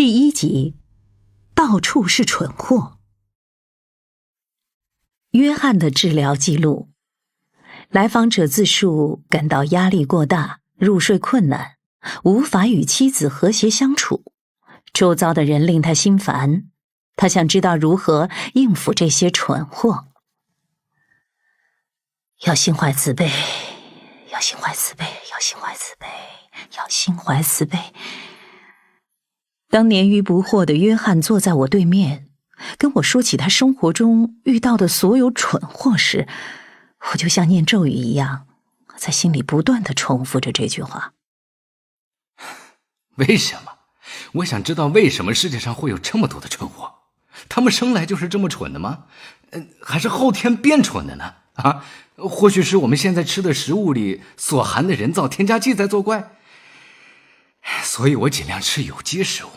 第1集，到处是蠢货。约翰的治疗记录，来访者自述感到压力过大，入睡困难，无法与妻子和谐相处，周遭的人令他心烦，他想知道如何应付这些蠢货。要心怀慈悲，要心怀慈悲，要心怀慈悲，要心怀慈悲。当年逾不惑的约翰坐在我对面，跟我说起他生活中遇到的所有蠢货时，我就像念咒语一样，在心里不断地重复着这句话。为什么？我想知道为什么世界上会有这么多的蠢货？他们生来就是这么蠢的吗？还是后天变蠢的呢？或许是我们现在吃的食物里所含的人造添加剂在作怪。所以我尽量吃有机食物，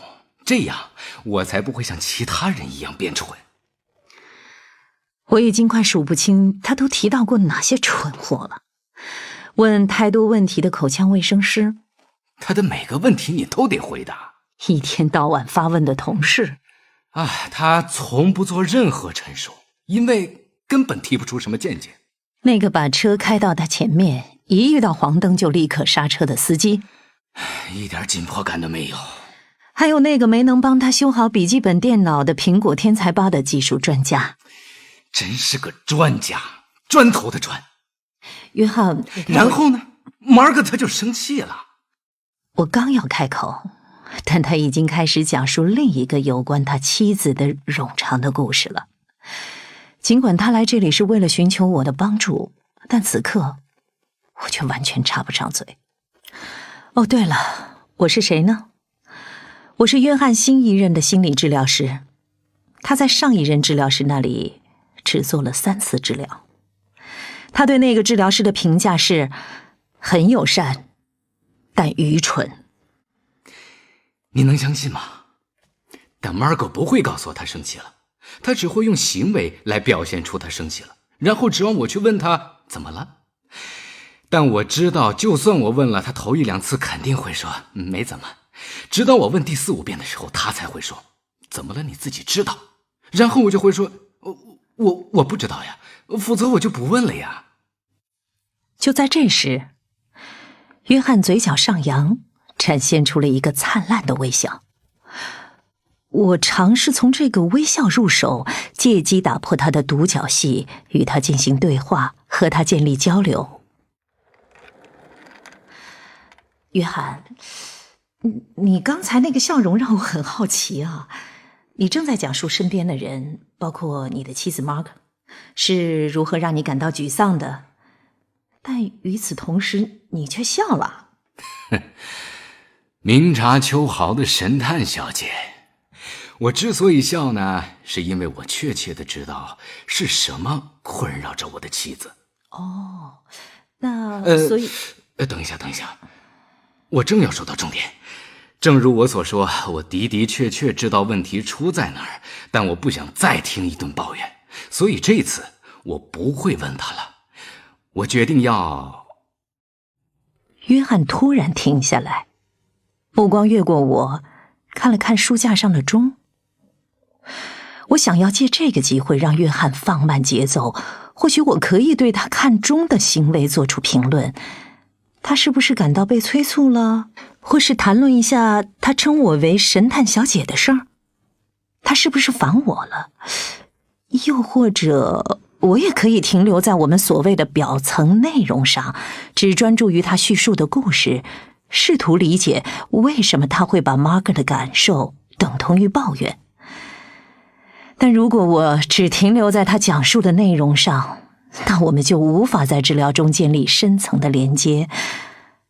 这样我才不会像其他人一样变蠢。我已经快数不清他都提到过哪些蠢货了。问太多问题的口腔卫生师，他的每个问题你都得回答。一天到晚发问的同事，他从不做任何陈述，因为根本提不出什么见解。那个把车开到他前面，一遇到黄灯就立刻刹车的司机，一点紧迫感都没有。还有那个没能帮他修好笔记本电脑的苹果天才吧的技术专家，真是个专家，砖头的砖。约翰，然后呢，Mark他就生气了。我刚要开口，但他已经开始讲述另一个有关他妻子的冗长的故事了。尽管他来这里是为了寻求我的帮助，但此刻我却完全插不上嘴。哦，对了，我是谁呢？我是约翰新一任的心理治疗师，他在上一任治疗师那里只做了3次治疗。他对那个治疗师的评价是很友善，但愚蠢。你能相信吗？但 Margo 不会告诉我他生气了，他只会用行为来表现出他生气了，然后指望我去问他怎么了。但我知道，就算我问了，他头1、2次肯定会说没怎么，直到我问第4、5遍的时候，他才会说怎么了，你自己知道。然后我就会说我不知道呀，否则我就不问了呀。就在这时，约翰嘴角上扬，展现出了一个灿烂的微笑。我尝试从这个微笑入手，借机打破他的独角戏，与他进行对话，和他建立交流。约翰，你刚才那个笑容让我很好奇啊。你正在讲述身边的人，包括你的妻子 Mark， 是如何让你感到沮丧的，但与此同时你却笑了。明察秋毫的神探小姐，我之所以笑呢，是因为我确切的知道是什么困扰着我的妻子。哦，那所以等一下，我正要说到重点。正如我所说，我的确知道问题出在哪儿，但我不想再听一顿抱怨，所以这次我不会问他了。我决定要……约翰突然停下来，目光越过我，看了看书架上的钟。我想要借这个机会让约翰放慢节奏，或许我可以对他看钟的行为做出评论。他是不是感到被催促了？或是谈论一下他称我为神探小姐的事儿？他是不是烦我了？又或者我也可以停留在我们所谓的表层内容上，只专注于他叙述的故事，试图理解为什么他会把 Mark 的感受等同于抱怨。但如果我只停留在他讲述的内容上，那我们就无法在治疗中建立深层的连接。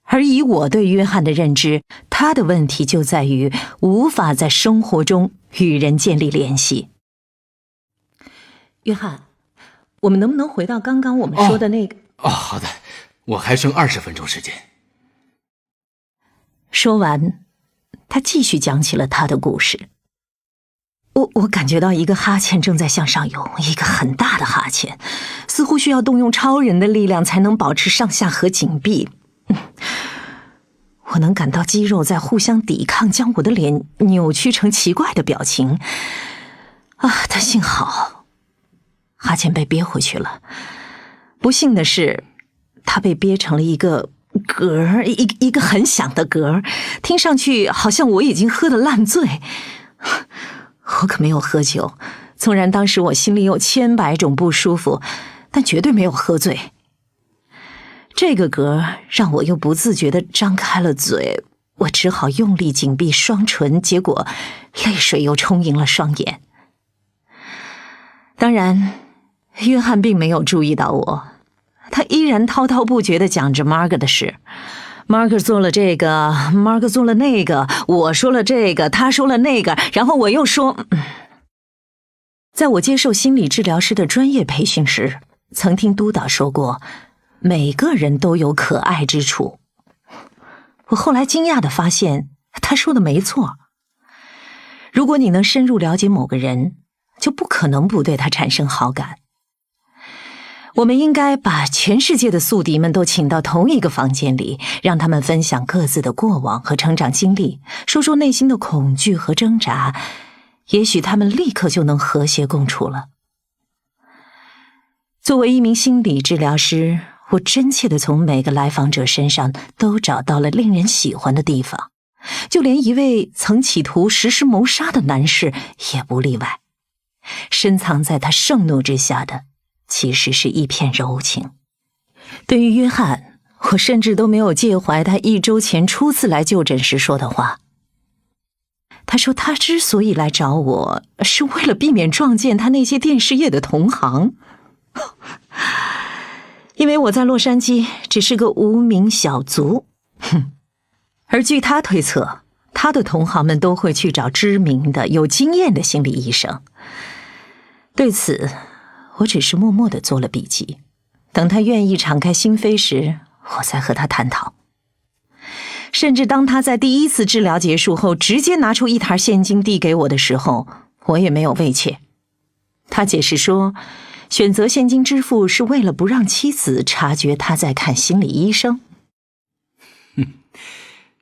而以我对约翰的认知，他的问题就在于无法在生活中与人建立联系。约翰，我们能不能回到刚刚我们说的那个……好的，我还剩20分钟时间。说完，他继续讲起了他的故事。我感觉到一个哈欠正在向上涌，一个很大的哈欠，似乎需要动用超人的力量才能保持上下颌紧闭。我能感到肌肉在互相抵抗，将我的脸扭曲成奇怪的表情。但幸好，哈欠被憋回去了。不幸的是，它被憋成了一个嗝，一个很响的嗝，听上去好像我已经喝得烂醉。我可没有喝酒，纵然当时我心里有千百种不舒服，但绝对没有喝醉。这个嗝让我又不自觉地张开了嘴，我只好用力紧闭双唇，结果泪水又充盈了双眼。当然，约翰并没有注意到我，他依然滔滔不绝地讲着 Margaret 的事。Margaret 做了这个 ，Margaret 做了那个，我说了这个，他说了那个，然后我又说。在我接受心理治疗师的专业培训时，曾听督导说过，每个人都有可爱之处。我后来惊讶地发现，他说的没错。如果你能深入了解某个人，就不可能不对他产生好感。我们应该把全世界的宿敌们都请到同一个房间里，让他们分享各自的过往和成长经历，说说内心的恐惧和挣扎，也许他们立刻就能和谐共处了。作为一名心理治疗师，我真切地从每个来访者身上都找到了令人喜欢的地方，就连一位曾企图实施谋杀的男士也不例外。深藏在他盛怒之下的，其实是一片柔情。对于约翰，我甚至都没有介怀他1周前初次来就诊时说的话。他说他之所以来找我，是为了避免撞见他那些电视业的同行。因为我在洛杉矶只是个无名小卒，而据他推测，他的同行们都会去找知名的、有经验的心理医生。对此，我只是默默地做了笔记，等他愿意敞开心扉时，我再和他探讨。甚至当他在第1次治疗结束后，直接拿出1沓现金递给我的时候，我也没有畏怯。他解释说，选择现金支付是为了不让妻子察觉他在看心理医生。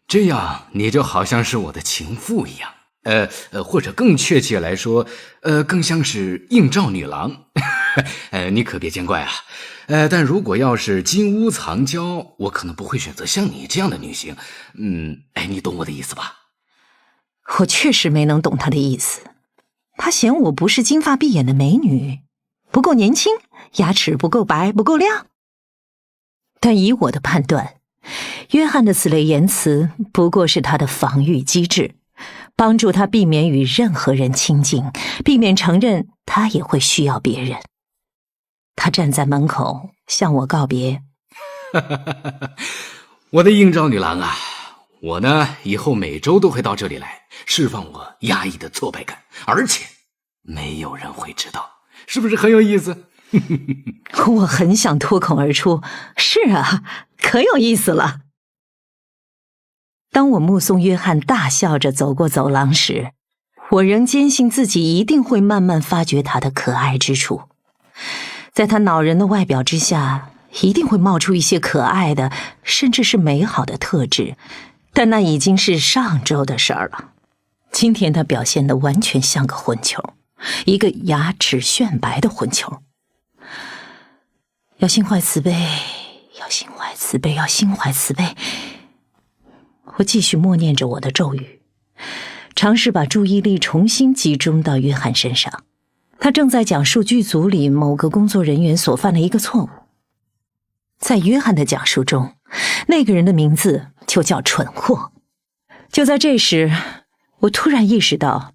这样你就好像是我的情妇一样，或者更确切来说，更像是应召女郎。你可别见怪啊。但如果要是金屋藏娇，我可能不会选择像你这样的女性。你懂我的意思吧？我确实没能懂他的意思。他嫌我不是金发碧眼的美女，不够年轻，牙齿不够白，不够亮。但以我的判断，约翰的此类言辞不过是他的防御机制，帮助他避免与任何人亲近，避免承认他也会需要别人。他站在门口向我告别。我的应召女郎啊，我呢以后每周都会到这里来，释放我压抑的挫败感，而且没有人会知道，是不是很有意思？我很想脱口而出，是啊，可有意思了。当我目送约翰大笑着走过走廊时，我仍坚信自己一定会慢慢发掘他的可爱之处。在他恼人的外表之下，一定会冒出一些可爱的，甚至是美好的特质，但那已经是上周的事儿了。今天他表现得完全像个混球，一个牙齿炫白的混球。要心怀慈悲，要心怀慈悲，要心怀慈悲。我继续默念着我的咒语，尝试把注意力重新集中到约翰身上。他正在讲述剧组里某个工作人员所犯的一个错误。在约翰的讲述中，那个人的名字就叫蠢货。就在这时，我突然意识到，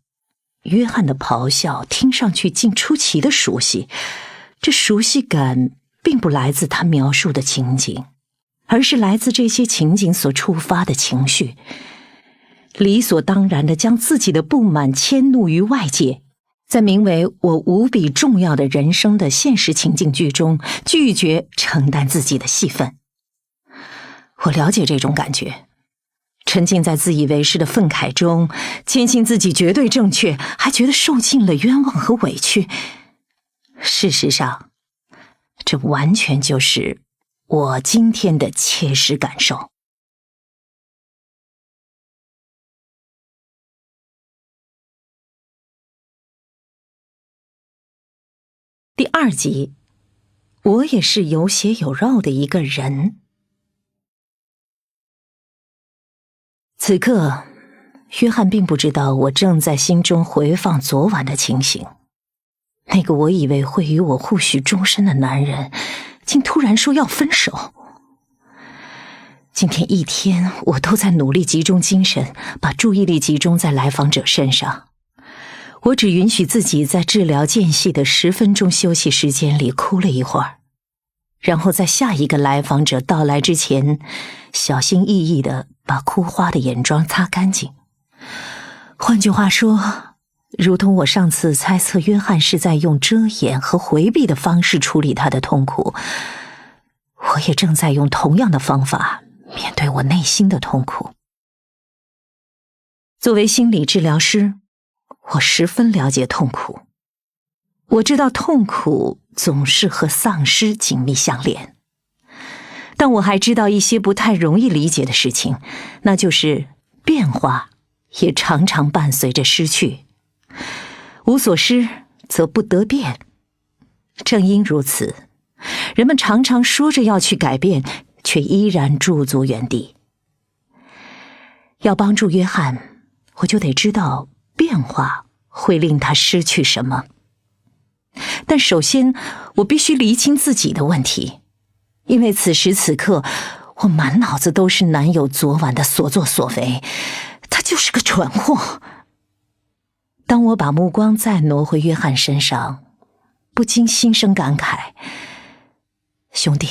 约翰的咆哮听上去竟出奇的熟悉。这熟悉感并不来自他描述的情景，而是来自这些情景所触发的情绪。理所当然地将自己的不满迁怒于外界，在名为我无比重要的人生的现实情境剧中，拒绝承担自己的戏份。我了解这种感觉，沉浸在自以为是的愤慨中，坚信自己绝对正确，还觉得受尽了冤枉和委屈。事实上，这完全就是我今天的切实感受。第2集，我也是有血有肉的一个人。此刻，约翰并不知道我正在心中回放昨晚的情形。那个我以为会与我互许终身的男人，竟突然说要分手。今天一天，我都在努力集中精神，把注意力集中在来访者身上。我只允许自己在治疗间隙的10分钟休息时间里哭了一会儿，然后在下一个来访者到来之前，小心翼翼地把哭花的眼妆擦干净。换句话说，如同我上次猜测约翰是在用遮掩和回避的方式处理他的痛苦，我也正在用同样的方法面对我内心的痛苦。作为心理治疗师，我十分了解痛苦。我知道痛苦总是和丧失紧密相连，但我还知道一些不太容易理解的事情，那就是变化也常常伴随着失去。无所失，则不得变。正因如此，人们常常说着要去改变，却依然驻足原地。要帮助约翰，我就得知道变化会令他失去什么。但首先，我必须厘清自己的问题，因为此时此刻，我满脑子都是男友昨晚的所作所为，他就是个蠢货。当我把目光再挪回约翰身上，不禁心生感慨，兄弟，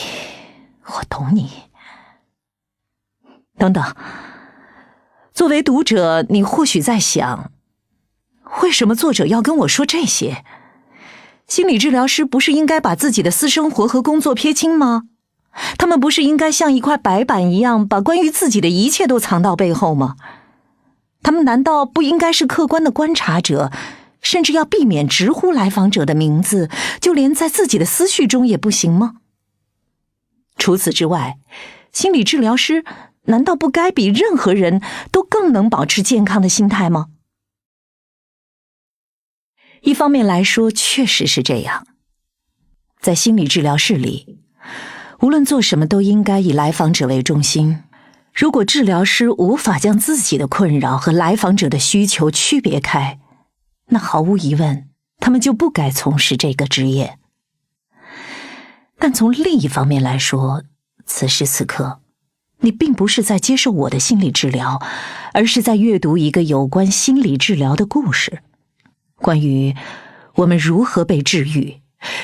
我懂你。等等，作为读者，你或许在想，为什么作者要跟我说这些？心理治疗师不是应该把自己的私生活和工作撇清吗？他们不是应该像一块白板一样，把关于自己的一切都藏到背后吗？他们难道不应该是客观的观察者，甚至要避免直呼来访者的名字，就连在自己的思绪中也不行吗？除此之外，心理治疗师难道不该比任何人都更能保持健康的心态吗？一方面来说，确实是这样。在心理治疗室里，无论做什么都应该以来访者为中心。如果治疗师无法将自己的困扰和来访者的需求区别开，那毫无疑问，他们就不该从事这个职业。但从另一方面来说，此时此刻，你并不是在接受我的心理治疗，而是在阅读一个有关心理治疗的故事，关于我们如何被治愈，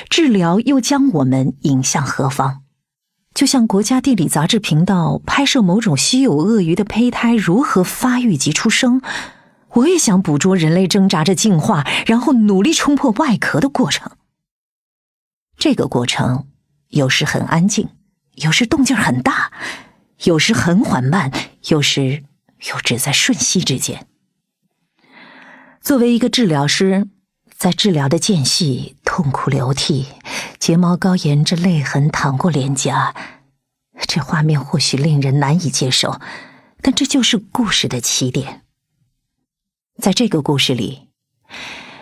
治疗又将我们引向何方。就像国家地理杂志频道拍摄某种稀有鳄鱼的胚胎如何发育及出生，我也想捕捉人类挣扎着进化，然后努力冲破外壳的过程。这个过程有时很安静，有时动静很大，有时很缓慢，有时又只在瞬息之间。作为一个治疗师，在治疗的间隙痛哭流涕，睫毛膏沿着泪痕淌过脸颊，这画面或许令人难以接受，但这就是故事的起点。在这个故事里，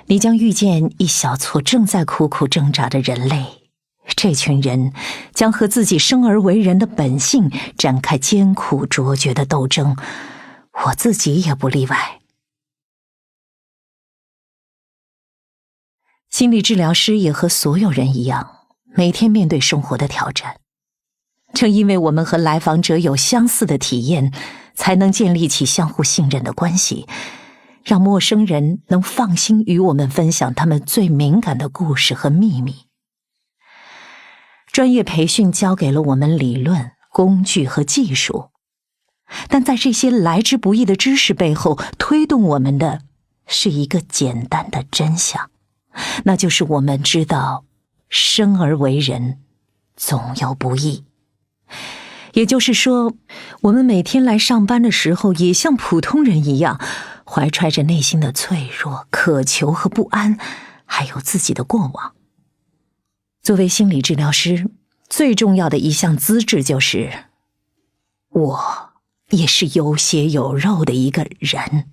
你将遇见一小撮正在苦苦挣扎的人类，这群人将和自己生而为人的本性展开艰苦卓绝的斗争，我自己也不例外。心理治疗师也和所有人一样，每天面对生活的挑战。正因为我们和来访者有相似的体验，才能建立起相互信任的关系，让陌生人能放心与我们分享他们最敏感的故事和秘密。专业培训教给了我们理论、工具和技术，但在这些来之不易的知识背后，推动我们的是一个简单的真相，那就是我们知道生而为人总有不易。也就是说，我们每天来上班的时候也像普通人一样，怀揣着内心的脆弱、渴求和不安，还有自己的过往。作为心理治疗师，最重要的一项资质就是我也是有血有肉的一个人，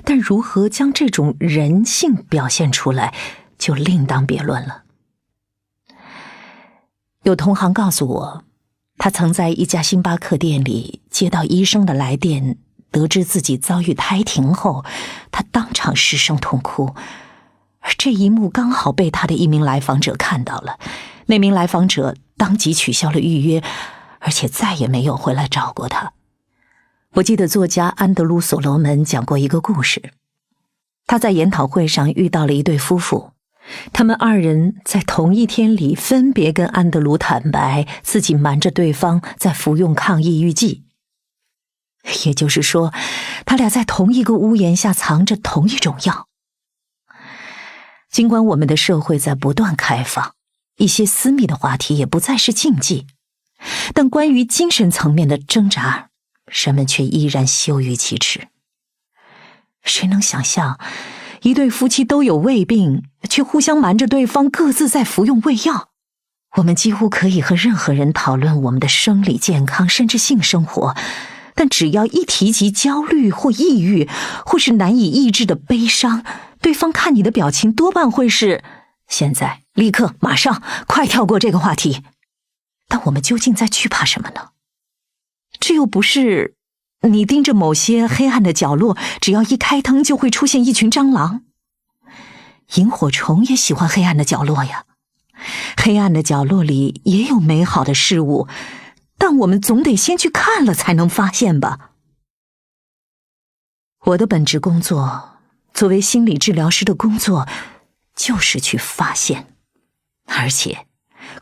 但如何将这种人性表现出来，就另当别论了。有同行告诉我，他曾在一家星巴克店里接到医生的来电，得知自己遭遇胎停后，他当场失声痛哭。而这一幕刚好被他的一名来访者看到了，那名来访者当即取消了预约，而且再也没有回来找过他。我记得作家安德鲁·所罗门讲过一个故事，他在研讨会上遇到了一对夫妇，他们二人在同一天里分别跟安德鲁坦白自己瞒着对方在服用抗抑郁剂，也就是说，他俩在同一个屋檐下藏着同一种药。尽管我们的社会在不断开放，一些私密的话题也不再是禁忌，但关于精神层面的挣扎，人们却依然羞于启齿。谁能想象，一对夫妻都有胃病，却互相瞒着对方各自在服用胃药？我们几乎可以和任何人讨论我们的生理健康，甚至性生活，但只要一提及焦虑或抑郁，或是难以抑制的悲伤，对方看你的表情多半会是现在、立刻、马上，快跳过这个话题。但我们究竟在惧怕什么呢？这又不是你盯着某些黑暗的角落，只要一开灯就会出现一群蟑螂。萤火虫也喜欢黑暗的角落呀，黑暗的角落里也有美好的事物，但我们总得先去看了才能发现吧。我的本职工作，作为心理治疗师的工作，就是去发现，而且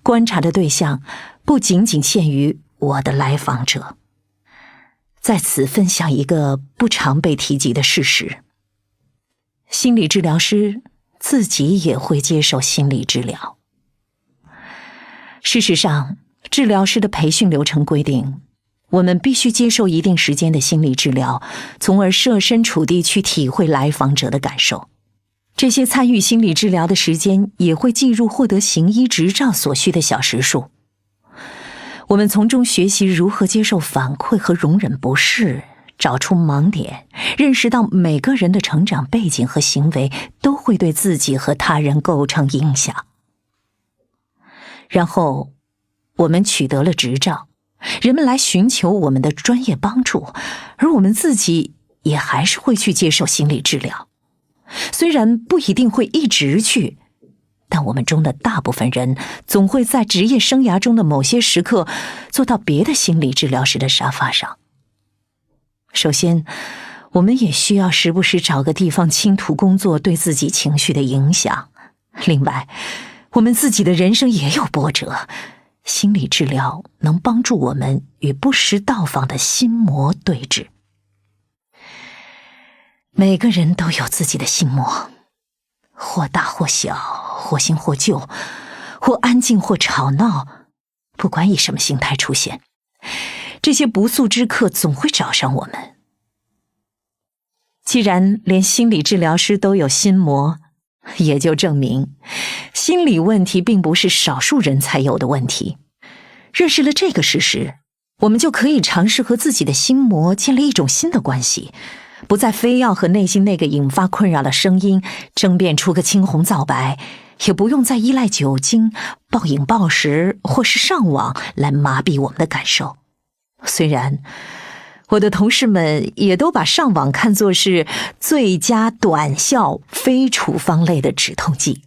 观察的对象不仅仅限于我的来访者。在此分享一个不常被提及的事实：心理治疗师自己也会接受心理治疗。事实上，治疗师的培训流程规定，我们必须接受一定时间的心理治疗，从而设身处地去体会来访者的感受。这些参与心理治疗的时间也会计入获得行医执照所需的小时数。我们从中学习如何接受反馈和容忍不适，找出盲点，认识到每个人的成长背景和行为都会对自己和他人构成影响。然后，我们取得了执照，人们来寻求我们的专业帮助，而我们自己也还是会去接受心理治疗。虽然不一定会一直去，但我们中的大部分人总会在职业生涯中的某些时刻坐到别的心理治疗师的沙发上。首先，我们也需要时不时找个地方倾吐工作对自己情绪的影响。另外，我们自己的人生也有波折，心理治疗能帮助我们与不时到访的心魔对峙。每个人都有自己的心魔，或大或小，或新或旧，或安静或吵闹，不管以什么形态出现，这些不速之客总会找上我们。既然连心理治疗师都有心魔，也就证明心理问题并不是少数人才有的问题。认识了这个事实，我们就可以尝试和自己的心魔建立一种新的关系，不再非要和内心那个引发困扰的声音争辩出个青红皂白，也不用再依赖酒精、暴饮暴食或是上网来麻痹我们的感受。虽然我的同事们也都把上网看作是最佳短效非处方类的止痛剂。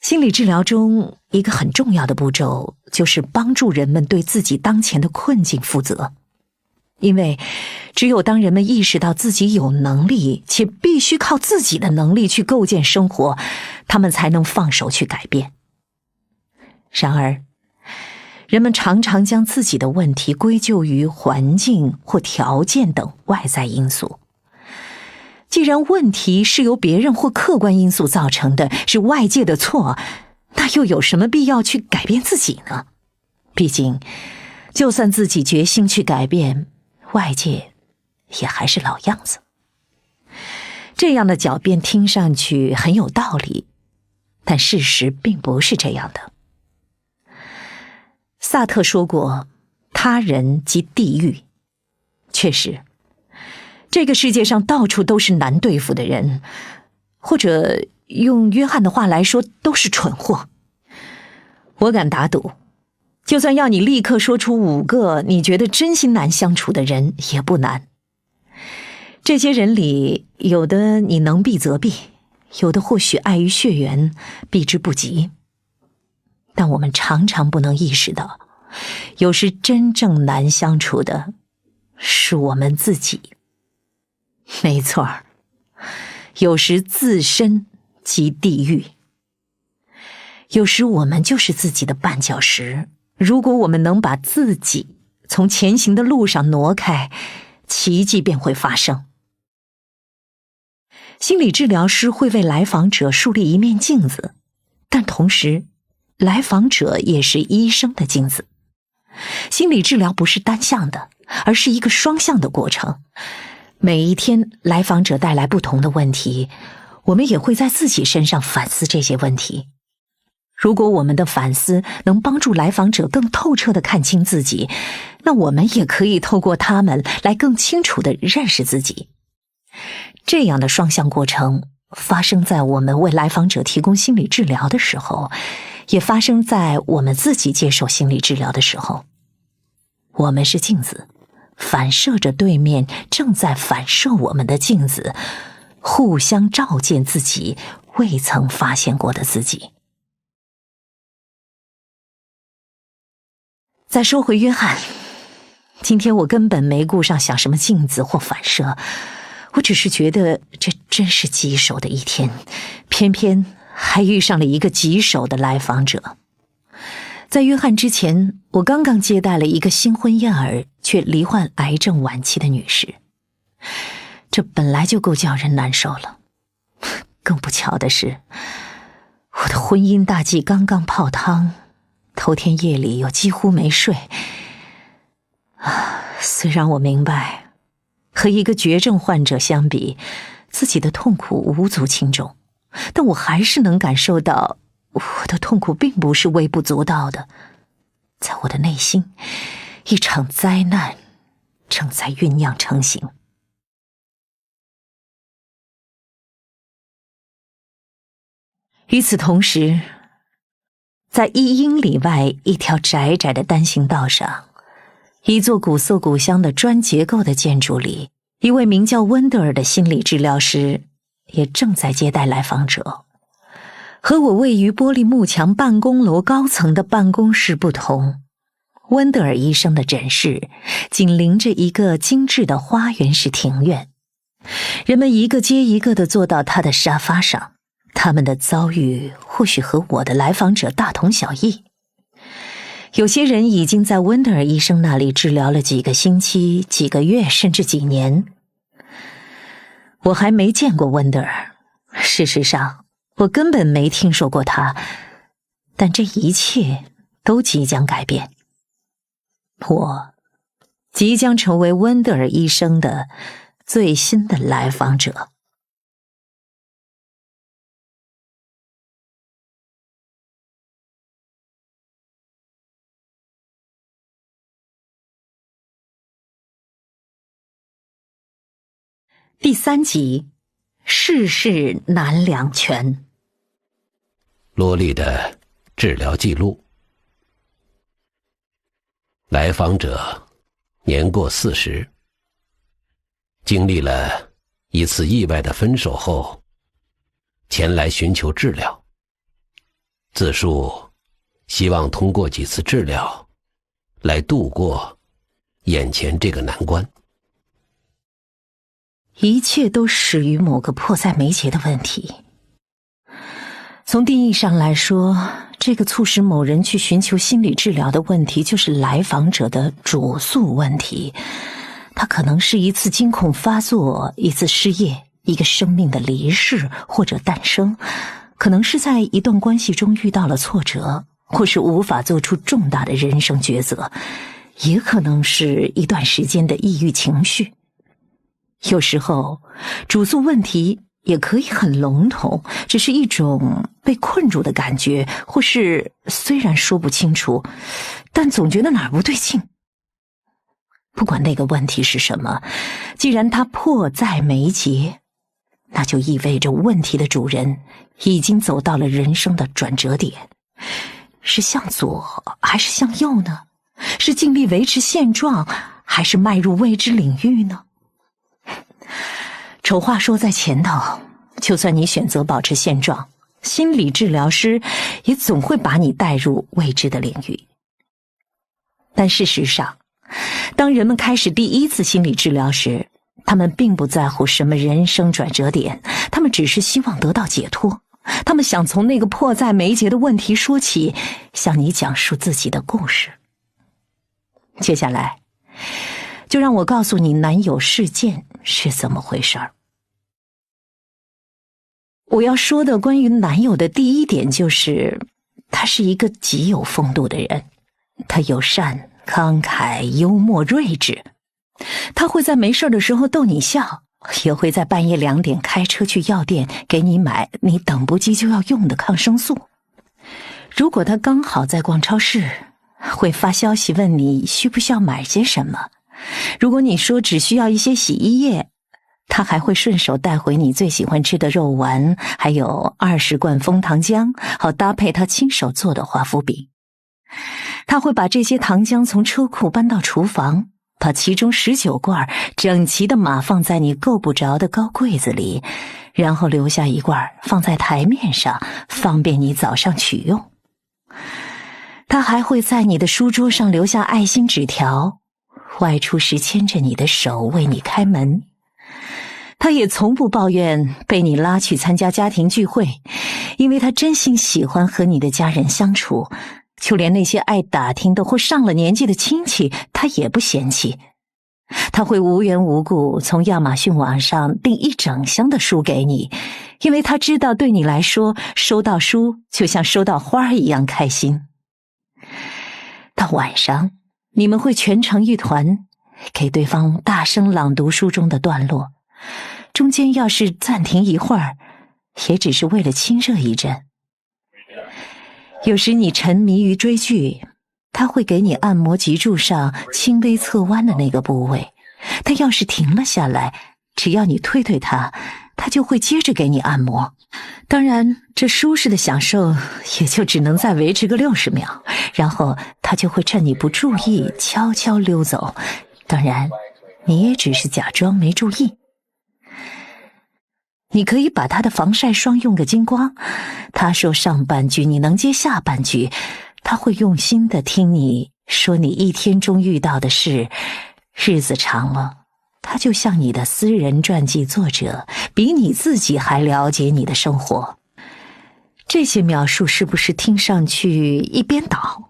心理治疗中一个很重要的步骤，就是帮助人们对自己当前的困境负责。因为只有当人们意识到自己有能力，且必须靠自己的能力去构建生活，他们才能放手去改变。然而，人们常常将自己的问题归咎于环境或条件等外在因素。既然问题是由别人或客观因素造成的，是外界的错，那又有什么必要去改变自己呢？毕竟，就算自己决心去改变，外界也还是老样子。这样的狡辩听上去很有道理，但事实并不是这样的。萨特说过，他人即地狱。确实，这个世界上到处都是难对付的人，或者用约翰的话来说，都是蠢货。我敢打赌，就算要你立刻说出5个你觉得真心难相处的人，也不难。这些人里，有的你能避则避，有的或许碍于血缘，避之不及。但我们常常不能意识到，有时真正难相处的是我们自己。没错儿，有时自身即地狱。有时我们就是自己的绊脚石，如果我们能把自己从前行的路上挪开，奇迹便会发生。心理治疗师会为来访者树立一面镜子，但同时，来访者也是医生的镜子。心理治疗不是单向的，而是一个双向的过程。每一天，来访者带来不同的问题，我们也会在自己身上反思这些问题。如果我们的反思能帮助来访者更透彻地看清自己，那我们也可以透过他们来更清楚地认识自己。这样的双向过程发生在我们为来访者提供心理治疗的时候，也发生在我们自己接受心理治疗的时候。我们是镜子，反射着对面正在反射我们的镜子，互相照见自己未曾发现过的自己。再说回约翰，今天我根本没顾上想什么镜子或反射，我只是觉得这真是棘手的一天，偏偏还遇上了一个棘手的来访者。在约翰之前，我刚刚接待了一个新婚燕尔却罹患癌症晚期的女士，这本来就够叫人难受了。更不巧的是，我的婚姻大计刚刚泡汤，头天夜里又几乎没睡。虽然我明白，和一个绝症患者相比，自己的痛苦无足轻重，但我还是能感受到，我的痛苦并不是微不足道的。在我的内心，一场灾难正在酝酿成型。与此同时，在1英里外一条窄窄的单行道上，一座古色古香的砖结构的建筑里，一位名叫温德尔的心理治疗师也正在接待来访者。和我位于玻璃幕墙办公楼高层的办公室不同，温德尔医生的诊室紧邻着一个精致的花园式庭院，人们一个接一个地坐到他的沙发上，他们的遭遇或许和我的来访者大同小异。有些人已经在温德尔医生那里治疗了几个星期、几个月，甚至几年。我还没见过温德尔，事实上，我根本没听说过他，但这一切都即将改变。我即将成为温德尔医生的最新的来访者。第3集，世事难两全。罗莉的治疗记录。来访者年过40，经历了一次意外的分手后，前来寻求治疗，自述希望通过几次治疗来度过眼前这个难关。一切都始于某个迫在眉睫的问题。从定义上来说，这个促使某人去寻求心理治疗的问题就是来访者的主诉问题。它可能是一次惊恐发作，一次失业，一个生命的离世或者诞生，可能是在一段关系中遇到了挫折，或是无法做出重大的人生抉择，也可能是一段时间的抑郁情绪。有时候，主诉问题也可以很笼统，只是一种被困住的感觉，或是虽然说不清楚，但总觉得哪儿不对劲。不管那个问题是什么，既然它迫在眉睫，那就意味着问题的主人已经走到了人生的转折点。是向左还是向右呢？是尽力维持现状，还是迈入未知领域呢？丑话说在前头，就算你选择保持现状，心理治疗师也总会把你带入未知的领域。但事实上，当人们开始第一次心理治疗时，他们并不在乎什么人生转折点，他们只是希望得到解脱。他们想从那个迫在眉睫的问题说起，向你讲述自己的故事。接下来，就让我告诉你男友事件是怎么回事儿。我要说的关于男友的第一点就是，他是一个极有风度的人。他友善、慷慨、幽默、睿智。他会在没事的时候逗你笑，也会在半夜2点开车去药店给你买你等不及就要用的抗生素。如果他刚好在逛超市，会发消息问你需不需要买些什么。如果你说只需要一些洗衣液，他还会顺手带回你最喜欢吃的肉丸，还有20罐枫糖浆，好搭配他亲手做的华夫饼。他会把这些糖浆从车库搬到厨房，把其中19罐整齐地码放在你够不着的高柜子里，然后留下1罐放在台面上，方便你早上取用。他还会在你的书桌上留下爱心纸条，外出时牵着你的手为你开门。他也从不抱怨被你拉去参加家庭聚会，因为他真心喜欢和你的家人相处，就连那些爱打听的或上了年纪的亲戚，他也不嫌弃。他会无缘无故从亚马逊网上订1整箱的书给你，因为他知道对你来说，收到书就像收到花一样开心。到晚上，你们会蜷成一团，给对方大声朗读书中的段落，中间要是暂停一会儿，也只是为了亲热一阵。有时你沉迷于追剧，他会给你按摩脊柱上轻微侧弯的那个部位，他要是停了下来，只要你推推他，他就会接着给你按摩。当然，这舒适的享受也就只能再维持个60秒，然后他就会趁你不注意悄悄溜走。当然，你也只是假装没注意。你可以把他的防晒霜用个精光，他说上半句你能接下半句，他会用心地听你说你一天中遇到的事，日子长了，他就像你的私人传记作者，比你自己还了解你的生活。这些描述是不是听上去一边倒？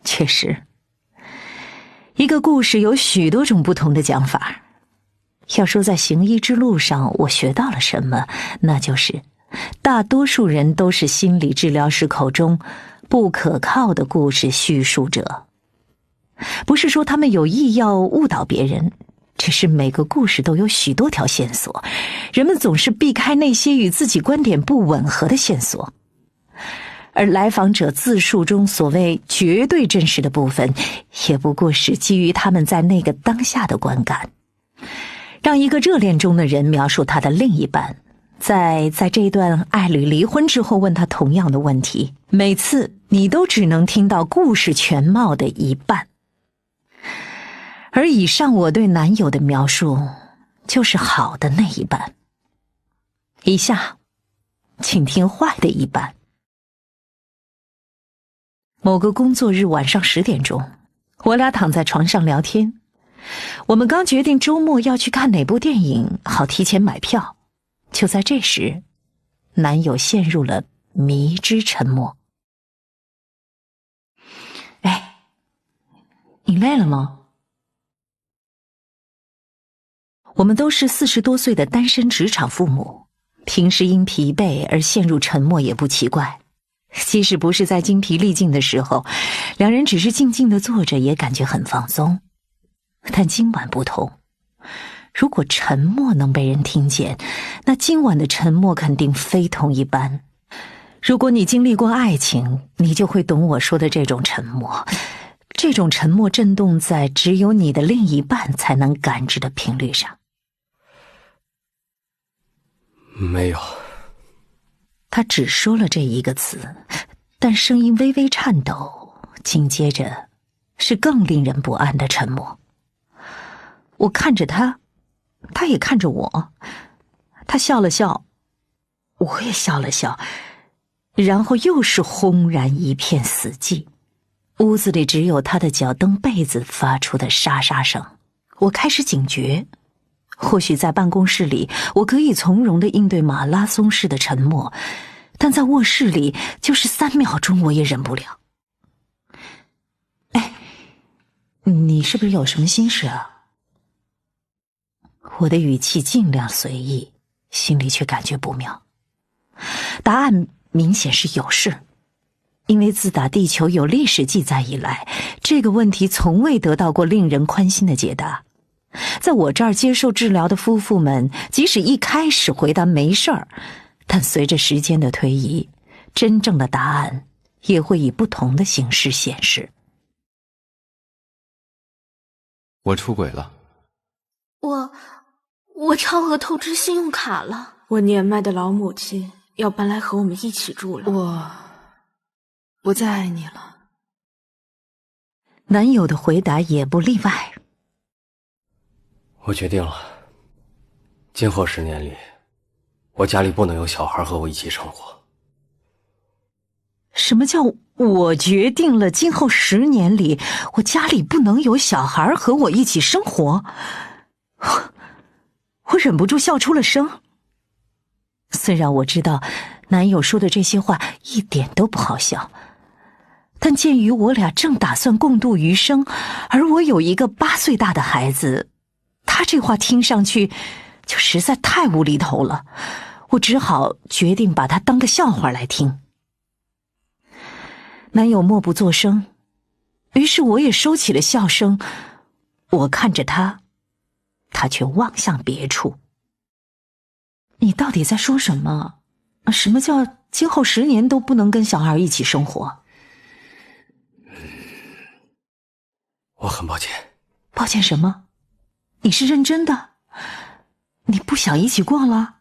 确实，一个故事有许多种不同的讲法。要说在行医之路上我学到了什么，那就是大多数人都是心理治疗师口中不可靠的故事叙述者。不是说他们有意要误导别人，只是每个故事都有许多条线索，人们总是避开那些与自己观点不吻合的线索。而来访者自述中所谓绝对真实的部分，也不过是基于他们在那个当下的观感。让一个热恋中的人描述他的另一半，在这一段爱侣离婚之后问他同样的问题，每次你都只能听到故事全貌的一半。而以上我对男友的描述就是好的那一半。以下请听坏的一半。某个工作日晚上10点钟，我俩躺在床上聊天。我们刚决定周末要去看哪部电影，好提前买票。就在这时，男友陷入了迷之沉默。哎，你累了吗？我们都是40多岁的单身职场父母，平时因疲惫而陷入沉默也不奇怪。即使不是在精疲力尽的时候，两人只是静静地坐着，也感觉很放松。但今晚不同，如果沉默能被人听见，那今晚的沉默肯定非同一般。如果你经历过爱情，你就会懂我说的这种沉默。这种沉默震动在只有你的另一半才能感知的频率上。没有。他只说了这一个词，但声音微微颤抖，紧接着是更令人不安的沉默。我看着他，他也看着我，他笑了笑，我也笑了笑，然后又是轰然一片死寂。屋子里只有他的脚蹬被子发出的沙沙声。我开始警觉，或许在办公室里我可以从容地应对马拉松式的沉默，但在卧室里就是3秒钟我也忍不了。哎，你是不是有什么心事啊？我的语气尽量随意，心里却感觉不妙。答案明显是有事，因为自打地球有历史记载以来，这个问题从未得到过令人宽心的解答。在我这儿接受治疗的夫妇们，即使一开始回答没事儿，但随着时间的推移，真正的答案也会以不同的形式显示。我出轨了。我超额透支信用卡了。我年迈的老母亲要搬来和我们一起住了。我不再爱你了。男友的回答也不例外。我决定了，今后10年里，我家里不能有小孩和我一起生活。什么叫我决定了，今后10年里，我家里不能有小孩和我一起生活？我忍不住笑出了声。虽然我知道男友说的这些话一点都不好笑，但鉴于我俩正打算共度余生，而我有一个8岁大的孩子，他这话听上去就实在太无厘头了。我只好决定把它当个笑话来听。男友默不作声，于是我也收起了笑声。我看着他，他却望向别处。你到底在说什么？什么叫今后10年都不能跟小孩一起生活？我很抱歉。抱歉什么？你是认真的？你不想一起过了？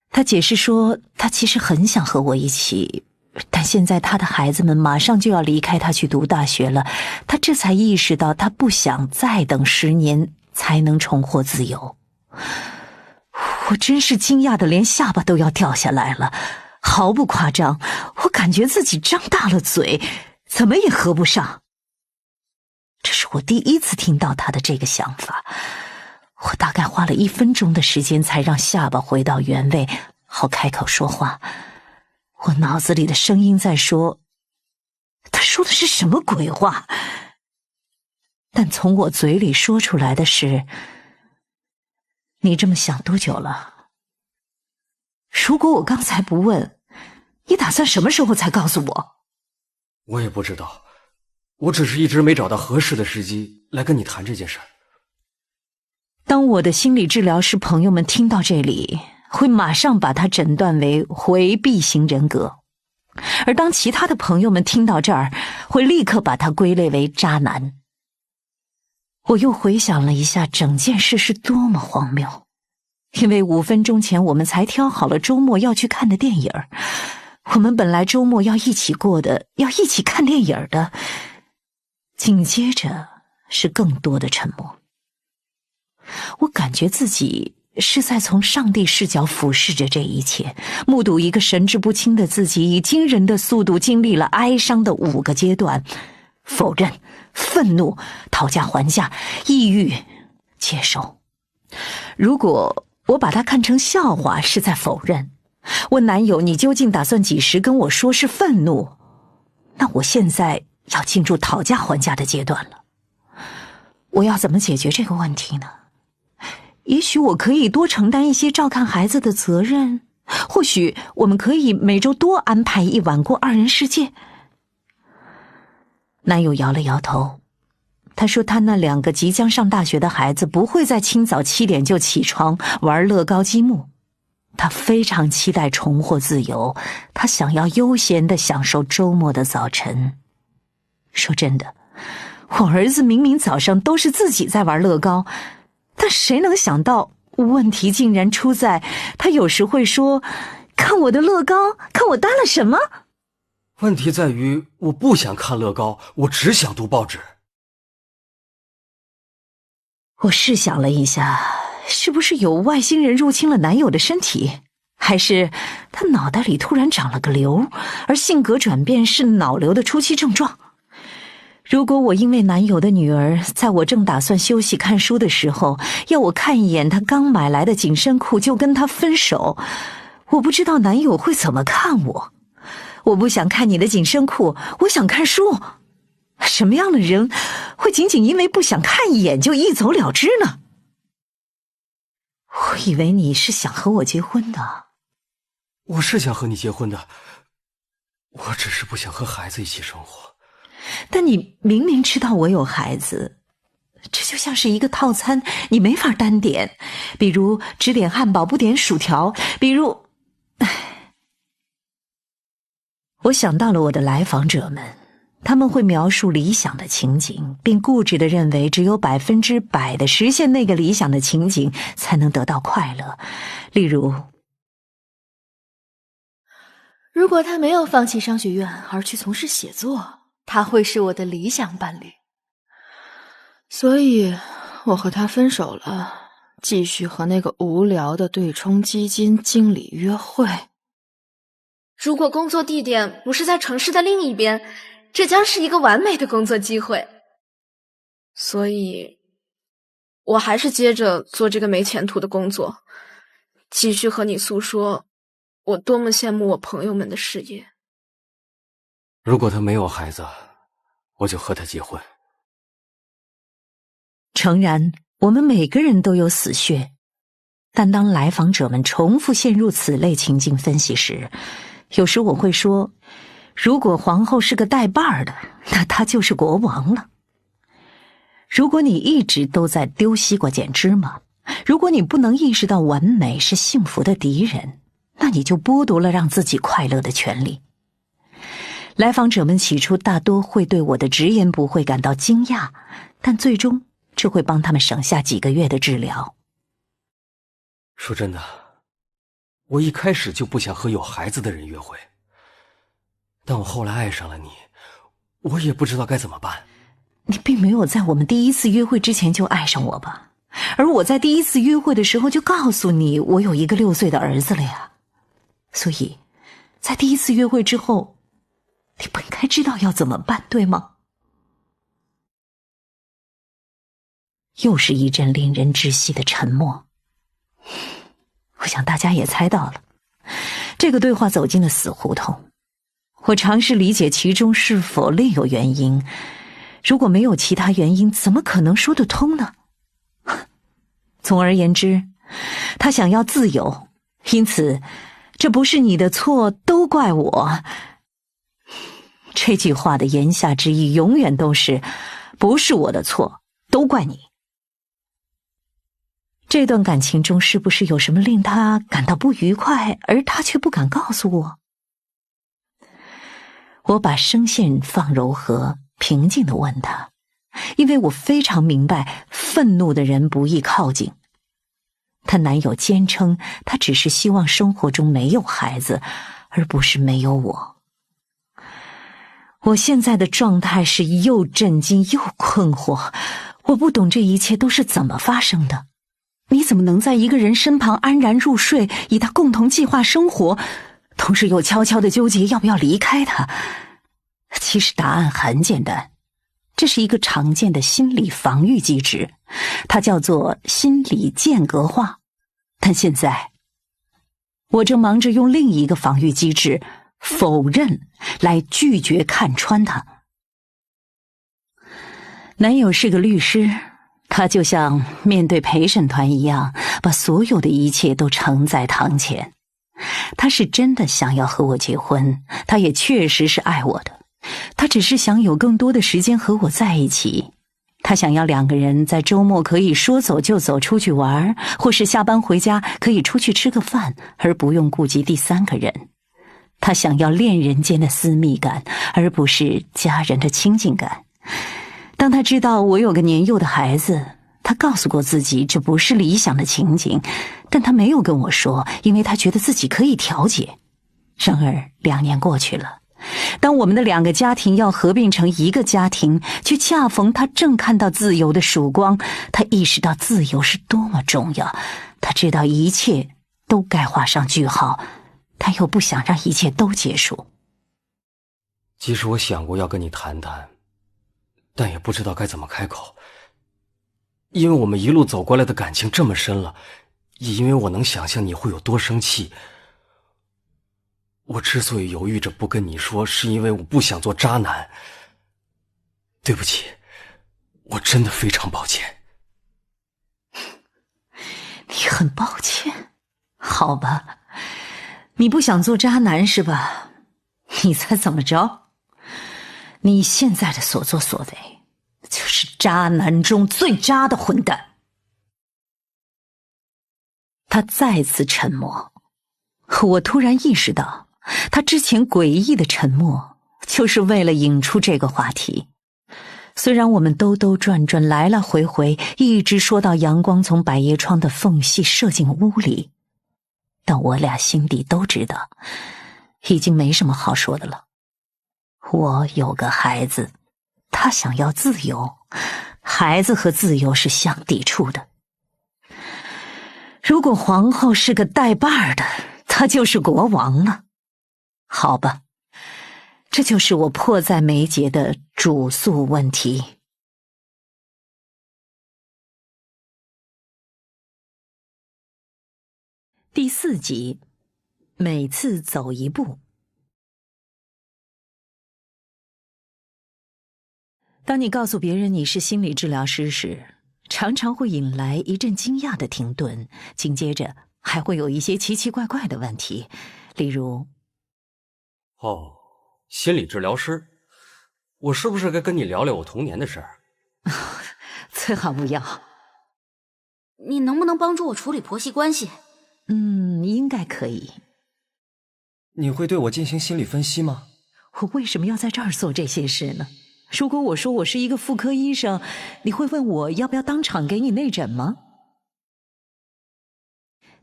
他解释说，他其实很想和我一起，但现在他的孩子们马上就要离开他去读大学了，他这才意识到他不想再等10年才能重获自由。我真是惊讶的连下巴都要掉下来了，毫不夸张，我感觉自己张大了嘴，怎么也合不上。这是我第一次听到他的这个想法，我大概花了1分钟的时间才让下巴回到原位，好开口说话。我脑子里的声音在说，他说的是什么鬼话？但从我嘴里说出来的是，你这么想多久了？如果我刚才不问，你打算什么时候才告诉我？我也不知道，我只是一直没找到合适的时机来跟你谈这件事儿。当我的心理治疗师朋友们听到这里，会马上把它诊断为回避型人格，而当其他的朋友们听到这儿，会立刻把它归类为渣男。我又回想了一下整件事是多么荒谬，因为5分钟前我们才挑好了周末要去看的电影，我们本来周末要一起过的，要一起看电影的，紧接着是更多的沉默。我感觉自己是在从上帝视角俯视着这一切，目睹一个神志不清的自己以惊人的速度经历了哀伤的5个阶段：否认、愤怒、讨价还价、抑郁、接受。如果我把它看成笑话，是在否认；问男友你究竟打算几时跟我说，是愤怒，那我现在要进入讨价还价的阶段了。我要怎么解决这个问题呢？也许我可以多承担一些照看孩子的责任，或许我们可以每周多安排一晚过2人世界。男友摇了摇头，他说他那2个即将上大学的孩子不会在清早7点就起床玩乐高积木，他非常期待重获自由，他想要悠闲地享受周末的早晨。说真的，我儿子明明早上都是自己在玩乐高，但谁能想到问题竟然出在他有时会说，看我的乐高，看我搭了什么。问题在于我不想看乐高，我只想读报纸。我试想了一下，是不是有外星人入侵了男友的身体？还是他脑袋里突然长了个瘤，而性格转变是脑瘤的初期症状？如果我因为男友的女儿在我正打算休息看书的时候，要我看一眼他刚买来的紧身裤就跟他分手，我不知道男友会怎么看我。我不想看你的紧身裤，我想看书。什么样的人会仅仅因为不想看一眼就一走了之呢？我以为你是想和我结婚的。我是想和你结婚的，我只是不想和孩子一起生活。但你明明知道我有孩子，这就像是一个套餐，你没法单点。比如只点汉堡不点薯条，比如……我想到了我的来访者们，他们会描述理想的情景，并固执地认为只有100%的实现那个理想的情景才能得到快乐。例如，如果他没有放弃商学院而去从事写作，他会是我的理想伴侣。所以我和他分手了，继续和那个无聊的对冲基金经理约会。如果工作地点不是在城市的另一边，这将是一个完美的工作机会。所以我还是接着做这个没前途的工作，继续和你诉说我多么羡慕我朋友们的事业。如果他没有孩子，我就和他结婚。诚然，我们每个人都有死穴，但当来访者们重复陷入此类情境分析时，有时我会说，如果皇后是个带把儿的，那她就是国王了。如果你一直都在丢西瓜捡芝麻，如果你不能意识到完美是幸福的敌人，那你就剥夺了让自己快乐的权利。来访者们起初大多会对我的直言不讳感到惊讶，但最终这会帮他们省下几个月的治疗。说真的，我一开始就不想和有孩子的人约会，但我后来爱上了你，我也不知道该怎么办。你并没有在我们第一次约会之前就爱上我吧？而我在第一次约会的时候就告诉你我有一个6岁的儿子了呀。所以在第一次约会之后，你本该知道要怎么办，对吗？又是一阵令人窒息的沉默。我想大家也猜到了，这个对话走进了死胡同。我尝试理解其中是否另有原因，如果没有其他原因，怎么可能说得通呢？总而言之，他想要自由，因此这不是你的错，都怪我。这句话的言下之意永远都是不是我的错，都怪你。这段感情中是不是有什么令他感到不愉快，而他却不敢告诉我？我把声线放柔和，平静地问他，因为我非常明白愤怒的人不易靠近。她男友坚称他只是希望生活中没有孩子，而不是没有我。我现在的状态是又震惊又困惑，我不懂这一切都是怎么发生的。你怎么能在一个人身旁安然入睡，与他共同计划生活，同时又悄悄地纠结要不要离开他？其实答案很简单，这是一个常见的心理防御机制，它叫做心理间隔化。但现在，我正忙着用另一个防御机制——否认来拒绝看穿它。男友是个律师，他就像面对陪审团一样，把所有的一切都呈在堂前。他是真的想要和我结婚，他也确实是爱我的，他只是想有更多的时间和我在一起。他想要2个人在周末可以说走就走出去玩，或是下班回家可以出去吃个饭，而不用顾及第3个人。他想要恋人间的私密感，而不是家人的亲近感。当他知道我有个年幼的孩子，他告诉过自己这不是理想的情景，但他没有跟我说，因为他觉得自己可以调节。然而2年过去了，当我们的2个家庭要合并成一个家庭，却恰逢他正看到自由的曙光，他意识到自由是多么重要。他知道一切都该画上句号，他又不想让一切都结束。即使我想过要跟你谈谈，但也不知道该怎么开口。因为我们一路走过来的感情这么深了，也因为我能想象你会有多生气。我之所以犹豫着不跟你说，是因为我不想做渣男。对不起，我真的非常抱歉。你很抱歉？好吧，你不想做渣男是吧？你猜怎么着？你现在的所作所为，就是渣男中最渣的混蛋。他再次沉默，我突然意识到，他之前诡异的沉默，就是为了引出这个话题。虽然我们兜兜转转来来回回，一直说到阳光从百叶窗的缝隙射进屋里，但我俩心底都知道，已经没什么好说的了。我有个孩子，他想要自由，孩子和自由是相抵触的。如果皇后是个带把儿的，他就是国王了。好吧，这就是我迫在眉睫的主诉问题。第4集，每次走一步。当你告诉别人你是心理治疗师时，常常会引来一阵惊讶的停顿，紧接着还会有一些奇奇怪怪的问题，例如，哦，心理治疗师，我是不是该跟你聊聊我童年的事儿？最好不要。你能不能帮助我处理婆媳关系？应该可以。你会对我进行心理分析吗？我为什么要在这儿做这些事呢？如果我说我是一个妇科医生，你会问我要不要当场给你内诊吗？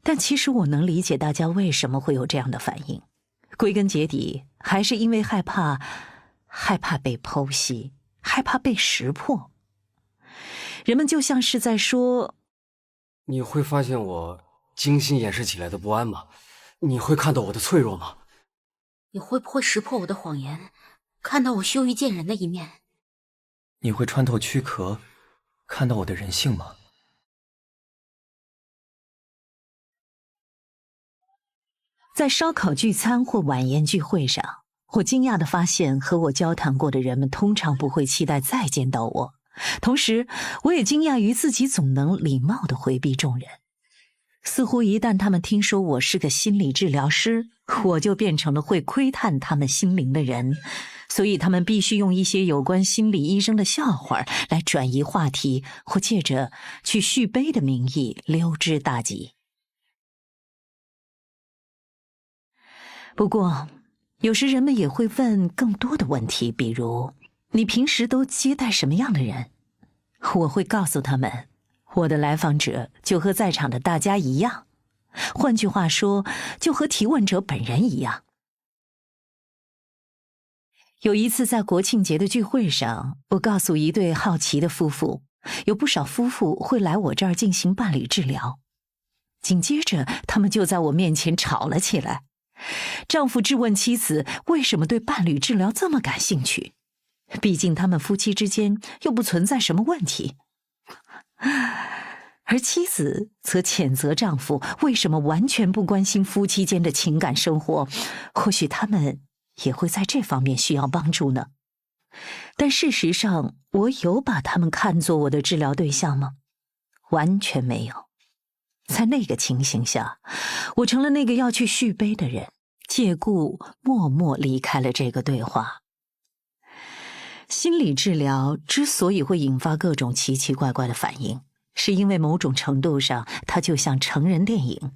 但其实我能理解大家为什么会有这样的反应，归根结底还是因为害怕被剖析，害怕被识破。人们就像是在说，你会发现我精心掩饰起来的不安吗？你会看到我的脆弱吗？你会不会识破我的谎言，看到我羞于见人的一面？你会穿透躯壳，看到我的人性吗？在烧烤聚餐或晚宴聚会上，我惊讶地发现和我交谈过的人们通常不会期待再见到我，同时我也惊讶于自己总能礼貌地回避众人。似乎一旦他们听说我是个心理治疗师，我就变成了会窥探他们心灵的人，所以他们必须用一些有关心理医生的笑话来转移话题，或借着去续杯的名义溜之大吉。不过有时人们也会问更多的问题，比如你平时都接待什么样的人？我会告诉他们，我的来访者就和在场的大家一样，换句话说，就和提问者本人一样。有一次在国庆节的聚会上，我告诉一对好奇的夫妇，有不少夫妇会来我这儿进行伴侣治疗。紧接着他们就在我面前吵了起来，丈夫质问妻子为什么对伴侣治疗这么感兴趣，毕竟他们夫妻之间又不存在什么问题。而妻子则谴责丈夫为什么完全不关心夫妻间的情感生活，或许他们也会在这方面需要帮助呢。但事实上，我有把他们看作我的治疗对象吗？完全没有。在那个情形下，我成了那个要去续杯的人，借故默默离开了这个对话。心理治疗之所以会引发各种奇奇怪怪的反应，是因为某种程度上它就像成人电影，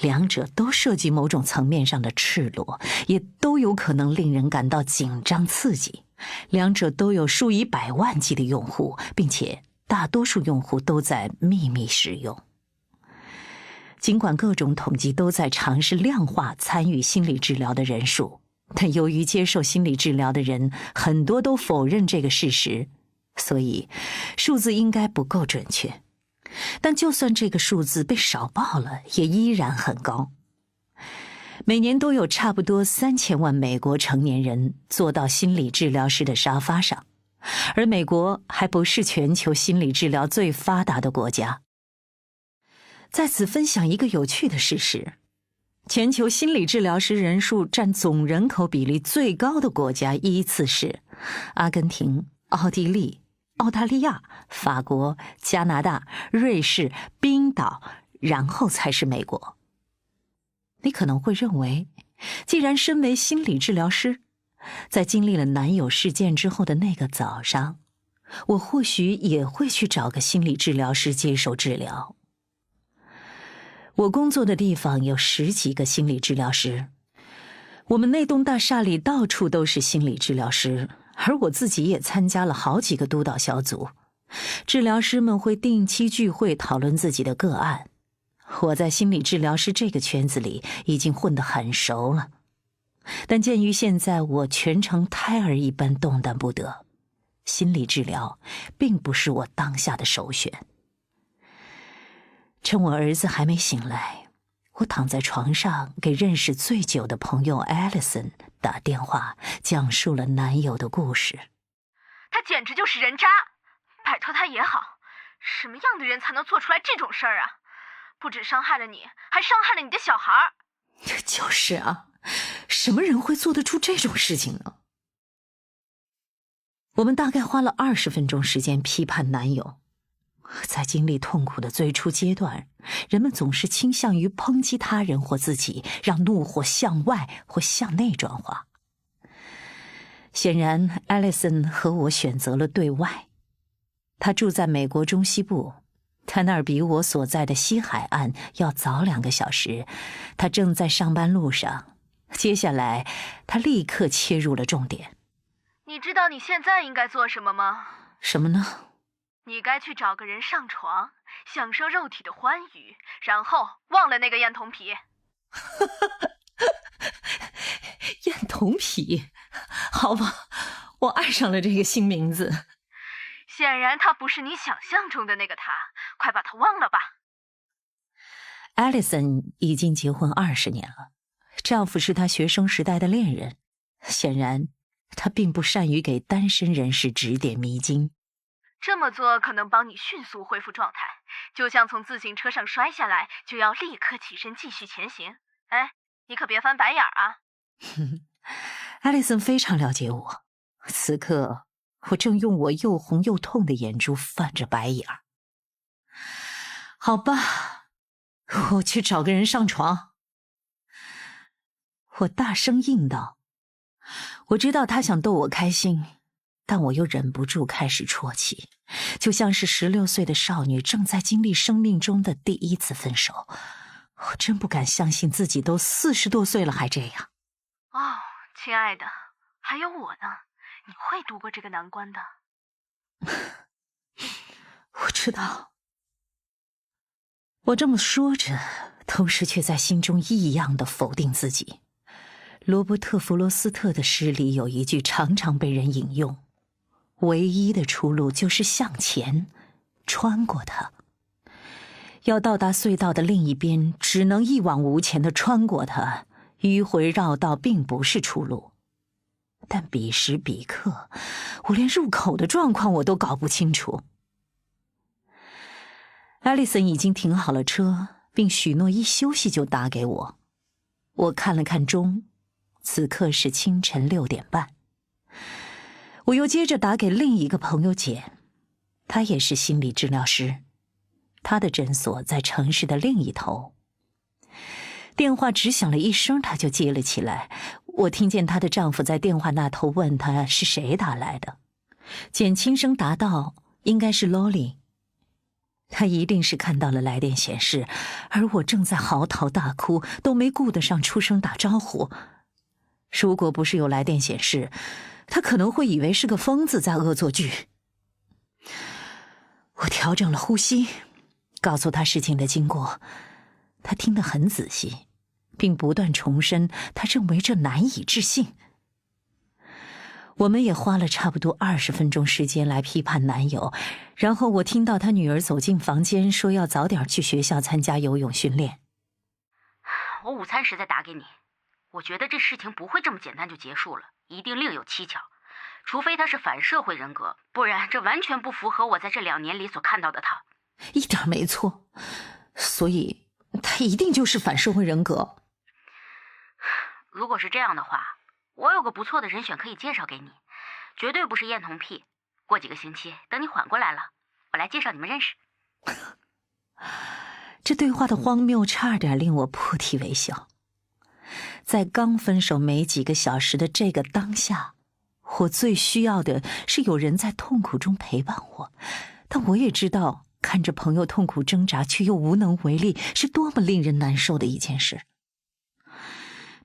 两者都涉及某种层面上的赤裸，也都有可能令人感到紧张刺激，两者都有数以百万计的用户，并且大多数用户都在秘密使用。尽管各种统计都在尝试量化参与心理治疗的人数，但由于接受心理治疗的人很多都否认这个事实，所以数字应该不够准确。但就算这个数字被少报了，也依然很高。每年都有差不多3000万美国成年人坐到心理治疗师的沙发上，而美国还不是全球心理治疗最发达的国家。在此分享一个有趣的事实，全球心理治疗师人数占总人口比例最高的国家依次是阿根廷、奥地利、澳大利亚、法国、加拿大、瑞士、冰岛，然后才是美国。你可能会认为，既然身为心理治疗师，在经历了男友事件之后的那个早上，我或许也会去找个心理治疗师接受治疗。我工作的地方有10几个心理治疗师，我们那栋大厦里到处都是心理治疗师，而我自己也参加了好几个督导小组。治疗师们会定期聚会讨论自己的个案。我在心理治疗师这个圈子里已经混得很熟了，但鉴于现在我全程胎儿一般动弹不得，心理治疗并不是我当下的首选。趁我儿子还没醒来，我躺在床上给认识最久的朋友 Allison 打电话，讲述了男友的故事。他简直就是人渣，摆脱他也好，什么样的人才能做出来这种事儿啊？不止伤害了你，还伤害了你的小孩。就是啊，什么人会做得出这种事情呢？我们大概花了20分钟时间批判男友。在经历痛苦的最初阶段，人们总是倾向于抨击他人或自己，让怒火向外或向内转化。显然 Allison 和我选择了对外。他住在美国中西部，他那儿比我所在的西海岸要早2个小时。他正在上班路上。接下来他立刻切入了重点。你知道你现在应该做什么吗？什么呢？你该去找个人上床，享受肉体的欢愉，然后忘了那个艳童癖。艳童癖，好吧，我爱上了这个新名字。显然他不是你想象中的那个他，快把他忘了吧。Allison 已经结婚20年了，丈夫是她学生时代的恋人。显然，她并不善于给单身人士指点迷津。这么做可能帮你迅速恢复状态，就像从自行车上摔下来就要立刻起身继续前行。哎，你可别翻白眼啊。Allison 非常了解我，此刻我正用我又红又痛的眼珠翻着白眼。好吧，我去找个人上床。我大声应道。我知道他想逗我开心，但我又忍不住开始啜泣，就像是16岁的少女正在经历生命中的第一次分手。我真不敢相信自己都40多岁了还这样。哦，亲爱的，还有我呢，你会度过这个难关的。我知道。我这么说着，同时却在心中异样的否定自己。罗伯特·弗罗斯特的诗里有一句常常被人引用：唯一的出路就是向前，穿过它。要到达隧道的另一边，只能一往无前地穿过它，迂回绕道并不是出路。但彼时彼刻，我连入口的状况我都搞不清楚。Allison 已经停好了车，并许诺一休息就打给我。我看了看钟，此刻是清晨6点半。我又接着打给另一个朋友简，他也是心理治疗师，他的诊所在城市的另一头。电话只响了1声，他就接了起来。我听见她的丈夫在电话那头问她是谁打来的。简轻声答道：“应该是 Lolly。”她一定是看到了来电显示，而我正在嚎啕大哭，都没顾得上出声打招呼。如果不是有来电显示，她可能会以为是个疯子在恶作剧。我调整了呼吸，告诉她事情的经过。她听得很仔细，并不断重申他认为这难以置信。我们也花了差不多20分钟时间来批判男友，然后我听到他女儿走进房间，说要早点去学校参加游泳训练。我午餐时再打给你。我觉得这事情不会这么简单就结束了，一定另有蹊跷。除非他是反社会人格，不然这完全不符合我在这2年里所看到的他。一点没错，所以他一定就是反社会人格。如果是这样的话，我有个不错的人选可以介绍给你，绝对不是恋童癖。过几个星期，等你缓过来了，我来介绍你们认识。这对话的荒谬差点令我破涕为笑。在刚分手没几个小时的这个当下，我最需要的是有人在痛苦中陪伴我，但我也知道看着朋友痛苦挣扎却又无能为力是多么令人难受的一件事。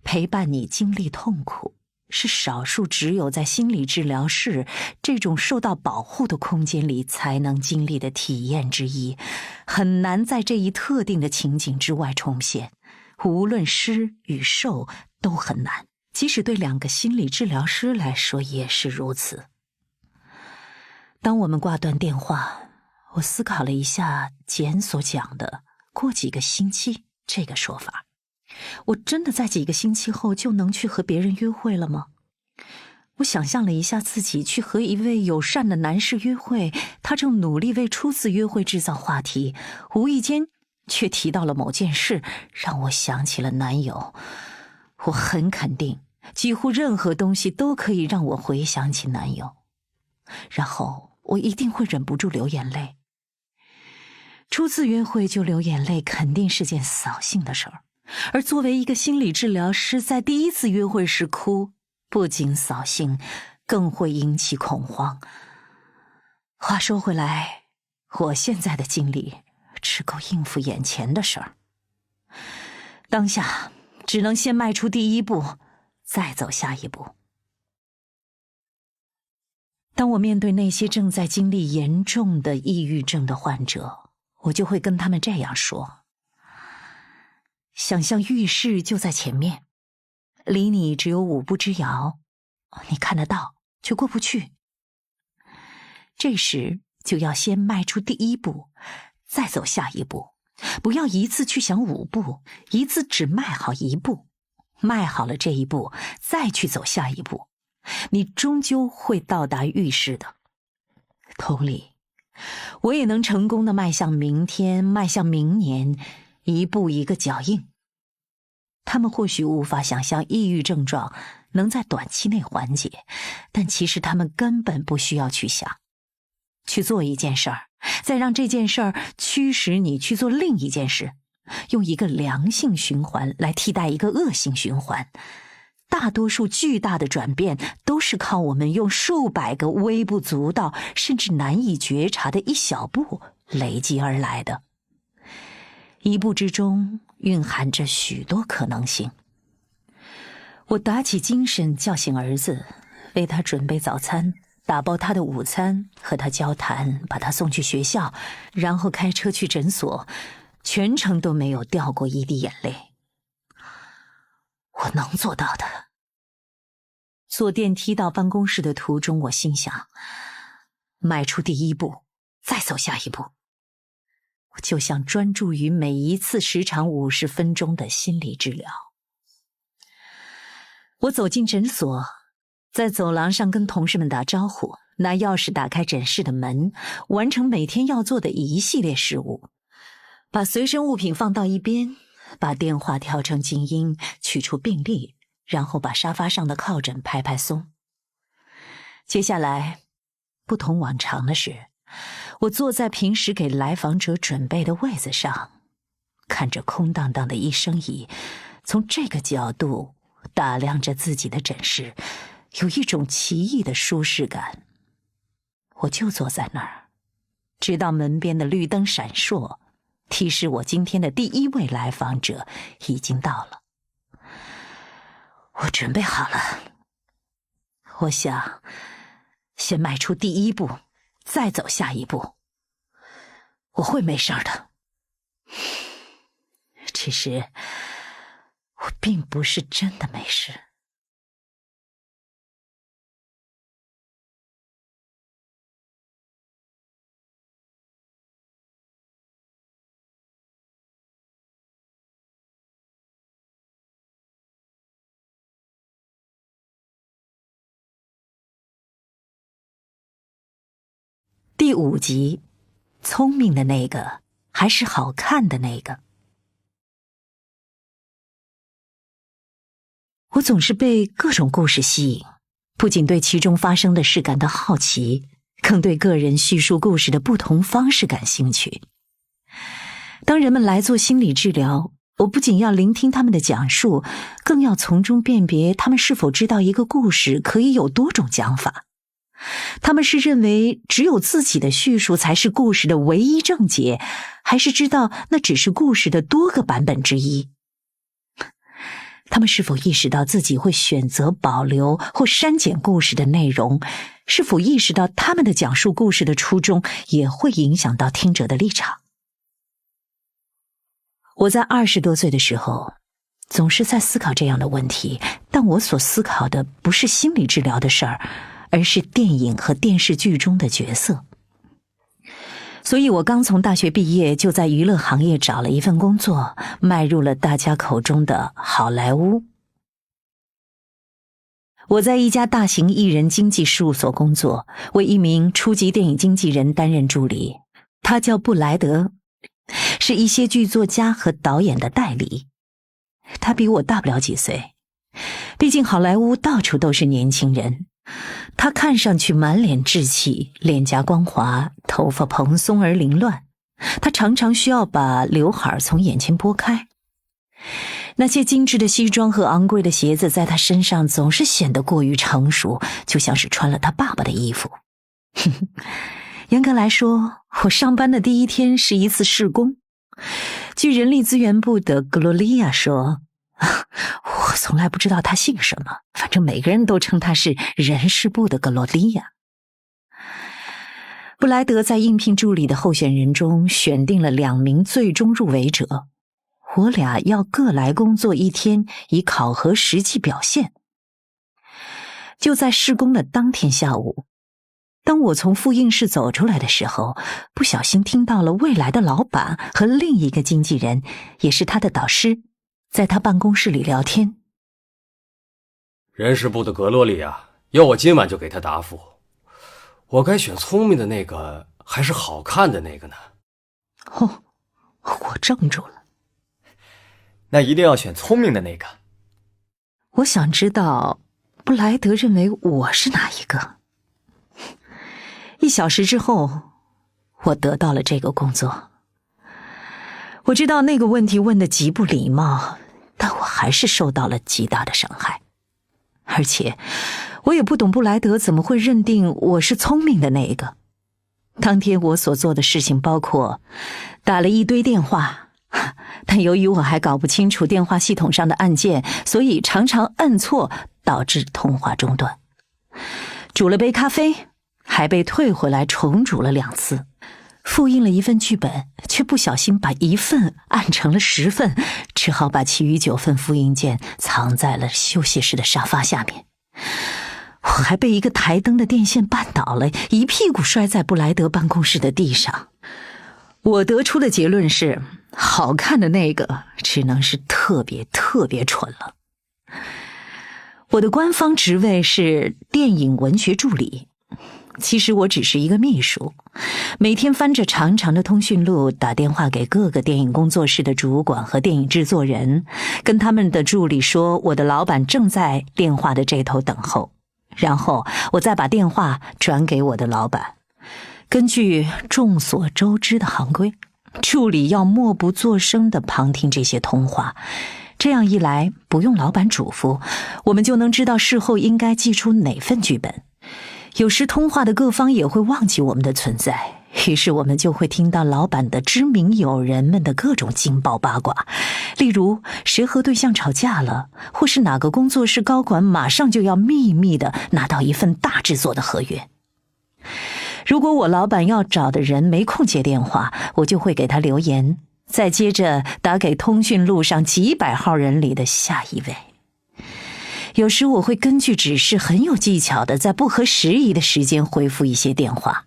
陪伴你经历痛苦是少数只有在心理治疗室这种受到保护的空间里才能经历的体验之一，很难在这一特定的情景之外重现。无论施与受都很难，即使对2个心理治疗师来说也是如此。当我们挂断电话，我思考了一下简所讲的过几个星期这个说法。我真的在几个星期后就能去和别人约会了吗？我想象了一下自己去和一位友善的男士约会，他正努力为初次约会制造话题，无意间却提到了某件事，让我想起了男友。我很肯定，几乎任何东西都可以让我回想起男友，然后我一定会忍不住流眼泪。初次约会就流眼泪肯定是件扫兴的事儿，而作为一个心理治疗师，在第1次约会时哭，不仅扫兴，更会引起恐慌。话说回来，我现在的精力只够应付眼前的事儿，当下只能先迈出第1步，再走下一步。当我面对那些正在经历严重的抑郁症的患者，我就会跟他们这样说：想象浴室就在前面，离你只有5步之遥，你看得到却过不去。这时就要先迈出第1步，再走下一步，不要一次去想5步，一次只迈好1步，迈好了这1步，再去走下一步，你终究会到达浴室的。同理，我也能成功地迈向明天，迈向明年，一步一个脚印。他们或许无法想象抑郁症状能在短期内缓解，但其实他们根本不需要去想。去做一件事儿，再让这件事儿驱使你去做另一件事，用一个良性循环来替代一个恶性循环。大多数巨大的转变都是靠我们用数百个微不足道甚至难以觉察的一小步累积而来的。1步之中蕴含着许多可能性。我打起精神叫醒儿子，为他准备早餐，打包他的午餐，和他交谈，把他送去学校，然后开车去诊所，全程都没有掉过一滴眼泪。我能做到的。坐电梯到办公室的途中，我心想，迈出第1步，再走下一步。我就像专注于每一次时长50分钟的心理治疗。我走进诊所，在走廊上跟同事们打招呼，拿钥匙打开诊室的门，完成每天要做的一系列事务，把随身物品放到一边，把电话调成静音，取出病历，然后把沙发上的靠枕拍拍松。接下来，不同往常的是，我坐在平时给来访者准备的位子上，看着空荡荡的医生椅，从这个角度打量着自己的诊室，有一种奇异的舒适感。我就坐在那儿，直到门边的绿灯闪烁，提示我今天的第1位来访者已经到了。我准备好了，我想先迈出第1步，再走下一步。我会没事的。只是我并不是真的没事。第5集，聪明的那个还是好看的那个。我总是被各种故事吸引，不仅对其中发生的事感到好奇，更对个人叙述故事的不同方式感兴趣。当人们来做心理治疗，我不仅要聆听他们的讲述，更要从中辨别他们是否知道一个故事可以有多种讲法。他们是认为只有自己的叙述才是故事的唯一正解，还是知道那只是故事的多个版本之一？他们是否意识到自己会选择保留或删减故事的内容？是否意识到他们的讲述故事的初衷也会影响到听者的立场？我在20多岁的时候，总是在思考这样的问题，但我所思考的不是心理治疗的事儿，而是电影和电视剧中的角色。所以我刚从大学毕业，就在娱乐行业找了一份工作，迈入了大家口中的好莱坞。我在一家大型艺人经纪事务所工作，为一名初级电影经纪人担任助理，他叫布莱德，是一些剧作家和导演的代理。他比我大不了几岁，毕竟好莱坞到处都是年轻人。他看上去满脸稚气，脸颊光滑，头发蓬松而凌乱。他常常需要把刘海从眼前拨开。那些精致的西装和昂贵的鞋子在他身上总是显得过于成熟，就像是穿了他爸爸的衣服。严格来说，我上班的第一天是一次试工。据人力资源部的格罗利亚说，我从来不知道他姓什么，反正每个人都称他是人事部的格罗利亚。布莱德在应聘助理的候选人中选定了2名最终入围者，我俩要各来工作1天，以考核实际表现。就在试工的当天下午，当我从复印室走出来的时候，不小心听到了未来的老板和另一个经纪人，也是他的导师，在他办公室里聊天。人事部的格洛里亚要我今晚就给他答复，我该选聪明的那个还是好看的那个呢？哦，我怔住了。那一定要选聪明的那个。我想知道布莱德认为我是哪一个。1小时之后，我得到了这个工作。我知道那个问题问得极不礼貌，但我还是受到了极大的伤害。而且我也不懂布莱德怎么会认定我是聪明的那一个。当天我所做的事情包括打了一堆电话，但由于我还搞不清楚电话系统上的按键，所以常常按错，导致通话中断。煮了杯咖啡，还被退回来重煮了2次。复印了一份剧本，却不小心把1份按成了10份，只好把其余9份复印件藏在了休息室的沙发下面。我还被一个台灯的电线绊倒了，一屁股摔在布莱德办公室的地上。我得出的结论是，好看的那个只能是特别特别蠢了。我的官方职位是电影文学助理，其实我只是一个秘书，每天翻着长长的通讯录，打电话给各个电影工作室的主管和电影制作人，跟他们的助理说我的老板正在电话的这头等候，然后我再把电话转给我的老板。根据众所周知的行规，助理要默不作声地旁听这些通话，这样一来，不用老板嘱咐，我们就能知道事后应该寄出哪份剧本。有时通话的各方也会忘记我们的存在，于是我们就会听到老板的知名友人们的各种劲爆八卦，例如谁和对象吵架了，或是哪个工作室高管马上就要秘密地拿到一份大制作的合约。如果我老板要找的人没空接电话，我就会给他留言，再接着打给通讯录上几百号人里的下一位。有时我会根据指示很有技巧的在不合时宜的时间回复一些电话。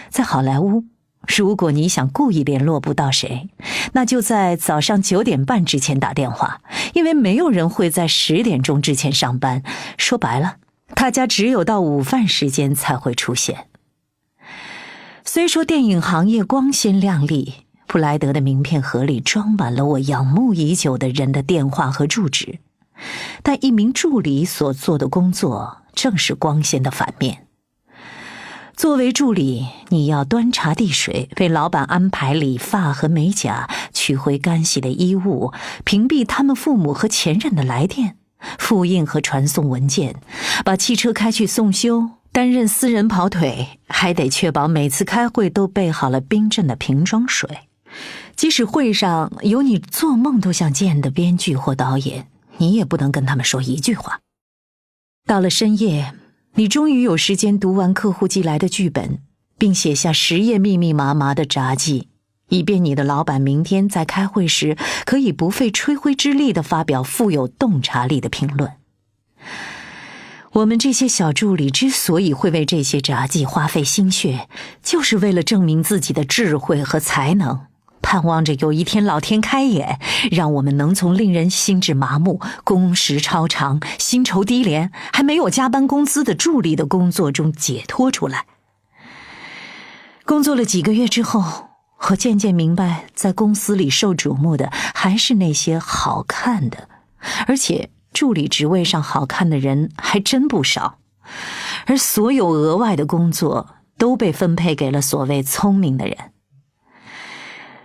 在好莱坞，如果你想故意联络不到谁，那就在早上9点半之前打电话，因为没有人会在10点钟之前上班。说白了，大家只有到午饭时间才会出现。虽说电影行业光鲜亮丽，布莱德的名片盒里装满了我仰慕已久的人的电话和住址，但一名助理所做的工作正是光鲜的反面。作为助理，你要端茶递水，为老板安排理发和美甲，取回干洗的衣物，屏蔽他们父母和前任的来电，复印和传送文件，把汽车开去送修，担任私人跑腿，还得确保每次开会都备好了冰镇的瓶装水。即使会上有你做梦都想见的编剧或导演，你也不能跟他们说一句话。到了深夜，你终于有时间读完客户寄来的剧本，并写下10页密密麻麻的札记，以便你的老板明天在开会时可以不费吹灰之力地发表富有洞察力的评论。我们这些小助理之所以会为这些札记花费心血，就是为了证明自己的智慧和才能，盼望着有一天老天开眼，让我们能从令人心智麻木、工时超长、薪酬低廉、还没有加班工资的助理的工作中解脱出来。工作了几个月之后，我渐渐明白，在公司里受瞩目的还是那些好看的，而且助理职位上好看的人还真不少，而所有额外的工作都被分配给了所谓聪明的人。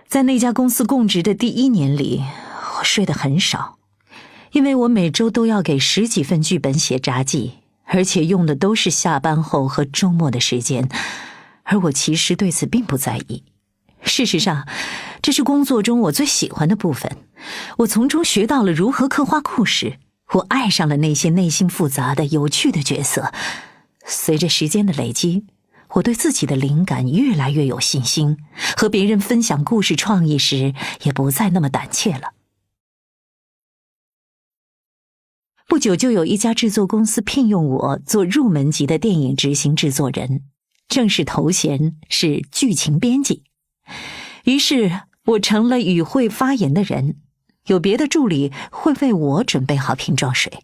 在那家公司供职的第1年里，我睡得很少，因为我每周都要给10几份剧本写札记，而且用的都是下班后和周末的时间，而我其实对此并不在意。事实上，这是工作中我最喜欢的部分，我从中学到了如何刻画故事，我爱上了那些内心复杂的有趣的角色。随着时间的累积，我对自己的灵感越来越有信心，和别人分享故事创意时也不再那么胆怯了。不久就有一家制作公司聘用我做入门级的电影执行制作人，正式头衔是剧情编辑。于是我成了与会发言的人，有别的助理会为我准备好瓶装水。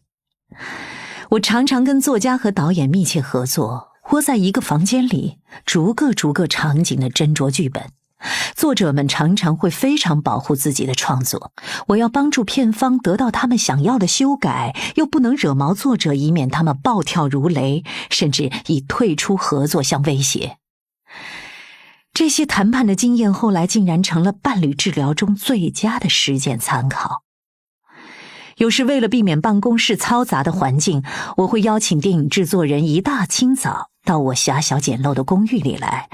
我常常跟作家和导演密切合作，窝在一个房间里，逐个场景的斟酌剧本。作者们常常会非常保护自己的创作，我要帮助片方得到他们想要的修改，又不能惹毛作者，以免他们暴跳如雷，甚至以退出合作相威胁。这些谈判的经验后来竟然成了伴侣治疗中最佳的实践参考。有时为了避免办公室嘈杂的环境，我会邀请电影制作人一大清早到我狭小简陋的公寓里来，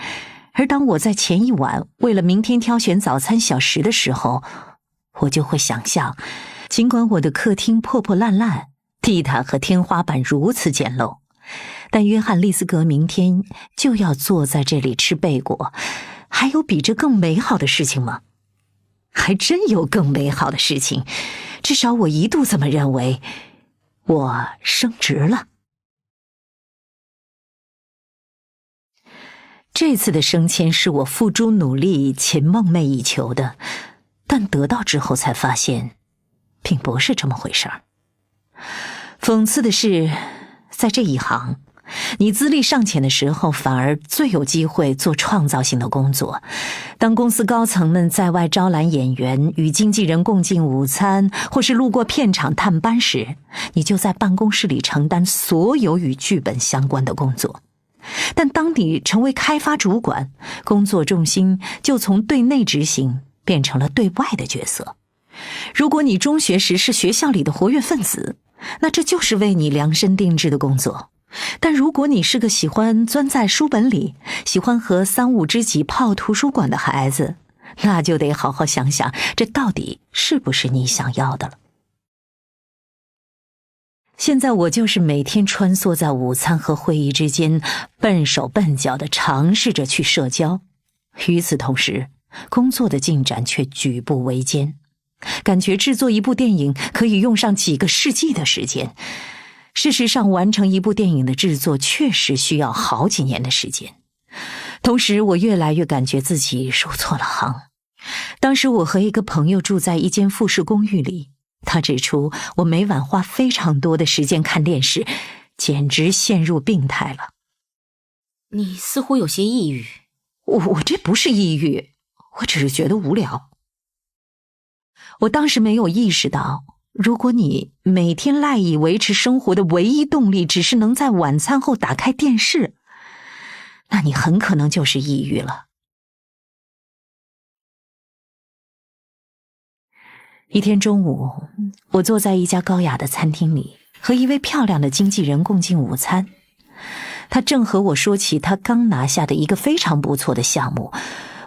而当我在前一晚为了明天挑选早餐小食的时候，我就会想象，尽管我的客厅破破烂烂，地毯和天花板如此简陋，但约翰·利斯格明天就要坐在这里吃贝果，还有比这更美好的事情吗？还真有更美好的事情，至少我一度这么认为。我升职了。这次的升迁是我付诸努力且梦寐以求的，但得到之后才发现，并不是这么回事儿。讽刺的是，在这一行，你资历尚浅的时候，反而最有机会做创造性的工作。当公司高层们在外招揽演员，与经纪人共进午餐，或是路过片场探班时，你就在办公室里承担所有与剧本相关的工作。但当你成为开发主管，工作重心就从对内执行变成了对外的角色。如果你中学时是学校里的活跃分子，那这就是为你量身定制的工作。但如果你是个喜欢钻在书本里，喜欢和3、5知己泡图书馆的孩子，那就得好好想想，这到底是不是你想要的了。现在我就是每天穿梭在午餐和会议之间，笨手笨脚地尝试着去社交。与此同时，工作的进展却举步维艰，感觉制作一部电影可以用上几个世纪的时间。事实上，完成一部电影的制作确实需要好几年的时间。同时，我越来越感觉自己入错了行。当时我和一个朋友住在一间复式公寓里，他指出我每晚花非常多的时间看电视，简直陷入病态了。你似乎有些抑郁。我这不是抑郁，我只是觉得无聊。我当时没有意识到，如果你每天赖以维持生活的唯一动力只是能在晚餐后打开电视，那你很可能就是抑郁了。一天中午，我坐在一家高雅的餐厅里，和一位漂亮的经纪人共进午餐。他正和我说起他刚拿下的一个非常不错的项目，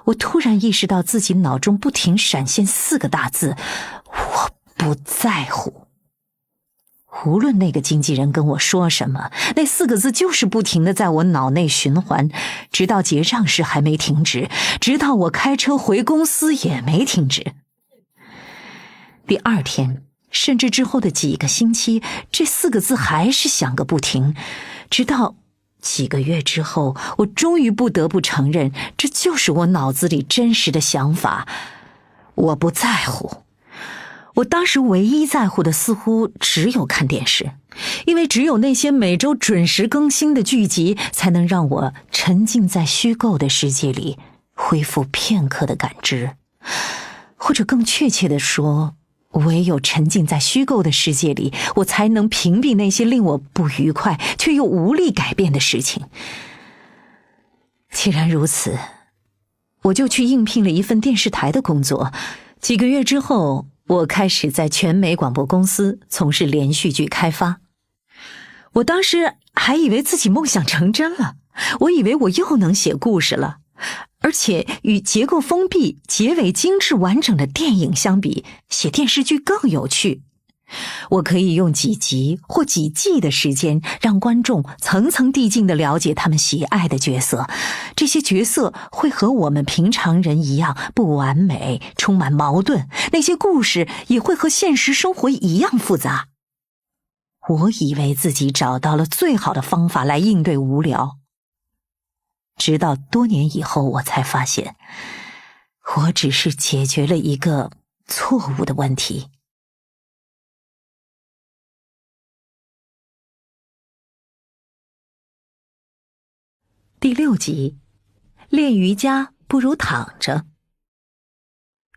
我突然意识到自己脑中不停闪现4个大字：我不在乎。无论那个经纪人跟我说什么，那4个字就是不停地在我脑内循环，直到结账时还没停止，直到我开车回公司也没停止。第2天，甚至之后的几个星期，这4个字还是响个不停，直到几个月之后，我终于不得不承认，这就是我脑子里真实的想法。我不在乎。我当时唯一在乎的似乎只有看电视，因为只有那些每周准时更新的剧集，才能让我沉浸在虚构的世界里，恢复片刻的感知。或者更确切地说，唯有沉浸在虚构的世界里，我才能屏蔽那些令我不愉快却又无力改变的事情。既然如此，我就去应聘了一份电视台的工作。几个月之后，我开始在全美广播公司从事连续剧开发。我当时还以为自己梦想成真了，我以为我又能写故事了。而且与结构封闭、结尾精致完整的电影相比，写电视剧更有趣。我可以用几集或几季的时间，让观众层层递进地了解他们喜爱的角色。这些角色会和我们平常人一样不完美，充满矛盾。那些故事也会和现实生活一样复杂。我以为自己找到了最好的方法来应对无聊。直到多年以后，我才发现，我只是解决了一个错误的问题。第6集，练瑜伽不如躺着。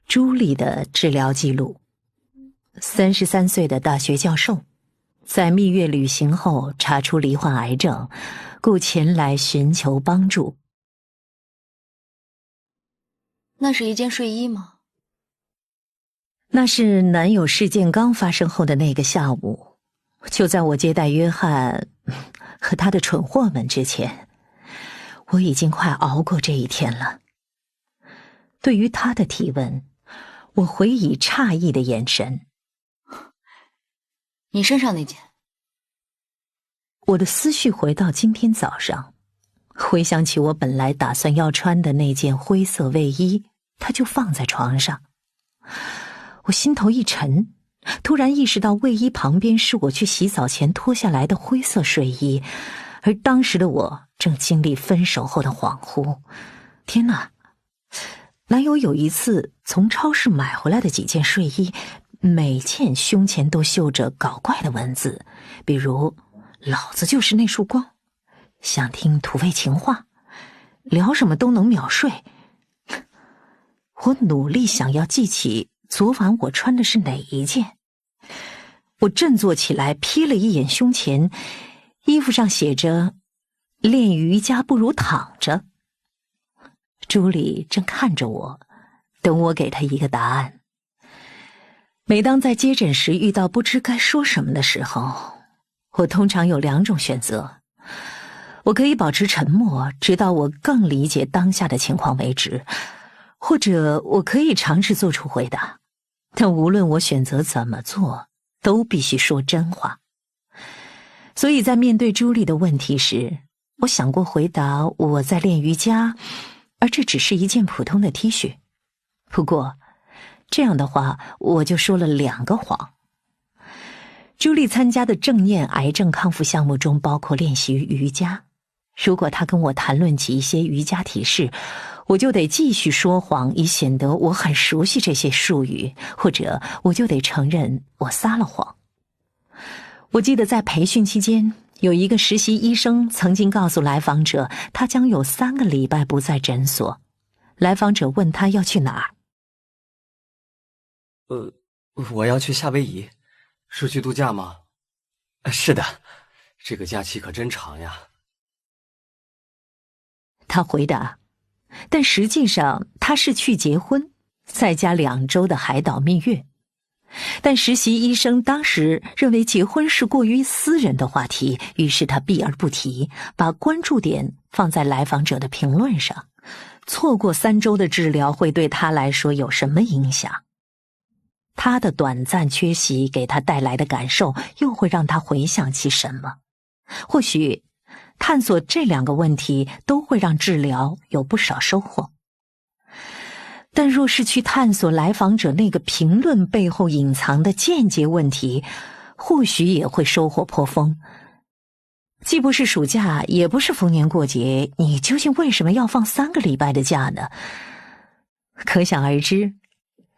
朱莉的治疗记录。33岁的大学教授，在蜜月旅行后查出罹患癌症，故前来寻求帮助。那是一件睡衣吗？那是男友事件刚发生后的那个下午，就在我接待约翰和他的蠢货们之前，我已经快熬过这一天了。对于他的提问，我回以诧异的眼神。你身上那件？我的思绪回到今天早上，回想起我本来打算要穿的那件灰色卫衣，它就放在床上。我心头一沉，突然意识到卫衣旁边是我去洗澡前脱下来的灰色睡衣，而当时的我正经历分手后的恍惚。天哪！男友有一次从超市买回来的几件睡衣，每件胸前都绣着搞怪的文字，比如老子就是那束光，想听土味情话，聊什么都能秒睡。我努力想要记起昨晚我穿的是哪一件。我振作起来，瞥了一眼胸前，衣服上写着练瑜伽不如躺着。朱莉正看着我，等我给她一个答案。每当在接诊时遇到不知该说什么的时候，我通常有2种选择。我可以保持沉默，直到我更理解当下的情况为止，或者我可以尝试做出回答。但无论我选择怎么做，都必须说真话。所以在面对朱莉的问题时，我想过回答我在练瑜伽，而这只是一件普通的 T 恤，不过，这样的话我就说了2个谎。朱莉参加的正念癌症康复项目中包括练习瑜伽，如果她跟我谈论起一些瑜伽体式，我就得继续说谎，以显得我很熟悉这些术语，或者我就得承认我撒了谎。我记得在培训期间，有一个实习医生曾经告诉来访者，他将有3个礼拜不在诊所。来访者问他要去哪儿。我要去夏威夷。是去度假吗？是的。这个假期可真长呀。他回答，但实际上他是去结婚，再加2周的海岛蜜月。但实习医生当时认为结婚是过于私人的话题，于是他避而不提，把关注点放在来访者的评论上。错过3周的治疗会对他来说有什么影响？他的短暂缺席给他带来的感受又会让他回想起什么？或许探索这2个问题都会让治疗有不少收获。但若是去探索来访者那个评论背后隐藏的间接问题，或许也会收获颇丰。既不是暑假，也不是逢年过节，你究竟为什么要放3个礼拜的假呢？可想而知，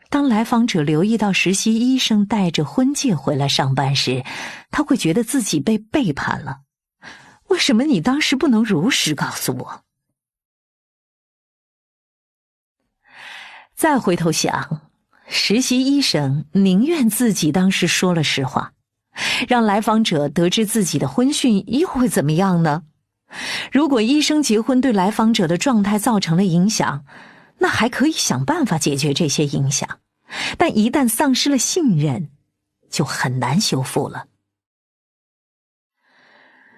当来访者留意到实习医生带着婚戒回来上班时，他会觉得自己被背叛了。为什么你当时不能如实告诉我？再回头想，实习医生宁愿自己当时说了实话，让来访者得知自己的婚讯又会怎么样呢？如果医生结婚对来访者的状态造成了影响，那还可以想办法解决这些影响，但一旦丧失了信任，就很难修复了。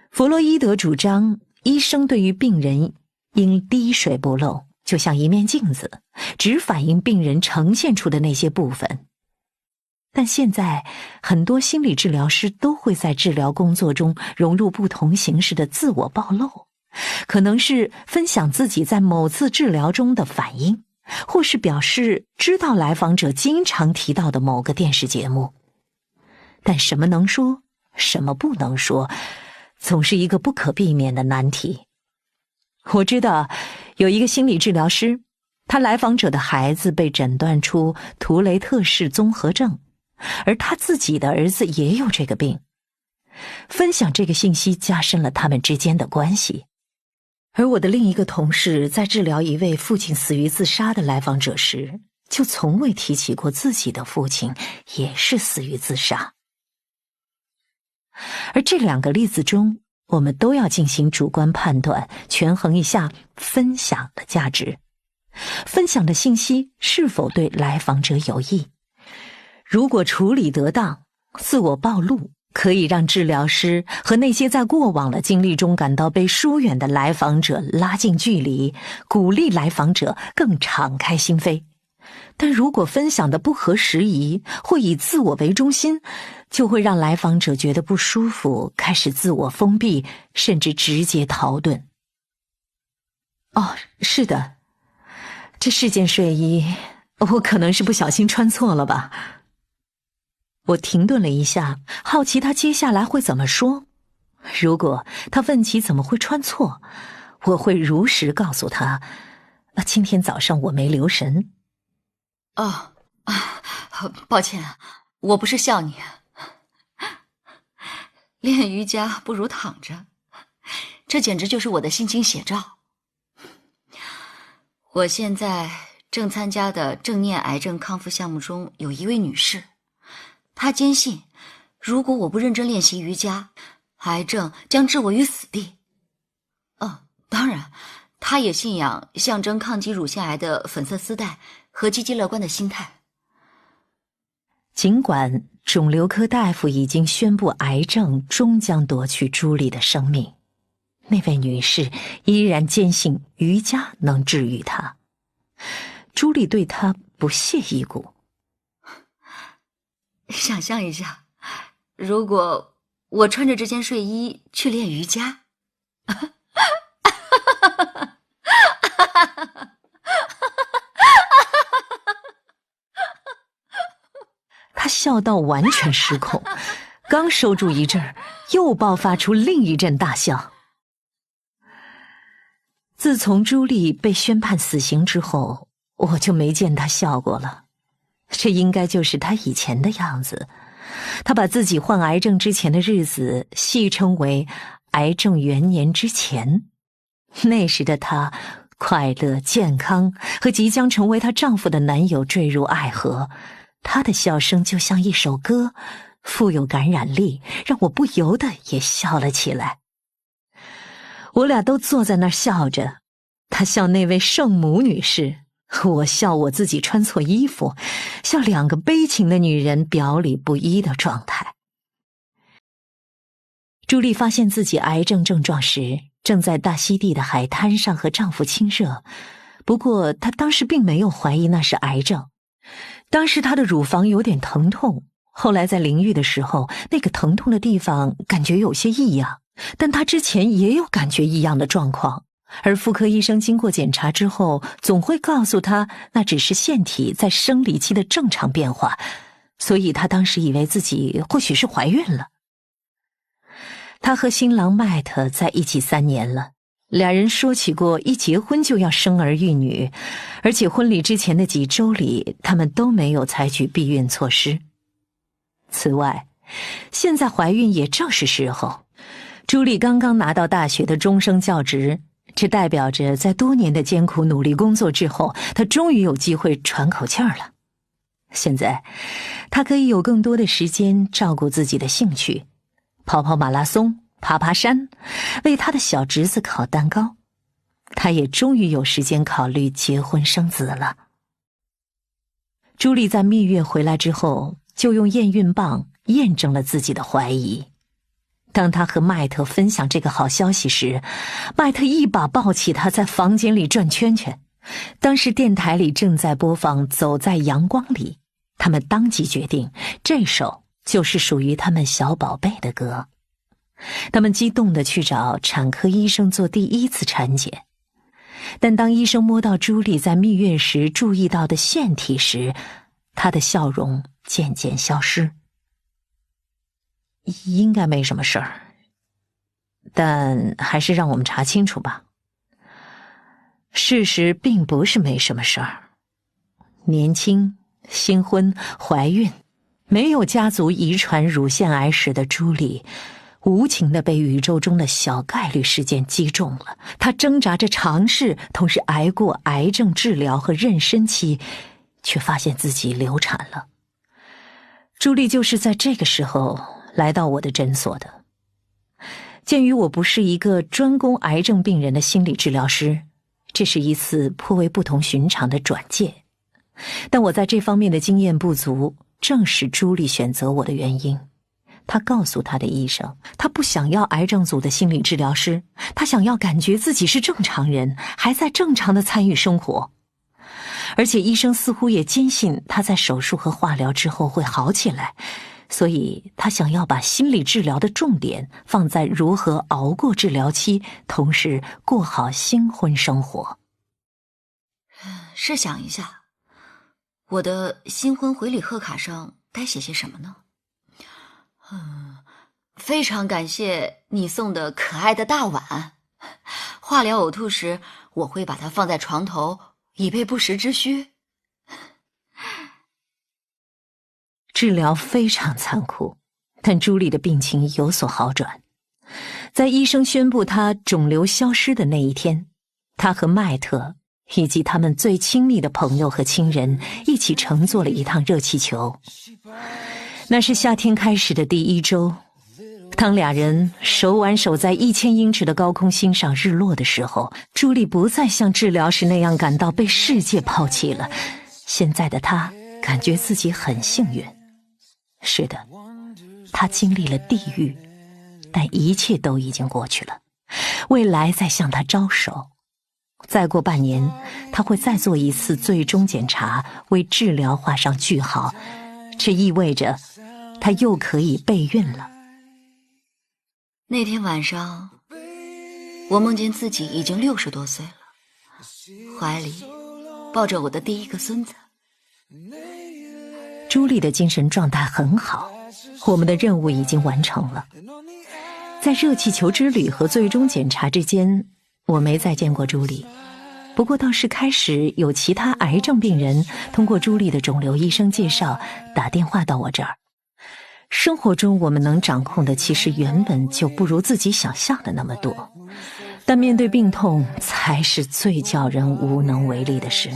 弗洛伊德主张，医生对于病人应滴水不漏，就像一面镜子，只反映病人呈现出的那些部分。但现在很多心理治疗师都会在治疗工作中融入不同形式的自我暴露，可能是分享自己在某次治疗中的反应，或是表示知道来访者经常提到的某个电视节目。但什么能说，什么不能说，总是一个不可避免的难题。我知道有一个心理治疗师，他来访者的孩子被诊断出图雷特氏综合症，而他自己的儿子也有这个病。分享这个信息加深了他们之间的关系。而我的另一个同事在治疗一位父亲死于自杀的来访者时，就从未提起过自己的父亲也是死于自杀。而这2个例子中，我们都要进行主观判断，权衡一下分享的价值，分享的信息是否对来访者有益。如果处理得当，自我暴露可以让治疗师和那些在过往的经历中感到被疏远的来访者拉近距离，鼓励来访者更敞开心扉。但如果分享的不合时宜，或以自我为中心，就会让来访者觉得不舒服，开始自我封闭，甚至直接逃遁。哦，是的，这是件睡衣，我可能是不小心穿错了吧。我停顿了一下，好奇他接下来会怎么说。如果他问起怎么会穿错，我会如实告诉他，今天早上我没留神。抱歉，我不是笑你。练瑜伽不如躺着，这简直就是我的心情写照。我现在正参加的正念癌症康复项目中有一位女士，她坚信，如果我不认真练习瑜伽，癌症将置我于死地。当然，她也信仰象征抗击乳腺癌的粉色丝带和积极乐观的心态。尽管肿瘤科大夫已经宣布癌症终将夺去朱莉的生命，那位女士依然坚信瑜伽能治愈她。朱莉对她不屑一顾。想象一下，如果我穿着这件睡衣去练瑜伽，他笑到完全失控，刚收住一阵儿，又爆发出另一阵大笑。自从朱莉被宣判死刑之后，我就没见他笑过了。这应该就是他以前的样子。他把自己患癌症之前的日子戏称为癌症元年之前。那时的他快乐健康，和即将成为她丈夫的男友坠入爱河。他的笑声就像一首歌，富有感染力，让我不由得也笑了起来。我俩都坐在那儿笑着，他笑那位圣母女士，我笑我自己穿错衣服，笑两个悲情的女人表里不一的状态。朱莉发现自己癌症症状时，正在大溪地的海滩上和丈夫亲热，不过她当时并没有怀疑那是癌症。当时她的乳房有点疼痛，后来在淋浴的时候，那个疼痛的地方感觉有些异样，但她之前也有感觉异样的状况，而妇科医生经过检查之后，总会告诉她那只是腺体在生理期的正常变化，所以她当时以为自己或许是怀孕了。她和新郎麦特在一起3年了，俩人说起过一结婚就要生儿育女，而且婚礼之前的几周里，他们都没有采取避孕措施。此外，现在怀孕也正是时候。朱莉刚刚拿到大学的终生教职，这代表着在多年的艰苦努力工作之后，她终于有机会喘口气儿了。现在，她可以有更多的时间照顾自己的兴趣，跑跑马拉松，爬爬山，为她的小侄子烤蛋糕。她也终于有时间考虑结婚生子了。朱莉在蜜月回来之后，就用验孕棒验证了自己的怀疑。当她和麦特分享这个好消息时，麦特一把抱起她，在房间里转圈圈。当时电台里正在播放《走在阳光里》，他们当即决定这首就是属于他们小宝贝的歌。他们激动地去找产科医生做第1次产检，但当医生摸到朱莉在蜜月时注意到的腺体时，她的笑容渐渐消失。应该没什么事儿，但还是让我们查清楚吧。事实并不是没什么事儿。年轻、新婚、怀孕，没有家族遗传乳腺癌史的朱莉，无情地被宇宙中的小概率事件击中了。她挣扎着尝试，同时挨过癌症治疗和妊娠期，却发现自己流产了。朱莉就是在这个时候来到我的诊所的。鉴于我不是一个专攻癌症病人的心理治疗师，这是一次颇为不同寻常的转介。但我在这方面的经验不足，正是朱莉选择我的原因。她告诉她的医生，她不想要癌症组的心理治疗师，她想要感觉自己是正常人，还在正常的参与生活。而且医生似乎也坚信她在手术和化疗之后会好起来，所以他想要把心理治疗的重点放在如何熬过治疗期，同时过好新婚生活。试想一下，我的新婚回礼贺卡上该写些什么呢？非常感谢你送的可爱的大碗。化疗呕吐时，我会把它放在床头，以备不时之需。治疗非常残酷，但朱莉的病情有所好转。在医生宣布她肿瘤消失的那一天，她和麦特以及他们最亲密的朋友和亲人一起乘坐了一趟热气球。那是夏天开始的第1周，当俩人手挽手在1000英尺的高空欣赏日落的时候，朱莉不再像治疗时那样感到被世界抛弃了。现在的她感觉自己很幸运。是的，她经历了地狱，但一切都已经过去了，未来在向她招手。再过半年，她会再做一次最终检查，为治疗画上句号。这意味着她又可以备孕了。那天晚上，我梦见自己已经60多岁了，怀里抱着我的第1个孙子。朱莉的精神状态很好，我们的任务已经完成了。在热气球之旅和最终检查之间，我没再见过朱莉。不过倒是开始有其他癌症病人通过朱莉的肿瘤医生介绍打电话到我这儿。生活中我们能掌控的其实原本就不如自己想象的那么多，但面对病痛才是最叫人无能为力的事。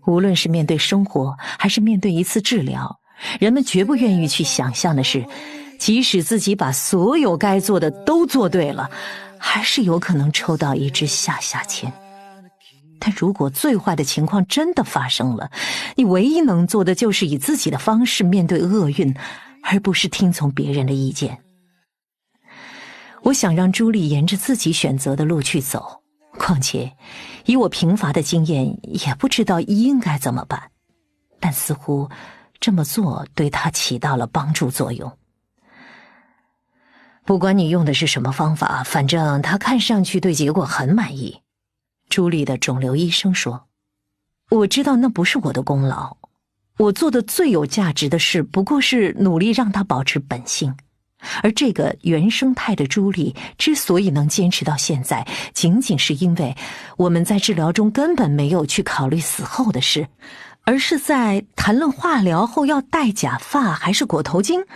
无论是面对生活还是面对一次治疗，人们绝不愿意去想象的是，即使自己把所有该做的都做对了，还是有可能抽到一支下签。但如果最坏的情况真的发生了，你唯一能做的就是以自己的方式面对厄运，而不是听从别人的意见。我想让朱莉沿着自己选择的路去走，况且以我贫乏的经验，也不知道应该怎么办，但似乎这么做对她起到了帮助作用。不管你用的是什么方法，反正她看上去对结果很满意。朱莉的肿瘤医生说，我知道那不是我的功劳，我做的最有价值的事不过是努力让她保持本性。而这个原生态的朱莉之所以能坚持到现在，仅仅是因为我们在治疗中根本没有去考虑死后的事，而是在谈论化疗后要戴假发还是裹头巾，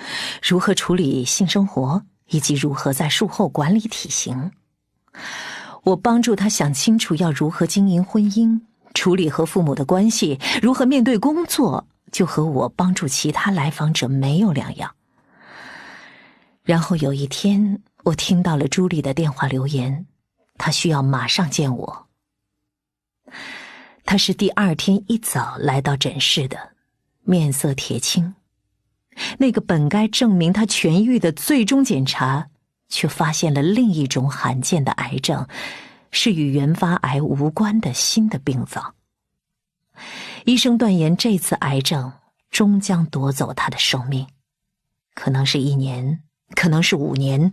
如何处理性生活，以及如何在术后管理体型。我帮助他想清楚要如何经营婚姻，处理和父母的关系，如何面对工作，就和我帮助其他来访者没有两样。然后有一天，我听到了朱莉的电话留言，她需要马上见我。她是第二天一早来到诊室的，面色铁青。那个本该证明她痊愈的最终检查，却发现了另一种罕见的癌症，是与原发癌无关的新的病灶。医生断言这次癌症终将夺走她的生命，可能是1年，可能是5年，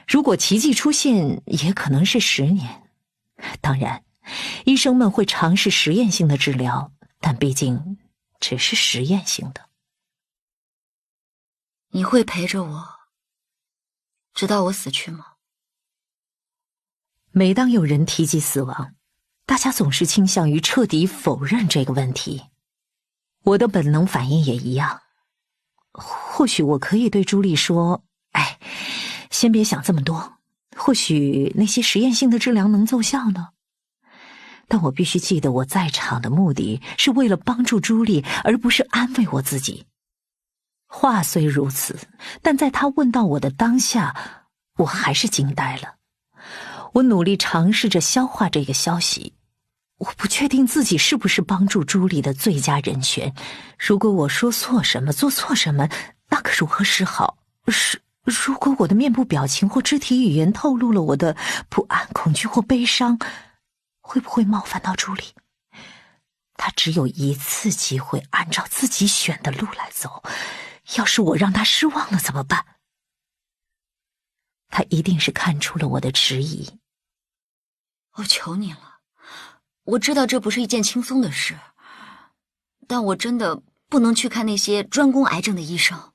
如果奇迹出现，也可能是10年。当然，医生们会尝试实验性的治疗，但毕竟只是实验性的。你会陪着我，直到我死去吗？每当有人提及死亡，大家总是倾向于彻底否认这个问题。我的本能反应也一样。或许我可以对朱莉说，先别想这么多，或许那些实验性的治疗能奏效呢。但我必须记得我在场的目的是为了帮助朱莉，而不是安慰我自己。话虽如此，但在他问到我的当下，我还是惊呆了。我努力尝试着消化这个消息，我不确定自己是不是帮助朱莉的最佳人选。如果我说错什么，做错什么，那可如何是好？如果我的面部表情或肢体语言透露了我的不安、恐惧或悲伤，会不会冒犯到朱莉？她只有一次机会按照自己选的路来走，要是我让她失望了怎么办？她一定是看出了我的迟疑。我求你了，我知道这不是一件轻松的事，但我真的不能去看那些专攻癌症的医生。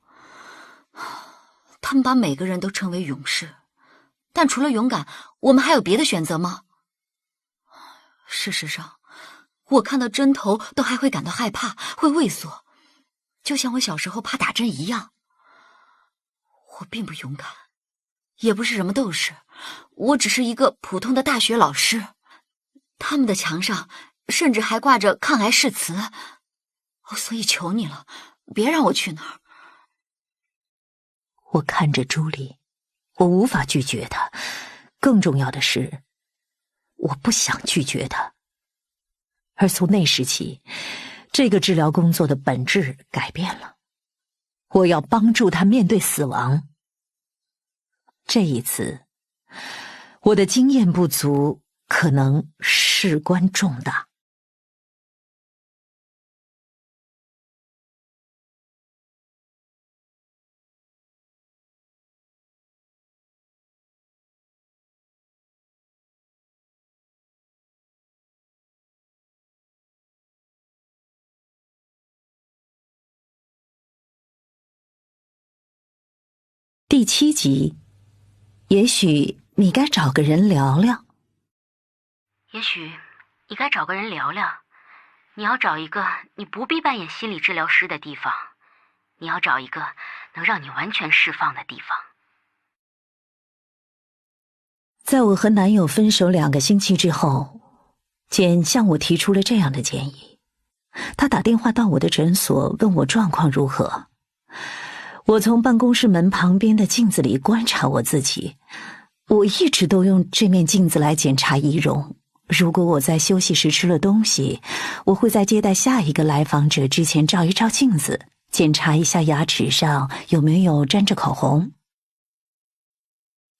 他们把每个人都称为勇士，但除了勇敢，我们还有别的选择吗？事实上，我看到针头都还会感到害怕，会畏缩，就像我小时候怕打针一样。我并不勇敢，也不是什么斗士，我只是一个普通的大学老师。他们的墙上甚至还挂着抗癌誓词，所以求你了，别让我去那儿。我看着朱莉，我无法拒绝她，更重要的是，我不想拒绝她。而从那时起，这个治疗工作的本质改变了。我要帮助她面对死亡。这一次，我的经验不足，可能事关重大。第7集，也许你该找个人聊聊。也许你该找个人聊聊，你要找一个你不必扮演心理治疗师的地方，你要找一个能让你完全释放的地方。在我和男友分手2个星期之后，简向我提出了这样的建议。他打电话到我的诊所，问我状况如何。我从办公室门旁边的镜子里观察我自己，我一直都用这面镜子来检查仪容。如果我在休息时吃了东西，我会在接待下一个来访者之前照一照镜子，检查一下牙齿上有没有沾着口红。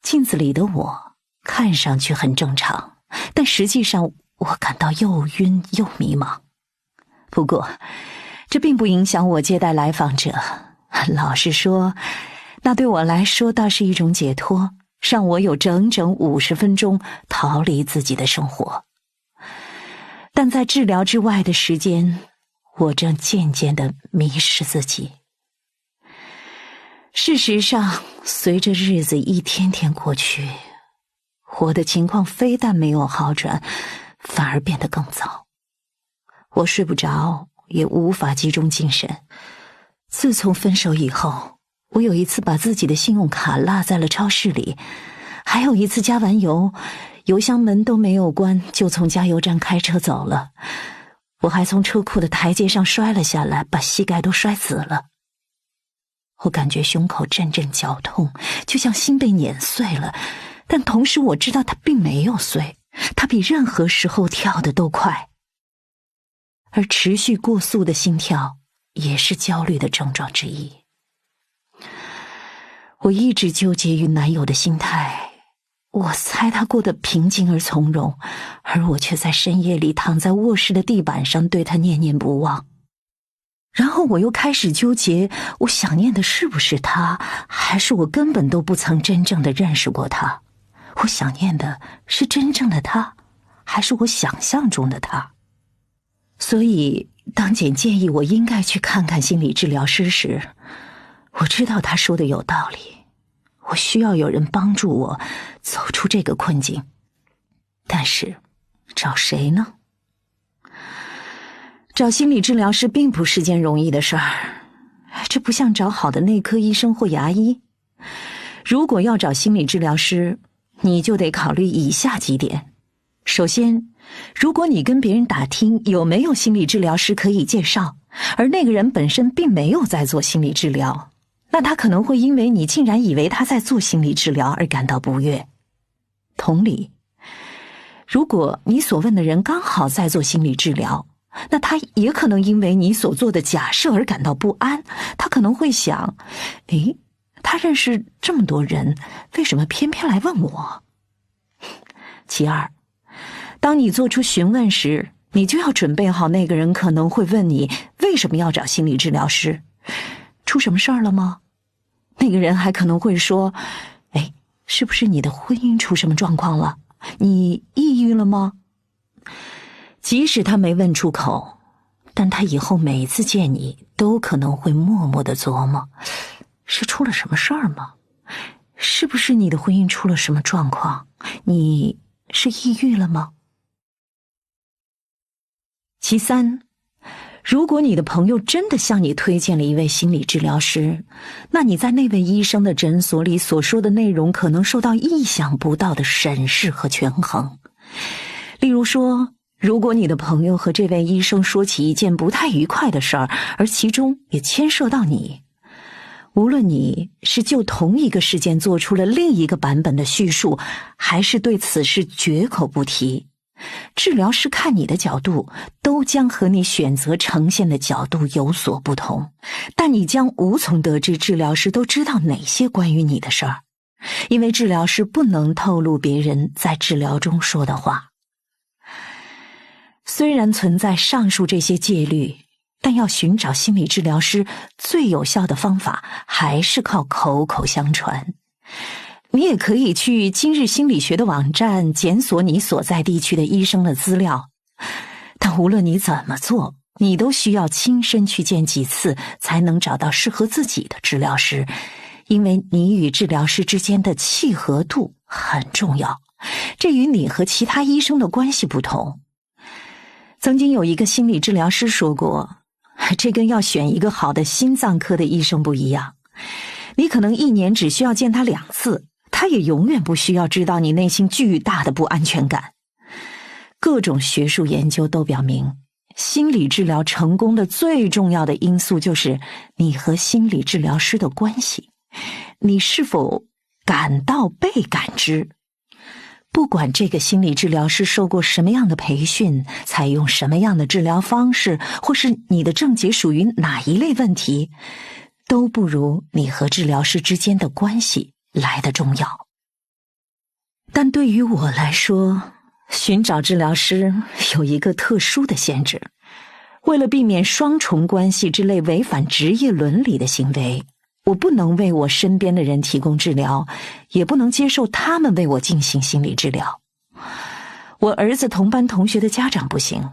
镜子里的我看上去很正常，但实际上我感到又晕又迷茫。不过这并不影响我接待来访者，老实说，那对我来说倒是一种解脱，让我有整整50分钟逃离自己的生活。但在治疗之外的时间，我正渐渐地迷失自己。事实上，随着日子一天天过去，我的情况非但没有好转，反而变得更糟。我睡不着，也无法集中精神。自从分手以后，我有一次把自己的信用卡落在了超市里，还有一次加完油，油箱门都没有关，就从加油站开车走了。我还从车库的台阶上摔了下来，把膝盖都摔紫了。我感觉胸口阵阵绞痛，就像心被碾碎了，但同时我知道它并没有碎，它比任何时候跳得都快。而持续过速的心跳也是焦虑的症状之一。我一直纠结于男友的心态，我猜他过得平静而从容，而我却在深夜里躺在卧室的地板上对他念念不忘。然后我又开始纠结，我想念的是不是他，还是我根本都不曾真正的认识过他？我想念的是真正的他，还是我想象中的他？所以当简建议我应该去看看心理治疗师时，我知道他说的有道理，我需要有人帮助我走出这个困境。但是找谁呢？找心理治疗师并不是件容易的事儿，这不像找好的内科医生或牙医。如果要找心理治疗师，你就得考虑以下几点。首先，如果你跟别人打听有没有心理治疗师可以介绍，而那个人本身并没有在做心理治疗，那他可能会因为你竟然以为他在做心理治疗而感到不悦。同理，如果你所问的人刚好在做心理治疗，那他也可能因为你所做的假设而感到不安，他可能会想，诶，他认识这么多人，为什么偏偏来问我？其二，当你做出询问时，你就要准备好那个人可能会问你为什么要找心理治疗师，出什么事儿了吗？那个人还可能会说，哎，是不是你的婚姻出什么状况了？你抑郁了吗？即使他没问出口，但他以后每次见你都可能会默默地琢磨，是出了什么事儿吗？是不是你的婚姻出了什么状况？你是抑郁了吗？其三，如果你的朋友真的向你推荐了一位心理治疗师，那你在那位医生的诊所里所说的内容可能受到意想不到的审视和权衡。例如说，如果你的朋友和这位医生说起一件不太愉快的事儿，而其中也牵涉到你，无论你是就同一个事件做出了另一个版本的叙述，还是对此事绝口不提，治疗师看你的角度都将和你选择呈现的角度有所不同，但你将无从得知治疗师都知道哪些关于你的事儿，因为治疗师不能透露别人在治疗中说的话。虽然存在上述这些戒律，但要寻找心理治疗师最有效的方法还是靠口口相传。你也可以去今日心理学的网站检索你所在地区的医生的资料，但无论你怎么做，你都需要亲身去见几次才能找到适合自己的治疗师，因为你与治疗师之间的契合度很重要，这与你和其他医生的关系不同。曾经有一个心理治疗师说过，这跟要选一个好的心脏科的医生不一样，你可能1年只需要见他2次，他也永远不需要知道你内心巨大的不安全感。各种学术研究都表明，心理治疗成功的最重要的因素就是你和心理治疗师的关系，你是否感到被感知。不管这个心理治疗师受过什么样的培训，采用什么样的治疗方式，或是你的症结属于哪一类问题，都不如你和治疗师之间的关系来得重要。但对于我来说，寻找治疗师有一个特殊的限制，为了避免双重关系之类违反职业伦理的行为，我不能为我身边的人提供治疗，也不能接受他们为我进行心理治疗。我儿子同班同学的家长不行，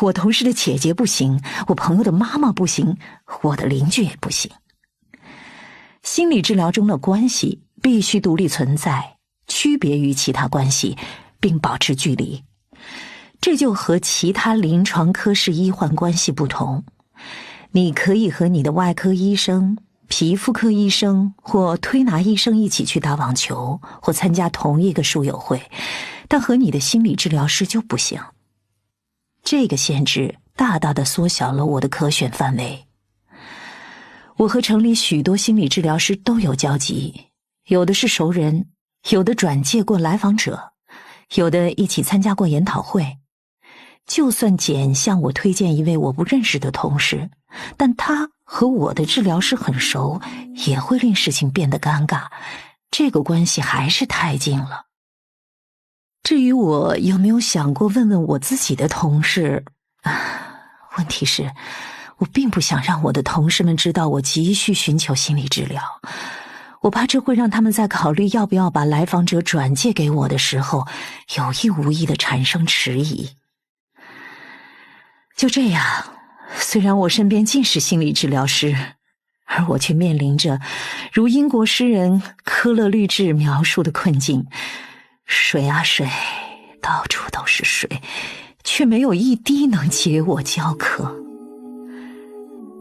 我同事的姐姐不行，我朋友的妈妈不行，我的邻居也不行。心理治疗中的关系必须独立存在，区别于其他关系，并保持距离。这就和其他临床科室医患关系不同。你可以和你的外科医生、皮肤科医生或推拿医生一起去打网球，或参加同一个书友会，但和你的心理治疗师就不行。这个限制大大的缩小了我的可选范围。我和城里许多心理治疗师都有交集，有的是熟人，有的转介过来访者，有的一起参加过研讨会。就算简向我推荐一位我不认识的同事，但他和我的治疗师很熟，也会令事情变得尴尬，这个关系还是太近了。至于我有没有想过问问我自己的同事，问题是我并不想让我的同事们知道我急需寻求心理治疗，我怕这会让他们在考虑要不要把来访者转介给我的时候，有意无意地产生迟疑。就这样，虽然我身边尽是心理治疗师，而我却面临着如英国诗人科勒律治描述的困境：水啊水，到处都是水，却没有一滴能解我焦渴。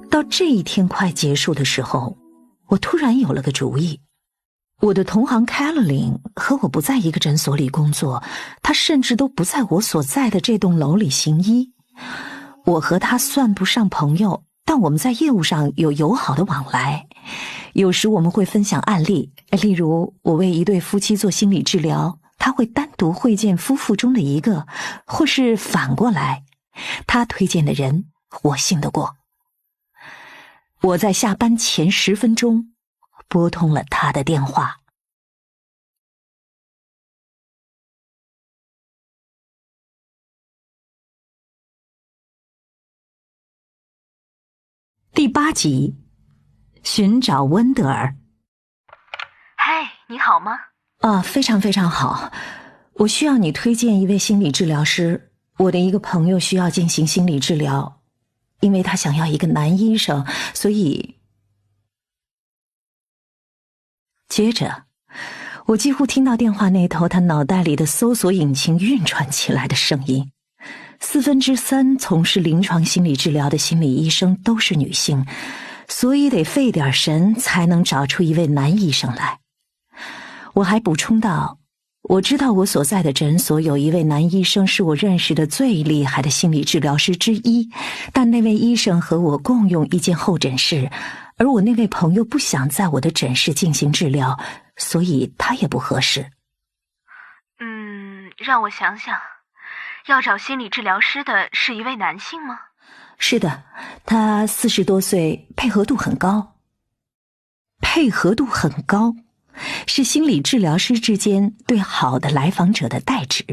到这一天快结束的时候，我突然有了个主意。我的同行 Caroline 和我不在一个诊所里工作，她甚至都不在我所在的这栋楼里行医。我和她算不上朋友，但我们在业务上有友好的往来。有时我们会分享案例，例如我为一对夫妻做心理治疗，他会单独会见夫妇中的一个，或是反过来，他推荐的人我信得过。我在下班前10分钟拨通了他的电话。第8集，寻找温德尔。嗨，你好吗？非常非常好。我需要你推荐一位心理治疗师，我的一个朋友需要进行心理治疗，因为他想要一个男医生，所以……接着，我几乎听到电话那头他脑袋里的搜索引擎运转起来的声音。3/4从事临床心理治疗的心理医生都是女性，所以得费点神才能找出一位男医生来。我还补充道，我知道我所在的诊所有一位男医生是我认识的最厉害的心理治疗师之一，但那位医生和我共用一间候诊室，而我那位朋友不想在我的诊室进行治疗，所以他也不合适。让我想想，要找心理治疗师的是一位男性吗？是的，他40多岁，配合度很高。配合度很高是心理治疗师之间对好的来访者的代指。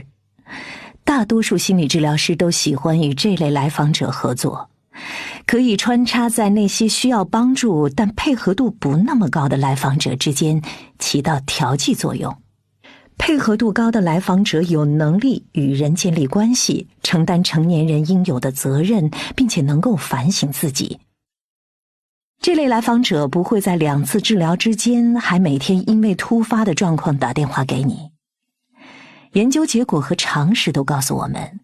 大多数心理治疗师都喜欢与这类来访者合作，可以穿插在那些需要帮助但配合度不那么高的来访者之间，起到调剂作用。配合度高的来访者有能力与人建立关系，承担成年人应有的责任，并且能够反省自己。这类来访者不会在2次治疗之间还每天因为突发的状况打电话给你。研究结果和常识都告诉我们，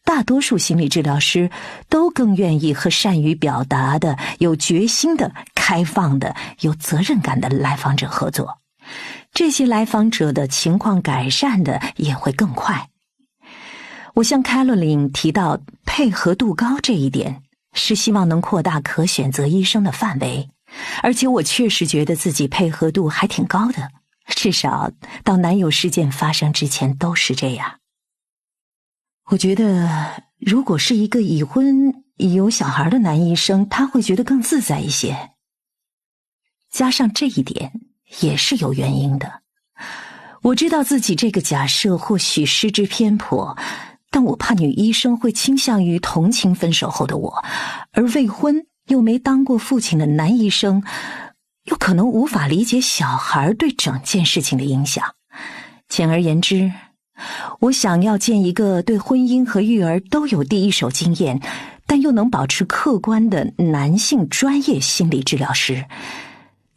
大多数心理治疗师都更愿意和善于表达的、有决心的、开放的、有责任感的来访者合作。这些来访者的情况改善的也会更快。我向 Caroline 提到配合度高这一点，是希望能扩大可选择医生的范围，而且我确实觉得自己配合度还挺高的，至少到男友事件发生之前都是这样。我觉得如果是一个已婚有小孩的男医生，他会觉得更自在一些。加上这一点也是有原因的。我知道自己这个假设或许失之偏颇，但我怕女医生会倾向于同情分手后的我，而未婚又没当过父亲的男医生又可能无法理解小孩对整件事情的影响。简而言之，我想要见一个对婚姻和育儿都有第一手经验，但又能保持客观的男性专业心理治疗师，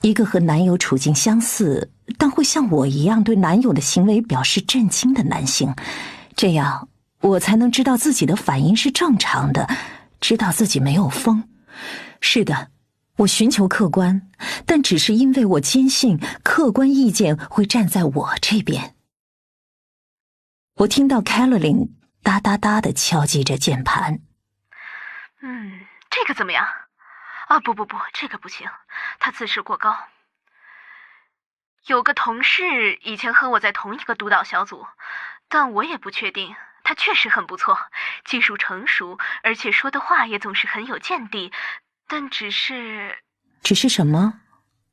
一个和男友处境相似，但会像我一样对男友的行为表示震惊的男性，这样我才能知道自己的反应是正常的，知道自己没有疯。是的，我寻求客观，但只是因为我坚信客观意见会站在我这边。我听到 Caroline 哒哒哒地敲击着键盘。这个怎么样？啊，不，这个不行，他自视过高。有个同事以前和我在同一个督导小组，但我也不确定。他确实很不错，技术成熟，而且说的话也总是很有见地，但只是什么？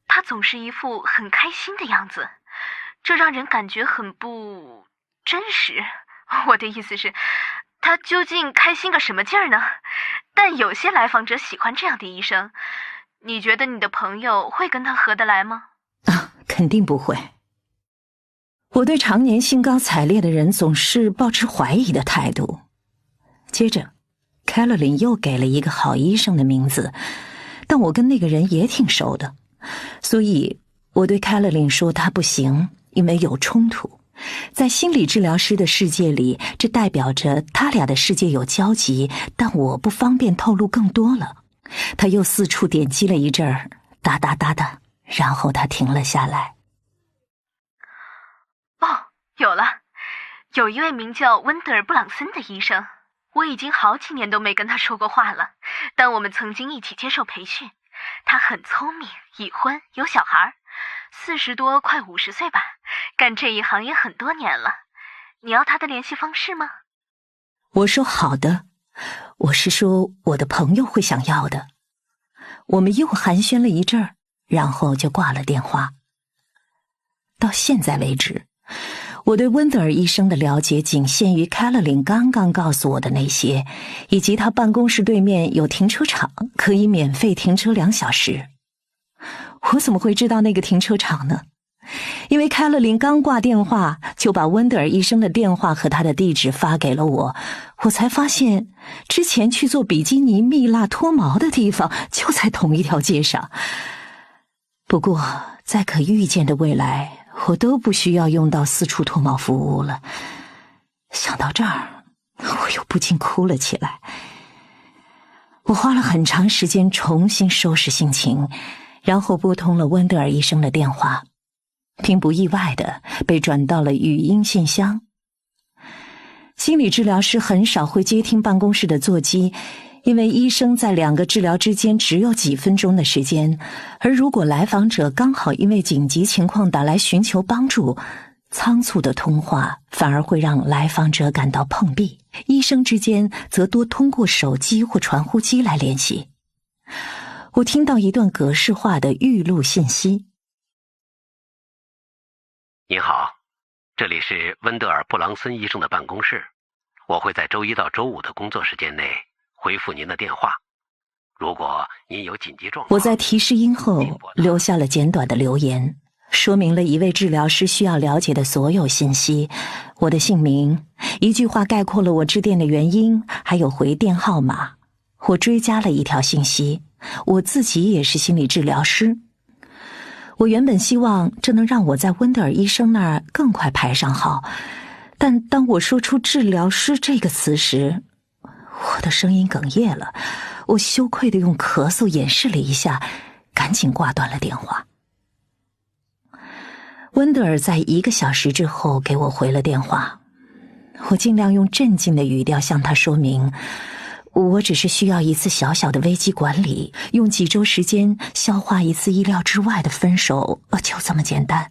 他总是一副很开心的样子，这让人感觉很不真实。我的意思是，他究竟开心个什么劲儿呢？但有些来访者喜欢这样的医生，你觉得你的朋友会跟他合得来吗？肯定不会。我对常年兴高采烈的人总是抱持怀疑的态度。接着 Caroline 又给了一个好医生的名字，但我跟那个人也挺熟的，所以我对 Caroline 说他不行，因为有冲突。在心理治疗师的世界里，这代表着他俩的世界有交集，但我不方便透露更多了。他又四处点击了一阵儿，哒哒哒的，然后他停了下来。有了，有一位名叫温德尔·布朗森的医生，我已经好几年都没跟他说过话了，但我们曾经一起接受培训。他很聪明，已婚，有小孩，40多快50岁吧，干这一行也很多年了。你要他的联系方式吗？我说好的，我是说我的朋友会想要的。我们又寒暄了一阵儿，然后就挂了电话。到现在为止，我对温德尔医生的了解仅限于 Caroline 刚刚告诉我的那些，以及他办公室对面有停车场，可以免费停车2小时。我怎么会知道那个停车场呢？因为 Caroline 刚挂电话就把温德尔医生的电话和他的地址发给了我，我才发现之前去做比基尼蜜蜡脱毛的地方就在同一条街上。不过在可预见的未来，我都不需要用到四处脱毛服务了。想到这儿，我又不禁哭了起来。我花了很长时间重新收拾心情，然后拨通了温德尔医生的电话，并不意外地被转到了语音信箱。心理治疗师很少会接听办公室的座机，因为医生在2个治疗之间只有几分钟的时间，而如果来访者刚好因为紧急情况打来寻求帮助，仓促的通话反而会让来访者感到碰壁，医生之间则多通过手机或传呼机来联系。我听到一段格式化的预录信息。您好，这里是温德尔·布朗森医生的办公室，我会在周1到周5的工作时间内回复您的电话。如果您有紧急状况，我在提示音后留下了简短的留言，说明了一位治疗师需要了解的所有信息，我的姓名，一句话概括了我致电的原因，还有回电号码。我追加了一条信息，我自己也是心理治疗师。我原本希望这能让我在温德尔医生那儿更快排上号，但当我说出治疗师这个词时，我的声音哽咽了，我羞愧地用咳嗽掩饰了一下，赶紧挂断了电话。温德尔在1个小时之后给我回了电话，我尽量用镇静的语调向他说明，我只是需要一次小小的危机管理，用几周时间消化一次意料之外的分手，就这么简单。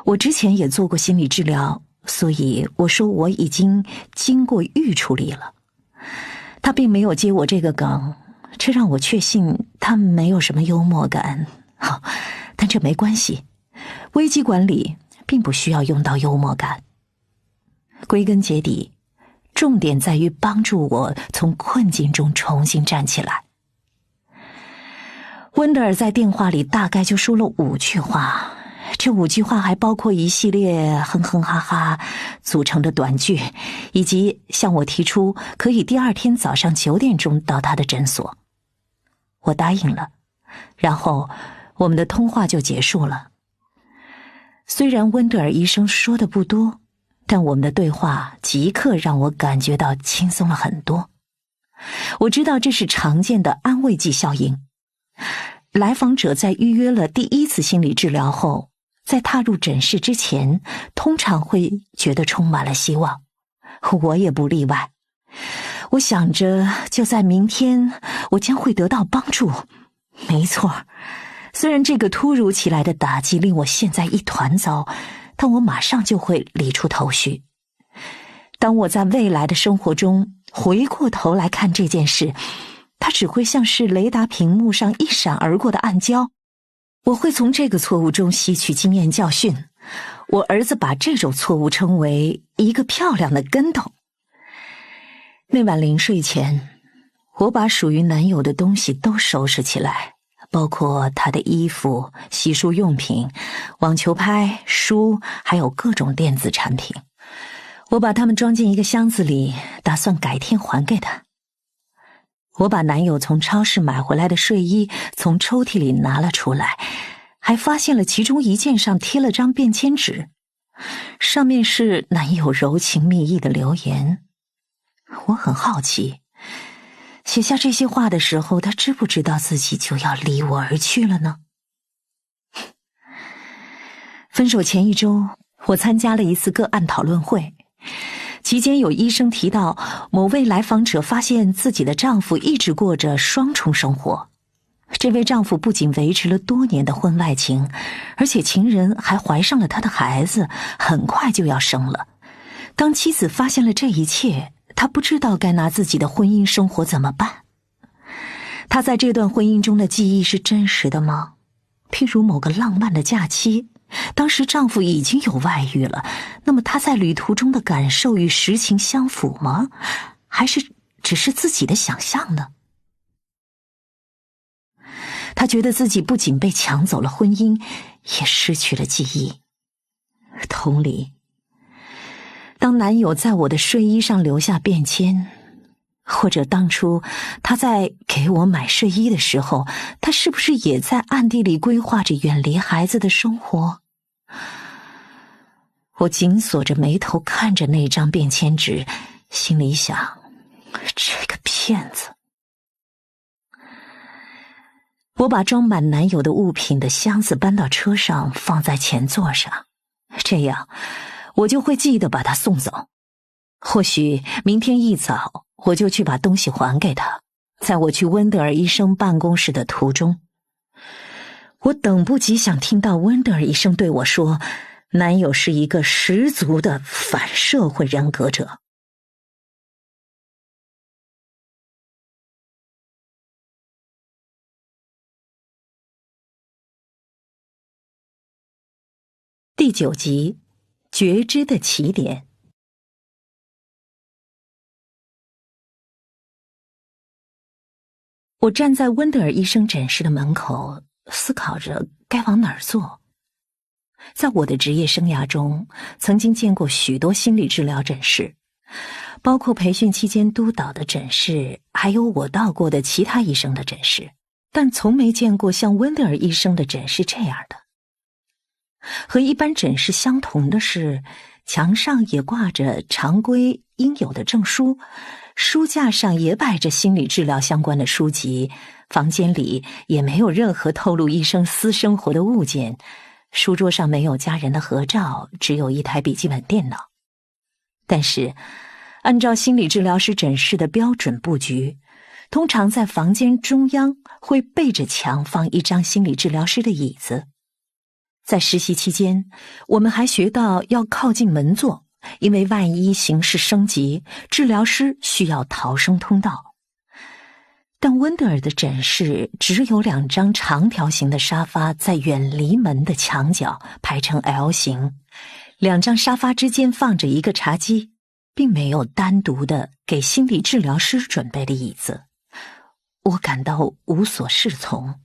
我之前也做过心理治疗，所以我说我已经经过预处理了。他并没有接我这个梗，这让我确信他没有什么幽默感。但这没关系，危机管理并不需要用到幽默感。归根结底，重点在于帮助我从困境中重新站起来。温德尔在电话里大概就说了5句话，这5句话还包括一系列哼哼哈哈组成的短句，以及向我提出可以第2天早上9点钟到他的诊所。我答应了，然后我们的通话就结束了。虽然温德尔医生说的不多，但我们的对话即刻让我感觉到轻松了很多。我知道这是常见的安慰剂效应。来访者在预约了第1次心理治疗后，在踏入诊室之前，通常会觉得充满了希望。我也不例外。我想着就在明天，我将会得到帮助。没错，虽然这个突如其来的打击令我现在一团糟，但我马上就会理出头绪。当我在未来的生活中回过头来看这件事，它只会像是雷达屏幕上一闪而过的暗礁。我会从这个错误中吸取经验教训。我儿子把这种错误称为一个漂亮的跟斗。那晚临睡前，我把属于男友的东西都收拾起来，包括他的衣服、洗漱用品、网球拍、书，还有各种电子产品。我把它们装进一个箱子里，打算改天还给他。我把男友从超市买回来的睡衣从抽屉里拿了出来，还发现了其中一件上贴了张便签纸，上面是男友柔情蜜意的留言。我很好奇，写下这些话的时候，他知不知道自己就要离我而去了呢？分手前1周，我参加了一次个案讨论会，期间有医生提到某位来访者发现自己的丈夫一直过着双重生活。这位丈夫不仅维持了多年的婚外情，而且情人还怀上了他的孩子，很快就要生了。当妻子发现了这一切，他不知道该拿自己的婚姻生活怎么办。他在这段婚姻中的记忆是真实的吗？譬如某个浪漫的假期，当时丈夫已经有外遇了，那么他在旅途中的感受与实情相符吗？还是只是自己的想象呢？他觉得自己不仅被抢走了婚姻，也失去了记忆。同理，当男友在我的睡衣上留下便签，或者当初他在给我买睡衣的时候，他是不是也在暗地里规划着远离孩子的生活？我紧锁着眉头看着那张便签纸，心里想，这个骗子。我把装满男友的物品的箱子搬到车上，放在前座上，这样我就会记得把他送走。或许明天一早我就去把东西还给他。在我去温德尔医生办公室的途中，我等不及想听到温德尔医生对我说，男友是一个十足的反社会人格者。第9集，觉知的起点。我站在温德尔医生诊室的门口，思考着该往哪儿坐。在我的职业生涯中，曾经见过许多心理治疗诊室，包括培训期间督导的诊室，还有我到过的其他医生的诊室，但从没见过像温德尔医生的诊室这样的。和一般诊室相同的是，墙上也挂着常规应有的证书，书架上也摆着心理治疗相关的书籍，房间里也没有任何透露医生私生活的物件，书桌上没有家人的合照，只有一台笔记本电脑。但是按照心理治疗师诊室的标准布局，通常在房间中央会背着墙放一张心理治疗师的椅子。在实习期间，我们还学到要靠近门座，因为万一形势升级，治疗师需要逃生通道。但温德尔的诊室只有2张长条形的沙发在远离门的墙角排成 L 型，2张沙发之间放着一个茶几，并没有单独的给心理治疗师准备的椅子。我感到无所适从。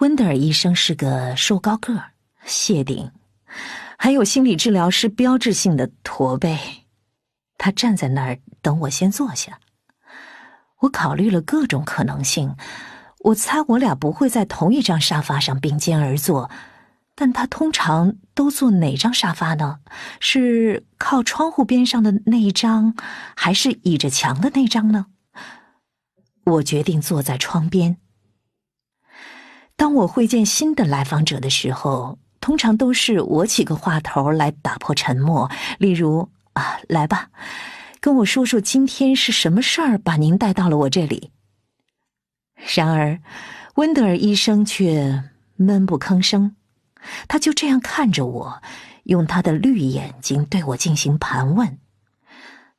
温德尔医生是个瘦高个儿，谢顶，还有心理治疗师标志性的驼背。他站在那儿等我先坐下。我考虑了各种可能性，我猜我俩不会在同一张沙发上并肩而坐，但他通常都坐哪张沙发呢？是靠窗户边上的那一张，还是倚着墙的那张呢？我决定坐在窗边。当我会见新的来访者的时候，通常都是我起个话头来打破沉默，例如来吧，跟我说说今天是什么事儿把您带到了我这里。然而温德尔医生却闷不吭声，他就这样看着我，用他的绿眼睛对我进行盘问。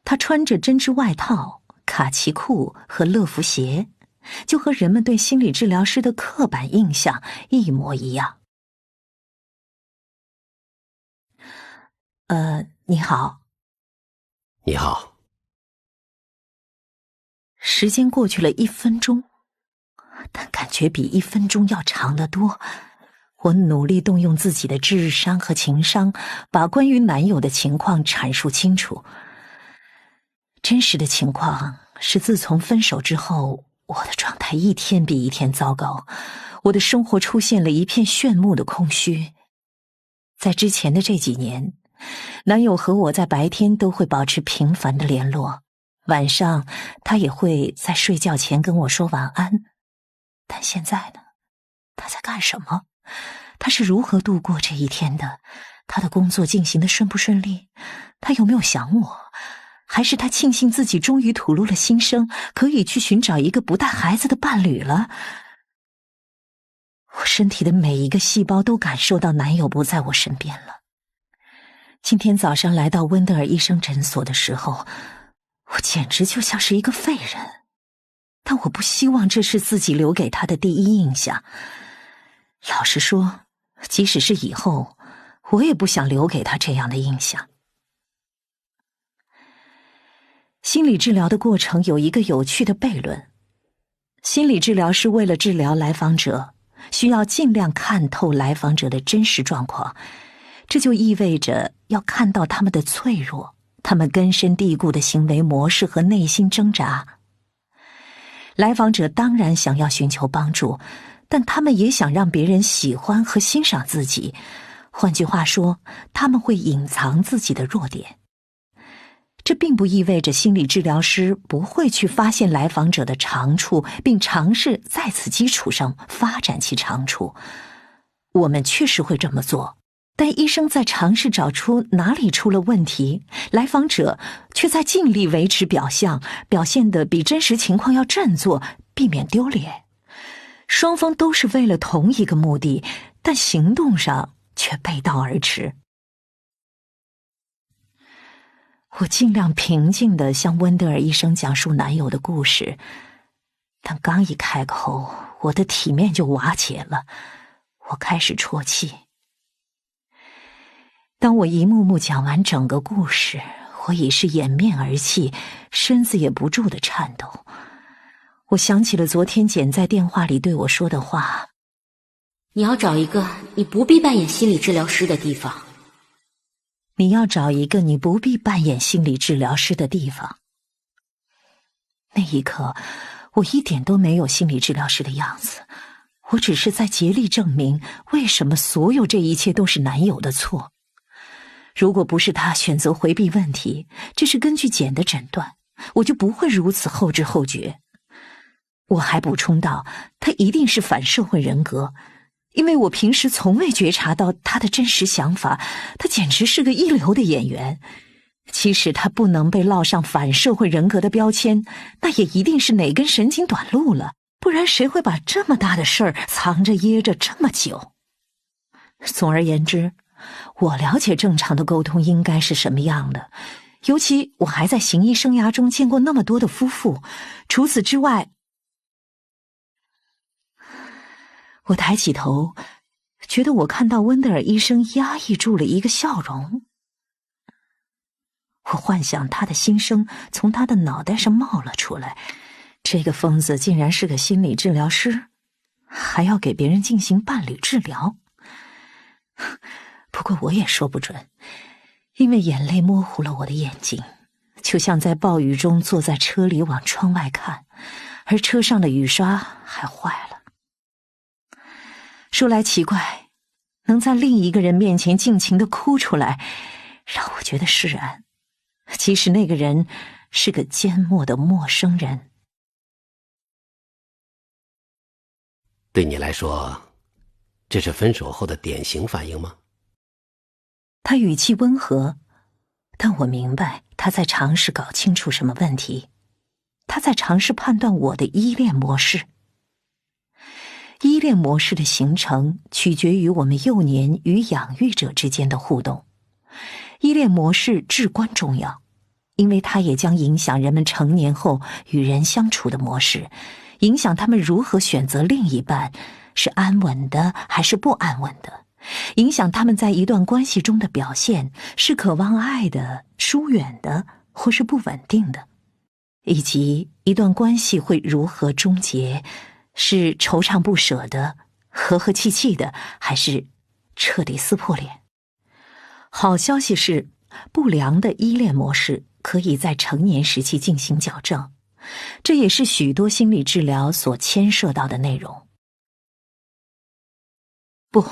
他穿着针织外套、卡其裤和乐福鞋，就和人们对心理治疗师的刻板印象一模一样。你好。你好。时间过去了1分钟，但感觉比1分钟要长得多。我努力动用自己的智商和情商，把关于男友的情况阐述清楚。真实的情况是，自从分手之后，我的状态一天比一天糟糕，我的生活出现了一片炫目的空虚。在之前的这几年，男友和我在白天都会保持频繁的联络，晚上他也会在睡觉前跟我说晚安。但现在呢？他在干什么？他是如何度过这一天的？他的工作进行得顺不顺利？他有没有想我？还是他庆幸自己终于吐露了心声，可以去寻找一个不带孩子的伴侣了？我身体的每一个细胞都感受到男友不在我身边了。今天早上来到温德尔医生诊所的时候，我简直就像是一个废人。但我不希望这是自己留给他的第一印象。老实说，即使是以后，我也不想留给他这样的印象。心理治疗的过程有一个有趣的悖论。心理治疗师为了治疗来访者，需要尽量看透来访者的真实状况，这就意味着要看到他们的脆弱，他们根深蒂固的行为模式和内心挣扎。来访者当然想要寻求帮助，但他们也想让别人喜欢和欣赏自己。换句话说，他们会隐藏自己的弱点。这并不意味着心理治疗师不会去发现来访者的长处，并尝试在此基础上发展其长处。我们确实会这么做，但医生在尝试找出哪里出了问题，来访者却在尽力维持表象，表现得比真实情况要振作，避免丢脸。双方都是为了同一个目的，但行动上却背道而驰。我尽量平静地向温德尔医生讲述男友的故事，但刚一开口，我的体面就瓦解了。我开始啜泣。当我一幕幕讲完整个故事，我已是掩面而泣，身子也不住地颤抖。我想起了昨天简在电话里对我说的话：你要找一个你不必扮演心理治疗师的地方。你要找一个你不必扮演心理治疗师的地方。那一刻，我一点都没有心理治疗师的样子，我只是在竭力证明为什么所有这一切都是男友的错。如果不是他选择回避问题，这是根据简的诊断，我就不会如此后知后觉。我还补充道，他一定是反社会人格，因为我平时从未觉察到他的真实想法，他简直是个一流的演员。即使他不能被烙上反社会人格的标签，那也一定是哪根神经短路了，不然谁会把这么大的事儿藏着掖着这么久？总而言之，我了解正常的沟通应该是什么样的，尤其我还在行医生涯中见过那么多的夫妇。除此之外，我抬起头，觉得我看到温德尔医生压抑住了一个笑容。我幻想他的心声从他的脑袋上冒了出来，这个疯子竟然是个心理治疗师，还要给别人进行伴侣治疗。不过我也说不准，因为眼泪模糊了我的眼睛，就像在暴雨中坐在车里往窗外看，而车上的雨刷还坏了。说来奇怪，能在另一个人面前尽情地哭出来，让我觉得释然。其实那个人是个缄默的陌生人。对你来说，这是分手后的典型反应吗？他语气温和，但我明白他在尝试搞清楚什么问题，他在尝试判断我的依恋模式。依恋模式的形成取决于我们幼年与养育者之间的互动。依恋模式至关重要，因为它也将影响人们成年后与人相处的模式，影响他们如何选择另一半，是安稳的还是不安稳的，影响他们在一段关系中的表现，是渴望爱的、疏远的或是不稳定的，以及一段关系会如何终结，是惆怅不舍的、和和气气的，还是彻底撕破脸。好消息是，不良的依恋模式可以在成年时期进行矫正，这也是许多心理治疗所牵涉到的内容。不，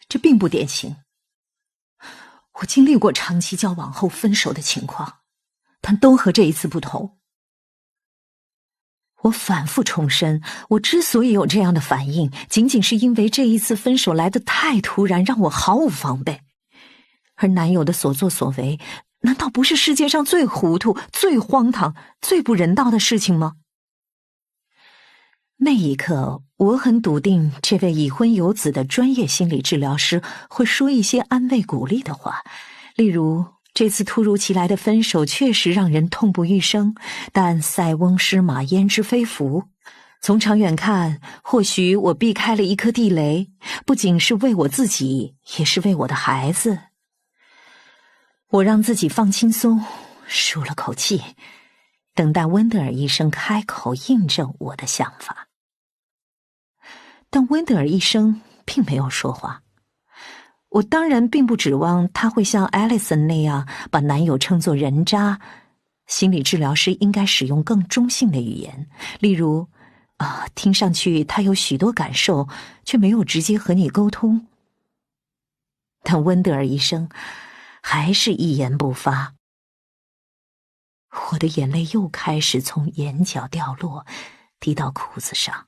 这并不典型。我经历过长期交往后分手的情况，但都和这一次不同。我反复重申，我之所以有这样的反应，仅仅是因为这一次分手来得太突然，让我毫无防备。而男友的所作所为，难道不是世界上最糊涂、最荒唐、最不人道的事情吗？那一刻，我很笃定这位已婚有子的专业心理治疗师会说一些安慰鼓励的话，例如，这次突如其来的分手确实让人痛不欲生，但塞翁失马焉知非福。从长远看，或许我避开了一颗地雷，不仅是为我自己，也是为我的孩子。我让自己放轻松，舒了口气，等待温德尔医生开口印证我的想法。但温德尔医生并没有说话。我当然并不指望他会像艾莉森那样把男友称作人渣，心理治疗师应该使用更中性的语言，例如听上去他有许多感受，却没有直接和你沟通。但温德尔医生还是一言不发。我的眼泪又开始从眼角掉落，滴到裤子上。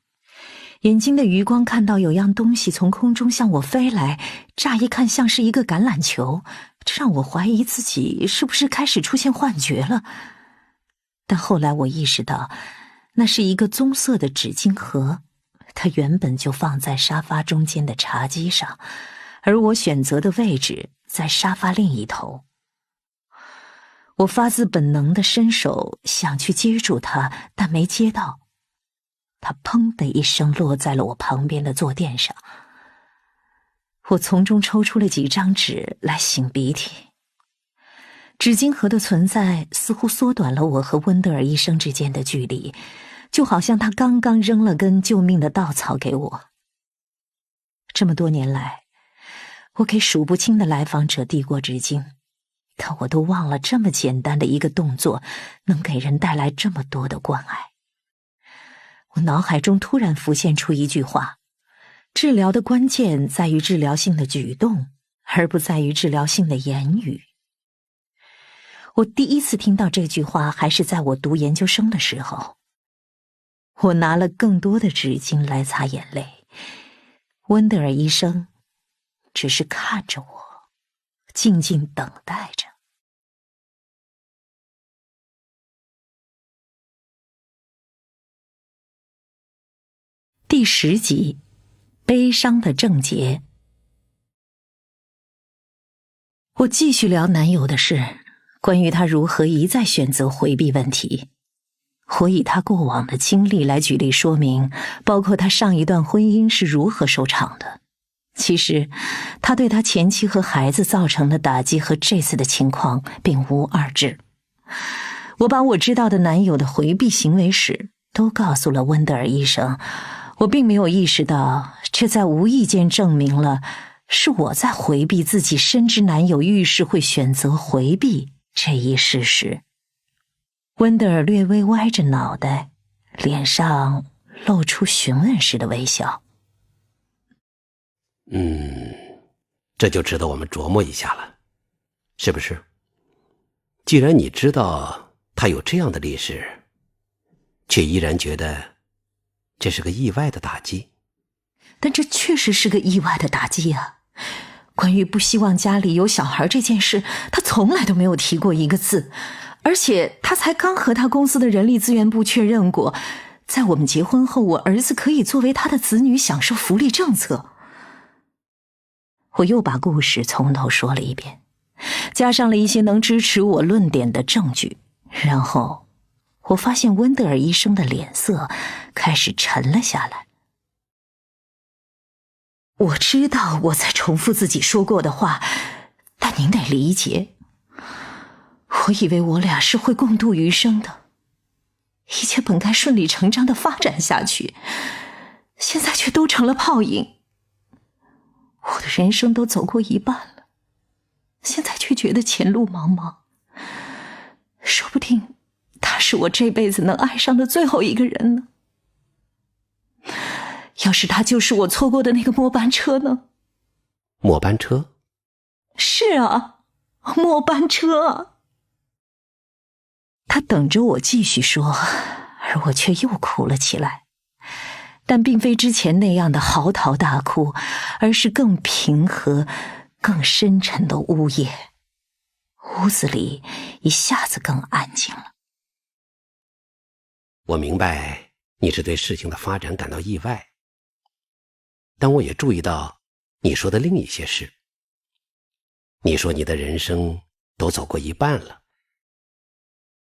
眼睛的余光看到有样东西从空中向我飞来，乍一看像是一个橄榄球，这让我怀疑自己是不是开始出现幻觉了。但后来我意识到，那是一个棕色的纸巾盒，它原本就放在沙发中间的茶几上，而我选择的位置在沙发另一头。我发自本能地伸手想去接住它，但没接到。它砰的一声落在了我旁边的坐垫上。我从中抽出了几张纸来擤鼻涕。纸巾盒的存在似乎缩短了我和温德尔医生之间的距离，就好像他刚刚扔了根救命的稻草给我。这么多年来，我给数不清的来访者递过纸巾，但我都忘了这么简单的一个动作能给人带来这么多的关爱。我脑海中突然浮现出一句话：治疗的关键在于治疗性的举动，而不在于治疗性的言语。我第一次听到这句话还是在我读研究生的时候。我拿了更多的纸巾来擦眼泪，温德尔医生只是看着我，静静等待着。第10集，悲伤的症结。我继续聊男友的事，关于他如何一再选择回避问题。我以他过往的经历来举例说明，包括他上一段婚姻是如何收场的。其实，他对他前妻和孩子造成的打击和这次的情况并无二致。我把我知道的男友的回避行为史都告诉了温德尔医生，我并没有意识到，这在无意间证明了是我在回避自己深知男友遇事会选择回避这一事实。温德尔略微歪着脑袋，脸上露出询问式的微笑。这就值得我们琢磨一下了，是不是？既然你知道他有这样的历史，却依然觉得这是个意外的打击。但这确实是个意外的打击啊！关于不希望家里有小孩这件事，他从来都没有提过一个字。而且他才刚和他公司的人力资源部确认过，在我们结婚后，我儿子可以作为他的子女享受福利政策。我又把故事从头说了一遍，加上了一些能支持我论点的证据，然后我发现温德尔医生的脸色开始沉了下来。我知道我在重复自己说过的话，但您得理解，我以为我俩是会共度余生的，一切本该顺理成章地发展下去，现在却都成了泡影。我的人生都走过一半了，现在却觉得前路茫茫。说不定他是我这辈子能爱上的最后一个人呢。要是他就是我错过的那个末班车呢？末班车？是啊，末班车啊。他等着我继续说，而我却又哭了起来。但并非之前那样的嚎啕大哭，而是更平和、更深沉的呜咽。屋子里一下子更安静了。我明白你是对事情的发展感到意外，但我也注意到你说的另一些事。你说你的人生都走过一半了，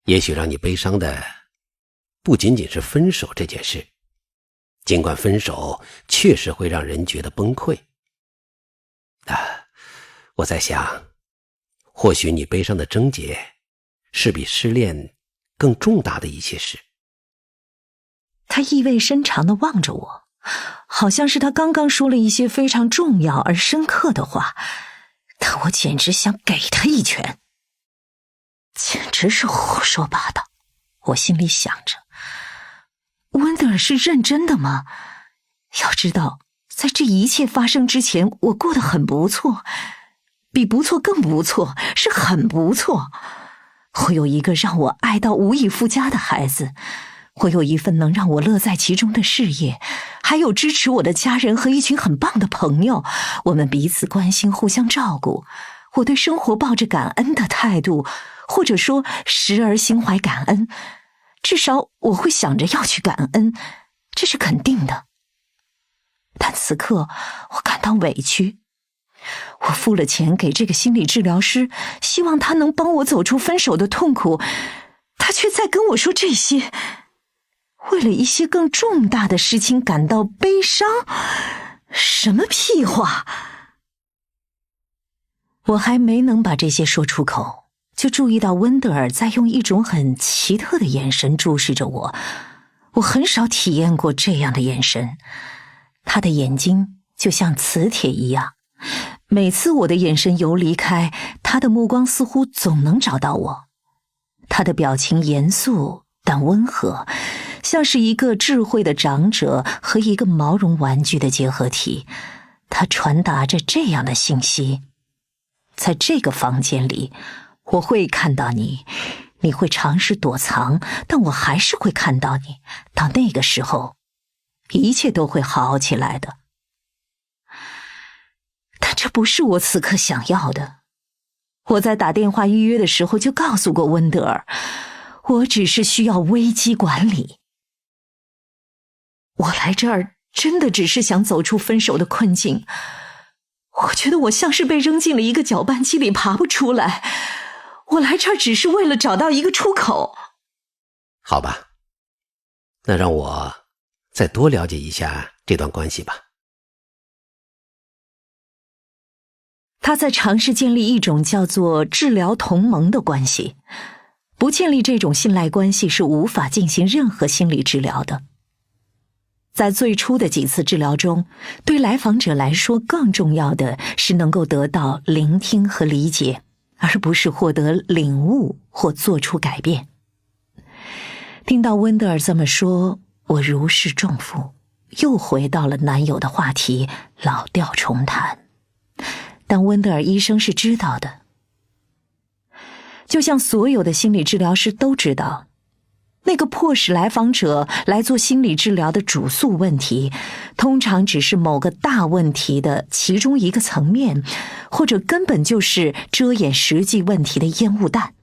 也许让你悲伤的不仅仅是分手这件事，尽管分手确实会让人觉得崩溃。我在想，或许你悲伤的症结是比失恋更重大的一些事。他意味深长地望着我，好像是他刚刚说了一些非常重要而深刻的话，但我简直想给他一拳。简直是胡说八道，我心里想着。温德尔是认真的吗？要知道，在这一切发生之前，我过得很不错，比不错更不错，是很不错。我有一个让我爱到无以复加的孩子，我有一份能让我乐在其中的事业，还有支持我的家人和一群很棒的朋友，我们彼此关心，互相照顾。我对生活抱着感恩的态度，或者说时而心怀感恩，至少我会想着要去感恩，这是肯定的。但此刻我感到委屈，我付了钱给这个心理治疗师，希望他能帮我走出分手的痛苦，他却在跟我说这些。为了一些更重大的事情感到悲伤？什么屁话！我还没能把这些说出口，就注意到温德尔在用一种很奇特的眼神注视着我。我很少体验过这样的眼神，他的眼睛就像磁铁一样，每次我的眼神游离开，他的目光似乎总能找到我。他的表情严肃但温和，像是一个智慧的长者和一个毛绒玩具的结合体。他传达着这样的信息：在这个房间里，我会看到你，你会尝试躲藏，但我还是会看到你。到那个时候，一切都会好起来的。但这不是我此刻想要的。我在打电话预约的时候就告诉过温德尔，我只是需要危机管理。我来这儿真的只是想走出分手的困境。我觉得我像是被扔进了一个搅拌机里爬不出来。我来这儿只是为了找到一个出口。好吧，那让我再多了解一下这段关系吧。他在尝试建立一种叫做治疗同盟的关系。不建立这种信赖关系是无法进行任何心理治疗的。在最初的几次治疗中，对来访者来说更重要的是能够得到聆听和理解，而不是获得领悟或做出改变。听到温德尔这么说，我如释重负，又回到了男友的话题，老调重弹。但温德尔医生是知道的，就像所有的心理治疗师都知道，那个迫使来访者来做心理治疗的主诉问题，通常只是某个大问题的其中一个层面，或者根本就是遮掩实际问题的烟雾弹。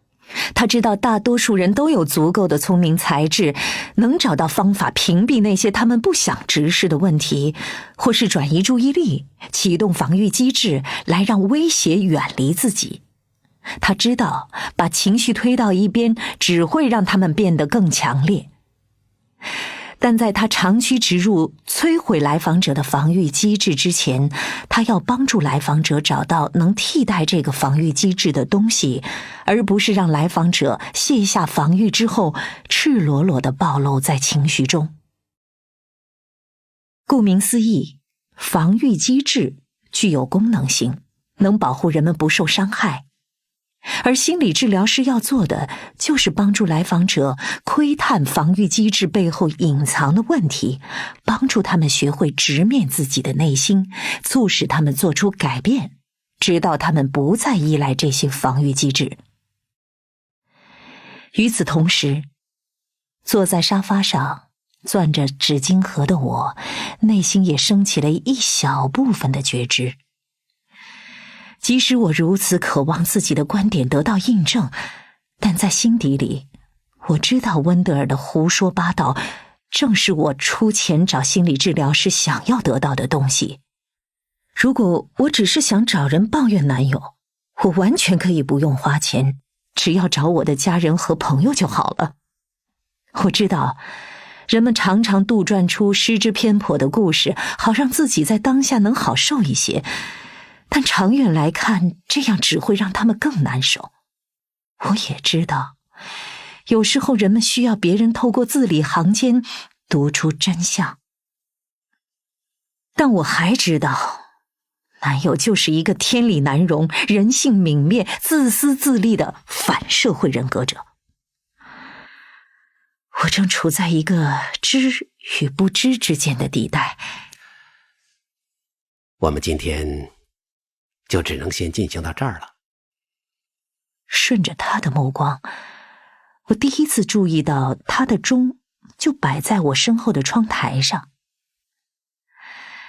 他知道大多数人都有足够的聪明才智，能找到方法屏蔽那些他们不想直视的问题，或是转移注意力，启动防御机制来让威胁远离自己。他知道把情绪推到一边只会让他们变得更强烈。但在他长驱直入摧毁来访者的防御机制之前，他要帮助来访者找到能替代这个防御机制的东西，而不是让来访者卸下防御之后赤裸裸地暴露在情绪中。顾名思义，防御机制具有功能性，能保护人们不受伤害。而心理治疗师要做的，就是帮助来访者窥探防御机制背后隐藏的问题，帮助他们学会直面自己的内心，促使他们做出改变，直到他们不再依赖这些防御机制。与此同时，坐在沙发上攥着纸巾盒的我，内心也升起了一小部分的觉知。即使我如此渴望自己的观点得到印证，但在心底里，我知道温德尔的胡说八道正是我出钱找心理治疗师想要得到的东西。如果我只是想找人抱怨男友，我完全可以不用花钱，只要找我的家人和朋友就好了。我知道人们常常杜撰出失之偏颇的故事，好让自己在当下能好受一些，但长远来看，这样只会让他们更难受。我也知道，有时候人们需要别人透过字里行间读出真相。但我还知道，男友就是一个天理难容、人性泯灭、自私自利的反社会人格者。我正处在一个知与不知之间的地带。我们今天就只能先进行到这儿了。顺着他的目光，我第一次注意到他的钟就摆在我身后的窗台上。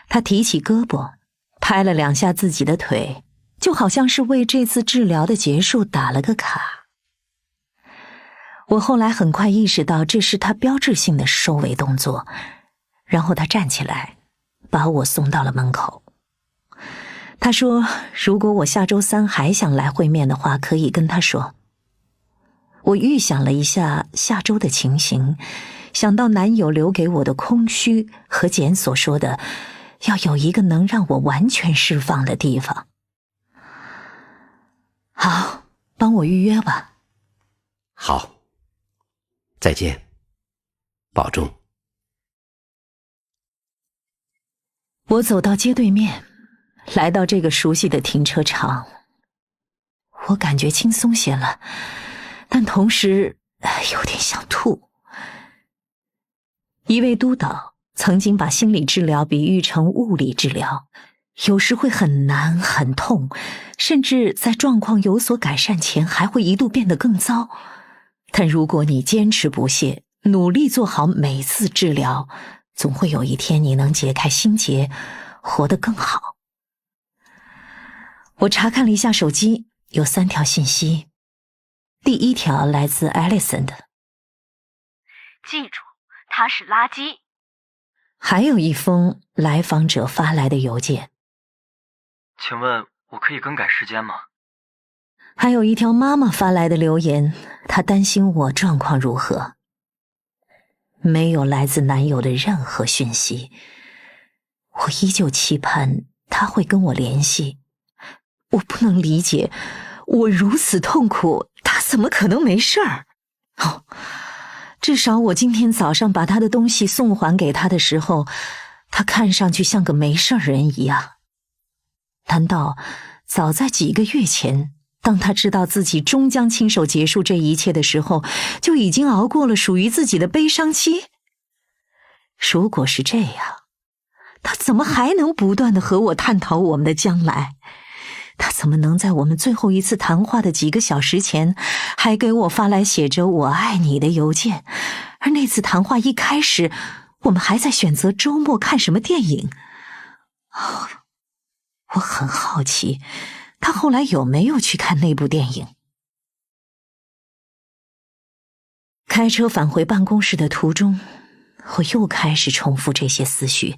他提起胳膊，拍了两下自己的腿，就好像是为这次治疗的结束打了个卡。我后来很快意识到这是他标志性的收尾动作，然后他站起来，把我送到了门口。他说，如果我下周3还想来会面的话，可以跟他说。我预想了一下下周的情形，想到男友留给我的空虚和简所说的，要有一个能让我完全释放的地方。好，帮我预约吧。好，再见，保重。我走到街对面，来到这个熟悉的停车场，我感觉轻松些了，但同时有点想吐。一位督导曾经把心理治疗比喻成物理治疗，有时会很难很痛，甚至在状况有所改善前还会一度变得更糟。但如果你坚持不懈，努力做好每次治疗，总会有一天你能解开心结，活得更好。我查看了一下手机，有3条信息。第1条来自 Alison 的，记住，他是垃圾。还有一封来访者发来的邮件。请问我可以更改时间吗？还有一条妈妈发来的留言，她担心我状况如何。没有来自男友的任何讯息，我依旧期盼他会跟我联系。我不能理解，我如此痛苦，他怎么可能没事儿？至少我今天早上把他的东西送还给他的时候，他看上去像个没事人一样。难道早在几个月前，当他知道自己终将亲手结束这一切的时候，就已经熬过了属于自己的悲伤期？如果是这样，他怎么还能不断地和我探讨我们的将来？他怎么能在我们最后一次谈话的几个小时前，还给我发来写着我爱你的邮件？而那次谈话一开始，我们还在选择周末看什么电影。我很好奇，他后来有没有去看那部电影？开车返回办公室的途中，我又开始重复这些思绪。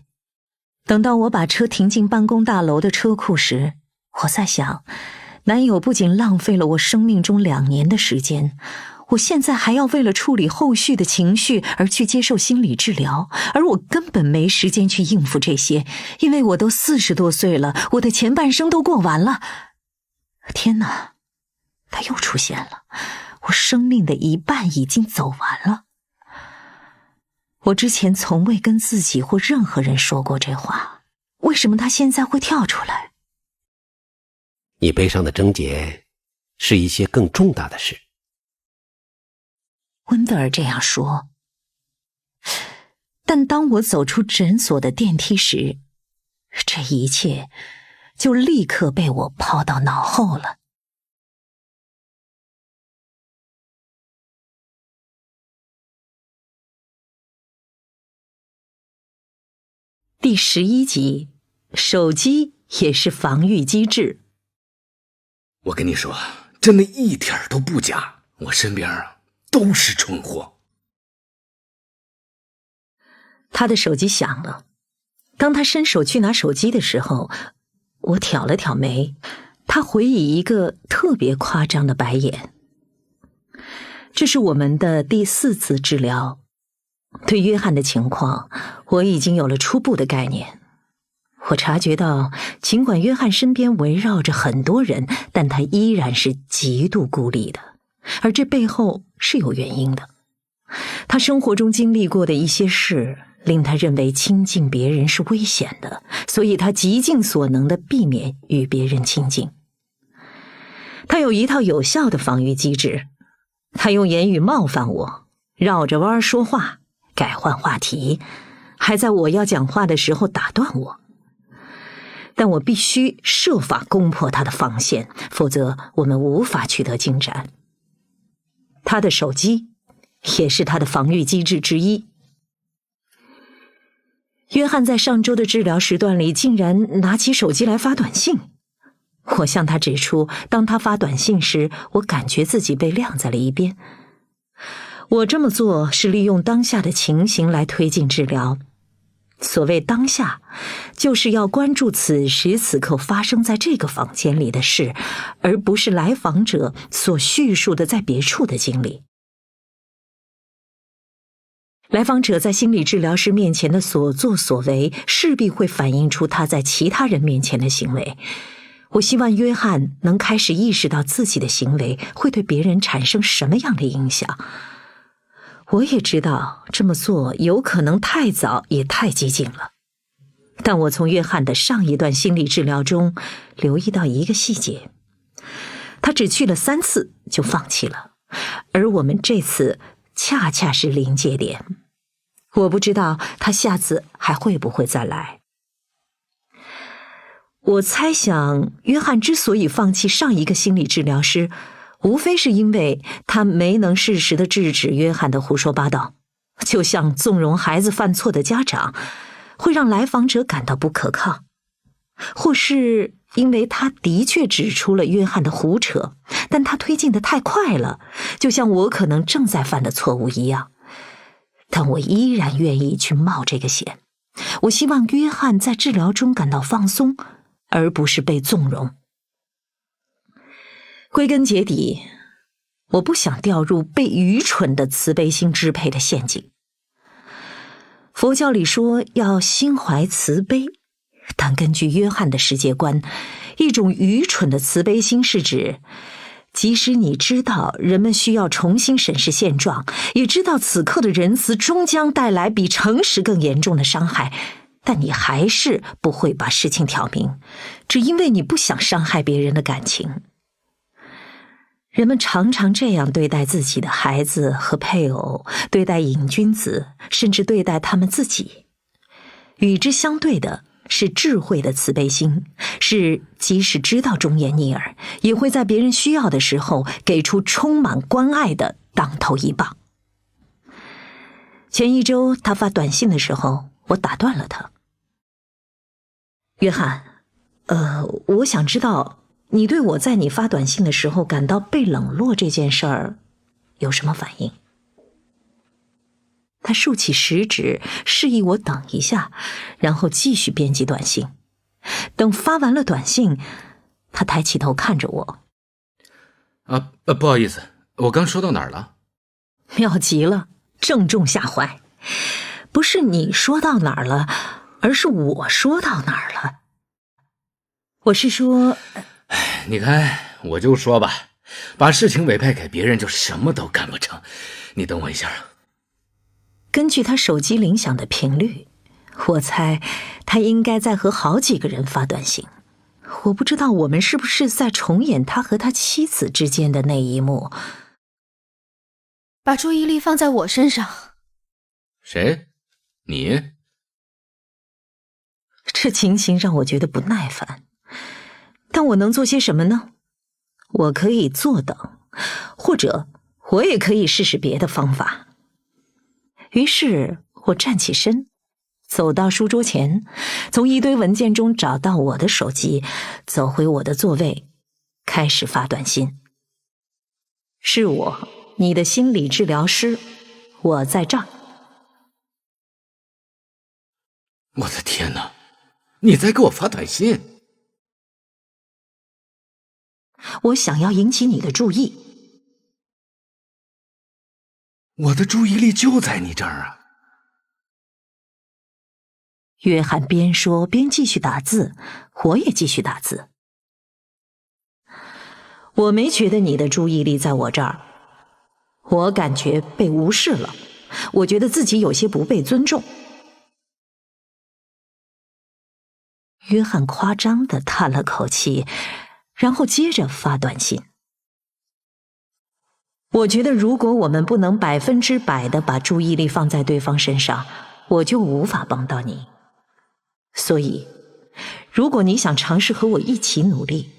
等到我把车停进办公大楼的车库时，我在想，男友不仅浪费了我生命中2年的时间，我现在还要为了处理后续的情绪而去接受心理治疗，而我根本没时间去应付这些，因为我都40多岁了，我的前半生都过完了。天哪，他又出现了，我生命的一半已经走完了。我之前从未跟自己或任何人说过这话，为什么他现在会跳出来？你悲伤的症结是一些更重大的事。温德尔这样说，但当我走出诊所的电梯时，这一切就立刻被我抛到脑后了。第11集，手机也是防御机制。我跟你说，真的一点都不假，我身边都是蠢货。他的手机响了，当他伸手去拿手机的时候，我挑了挑眉，他回以一个特别夸张的白眼。这是我们的第4次治疗，对约翰的情况，我已经有了初步的概念。我察觉到，尽管约翰身边围绕着很多人，但他依然是极度孤立的，而这背后是有原因的。他生活中经历过的一些事，令他认为亲近别人是危险的，所以他极尽所能地避免与别人亲近。他有一套有效的防御机制，他用言语冒犯我，绕着弯说话，改换话题，还在我要讲话的时候打断我。但我必须设法攻破他的防线，否则我们无法取得进展。他的手机也是他的防御机制之一。约翰在上周的治疗时段里竟然拿起手机来发短信。我向他指出，当他发短信时，我感觉自己被晾在了一边。我这么做是利用当下的情形来推进治疗。所谓当下，就是要关注此时此刻发生在这个房间里的事，而不是来访者所叙述的在别处的经历。来访者在心理治疗师面前的所作所为，势必会反映出他在其他人面前的行为。我希望约翰能开始意识到自己的行为会对别人产生什么样的影响。我也知道这么做有可能太早也太激进了，但我从约翰的上一段心理治疗中留意到一个细节，他只去了3次就放弃了，而我们这次恰恰是临界点。我不知道他下次还会不会再来。我猜想，约翰之所以放弃上一个心理治疗师，无非是因为他没能适时地制止约翰的胡说八道，就像纵容孩子犯错的家长会让来访者感到不可靠，或是因为他的确指出了约翰的胡扯，但他推进得太快了，就像我可能正在犯的错误一样。但我依然愿意去冒这个险。我希望约翰在治疗中感到放松，而不是被纵容。归根结底，我不想掉入被愚蠢的慈悲心支配的陷阱。佛教里说要心怀慈悲，但根据约翰的世界观，一种愚蠢的慈悲心是指，即使你知道人们需要重新审视现状，也知道此刻的仁慈终将带来比诚实更严重的伤害，但你还是不会把事情挑明，只因为你不想伤害别人的感情。人们常常这样对待自己的孩子和配偶，对待瘾君子，甚至对待他们自己。与之相对的是智慧的慈悲心，是即使知道忠言逆耳，也会在别人需要的时候给出充满关爱的当头一棒。前1周他发短信的时候，我打断了他。约翰，我想知道你对我在你发短信的时候感到被冷落这件事儿有什么反应？他竖起食指，示意我等一下，然后继续编辑短信。等发完了短信，他抬起头看着我。不好意思，我刚说到哪儿了？妙极了，正中下怀。不是你说到哪儿了，而是我说到哪儿了。我是说，你看，我就说吧，把事情委派给别人就什么都干不成。你等我一下啊。根据他手机铃响的频率，我猜他应该在和好几个人发短信。我不知道我们是不是在重演他和他妻子之间的那一幕。把注意力放在我身上。谁？你？这情形让我觉得不耐烦。但我能做些什么呢？我可以坐等，或者我也可以试试别的方法。于是我站起身，走到书桌前，从一堆文件中找到我的手机，走回我的座位，开始发短信。是我，你的心理治疗师，我在这儿。我的天哪，你在给我发短信？我想要引起你的注意。我的注意力就在你这儿啊。约翰边说边继续打字，我也继续打字。我没觉得你的注意力在我这儿，我感觉被无视了，我觉得自己有些不被尊重。约翰夸张地叹了口气，然后接着发短信。我觉得如果我们不能100%地把注意力放在对方身上，我就无法帮到你。所以，如果你想尝试和我一起努力，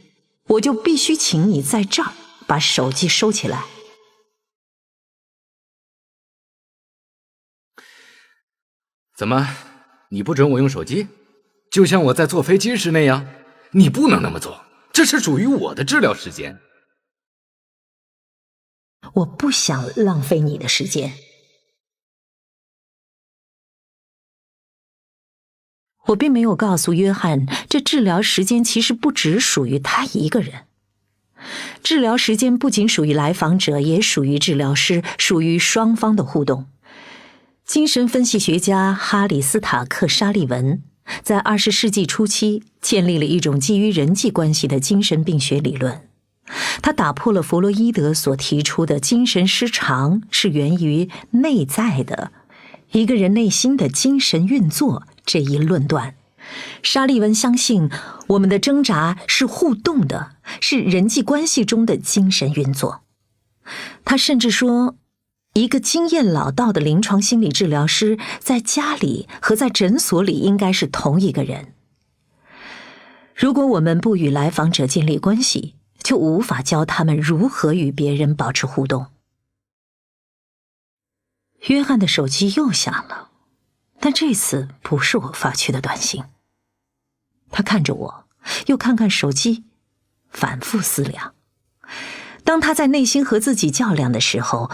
我就必须请你在这儿把手机收起来。怎么，你不准我用手机？就像我在坐飞机时那样？你不能那么做，这是属于我的治疗时间。我不想浪费你的时间。我并没有告诉约翰，这治疗时间其实不只属于他一个人。治疗时间不仅属于来访者，也属于治疗师，属于双方的互动。精神分析学家哈里斯塔克·沙利文在20世纪初期建立了一种基于人际关系的精神病学理论。他打破了弗洛伊德所提出的精神失常是源于内在的一个人内心的精神运作这一论断，沙利文相信我们的挣扎是互动的，是人际关系中的精神运作。他甚至说，一个经验老道的临床心理治疗师在家里和在诊所里应该是同一个人。如果我们不与来访者建立关系，就无法教他们如何与别人保持互动。约翰的手机又响了，但这次不是我发去的短信。他看着我，又看看手机，反复思量。当他在内心和自己较量的时候，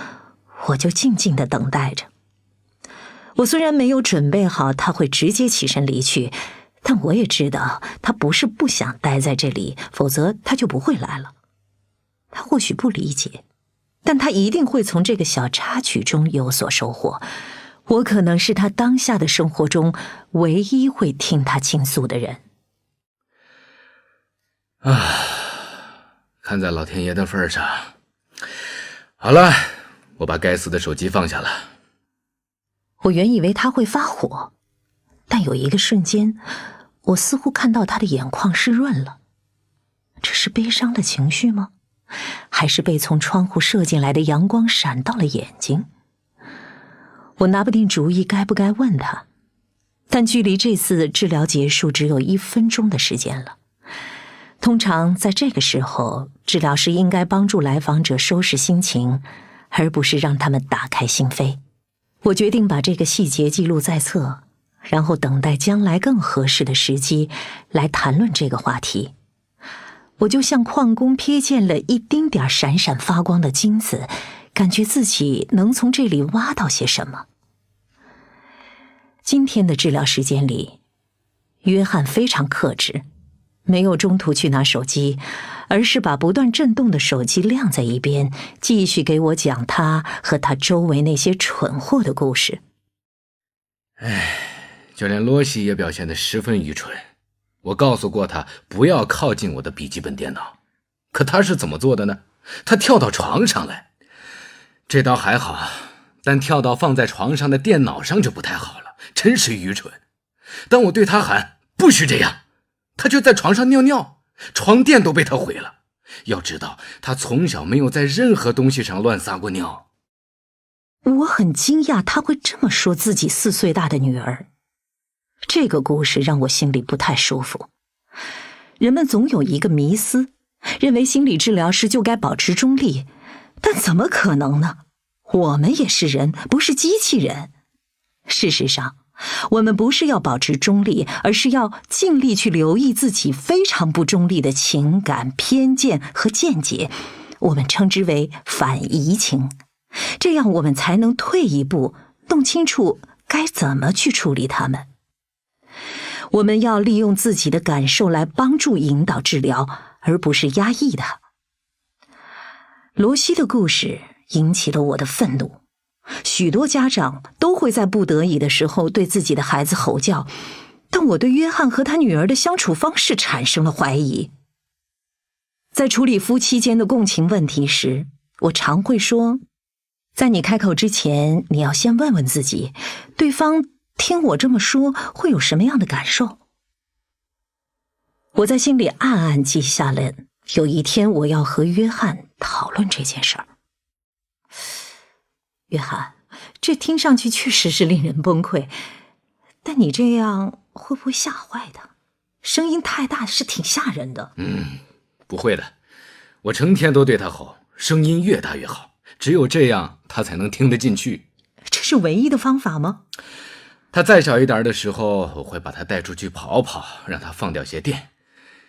我就静静地等待着。我虽然没有准备好他会直接起身离去，但我也知道他不是不想待在这里，否则他就不会来了。他或许不理解，但他一定会从这个小插曲中有所收获。我可能是他当下的生活中唯一会听他倾诉的人。看在老天爷的份上，好了，我把该死的手机放下了。我原以为他会发火，但有一个瞬间，我似乎看到他的眼眶湿润了。这是悲伤的情绪吗？还是被从窗户射进来的阳光闪到了眼睛？我拿不定主意该不该问他，但距离这次治疗结束只有1分钟的时间了。通常在这个时候，治疗师应该帮助来访者收拾心情，而不是让他们打开心扉。我决定把这个细节记录在册，然后等待将来更合适的时机来谈论这个话题。我就像矿工瞥见了一丁点闪闪发光的金子，感觉自己能从这里挖到些什么。今天的治疗时间里，约翰非常克制，没有中途去拿手机，而是把不断震动的手机晾在一边，继续给我讲他和他周围那些蠢货的故事。就连罗西也表现得十分愚蠢。我告诉过他不要靠近我的笔记本电脑，可他是怎么做的呢？他跳到床上来。这倒还好，但跳到放在床上的电脑上就不太好了，真是愚蠢。当我对他喊不许这样，他就在床上尿尿，床垫都被他毁了。要知道，他从小没有在任何东西上乱撒过尿。我很惊讶他会这么说自己4岁大的女儿。这个故事让我心里不太舒服。人们总有一个迷思，认为心理治疗师就该保持中立，但怎么可能呢？我们也是人，不是机器人。事实上，我们不是要保持中立，而是要尽力去留意自己非常不中立的情感、偏见和见解，我们称之为反移情。这样我们才能退一步，弄清楚该怎么去处理它们。我们要利用自己的感受来帮助引导治疗，而不是压抑它。罗西的故事引起了我的愤怒。许多家长都会在不得已的时候对自己的孩子吼叫，但我对约翰和他女儿的相处方式产生了怀疑。在处理夫妻间的共情问题时，我常会说，在你开口之前，你要先问问自己，对方听我这么说会有什么样的感受。我在心里暗暗记下了有一天我要和约翰讨论这件事儿。约翰，这听上去确实是令人崩溃，但你这样会不会吓坏他？声音太大是挺吓人的。不会的，我成天都对他吼，声音越大越好，只有这样他才能听得进去。这是唯一的方法吗？他再小一点的时候，我会把他带出去跑跑，让他放掉些电。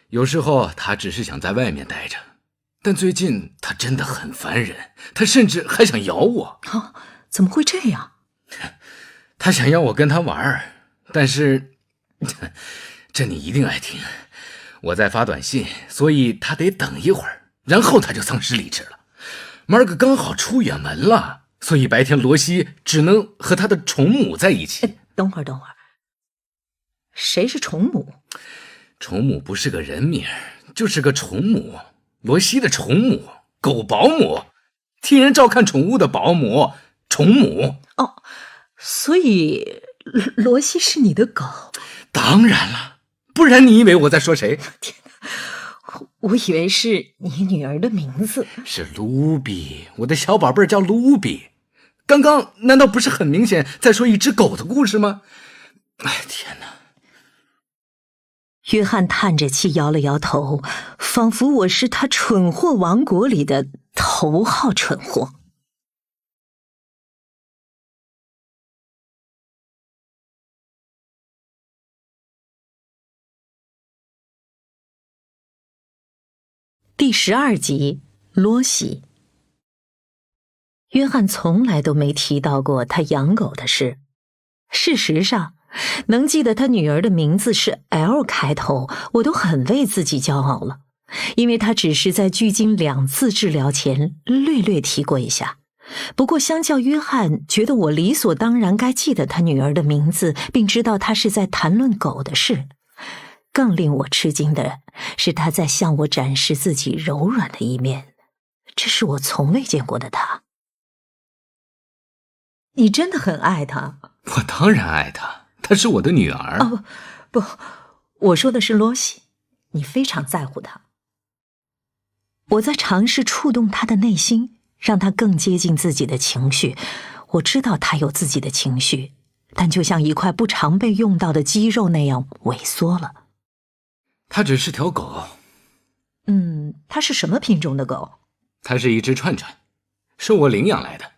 有时候他只是想在外面待着，但最近他真的很烦人，他甚至还想咬我。怎么会这样？他想要我跟他玩，但是这你一定爱听。我在发短信，所以他得等一会儿，然后他就丧失理智了。Mark 刚好出远门了，所以白天罗西只能和他的宠母在一起。等会儿，谁是宠母？宠母不是个人名，就是个宠母，罗西的宠母，狗保姆，替人照看宠物的保姆，宠母。所以罗西是你的狗？当然了，不然你以为我在说谁？天哪，我以为是你女儿的名字。是卢比，我的小宝贝儿叫卢比。刚刚难道不是很明显在说一只狗的故事吗？哎，天哪！约翰叹着气摇了摇头，仿佛我是他蠢货王国里的头号蠢货。第12集，罗西。约翰从来都没提到过他养狗的事。事实上，能记得他女儿的名字是 L 开头，我都很为自己骄傲了，因为他只是在距今2次治疗前略略提过一下。不过相较约翰觉得我理所当然该记得他女儿的名字，并知道他是在谈论狗的事，更令我吃惊的是他在向我展示自己柔软的一面，这是我从未见过的他。你真的很爱她？我当然爱她，她是我的女儿。哦，不，我说的是罗西，你非常在乎她。我在尝试触动她的内心，让她更接近自己的情绪。我知道她有自己的情绪，但就像一块不常被用到的肌肉那样萎缩了。它只是条狗。它是什么品种的狗？它是一只串串，是我领养来的。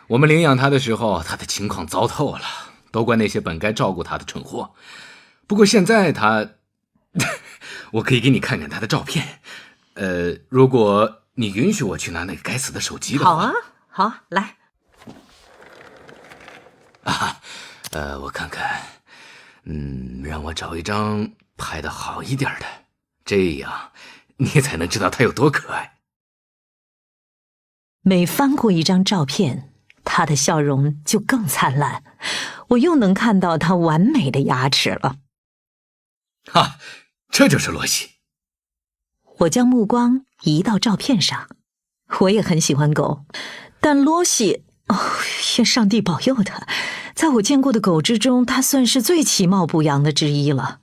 我们领养它的时候，它的情况糟透了，都怪那些本该照顾它的蠢货。不过现在它我可以给你看看它的照片。如果你允许我去拿那个该死的手机的话。好啊，好，来。我看看，让我找一张拍得好一点的，这样你才能知道它有多可爱。每翻过一张照片，他的笑容就更灿烂，我又能看到他完美的牙齿了。这就是罗西。我将目光移到照片上，我也很喜欢狗，但罗西，愿上帝保佑他，在我见过的狗之中，他算是最其貌不扬的之一了。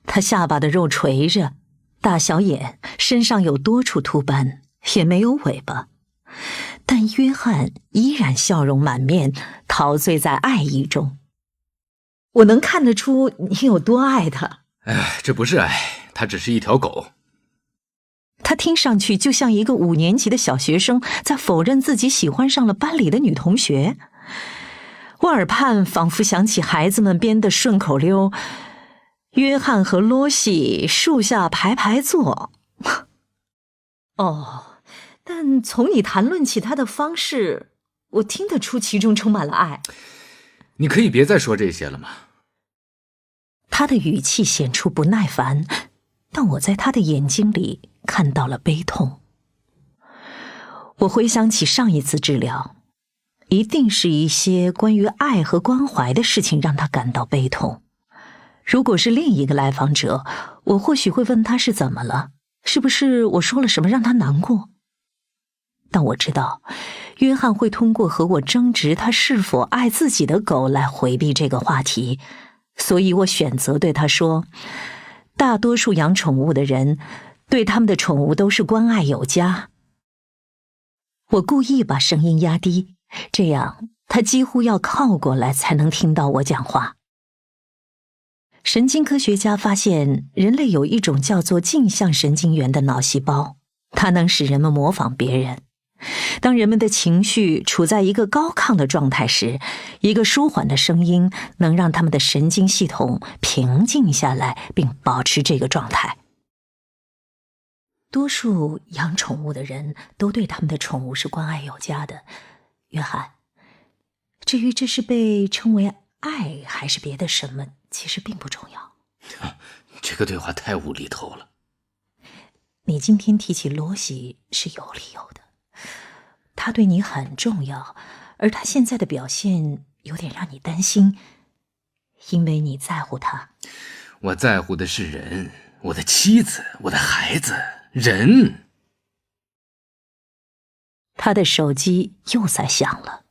他下巴的肉垂着，大小眼，身上有多处秃斑，也没有尾巴。但约翰依然笑容满面，陶醉在爱意中。我能看得出你有多爱他。这不是爱，它只是一条狗。他听上去就像一个5年级的小学生在否认自己喜欢上了班里的女同学。我耳畔仿佛想起孩子们编的顺口溜：约翰和罗西树下排排坐。但从你谈论起他的方式，我听得出其中充满了爱。你可以别再说这些了吗？他的语气显出不耐烦，但我在他的眼睛里看到了悲痛。我回想起上一次治疗，一定是一些关于爱和关怀的事情让他感到悲痛。如果是另一个来访者，我或许会问他是怎么了，是不是我说了什么让他难过。但我知道，约翰会通过和我争执他是否爱自己的狗来回避这个话题，所以我选择对他说，大多数养宠物的人对他们的宠物都是关爱有加。我故意把声音压低，这样他几乎要靠过来才能听到我讲话。神经科学家发现，人类有一种叫做镜像神经元的脑细胞，它能使人们模仿别人。当人们的情绪处在一个高亢的状态时，一个舒缓的声音能让他们的神经系统平静下来，并保持这个状态。多数养宠物的人都对他们的宠物是关爱有加的，约翰。至于这是被称为爱还是别的什么，其实并不重要。这个对话太无厘头了。你今天提起罗西是有理由的，他对你很重要，而他现在的表现有点让你担心，因为你在乎他。我在乎的是人，我的妻子，我的孩子，人。他的手机又在响了，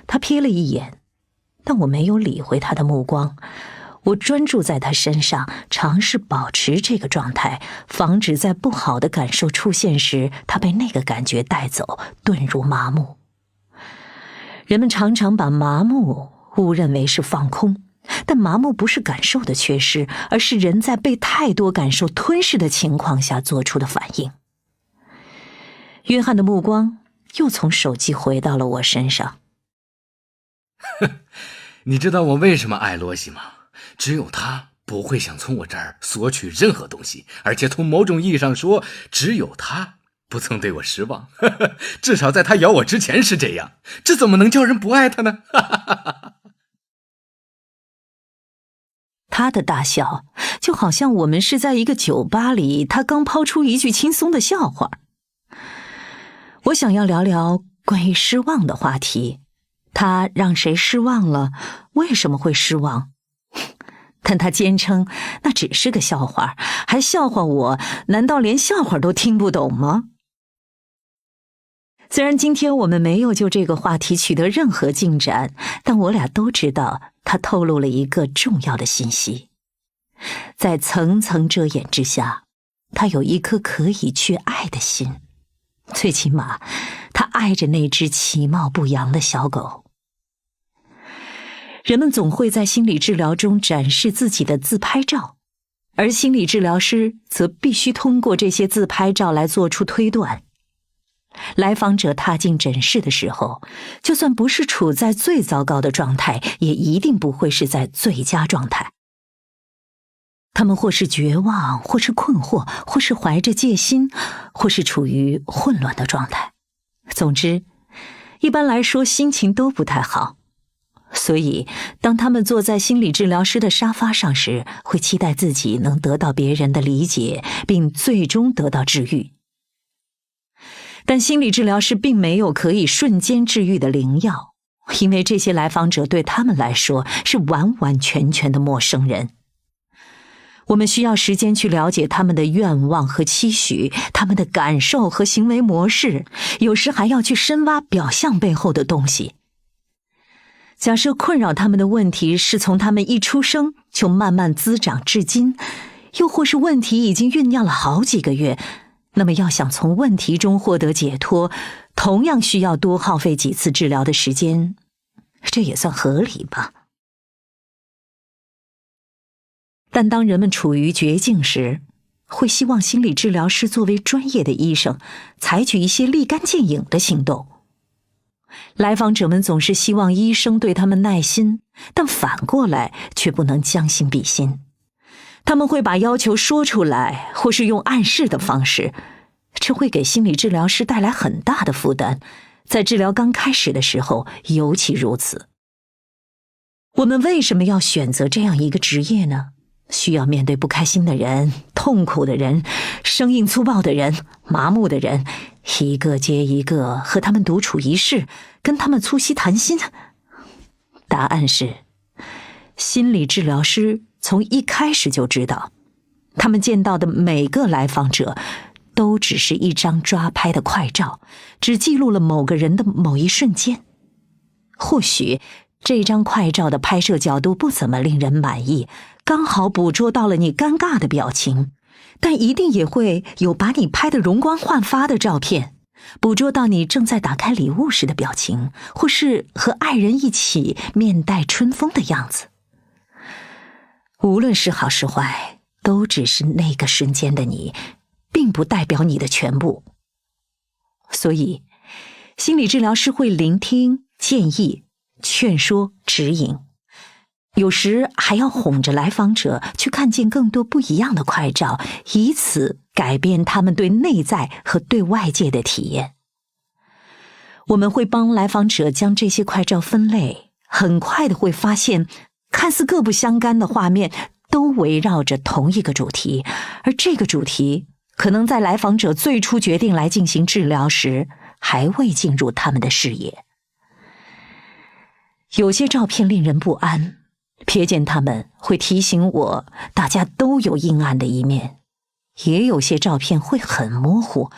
他瞥了一眼，但我没有理会他的目光。我专注在他身上，尝试保持这个状态，防止在不好的感受出现时，他被那个感觉带走，遁入麻木。人们常常把麻木误认为是放空，但麻木不是感受的缺失，而是人在被太多感受吞噬的情况下做出的反应。约翰的目光又从手机回到了我身上。你知道我为什么爱罗西吗？只有他不会想从我这儿索取任何东西，而且从某种意义上说，只有他不曾对我失望。至少在他咬我之前是这样，这怎么能叫人不爱他呢？他的大笑就好像我们是在一个酒吧里，他刚抛出一句轻松的笑话。我想要聊聊关于失望的话题，他让谁失望了？为什么会失望？但他坚称那只是个笑话，还笑话我，难道连笑话都听不懂吗？虽然今天我们没有就这个话题取得任何进展，但我俩都知道他透露了一个重要的信息。在层层遮掩之下，他有一颗可以去爱的心，最起码他爱着那只其貌不扬的小狗。人们总会在心理治疗中展示自己的自拍照，而心理治疗师则必须通过这些自拍照来做出推断。来访者踏进诊室的时候，就算不是处在最糟糕的状态，也一定不会是在最佳状态。他们或是绝望，或是困惑，或是怀着戒心，或是处于混乱的状态。总之，一般来说心情都不太好。所以当他们坐在心理治疗师的沙发上时，会期待自己能得到别人的理解，并最终得到治愈。但心理治疗师并没有可以瞬间治愈的灵药，因为这些来访者对他们来说是完完全全的陌生人。我们需要时间去了解他们的愿望和期许，他们的感受和行为模式，有时还要去深挖表象背后的东西。假设困扰他们的问题是从他们一出生就慢慢滋长至今，又或是问题已经酝酿了好几个月，那么要想从问题中获得解脱，同样需要多耗费几次治疗的时间，这也算合理吧。但当人们处于绝境时，会希望心理治疗师作为专业的医生，采取一些立竿见影的行动。来访者们总是希望医生对他们耐心，但反过来却不能将心比心。他们会把要求说出来，或是用暗示的方式，这会给心理治疗师带来很大的负担，在治疗刚开始的时候尤其如此。我们为什么要选择这样一个职业呢？需要面对不开心的人、痛苦的人、生硬粗暴的人、麻木的人，一个接一个和他们独处一室，跟他们促膝谈心。答案是，心理治疗师从一开始就知道，他们见到的每个来访者都只是一张抓拍的快照，只记录了某个人的某一瞬间。或许这张快照的拍摄角度不怎么令人满意，刚好捕捉到了你尴尬的表情，但一定也会有把你拍得容光焕发的照片，捕捉到你正在打开礼物时的表情，或是和爱人一起面带春风的样子。无论是好是坏，都只是那个瞬间的你，并不代表你的全部。所以，心理治疗师会聆听、建议、劝说、指引，有时还要哄着来访者去看见更多不一样的快照，以此改变他们对内在和对外界的体验。我们会帮来访者将这些快照分类，很快的会发现，看似各不相干的画面都围绕着同一个主题，而这个主题可能在来访者最初决定来进行治疗时还未进入他们的视野。有些照片令人不安，瞥见它们会提醒我，大家都有阴暗的一面。也有些照片会很模糊，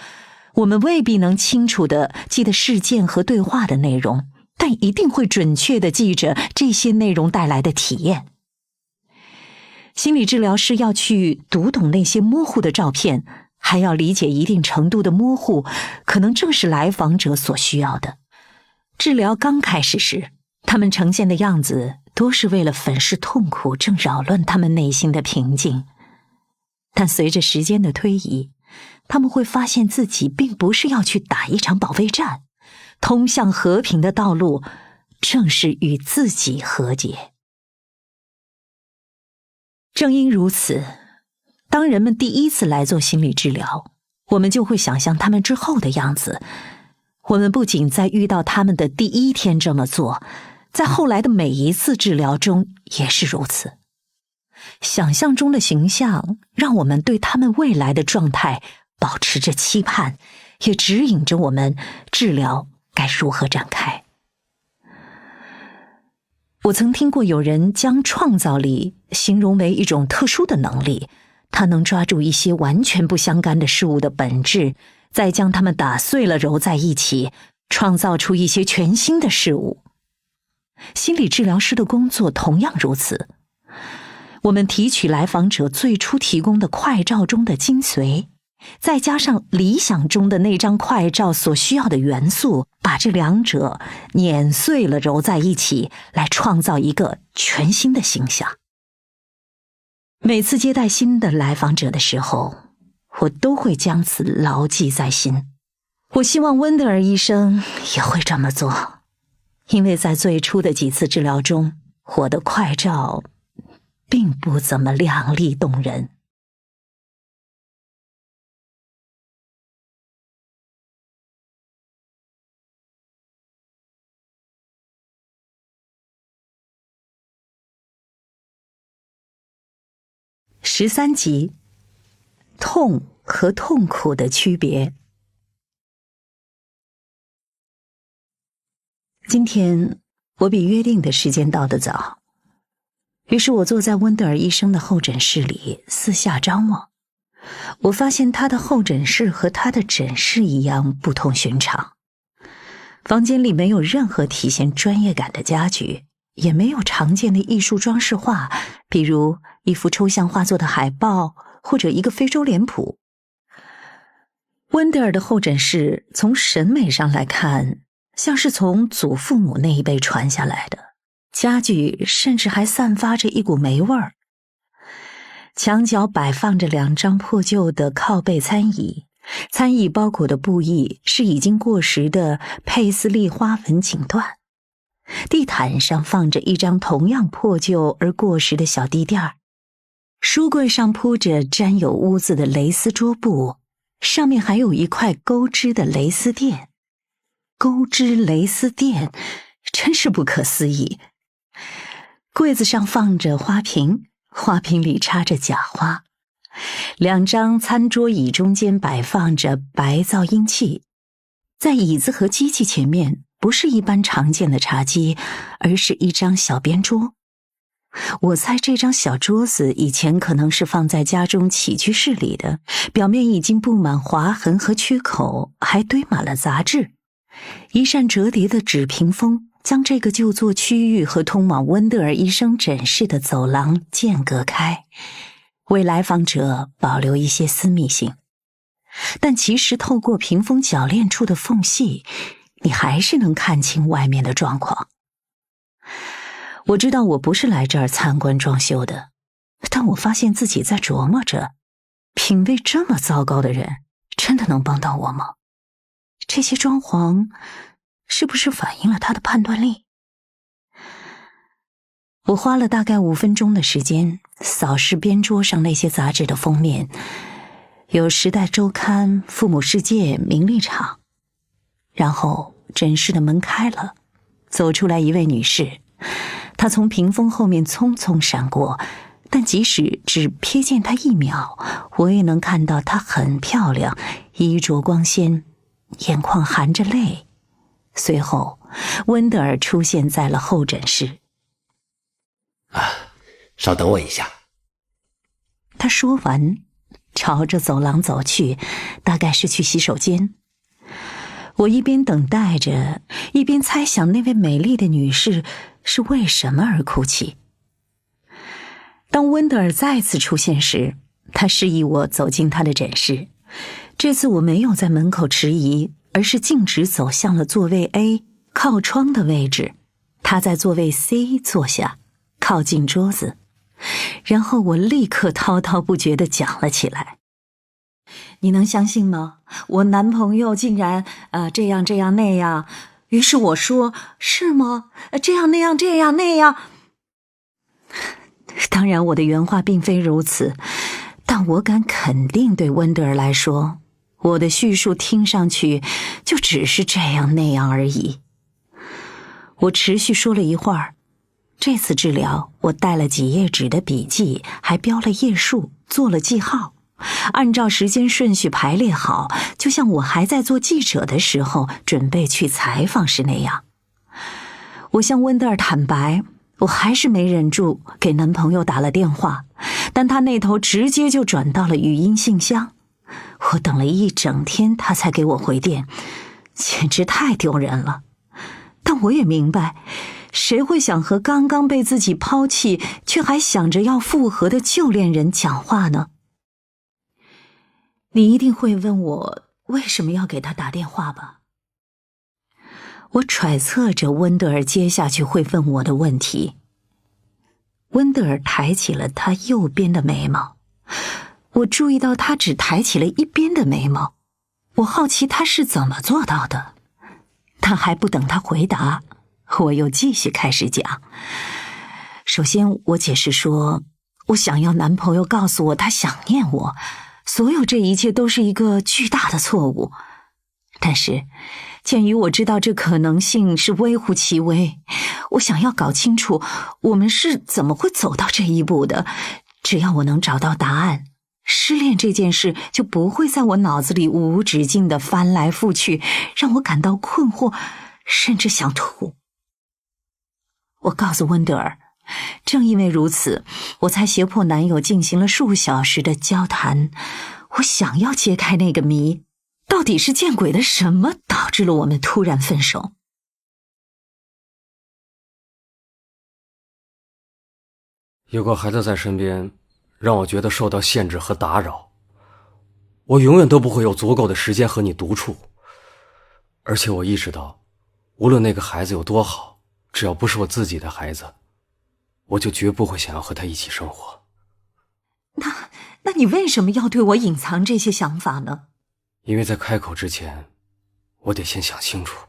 我们未必能清楚地记得事件和对话的内容，但一定会准确地记着这些内容带来的体验。心理治疗师要去读懂那些模糊的照片，还要理解一定程度的模糊，可能正是来访者所需要的。治疗刚开始时，他们呈现的样子多是为了粉饰痛苦正扰乱他们内心的平静。但随着时间的推移，他们会发现自己并不是要去打一场保卫战，通向和平的道路正是与自己和解。正因如此，当人们第一次来做心理治疗，我们就会想象他们之后的样子。我们不仅在遇到他们的第一天这么做，在后来的每一次治疗中也是如此。想象中的形象让我们对他们未来的状态保持着期盼，也指引着我们治疗该如何展开。我曾听过有人将创造力形容为一种特殊的能力，它能抓住一些完全不相干的事物的本质，再将它们打碎了揉在一起，创造出一些全新的事物。心理治疗师的工作同样如此。我们提取来访者最初提供的快照中的精髓，再加上理想中的那张快照所需要的元素，把这两者碾碎了揉在一起，来创造一个全新的形象。每次接待新的来访者的时候，我都会将此牢记在心。我希望温德尔医生也会这么做，因为在最初的几次治疗中，我的快照并不怎么亮丽动人。13集，痛和痛苦的区别。今天我比约定的时间到得早，于是我坐在温德尔医生的候诊室里四下张望。我发现他的候诊室和他的诊室一样不同寻常。房间里没有任何体现专业感的家具，也没有常见的艺术装饰画，比如一幅抽象画作的海报或者一个非洲脸谱。温德尔的候诊室从审美上来看，像是从祖父母那一辈传下来的，家具甚至还散发着一股霉味儿。墙角摆放着2张破旧的靠背餐椅，餐椅包裹的布艺是已经过时的佩斯利花纹锦缎。地毯上放着一张同样破旧而过时的小地垫儿，书柜上铺着沾有污渍的蕾丝桌布，上面还有一块钩织的蕾丝垫。钩织蕾丝垫，真是不可思议。柜子上放着花瓶，花瓶里插着假花。2张餐桌椅中间摆放着白噪音器，在椅子和机器前面不是一般常见的茶几，而是一张小边桌。我猜这张小桌子以前可能是放在家中起居室里的，表面已经布满划痕和缺口，还堆满了杂质。一扇折叠的纸屏风将这个就座区域和通往温德尔医生诊室的走廊间隔开，为来访者保留一些私密性。但其实透过屏风铰链处的缝隙，你还是能看清外面的状况。我知道我不是来这儿参观装修的，但我发现自己在琢磨着，品味这么糟糕的人真的能帮到我吗？这些装潢是不是反映了他的判断力？我花了大概5分钟的时间扫视边桌上那些杂志的封面，有《时代周刊》、《父母世界》、《名利场》。然后诊室的门开了，走出来一位女士，她从屏风后面匆匆闪过，但即使只瞥见她1秒，我也能看到她很漂亮，衣着光鲜，眼眶含着泪。随后温德尔出现在了候诊室。稍等我一下。他说完朝着走廊走去，大概是去洗手间。我一边等待着，一边猜想那位美丽的女士是为什么而哭泣。当温德尔再次出现时，他示意我走进他的诊室。这次我没有在门口迟疑，而是径直走向了座位 A 靠窗的位置。他在座位 C 坐下，靠近桌子。然后我立刻滔滔不绝地讲了起来。你能相信吗？我男朋友竟然这样这样那样。于是我说，是吗？这样那样这样那样。当然我的原话并非如此，但我敢肯定，对温德尔来说，我的叙述听上去就只是这样那样而已。我持续说了一会儿。这次治疗我带了几页纸的笔记，还标了页数，做了记号，按照时间顺序排列好，就像我还在做记者的时候准备去采访时那样。我向温德尔坦白，我还是没忍住给男朋友打了电话，但他那头直接就转到了语音信箱。我等了一整天他才给我回电，简直太丢人了。但我也明白，谁会想和刚刚被自己抛弃却还想着要复合的旧恋人讲话呢？你一定会问我为什么要给他打电话吧？我揣测着温德尔接下去会问我的问题。温德尔抬起了他右边的眉毛，我注意到他只抬起了一边的眉毛，我好奇他是怎么做到的。但还不等他回答，我又继续开始讲。首先我解释说，我想要男朋友告诉我他想念我，所有这一切都是一个巨大的错误。但是鉴于我知道这可能性是微乎其微，我想要搞清楚我们是怎么会走到这一步的。只要我能找到答案，失恋这件事就不会在我脑子里无止境地翻来覆去，让我感到困惑，甚至想吐。我告诉温德尔，正因为如此，我才胁迫男友进行了数小时的交谈。我想要揭开那个谜，到底是见鬼的什么导致了我们突然分手？有个孩子在身边，让我觉得受到限制和打扰。我永远都不会有足够的时间和你独处。而且我意识到，无论那个孩子有多好，只要不是我自己的孩子，我就绝不会想要和他一起生活。那你为什么要对我隐藏这些想法呢？因为在开口之前，我得先想清楚。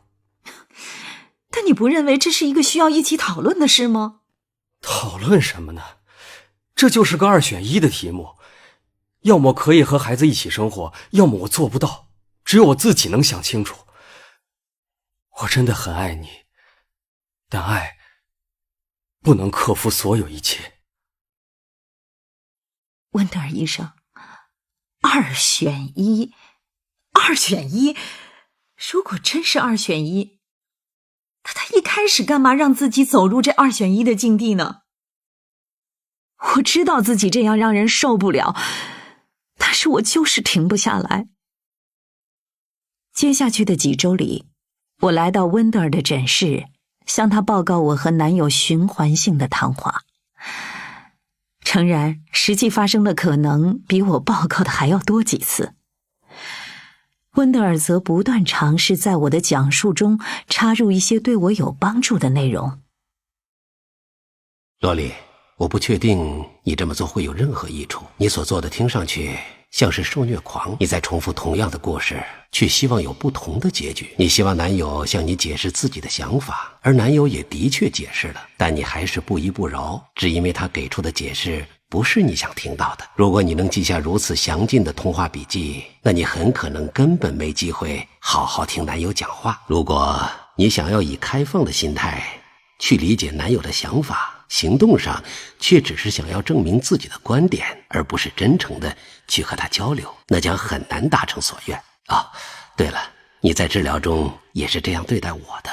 但你不认为这是一个需要一起讨论的事吗？讨论什么呢？这就是个2选1的题目，要么可以和孩子一起生活，要么我做不到，只有我自己能想清楚。我真的很爱你，但爱不能克服所有一切。温德尔医生，2选1，2选1，如果真是2选1，那他一开始干嘛让自己走入这2选1的境地呢？我知道自己这样让人受不了，但是我就是停不下来。接下去的几周里，我来到温德尔的诊室，向他报告我和男友循环性的谈话。诚然，实际发生的可能比我报告的还要多几次。温德尔则不断尝试在我的讲述中插入一些对我有帮助的内容。罗莉，我不确定你这么做会有任何益处。你所做的听上去像是受虐狂，你在重复同样的故事，却希望有不同的结局。你希望男友向你解释自己的想法，而男友也的确解释了，但你还是不依不饶，只因为他给出的解释不是你想听到的。如果你能记下如此详尽的通话笔记，那你很可能根本没机会好好听男友讲话。如果你想要以开放的心态去理解男友的想法，行动上却只是想要证明自己的观点，而不是真诚的去和他交流，那将很难达成所愿。对了，你在治疗中也是这样对待我的。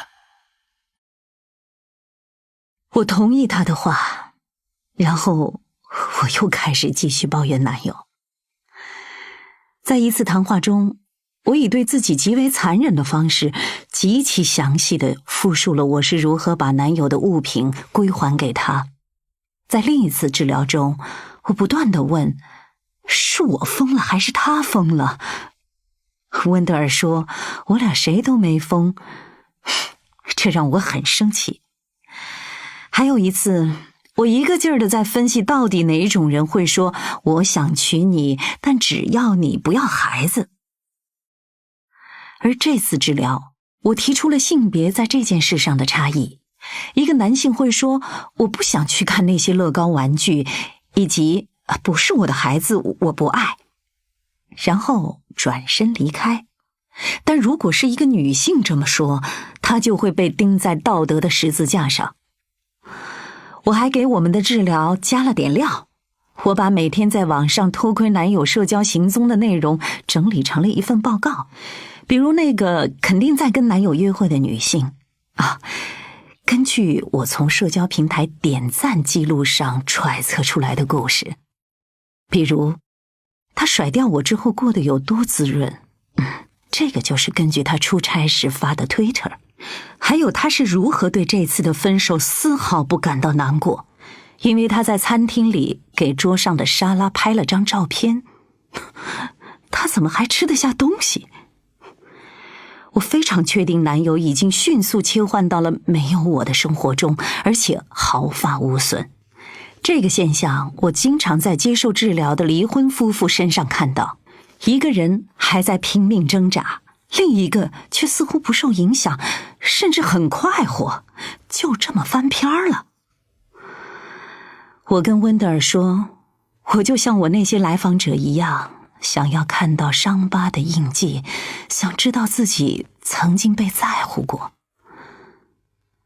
我同意他的话，然后我又开始继续抱怨男友。在一次谈话中，我以对自己极为残忍的方式，极其详细地复述了我是如何把男友的物品归还给他。在另一次治疗中，我不断地问，是我疯了还是他疯了？温德尔说，我俩谁都没疯，这让我很生气。还有一次，我一个劲儿地在分析到底哪种人会说，我想娶你，但只要你不要孩子。而这次治疗，我提出了性别在这件事上的差异。一个男性会说，我不想去看那些乐高玩具，以及不是我的孩子，我不爱，然后转身离开。但如果是一个女性这么说，她就会被钉在道德的十字架上。我还给我们的治疗加了点料，我把每天在网上偷窥男友社交行踪的内容整理成了一份报告，比如那个肯定在跟男友约会的女性根据我从社交平台点赞记录上揣测出来的故事，比如他甩掉我之后过得有多滋润，这个就是根据他出差时发的 Twitter， 还有他是如何对这次的分手丝毫不感到难过，因为他在餐厅里给桌上的沙拉拍了张照片，他怎么还吃得下东西？我非常确定男友已经迅速切换到了没有我的生活中，而且毫发无损。这个现象我经常在接受治疗的离婚夫妇身上看到，一个人还在拼命挣扎，另一个却似乎不受影响，甚至很快活，就这么翻篇了。我跟温德尔说，我就像我那些来访者一样，想要看到伤疤的印记，想知道自己曾经被在乎过。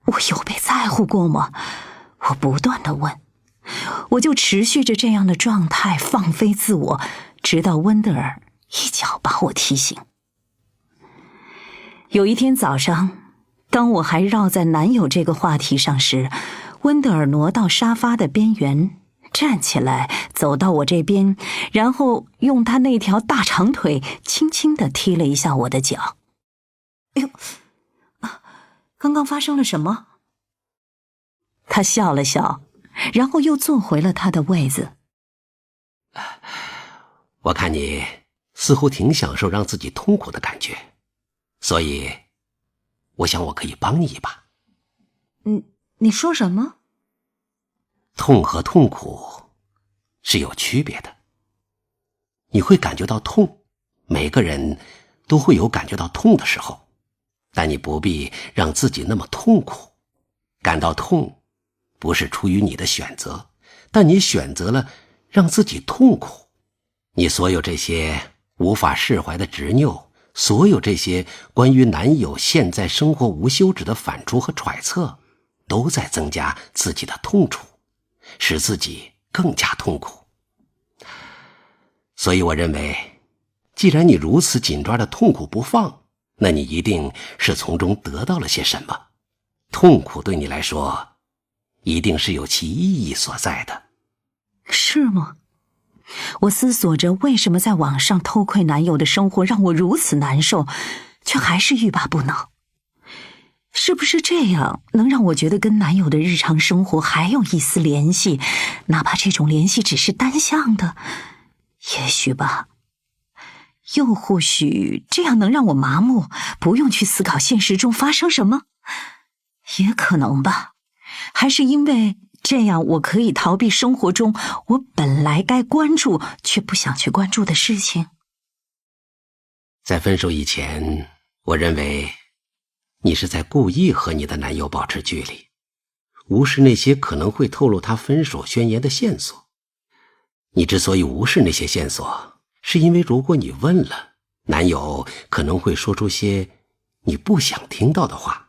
我有被在乎过吗？我不断地问。我就持续着这样的状态，放飞自我，直到温德尔一脚把我踢醒。有一天早上，当我还绕在男友这个话题上时，温德尔挪到沙发的边缘，站起来走到我这边，然后用他那条大长腿轻轻地踢了一下我的脚。哎呦，刚刚发生了什么？他笑了笑，然后又坐回了他的位子。我看你似乎挺享受让自己痛苦的感觉，所以我想我可以帮你一把。你说什么？痛和痛苦是有区别的。你会感觉到痛，每个人都会有感觉到痛的时候，但你不必让自己那么痛苦。感到痛不是出于你的选择，但你选择了让自己痛苦。你所有这些无法释怀的执拗，所有这些关于男友现在生活无休止的反刍和揣测，都在增加自己的痛楚，使自己更加痛苦。所以我认为，既然你如此紧抓着痛苦不放，那你一定是从中得到了些什么。痛苦对你来说，一定是有其意义所在的。是吗？我思索着为什么在网上偷窥男友的生活让我如此难受，却还是欲罢不能。是不是这样能让我觉得跟男友的日常生活还有一丝联系，哪怕这种联系只是单向的？也许吧。又或许这样能让我麻木，不用去思考现实中发生什么？也可能吧。还是因为这样我可以逃避生活中我本来该关注却不想去关注的事情。在分手以前，我认为你是在故意和你的男友保持距离，无视那些可能会透露他分手宣言的线索。你之所以无视那些线索，是因为如果你问了，男友可能会说出些你不想听到的话。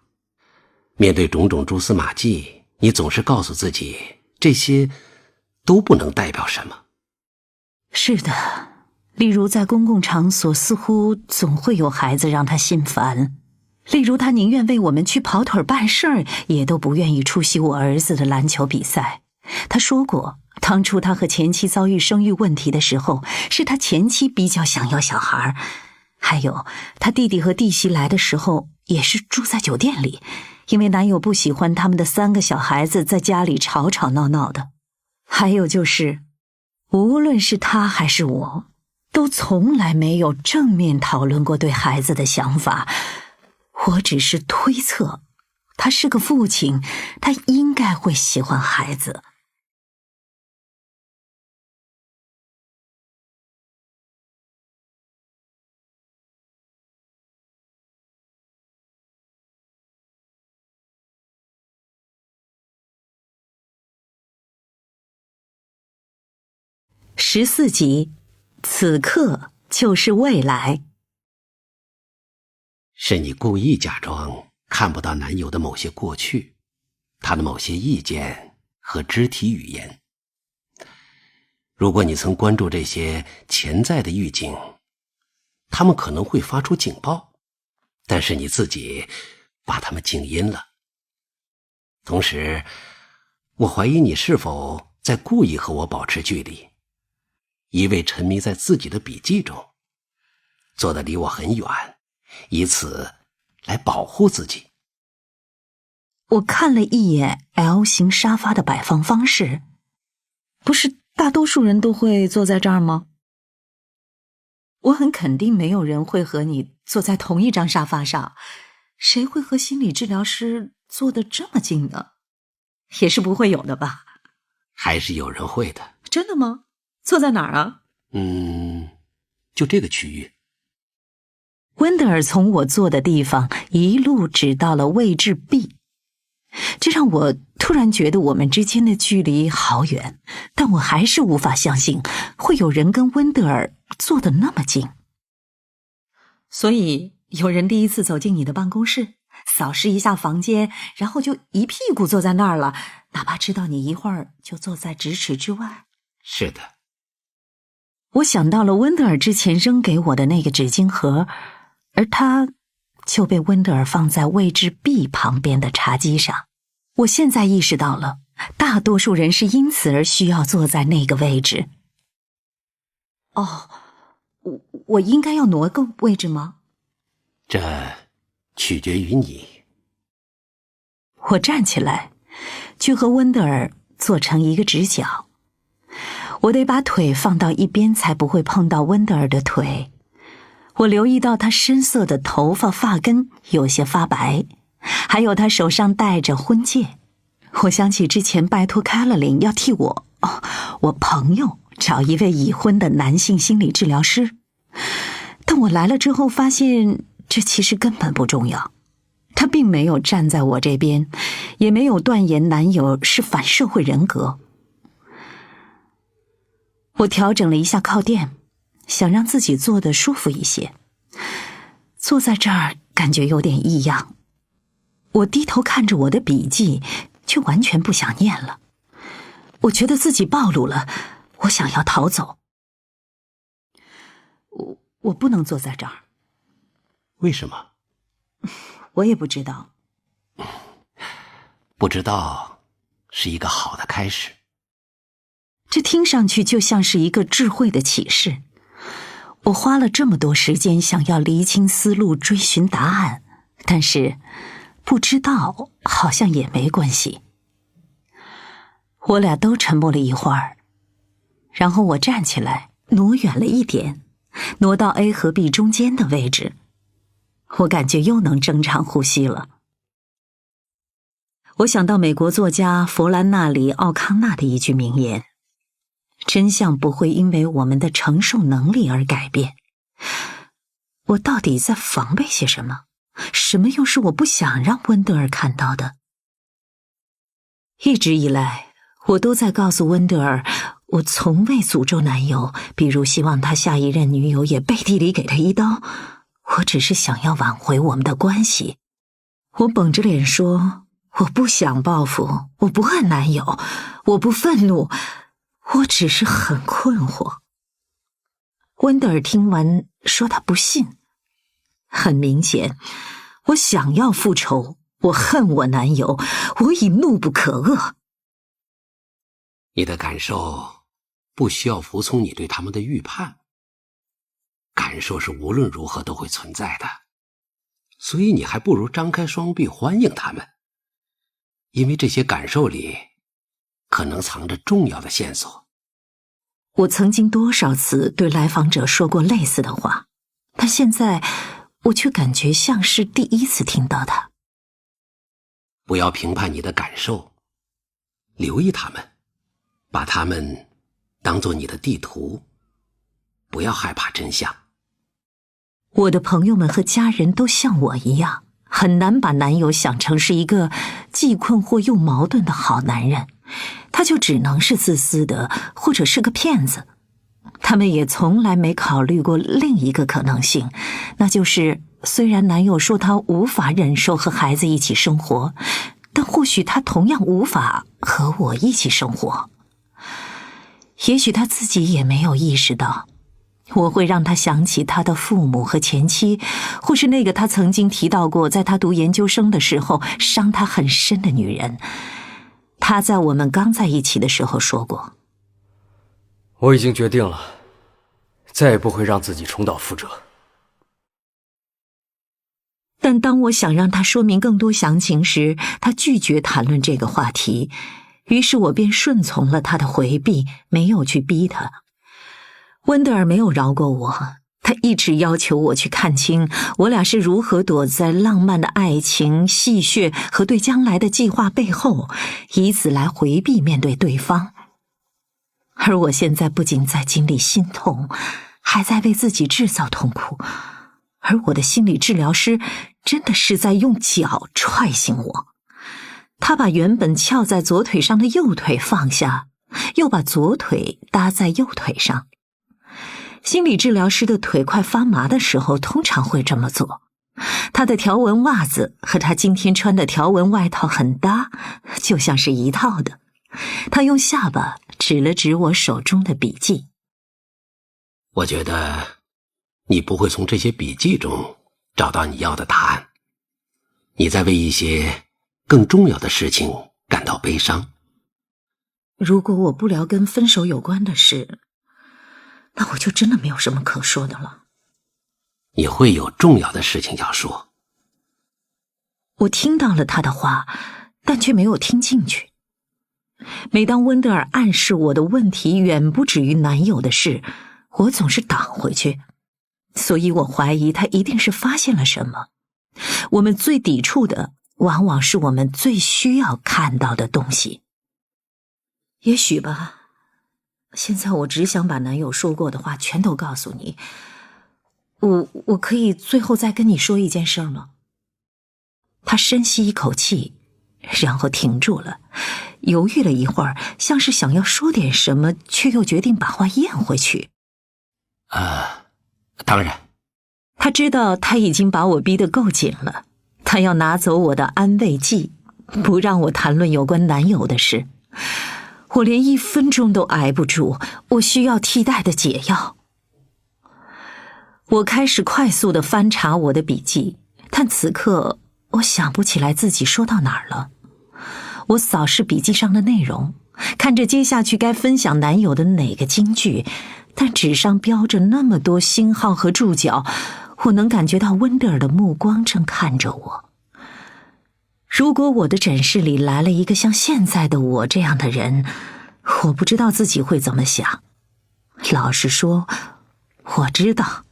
面对种种蛛丝马迹，你总是告诉自己，这些都不能代表什么。是的，例如在公共场所似乎总会有孩子让他心烦，例如他宁愿为我们去跑腿办事儿，也都不愿意出席我儿子的篮球比赛。他说过，当初他和前妻遭遇生育问题的时候，是他前妻比较想要小孩。还有他弟弟和弟媳来的时候也是住在酒店里，因为男友不喜欢他们的3个小孩子在家里吵吵闹闹的。还有就是，无论是他还是我，都从来没有正面讨论过对孩子的想法。我只是推测，他是个父亲，他应该会喜欢孩子。14集，此刻就是未来。是你故意假装看不到男友的某些过去，他的某些意见和肢体语言。如果你曾关注这些潜在的预警，他们可能会发出警报，但是你自己把它们静音了。同时，我怀疑你是否在故意和我保持距离，一味沉迷在自己的笔记中，坐得离我很远，以此来保护自己。我看了一眼 L 型沙发的摆放方式，不是大多数人都会坐在这儿吗？我很肯定没有人会和你坐在同一张沙发上，谁会和心理治疗师坐得这么近呢？也是不会有的吧？还是有人会的。真的吗？坐在哪儿啊？就这个区域。温德尔从我坐的地方一路指到了位置 B， 这让我突然觉得我们之间的距离好远，但我还是无法相信会有人跟温德尔坐得那么近。所以有人第一次走进你的办公室，扫视一下房间，然后就一屁股坐在那儿了，哪怕知道你一会儿就坐在咫尺之外。是的。我想到了温德尔之前扔给我的那个纸巾盒，而它就被温德尔放在位置 B 旁边的茶几上。我现在意识到了，大多数人是因此而需要坐在那个位置。哦，我应该要挪个位置吗？这取决于你。我站起来，去和温德尔坐成一个直角。我得把腿放到一边，才不会碰到温德尔的腿。我留意到他深色的头发发根有些发白，还有他手上戴着婚戒。我想起之前拜托凯勒琳要替我朋友找一位已婚的男性心理治疗师，但我来了之后发现这其实根本不重要。他并没有站在我这边，也没有断言男友是反社会人格。我调整了一下靠垫，想让自己坐得舒服一些。坐在这儿感觉有点异样。我低头看着我的笔记，却完全不想念了。我觉得自己暴露了，我想要逃走。我不能坐在这儿。为什么？我也不知道。不知道是一个好的开始。这听上去就像是一个智慧的启示。我花了这么多时间想要厘清思路，追寻答案，但是不知道好像也没关系。我俩都沉默了一会儿，然后我站起来，挪远了一点，挪到 A 和 B 中间的位置。我感觉又能正常呼吸了。我想到美国作家弗兰纳里·奥康纳的一句名言：真相不会因为我们的承受能力而改变。我到底在防备些什么？什么又是我不想让温德尔看到的？一直以来，我都在告诉温德尔，我从未诅咒男友，比如希望他下一任女友也背地里给他一刀。我只是想要挽回我们的关系。我绷着脸说，我不想报复，我不恨男友，我不愤怒，我只是很困惑。温德尔听完说他不信。很明显，我想要复仇，我恨我男友，我已怒不可遏。你的感受不需要服从你对他们的预判，感受是无论如何都会存在的，所以你还不如张开双臂欢迎他们，因为这些感受里可能藏着重要的线索。我曾经多少次对来访者说过类似的话，但现在我却感觉像是第一次听到它。不要评判你的感受，留意它们，把它们当作你的地图，不要害怕真相。我的朋友们和家人都像我一样，很难把男友想成是一个既困惑又矛盾的好男人，他就只能是自私的，或者是个骗子。他们也从来没考虑过另一个可能性，那就是虽然男友说他无法忍受和孩子一起生活，但或许他同样无法和我一起生活。也许他自己也没有意识到，我会让他想起他的父母和前妻，或是那个他曾经提到过在他读研究生的时候伤他很深的女人。他在我们刚在一起的时候说过，我已经决定了，再也不会让自己重蹈覆辙。但当我想让他说明更多详情时，他拒绝谈论这个话题，于是我便顺从了他的回避，没有去逼他。温德尔没有饶过我，他一直要求我去看清我俩是如何躲在浪漫的爱情、戏谑和对将来的计划背后，以此来回避面对对方。而我现在不仅在经历心痛，还在为自己制造痛苦，而我的心理治疗师真的是在用脚踹醒我。他把原本翘在左腿上的右腿放下，又把左腿搭在右腿上。心理治疗师的腿快发麻的时候通常会这么做。他的条纹袜子和他今天穿的条纹外套很搭，就像是一套的。他用下巴指了指我手中的笔记。我觉得你不会从这些笔记中找到你要的答案，你在为一些更重要的事情感到悲伤。如果我不聊跟分手有关的事，那我就真的没有什么可说的了。你会有重要的事情要说。我听到了他的话，但却没有听进去。每当温德尔暗示我的问题远不止于男友的事，我总是挡回去，所以我怀疑他一定是发现了什么。我们最抵触的往往是我们最需要看到的东西。也许吧，现在我只想把男友说过的话全都告诉你。我可以最后再跟你说一件事吗？他深吸一口气，然后停住了，犹豫了一会儿，像是想要说点什么，却又决定把话咽回去。当然。他知道他已经把我逼得够紧了，他要拿走我的安慰剂，不让我谈论有关男友的事。我连1分钟都挨不住，我需要替代的解药。我开始快速地翻查我的笔记，但此刻我想不起来自己说到哪儿了。我扫视笔记上的内容，看着接下去该分享男友的哪个金句，但纸上标着那么多星号和注脚，我能感觉到温德尔的目光正看着我。如果我的诊室里来了一个像现在的我这样的人，我不知道自己会怎么想。老实说，我知道。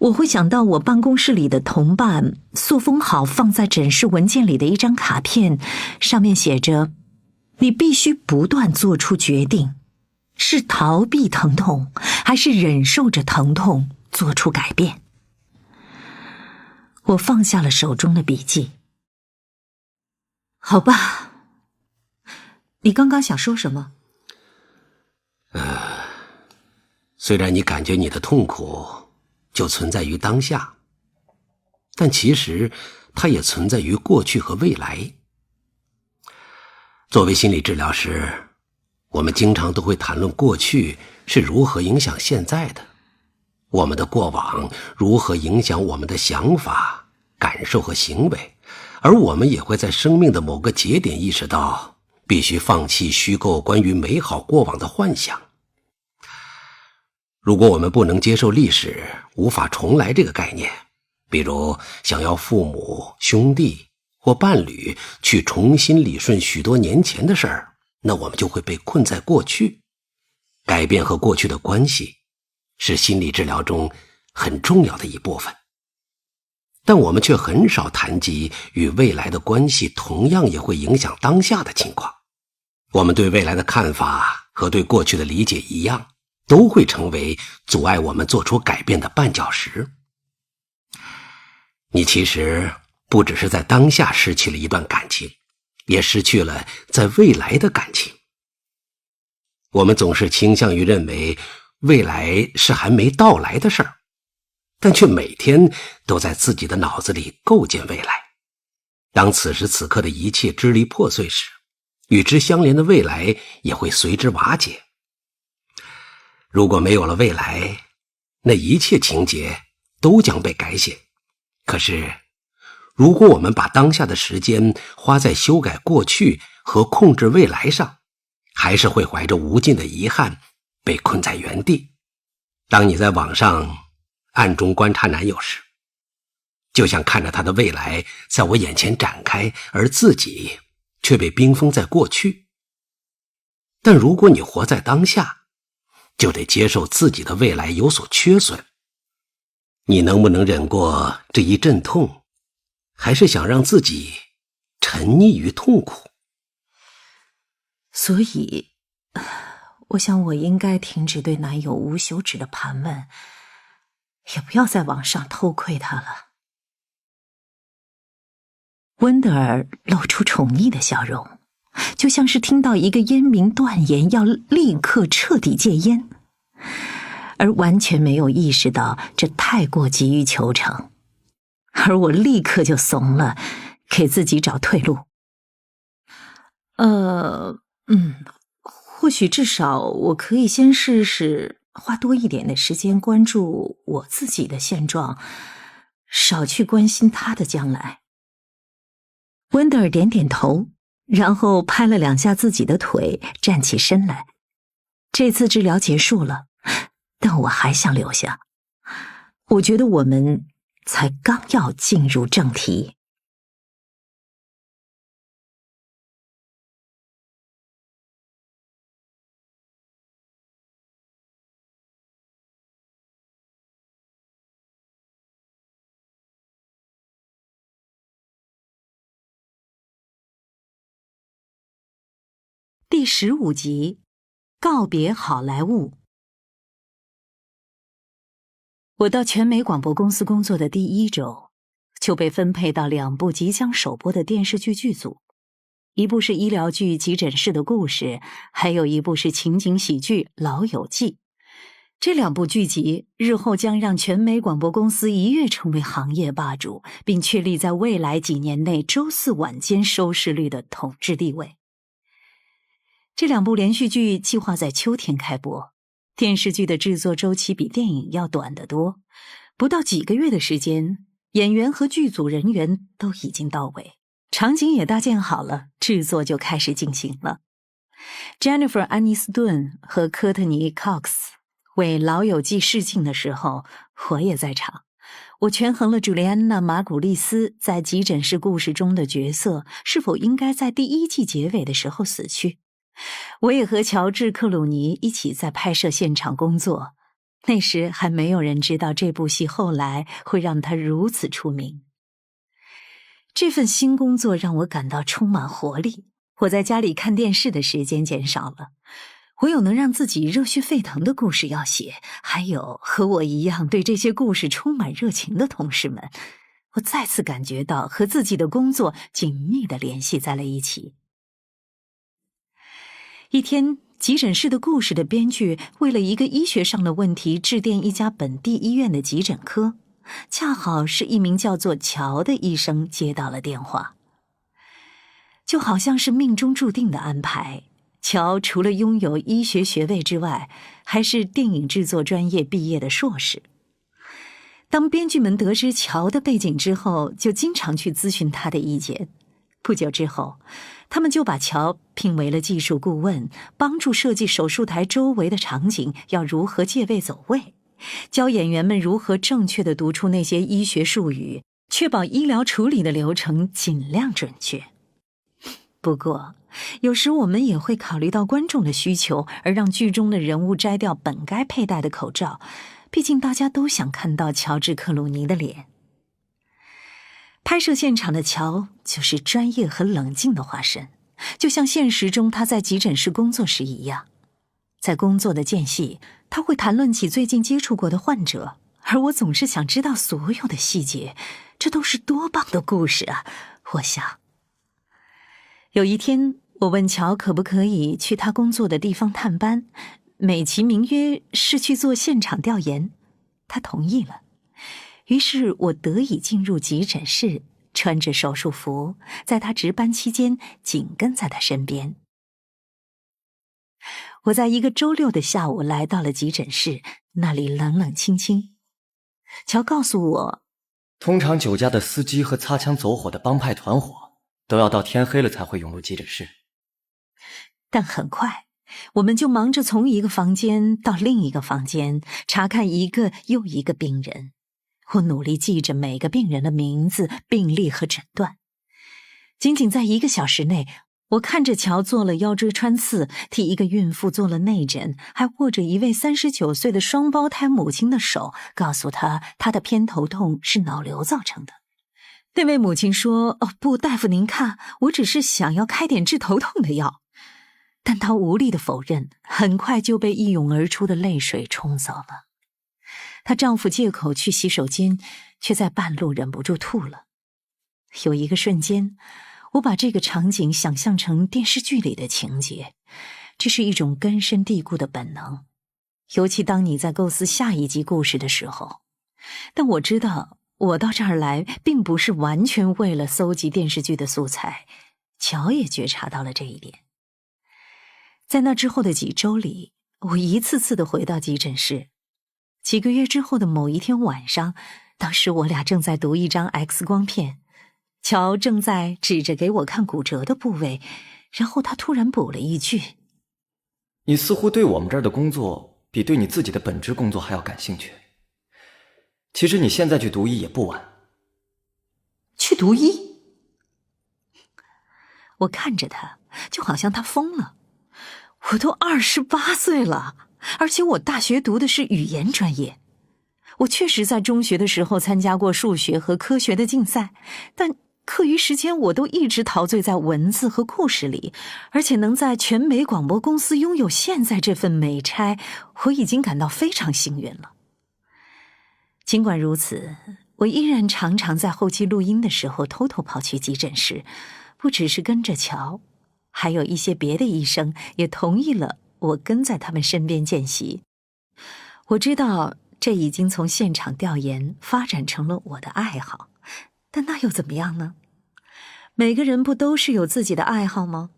我会想到我办公室里的同伴塑封好放在诊室文件里的一张卡片，上面写着：你必须不断做出决定，是逃避疼痛，还是忍受着疼痛做出改变。我放下了手中的笔记。好吧，你刚刚想说什么？虽然你感觉你的痛苦就存在于当下，但其实它也存在于过去和未来。作为心理治疗师，我们经常都会谈论过去是如何影响现在的，我们的过往如何影响我们的想法、感受和行为，而我们也会在生命的某个节点意识到，必须放弃虚构关于美好过往的幻想。如果我们不能接受历史无法重来这个概念，比如想要父母、兄弟或伴侣去重新理顺许多年前的事儿，那我们就会被困在过去。改变和过去的关系是心理治疗中很重要的一部分，但我们却很少谈及与未来的关系同样也会影响当下的情况。我们对未来的看法和对过去的理解一样，都会成为阻碍我们做出改变的绊脚石。你其实不只是在当下失去了一段感情，也失去了在未来的感情。我们总是倾向于认为未来是还没到来的事儿，但却每天都在自己的脑子里构建未来。当此时此刻的一切支离破碎时，与之相连的未来也会随之瓦解。如果没有了未来，那一切情节都将被改写。可是如果我们把当下的时间花在修改过去和控制未来上，还是会怀着无尽的遗憾被困在原地。当你在网上暗中观察男友时，就像看着他的未来在我眼前展开，而自己却被冰封在过去。但如果你活在当下，就得接受自己的未来有所缺损。你能不能忍过这一阵痛，还是想让自己沉溺于痛苦？所以我想我应该停止对男友无休止的盘问，也不要在网上偷窥他了。温德尔露出宠溺的笑容，就像是听到一个烟民断言要立刻彻底戒烟，而完全没有意识到这太过急于求成。而我立刻就怂了，给自己找退路。或许至少我可以先试试花多一点的时间关注我自己的现状，少去关心他的将来。温德尔点点头，然后拍了两下自己的腿，站起身来。这次治疗结束了，但我还想留下。我觉得我们才刚要进入正题。第15集，告别好莱坞。我到全美广播公司工作的第1周，就被分配到2部即将首播的电视剧剧组，一部是医疗剧《急诊室的故事》，还有一部是情景喜剧《老友记》。这2部剧集日后将让全美广播公司一跃成为行业霸主，并确立在未来几年内周4晚间收视率的统治地位。这2部连续剧计划在秋天开播，电视剧的制作周期比电影要短得多，不到几个月的时间，演员和剧组人员都已经到位，场景也搭建好了，制作就开始进行了。Jennifer 安妮斯顿和科特尼 Cox 为《老友记》试镜的时候，我也在场。我权衡了朱莉安娜·马古利斯在急诊室故事中的角色是否应该在第1季结尾的时候死去。我也和乔治·克鲁尼一起在拍摄现场工作，那时还没有人知道这部戏后来会让他如此出名。这份新工作让我感到充满活力，我在家里看电视的时间减少了，我有能让自己热血沸腾的故事要写，还有和我一样对这些故事充满热情的同事们。我再次感觉到和自己的工作紧密地联系在了一起。一天，急诊室的故事的编剧为了一个医学上的问题致电一家本地医院的急诊科，恰好是一名叫做乔的医生接到了电话。就好像是命中注定的安排，乔除了拥有医学学位之外，还是电影制作专业毕业的硕士。当编剧们得知乔的背景之后，就经常去咨询他的意见。不久之后，他们就把乔聘为了技术顾问，帮助设计手术台周围的场景要如何借位走位，教演员们如何正确地读出那些医学术语，确保医疗处理的流程尽量准确。不过，有时我们也会考虑到观众的需求，而让剧中的人物摘掉本该佩戴的口罩。毕竟大家都想看到乔治·克鲁尼的脸。拍摄现场的乔就是专业和冷静的化身，就像现实中他在急诊室工作时一样。在工作的间隙，他会谈论起最近接触过的患者，而我总是想知道所有的细节。这都是多棒的故事啊！我想。有一天，我问乔可不可以去他工作的地方探班，美其名曰是去做现场调研。他同意了，于是我得以进入急诊室，穿着手术服，在他值班期间紧跟在他身边。我在一个周六的下午来到了急诊室，那里冷冷清清。乔告诉我，通常酒驾的司机和擦枪走火的帮派团伙都要到天黑了才会涌入急诊室。但很快我们就忙着从一个房间到另一个房间，查看一个又一个病人。我努力记着每个病人的名字、病历和诊断。仅仅在1个小时内，我看着乔做了腰椎穿刺，替一个孕妇做了内诊，还握着一位39岁的双胞胎母亲的手，告诉她她的偏头痛是脑瘤造成的。那位母亲说：“哦不，大夫您看，我只是想要开点治头痛的药。”但她无力的否认，很快就被一涌而出的泪水冲走了。她丈夫借口去洗手间，却在半路忍不住吐了。有一个瞬间，我把这个场景想象成电视剧里的情节，这是一种根深蒂固的本能，尤其当你在构思下一集故事的时候。但我知道，我到这儿来并不是完全为了搜集电视剧的素材，乔也觉察到了这一点。在那之后的几周里，我一次次地回到急诊室。几个月之后的某一天晚上，当时我俩正在读一张 X 光片，乔正在指着给我看骨折的部位，然后他突然补了一句：“你似乎对我们这儿的工作比对你自己的本职工作还要感兴趣。其实你现在去读医也不晚。”去读医？我看着他，就好像他疯了。我都28岁了，而且我大学读的是语言专业。我确实在中学的时候参加过数学和科学的竞赛，但课余时间我都一直陶醉在文字和故事里，而且能在全美广播公司拥有现在这份美差，我已经感到非常幸运了。尽管如此，我依然常常在后期录音的时候偷偷跑去急诊室，不只是跟着乔，还有一些别的医生也同意了我跟在他们身边见习。我知道这已经从现场调研发展成了我的爱好，但那又怎么样呢？每个人不都是有自己的爱好吗？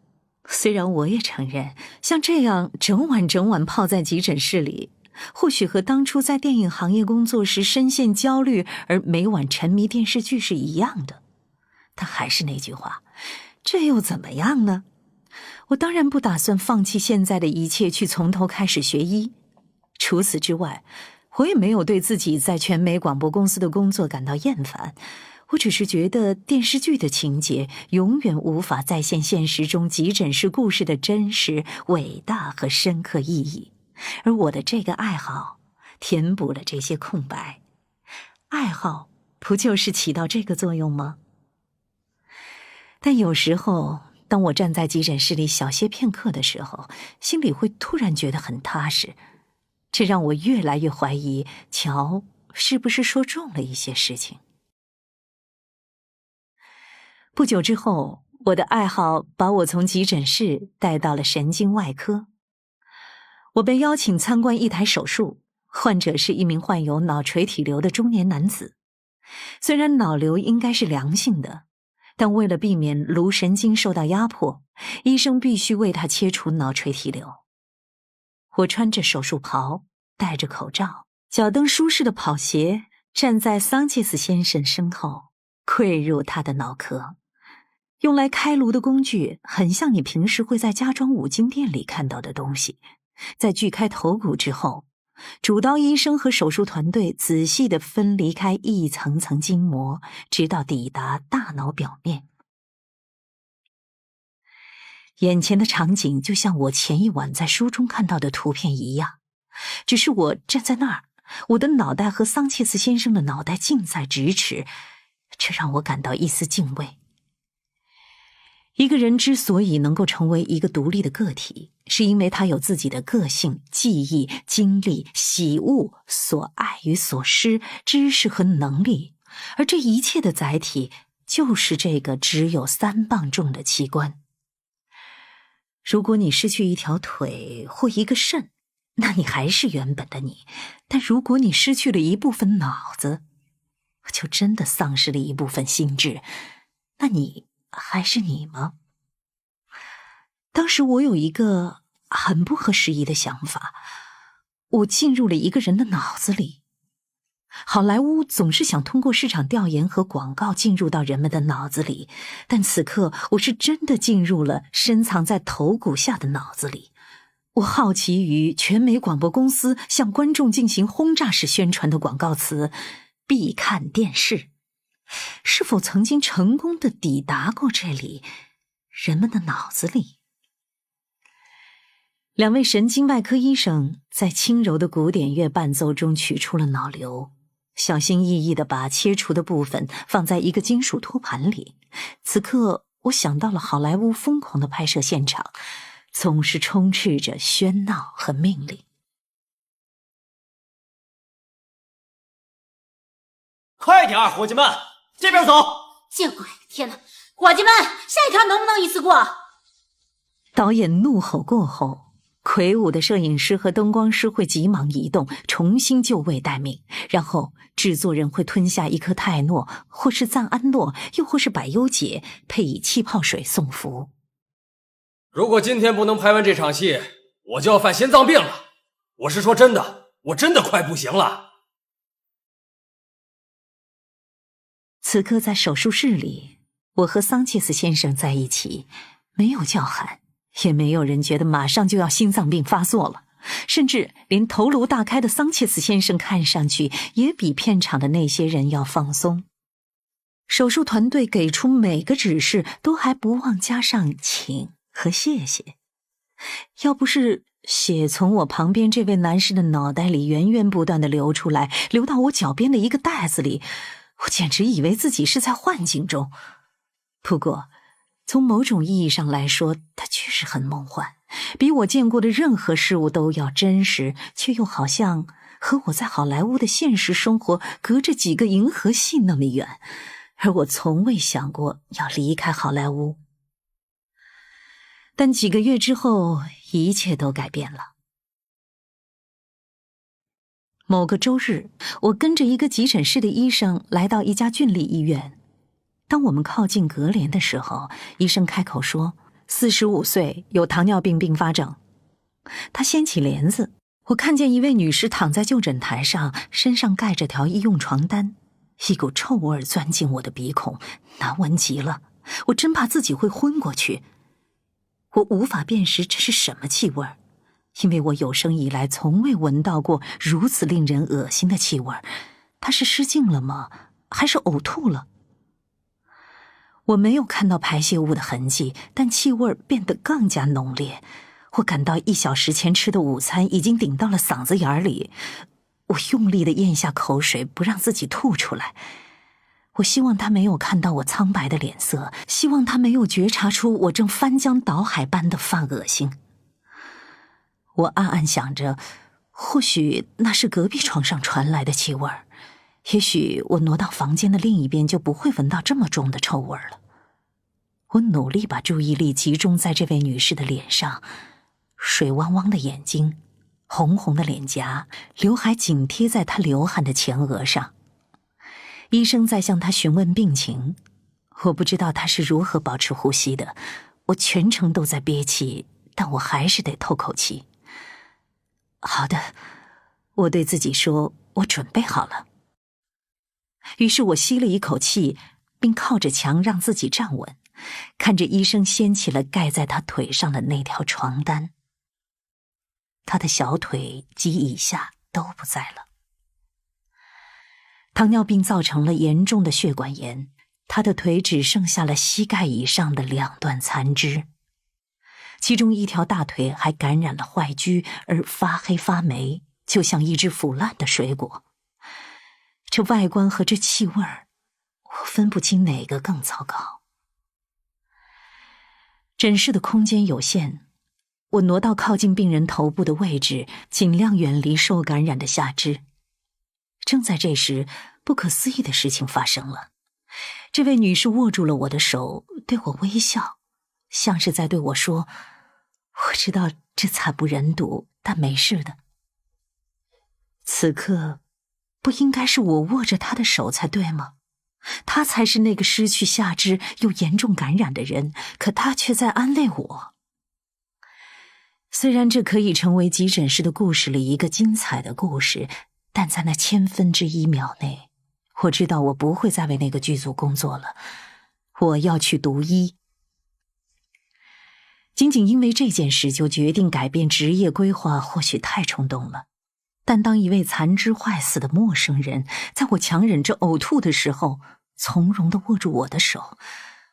虽然我也承认，像这样整晚泡在急诊室里，或许和当初在电影行业工作时深陷焦虑而每晚沉迷电视剧是一样的。但还是那句话，这又怎么样呢？我当然不打算放弃现在的一切去从头开始学医。除此之外，我也没有对自己在全美广播公司的工作感到厌烦，我只是觉得电视剧的情节永远无法再现现实中急诊室故事的真实、伟大和深刻意义，而我的这个爱好填补了这些空白。爱好不就是起到这个作用吗？但有时候，当我站在急诊室里小歇片刻的时候，心里会突然觉得很踏实，这让我越来越怀疑乔是不是说中了一些事情。不久之后，我的爱好把我从急诊室带到了神经外科。我被邀请参观一台手术，患者是一名患有脑垂体瘤的中年男子。虽然脑瘤应该是良性的，但为了避免颅神经受到压迫，医生必须为他切除脑垂体瘤。我穿着手术袍，戴着口罩，脚蹬舒适的跑鞋，站在桑切斯先生身后，窥入他的脑壳。用来开颅的工具很像你平时会在家装五金店里看到的东西。在锯开头骨之后，主刀医生和手术团队仔细地分离开一层层筋膜，直到抵达大脑表面。眼前的场景就像我前一晚在书中看到的图片一样，只是我站在那儿，我的脑袋和桑切斯先生的脑袋近在咫尺，这让我感到一丝敬畏。一个人之所以能够成为一个独立的个体，是因为他有自己的个性、记忆、经历、喜恶、所爱与所失、知识和能力，而这一切的载体就是这个只有3磅重的器官。如果你失去一条腿或一个肾，那你还是原本的你，但如果你失去了一部分脑子，就真的丧失了一部分心智，那你还是你吗？当时我有一个很不合时宜的想法，我进入了一个人的脑子里。好莱坞总是想通过市场调研和广告进入到人们的脑子里，但此刻我是真的进入了深藏在头骨下的脑子里。我好奇于全美广播公司向观众进行轰炸式宣传的广告词必看电视，是否曾经成功地抵达过这里，人们的脑子里。2位神经外科医生在轻柔的古典乐伴奏中取出了脑瘤，小心翼翼地把切除的部分放在一个金属托盘里。此刻我想到了好莱坞疯狂的拍摄现场，总是充斥着喧闹和命令。快点，伙计们，这边走！见鬼！天哪，伙计们，下一条能不能一次过？导演怒吼过后，魁梧的摄影师和灯光师会急忙移动，重新就位待命，然后制作人会吞下一颗泰诺，或是赞安诺，又或是百忧解，配以气泡水送服。如果今天不能拍完这场戏，我就要犯心脏病了。我是说真的，我真的快不行了。此刻在手术室里，我和桑切斯先生在一起，没有叫喊，也没有人觉得马上就要心脏病发作了，甚至连头颅大开的桑切斯先生看上去也比片场的那些人要放松。手术团队给出每个指示都还不忘加上请和谢谢，要不是血从我旁边这位男士的脑袋里源源不断地流出来，流到我脚边的一个袋子里，我简直以为自己是在幻境中。不过从某种意义上来说，它确实很梦幻，比我见过的任何事物都要真实，却又好像和我在好莱坞的现实生活隔着几个银河系那么远，而我从未想过要离开好莱坞。但几个月之后，一切都改变了。某个周日，我跟着一个急诊室的医生来到一家郡立医院。当我们靠近隔帘的时候，医生开口说，45岁，有糖尿病并发症。他掀起帘子，我看见一位女士躺在就诊台上，身上盖着条医用床单，一股臭味钻进我的鼻孔，难闻极了，我真怕自己会昏过去。我无法辨识这是什么气味，因为我有生以来从未闻到过如此令人恶心的气味。它是失禁了吗？还是呕吐了？我没有看到排泄物的痕迹，但气味变得更加浓烈。我感到1小时前吃的午餐已经顶到了嗓子眼里。我用力地咽下口水，不让自己吐出来。我希望他没有看到我苍白的脸色，希望他没有觉察出我正翻江倒海般的犯恶心。我暗暗想着，或许那是隔壁床上传来的气味，也许我挪到房间的另一边就不会闻到这么重的臭味了。我努力把注意力集中在这位女士的脸上，水汪汪的眼睛，红红的脸颊，刘海紧贴在她流汗的前额上。医生在向她询问病情，我不知道她是如何保持呼吸的，我全程都在憋气，但我还是得透口气。好的，我对自己说，我准备好了。于是我吸了一口气，并靠着墙让自己站稳，看着医生掀起了盖在他腿上的那条床单。他的小腿及以下都不在了。糖尿病造成了严重的血管炎，他的腿只剩下了膝盖以上的2段残肢。其中一条大腿还感染了坏疽而发黑发霉，就像一只腐烂的水果。这外观和这气味儿，我分不清哪个更糟糕。诊室的空间有限，我挪到靠近病人头部的位置，尽量远离受感染的下肢。正在这时，不可思议的事情发生了。这位女士握住了我的手，对我微笑，像是在对我说：“我知道这惨不忍睹，但没事的。”此刻，不应该是我握着她的手才对吗？她才是那个失去下肢又严重感染的人，可她却在安慰我。虽然这可以成为急诊室的故事里一个精彩的故事，但在那1/1000秒内，我知道我不会再为那个剧组工作了，我要去读医。仅仅因为这件事就决定改变职业规划，或许太冲动了。但当一位残肢坏死的陌生人在我强忍着呕吐的时候，从容地握住我的手，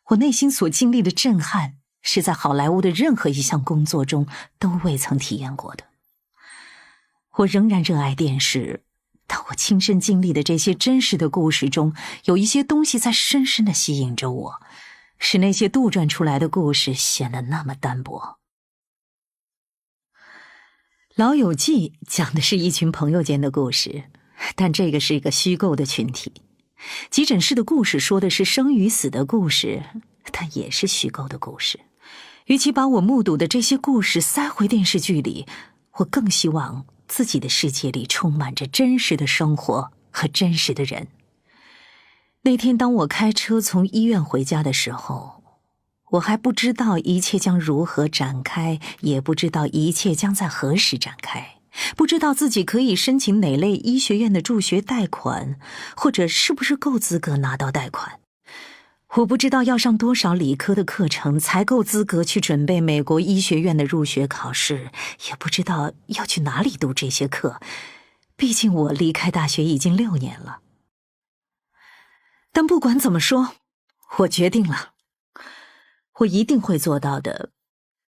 我内心所经历的震撼，是在好莱坞的任何一项工作中都未曾体验过的。我仍然热爱电视，但我亲身经历的这些真实的故事中，有一些东西在深深地吸引着我，使那些杜撰出来的故事显得那么单薄。老友记讲的是一群朋友间的故事，但这个是一个虚构的群体。急诊室的故事说的是生与死的故事，但也是虚构的故事。与其把我目睹的这些故事塞回电视剧里，我更希望自己的世界里充满着真实的生活和真实的人。那天当我开车从医院回家的时候，我还不知道一切将如何展开，也不知道一切将在何时展开，不知道自己可以申请哪类医学院的助学贷款，或者是不是够资格拿到贷款。我不知道要上多少理科的课程才够资格去准备美国医学院的入学考试，也不知道要去哪里读这些课，毕竟我离开大学已经6年了。但不管怎么说，我决定了，我一定会做到的，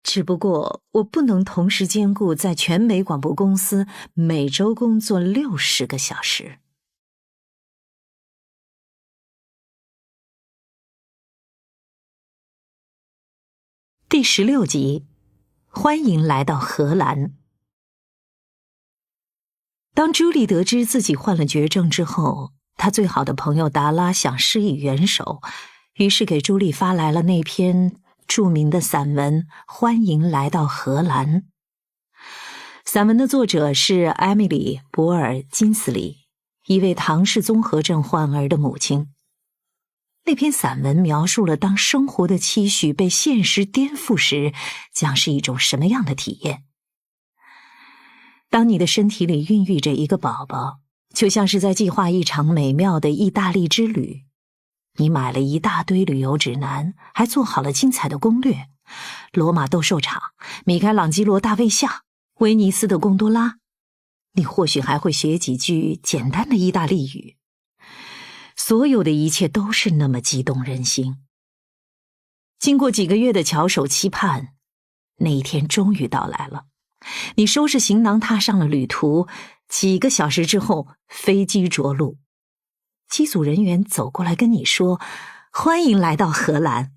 只不过我不能同时兼顾在全美广播公司每周工作60个小时。第16集，欢迎来到荷兰。当朱莉得知自己患了绝症之后，她最好的朋友达拉想施以援手，于是给朱莉发来了那篇著名的散文《欢迎来到荷兰》。散文的作者是艾米丽·博尔金斯里，一位唐氏综合症患儿的母亲。那篇散文描述了当生活的期许被现实颠覆时，将是一种什么样的体验。当你的身体里孕育着一个宝宝，就像是在计划一场美妙的意大利之旅。你买了一大堆旅游指南，还做好了精彩的攻略。罗马斗兽场、米开朗基罗大卫像、威尼斯的贡多拉，你或许还会学几句简单的意大利语。所有的一切都是那么激动人心。经过几个月的翘首期盼，那一天终于到来了。你收拾行囊踏上了旅途，几个小时之后，飞机着陆。机组人员走过来跟你说：“欢迎来到荷兰。”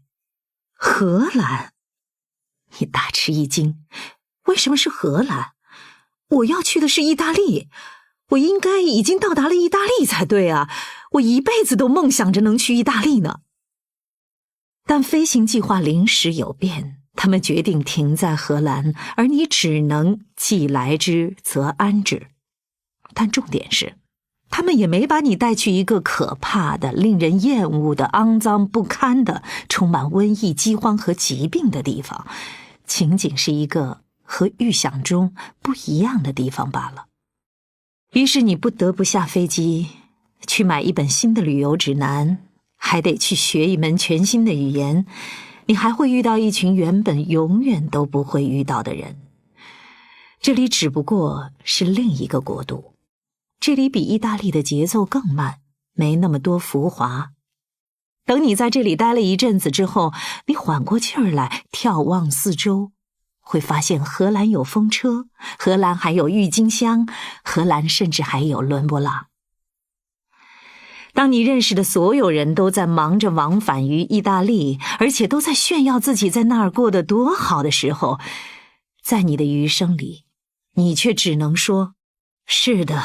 荷兰？你大吃一惊，为什么是荷兰？我要去的是意大利，我应该已经到达了意大利才对啊！我一辈子都梦想着能去意大利呢。但飞行计划临时有变，他们决定停在荷兰，而你只能既来之则安之。但重点是，他们也没把你带去一个可怕的、令人厌恶的、肮脏不堪的、充满瘟疫、饥荒和疾病的地方，仅仅是一个和预想中不一样的地方罢了。于是你不得不下飞机，去买一本新的旅游指南，还得去学一门全新的语言，你还会遇到一群原本永远都不会遇到的人。这里只不过是另一个国度，这里比意大利的节奏更慢，没那么多浮华。等你在这里待了一阵子之后，你缓过劲儿来，眺望四周，会发现荷兰有风车，荷兰还有郁金香，荷兰甚至还有伦勃朗。当你认识的所有人都在忙着往返于意大利，而且都在炫耀自己在那儿过得多好的时候，在你的余生里，你却只能说，是的，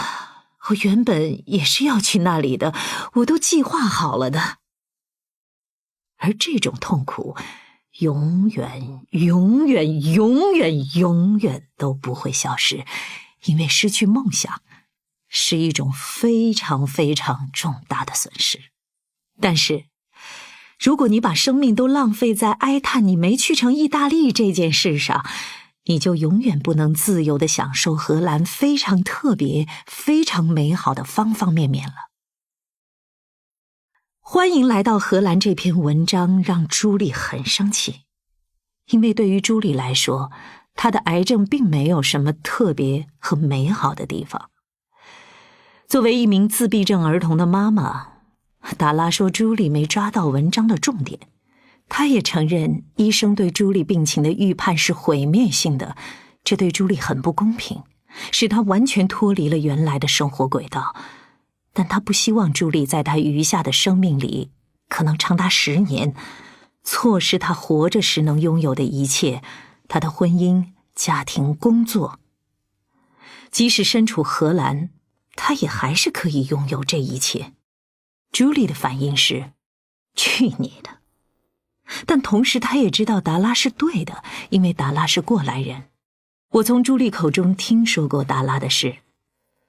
我原本也是要去那里的，我都计划好了的。而这种痛苦永远都不会消失，因为失去梦想是一种非常非常重大的损失。但是如果你把生命都浪费在哀叹你没去成意大利这件事上，你就永远不能自由地享受荷兰非常特别非常美好的方方面面了。欢迎来到荷兰这篇文章让朱莉很生气，因为对于朱莉来说，她的癌症并没有什么特别和美好的地方。作为一名自闭症儿童的妈妈，达拉说朱莉没抓到文章的重点。她也承认医生对朱莉病情的预判是毁灭性的，这对朱莉很不公平，使她完全脱离了原来的生活轨道。但她不希望朱莉在她余下的生命里，可能长达10年，错失她活着时能拥有的一切，她的婚姻、家庭、工作。即使身处荷兰，她也还是可以拥有这一切。朱莉的反应是，去你的！但同时她也知道达拉是对的，因为达拉是过来人。我从朱莉口中听说过达拉的事，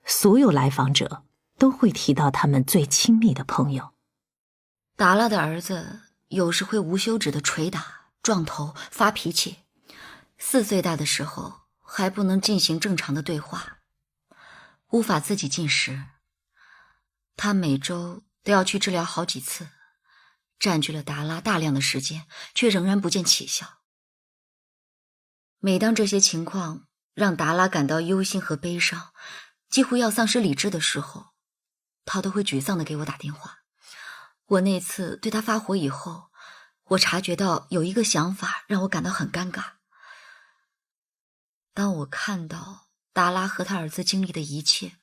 所有来访者都会提到他们最亲密的朋友。达拉的儿子有时会无休止的捶打、撞头、发脾气。4岁大的时候还不能进行正常的对话，无法自己进食。他每周都要去治疗好几次，占据了达拉大量的时间，却仍然不见起效。每当这些情况让达拉感到忧心和悲伤，几乎要丧失理智的时候，他都会沮丧地给我打电话。我那次对他发火以后，我察觉到有一个想法让我感到很尴尬。当我看到达拉和他儿子经历的一切，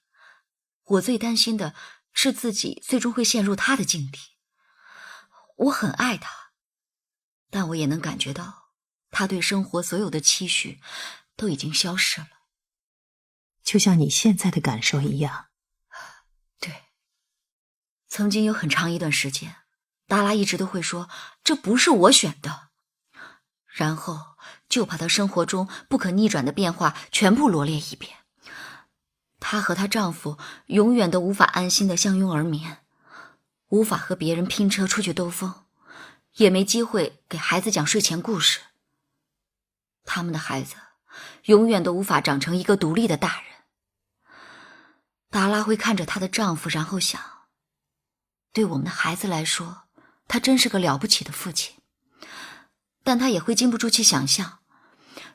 我最担心的是自己最终会陷入他的境地。我很爱他，但我也能感觉到他对生活所有的期许都已经消失了。就像你现在的感受一样。对，曾经有很长一段时间，达拉一直都会说这不是我选的，然后就把她生活中不可逆转的变化全部罗列一遍。她和她丈夫永远都无法安心地相拥而眠，无法和别人拼车出去兜风，也没机会给孩子讲睡前故事。他们的孩子永远都无法长成一个独立的大人。达拉会看着她的丈夫，然后想，对我们的孩子来说，他真是个了不起的父亲。但他也会禁不住去想象，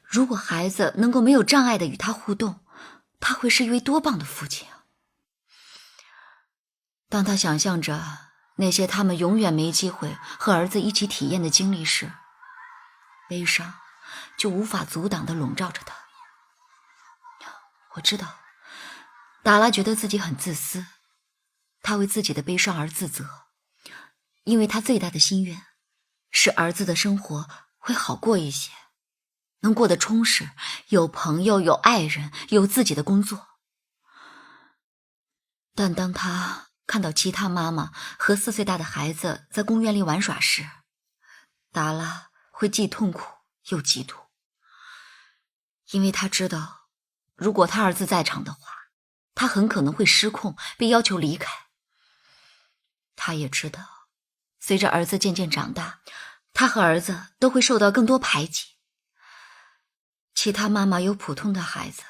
如果孩子能够没有障碍地与他互动，他会是一位多棒的父亲啊！当他想象着那些他们永远没机会和儿子一起体验的经历时，悲伤就无法阻挡地笼罩着他。我知道达拉觉得自己很自私，他为自己的悲伤而自责，因为他最大的心愿是儿子的生活会好过一些，能过得充实，有朋友，有爱人，有自己的工作。但当他看到其他妈妈和4岁大的孩子在公园里玩耍时，达拉会既痛苦又嫉妒，因为他知道，如果他儿子在场的话，他很可能会失控，被要求离开。他也知道，随着儿子渐渐长大，他和儿子都会受到更多排挤。其他妈妈有普通的孩子，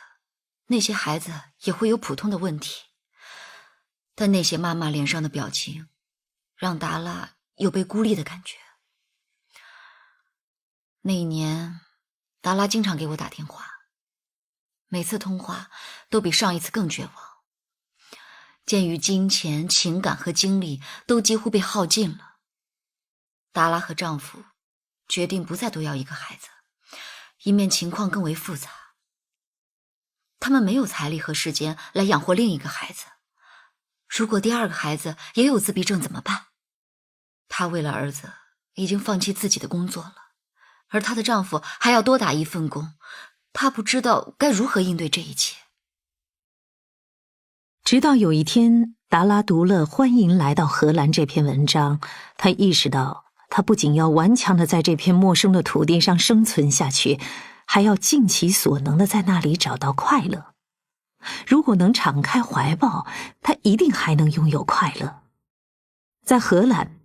那些孩子也会有普通的问题，但那些妈妈脸上的表情让达拉有被孤立的感觉。那一年，达拉经常给我打电话，每次通话都比上一次更绝望。鉴于金钱、情感和精力都几乎被耗尽了，达拉和丈夫决定不再多要一个孩子，一面情况更为复杂。他们没有财力和时间来养活另一个孩子，如果第二个孩子也有自闭症怎么办？她为了儿子已经放弃自己的工作了，而她的丈夫还要多打一份工，她不知道该如何应对这一切。直到有一天，达拉读了《欢迎来到荷兰》这篇文章，她意识到她不仅要顽强地在这片陌生的土地上生存下去，还要尽其所能地在那里找到快乐。如果能敞开怀抱，她一定还能拥有快乐。在荷兰，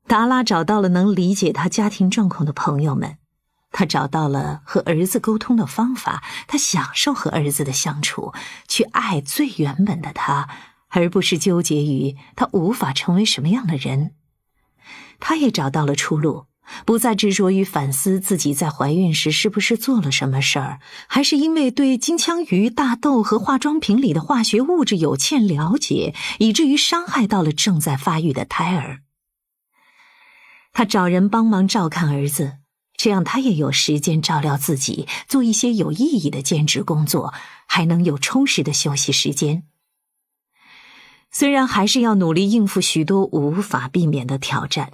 达拉找到了能理解她家庭状况的朋友们，她找到了和儿子沟通的方法，她享受和儿子的相处，去爱最原本的他，而不是纠结于他无法成为什么样的人。她也找到了出路，不再执着于反思自己在怀孕时是不是做了什么事儿，还是因为对金枪鱼、大豆和化妆品里的化学物质有欠了解，以至于伤害到了正在发育的胎儿。她找人帮忙照看儿子，这样她也有时间照料自己，做一些有意义的兼职工作，还能有充实的休息时间。虽然还是要努力应付许多无法避免的挑战，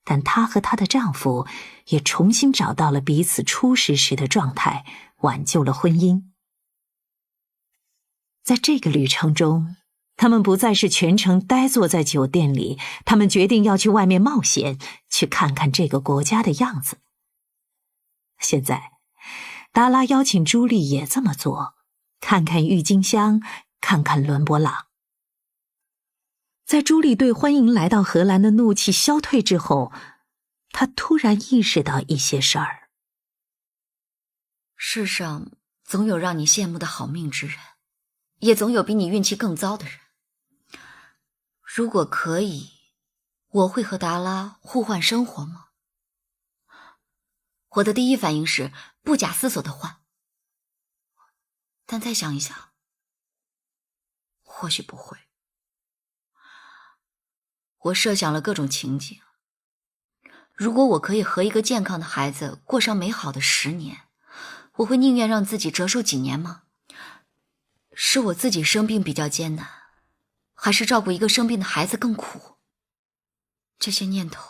但她和她的丈夫也重新找到了彼此初识时的状态，挽救了婚姻。在这个旅程中，他们不再是全程呆坐在酒店里，他们决定要去外面冒险，去看看这个国家的样子。现在，达拉邀请朱莉也这么做，看看郁金香，看看伦勃朗。在朱莉对欢迎来到荷兰的怒气消退之后，她突然意识到一些事儿。世上总有让你羡慕的好命之人，也总有比你运气更糟的人。如果可以，我会和达拉互换生活吗？我的第一反应是不假思索地换，但再想一想，或许不会。我设想了各种情景，如果我可以和一个健康的孩子过上美好的10年，我会宁愿让自己折寿几年吗？是我自己生病比较艰难，还是照顾一个生病的孩子更苦？这些念头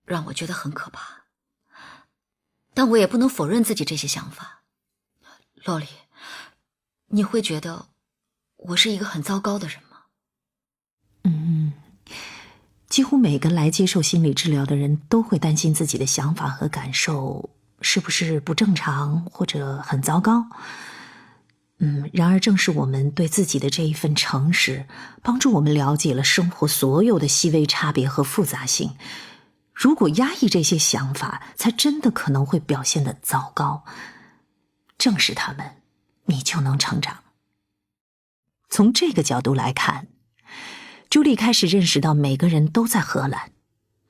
让我觉得很可怕，但我也不能否认自己这些想法。洛丽，你会觉得我是一个很糟糕的人吗？几乎每个来接受心理治疗的人都会担心自己的想法和感受是不是不正常或者很糟糕。然而正是我们对自己的这一份诚实，帮助我们了解了生活所有的细微差别和复杂性。如果压抑这些想法，才真的可能会表现得糟糕。正视他们，你就能成长。从这个角度来看，朱莉开始认识到每个人都在荷兰，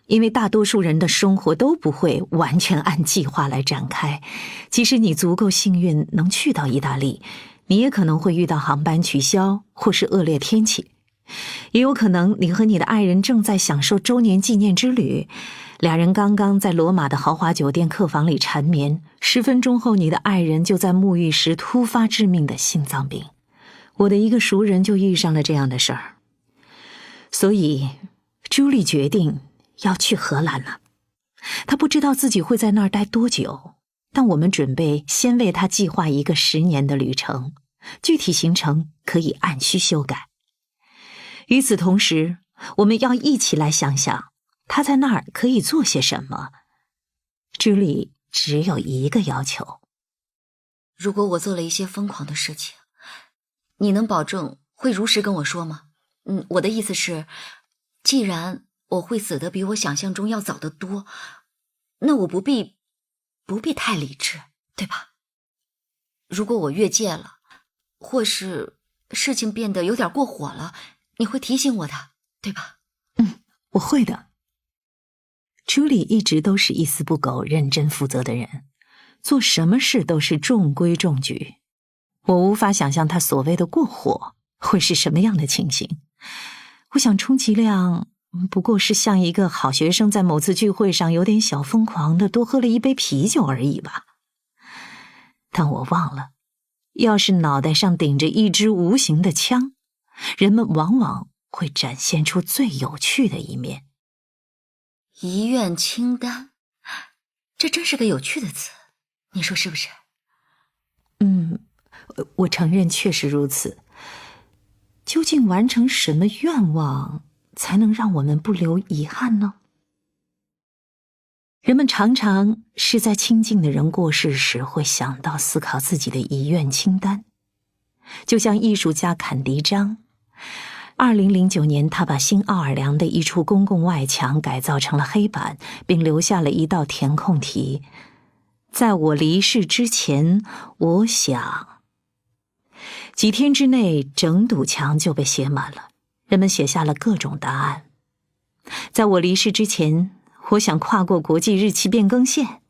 因为大多数人的生活都不会完全按计划来展开。即使你足够幸运能去到意大利，你也可能会遇到航班取消或是恶劣天气，也有可能你和你的爱人正在享受周年纪念之旅，俩人刚刚在罗马的豪华酒店客房里缠绵，10分钟后你的爱人就在沐浴时突发致命的心脏病。我的一个熟人就遇上了这样的事儿。所以朱莉决定要去荷兰了。她不知道自己会在那儿待多久，但我们准备先为她计划一个10年的旅程，具体行程可以按需修改。与此同时，我们要一起来想想她在那儿可以做些什么。朱莉只有一个要求：如果我做了一些疯狂的事情，你能保证会如实跟我说吗？我的意思是，既然我会死得比我想象中要早得多，那我不必太理智，对吧？如果我越界了，或是事情变得有点过火了，你会提醒我的，对吧？我会的。朱莉一直都是一丝不苟、认真负责的人，做什么事都是中规中矩。我无法想象她所谓的过火会是什么样的情形。我想充其量不过是像一个好学生在某次聚会上有点小疯狂的多喝了一杯啤酒而已吧。但我忘了，要是脑袋上顶着一支无形的枪，人们往往会展现出最有趣的一面。遗愿清单，这真是个有趣的词，你说是不是？我承认确实如此。究竟完成什么愿望才能让我们不留遗憾呢？人们常常是在亲近的人过世时会想到思考自己的遗愿清单，就像艺术家坎迪张，2009年他把新奥尔良的一处公共外墙改造成了黑板，并留下了一道填空题：在我离世之前，我想。几天之内，整堵墙就被写满了，人们写下了各种答案。在我离世之前，我想跨过国际日期变更线，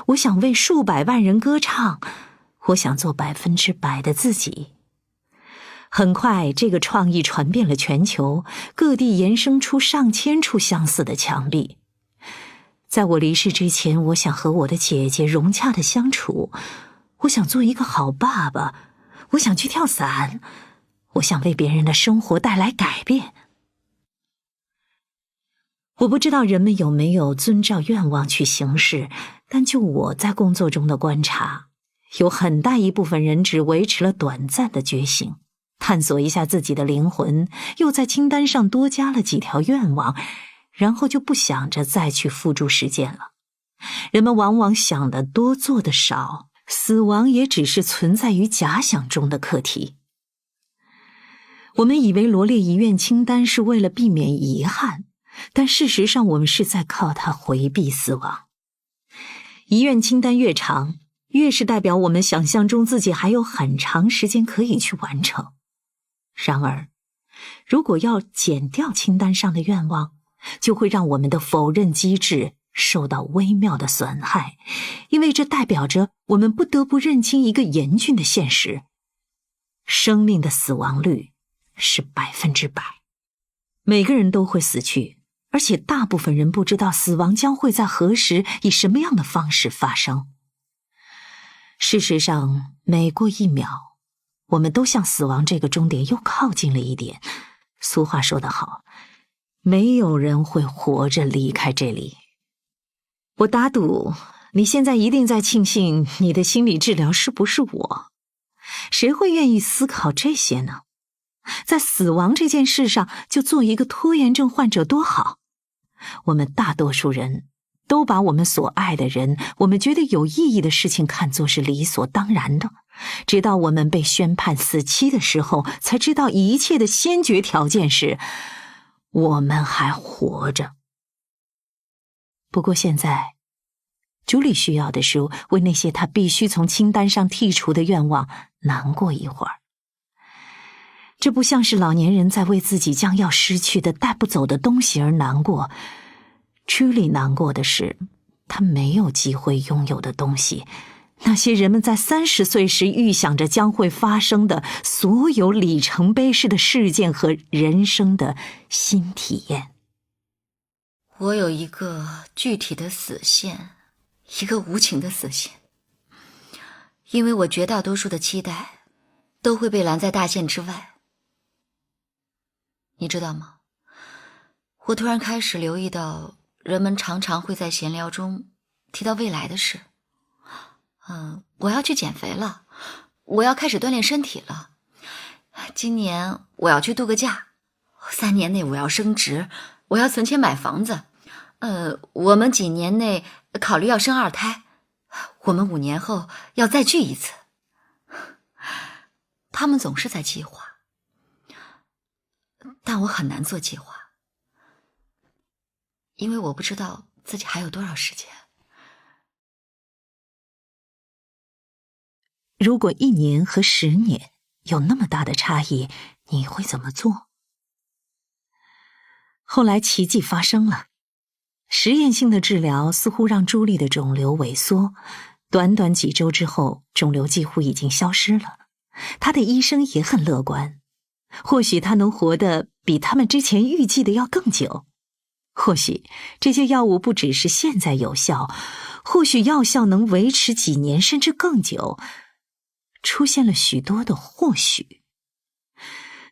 我想为数百万人歌唱，我想做100%的自己。很快，这个创意传遍了全球，各地延伸出上千处相似的墙壁。在我离世之前，我想和我的姐姐融洽的相处，我想做一个好爸爸，我想去跳伞，我想为别人的生活带来改变。我不知道人们有没有遵照愿望去行事，但就我在工作中的观察，有很大一部分人只维持了短暂的觉醒，探索一下自己的灵魂，又在清单上多加了几条愿望，然后就不想着再去付诸实践了。人们往往想得多，做得少，死亡也只是存在于假想中的课题。我们以为罗列遗愿清单是为了避免遗憾，但事实上我们是在靠它回避死亡。遗愿清单越长，越是代表我们想象中自己还有很长时间可以去完成。然而，如果要减掉清单上的愿望，就会让我们的否认机制受到微妙的损害，因为这代表着我们不得不认清一个严峻的现实：生命的死亡率是100%。每个人都会死去，而且大部分人不知道死亡将会在何时以什么样的方式发生。事实上，每过1秒，我们都向死亡这个终点又靠近了一点。俗话说得好，没有人会活着离开这里。我打赌，你现在一定在庆幸你的心理治疗师不是我。谁会愿意思考这些呢？在死亡这件事上，就做一个拖延症患者多好。我们大多数人都把我们所爱的人，我们觉得有意义的事情看作是理所当然的，直到我们被宣判死期的时候，才知道一切的先决条件是我们还活着。不过现在，朱莉需要的是为那些她必须从清单上剔除的愿望难过一会儿。这不像是老年人在为自己将要失去的带不走的东西而难过。朱莉难过的是，她没有机会拥有的东西，那些人们在30岁时预想着将会发生的所有里程碑式的事件和人生的新体验。我有一个具体的死线，一个无情的死线，因为我绝大多数的期待都会被拦在大限之外。你知道吗？我突然开始留意到，人们常常会在闲聊中提到未来的事。我要去减肥了，我要开始锻炼身体了，今年我要去度个假，3年内我要升职，我要存钱买房子，我们几年内考虑要生2胎，我们5年后要再聚一次。他们总是在计划，但我很难做计划，因为我不知道自己还有多少时间。如果1年和10年有那么大的差异，你会怎么做？后来奇迹发生了，实验性的治疗似乎让朱莉的肿瘤萎缩，短短几周之后，肿瘤几乎已经消失了。她的医生也很乐观，或许她能活得比他们之前预计的要更久。或许这些药物不只是现在有效，或许药效能维持几年甚至更久，出现了许多的或许。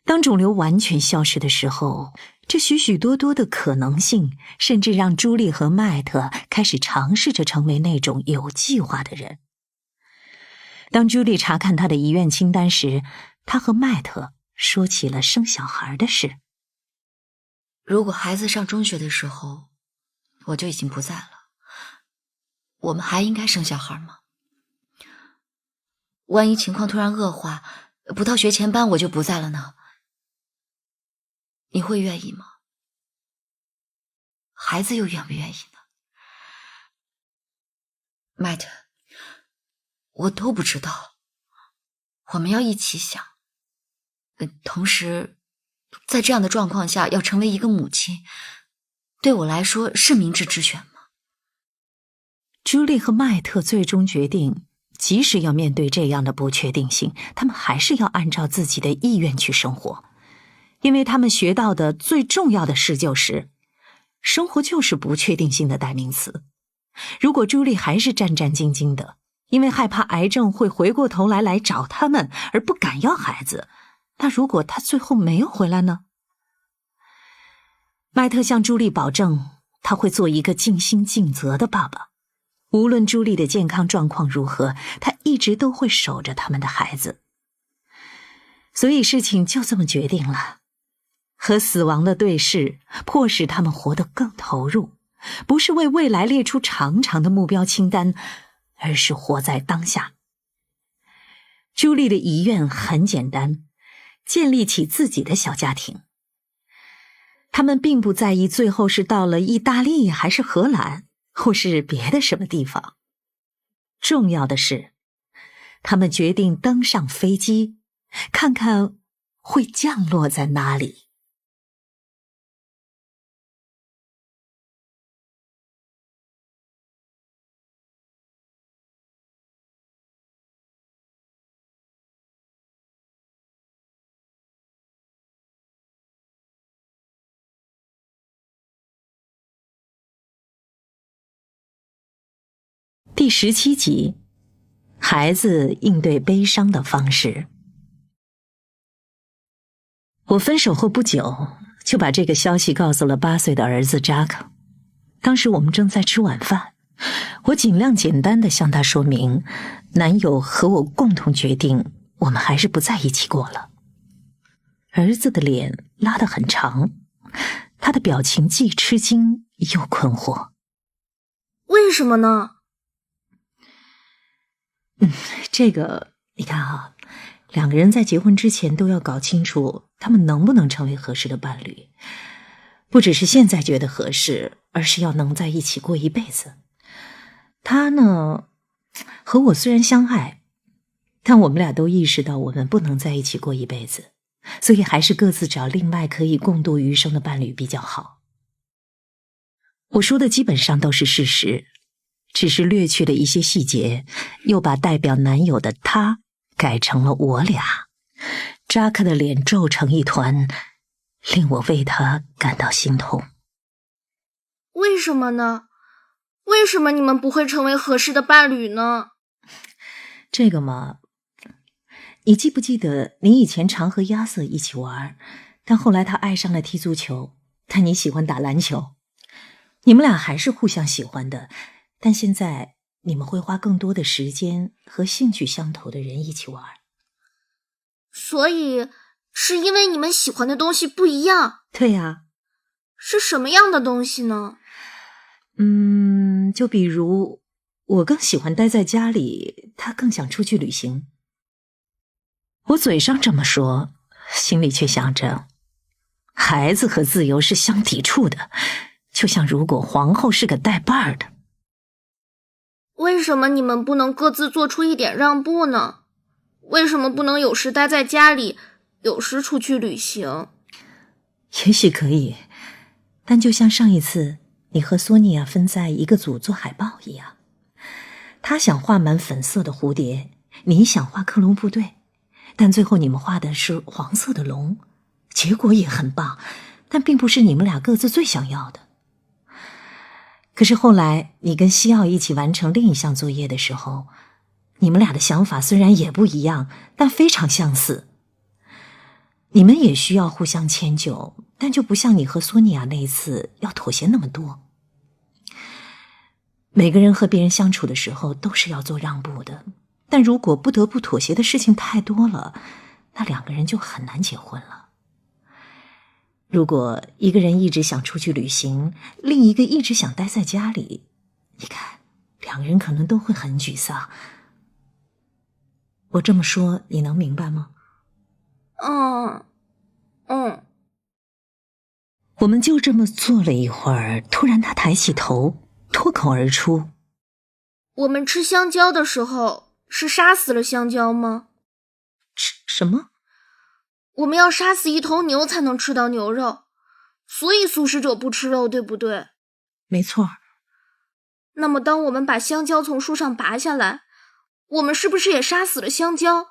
当肿瘤完全消失的时候，这许许多多的可能性，甚至让朱莉和麦特开始尝试着成为那种有计划的人。当朱莉查看他的遗愿清单时，他和麦特说起了生小孩的事。如果孩子上中学的时候，我就已经不在了，我们还应该生小孩吗？万一情况突然恶化，不到学前班我就不在了呢？你会愿意吗？孩子又愿不愿意呢？麦特，我都不知道，我们要一起想。同时，在这样的状况下，要成为一个母亲，对我来说是明智之选吗？朱莉和麦特最终决定，即使要面对这样的不确定性，他们还是要按照自己的意愿去生活。因为他们学到的最重要的事就是，生活就是不确定性的代名词。如果朱莉还是战战兢兢的，因为害怕癌症会回过头来找他们而不敢要孩子，那如果他最后没有回来呢？麦特向朱莉保证，他会做一个尽心尽责的爸爸。无论朱莉的健康状况如何，他一直都会守着他们的孩子。所以事情就这么决定了。和死亡的对视，迫使他们活得更投入，不是为未来列出长长的目标清单，而是活在当下。朱莉的遗愿很简单，建立起自己的小家庭。他们并不在意最后是到了意大利还是荷兰，或是别的什么地方。重要的是，他们决定登上飞机，看看会降落在哪里。第17集，孩子应对悲伤的方式。我分手后不久，就把这个消息告诉了8岁的儿子扎克。当时我们正在吃晚饭，我尽量简单地向他说明，男友和我共同决定，我们还是不在一起过了。儿子的脸拉得很长，他的表情既吃惊又困惑。为什么呢？这个你看啊，两个人在结婚之前都要搞清楚他们能不能成为合适的伴侣，不只是现在觉得合适，而是要能在一起过一辈子。他呢，和我虽然相爱，但我们俩都意识到我们不能在一起过一辈子，所以还是各自找另外可以共度余生的伴侣比较好。我说的基本上都是事实，只是略去了一些细节，又把代表男友的他改成了我俩。扎克的脸皱成一团，令我为他感到心痛。为什么呢？为什么你们不会成为合适的伴侣呢？这个嘛，你记不记得你以前常和亚瑟一起玩，但后来他爱上了踢足球，但你喜欢打篮球。你们俩还是互相喜欢的，但现在你们会花更多的时间和兴趣相投的人一起玩。所以是因为你们喜欢的东西不一样？对呀。是什么样的东西呢？就比如我更喜欢待在家里，他更想出去旅行。我嘴上这么说，心里却想着，孩子和自由是相抵触的，就像如果皇后是个带把儿的。为什么你们不能各自做出一点让步呢？为什么不能有时待在家里，有时出去旅行？也许可以，但就像上一次你和索尼娅分在一个组做海报一样，他想画满粉色的蝴蝶，你想画克隆部队，但最后你们画的是黄色的龙，结果也很棒，但并不是你们俩各自最想要的。可是后来你跟西奥一起完成另一项作业的时候，你们俩的想法虽然也不一样，但非常相似。你们也需要互相迁就，但就不像你和索尼娅那一次要妥协那么多。每个人和别人相处的时候都是要做让步的，但如果不得不妥协的事情太多了，那两个人就很难结婚了。如果一个人一直想出去旅行，另一个一直想待在家里，你看，两个人可能都会很沮丧。我这么说，你能明白吗？我们就这么坐了一会儿，突然他抬起头，脱口而出：我们吃香蕉的时候是杀死了香蕉吗？什么？我们要杀死一头牛才能吃到牛肉，所以素食者不吃肉，对不对？没错。那么当我们把香蕉从树上拔下来，我们是不是也杀死了香蕉？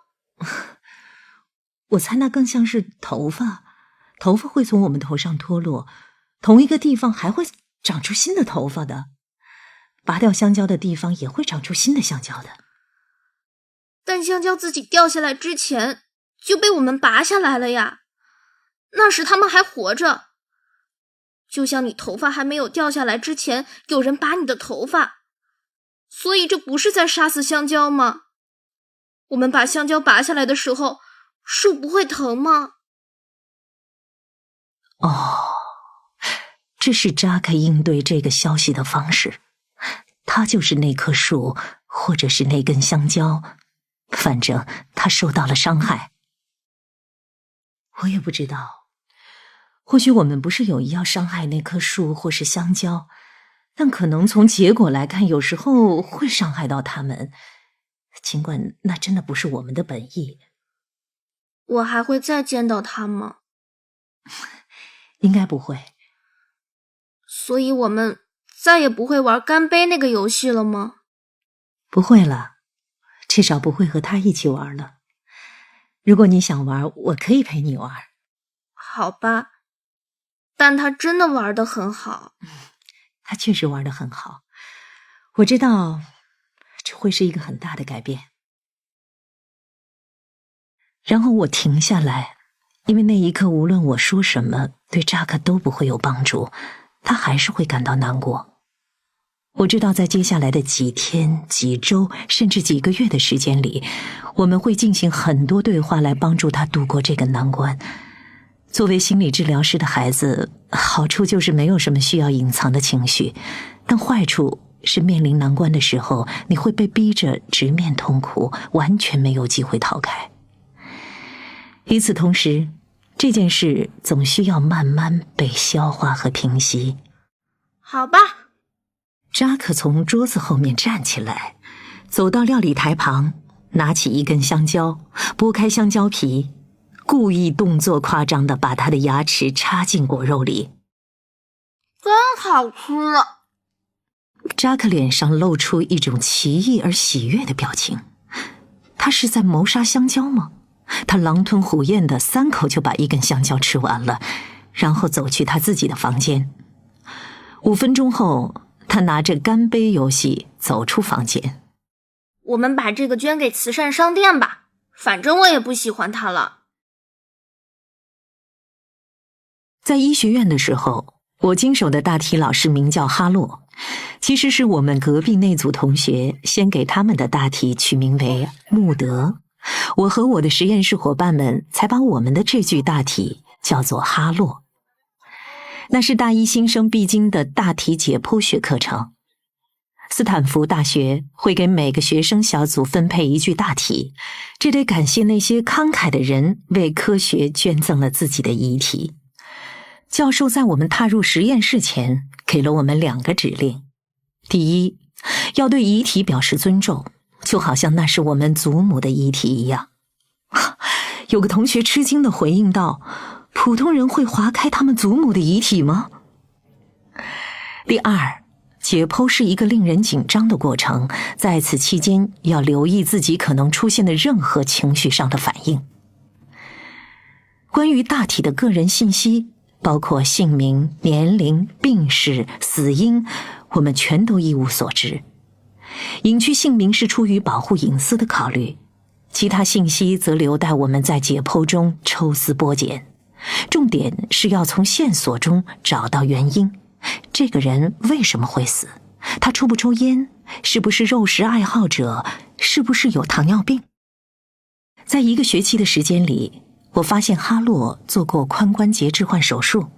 我猜那更像是头发，头发会从我们头上脱落，同一个地方还会长出新的头发的，拔掉香蕉的地方也会长出新的香蕉的。但香蕉自己掉下来之前就被我们拔下来了呀，那时它们还活着。就像你头发还没有掉下来之前，有人拔你的头发，所以这不是在杀死香蕉吗？我们把香蕉拔下来的时候，树不会疼吗？这是扎克应对这个消息的方式。他就是那棵树，或者是那根香蕉，反正他受到了伤害。我也不知道，或许我们不是有意要伤害那棵树或是香蕉，但可能从结果来看，有时候会伤害到他们，尽管那真的不是我们的本意。我还会再见到他吗？应该不会。所以我们再也不会玩干杯那个游戏了吗？不会了，至少不会和他一起玩了。如果你想玩，我可以陪你玩。好吧，但他真的玩得很好。他确实玩得很好，我知道这会是一个很大的改变。然后我停下来，因为那一刻无论我说什么，对扎克都不会有帮助，他还是会感到难过。我知道在接下来的几天、几周，甚至几个月的时间里，我们会进行很多对话来帮助他度过这个难关。作为心理治疗师的孩子，好处就是没有什么需要隐藏的情绪，但坏处是面临难关的时候，你会被逼着直面痛苦，完全没有机会逃开。与此同时，这件事总需要慢慢被消化和平息。好吧。扎克从桌子后面站起来，走到料理台旁，拿起一根香蕉，剥开香蕉皮，故意动作夸张地把他的牙齿插进果肉里。真好吃啊！扎克脸上露出一种奇异而喜悦的表情。他是在谋杀香蕉吗？他狼吞虎咽地3口就把一根香蕉吃完了，然后走去他自己的房间。5分钟后，他拿着干杯游戏走出房间。我们把这个捐给慈善商店吧，反正我也不喜欢它了。在医学院的时候，我经手的大体老师名叫哈洛，其实是我们隔壁那组同学先给他们的大体取名为穆德，我和我的实验室伙伴们才把我们的这具大体叫做哈洛。那是大一新生必经的大体解剖学课程。斯坦福大学会给每个学生小组分配一具大体，这得感谢那些慷慨的人为科学捐赠了自己的遗体。教授在我们踏入实验室前给了我们2个指令。第一，要对遗体表示尊重，就好像那是我们祖母的遗体一样。有个同学吃惊地回应道，普通人会划开他们祖母的遗体吗？第二，解剖是一个令人紧张的过程，在此期间要留意自己可能出现的任何情绪上的反应。关于大体的个人信息，包括姓名、年龄、病史、死因，我们全都一无所知。隐去姓名是出于保护隐私的考虑，其他信息则留待我们在解剖中抽丝剥茧。重点是要从线索中找到原因，这个人为什么会死？他抽不抽烟？是不是肉食爱好者？是不是有糖尿病？在1个学期的时间里，我发现哈洛做过髋关节置换手术，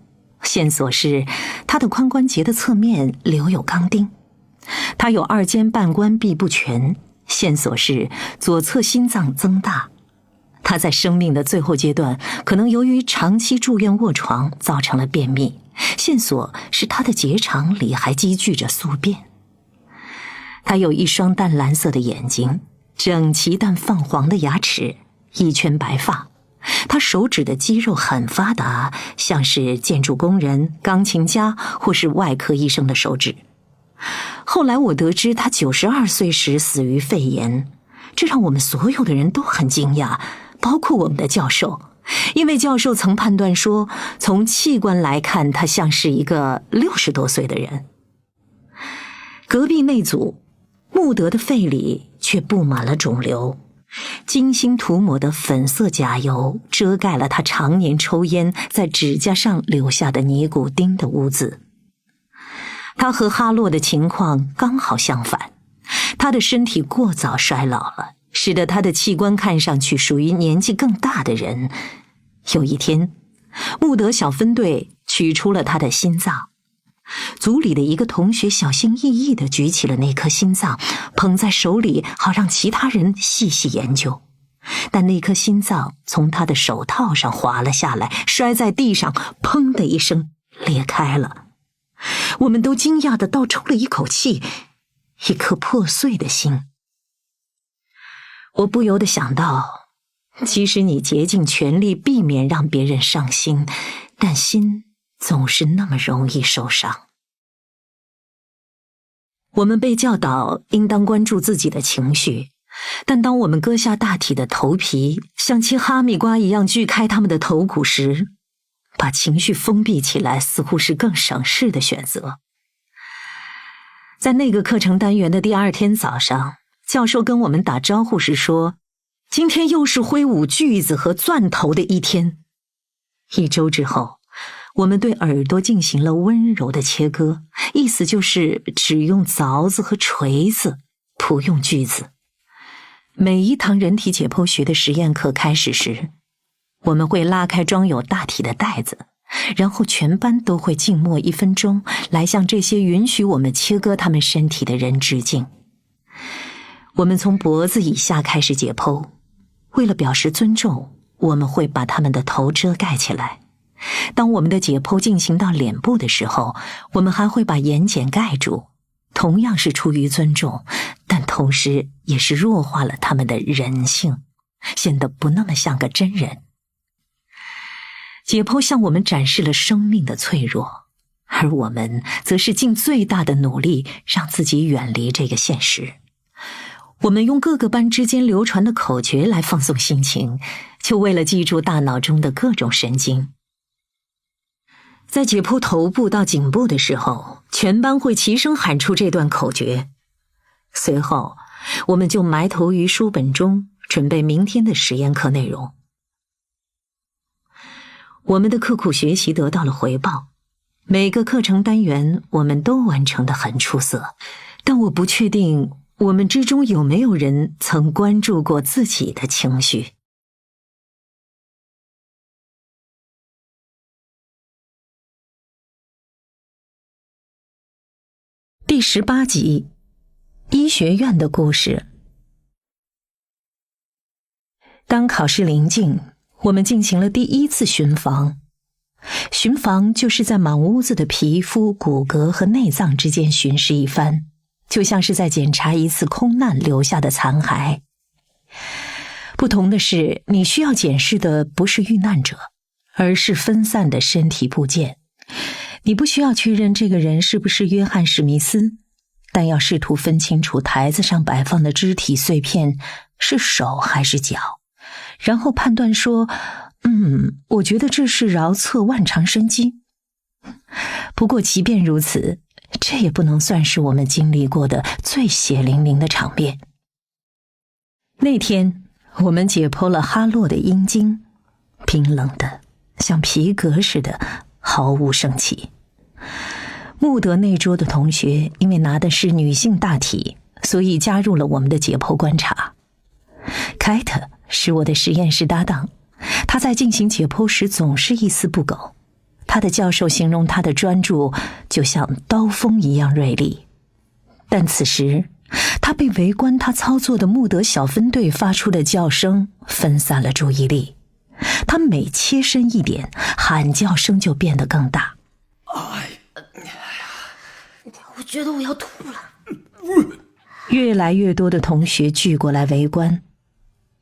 线索是他的髋关节的侧面留有钢钉。他有2尖半关闭不全，线索是左侧心脏增大。他在生命的最后阶段，可能由于长期住院卧床造成了便秘，线索是他的结肠里还积聚着宿便。他有一双淡蓝色的眼睛，整齐但泛黄的牙齿，一圈白发。他手指的肌肉很发达，像是建筑工人、钢琴家或是外科医生的手指。后来我得知他92岁时死于肺炎，这让我们所有的人都很惊讶，包括我们的教授，因为教授曾判断说，从器官来看，他像是一个60多岁的人。隔壁那组，穆德的肺里却布满了肿瘤，精心涂抹的粉色甲油遮盖了他常年抽烟在指甲上留下的尼古丁的污渍。他和哈洛的情况刚好相反，他的身体过早衰老了，使得他的器官看上去属于年纪更大的人。有一天，穆德小分队取出了他的心脏，组里的一个同学小心翼翼地举起了那颗心脏，捧在手里，好让其他人细细研究。但那颗心脏从他的手套上滑了下来，摔在地上，砰的一声裂开了。我们都惊讶地倒抽了一口气，一颗破碎的心。我不由得想到，即使你竭尽全力避免让别人伤心，但心总是那么容易受伤。我们被教导应当关注自己的情绪，但当我们割下大体的头皮，像切哈密瓜一样锯开他们的头骨时，把情绪封闭起来似乎是更省事的选择。在那个课程单元的第2天早上，教授跟我们打招呼时说，今天又是挥舞锯子和钻头的一天。1周之后，我们对耳朵进行了温柔的切割，意思就是只用凿子和锤子，不用锯子。每一堂人体解剖学的实验课开始时，我们会拉开装有大体的袋子，然后全班都会静默1分钟，来向这些允许我们切割他们身体的人致敬。我们从脖子以下开始解剖，为了表示尊重，我们会把他们的头遮盖起来。当我们的解剖进行到脸部的时候，我们还会把眼睑盖住，同样是出于尊重，但同时也是弱化了他们的人性，显得不那么像个真人。解剖向我们展示了生命的脆弱，而我们则是尽最大的努力让自己远离这个现实。我们用各个班之间流传的口诀来放松心情，就为了记住大脑中的各种神经。在解剖头部到颈部的时候，全班会齐声喊出这段口诀。随后，我们就埋头于书本中，准备明天的实验课内容。我们的刻苦学习得到了回报，每个课程单元我们都完成得很出色，但我不确定我们之中有没有人曾关注过自己的情绪。第18集，医学院的故事。当考试临近，我们进行了第1次巡房。巡房就是在满屋子的皮肤、骨骼和内脏之间巡视一番，就像是在检查一次空难留下的残骸。不同的是，你需要检视的不是遇难者，而是分散的身体部件。你不需要确认这个人是不是约翰·史密斯，但要试图分清楚台子上摆放的肢体碎片是手还是脚，然后判断说我觉得这是桡侧腕长伸肌。不过即便如此，这也不能算是我们经历过的最血淋淋的场面。那天我们解剖了哈洛的阴茎，冰冷的像皮革似的，毫无生气。穆德那桌的同学因为拿的是女性大体，所以加入了我们的解剖观察。凯特是我的实验室搭档，他在进行解剖时总是一丝不苟。他的教授形容他的专注就像刀锋一样锐利，但此时他被围观他操作的穆德小分队发出的叫声分散了注意力。他每切身一点，喊叫声就变得更大。我觉得我要吐了。越来越多的同学聚过来围观，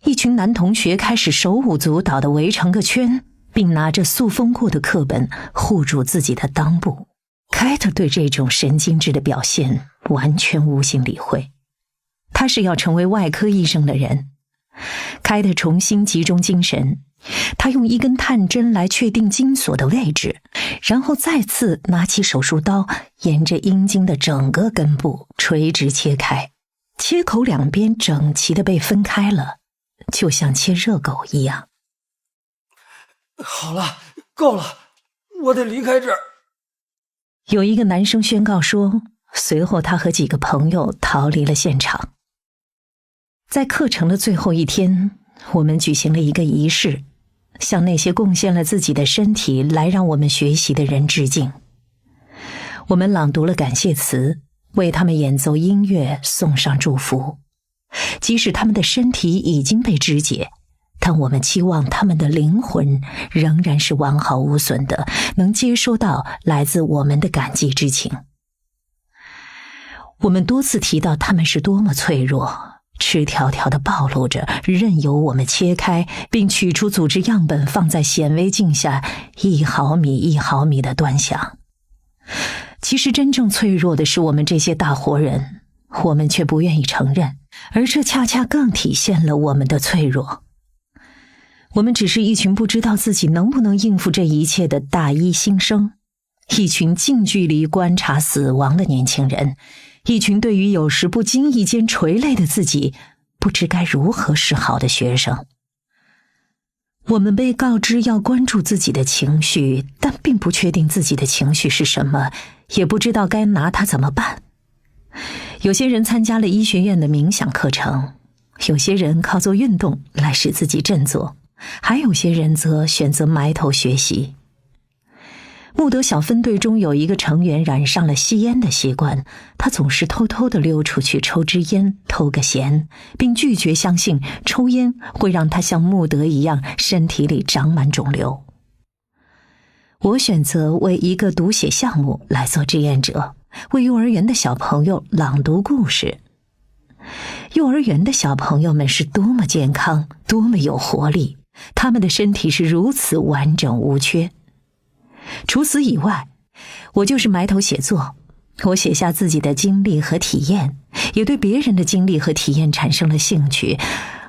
一群男同学开始手舞足蹈地围成个圈，并拿着塑封过的课本护住自己的裆部。凯特对这种神经质的表现完全无心理会，他是要成为外科医生的人。凯特重新集中精神，他用一根探针来确定精索的位置，然后再次拿起手术刀，沿着阴茎的整个根部垂直切开，切口两边整齐地被分开了，就像切热狗一样。好了，够了，我得离开这儿。有一个男生宣告说，随后他和几个朋友逃离了现场。在课程的最后一天，我们举行了一个仪式，向那些贡献了自己的身体来让我们学习的人致敬。我们朗读了感谢词，为他们演奏音乐，送上祝福。即使他们的身体已经被肢解，但我们期望他们的灵魂仍然是完好无损的，能接收到来自我们的感激之情。我们多次提到他们是多么脆弱，赤条条地暴露着，任由我们切开，并取出组织样本放在显微镜下1毫米1毫米地端详。其实真正脆弱的是我们这些大活人，我们却不愿意承认，而这恰恰更体现了我们的脆弱。我们只是一群不知道自己能不能应付这一切的大一新生，一群近距离观察死亡的年轻人，一群对于有时不经意间垂泪的自己不知该如何是好的学生。我们被告知要关注自己的情绪，但并不确定自己的情绪是什么，也不知道该拿它怎么办。有些人参加了医学院的冥想课程，有些人靠做运动来使自己振作，还有些人则选择埋头学习。穆德小分队中有一个成员染上了吸烟的习惯，他总是偷偷地溜出去抽支烟，偷个闲，并拒绝相信抽烟会让他像穆德一样身体里长满肿瘤。我选择为一个读写项目来做志愿者，为幼儿园的小朋友朗读故事。幼儿园的小朋友们是多么健康，多么有活力，他们的身体是如此完整无缺。除此以外，我就是埋头写作，我写下自己的经历和体验，也对别人的经历和体验产生了兴趣，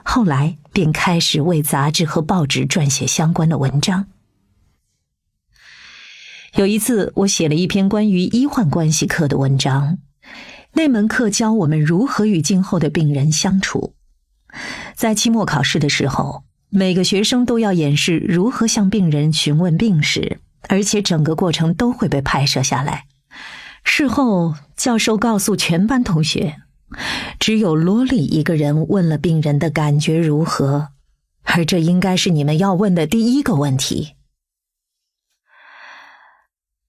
后来便开始为杂志和报纸撰写相关的文章。有一次，我写了一篇关于医患关系课的文章，那门课教我们如何与今后的病人相处。在期末考试的时候，每个学生都要演示如何向病人询问病史，而且整个过程都会被拍摄下来。事后，教授告诉全班同学，只有罗莉一个人问了病人的感觉如何，而这应该是你们要问的第一个问题。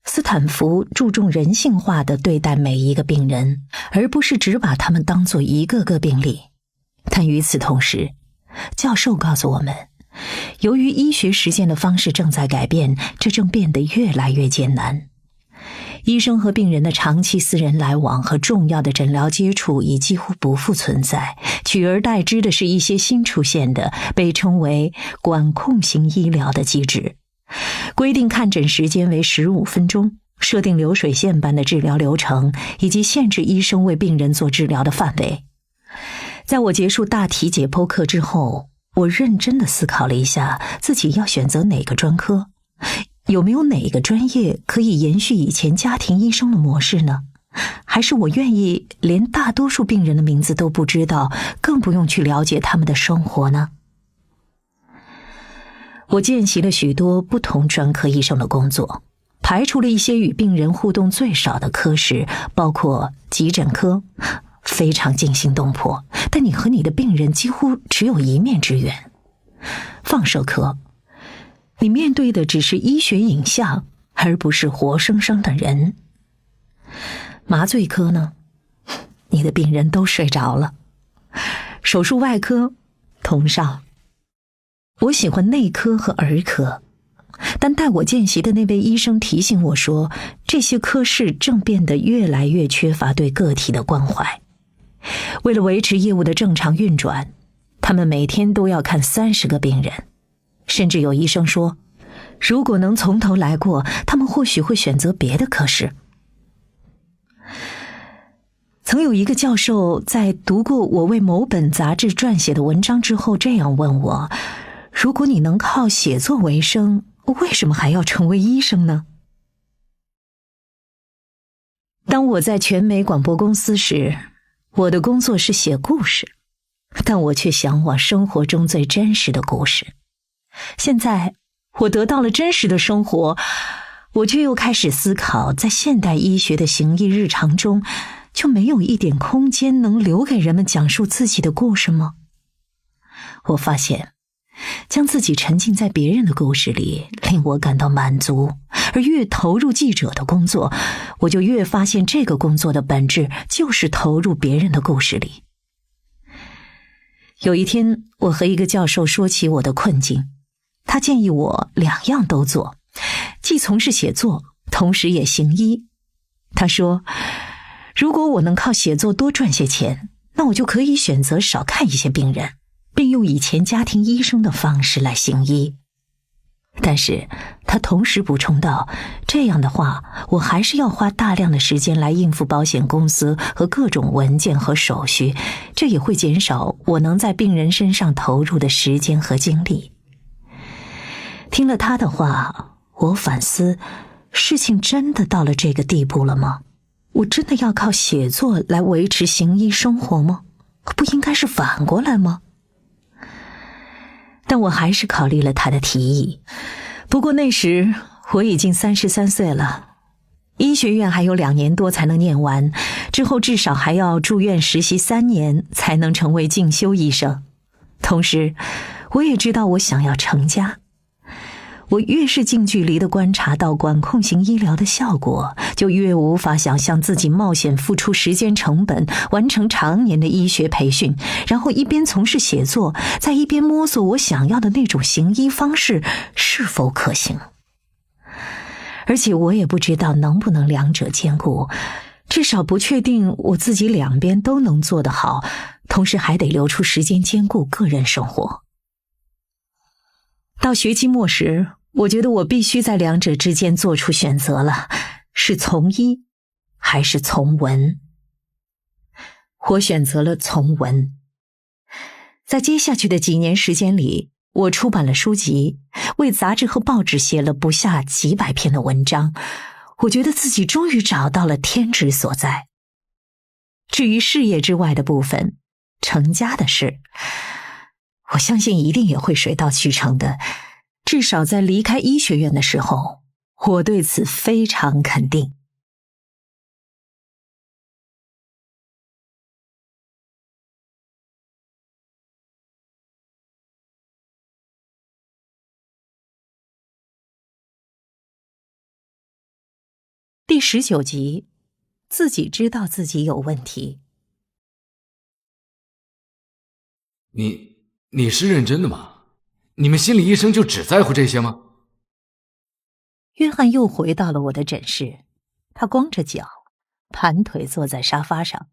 斯坦福注重人性化地对待每一个病人，而不是只把他们当作一个个病例。但与此同时，教授告诉我们，由于医学实践的方式正在改变，这正变得越来越艰难。医生和病人的长期私人来往和重要的诊疗接触已几乎不复存在，取而代之的是一些新出现的被称为管控型医疗的机制，规定看诊时间为15分钟，设定流水线般的治疗流程，以及限制医生为病人做治疗的范围。在我结束大体解剖课之后，我认真地思考了一下自己要选择哪个专科，有没有哪个专业可以延续以前家庭医生的模式呢？还是我愿意连大多数病人的名字都不知道，更不用去了解他们的生活呢？我见习了许多不同专科医生的工作，排除了一些与病人互动最少的科室，包括急诊科，非常惊心动魄，但你和你的病人几乎只有一面之缘；放射科，你面对的只是医学影像，而不是活生生的人；麻醉科呢，你的病人都睡着了；手术外科，同上。我喜欢内科和儿科，但带我见习的那位医生提醒我说，这些科室正变得越来越缺乏对个体的关怀。为了维持业务的正常运转，他们每天都要看30个病人，甚至有医生说，如果能从头来过，他们或许会选择别的科室。曾有一个教授在读过我为某本杂志撰写的文章之后这样问我，如果你能靠写作为生，为什么还要成为医生呢？当我在全美广播公司时，我的工作是写故事，但我却向往生活中最真实的故事。现在我得到了真实的生活，我却又开始思考，在现代医学的行医日常中，就没有一点空间能留给人们讲述自己的故事吗？我发现将自己沉浸在别人的故事里令我感到满足，而越投入记者的工作，我就越发现这个工作的本质就是投入别人的故事里。有一天，我和一个教授说起我的困境，他建议我2样都做，既从事写作，同时也行医。他说，如果我能靠写作多赚些钱，那我就可以选择少看一些病人，并用以前家庭医生的方式来行医。但是他同时补充道，这样的话，我还是要花大量的时间来应付保险公司和各种文件和手续，这也会减少我能在病人身上投入的时间和精力。听了他的话，我反思，事情真的到了这个地步了吗？我真的要靠写作来维持行医生活吗？不应该是反过来吗？但我还是考虑了他的提议。不过那时我已经33岁了，医学院还有2年多才能念完，之后至少还要住院实习3年才能成为进修医生。同时我也知道我想要成家。我越是近距离地观察到管控型医疗的效果，就越无法想象自己冒险付出时间成本，完成长年的医学培训，然后一边从事写作，在一边摸索我想要的那种行医方式是否可行。而且我也不知道能不能2者兼顾，至少不确定我自己2边都能做得好，同时还得留出时间兼顾个人生活。到学期末时，我觉得我必须在2者之间做出选择了，是从医还是从文。我选择了从文。在接下去的几年时间里，我出版了书籍，为杂志和报纸写了不下几百篇的文章。我觉得自己终于找到了天职所在。至于事业之外的部分，成家的事，我相信一定也会水到渠成的。至少在离开医学院的时候，我对此非常肯定。第19集，自己知道自己有问题。你是认真的吗？你们心理医生就只在乎这些吗？约翰又回到了我的诊室，他光着脚，盘腿坐在沙发上。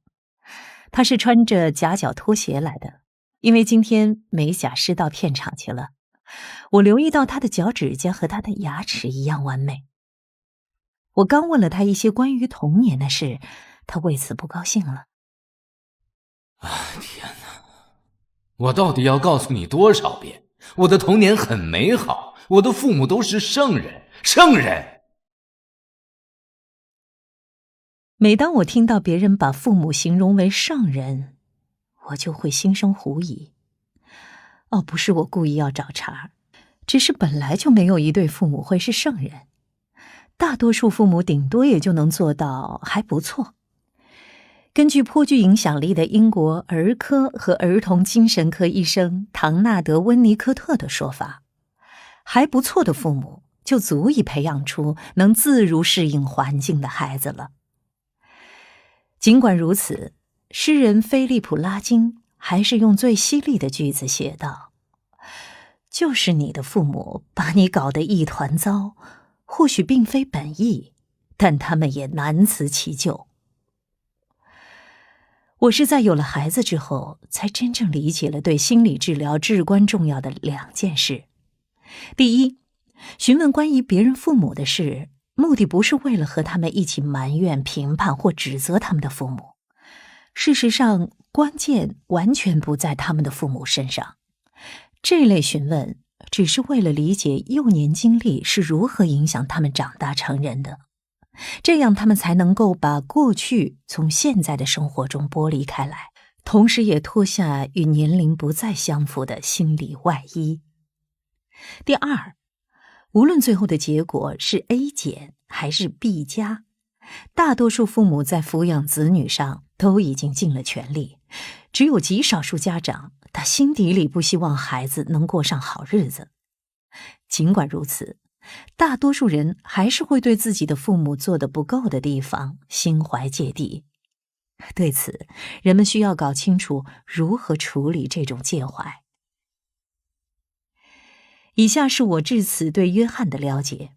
他是穿着夹脚拖鞋来的，因为今天美甲师到片场去了。我留意到他的脚趾甲和他的牙齿一样完美。我刚问了他一些关于童年的事，他为此不高兴了。天哪，我到底要告诉你多少遍？我的童年很美好，我的父母都是圣人，圣人。每当我听到别人把父母形容为圣人，我就会心生狐疑。不是我故意要找茬，只是本来就没有一对父母会是圣人，大多数父母顶多也就能做到还不错。根据颇具影响力的英国儿科和儿童精神科医生唐纳德·温尼科特的说法，还不错的父母就足以培养出能自如适应环境的孩子了。尽管如此，诗人菲利普·拉金还是用最犀利的句子写道：就是你的父母把你搞得一团糟，或许并非本意，但他们也难辞其咎。我是在有了孩子之后，才真正理解了对心理治疗至关重要的2件事。第一，询问关于别人父母的事，目的不是为了和他们一起埋怨、评判或指责他们的父母。事实上，关键完全不在他们的父母身上。这类询问只是为了理解幼年经历是如何影响他们长大成人的，这样他们才能够把过去从现在的生活中剥离开来，同时也脱下与年龄不再相符的心理外衣。第二，无论最后的结果是 A 减还是 B 加，大多数父母在抚养子女上都已经尽了全力，只有极少数家长，他心底里不希望孩子能过上好日子。尽管如此，大多数人还是会对自己的父母做得不够的地方心怀芥蒂。对此，人们需要搞清楚如何处理这种介怀。以下是我至此对约翰的了解。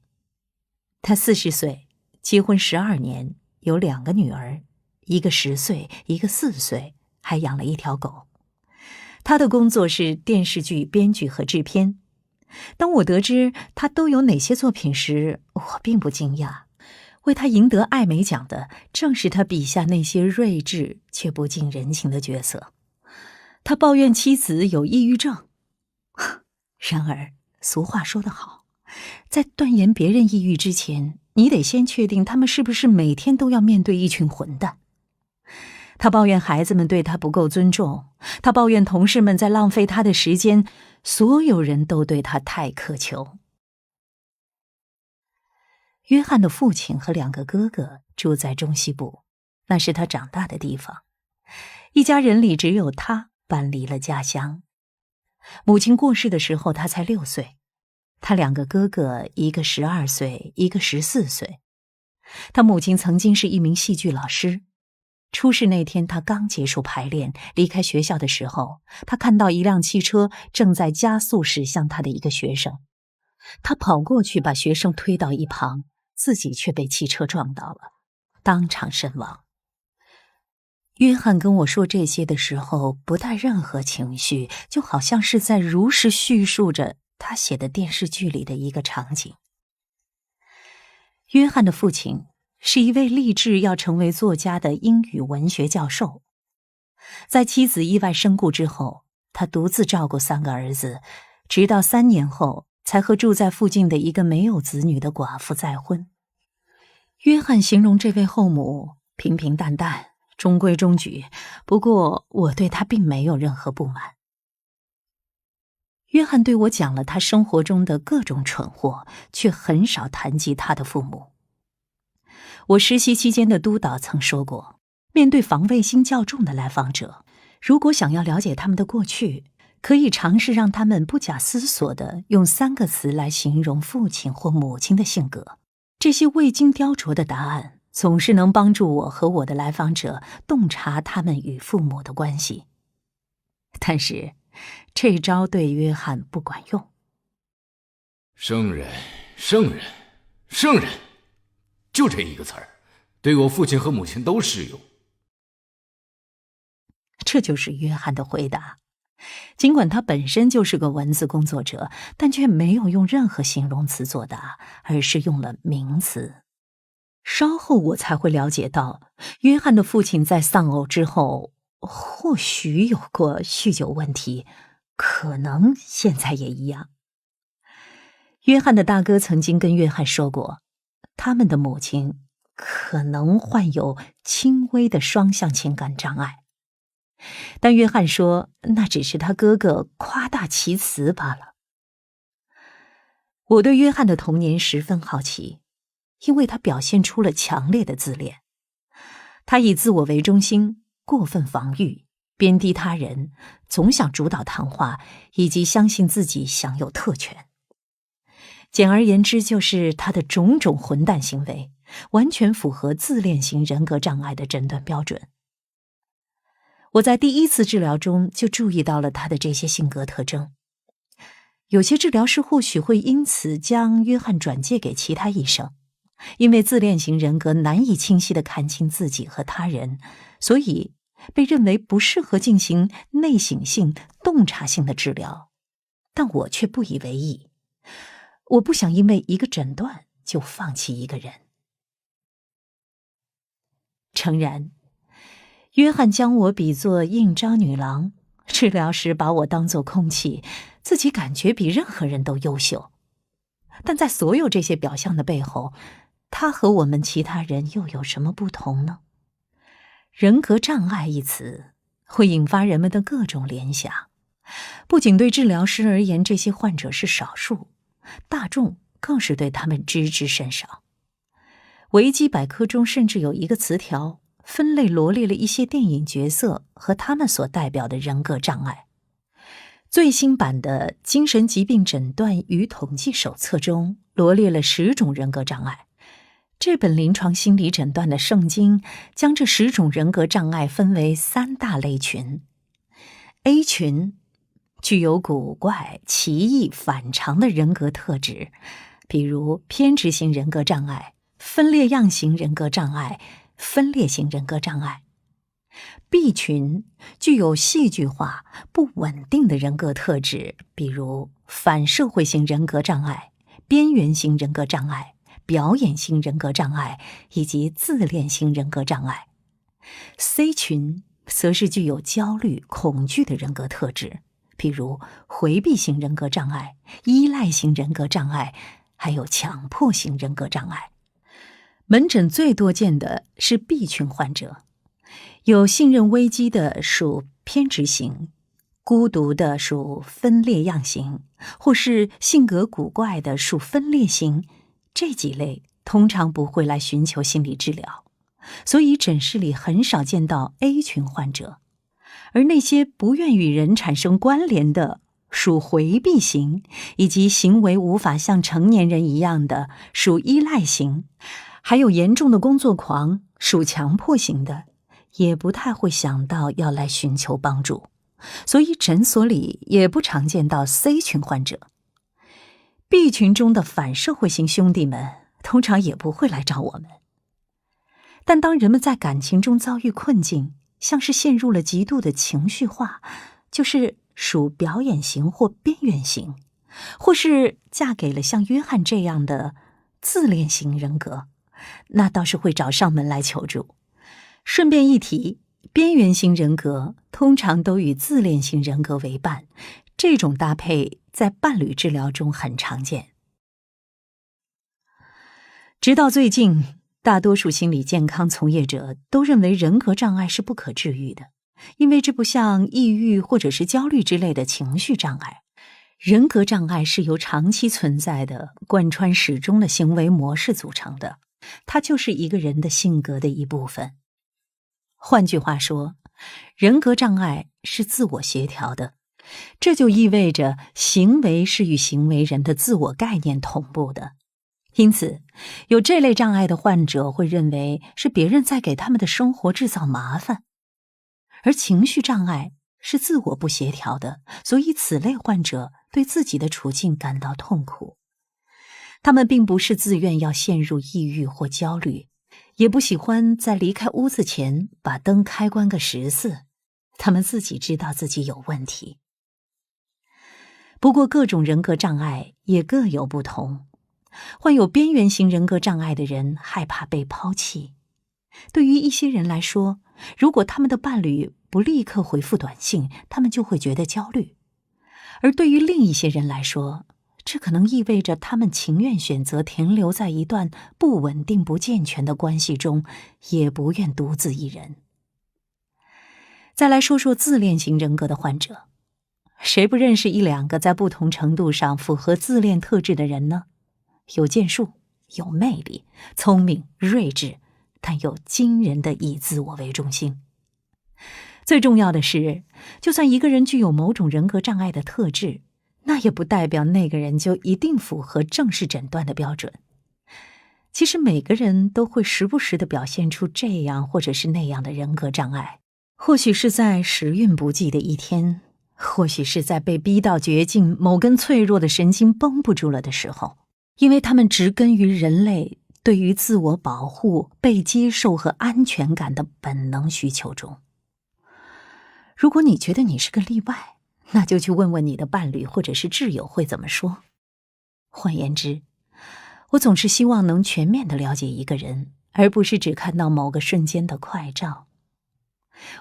他40岁，结婚12年，有2个女儿，一个10岁，一个4岁，还养了1条狗。他的工作是电视剧编剧和制片。当我得知他都有哪些作品时，我并不惊讶。为他赢得艾美奖的，正是他笔下那些睿智却不近人情的角色。他抱怨妻子有抑郁症。然而，俗话说得好，在断言别人抑郁之前，你得先确定他们是不是每天都要面对一群混蛋。他抱怨孩子们对他不够尊重，他抱怨同事们在浪费他的时间，所有人都对他太苛求。约翰的父亲和2个哥哥住在中西部，那是他长大的地方。一家人里只有他搬离了家乡。母亲过世的时候，他才6岁。他2个哥哥，一个12岁，一个14岁。他母亲曾经是一名戏剧老师。出事那天，他刚结束排练，离开学校的时候，他看到一辆汽车正在加速驶向他的一个学生。他跑过去把学生推到一旁，自己却被汽车撞到了，当场身亡。约翰跟我说这些的时候，不带任何情绪，就好像是在如实叙述着他写的电视剧里的一个场景。约翰的父亲是一位立志要成为作家的英语文学教授。在妻子意外身故之后，他独自照顾3个儿子，直到3年后才和住在附近的一个没有子女的寡妇再婚。约翰形容这位后母平平淡淡，中规中矩，不过我对他并没有任何不满。约翰对我讲了他生活中的各种蠢货，却很少谈及他的父母。我实习期间的督导曾说过，面对防卫心较重的来访者，如果想要了解他们的过去，可以尝试让他们不假思索地用3个词来形容父亲或母亲的性格。这些未经雕琢的答案总是能帮助我和我的来访者洞察他们与父母的关系。但是这招对约翰不管用。圣人，圣人，圣人，就这一个词儿，对我父亲和母亲都适用。这就是约翰的回答。尽管他本身就是个文字工作者，但却没有用任何形容词作答，而是用了名词。稍后我才会了解到，约翰的父亲在丧偶之后，或许有过酗酒问题，可能现在也一样。约翰的大哥曾经跟约翰说过，他们的母亲可能患有轻微的双向情感障碍，但约翰说那只是他哥哥夸大其词罢了。我对约翰的童年十分好奇，因为他表现出了强烈的自恋。他以自我为中心，过分防御，贬低他人，总想主导谈话，以及相信自己享有特权。简而言之，就是他的种种混蛋行为完全符合自恋型人格障碍的诊断标准。我在第一次治疗中就注意到了他的这些性格特征。有些治疗师或许会因此将约翰转介给其他医生，因为自恋型人格难以清晰地看清自己和他人，所以被认为不适合进行内省性、洞察性的治疗。但我却不以为意，我不想因为一个诊断就放弃一个人。诚然，约翰将我比作应招女郎，治疗时把我当作空气，自己感觉比任何人都优秀。但在所有这些表象的背后，他和我们其他人又有什么不同呢？人格障碍一词会引发人们的各种联想，不仅对治疗师而言，这些患者是少数，大众更是对他们知之甚少。维基百科中甚至有一个词条，分类罗列了一些电影角色和他们所代表的人格障碍。最新版的《精神疾病诊断与统计手册》中罗列了10种人格障碍。这本临床心理诊断的圣经将这10种人格障碍分为3大类群。A 群具有古怪、奇异、反常的人格特质，比如偏执型人格障碍、分裂样型人格障碍、分裂型人格障碍。B 群具有戏剧化、不稳定的人格特质，比如反社会型人格障碍、边缘型人格障碍、表演型人格障碍以及自恋型人格障碍。C 群则是具有焦虑、恐惧的人格特质，比如回避型人格障碍、依赖型人格障碍，还有强迫型人格障碍。门诊最多见的是 B 群患者，有信任危机的属偏执型，孤独的属分裂样型，或是性格古怪的属分裂型。这几类通常不会来寻求心理治疗，所以诊室里很少见到 A 群患者。而那些不愿与人产生关联的属回避型，以及行为无法像成年人一样的属依赖型，还有严重的工作狂属强迫型的，也不太会想到要来寻求帮助，所以诊所里也不常见到 C 群患者。B 群中的反社会型兄弟们通常也不会来找我们。但当人们在感情中遭遇困境，像是陷入了极度的情绪化，就是属表演型或边缘型，或是嫁给了像约翰这样的自恋型人格，那倒是会找上门来求助。顺便一提，边缘型人格通常都与自恋型人格为伴，这种搭配在伴侣治疗中很常见。直到最近，大多数心理健康从业者都认为人格障碍是不可治愈的，因为这不像抑郁或者是焦虑之类的情绪障碍。人格障碍是由长期存在的、贯穿始终的行为模式组成的，它就是一个人的性格的一部分。换句话说，人格障碍是自我协调的，这就意味着行为是与行为人的自我概念同步的。因此，有这类障碍的患者会认为是别人在给他们的生活制造麻烦。而情绪障碍是自我不协调的，所以此类患者对自己的处境感到痛苦。他们并不是自愿要陷入抑郁或焦虑，也不喜欢在离开屋子前把灯开关个10次，他们自己知道自己有问题。不过各种人格障碍也各有不同，患有边缘型人格障碍的人害怕被抛弃。对于一些人来说，如果他们的伴侣不立刻回复短信，他们就会觉得焦虑。而对于另一些人来说，这可能意味着他们情愿选择停留在一段不稳定、不健全的关系中，也不愿独自一人。再来说说自恋型人格的患者，谁不认识一两个在不同程度上符合自恋特质的人呢？有建树，有魅力，聪明睿智，但又惊人的以自我为中心。最重要的是，就算一个人具有某种人格障碍的特质，那也不代表那个人就一定符合正式诊断的标准。其实每个人都会时不时地表现出这样或者是那样的人格障碍，或许是在时运不济的一天，或许是在被逼到绝境，某根脆弱的神经绷不住了的时候，因为他们植根于人类对于自我保护、被接受和安全感的本能需求中。如果你觉得你是个例外，那就去问问你的伴侣或者是挚友会怎么说。换言之，我总是希望能全面地了解一个人，而不是只看到某个瞬间的快照。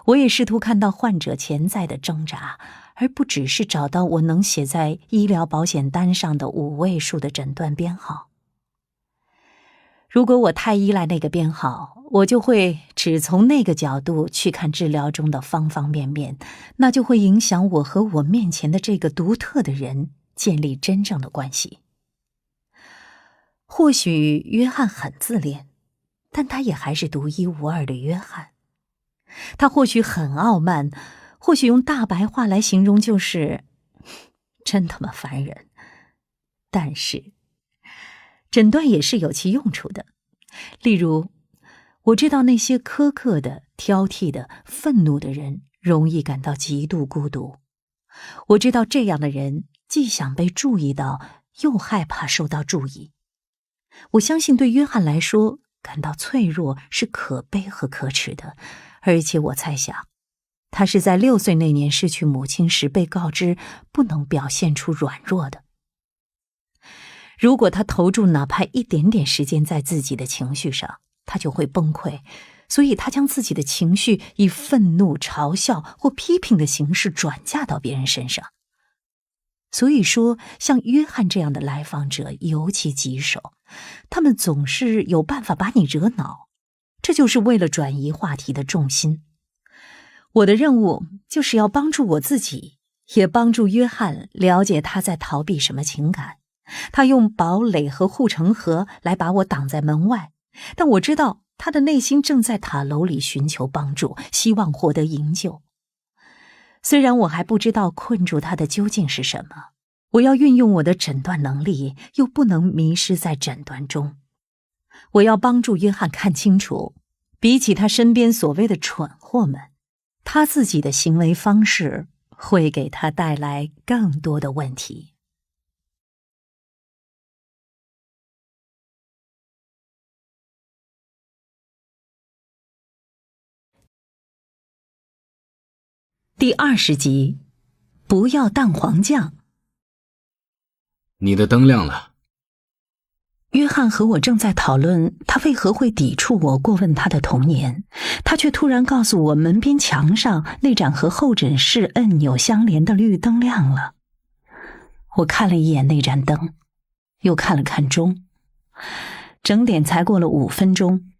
我也试图看到患者潜在的挣扎，而不只是找到我能写在医疗保险单上的5位数的诊断编号。如果我太依赖那个编号，我就会只从那个角度去看治疗中的方方面面，那就会影响我和我面前的这个独特的人建立真正的关系。或许约翰很自恋，但他也还是独一无二的约翰。他或许很傲慢，或许用大白话来形容就是真他妈烦人。但是诊断也是有其用处的。例如，我知道那些苛刻的、挑剔的、愤怒的人容易感到极度孤独。我知道这样的人既想被注意到，又害怕受到注意。我相信对约翰来说，感到脆弱是可悲和可耻的，而且我猜想，他是在6岁那年失去母亲时被告知不能表现出软弱的。如果他投注哪怕一点点时间在自己的情绪上，他就会崩溃，所以他将自己的情绪以愤怒、嘲笑或批评的形式转嫁到别人身上。所以说，像约翰这样的来访者尤其棘手，他们总是有办法把你惹恼，这就是为了转移话题的重心。我的任务就是要帮助我自己，也帮助约翰了解他在逃避什么情感。他用堡垒和护城河来把我挡在门外，但我知道他的内心正在塔楼里寻求帮助，希望获得营救。虽然我还不知道困住他的究竟是什么，我要运用我的诊断能力，又不能迷失在诊断中。我要帮助约翰看清楚，比起他身边所谓的蠢货们，他自己的行为方式会给他带来更多的问题。第20集，不要蛋黄酱。你的灯亮了。约翰和我正在讨论他为何会抵触我过问他的童年，他却突然告诉我门边墙上那盏和候诊室按钮相连的绿灯亮了。我看了一眼那盏灯，又看了看钟，整点才过了5分钟。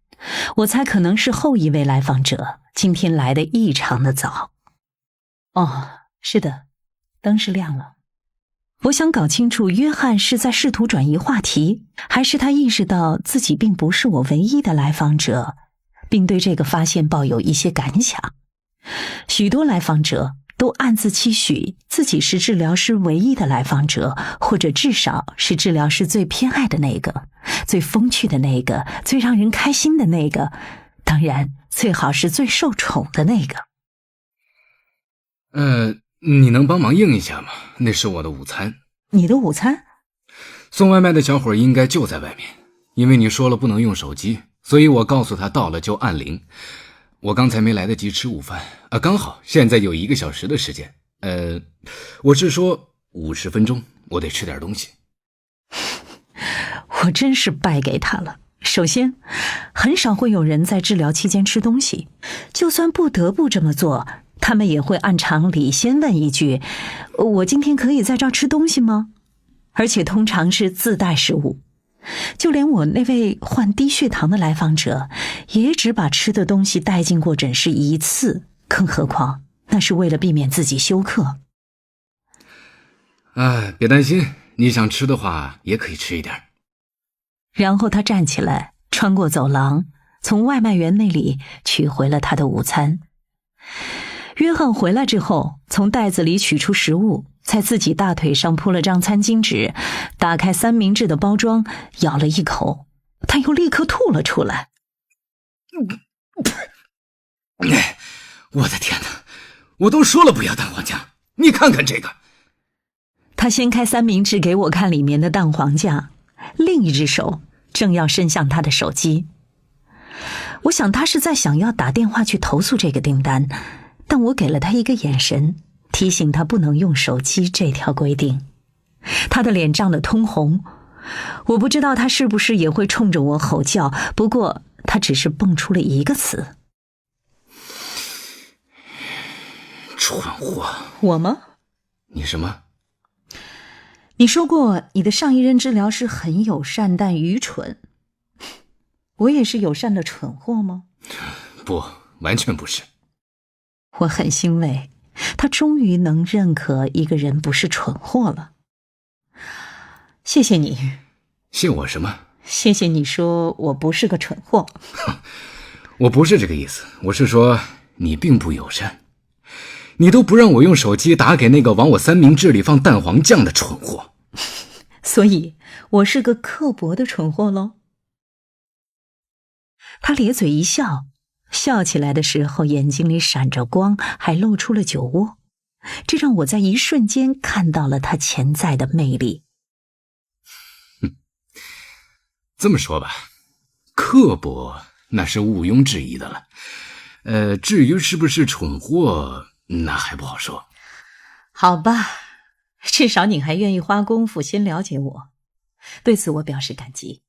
我猜可能是后一位来访者今天来得异常的早。哦，是的，灯是亮了。我想搞清楚约翰是在试图转移话题，还是他意识到自己并不是我唯一的来访者，并对这个发现抱有一些感想。许多来访者都暗自期许自己是治疗师唯一的来访者，或者至少是治疗师最偏爱的那个，最风趣的那个，最让人开心的那个，当然最好是最受宠的那个。你能帮忙应一下吗？那是我的午餐。你的午餐？送外卖的小伙应该就在外面，因为你说了不能用手机，所以我告诉他到了就按铃。我刚才没来得及吃午饭，刚好现在有1个小时的时间。我是说50分钟，我得吃点东西。我真是败给他了。首先，很少会有人在治疗期间吃东西，就算不得不这么做，他们也会按常理先问一句：“我今天可以在这儿吃东西吗？”而且通常是自带食物。就连我那位患低血糖的来访者，也只把吃的东西带进过诊室1次，更何况那是为了避免自己休克。别担心，你想吃的话也可以吃一点。然后他站起来，穿过走廊，从外卖员那里取回了他的午餐。约翰回来之后，从袋子里取出食物，在自己大腿上铺了张餐巾纸，打开三明治的包装，咬了一口，他又立刻吐了出来。我的天哪，我都说了不要蛋黄酱，你看看这个。他掀开三明治给我看里面的蛋黄酱，另一只手正要伸向他的手机。我想他是在想要打电话去投诉这个订单，但我给了他一个眼神，提醒他不能用手机这条规定。他的脸涨得通红，我不知道他是不是也会冲着我吼叫，不过他只是蹦出了一个词：蠢货。我吗？你什么？你说过你的上一任治疗师很友善但愚蠢，我也是友善的蠢货吗？不，完全不是。我很欣慰，他终于能认可一个人不是蠢货了。谢谢你。谢我什么？谢谢你说我不是个蠢货。我不是这个意思，我是说你并不友善。你都不让我用手机打给那个往我三明治里放蛋黄酱的蠢货。所以我是个刻薄的蠢货咯。他咧嘴一笑，笑起来的时候眼睛里闪着光，还露出了酒窝，这让我在一瞬间看到了他潜在的魅力。这么说吧，刻薄那是毋庸置疑的了。至于是不是蠢货，那还不好说。好吧，至少你还愿意花功夫先了解我，对此我表示感激。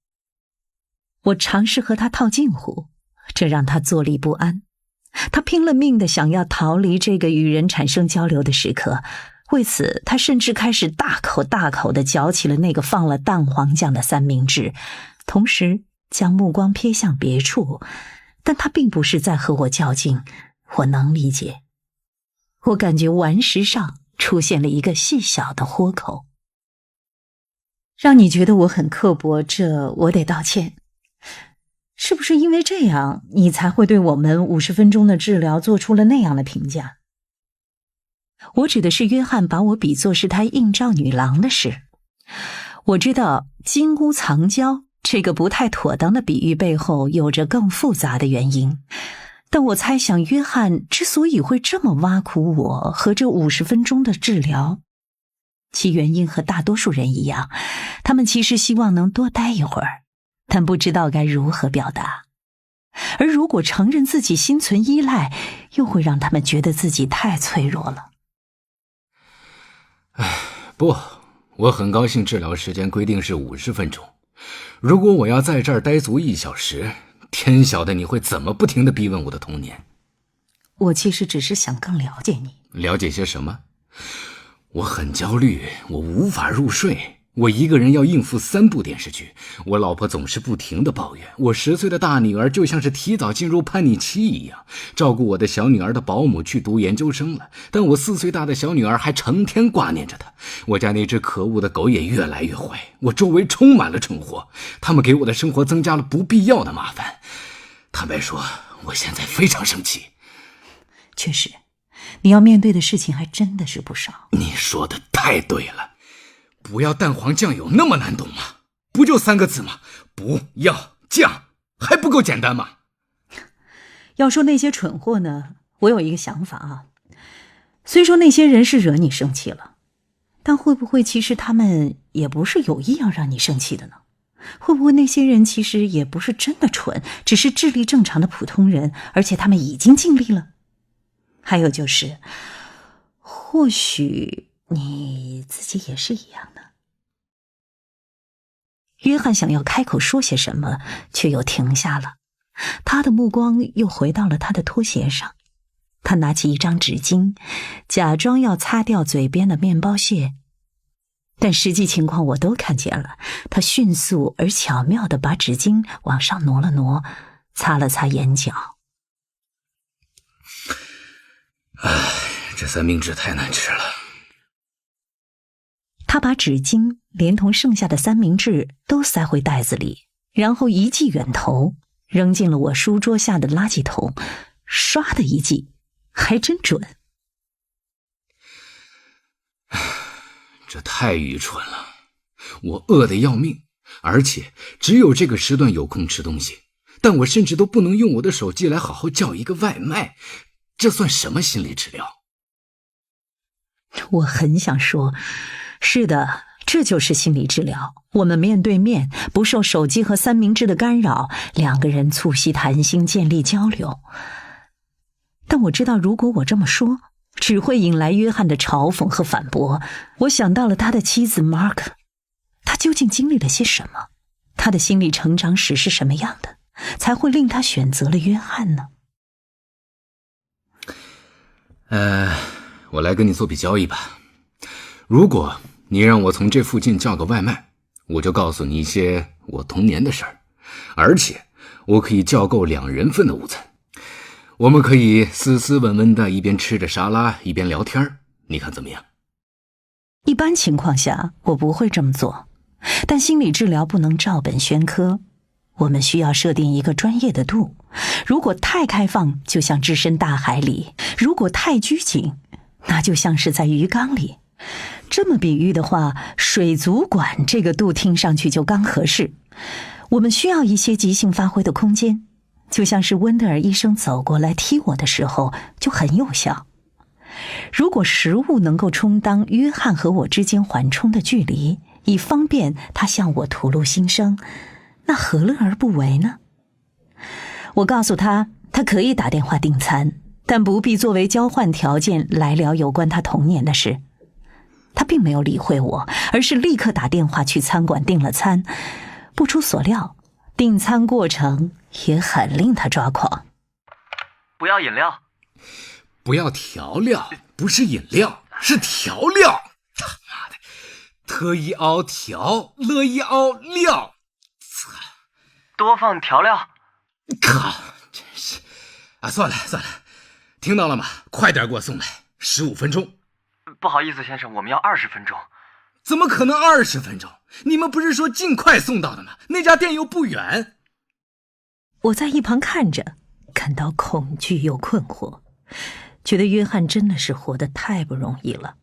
我尝试和他套近乎，这让他坐立不安。他拼了命地想要逃离这个与人产生交流的时刻，为此他甚至开始大口大口地嚼起了那个放了蛋黄酱的三明治，同时将目光瞥向别处。但他并不是在和我较劲，我能理解。我感觉顽石上出现了一个细小的豁口。让你觉得我很刻薄，这我得道歉。是不是因为这样，你才会对我们50分钟的治疗做出了那样的评价？我指的是约翰把我比作是他映照女郎的事。我知道金屋藏娇这个不太妥当的比喻背后有着更复杂的原因，但我猜想约翰之所以会这么挖苦我和这50分钟的治疗，其原因和大多数人一样，他们其实希望能多待一会儿，但不知道该如何表达。而如果承认自己心存依赖，又会让他们觉得自己太脆弱了。不，我很高兴治疗时间规定是50分钟。如果我要在这儿待足1小时，天晓得你会怎么不停地逼问我的童年。我其实只是想更了解你。了解些什么？我很焦虑，我无法入睡，我一个人要应付3部电视剧，我老婆总是不停地抱怨，我10岁的大女儿就像是提早进入叛逆期一样，照顾我的小女儿的保姆去读研究生了，但我4岁大的小女儿还成天挂念着她。我家那只可恶的狗也越来越坏，我周围充满了蠢货，他们给我的生活增加了不必要的麻烦。坦白说，我现在非常生气。确实，你要面对的事情还真的是不少。你说的太对了，不要蛋黄酱有那么难懂吗？不就3个字吗？不要酱，还不够简单吗？要说那些蠢货呢，我有一个想法啊。虽说那些人是惹你生气了，但会不会其实他们也不是有意要让你生气的呢？会不会那些人其实也不是真的蠢，只是智力正常的普通人，而且他们已经尽力了？还有就是，或许你自己也是一样的。约翰想要开口说些什么，却又停下了。他的目光又回到了他的拖鞋上。他拿起一张纸巾，假装要擦掉嘴边的面包屑，但实际情况我都看见了。他迅速而巧妙地把纸巾往上挪了挪，擦了擦眼角。唉，这三明治太难吃了。他把纸巾连同剩下的三明治都塞回袋子里，然后一记远投，扔进了我书桌下的垃圾桶，唰的一记，还真准。这太愚蠢了，我饿得要命，而且只有这个时段有空吃东西，但我甚至都不能用我的手机来好好叫一个外卖，这算什么心理治疗？我很想说，是的，这就是心理治疗。我们面对面，不受手机和三明治的干扰，两个人促膝谈心，建立交流。但我知道，如果我这么说，只会引来约翰的嘲讽和反驳。我想到了他的妻子 Mark， 他究竟经历了些什么？他的心理成长史是什么样的，才会令他选择了约翰呢？我来跟你做笔交易吧。如果你让我从这附近叫个外卖，我就告诉你一些我童年的事儿，而且我可以叫够2人份的午餐。我们可以斯斯文文的一边吃着沙拉一边聊天，你看怎么样？一般情况下我不会这么做，但心理治疗不能照本宣科，我们需要设定一个专业的度。如果太开放，就像置身大海里；如果太拘谨，那就像是在鱼缸里。这么比喻的话，水族馆这个度听上去就刚合适。我们需要一些即兴发挥的空间，就像是温德尔医生走过来踢我的时候就很有效。如果食物能够充当约翰和我之间缓冲的距离，以方便他向我吐露心声，那何乐而不为呢？我告诉他，他可以打电话订餐，但不必作为交换条件来聊有关他童年的事。他并没有理会我，而是立刻打电话去餐馆订了餐。不出所料，订餐过程也很令他抓狂。不要饮料，不要调料，不是饮料，是调料。他妈的，特一熬调，乐一熬料。多放调料。靠，真是啊！算了，听到了吗？快点给我送来，15分钟。不好意思，先生，我们要20分钟。怎么可能20分钟？你们不是说尽快送到的吗？那家店又不远。我在一旁看着，感到恐惧又困惑，觉得约翰真的是活得太不容易了。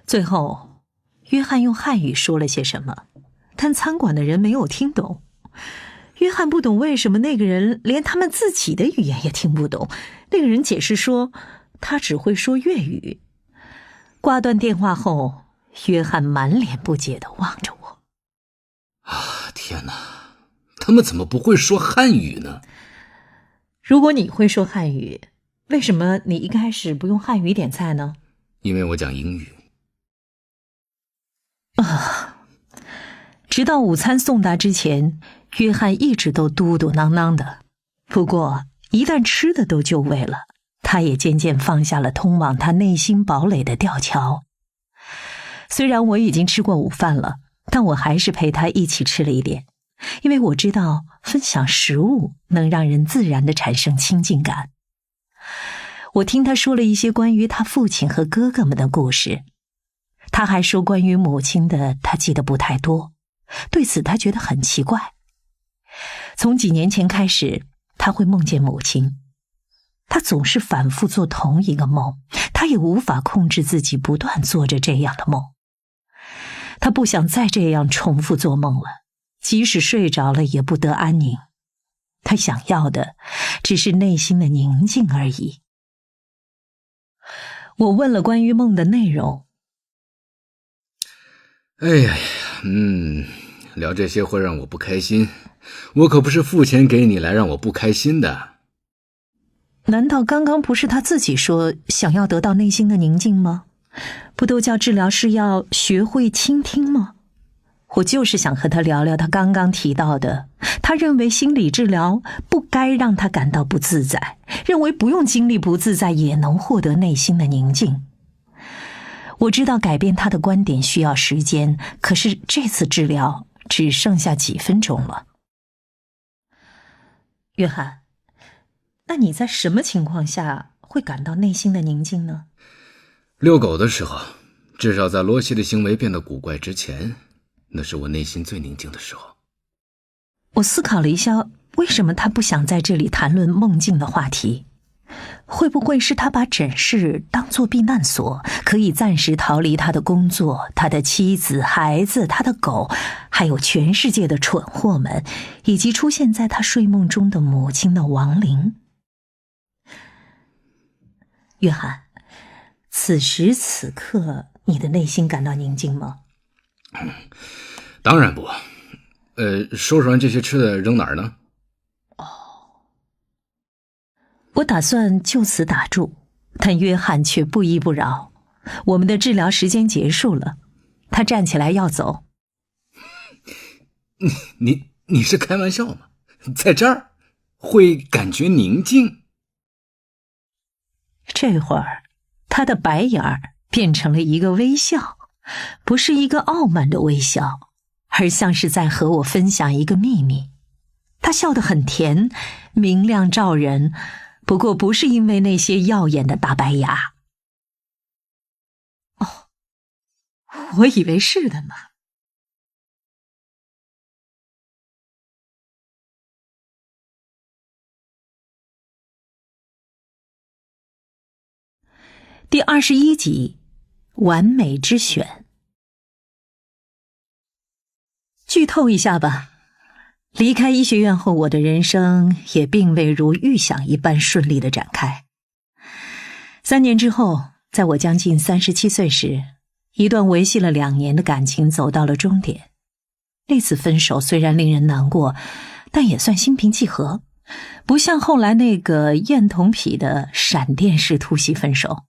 最后，约翰用汉语说了些什么，但餐馆的人没有听懂。约翰不懂为什么那个人连他们自己的语言也听不懂。那个人解释说，他只会说粤语。挂断电话后，约翰满脸不解地望着我。天哪，他们怎么不会说汉语呢？如果你会说汉语，为什么你一开始不用汉语点菜呢？因为我讲英语。直到午餐送达之前，约翰一直都嘟嘟囔囔的。不过一旦吃的都就位了，他也渐渐放下了通往他内心堡垒的吊桥。虽然我已经吃过午饭了，但我还是陪他一起吃了一点，因为我知道分享食物能让人自然地产生亲近感。我听他说了一些关于他父亲和哥哥们的故事，他还说关于母亲的他记得不太多，对此他觉得很奇怪。从几年前开始，他会梦见母亲，他总是反复做同一个梦，他也无法控制自己不断做着这样的梦。他不想再这样重复做梦了，即使睡着了也不得安宁。他想要的只是内心的宁静而已。我问了关于梦的内容。哎呀，聊这些会让我不开心，我可不是付钱给你来让我不开心的。难道刚刚不是他自己说想要得到内心的宁静吗？不都叫治疗师要学会倾听吗？我就是想和他聊聊他刚刚提到的，他认为心理治疗不该让他感到不自在，认为不用经历不自在也能获得内心的宁静。我知道改变他的观点需要时间，可是这次治疗只剩下几分钟了。约翰，那你在什么情况下会感到内心的宁静呢？遛狗的时候，至少在罗西的行为变得古怪之前，那是我内心最宁静的时候。我思考了一下，为什么他不想在这里谈论梦境的话题？会不会是他把诊室当作避难所，可以暂时逃离他的工作、他的妻子、孩子、他的狗，还有全世界的蠢货们，以及出现在他睡梦中的母亲的亡灵？约翰，此时此刻你的内心感到宁静吗？当然不。收拾完这些吃的扔哪儿呢？我打算就此打住，但约翰却不依不饶。我们的治疗时间结束了，他站起来要走。你是开玩笑吗？在这儿会感觉宁静？这会儿他的白眼儿变成了一个微笑，不是一个傲慢的微笑，而像是在和我分享一个秘密。他笑得很甜，明亮照人，不过不是因为那些耀眼的大白牙。哦，我以为是的呢。第21集，完美之选。剧透一下吧，离开医学院后，我的人生也并未如预想一般顺利的展开。3年之后，在我将近37岁时，一段维系了2年的感情走到了终点。那次分手虽然令人难过，但也算心平气和，不像后来那个艳童痞的闪电式突袭分手。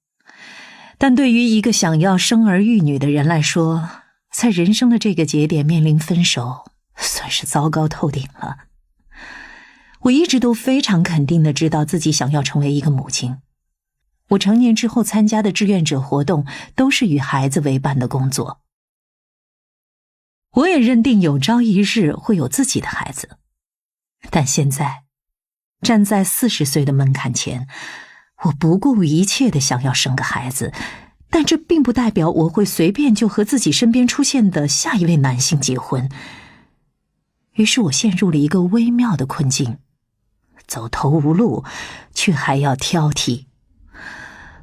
但对于一个想要生儿育女的人来说，在人生的这个节点面临分手，算是糟糕透顶了。我一直都非常肯定地知道自己想要成为一个母亲。我成年之后参加的志愿者活动都是与孩子为伴的工作。我也认定有朝一日会有自己的孩子。但现在，站在40岁的门槛前，我不顾一切地想要生个孩子，但这并不代表我会随便就和自己身边出现的下一位男性结婚。于是我陷入了一个微妙的困境，走投无路，却还要挑剔。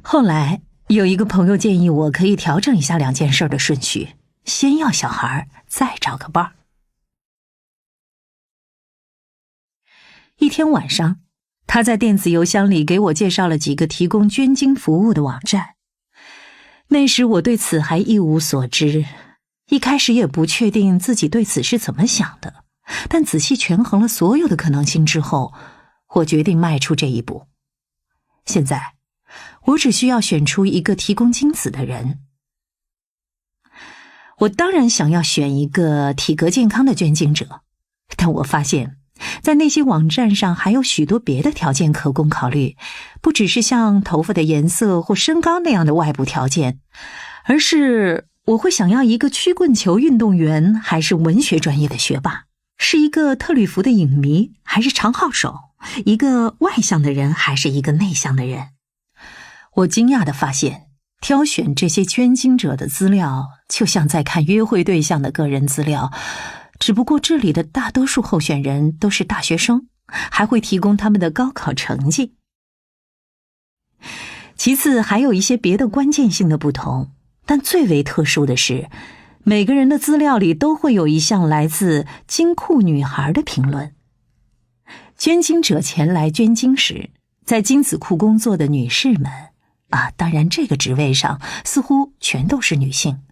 后来有一个朋友建议我可以调整一下2件事的顺序，先要小孩，再找个伴儿。一天晚上，他在电子邮箱里给我介绍了几个提供捐精服务的网站。那时我对此还一无所知，一开始也不确定自己对此是怎么想的，但仔细权衡了所有的可能性之后，我决定迈出这一步。现在，我只需要选出一个提供精子的人。我当然想要选一个体格健康的捐精者，但我发现在那些网站上还有许多别的条件可供考虑，不只是像头发的颜色或身高那样的外部条件，而是我会想要一个曲棍球运动员还是文学专业的学霸，是一个特吕弗的影迷还是长号手，一个外向的人还是一个内向的人。我惊讶地发现，挑选这些捐精者的资料就像在看约会对象的个人资料，只不过这里的大多数候选人都是大学生，还会提供他们的高考成绩。其次还有一些别的关键性的不同，但最为特殊的是，每个人的资料里都会有一项来自金库女孩的评论。捐精者前来捐精时，在精子库工作的女士们当然这个职位上似乎全都是女性，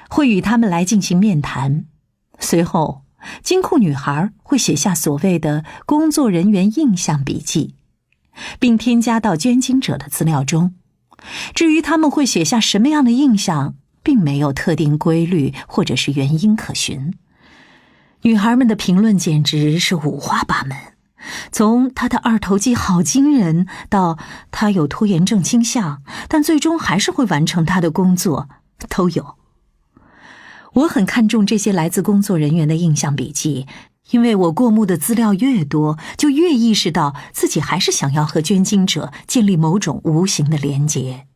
会与他们来进行面谈。随后，金库女孩会写下所谓的工作人员印象笔记，并添加到捐精者的资料中。至于他们会写下什么样的印象，并并没有特定规律或者是原因可循。女孩们的评论简直是五花八门，从她的二头肌好惊人，到她有拖延症倾向，但最终还是会完成她的工作，都有。我很看重这些来自工作人员的印象笔记，因为我过目的资料越多，就越意识到自己还是想要和捐精者建立某种无形的连结，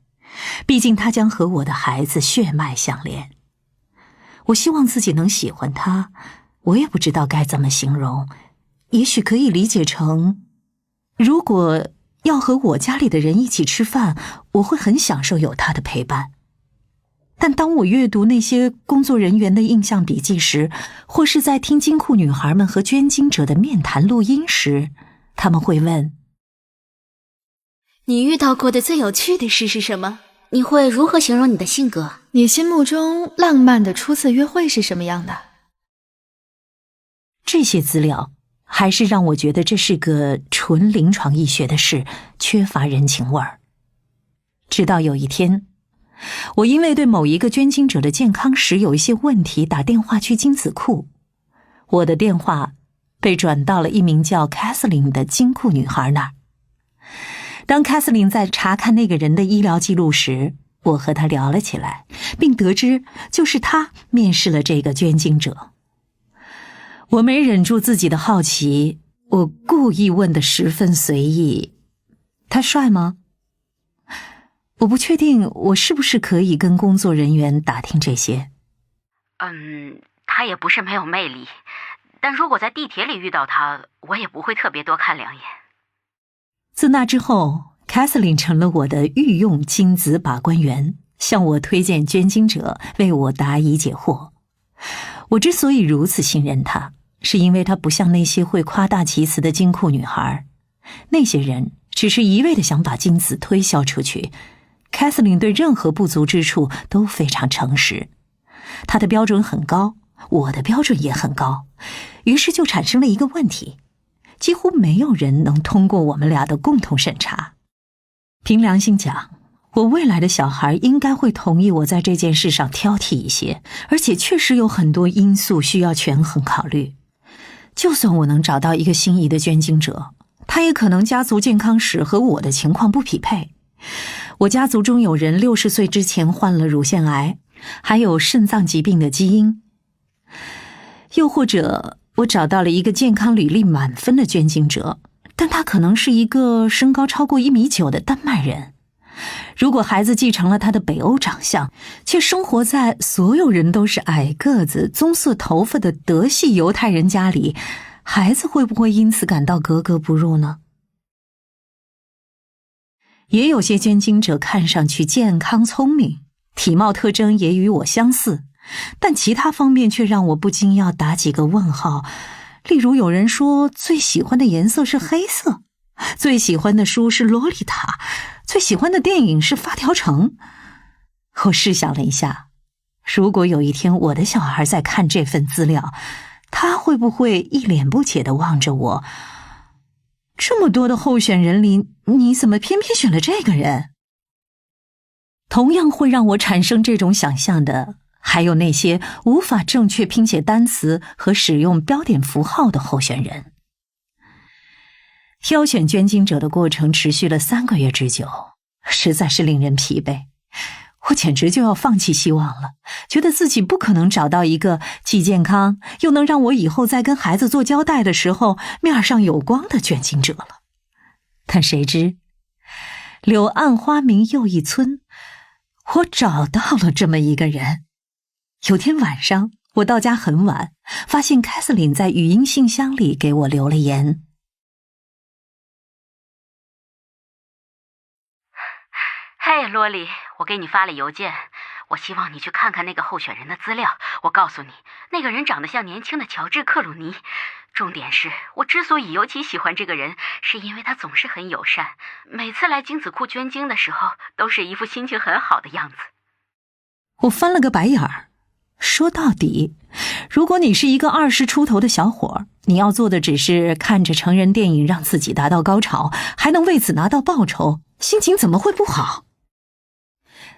毕竟他将和我的孩子血脉相连。我希望自己能喜欢他，我也不知道该怎么形容，也许可以理解成，如果要和我家里的人一起吃饭，我会很享受有他的陪伴。但当我阅读那些工作人员的印象笔记时，或是在听金库女孩们和捐精者的面谈录音时，他们会问：你遇到过的最有趣的事是什么？你会如何形容你的性格？你心目中浪漫的初次约会是什么样的？这些资料还是让我觉得这是个纯临床医学的事，缺乏人情味儿。直到有一天，我因为对某一个捐精者的健康史有一些问题，打电话去精子库。我的电话被转到了一名叫凯瑟琳的金库女孩那儿。当凯瑟琳在查看那个人的医疗记录时，我和她聊了起来，并得知就是她面试了这个捐精者。我没忍住自己的好奇，我故意问得十分随意：他帅吗？我不确定我是不是可以跟工作人员打听这些。他也不是没有魅力，但如果在地铁里遇到他，我也不会特别多看两眼。自那之后，凯瑟琳成了我的御用精子把关员，向我推荐捐精者，为我答疑解惑。我之所以如此信任她，是因为她不像那些会夸大其词的金库女孩，那些人只是一味地想把精子推销出去。凯瑟琳对任何不足之处都非常诚实，她的标准很高，我的标准也很高，于是就产生了一个问题，几乎没有人能通过我们俩的共同审查。凭良心讲，我未来的小孩应该会同意我在这件事上挑剔一些，而且确实有很多因素需要权衡考虑。就算我能找到一个心仪的捐精者，他也可能家族健康史和我的情况不匹配。我家族中有人60岁之前患了乳腺癌，还有肾脏疾病的基因。又或者我找到了一个健康履历满分的捐精者，但他可能是一个身高超过1.9米的丹麦人。如果孩子继承了他的北欧长相，却生活在所有人都是矮个子、棕色头发的德系犹太人家里，孩子会不会因此感到格格不入呢？也有些捐精者看上去健康聪明，体貌特征也与我相似，但其他方面却让我不禁要打几个问号。例如有人说最喜欢的颜色是黑色，最喜欢的书是洛丽塔，最喜欢的电影是发条城。我试想了一下，如果有一天我的小孩在看这份资料，他会不会一脸不解地望着我，这么多的候选人里，你怎么偏偏选了这个人？同样会让我产生这种想象的，还有那些无法正确拼写单词和使用标点符号的候选人。挑选捐精者的过程持续了3个月之久，实在是令人疲惫。我简直就要放弃希望了，觉得自己不可能找到一个既健康又能让我以后在跟孩子做交代的时候面上有光的捐精者了。但谁知柳暗花明又一村，我找到了这么一个人。有天晚上我到家很晚，发现凯瑟琳在语音信箱里给我留了言。嘿，罗莉，我给你发了邮件，我希望你去看看那个候选人的资料。我告诉你，那个人长得像年轻的乔治·克鲁尼。重点是，我之所以尤其喜欢这个人，是因为他总是很友善，每次来精子库捐精的时候，都是一副心情很好的样子。我翻了个白眼儿，说到底，如果你是一个20出头的小伙，你要做的只是看着成人电影让自己达到高潮，还能为此拿到报酬，心情怎么会不好？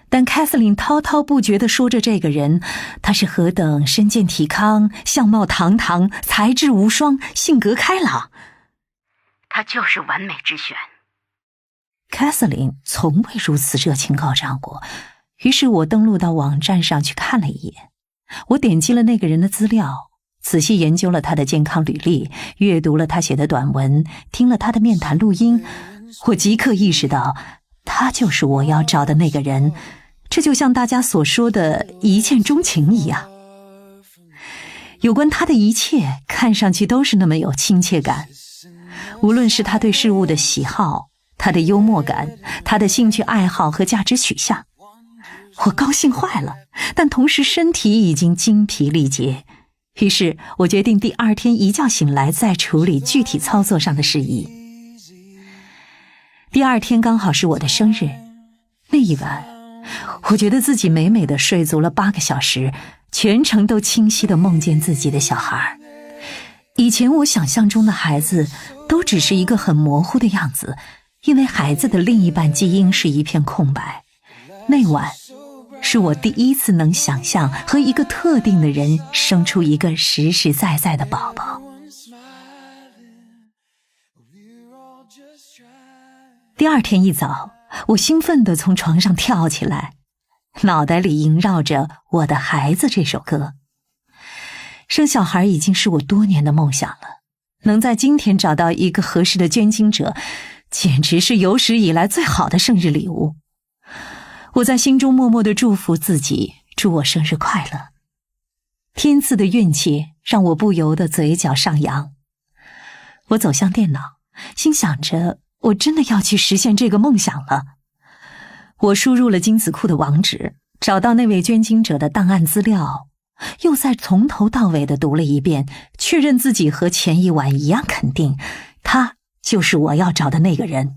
但凯瑟琳滔滔不绝地说着这个人，他是何等身健体康，相貌堂堂，才智无双，性格开朗。他就是完美之选。凯瑟琳从未如此热情高涨过，于是我登录到网站上去看了一眼。我点击了那个人的资料，仔细研究了他的健康履历，阅读了他写的短文，听了他的面谈录音。我即刻意识到，他就是我要找的那个人，这就像大家所说的一见钟情一样。有关他的一切看上去都是那么有亲切感，无论是他对事物的喜好，他的幽默感，他的兴趣爱好和价值取向。我高兴坏了，但同时身体已经精疲力竭。于是我决定第二天一觉醒来再处理具体操作上的事宜。第二天刚好是我的生日，那一晚我觉得自己美美的睡足了8个小时，全程都清晰地梦见自己的小孩。以前我想象中的孩子都只是一个很模糊的样子，因为孩子的另一半基因是一片空白。那晚是我第一次能想象和一个特定的人生出一个实实在在的宝宝。第二天一早，我兴奋地从床上跳起来，脑袋里萦绕着《我的孩子》这首歌。生小孩已经是我多年的梦想了，能在今天找到一个合适的捐精者，简直是有史以来最好的生日礼物。我在心中默默地祝福自己，祝我生日快乐。天赐的运气让我不由得嘴角上扬。我走向电脑，心想着我真的要去实现这个梦想了。我输入了精子库的网址，找到那位捐精者的档案资料，又再从头到尾地读了一遍，确认自己和前一晚一样肯定，他就是我要找的那个人。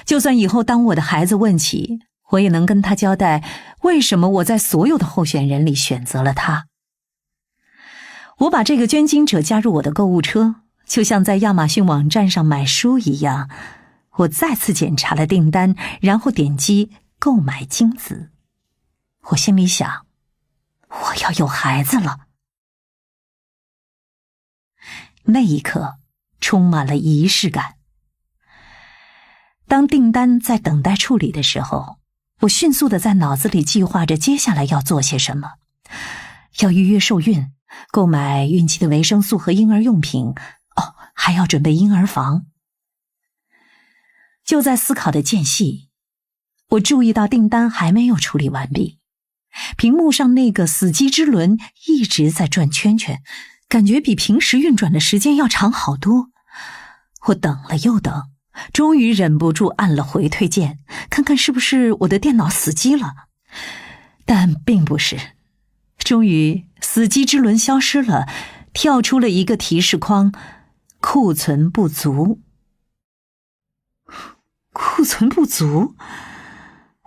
就算以后当我的孩子问起，我也能跟他交代为什么我在所有的候选人里选择了他。我把这个捐精者加入我的购物车，就像在亚马逊网站上买书一样。我再次检查了订单，然后点击购买精子。我心里想，我要有孩子了。那一刻充满了仪式感。当订单在等待处理的时候，我迅速地在脑子里计划着接下来要做些什么。要预约受孕，购买孕期的维生素和婴儿用品，还要准备婴儿房。就在思考的间隙，我注意到订单还没有处理完毕，屏幕上那个死机之轮一直在转圈圈，感觉比平时运转的时间要长好多。我等了又等，终于忍不住按了回退键，看看是不是我的电脑死机了。但并不是。终于死机之轮消失了，跳出了一个提示框：库存不足。库存不足？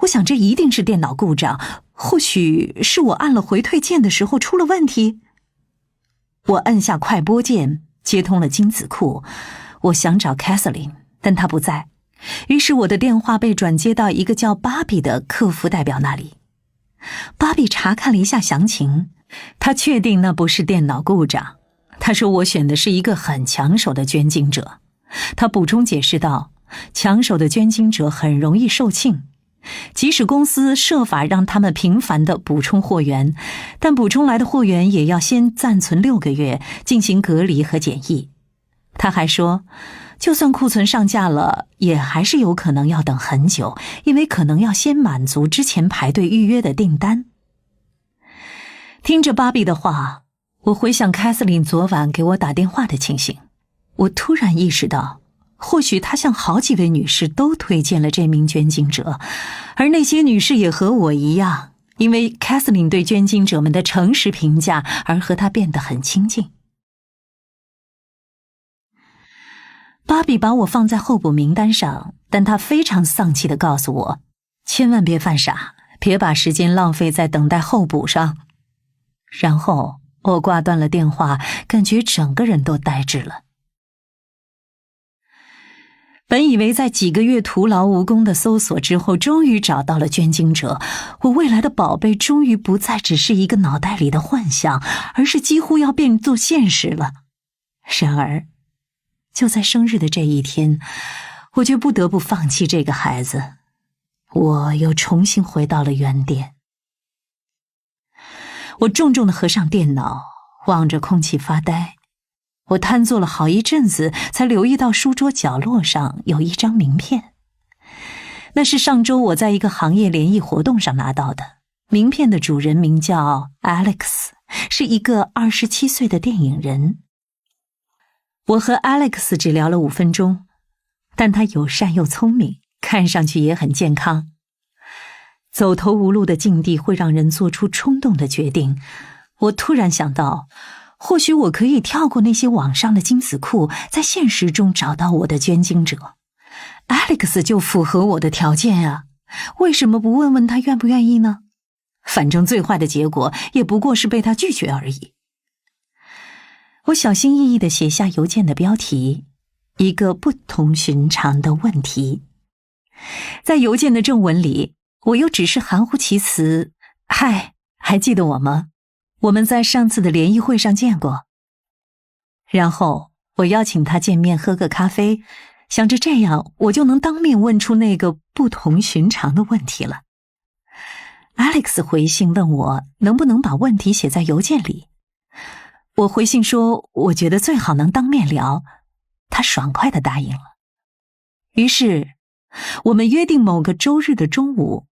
我想这一定是电脑故障，或许是我按了回退键的时候出了问题。我按下快播键，接通了精子库。我想找凯瑟琳，但她不在，于是我的电话被转接到一个叫芭比的客服代表那里。芭比查看了一下详情，他确定那不是电脑故障。他说我选的是一个很抢手的捐精者。他补充解释道，抢手的捐精者很容易售罄，即使公司设法让他们频繁地补充货源，但补充来的货源也要先暂存6个月，进行隔离和检疫。他还说，就算库存上架了，也还是有可能要等很久，因为可能要先满足之前排队预约的订单。听着芭比的话，我回想凯瑟琳昨晚给我打电话的情形，我突然意识到，或许她向好几位女士都推荐了这名捐精者，而那些女士也和我一样，因为凯瑟琳对捐精者们的诚实评价而和她变得很亲近。芭比把我放在候补名单上，但她非常丧气地告诉我，千万别犯傻，别把时间浪费在等待候补上。然后我挂断了电话，感觉整个人都呆滞了。本以为在几个月徒劳无功的搜索之后，终于找到了捐精者，我未来的宝贝终于不再只是一个脑袋里的幻想，而是几乎要变作现实了。然而，就在生日的这一天，我却不得不放弃这个孩子，我又重新回到了原点。我重重地合上电脑，望着空气发呆。我瘫坐了好一阵子，才留意到书桌角落上有一张名片。那是上周我在一个行业联谊活动上拿到的。名片的主人名叫 Alex， 是一个27岁的电影人。我和 Alex 只聊了5分钟，但他友善又聪明，看上去也很健康。走投无路的境地会让人做出冲动的决定。我突然想到，或许我可以跳过那些网上的精子库，在现实中找到我的捐精者。Alex 就符合我的条件啊，为什么不问问他愿不愿意呢？反正最坏的结果也不过是被他拒绝而已。我小心翼翼地写下邮件的标题，一个不同寻常的问题。在邮件的正文里，我又只是含糊其辞，嗨，还记得我吗？我们在上次的联谊会上见过。然后我邀请他见面喝个咖啡，想着这样我就能当面问出那个不同寻常的问题了。Alex 回信问我能不能把问题写在邮件里。我回信说我觉得最好能当面聊，他爽快地答应了。于是我们约定某个周日的中午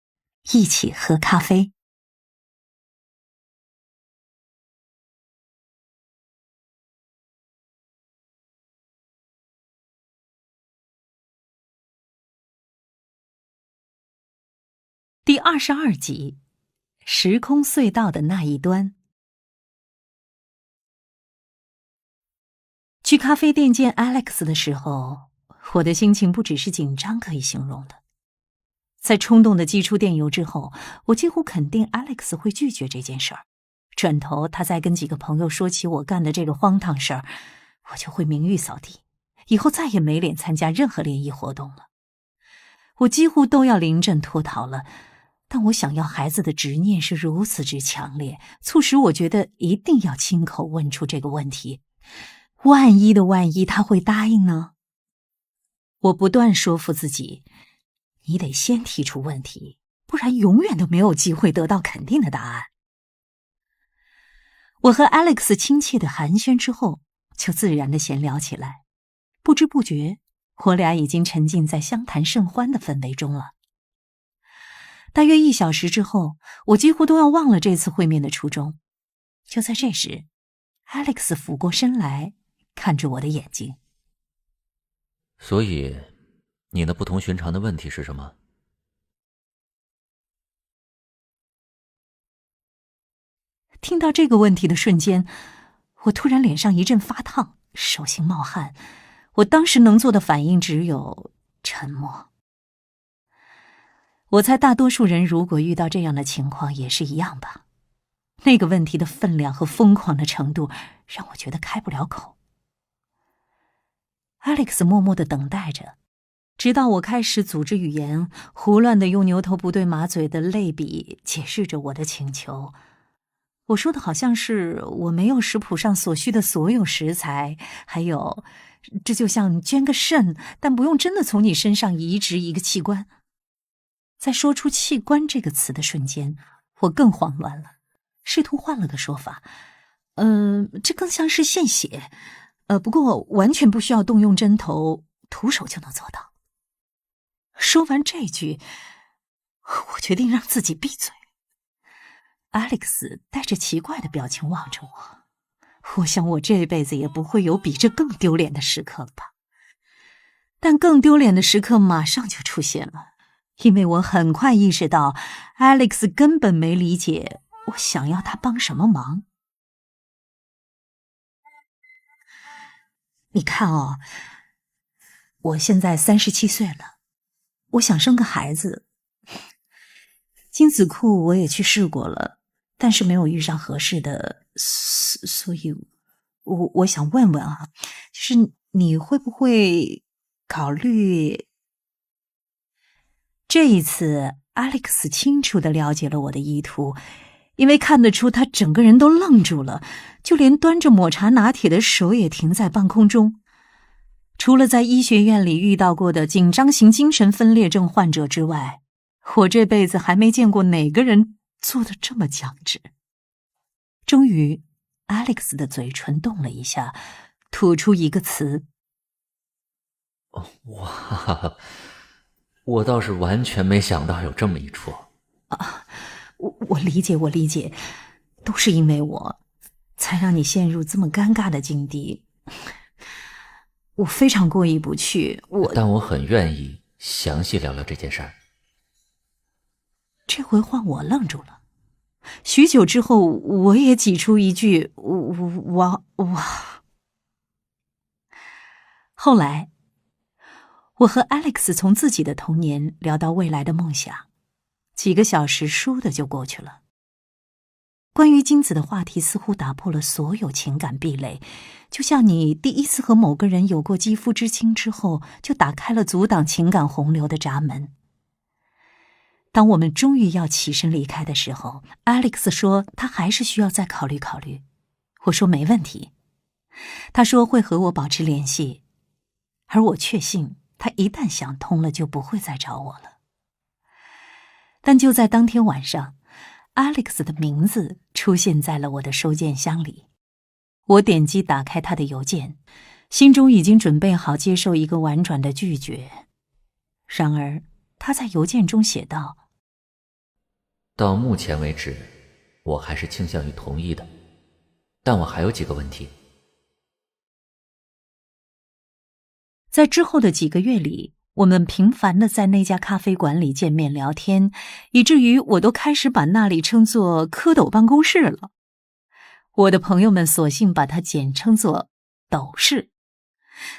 一起喝咖啡。第22集，时空隧道的那一端。去咖啡店见 Alex 的时候，我的心情不只是紧张可以形容的。在冲动的寄出电邮之后，我几乎肯定 Alex 会拒绝这件事儿。转头他再跟几个朋友说起我干的这个荒唐事儿，我就会名誉扫地，以后再也没脸参加任何联谊活动了。我几乎都要临阵脱逃了，但我想要孩子的执念是如此之强烈，促使我觉得一定要亲口问出这个问题。万一的万一他会答应呢？我不断说服自己，你得先提出问题，不然永远都没有机会得到肯定的答案。我和 Alex 亲切的寒暄之后，就自然的闲聊起来。不知不觉，我俩已经沉浸在相谈甚欢的氛围中了。大约1小时之后，我几乎都要忘了这次会面的初衷。就在这时， Alex 俯过身来，看着我的眼睛。所以，你那不同寻常的问题是什么？听到这个问题的瞬间，我突然脸上一阵发烫，手心冒汗。我当时能做的反应只有沉默。我猜大多数人如果遇到这样的情况也是一样吧。那个问题的分量和疯狂的程度让我觉得开不了口。Alex 默默地等待着，直到我开始组织语言，胡乱地用牛头不对马嘴的类比解释着我的请求。我说的好像是我没有食谱上所需的所有食材，还有这就像捐个肾，但不用真的从你身上移植一个器官。在说出器官这个词的瞬间，我更慌乱了，试图换了个说法。这更像是献血，不过完全不需要动用针头，徒手就能做到。说完这句，我决定让自己闭嘴。Alex 带着奇怪的表情望着我，我想我这辈子也不会有比这更丢脸的时刻了吧。但更丢脸的时刻马上就出现了，因为我很快意识到 Alex 根本没理解我想要他帮什么忙。你看哦，我现在37岁了，我想生个孩子，精子库我也去试过了，但是没有遇上合适的，所以我想问问啊，就是你会不会考虑。这一次 Alex 清楚地了解了我的意图，因为看得出他整个人都愣住了，就连端着抹茶拿铁的手也停在半空中。除了在医学院里遇到过的紧张型精神分裂症患者之外，我这辈子还没见过哪个人做得这么僵直。终于 Alex 的嘴唇动了一下，吐出一个词：哇，我倒是完全没想到有这么一出。我理解，都是因为我才让你陷入这么尴尬的境地，我非常过意不去。但我很愿意详细聊聊这件事儿。这回换我愣住了，许久之后，我也挤出一句哇。后来，我和 Alex 从自己的童年聊到未来的梦想，几个小时倏地就过去了。关于精子的话题似乎打破了所有情感壁垒，就像你第一次和某个人有过肌肤之亲之后，就打开了阻挡情感洪流的闸门。当我们终于要起身离开的时候， Alex 说他还是需要再考虑考虑。我说没问题，他说会和我保持联系，而我确信他一旦想通了就不会再找我了。但就在当天晚上， Alex 的名字出现在了我的收件箱里。我点击打开他的邮件，心中已经准备好接受一个婉转的拒绝。然而他在邮件中写道：到目前为止，我还是倾向于同意的，但我还有几个问题。在之后的几个月里，我们频繁地在那家咖啡馆里见面聊天，以至于我都开始把那里称作蝌蚪办公室了。我的朋友们索性把它简称作斗室。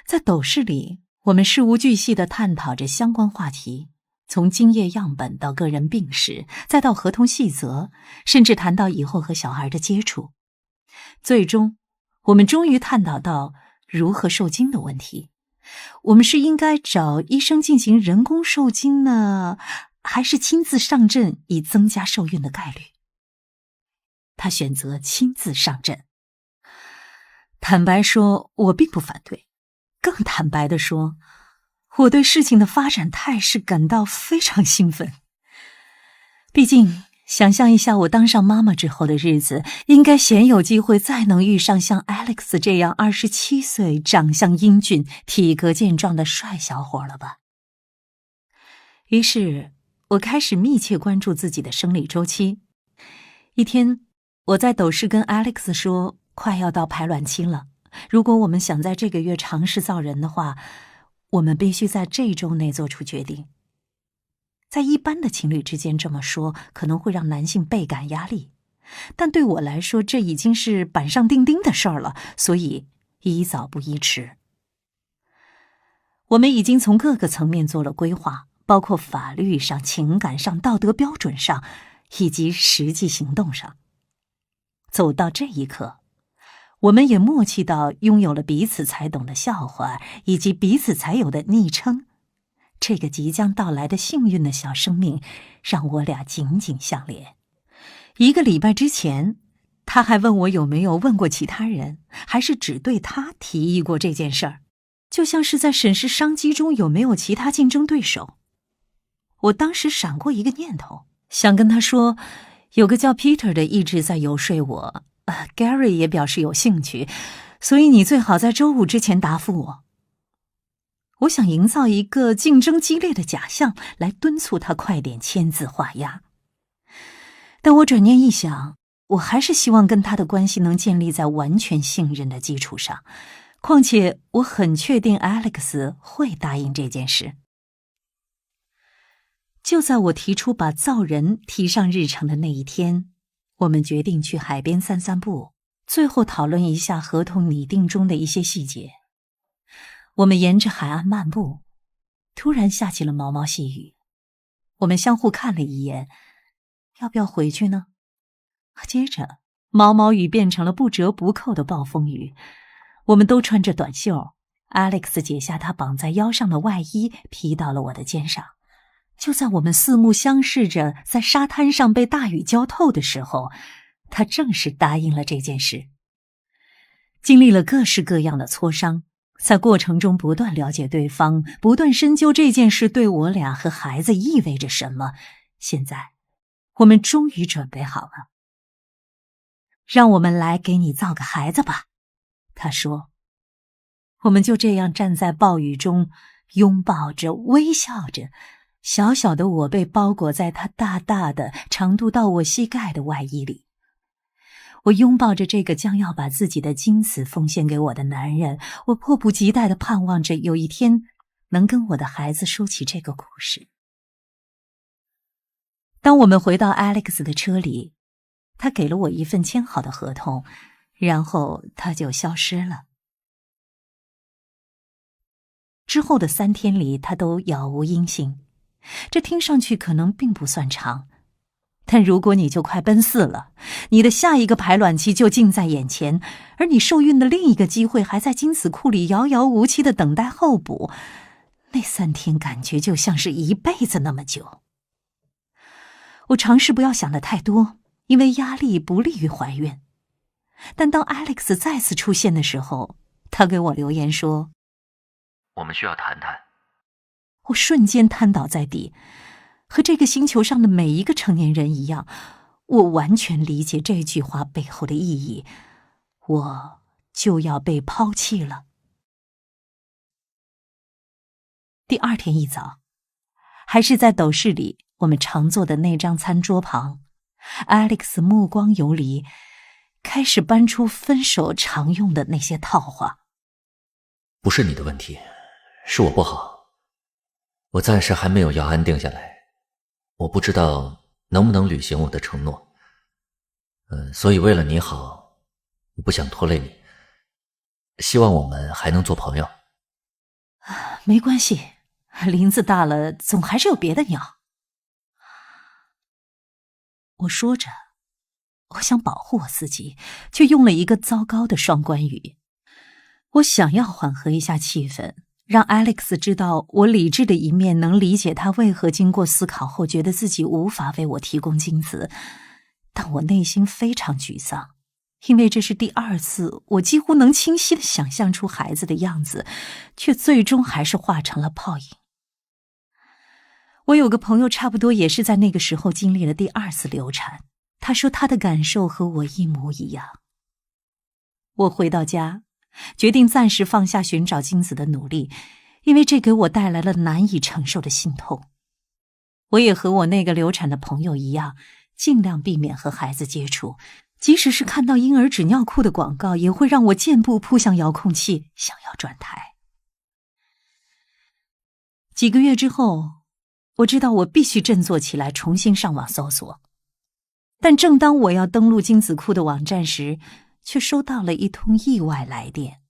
在斗室里，我们事无巨细地探讨着相关话题，从精液样本到个人病史，再到合同细则，甚至谈到以后和小孩的接触。最终，我们终于探讨到如何受精的问题。我们是应该找医生进行人工受精呢，还是亲自上阵以增加受孕的概率？他选择亲自上阵。坦白说，我并不反对。更坦白地说，我对事情的发展态势感到非常兴奋。毕竟，想象一下我当上妈妈之后的日子，应该鲜有机会再能遇上像 Alex 这样27岁、长相英俊、体格健壮的帅小伙了吧？于是，我开始密切关注自己的生理周期。一天，我在斗室跟 Alex 说，快要到排卵期了，如果我们想在这个月尝试造人的话，我们必须在这周内做出决定。在一般的情侣之间这么说，可能会让男性倍感压力，但对我来说，这已经是板上钉钉的事儿了，所以宜早不宜迟。我们已经从各个层面做了规划，包括法律上、情感上、道德标准上，以及实际行动上。走到这一刻，我们也默契到拥有了彼此才懂的笑话，以及彼此才有的昵称。这个即将到来的幸运的小生命，让我俩紧紧相连。1个礼拜之前，他还问我有没有问过其他人，还是只对他提议过这件事儿，就像是在审视商机中有没有其他竞争对手。我当时闪过一个念头，想跟他说，有个叫 Peter 的一直在游说我，Gary 也表示有兴趣，所以你最好在周5之前答复我。我想营造一个竞争激烈的假象，来敦促他快点签字画押。但我转念一想，我还是希望跟他的关系能建立在完全信任的基础上，况且我很确定 Alex 会答应这件事。就在我提出把造人提上日程的那一天，我们决定去海边散散步，最后讨论一下合同拟定中的一些细节。我们沿着海岸漫步，突然下起了毛毛细雨。我们相互看了一眼，要不要回去呢？接着，毛毛雨变成了不折不扣的暴风雨。我们都穿着短袖 Alex 解下他绑在腰上的外衣，披到了我的肩上。就在我们四目相视着在沙滩上被大雨浇透的时候，他正式答应了这件事。经历了各式各样的磋商，在过程中不断了解对方，不断深究这件事对我俩和孩子意味着什么。现在，我们终于准备好了。让我们来给你造个孩子吧，他说。我们就这样站在暴雨中，拥抱着，微笑着。小小的我被包裹在他大大的、长度到我膝盖的外衣里。我拥抱着这个将要把自己的精子奉献给我的男人，我迫不及待地盼望着有一天能跟我的孩子说起这个故事。当我们回到 Alex 的车里，他给了我一份签好的合同，然后他就消失了。之后的3天里，他都杳无音信。这听上去可能并不算长，但如果你就快奔4了，你的下一个排卵期就近在眼前，而你受孕的另一个机会还在精子库里遥遥无期的等待候补，那3天感觉就像是一辈子那么久。我尝试不要想得太多，因为压力不利于怀孕。但当 Alex 再次出现的时候，他给我留言说，我们需要谈谈。我瞬间瘫倒在地，和这个星球上的每一个成年人一样，我完全理解这句话背后的意义。我就要被抛弃了。第2天一早，还是在斗室里我们常坐的那张餐桌旁， Alex 目光游离，开始搬出分手常用的那些套话。不是你的问题，是我不好。我暂时还没有要安定下来，我不知道能不能履行我的承诺。所以为了你好，我不想拖累你，希望我们还能做朋友。没关系，林子大了，总还是有别的鸟。我说着，我想保护我自己，却用了一个糟糕的双关语。我想要缓和一下气氛，让 Alex 知道我理智的一面，能理解他为何经过思考后觉得自己无法为我提供精子。但我内心非常沮丧，因为这是第2次我几乎能清晰地想象出孩子的样子，却最终还是化成了泡影。我有个朋友差不多也是在那个时候经历了第2次流产，他说他的感受和我一模一样。我回到家，决定暂时放下寻找精子的努力，因为这给我带来了难以承受的心痛。我也和我那个流产的朋友一样，尽量避免和孩子接触，即使是看到婴儿纸尿裤的广告，也会让我箭步扑向遥控器，想要转台。几个月之后，我知道我必须振作起来，重新上网搜索。但正当我要登录精子库的网站时，却收到了一通意外来电，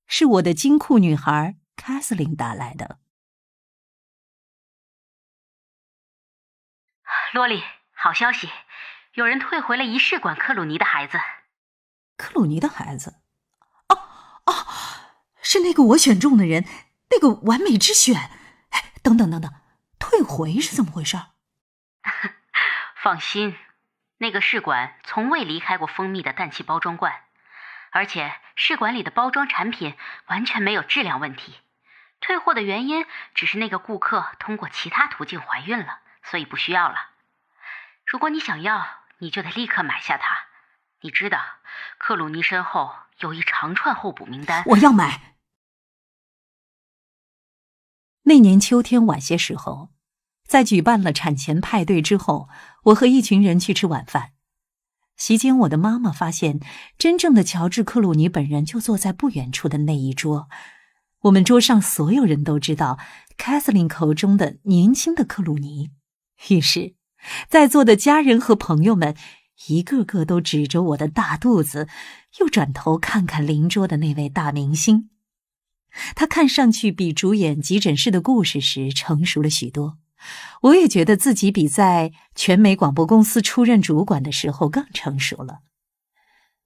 是我的金库女孩 Kathleen 打来的。洛丽，好消息，有人退回了仪式馆克鲁尼的孩子。克鲁尼的孩子？哦，是那个我选中的人，那个完美之选。等等，退回是怎么回事？放心，那个试管从未离开过蜂蜜的氮气包装罐，而且试管里的包装产品完全没有质量问题。退货的原因只是那个顾客通过其他途径怀孕了，所以不需要了。如果你想要，你就得立刻买下它。你知道，克鲁尼身后有一长串候补名单。我要买。那年秋天晚些时候，在举办了产前派对之后，我和一群人去吃晚饭。席间，我的妈妈发现，真正的乔治·克鲁尼本人就坐在不远处的那一桌。我们桌上所有人都知道Kathleen口中的年轻的克鲁尼，于是，在座的家人和朋友们一个个都指着我的大肚子，又转头看看邻桌的那位大明星。他看上去比主演《急诊室的故事》时成熟了许多，我也觉得自己比在全美广播公司出任主管的时候更成熟了。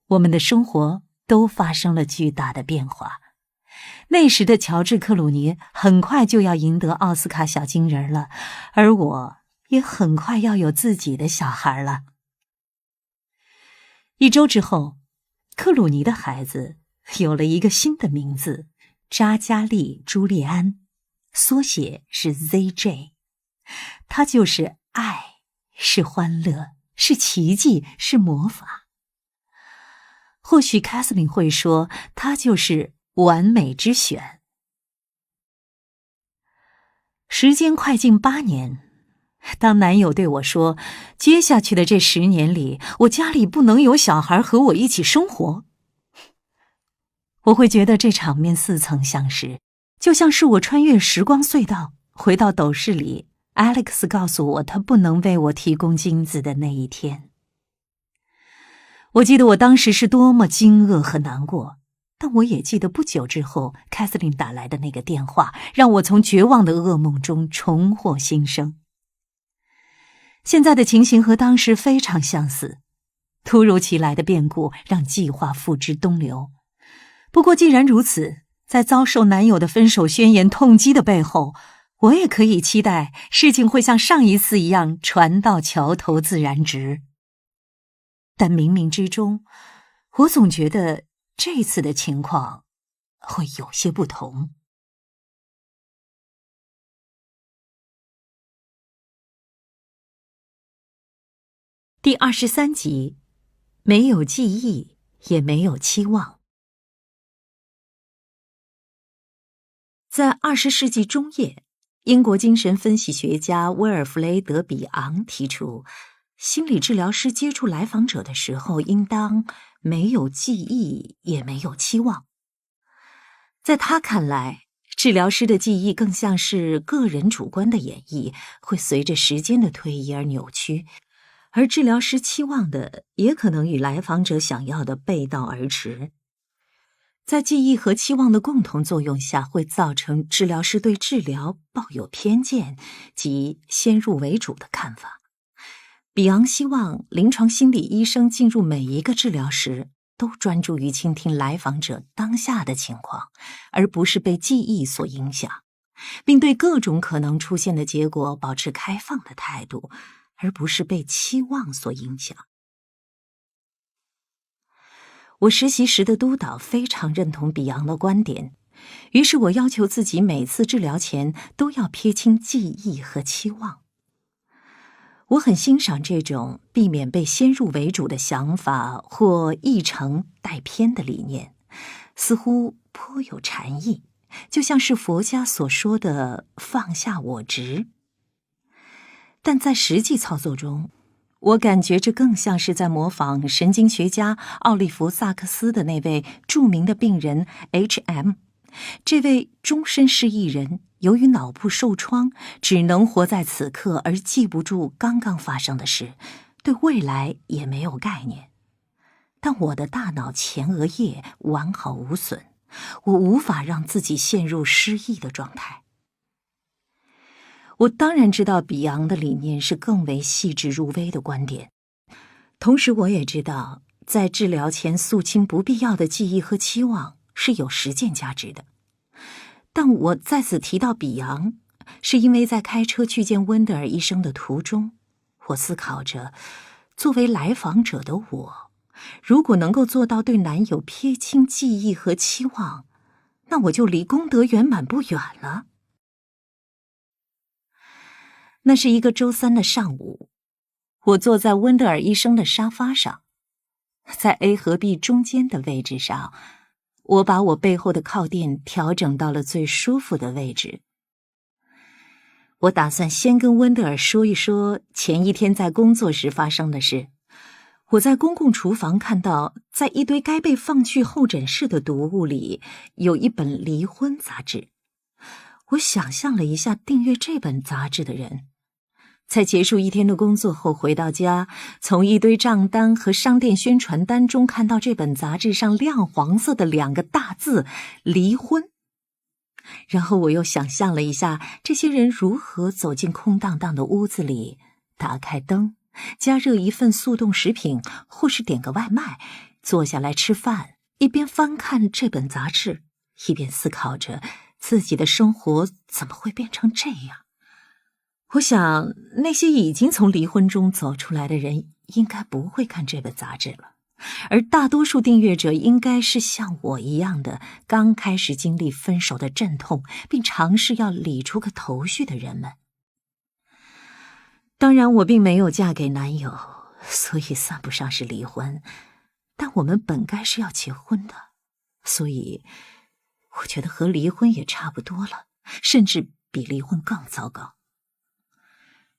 我们的生活都发生了巨大的变化，那时的乔治·克鲁尼很快就要赢得奥斯卡小金人了，而我也很快要有自己的小孩了。1周之后，克鲁尼的孩子有了一个新的名字——扎加利·朱利安，缩写是 ZJ。他就是爱，是欢乐，是奇迹，是魔法。或许凯瑟琳会说，他就是完美之选。时间快进8年，当男友对我说，接下去的这10年里，我家里不能有小孩和我一起生活，我会觉得这场面似曾相识，就像是我穿越时光隧道，回到斗室里，Alex 告诉我他不能为我提供精子的那一天。我记得我当时是多么惊愕和难过，但我也记得不久之后，凯瑟琳打来的那个电话，让我从绝望的噩梦中重获新生。现在的情形和当时非常相似，突如其来的变故让计划付之东流。不过既然如此，在遭受男友的分手宣言痛击的背后，我也可以期待事情会像上一次一样船到桥头自然直。但冥冥之中，我总觉得这次的情况会有些不同。第23集，没有记忆，也没有期望。在20世纪中叶，英国精神分析学家威尔弗雷德·比昂提出，心理治疗师接触来访者的时候，应当没有记忆，也没有期望。在他看来，治疗师的记忆更像是个人主观的演绎，会随着时间的推移而扭曲，而治疗师期望的也可能与来访者想要的背道而驰。在记忆和期望的共同作用下，会造成治疗师对治疗抱有偏见及先入为主的看法。比昂希望临床心理医生进入每一个治疗时，都专注于倾听来访者当下的情况，而不是被记忆所影响，并对各种可能出现的结果保持开放的态度，而不是被期望所影响。我实习时的督导非常认同比昂的观点，于是我要求自己每次治疗前都要撇清记忆和期望。我很欣赏这种避免被先入为主的想法或议程带偏的理念，似乎颇有禅意，就像是佛家所说的放下我执。但在实际操作中，我感觉这更像是在模仿神经学家奥利弗·萨克斯的那位著名的病人 H.M。 这位终身失忆人由于脑部受创，只能活在此刻，而记不住刚刚发生的事，对未来也没有概念。但我的大脑前额叶完好无损，我无法让自己陷入失忆的状态。我当然知道比昂的理念是更为细致入微的观点，同时我也知道在治疗前肃清不必要的记忆和期望是有实践价值的。但我在此提到比昂，是因为在开车去见温德尔医生的途中，我思考着，作为来访者的我，如果能够做到对男友撇清记忆和期望，那我就离功德圆满不远了。那是一个周3的上午，我坐在温德尔医生的沙发上，在 A 和 B 中间的位置上，我把我背后的靠垫调整到了最舒服的位置。我打算先跟温德尔说一说前一天在工作时发生的事。我在公共厨房看到，在一堆该被放去候诊室的读物里，有一本离婚杂志。我想象了一下订阅这本杂志的人，在结束一天的工作后回到家，从一堆账单和商店宣传单中看到这本杂志上亮黄色的2个大字“离婚”。然后我又想象了一下这些人如何走进空荡荡的屋子里，打开灯，加热一份速冻食品，或是点个外卖，坐下来吃饭，一边翻看这本杂志，一边思考着自己的生活怎么会变成这样。我想，那些已经从离婚中走出来的人应该不会看这本杂志了，而大多数订阅者应该是像我一样的刚开始经历分手的阵痛，并尝试要理出个头绪的人们。当然，我并没有嫁给男友，所以算不上是离婚，但我们本该是要结婚的，所以我觉得和离婚也差不多了，甚至比离婚更糟糕。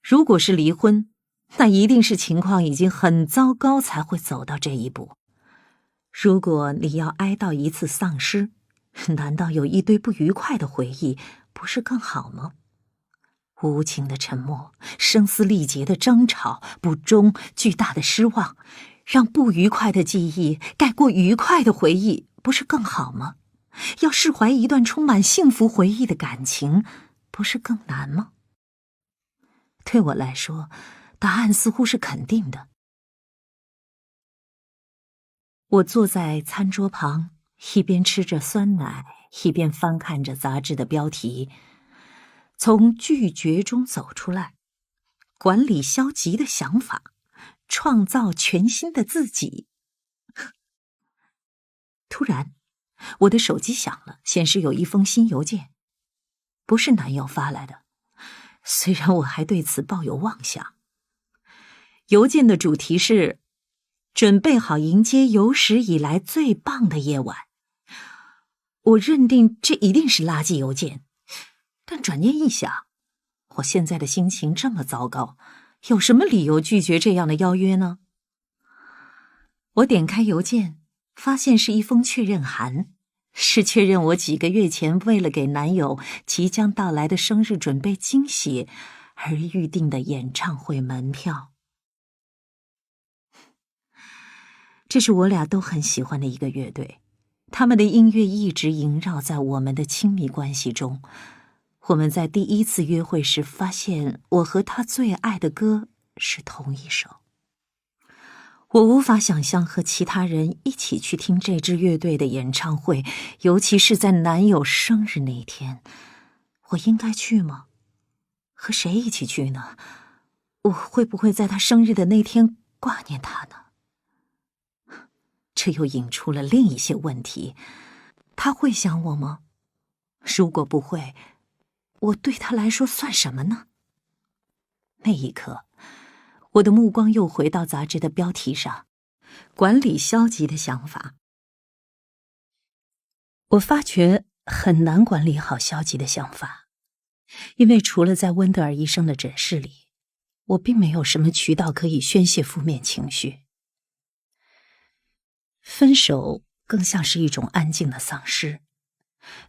如果是离婚，那一定是情况已经很糟糕才会走到这一步。如果你要哀悼一次丧失，难道有一堆不愉快的回忆不是更好吗？无情的沉默，声嘶力竭的争吵，不忠，巨大的失望，让不愉快的记忆盖过愉快的回忆，不是更好吗？要释怀一段充满幸福回忆的感情，不是更难吗？对我来说，答案似乎是肯定的。我坐在餐桌旁，一边吃着酸奶，一边翻看着杂志的标题，从拒绝中走出来，管理消极的想法，创造全新的自己。突然，我的手机响了，显示有一封新邮件，不是男友发来的，虽然我还对此抱有妄想。邮件的主题是准备好迎接有史以来最棒的夜晚。我认定这一定是垃圾邮件，但转念一想，我现在的心情这么糟糕，有什么理由拒绝这样的邀约呢？我点开邮件，发现是一封确认函，是确认我几个月前为了给男友即将到来的生日准备惊喜而预定的演唱会门票。这是我俩都很喜欢的一个乐队，他们的音乐一直萦绕在我们的亲密关系中。我们在第一次约会时发现，我和他最爱的歌是同一首。我无法想象和其他人一起去听这支乐队的演唱会，尤其是在男友生日那天。我应该去吗？和谁一起去呢？我会不会在他生日的那天挂念他呢？这又引出了另一些问题。他会想我吗？如果不会，我对他来说算什么呢？那一刻，我的目光又回到杂志的标题上，管理消极的想法。我发觉很难管理好消极的想法，因为除了在温德尔医生的诊室里，我并没有什么渠道可以宣泄负面情绪。分手更像是一种安静的丧失，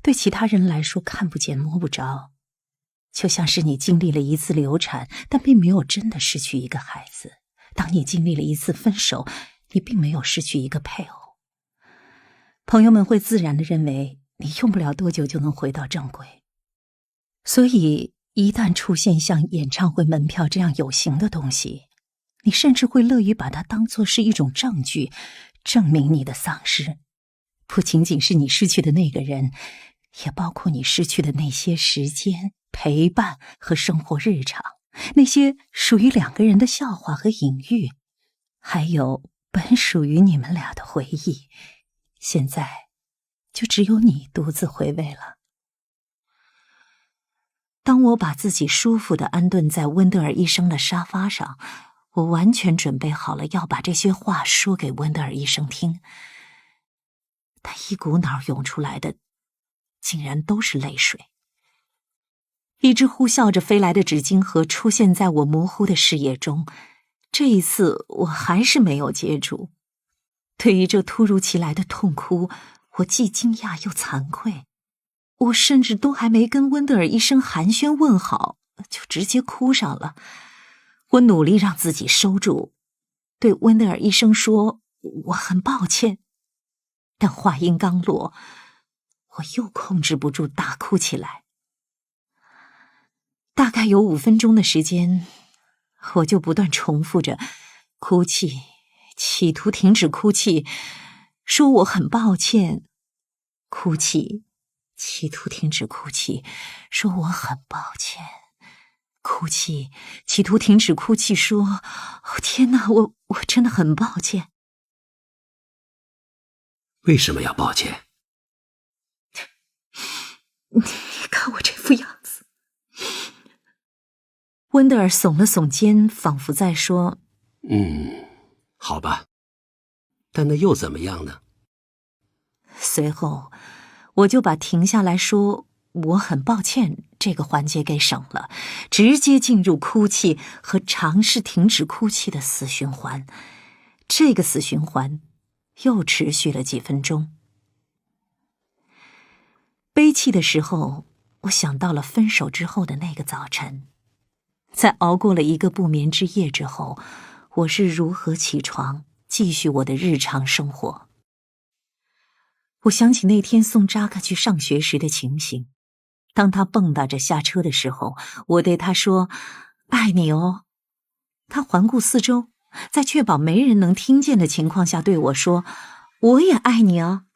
对其他人来说看不见摸不着，就像是你经历了一次流产，但并没有真的失去一个孩子；当你经历了一次分手，你并没有失去一个配偶。朋友们会自然地认为你用不了多久就能回到正轨，所以一旦出现像演唱会门票这样有形的东西，你甚至会乐于把它当作是一种证据，证明你的丧失。不仅仅是你失去的那个人，也包括你失去的那些时间、陪伴和生活日常，那些属于两个人的笑话和隐喻，还有本属于你们俩的回忆，现在就只有你独自回味了。当我把自己舒服地安顿在温德尔医生的沙发上，我完全准备好了要把这些话说给温德尔医生听，但一股脑涌出来的竟然都是泪水。一只呼啸着飞来的纸巾盒出现在我模糊的视野中，这一次我还是没有接住。对于这突如其来的痛哭，我既惊讶又惭愧。我甚至都还没跟温德尔医生寒暄问好，就直接哭上了。我努力让自己收住，对温德尔医生说我很抱歉，但话音刚落，我又控制不住大哭起来。大概有5分钟的时间，我就不断重复着哭泣，企图停止哭泣，说我很抱歉，哭泣，企图停止哭泣，说我很抱歉。哭泣，企图停止哭泣，说：“哦天哪，我真的很抱歉。”为什么要抱歉？你看我这副样子。温德尔耸了耸肩，仿佛在说：“好吧，但那又怎么样呢？”随后，我就把停下来说我很抱歉这个环节给省了，直接进入哭泣和尝试停止哭泣的死循环。这个死循环又持续了几分钟。悲泣的时候，我想到了分手之后的那个早晨，在熬过了一个不眠之夜之后，我是如何起床继续我的日常生活。我想起那天送扎克去上学时的情形，当他蹦跶着下车的时候，我对他说：“爱你哦。”他环顾四周，在确保没人能听见的情况下对我说：“我也爱你啊。”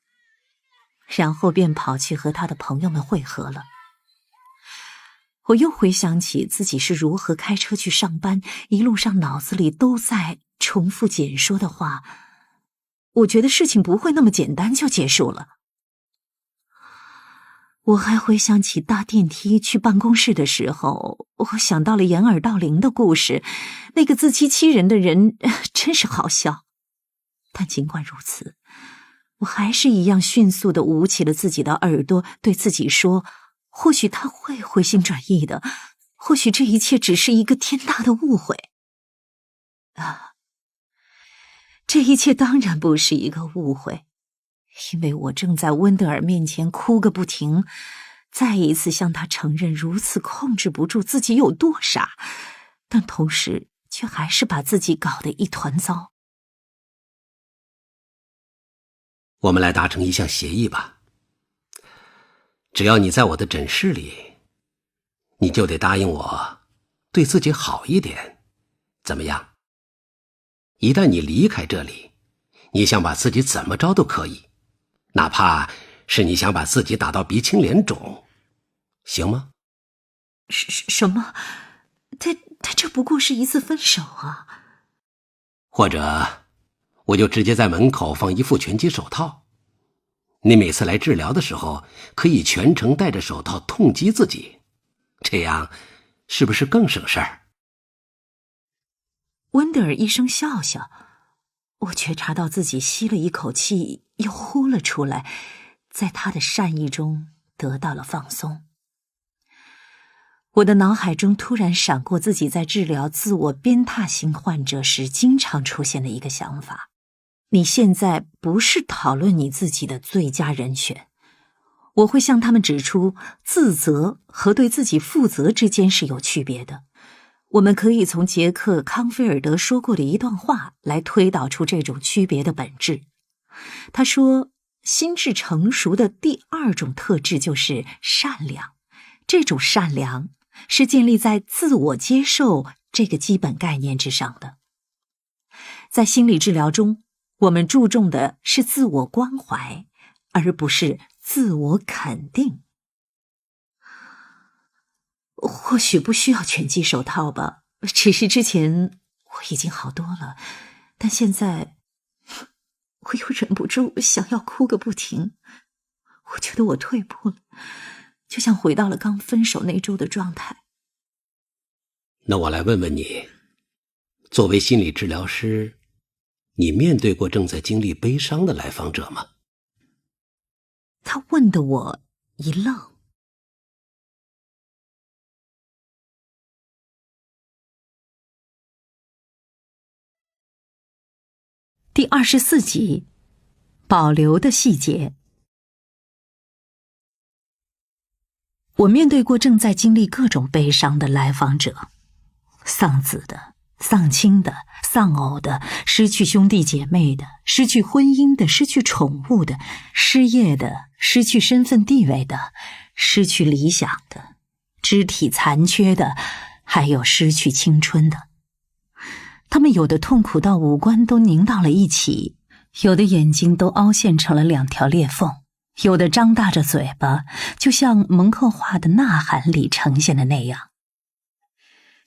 然后便跑去和他的朋友们会合了。我又回想起自己是如何开车去上班，一路上脑子里都在重复简说的话。我觉得事情不会那么简单就结束了。我还回想起搭电梯去办公室的时候，我想到了掩耳盗铃的故事，那个自欺欺人的人真是好笑。但尽管如此，我还是一样迅速地捂起了自己的耳朵，对自己说，或许他会回心转意的，或许这一切只是一个天大的误会。这一切当然不是一个误会，因为我正在温德尔面前哭个不停，再一次向他承认如此控制不住自己有多傻，但同时却还是把自己搞得一团糟。我们来达成一项协议吧。只要你在我的诊室里，你就得答应我对自己好一点，怎么样？一旦你离开这里，你想把自己怎么着都可以，哪怕是你想把自己打到鼻青脸肿，行吗？什么？他这不过是一次分手啊。或者我就直接在门口放一副拳击手套，你每次来治疗的时候可以全程戴着手套痛击自己，这样是不是更省事儿？温德尔一声笑笑，我觉察到自己吸了一口气又呼了出来，在他的善意中得到了放松。我的脑海中突然闪过自己在治疗自我鞭挞型患者时经常出现的一个想法：你现在不是讨论你自己的最佳人选，我会向他们指出自责和对自己负责之间是有区别的。我们可以从杰克·康菲尔德说过的一段话来推导出这种区别的本质。他说，心智成熟的第二种特质就是善良，这种善良是建立在自我接受这个基本概念之上的。在心理治疗中，我们注重的是自我关怀，而不是自我肯定。或许不需要拳击手套吧，只是之前我已经好多了，但现在我又忍不住想要哭个不停。我觉得我退步了，就像回到了刚分手那周的状态。那我来问问你，作为心理治疗师，你面对过正在经历悲伤的来访者吗？他问得我一愣。第24集，保留的细节。我面对过正在经历各种悲伤的来访者，丧子的、丧亲的、丧偶的、失去兄弟姐妹的、失去婚姻的、失去宠物的、失业的、失去身份地位的、失去理想的、肢体残缺的，还有失去青春的。他们有的痛苦到五官都凝到了一起，有的眼睛都凹陷成了2条裂缝，有的张大着嘴巴，就像蒙克画的《呐喊》里呈现的那样。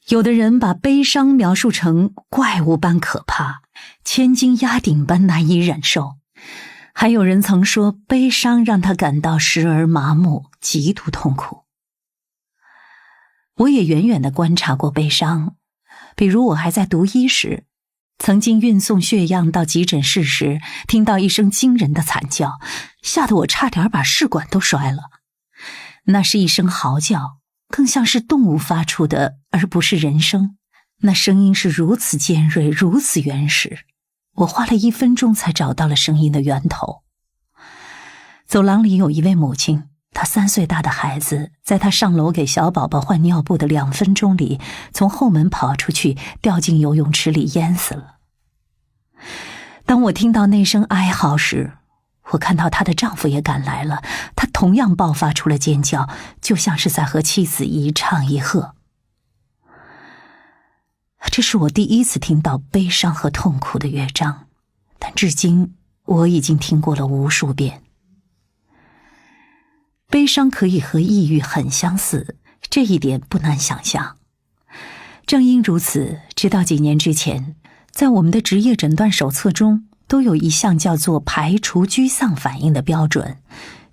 有的人把悲伤描述成怪物般可怕，千斤压顶般难以忍受。还有人曾说，悲伤让他感到时而麻木，极度痛苦。我也远远地观察过悲伤，比如我还在读医时，曾经运送血样到急诊室时，听到一声惊人的惨叫，吓得我差点把试管都摔了。那是一声嚎叫，更像是动物发出的，而不是人声。那声音是如此尖锐，如此原始，我花了1分钟才找到了声音的源头。走廊里有一位母亲，她3岁大的孩子在她上楼给小宝宝换尿布的2分钟里，从后门跑出去，掉进游泳池里淹死了。当我听到那声哀嚎时，我看到她的丈夫也赶来了，他同样爆发出了尖叫，就像是在和妻子一唱一和。这是我第一次听到悲伤和痛苦的乐章，但至今我已经听过了无数遍。悲伤可以和抑郁很相似，这一点不难想象。正因如此，直到几年之前，在我们的职业诊断手册中都有一项叫做排除居丧反应的标准。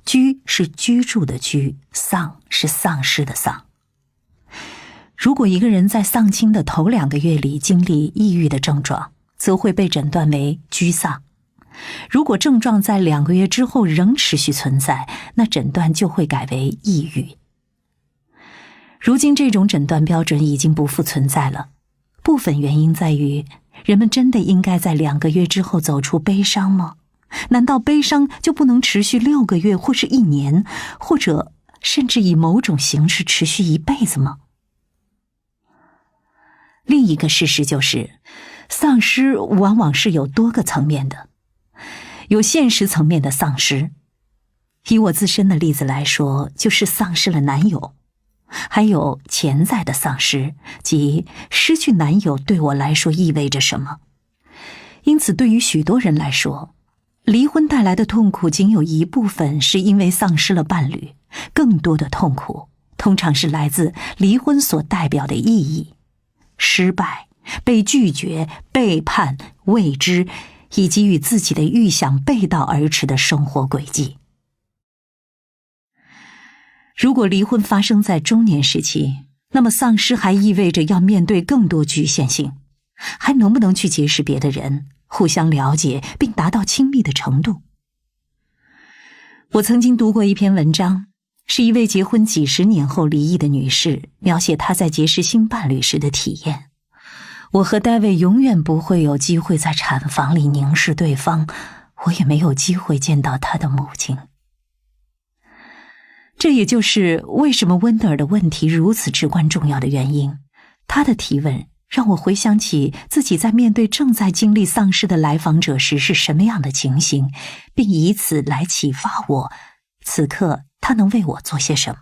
居是居住的居，丧是丧失的丧。如果一个人在丧亲的头2个月里经历抑郁的症状，则会被诊断为居丧。如果症状在2个月之后仍持续存在，那诊断就会改为抑郁。如今这种诊断标准已经不复存在了，部分原因在于人们真的应该在2个月之后走出悲伤吗？难道悲伤就不能持续6个月或是1年，或者甚至以某种形式持续一辈子吗？另一个事实就是，丧失往往是有多个层面的。有现实层面的丧失，以我自身的例子来说，就是丧失了男友；还有潜在的丧失，即失去男友对我来说意味着什么。因此对于许多人来说，离婚带来的痛苦仅有一部分是因为丧失了伴侣，更多的痛苦通常是来自离婚所代表的意义、失败、被拒绝、背叛、未知，以及与自己的预想背道而驰的生活轨迹。如果离婚发生在中年时期，那么丧失还意味着要面对更多局限性，还能不能去结识别的人，互相了解并达到亲密的程度。我曾经读过一篇文章，是一位结婚几十年后离异的女士描写她在结识新伴侣时的体验。我和戴维永远不会有机会在产房里凝视对方，我也没有机会见到他的母亲。这也就是为什么温德尔的问题如此至关重要的原因。他的提问让我回想起自己在面对正在经历丧失的来访者时是什么样的情形，并以此来启发我，此刻他能为我做些什么。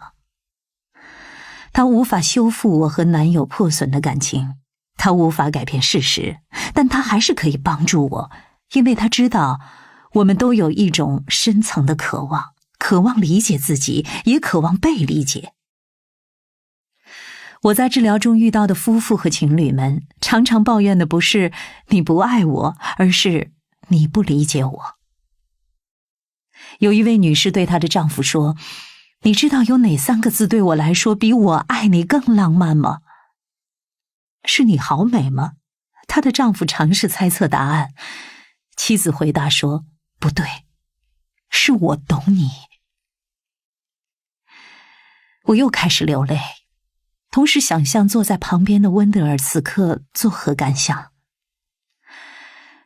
他无法修复我和男友破损的感情，他无法改变事实，但他还是可以帮助我，因为他知道我们都有一种深层的渴望，渴望理解自己，也渴望被理解。我在治疗中遇到的夫妇和情侣们，常常抱怨的不是你不爱我，而是你不理解我。有一位女士对她的丈夫说，你知道有哪3个字对我来说比我爱你更浪漫吗？是你好美吗？她的丈夫尝试猜测答案，妻子回答说，不对，是我懂你。我又开始流泪，同时想象坐在旁边的温德尔此刻作何感想。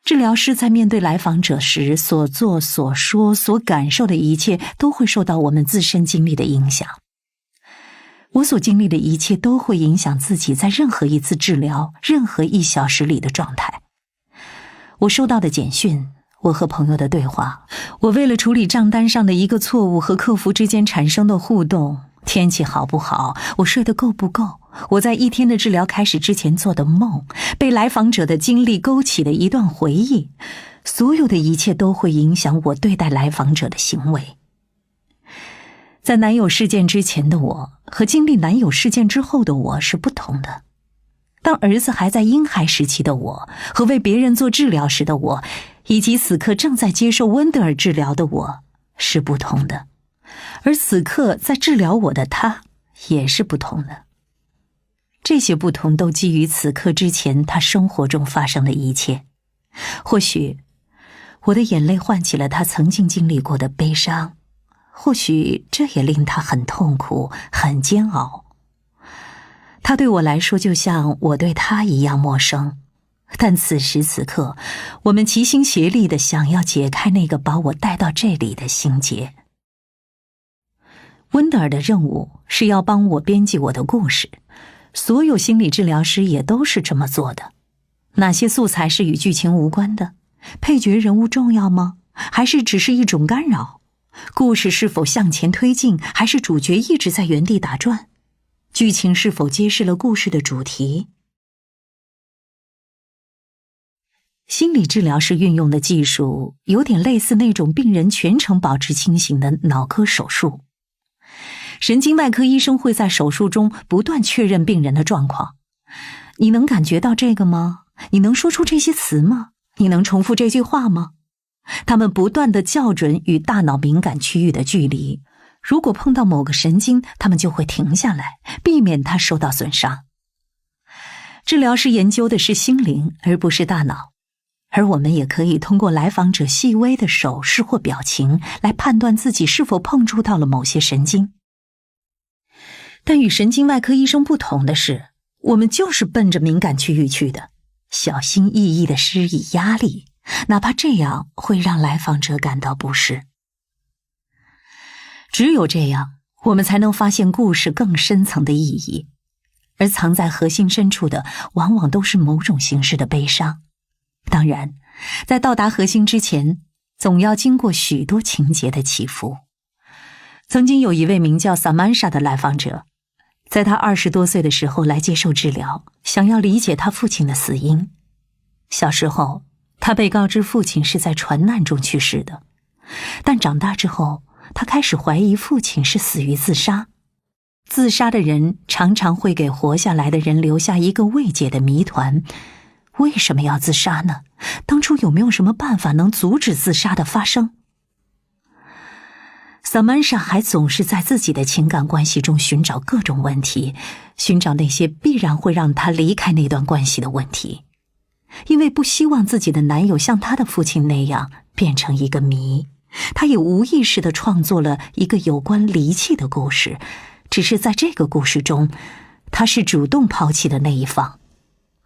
治疗师在面对来访者时所做所说所感受的一切都会受到我们自身经历的影响。我所经历的一切都会影响自己在任何一次治疗任何1小时里的状态。我收到的简讯，我和朋友的对话，我为了处理账单上的一个错误和客服之间产生的互动，天气好不好，我睡得够不够，我在1天的治疗开始之前做的梦，被来访者的经历勾起的一段回忆，所有的一切都会影响我对待来访者的行为。在男友事件之前的我和经历男友事件之后的我是不同的。当儿子还在婴孩时期的我，和为别人做治疗时的我，以及此刻正在接受温德尔治疗的我是不同的。而此刻在治疗我的他也是不同的。这些不同都基于此刻之前他生活中发生的一切。或许我的眼泪唤起了他曾经经历过的悲伤，或许这也令他很痛苦，很煎熬。他对我来说就像我对他一样陌生，但此时此刻，我们齐心协力地想要解开那个把我带到这里的心结。温德尔的任务是要帮我编辑我的故事，所有心理治疗师也都是这么做的。哪些素材是与剧情无关的？配角人物重要吗？还是只是一种干扰？故事是否向前推进，还是主角一直在原地打转？剧情是否揭示了故事的主题？心理治疗师运用的技术有点类似那种病人全程保持清醒的脑科手术。神经外科医生会在手术中不断确认病人的状况。你能感觉到这个吗？你能说出这些词吗？你能重复这句话吗？他们不断地校准与大脑敏感区域的距离，如果碰到某个神经，他们就会停下来，避免它受到损伤。治疗师研究的是心灵，而不是大脑。而我们也可以通过来访者细微的手势或表情来判断自己是否碰触到了某些神经。但与神经外科医生不同的是，我们就是奔着敏感区域去的，小心翼翼地施以压力，哪怕这样会让来访者感到不适。只有这样，我们才能发现故事更深层的意义，而藏在核心深处的往往都是某种形式的悲伤。当然，在到达核心之前，总要经过许多情节的起伏。曾经有一位名叫萨曼莎的来访者，在他20多岁的时候来接受治疗，想要理解他父亲的死因。小时候，他被告知父亲是在船难中去世的，但长大之后，他开始怀疑父亲是死于自杀。自杀的人常常会给活下来的人留下一个未解的谜团：为什么要自杀呢？当初有没有什么办法能阻止自杀的发生？萨曼莎还总是在自己的情感关系中寻找各种问题，寻找那些必然会让她离开那段关系的问题。因为不希望自己的男友像她的父亲那样变成一个谜，她也无意识地创作了一个有关离弃的故事，只是在这个故事中，她是主动抛弃的那一方。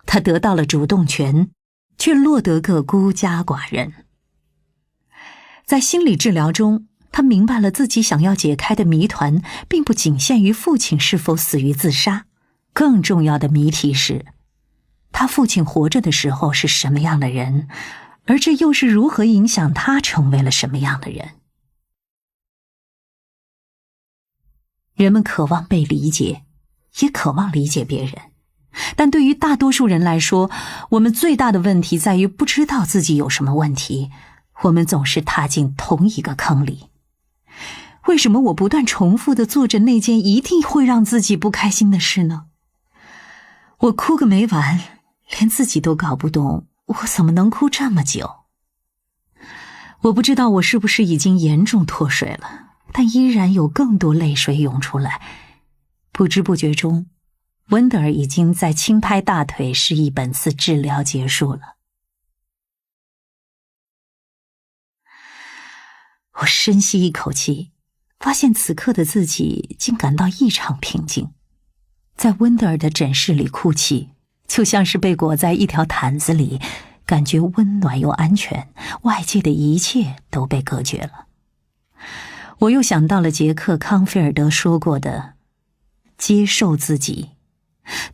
她得到了主动权，却落得个孤家寡人。在心理治疗中，她明白了自己想要解开的谜团并不仅限于父亲是否死于自杀，更重要的谜题是，他父亲活着的时候是什么样的人，而这又是如何影响他成为了什么样的人。人们渴望被理解，也渴望理解别人，但对于大多数人来说，我们最大的问题在于不知道自己有什么问题，我们总是踏进同一个坑里。为什么我不断重复地做着那件一定会让自己不开心的事呢？我哭个没完，连自己都搞不懂，我怎么能哭这么久？我不知道我是不是已经严重脱水了，但依然有更多泪水涌出来。不知不觉中，温德尔已经在轻拍大腿，示意本次治疗结束了。我深吸一口气，发现此刻的自己竟感到异常平静。在温德尔的诊室里哭泣，就像是被裹在一条毯子里，感觉温暖又安全，外界的一切都被隔绝了。我又想到了杰克·康菲尔德说过的接受自己，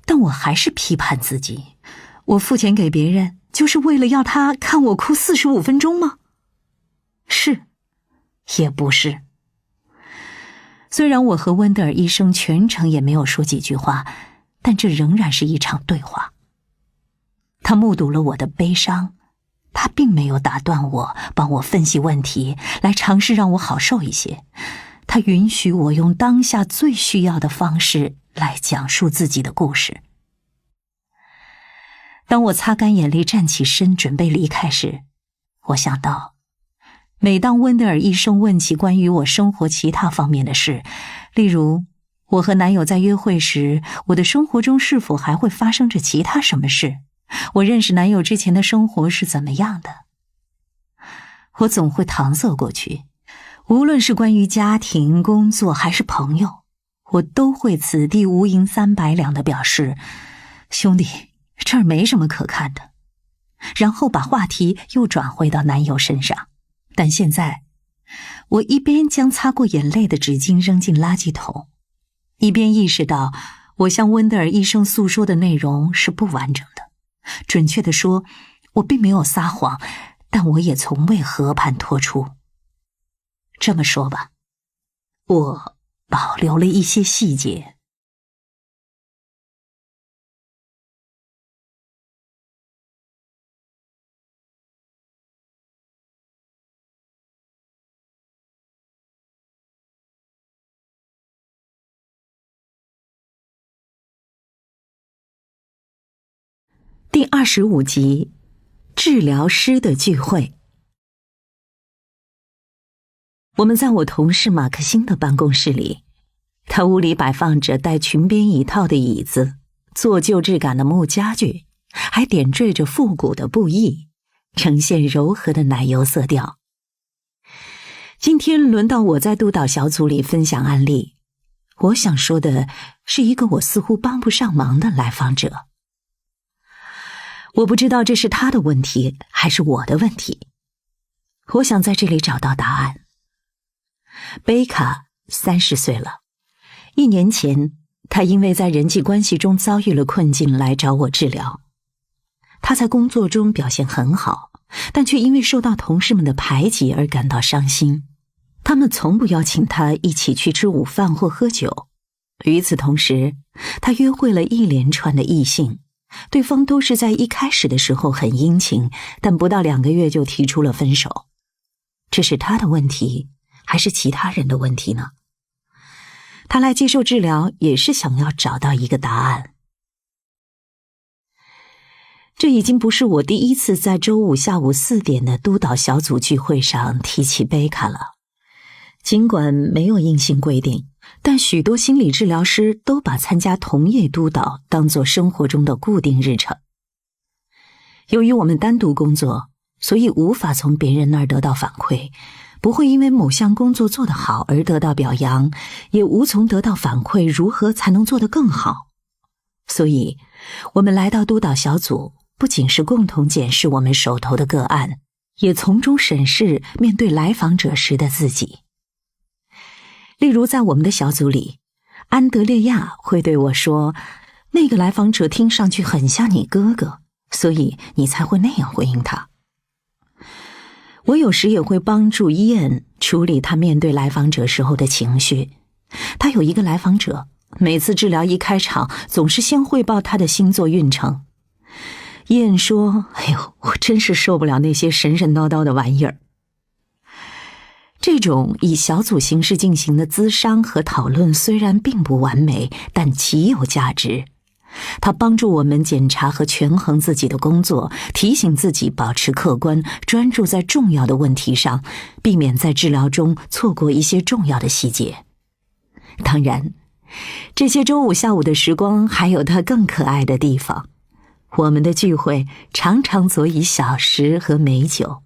但我还是批判自己，我付钱给别人就是为了要他看我哭45分钟吗？是，也不是。虽然我和温德尔医生全程也没有说几句话，但这仍然是一场对话。他目睹了我的悲伤，他并没有打断我，帮我分析问题，来尝试让我好受一些。他允许我用当下最需要的方式来讲述自己的故事。当我擦干眼泪站起身准备离开时，我想到，每当温德尔医生问起关于我生活其他方面的事，例如我和男友在约会时，我的生活中是否还会发生着其他什么事，我认识男友之前的生活是怎么样的，我总会搪塞过去。无论是关于家庭、工作还是朋友，我都会此地无银300两地表示，兄弟，这儿没什么可看的，然后把话题又转回到男友身上。但现在，我一边将擦过眼泪的纸巾扔进垃圾桶，一边意识到我向温德尔医生诉说的内容是不完整的。准确地说，我并没有撒谎，但我也从未和盘托出。这么说吧，我保留了一些细节。第25集，治疗师的聚会。我们在我同事马克辛的办公室里，他屋里摆放着带裙边椅套的椅子，做旧质感的木家具，还点缀着复古的布艺，呈现柔和的奶油色调。今天轮到我在督导小组里分享案例，我想说的是一个我似乎帮不上忙的来访者。我不知道这是他的问题还是我的问题，我想在这里找到答案。贝卡30岁了，1年前他因为在人际关系中遭遇了困境来找我治疗。他在工作中表现很好，但却因为受到同事们的排挤而感到伤心。他们从不邀请他一起去吃午饭或喝酒。与此同时，他约会了一连串的异性，对方都是在一开始的时候很殷勤，但不到2个月就提出了分手。这是他的问题还是其他人的问题呢？他来接受治疗也是想要找到一个答案。这已经不是我第一次在周五下午4点的督导小组聚会上提起贝卡了。尽管没有硬性规定，但许多心理治疗师都把参加同业督导当作生活中的固定日程。由于我们单独工作，所以无法从别人那儿得到反馈，不会因为某项工作做得好而得到表扬，也无从得到反馈如何才能做得更好。所以，我们来到督导小组，不仅是共同检视我们手头的个案，也从中审视面对来访者时的自己。例如在我们的小组里，安德烈亚会对我说，那个来访者听上去很像你哥哥，所以你才会那样回应他。我有时也会帮助伊恩处理他面对来访者时候的情绪。他有一个来访者，每次治疗一开场总是先汇报他的星座运程。伊恩说，哎呦，我真是受不了那些神神叨叨的玩意儿。这种以小组形式进行的咨商和讨论虽然并不完美，但极有价值。它帮助我们检查和权衡自己的工作，提醒自己保持客观，专注在重要的问题上，避免在治疗中错过一些重要的细节。当然，这些周五下午的时光还有它更可爱的地方。我们的聚会常常佐以小食和美酒。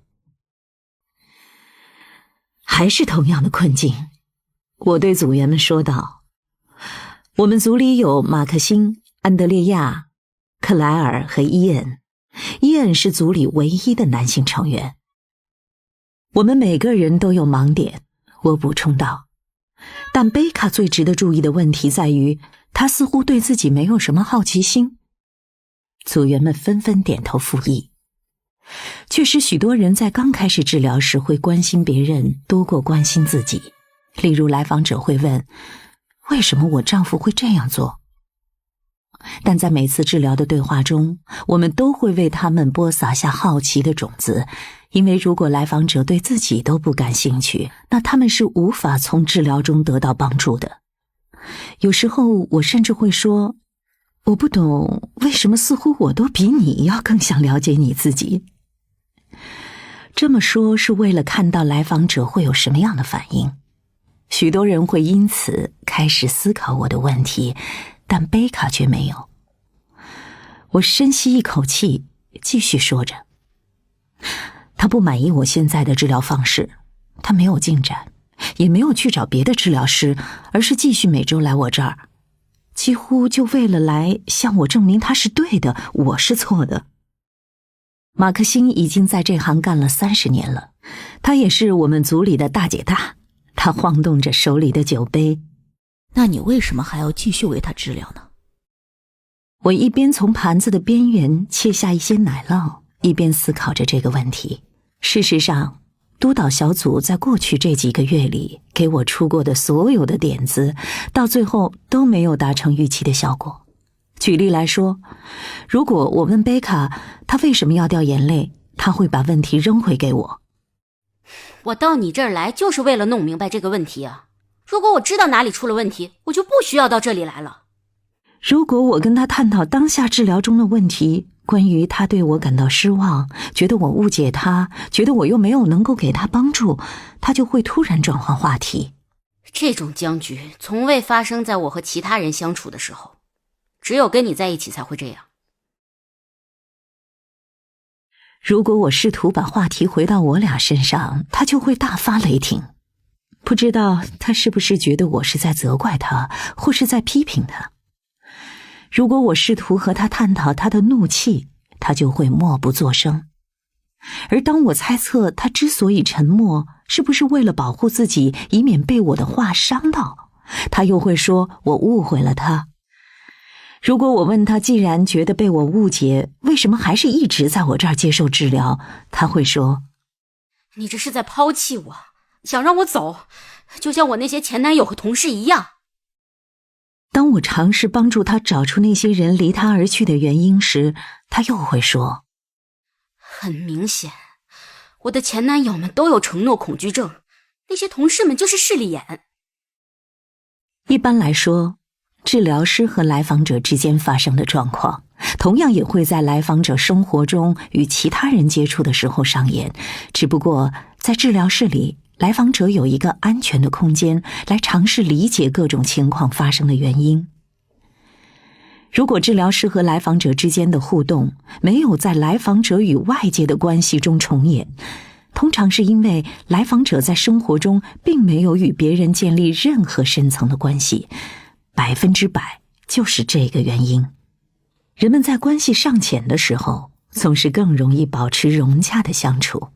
还是同样的困境，我对组员们说道，我们组里有马克辛、安德烈亚、克莱尔和伊恩。伊恩是组里唯一的男性成员。我们每个人都有盲点，我补充道。但贝卡最值得注意的问题在于，他似乎对自己没有什么好奇心。组员们纷纷点头附议。确实，许多人在刚开始治疗时会关心别人多过关心自己。例如，来访者会问，为什么我丈夫会这样做？但在每次治疗的对话中，我们都会为他们播撒下好奇的种子，因为如果来访者对自己都不感兴趣，那他们是无法从治疗中得到帮助的。有时候我甚至会说，我不懂为什么似乎我都比你要更想了解你自己。这么说是为了看到来访者会有什么样的反应。许多人会因此开始思考我的问题，但贝卡却没有。我深吸一口气，继续说着。他不满意我现在的治疗方式，他没有进展，也没有去找别的治疗师，而是继续每周来我这儿，几乎就为了来向我证明他是对的，我是错的。马克辛已经在这行干了30年了，他也是我们组里的大姐大。他晃动着手里的酒杯。那你为什么还要继续为他治疗呢？我一边从盘子的边缘切下一些奶酪，一边思考着这个问题。事实上，督导小组在过去这几个月里给我出过的所有的点子，到最后都没有达成预期的效果。举例来说，如果我问贝卡他为什么要掉眼泪，他会把问题扔回给我。我到你这儿来就是为了弄明白这个问题啊！如果我知道哪里出了问题，我就不需要到这里来了。如果我跟他探讨当下治疗中的问题，关于他对我感到失望，觉得我误解他，觉得我又没有能够给他帮助，他就会突然转换话题。这种僵局从未发生在我和其他人相处的时候，只有跟你在一起才会这样。如果我试图把话题回到我俩身上，他就会大发雷霆。不知道他是不是觉得我是在责怪他，或是在批评他。如果我试图和他探讨他的怒气，他就会默不作声。而当我猜测他之所以沉默，是不是为了保护自己，以免被我的话伤到，他又会说我误会了他。如果我问他，既然觉得被我误解，为什么还是一直在我这儿接受治疗，他会说，你这是在抛弃我，想让我走，就像我那些前男友和同事一样。当我尝试帮助他找出那些人离他而去的原因时，他又会说，很明显，我的前男友们都有承诺恐惧症，那些同事们就是势利眼。一般来说，治疗师和来访者之间发生的状况，同样也会在来访者生活中与其他人接触的时候上演，只不过在治疗室里，来访者有一个安全的空间来尝试理解各种情况发生的原因。如果治疗师和来访者之间的互动没有在来访者与外界的关系中重演，通常是因为来访者在生活中并没有与别人建立任何深层的关系，100%就是这个原因。人们在关系尚浅的时候，总是更容易保持融洽的相处。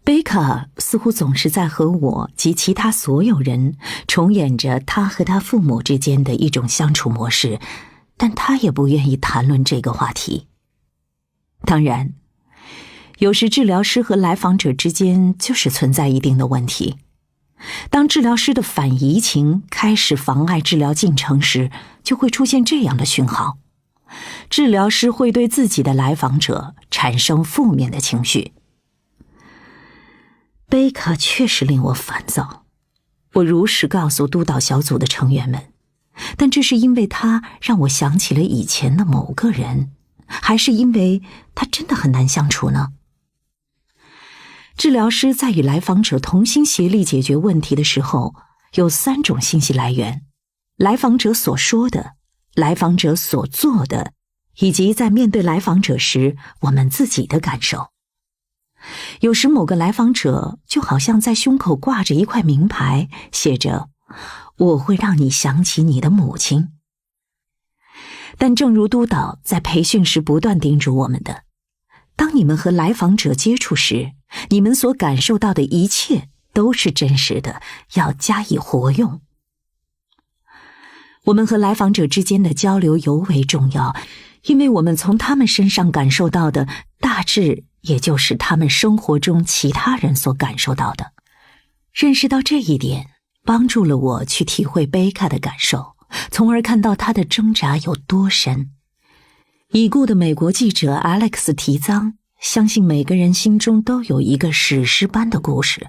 贝卡似乎总是在和我及其他所有人重演着他和他父母之间的一种相处模式，但他也不愿意谈论这个话题。当然，有时治疗师和来访者之间就是存在一定的问题。当治疗师的反移情开始妨碍治疗进程时，就会出现这样的讯号：治疗师会对自己的来访者产生负面的情绪。贝卡确实令我烦躁，我如实告诉督导小组的成员们，但这是因为他让我想起了以前的某个人，还是因为他真的很难相处呢？治疗师在与来访者同心协力解决问题的时候，有3种信息来源：来访者所说的、来访者所做的，以及在面对来访者时我们自己的感受。有时某个来访者就好像在胸口挂着一块名牌，写着我会让你想起你的母亲。但正如督导在培训时不断叮嘱我们的，当你们和来访者接触时，你们所感受到的一切都是真实的，要加以活用。我们和来访者之间的交流尤为重要，因为我们从他们身上感受到的大致也就是他们生活中其他人所感受到的。认识到这一点，帮助了我去体会贝卡的感受，从而看到他的挣扎有多深。已故的美国记者 Alex 提臧相信每个人心中都有一个史诗般的故事，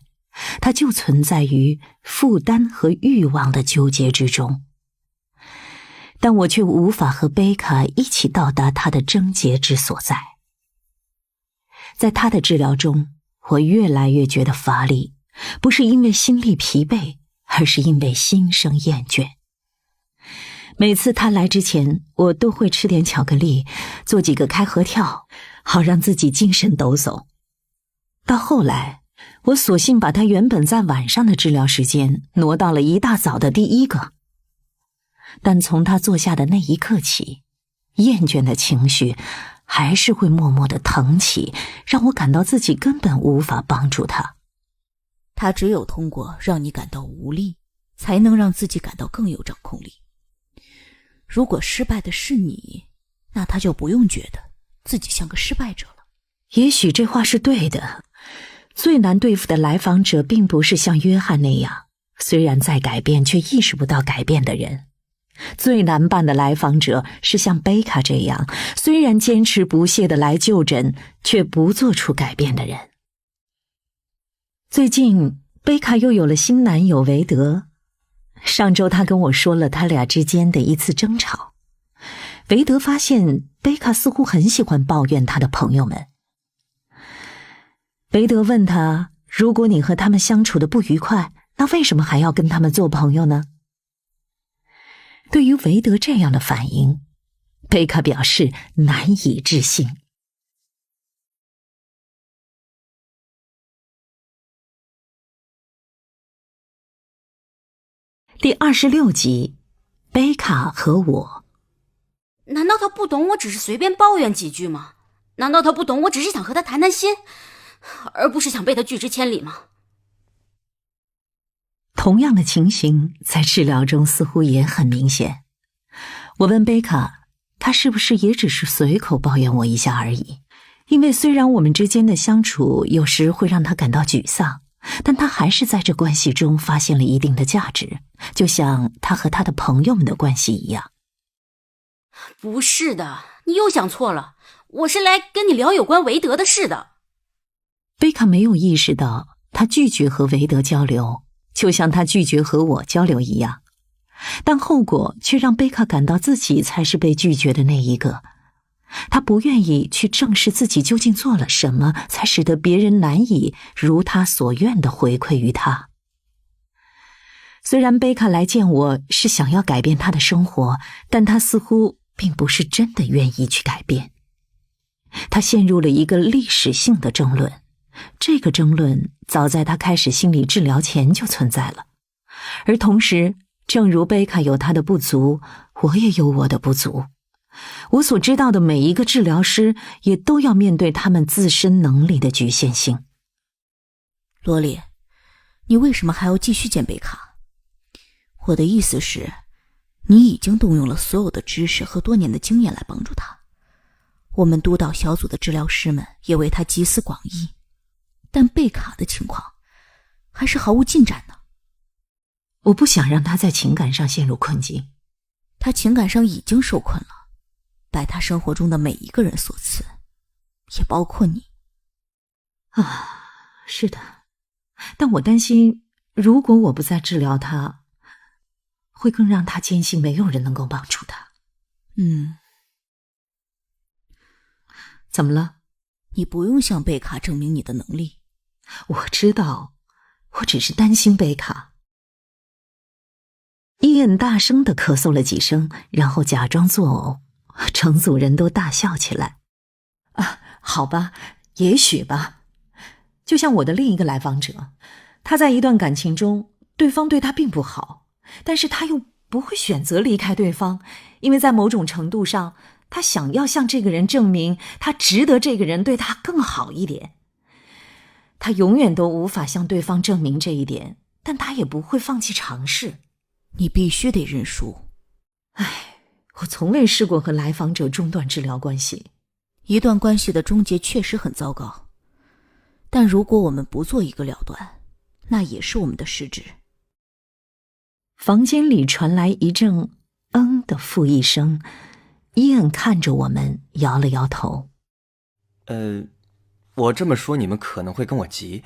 它就存在于负担和欲望的纠结之中。但我却无法和贝卡一起到达他的症结之所在。在他的治疗中，我越来越觉得乏力，不是因为心力疲惫，而是因为心生厌倦。每次他来之前，我都会吃点巧克力，做几个开合跳，好让自己精神抖擞。到后来，我索性把他原本在晚上的治疗时间挪到了一大早的第一个。但从他坐下的那一刻起，厌倦的情绪还是会默默地腾起，让我感到自己根本无法帮助他。他只有通过让你感到无力，才能让自己感到更有掌控力。如果失败的是你，那他就不用觉得自己像个失败者了。也许这话是对的。最难对付的来访者并不是像约翰那样，虽然在改变却意识不到改变的人。最难办的来访者是像贝卡这样，虽然坚持不懈地来就诊，却不做出改变的人。最近，贝卡又有了新男友维德。上周他跟我说了他俩之间的一次争吵。维德发现贝卡似乎很喜欢抱怨他的朋友们。维德问他，如果你和他们相处的不愉快，那为什么还要跟他们做朋友呢？对于维德这样的反应，贝卡表示难以置信。第26集，贝卡和我。难道他不懂我只是随便抱怨几句吗？难道他不懂我只是想和他谈谈心，而不是想被他拒之千里吗？同样的情形在治疗中似乎也很明显。我问贝卡，他是不是也只是随口抱怨我一下而已？因为虽然我们之间的相处有时会让他感到沮丧，但他还是在这关系中发现了一定的价值，就像他和他的朋友们的关系一样。不是的，你又想错了，我是来跟你聊有关维德的事的。贝卡没有意识到他拒绝和维德交流，就像他拒绝和我交流一样，但后果却让贝卡感到自己才是被拒绝的那一个。他不愿意去正视自己究竟做了什么，才使得别人难以如他所愿地回馈于他。虽然贝卡来见我是想要改变他的生活，但他似乎并不是真的愿意去改变。他陷入了一个历史性的争论，这个争论早在他开始心理治疗前就存在了。而同时，正如贝卡有他的不足，我也有我的不足。我所知道的每一个治疗师也都要面对他们自身能力的局限性。罗莉，你为什么还要继续见贝卡？我的意思是，你已经动用了所有的知识和多年的经验来帮助他。我们督导小组的治疗师们也为他集思广益，但贝卡的情况还是毫无进展呢。我不想让他在情感上陷入困境。他情感上已经受困了，拜他生活中的每一个人所赐，也包括你。是的，但我担心，如果我不再治疗他，会更让他坚信没有人能够帮助他。怎么了？你不用向贝卡证明你的能力。我知道，我只是担心贝卡。伊恩大声地咳嗽了几声，然后假装作呕，整组人都大笑起来。好吧，也许吧。就像我的另一个来访者，他在一段感情中，对方对他并不好，但是他又不会选择离开对方，因为在某种程度上，他想要向这个人证明他值得这个人对他更好一点。他永远都无法向对方证明这一点，但他也不会放弃尝试。你必须得认输。我从未试过和来访者中断治疗关系。一段关系的终结确实很糟糕，但如果我们不做一个了断，那也是我们的失职。房间里传来一阵的复一声，伊恩看着我们，摇了摇头。我这么说你们可能会跟我急，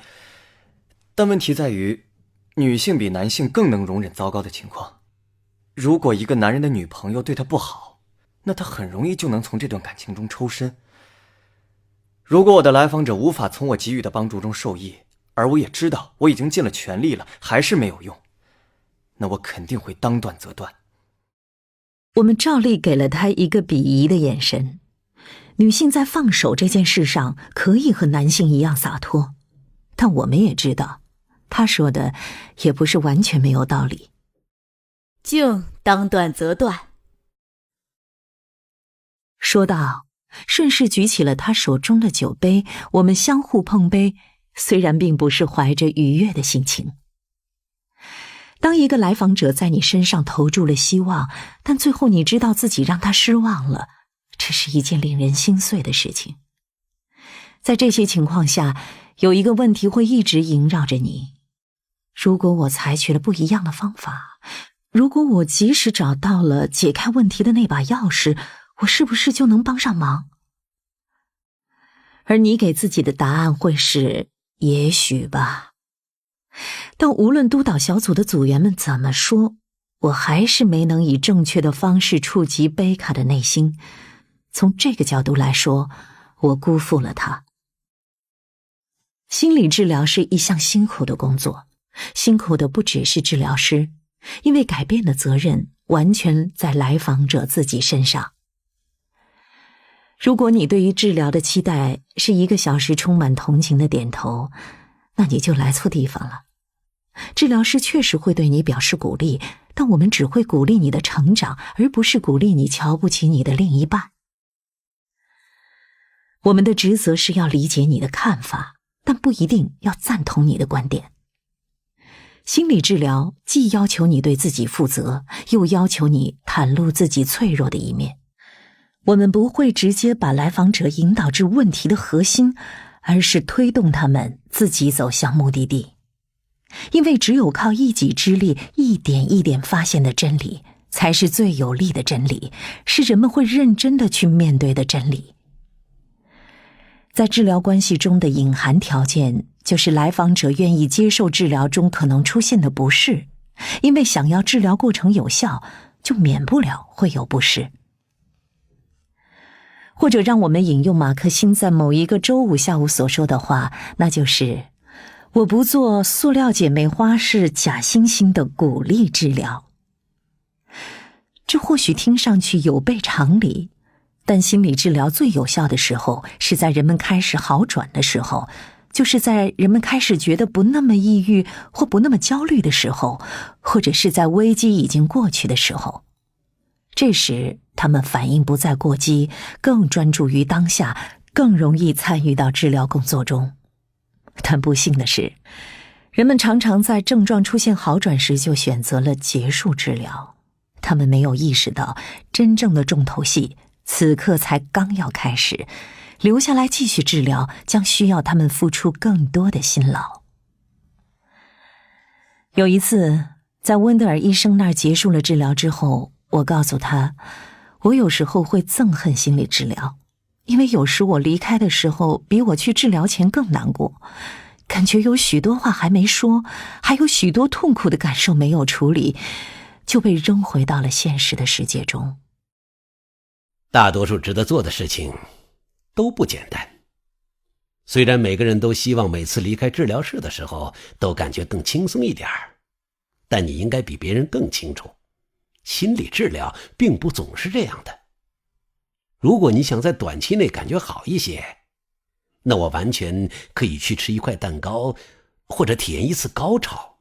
但问题在于，女性比男性更能容忍糟糕的情况。如果一个男人的女朋友对他不好，那他很容易就能从这段感情中抽身。如果我的来访者无法从我给予的帮助中受益，而我也知道我已经尽了全力了，还是没有用，那我肯定会当断则断。我们照例给了他一个鄙夷的眼神。女性在放手这件事上可以和男性一样洒脱，但我们也知道，他说的也不是完全没有道理。竟当断则断。说道，顺势举起了他手中的酒杯，我们相互碰杯，虽然并不是怀着愉悦的心情。当一个来访者在你身上投注了希望，但最后你知道自己让他失望了，这是一件令人心碎的事情。在这些情况下，有一个问题会一直萦绕着你：如果我采取了不一样的方法，如果我及时找到了解开问题的那把钥匙，我是不是就能帮上忙？而你给自己的答案会是也许吧。但无论督导小组的组员们怎么说，我还是没能以正确的方式触及贝卡的内心。从这个角度来说，我辜负了他。心理治疗是一项辛苦的工作，辛苦的不只是治疗师，因为改变的责任完全在来访者自己身上。如果你对于治疗的期待是1个小时充满同情的点头，那你就来错地方了。治疗师确实会对你表示鼓励，但我们只会鼓励你的成长，而不是鼓励你瞧不起你的另一半。我们的职责是要理解你的看法，但不一定要赞同你的观点。心理治疗既要求你对自己负责，又要求你袒露自己脆弱的一面。我们不会直接把来访者引导至问题的核心，而是推动他们自己走向目的地。因为只有靠一己之力，一点一点发现的真理，才是最有力的真理，是人们会认真地去面对的真理。在治疗关系中的隐含条件，就是来访者愿意接受治疗中可能出现的不适，因为想要治疗过程有效，就免不了会有不适。或者让我们引用马克辛在某一个周五下午所说的话，那就是我不做塑料姐妹花式假惺惺的鼓励治疗。这或许听上去有悖常理，但心理治疗最有效的时候是在人们开始好转的时候，就是在人们开始觉得不那么抑郁或不那么焦虑的时候，或者是在危机已经过去的时候。这时他们反应不再过激，更专注于当下，更容易参与到治疗工作中。但不幸的是，人们常常在症状出现好转时就选择了结束治疗。他们没有意识到真正的重头戏此刻才刚要开始，留下来继续治疗将需要他们付出更多的辛劳。有一次，在温德尔医生那儿结束了治疗之后，我告诉他，我有时候会憎恨心理治疗，因为有时我离开的时候比我去治疗前更难过，感觉有许多话还没说，还有许多痛苦的感受没有处理，就被扔回到了现实的世界中。大多数值得做的事情都不简单。虽然每个人都希望每次离开治疗室的时候都感觉更轻松一点，但你应该比别人更清楚，心理治疗并不总是这样的。如果你想在短期内感觉好一些，那我完全可以去吃一块蛋糕，或者体验一次高潮。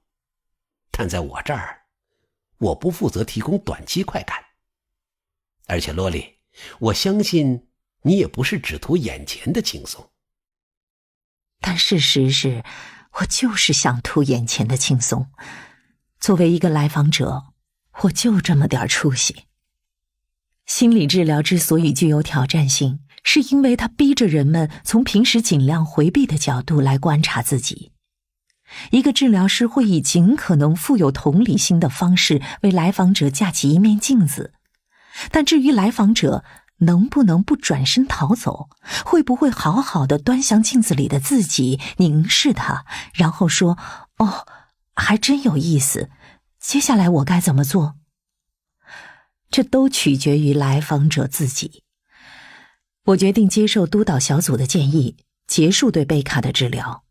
但在我这儿，我不负责提供短期快感。而且罗莉，我相信你也不是只图眼前的轻松。但事实是，我就是想图眼前的轻松。作为一个来访者，我就这么点出息。心理治疗之所以具有挑战性，是因为它逼着人们从平时尽量回避的角度来观察自己。一个治疗师会以尽可能富有同理心的方式为来访者架起一面镜子，但至于来访者能不能不转身逃走，会不会好好的端详镜子里的自己，凝视它，然后说：“哦，还真有意思，接下来我该怎么做？”这都取决于来访者自己。我决定接受督导小组的建议，结束对贝卡的治疗。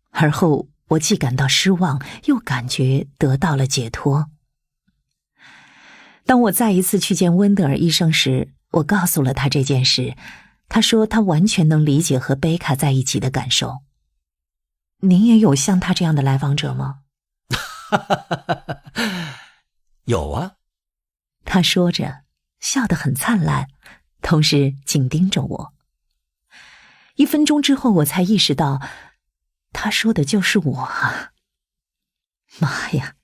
而后我既感到失望，又感觉得到了解脱。当我再一次去见温德尔医生时，我告诉了他这件事，他说他完全能理解和贝卡在一起的感受。您也有像他这样的来访者吗？有啊，他说着，笑得很灿烂，同时紧盯着我。1分钟之后，我才意识到，他说的就是我啊！妈呀，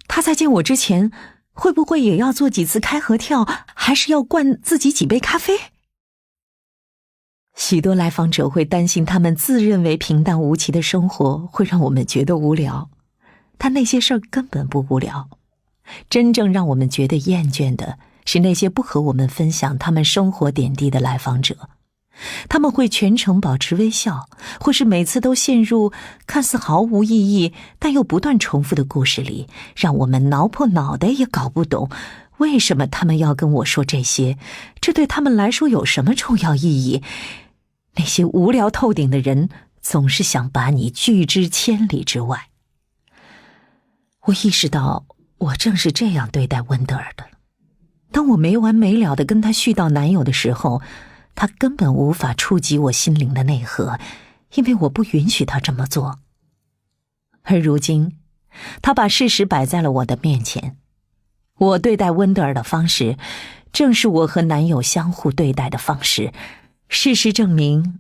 他在见我之前，会不会也要做几次开合跳，还是要灌自己几杯咖啡？许多来访者会担心他们自认为平淡无奇的生活会让我们觉得无聊，但那些事儿根本不无聊。真正让我们觉得厌倦的是那些不和我们分享他们生活点滴的来访者。他们会全程保持微笑，或是每次都陷入看似毫无意义但又不断重复的故事里，让我们挠破脑袋也搞不懂为什么他们要跟我说这些，这对他们来说有什么重要意义。那些无聊透顶的人总是想把你拒之千里之外。我意识到我正是这样对待温德尔的。当我没完没了地跟他絮叨男友的时候，他根本无法触及我心灵的内核，因为我不允许他这么做。而如今，他把事实摆在了我的面前。我对待温德尔的方式，正是我和男友相互对待的方式。事实证明，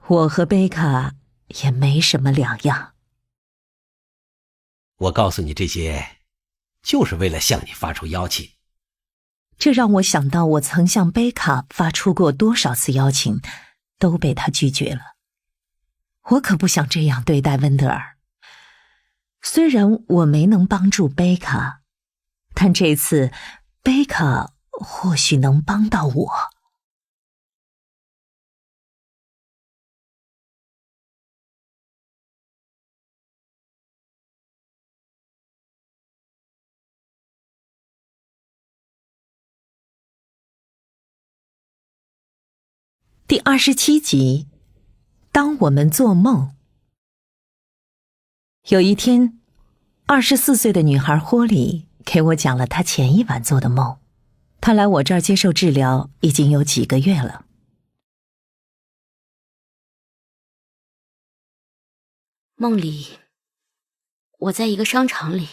我和贝卡也没什么两样。我告诉你这些，就是为了向你发出邀请。这让我想到我曾向贝卡发出过多少次邀请，都被他拒绝了。我可不想这样对待温德尔。虽然我没能帮助贝卡，但这次贝卡或许能帮到我。第27集，当我们做梦。有一天，24岁的女孩霍利给我讲了她前一晚做的梦。她来我这儿接受治疗已经有几个月了。梦里，我在一个商场里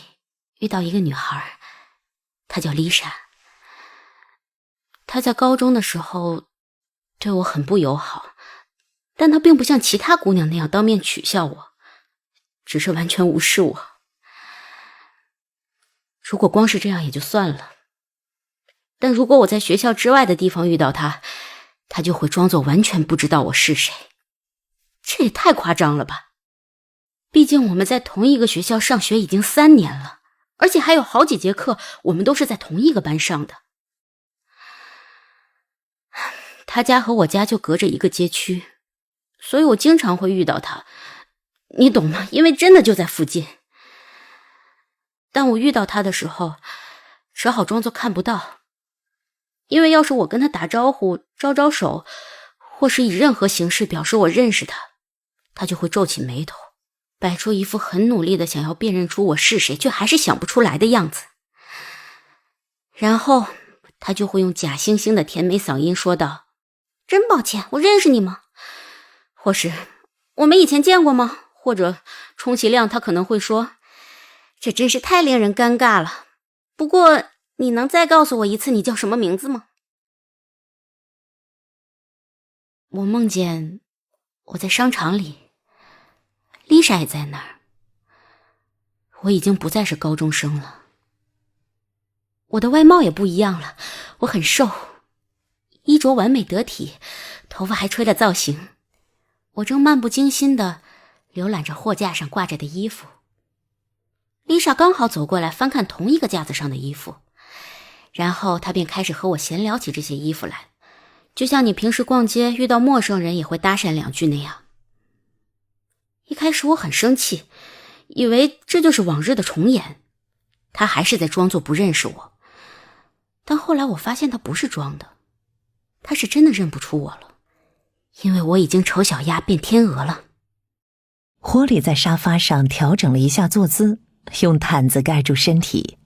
遇到一个女孩，她叫丽莎。她在高中的时候对我很不友好，但她并不像其他姑娘那样当面取笑我，只是完全无视我。如果光是这样也就算了，但如果我在学校之外的地方遇到她，她就会装作完全不知道我是谁。这也太夸张了吧！毕竟我们在同一个学校上学已经3年了，而且还有好几节课我们都是在同一个班上的。他家和我家就隔着一个街区，所以我经常会遇到他，你懂吗？因为真的就在附近。但我遇到他的时候，只好装作看不到，因为要是我跟他打招呼、招招手，或是以任何形式表示我认识他，他就会皱起眉头，摆出一副很努力的想要辨认出我是谁，却还是想不出来的样子。然后他就会用假惺惺的甜美嗓音说道：“真抱歉，我认识你吗？”或是我们以前见过吗？或者充其量他可能会说：“这真是太令人尴尬了。不过你能再告诉我一次你叫什么名字吗？”我梦见我在商场里，丽莎也在那儿。我已经不再是高中生了，我的外貌也不一样了，我很瘦，衣着完美得体，头发还吹了造型。我正漫不经心地浏览着货架上挂着的衣服。丽莎刚好走过来翻看同一个架子上的衣服，然后他便开始和我闲聊起这些衣服来，就像你平时逛街遇到陌生人也会搭讪2句那样。一开始我很生气，以为这就是往日的重演，他还是在装作不认识我。但后来我发现他不是装的，他是真的认不出我了，因为我已经丑小鸭变天鹅了。霍利在沙发上调整了一下坐姿，用毯子盖住身体。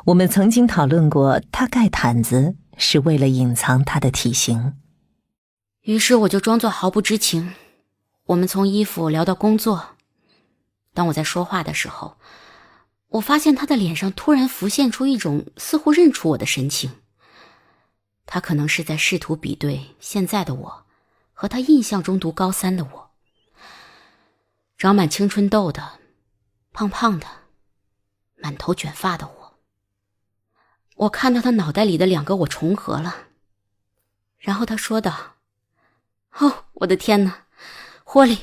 我们曾经讨论过，他盖毯子是为了隐藏他的体型。于是我就装作毫不知情，我们从衣服聊到工作。当我在说话的时候，我发现他的脸上突然浮现出一种似乎认出我的神情。他可能是在试图比对现在的我和他印象中读高3的我，长满青春痘的，胖胖的，满头卷发的我。我看到他脑袋里的2个我重合了。然后他说道：哦，我的天哪，霍利，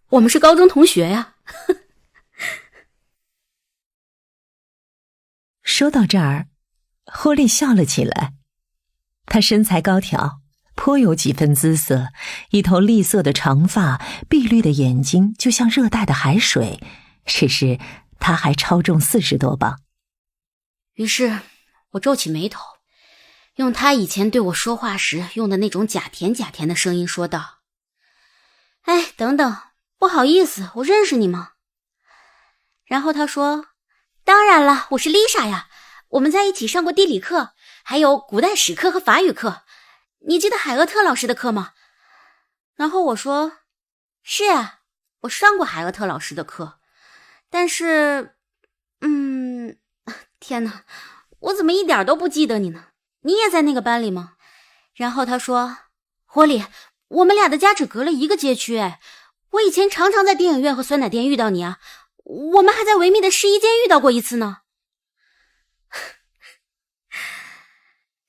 我们是高中同学呀。说到这儿，霍利笑了起来。他身材高挑，颇有几分姿色，一头栗色的长发，碧绿的眼睛就像热带的海水。只是他还超重40多磅。于是我皱起眉头，用他以前对我说话时用的那种假甜假甜的声音说道：哎，等等，不好意思，我认识你吗？然后他说：当然了，我是丽莎呀，我们在一起上过地理课，还有古代史课和法语课。你记得海厄特老师的课吗？然后我说：是啊，我上过海厄特老师的课，但是天哪，我怎么一点都不记得你呢？你也在那个班里吗？然后他说：霍利，我们俩的家只隔了1个街区哎，我以前常常在电影院和酸奶店遇到你啊，我们还在维密的试衣间遇到过一次呢。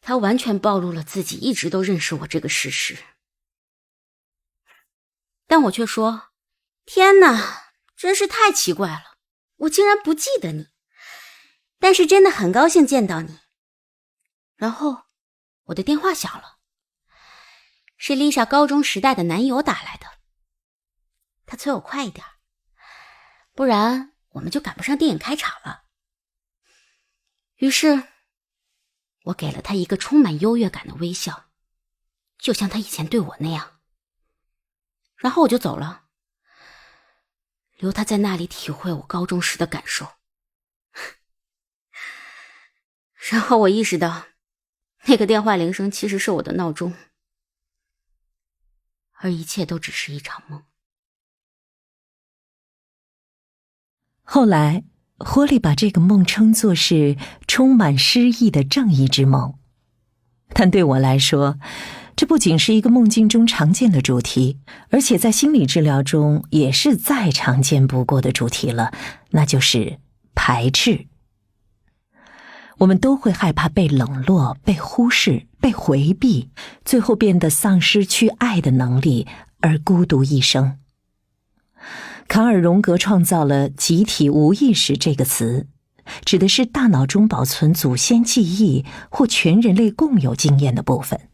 他完全暴露了自己一直都认识我这个事实。但我却说：天哪，真是太奇怪了，我竟然不记得你，但是真的很高兴见到你。然后我的电话响了，是丽莎高中时代的男友打来的，他催我快一点，不然我们就赶不上电影开场了。于是我给了他一个充满优越感的微笑，就像他以前对我那样。然后我就走了，留他在那里体会我高中时的感受。然后我意识到，那个电话铃声其实是我的闹钟，而一切都只是一场梦。后来霍利把这个梦称作是充满诗意的正义之梦。但对我来说，这不仅是一个梦境中常见的主题，而且在心理治疗中也是再常见不过的主题了，那就是排斥。我们都会害怕被冷落、被忽视、被回避，最后变得丧失去爱的能力，而孤独一生。卡尔·荣格创造了集体无意识这个词，指的是大脑中保存祖先记忆或全人类共有经验的部分。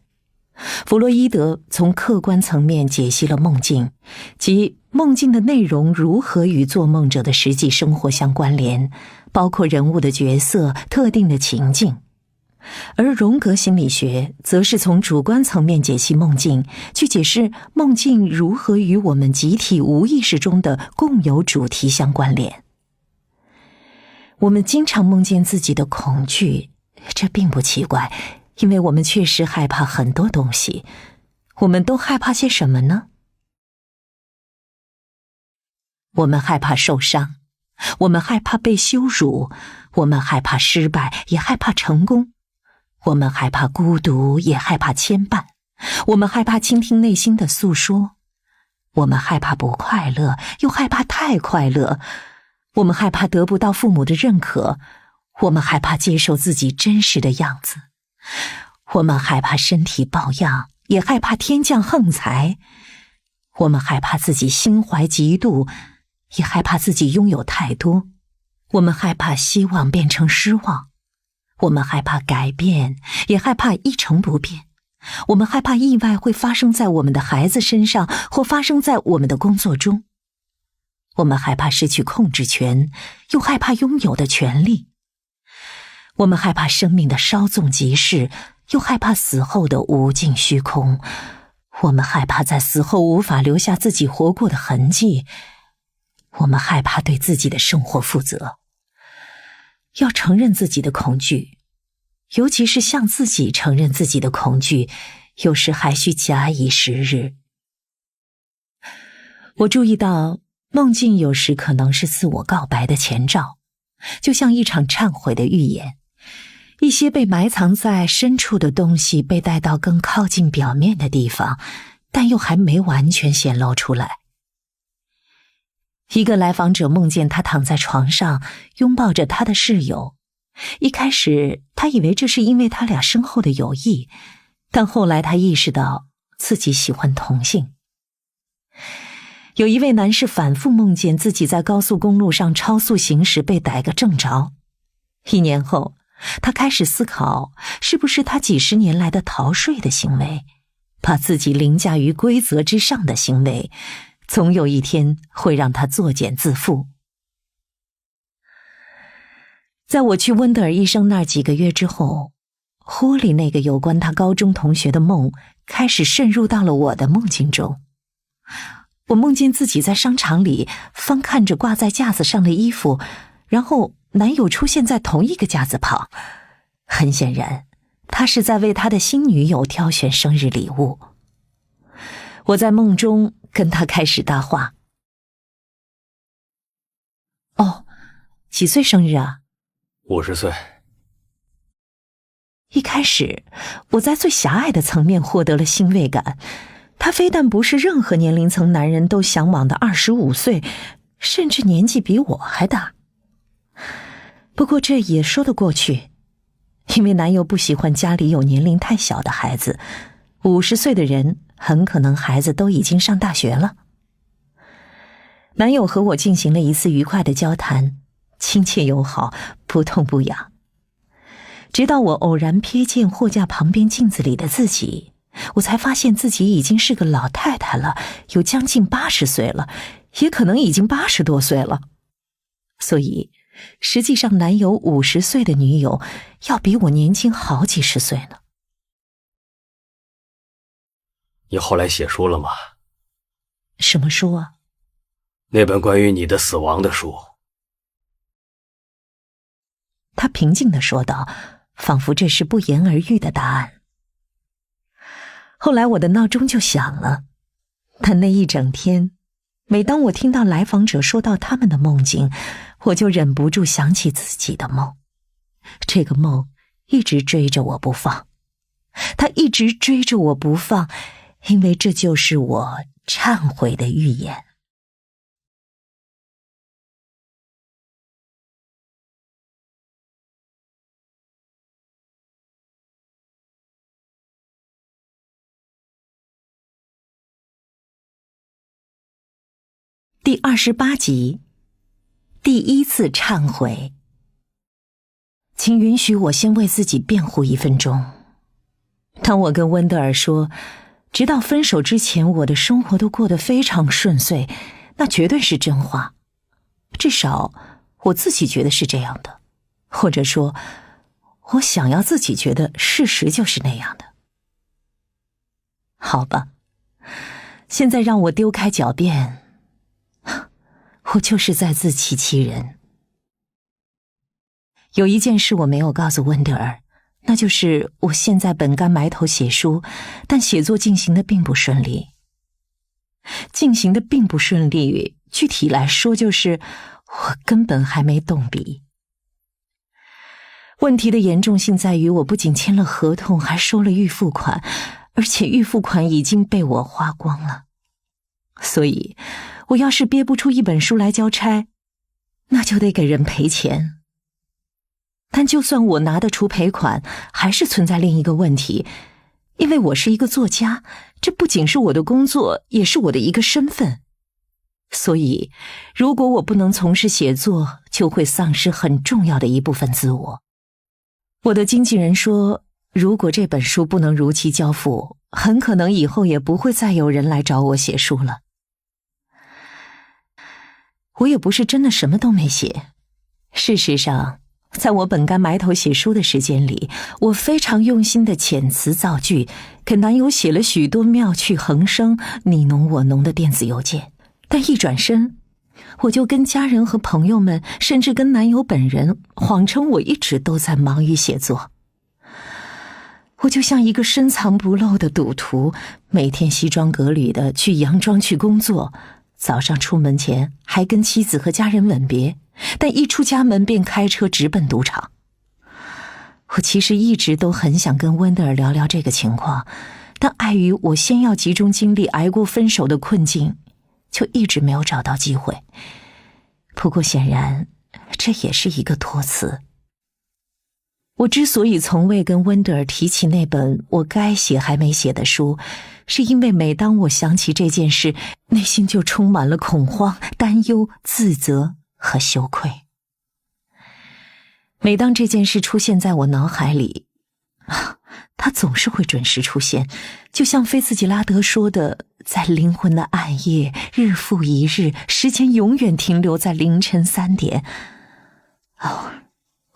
弗洛伊德从客观层面解析了梦境，即梦境的内容如何与做梦者的实际生活相关联，包括人物的角色、特定的情境。而荣格心理学则是从主观层面解析梦境，去解释梦境如何与我们集体无意识中的共有主题相关联。我们经常梦见自己的恐惧，这并不奇怪，因为我们确实害怕很多东西。我们都害怕些什么呢？我们害怕受伤，我们害怕被羞辱，我们害怕失败，也害怕成功。我们害怕孤独，也害怕牵绊。我们害怕倾听内心的诉说。我们害怕不快乐，又害怕太快乐。我们害怕得不到父母的认可。我们害怕接受自己真实的样子。我们害怕身体抱恙，也害怕天降横财。我们害怕自己心怀嫉妒，也害怕自己拥有太多。我们害怕希望变成失望。我们害怕改变，也害怕一成不变。我们害怕意外会发生在我们的孩子身上，或发生在我们的工作中。我们害怕失去控制权，又害怕拥有的权利。我们害怕生命的稍纵即逝，又害怕死后的无尽虚空。我们害怕在死后无法留下自己活过的痕迹。我们害怕对自己的生活负责。要承认自己的恐惧，尤其是向自己承认自己的恐惧，有时还需假以时日。我注意到，梦境有时可能是自我告白的前兆，就像一场忏悔的预演。一些被埋藏在深处的东西被带到更靠近表面的地方，但又还没完全显露出来。一个来访者梦见他躺在床上，拥抱着他的室友。一开始，他以为这是因为他俩深厚的友谊，但后来他意识到自己喜欢同性。有一位男士反复梦见自己在高速公路上超速行驶被逮个正着。1年后，他开始思考，是不是他几十年来的逃税的行为，把自己凌驾于规则之上的行为，总有一天会让他作茧自缚。在我去温德尔医生那儿几个月之后，霍里那个有关他高中同学的梦开始渗入到了我的梦境中。我梦见自己在商场里翻看着挂在架子上的衣服，然后男友出现在同一个架子旁。很显然，他是在为他的新女友挑选生日礼物。我在梦中跟他开始搭话。哦，几岁生日啊？50岁。一开始，我在最狭隘的层面获得了欣慰感。他非但不是任何年龄层男人都向往的25岁，甚至年纪比我还大。不过这也说得过去，因为男友不喜欢家里有年龄太小的孩子，50岁的人很可能孩子都已经上大学了。男友和我进行了一次愉快的交谈，亲切友好，不痛不痒。直到我偶然瞥见货架旁边镜子里的自己，我才发现自己已经是个老太太了，有将近80岁了，也可能已经80多岁了。所以实际上男友50岁的女友要比我年轻好几十岁呢。你后来写书了吗？什么书啊？那本关于你的死亡的书。他平静地说道，仿佛这是不言而喻的答案。后来我的闹钟就响了，但那一整天，每当我听到来访者说到他们的梦境，我就忍不住想起自己的梦。这个梦一直追着我不放，它一直追着我不放，因为这就是我忏悔的预言。第28集，第一次忏悔。请允许我先为自己辩护1分钟。当我跟温德尔说，直到分手之前我的生活都过得非常顺遂，那绝对是真话。至少我自己觉得是这样的，或者说，我想要自己觉得事实就是那样的。好吧，现在让我丢开狡辩，我就是在自欺欺人。有一件事我没有告诉温德尔，那就是我现在本该埋头写书，但写作进行的并不顺利。具体来说就是我根本还没动笔。问题的严重性在于，我不仅签了合同，还收了预付款，而且预付款已经被我花光了。所以我要是憋不出一本书来交差，那就得给人赔钱。但就算我拿得出赔款，还是存在另一个问题，因为我是一个作家，这不仅是我的工作，也是我的一个身份。所以如果我不能从事写作，就会丧失很重要的一部分自我。我的经纪人说，如果这本书不能如期交付，很可能以后也不会再有人来找我写书了。我也不是真的什么都没写，事实上，在我本该埋头写书的时间里，我非常用心的遣词造句，给男友写了许多妙趣横生、你侬我侬的电子邮件。但一转身，我就跟家人和朋友们，甚至跟男友本人，谎称我一直都在忙于写作。我就像一个深藏不露的赌徒，每天西装革履的去洋庄去工作，早上出门前还跟妻子和家人吻别，但一出家门便开车直奔赌场。我其实一直都很想跟温德尔聊聊这个情况，但碍于我先要集中精力挨过分手的困境，就一直没有找到机会。不过显然，这也是一个托词。我之所以从未跟温德尔提起那本我该写还没写的书，是因为每当我想起这件事，内心就充满了恐慌、担忧、自责和羞愧。每当这件事出现在我脑海里，它总是会准时出现，就像菲茨杰拉德说的，在灵魂的暗夜，日复一日，时间永远停留在凌晨3点。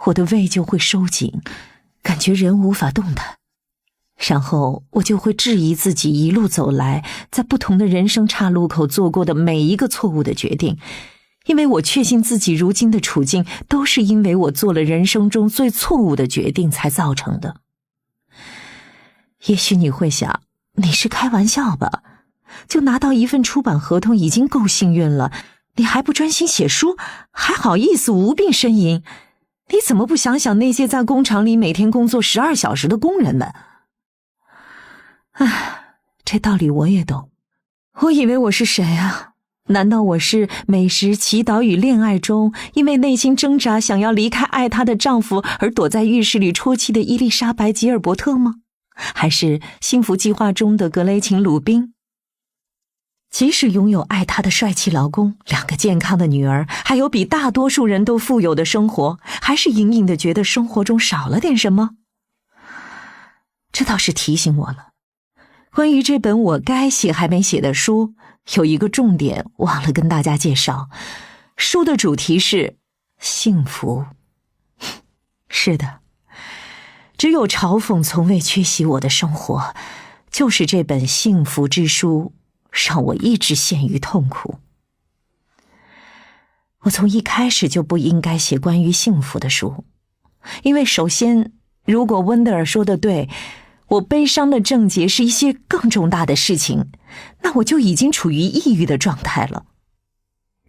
我的胃就会收紧，感觉人无法动弹。然后我就会质疑自己一路走来，在不同的人生岔路口做过的每一个错误的决定，因为我确信自己如今的处境都是因为我做了人生中最错误的决定才造成的。也许你会想，你是开玩笑吧？就拿到一份出版合同已经够幸运了，你还不专心写书，还好意思无病呻吟？你怎么不想想那些在工厂里每天工作12小时的工人们？这道理我也懂。我以为我是谁啊？难道我是美食、祈祷与恋爱中因为内心挣扎想要离开爱她的丈夫而躲在浴室里啜泣的伊丽莎白·吉尔伯特吗？还是幸福计划中的格雷琴·鲁宾？即使拥有爱她的帅气老公、2个健康的女儿，还有比大多数人都富有的生活，还是隐隐地觉得生活中少了点什么。这倒是提醒我了，关于这本我该写还没写的书，有一个重点忘了跟大家介绍。书的主题是幸福。是的，只有嘲讽从未缺席我的生活，就是这本幸福之书让我一直陷于痛苦。我从一开始就不应该写关于幸福的书，因为首先，如果温德尔说的对，我悲伤的症结是一些更重大的事情，那我就已经处于抑郁的状态了。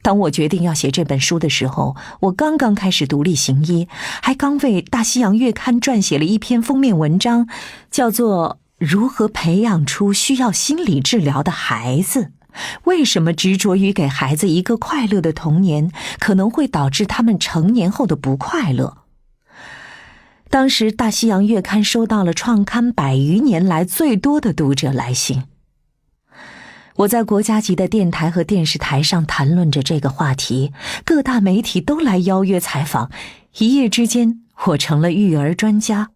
当我决定要写这本书的时候，我刚刚开始独立行医，还刚为《大西洋月刊》撰写了一篇封面文章，叫做如何培养出需要心理治疗的孩子？为什么执着于给孩子一个快乐的童年，可能会导致他们成年后的不快乐？当时《大西洋月刊》收到了创刊100余年来最多的读者来信。我在国家级的电台和电视台上谈论着这个话题，各大媒体都来邀约采访，一夜之间我成了育儿专家。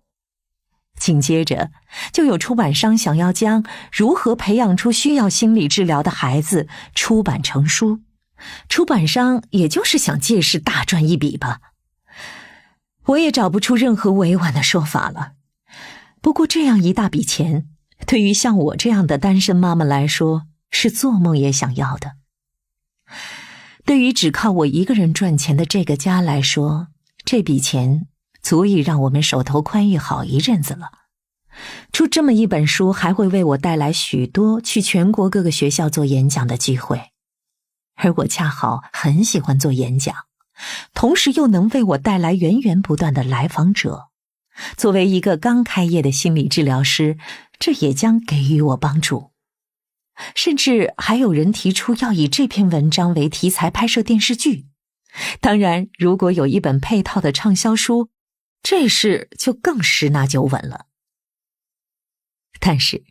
紧接着，就有出版商想要将如何培养出需要心理治疗的孩子出版成书，出版商也就是想借势大赚一笔吧。我也找不出任何委婉的说法了。不过这样一大笔钱，对于像我这样的单身妈妈来说，是做梦也想要的。对于只靠我一个人赚钱的这个家来说，这笔钱足以让我们手头宽裕好一阵子了。出这么一本书还会为我带来许多去全国各个学校做演讲的机会，而我恰好很喜欢做演讲，同时又能为我带来源源不断的来访者。作为一个刚开业的心理治疗师，这也将给予我帮助。甚至还有人提出要以这篇文章为题材拍摄电视剧。当然，如果有一本配套的畅销书，这事就更十拿九稳了。但是，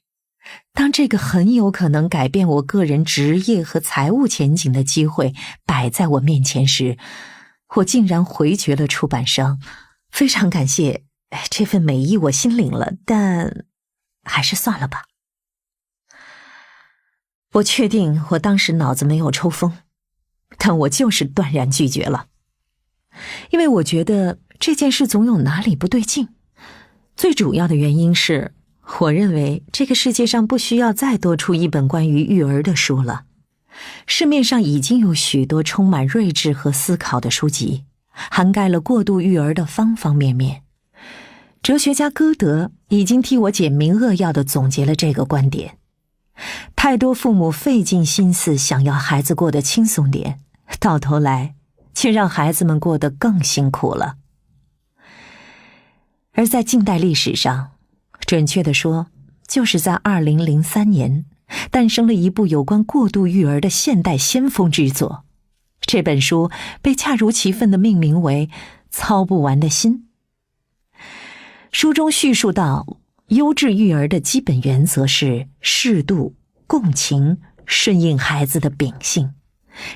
当这个很有可能改变我个人职业和财务前景的机会摆在我面前时，我竟然回绝了出版商。非常感谢这份美意我心领了，但还是算了吧。我确定我当时脑子没有抽风，但我就是断然拒绝了。因为我觉得这件事总有哪里不对劲。最主要的原因是，我认为这个世界上不需要再多出一本关于育儿的书了。市面上已经有许多充满睿智和思考的书籍，涵盖了过度育儿的方方面面。哲学家歌德已经替我简明扼要地总结了这个观点。太多父母费尽心思想要孩子过得轻松点，到头来却让孩子们过得更辛苦了。而在近代历史上，准确地说，就是在2003年，诞生了一部有关过度育儿的现代先锋之作。这本书被恰如其分地命名为《操不完的心》。书中叙述到，优质育儿的基本原则是适度、共情、顺应孩子的秉性。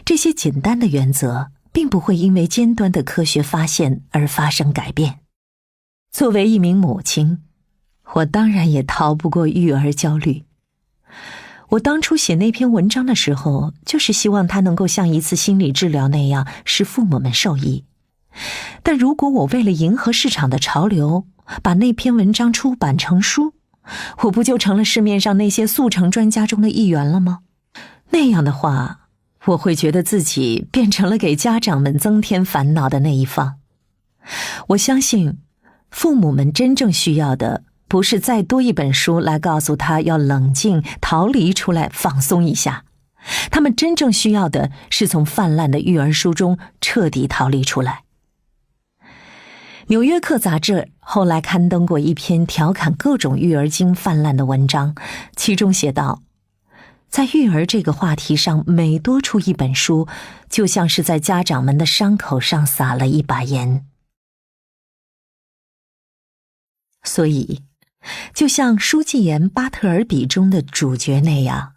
这些简单的原则并不会因为尖端的科学发现而发生改变。作为一名母亲，我当然也逃不过育儿焦虑。我当初写那篇文章的时候，就是希望它能够像一次心理治疗那样使父母们受益。但如果我为了迎合市场的潮流，把那篇文章出版成书，我不就成了市面上那些速成专家中的一员了吗？那样的话，我会觉得自己变成了给家长们增添烦恼的那一方。我相信，父母们真正需要的不是再多一本书来告诉他要冷静、逃离出来放松一下，他们真正需要的是从泛滥的育儿书中彻底逃离出来。纽约客杂志后来刊登过一篇调侃各种育儿经泛滥的文章，其中写道，在育儿这个话题上每多出一本书，就像是在家长们的伤口上撒了一把盐。所以，就像《书记员巴特尔比》中的主角那样，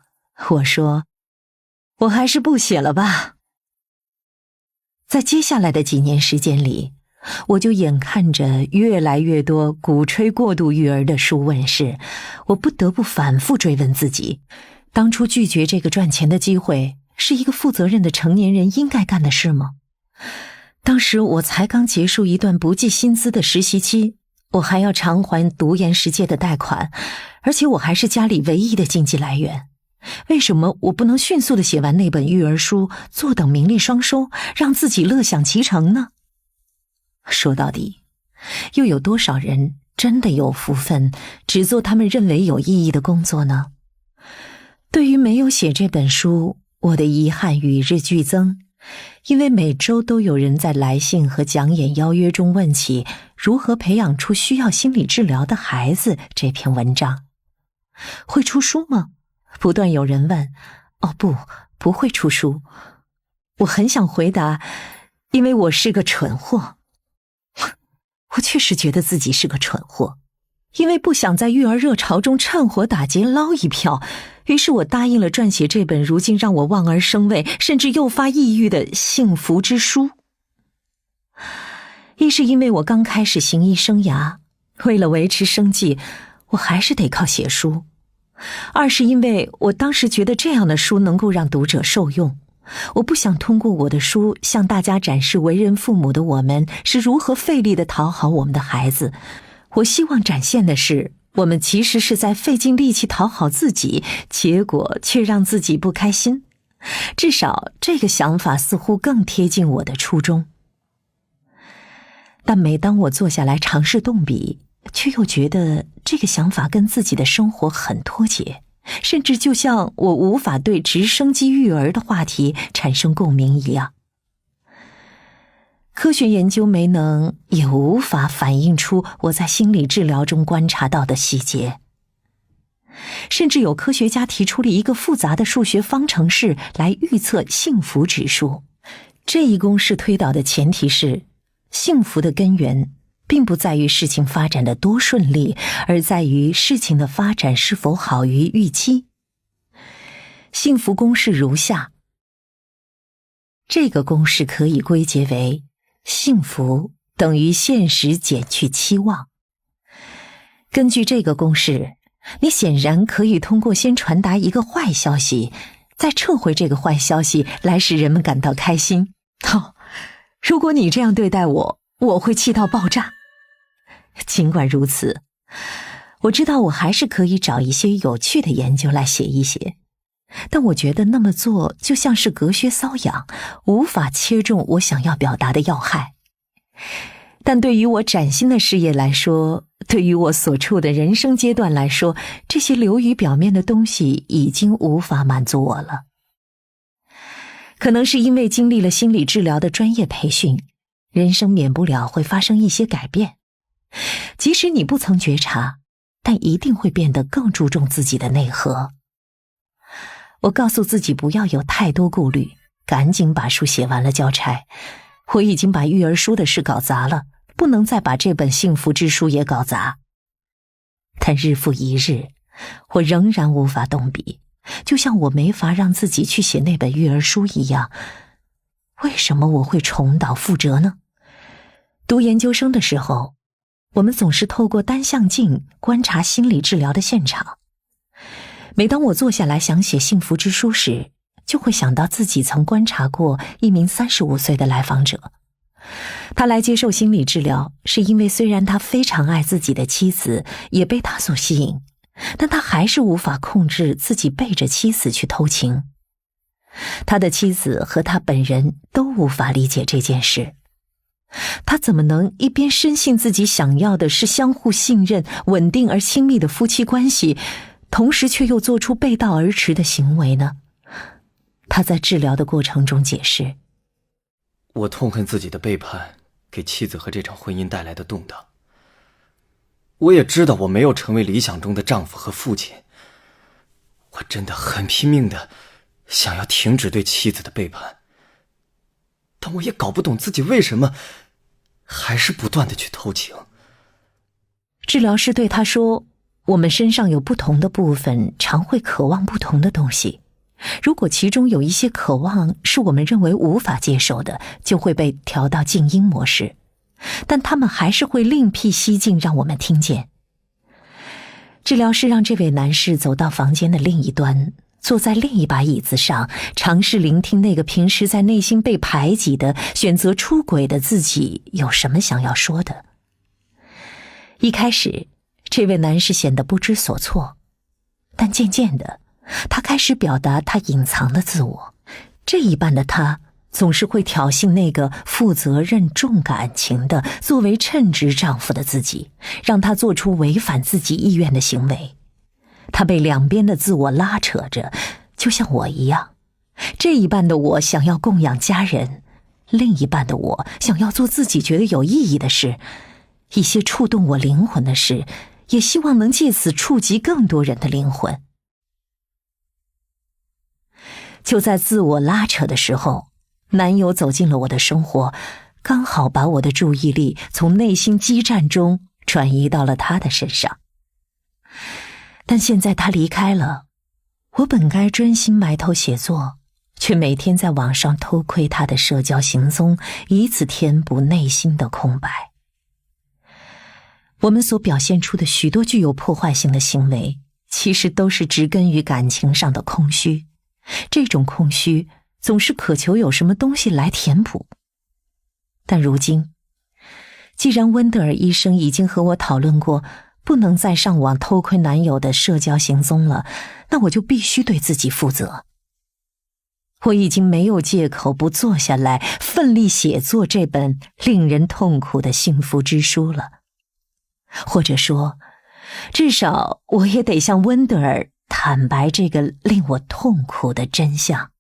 我说，我还是不写了吧。在接下来的几年时间里，我就眼看着越来越多鼓吹过度育儿的书问世，我不得不反复追问自己，当初拒绝这个赚钱的机会，是一个负责任的成年人应该干的事吗？当时我才刚结束一段不计薪资的实习期，我还要偿还读研时借的贷款，而且我还是家里唯一的经济来源。为什么我不能迅速地写完那本育儿书，坐等名利双收，让自己乐享其成呢？说到底，又有多少人真的有福分，只做他们认为有意义的工作呢？对于没有写这本书，我的遗憾与日俱增，因为每周都有人在来信和讲演邀约中问起如何培养出需要心理治疗的孩子这篇文章。会出书吗？不断有人问。哦不会出书。我很想回答，因为我是个蠢货。我确实觉得自己是个蠢货，因为不想在育儿热潮中趁火打劫捞一票，于是我答应了撰写这本如今让我望而生畏，甚至诱发抑郁的幸福之书。一是因为我刚开始行医生涯，为了维持生计，我还是得靠写书；二是因为我当时觉得这样的书能够让读者受用，我不想通过我的书向大家展示为人父母的我们是如何费力地讨好我们的孩子，我希望展现的是，我们其实是在费尽力气讨好自己，结果却让自己不开心。至少这个想法似乎更贴近我的初衷。但每当我坐下来尝试动笔，却又觉得这个想法跟自己的生活很脱节，甚至就像我无法对直升机育儿的话题产生共鸣一样。科学研究没能也无法反映出我在心理治疗中观察到的细节。甚至有科学家提出了一个复杂的数学方程式来预测幸福指数。这一公式推导的前提是，幸福的根源并不在于事情发展的多顺利，而在于事情的发展是否好于预期。幸福公式如下，这个公式可以归结为幸福等于现实减去期望，根据这个公式，你显然可以通过先传达一个坏消息，再撤回这个坏消息来使人们感到开心。如果你这样对待我，我会气到爆炸。尽管如此，我知道我还是可以找一些有趣的研究来写一写，但我觉得那么做就像是隔靴搔痒，无法切中我想要表达的要害。但对于我崭新的事业来说，对于我所处的人生阶段来说，这些流于表面的东西已经无法满足我了。可能是因为经历了心理治疗的专业培训，人生免不了会发生一些改变。即使你不曾觉察，但一定会变得更注重自己的内核。我告诉自己不要有太多顾虑，赶紧把书写完了交差。我已经把育儿书的事搞砸了，不能再把这本幸福之书也搞砸。但日复一日，我仍然无法动笔，就像我没法让自己去写那本育儿书一样。为什么我会重蹈覆辙呢？读研究生的时候，我们总是透过单向镜观察心理治疗的现场。每当我坐下来想写幸福之书时，就会想到自己曾观察过一名35岁的来访者。他来接受心理治疗，是因为虽然他非常爱自己的妻子，也被他所吸引，但他还是无法控制自己背着妻子去偷情。他的妻子和他本人都无法理解这件事。他怎么能一边深信自己想要的是相互信任、稳定而亲密的夫妻关系，同时却又做出背道而驰的行为呢？他在治疗的过程中解释，我痛恨自己的背叛给妻子和这场婚姻带来的动荡。我也知道我没有成为理想中的丈夫和父亲，我真的很拼命的想要停止对妻子的背叛，但我也搞不懂自己为什么还是不断的去偷情。治疗师对他说，我们身上有不同的部分，常会渴望不同的东西。如果其中有一些渴望是我们认为无法接受的，就会被调到静音模式，但他们还是会另辟蹊径让我们听见。治疗师让这位男士走到房间的另一端，坐在另一把椅子上，尝试聆听那个平时在内心被排挤的、选择出轨的自己有什么想要说的。一开始，这位男士显得不知所措，但渐渐的，他开始表达他隐藏的自我。这一半的他总是会挑衅那个负责任、重感情的、作为称职丈夫的自己，让他做出违反自己意愿的行为。他被两边的自我拉扯着，就像我一样。这一半的我想要供养家人，另一半的我想要做自己觉得有意义的事，一些触动我灵魂的事，也希望能借此触及更多人的灵魂。就在自我拉扯的时候，男友走进了我的生活，刚好把我的注意力从内心激战中转移到了他的身上。但现在他离开了，我本该专心埋头写作，却每天在网上偷窥他的社交行踪，以此填补内心的空白。我们所表现出的许多具有破坏性的行为，其实都是植根于感情上的空虚。这种空虚总是渴求有什么东西来填补。但如今，既然温德尔医生已经和我讨论过不能再上网偷窥男友的社交行踪了，那我就必须对自己负责。我已经没有借口不坐下来奋力写作这本令人痛苦的幸福之书了。或者说，至少我也得向温德尔坦白这个令我痛苦的真相。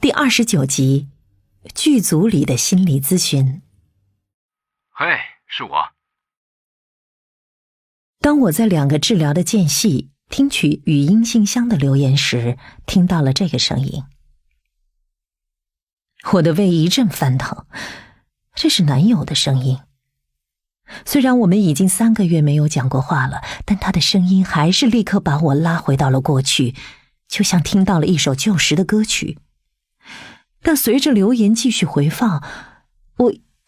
第29集，剧组里的心理咨询。嘿，是我。当我在2个治疗的间隙听取语音信箱的留言时，听到了这个声音。我的胃一阵翻腾，这是男友的声音。虽然我们已经3个月没有讲过话了，但他的声音还是立刻把我拉回到了过去，就像听到了一首旧时的歌曲。但随着留言继续回放，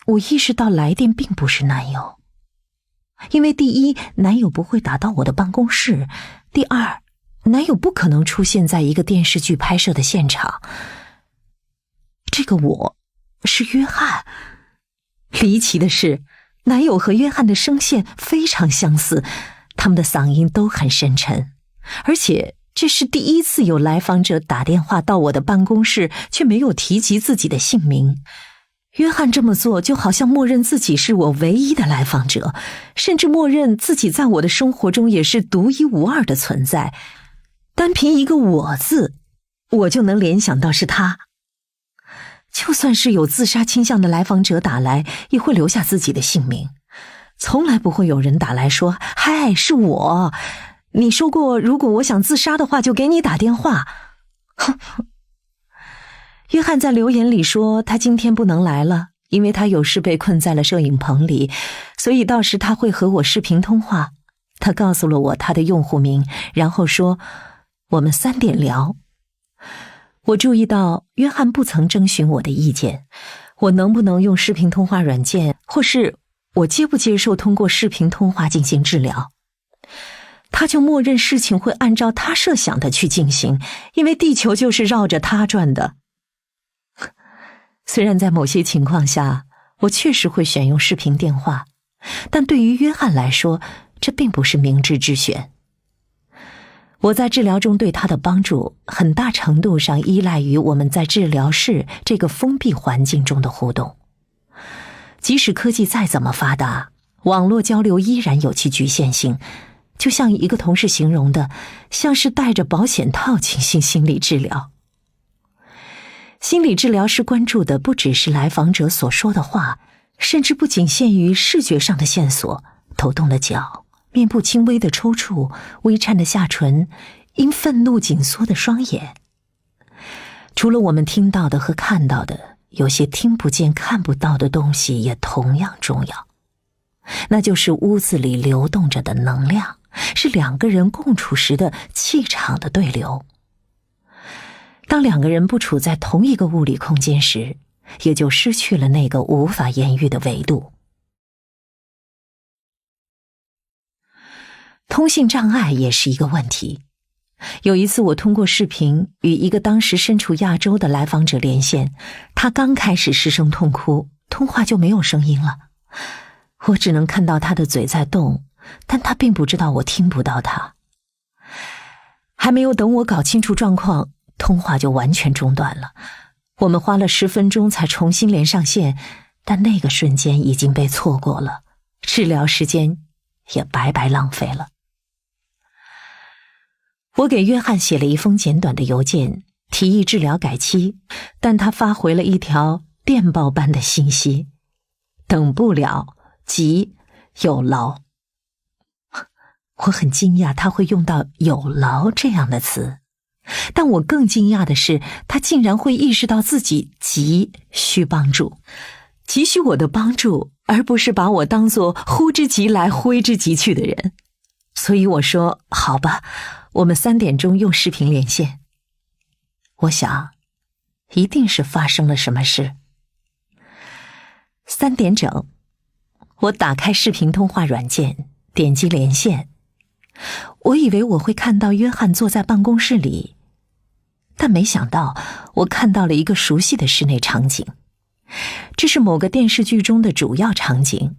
我意识到来电并不是男友。因为第一，男友不会打到我的办公室；第二，男友不可能出现在一个电视剧拍摄的现场。这个我是约翰。离奇的是，男友和约翰的声线非常相似，他们的嗓音都很深沉，而且这是第一次有来访者打电话到我的办公室，却没有提及自己的姓名。约翰这么做就好像默认自己是我唯一的来访者，甚至默认自己在我的生活中也是独一无二的存在。单凭一个我字，我就能联想到是他。就算是有自杀倾向的来访者打来，也会留下自己的姓名，从来不会有人打来说：“嗨，是我，你说过如果我想自杀的话就给你打电话。”约翰在留言里说他今天不能来了，因为他有事被困在了摄影棚里，所以到时他会和我视频通话。他告诉了我他的用户名，然后说我们3点聊。我注意到约翰不曾征询我的意见，我能不能用视频通话软件，或是我接不接受通过视频通话进行治疗。他就默认事情会按照他设想的去进行，因为地球就是绕着他转的。虽然在某些情况下，我确实会选用视频电话，但对于约翰来说，这并不是明智之选。我在治疗中对他的帮助，很大程度上依赖于我们在治疗室这个封闭环境中的互动。即使科技再怎么发达，网络交流依然有其局限性，就像一个同事形容的，像是戴着保险套进行心理治疗。心理治疗师关注的不只是来访者所说的话，甚至不仅限于视觉上的线索，抖动的脚，面部轻微的抽搐，微颤的下唇，因愤怒紧缩的双眼。除了我们听到的和看到的，有些听不见看不到的东西也同样重要，那就是屋子里流动着的能量，是2个人共处时的气场的对流。当2个人不处在同一个物理空间时，也就失去了那个无法言喻的维度。通信障碍也是一个问题。有一次我通过视频与一个当时身处亚洲的来访者连线，他刚开始失声痛哭，通话就没有声音了。我只能看到他的嘴在动，但他并不知道我听不到他。还没有等我搞清楚状况，通话就完全中断了。我们花了10分钟才重新连上线，但那个瞬间已经被错过了，治疗时间也白白浪费了。我给约翰写了一封简短的邮件，提议治疗改期，但他发回了一条电报般的信息：等不了，急，有劳。我很惊讶他会用到有劳这样的词，但我更惊讶的是，他竟然会意识到自己急需帮助，急需我的帮助，而不是把我当作呼之即来挥之即去的人。所以我说好吧，我们3点钟用视频连线。我想一定是发生了什么事。3点整，我打开视频通话软件，点击连线。我以为我会看到约翰坐在办公室里，但没想到我看到了一个熟悉的室内场景。这是某个电视剧中的主要场景。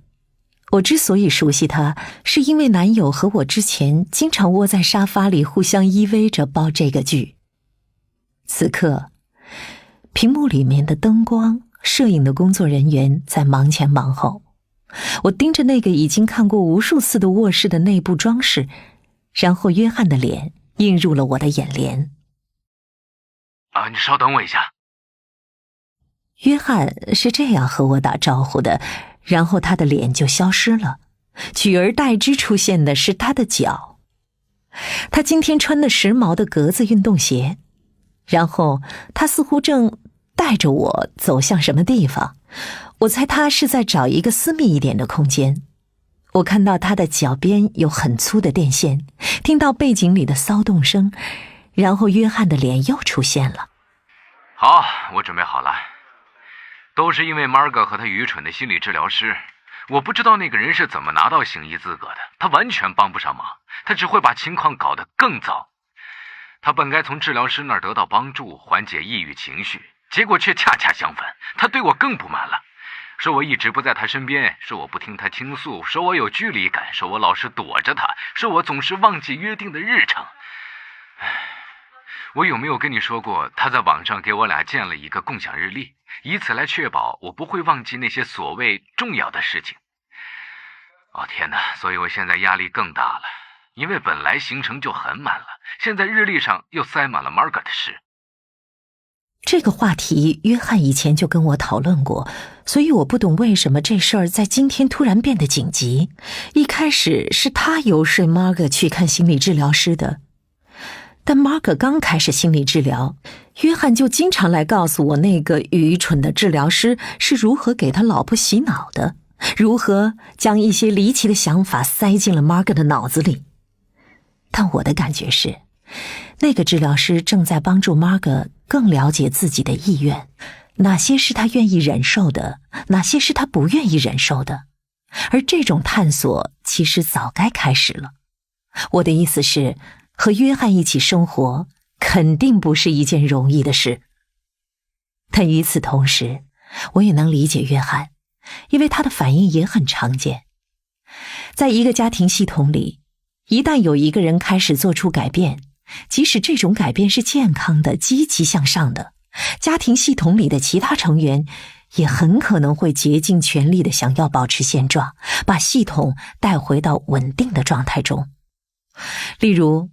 我之所以熟悉它，是因为男友和我之前经常窝在沙发里互相依偎着煲这个剧。此刻，屏幕里面的灯光、摄影的工作人员在忙前忙后。我盯着那个已经看过无数次的卧室的内部装饰，然后约翰的脸映入了我的眼帘。你稍等我一下。约翰是这样和我打招呼的，然后他的脸就消失了，取而代之出现的是他的脚。他今天穿的时髦的格子运动鞋，然后他似乎正带着我走向什么地方。我猜他是在找一个私密一点的空间。我看到他的脚边有很粗的电线，听到背景里的骚动声，然后约翰的脸又出现了。好，我准备好了。都是因为 Margot 和他愚蠢的心理治疗师。我不知道那个人是怎么拿到行医资格的，他完全帮不上忙，他只会把情况搞得更糟。他本该从治疗师那儿得到帮助，缓解抑郁情绪，结果却恰恰相反，他对我更不满了，说我一直不在他身边，说我不听他倾诉，说我有距离感，说我老是躲着他，说我总是忘记约定的日程。我有没有跟你说过，他在网上给我俩建了一个共享日历，以此来确保我不会忘记那些所谓重要的事情。哦天哪，所以我现在压力更大了，因为本来行程就很满了，现在日历上又塞满了 Margot 的事。这个话题约翰以前就跟我讨论过，所以我不懂为什么这事儿在今天突然变得紧急。一开始是他游说 Margot 去看心理治疗师的，但 Margot 刚开始心理治疗，约翰就经常来告诉我那个愚蠢的治疗师是如何给他老婆洗脑的，如何将一些离奇的想法塞进了 Margot 的脑子里。但我的感觉是，那个治疗师正在帮助 Margot 更了解自己的意愿，哪些是他愿意忍受的，哪些是他不愿意忍受的。而这种探索其实早该开始了。我的意思是，和约翰一起生活肯定不是一件容易的事。但与此同时，我也能理解约翰，因为他的反应也很常见。在一个家庭系统里，一旦有一个人开始做出改变，即使这种改变是健康的、积极向上的，家庭系统里的其他成员也很可能会竭尽全力地想要保持现状，把系统带回到稳定的状态中。例如，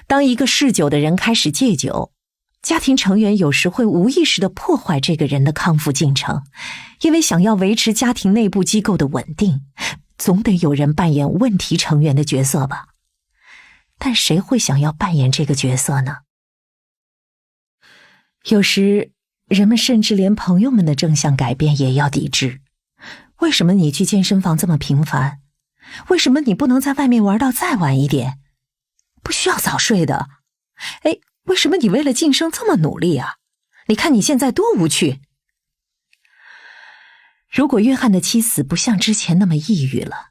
当一个嗜酒的人开始戒酒，家庭成员有时会无意识地破坏这个人的康复进程，因为想要维持家庭内部机构的稳定，总得有人扮演问题成员的角色吧。但谁会想要扮演这个角色呢？有时，人们甚至连朋友们的正向改变也要抵制。为什么你去健身房这么频繁？为什么你不能在外面玩到再晚一点？不需要早睡的。为什么你为了晋升这么努力啊？你看你现在多无趣。如果约翰的妻子不像之前那么抑郁了，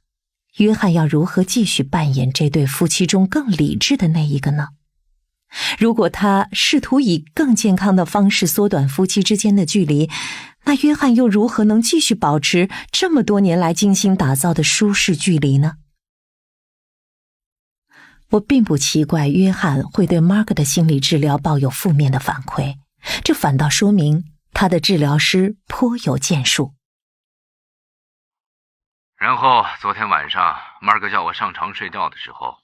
约翰要如何继续扮演这对夫妻中更理智的那一个呢？如果他试图以更健康的方式缩短夫妻之间的距离，那约翰又如何能继续保持这么多年来精心打造的舒适距离呢？我并不奇怪约翰会对 Margot 的心理治疗抱有负面的反馈，这反倒说明他的治疗师颇有建树。然后昨天晚上 Margot 叫我上床睡觉的时候，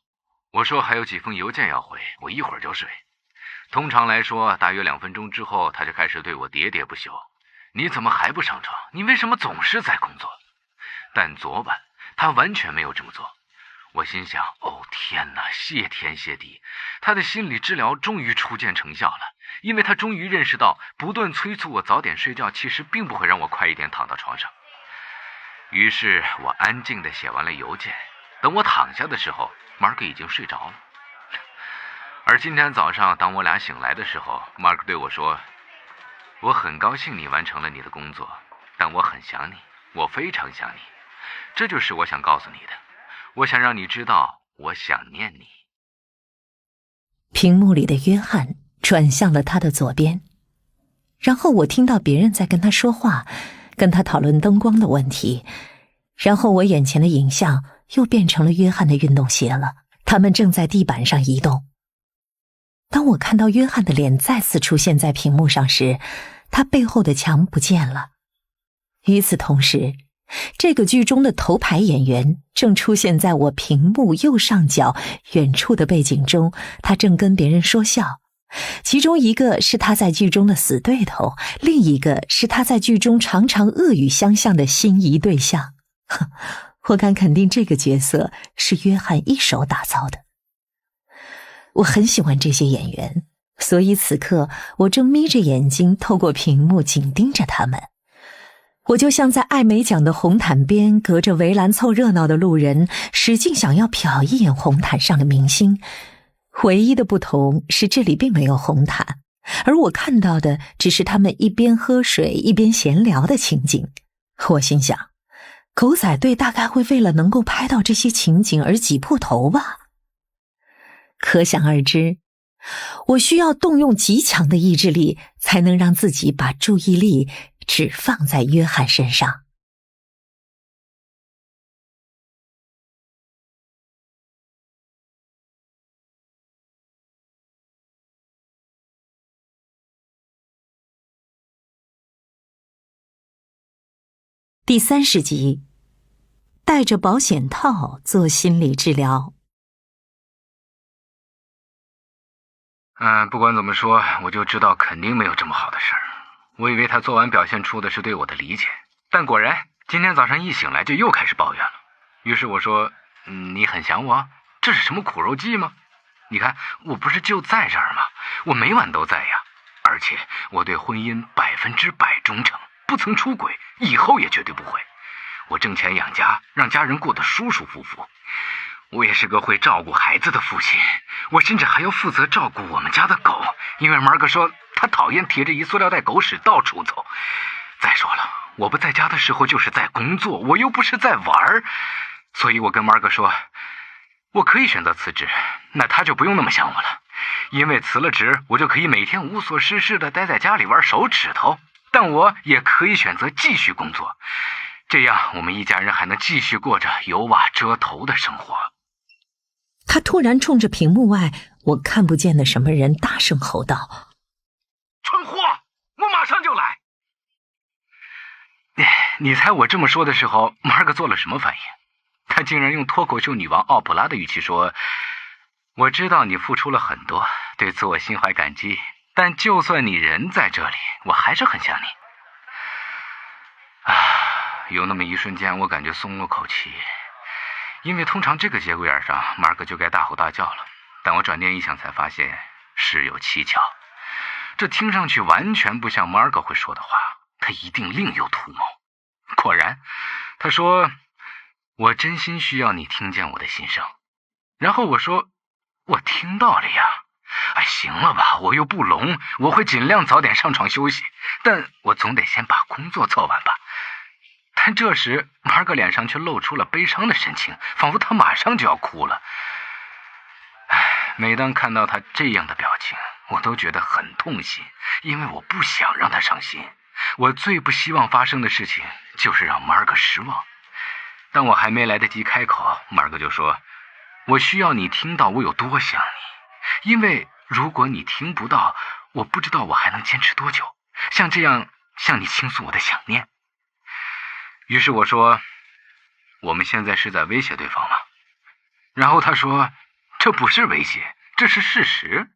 我说还有几封邮件要回，我一会儿就睡。通常来说，大约2分钟之后，他就开始对我喋喋不休。你怎么还不上床？你为什么总是在工作？但昨晚他完全没有这么做。我心想，哦天哪，谢天谢地，他的心理治疗终于初见成效了，因为他终于认识到，不断催促我早点睡觉，其实并不会让我快一点躺到床上。于是我安静地写完了邮件，等我躺下的时候 Margot 已经睡着了。而今天早上当我俩醒来的时候， Margot 对我说，我很高兴你完成了你的工作，但我很想你，我非常想你，这就是我想告诉你的，我想让你知道我想念你。屏幕里的约翰转向了他的左边，然后我听到别人在跟他说话，跟他讨论灯光的问题，然后我眼前的影像又变成了约翰的运动鞋了，他们正在地板上移动。当我看到约翰的脸再次出现在屏幕上时，他背后的墙不见了。与此同时，这个剧中的头牌演员正出现在我屏幕右上角远处的背景中，他正跟别人说笑。其中一个是他在剧中的死对头，另一个是他在剧中常常恶语相向的心仪对象。我敢肯定这个角色是约翰一手打造的。我很喜欢这些演员，所以此刻我正眯着眼睛透过屏幕紧盯着他们。我就像在艾美奖的红毯边隔着围栏凑热闹的路人，使劲想要瞟一眼红毯上的明星。唯一的不同是这里并没有红毯，而我看到的只是他们一边喝水一边闲聊的情景。我心想，狗仔队大概会为了能够拍到这些情景而挤破头吧。可想而知，我需要动用极强的意志力，才能让自己把注意力只放在约翰身上。第30集，带着保险套做心理治疗。不管怎么说，我就知道肯定没有这么好的事儿。我以为他做完表现出的是对我的理解，但果然今天早上一醒来就又开始抱怨了。于是我说，你很想我？这是什么苦肉计吗？你看，我不是就在这儿吗？我每晚都在呀，而且我对婚姻100%忠诚，不曾出轨，以后也绝对不会。我挣钱养家，让家人过得舒舒服服。我也是个会照顾孩子的父亲，我甚至还要负责照顾我们家的狗，因为Mark说他讨厌提着一塑料袋狗屎到处走。再说了，我不在家的时候就是在工作，我又不是在玩，所以我跟Mark说，我可以选择辞职，那他就不用那么想我了，因为辞了职，我就可以每天无所事事的待在家里玩手指头，但我也可以选择继续工作，这样我们一家人还能继续过着有瓦遮头的生活。他突然冲着屏幕外我看不见的什么人大声吼道：蠢货，我马上就来。你猜我这么说的时候Mark做了什么反应？他竟然用脱口秀女王奥普拉的语气说，我知道你付出了很多，对此我心怀感激，但就算你人在这里，我还是很想你。有那么一瞬间我感觉松了口气，因为通常这个节骨眼上Mark就该大吼大叫了，但我转念一想才发现事有蹊跷，这听上去完全不像Mark会说的话，他一定另有图谋。果然他说，我真心需要你听见我的心声。然后我说，我听到了呀。行了吧，我又不聋，我会尽量早点上床休息，但我总得先把工作做完吧。但这时Mark脸上却露出了悲伤的神情，仿佛他马上就要哭了。每当看到他这样的表情，我都觉得很痛心，因为我不想让他伤心。我最不希望发生的事情就是让Mark失望。当我还没来得及开口，Mark就说，我需要你听到我有多想你，因为如果你听不到，我不知道我还能坚持多久，像这样向你倾诉我的想念。于是我说，我们现在是在威胁对方吗？然后他说，这不是威胁，这是事实。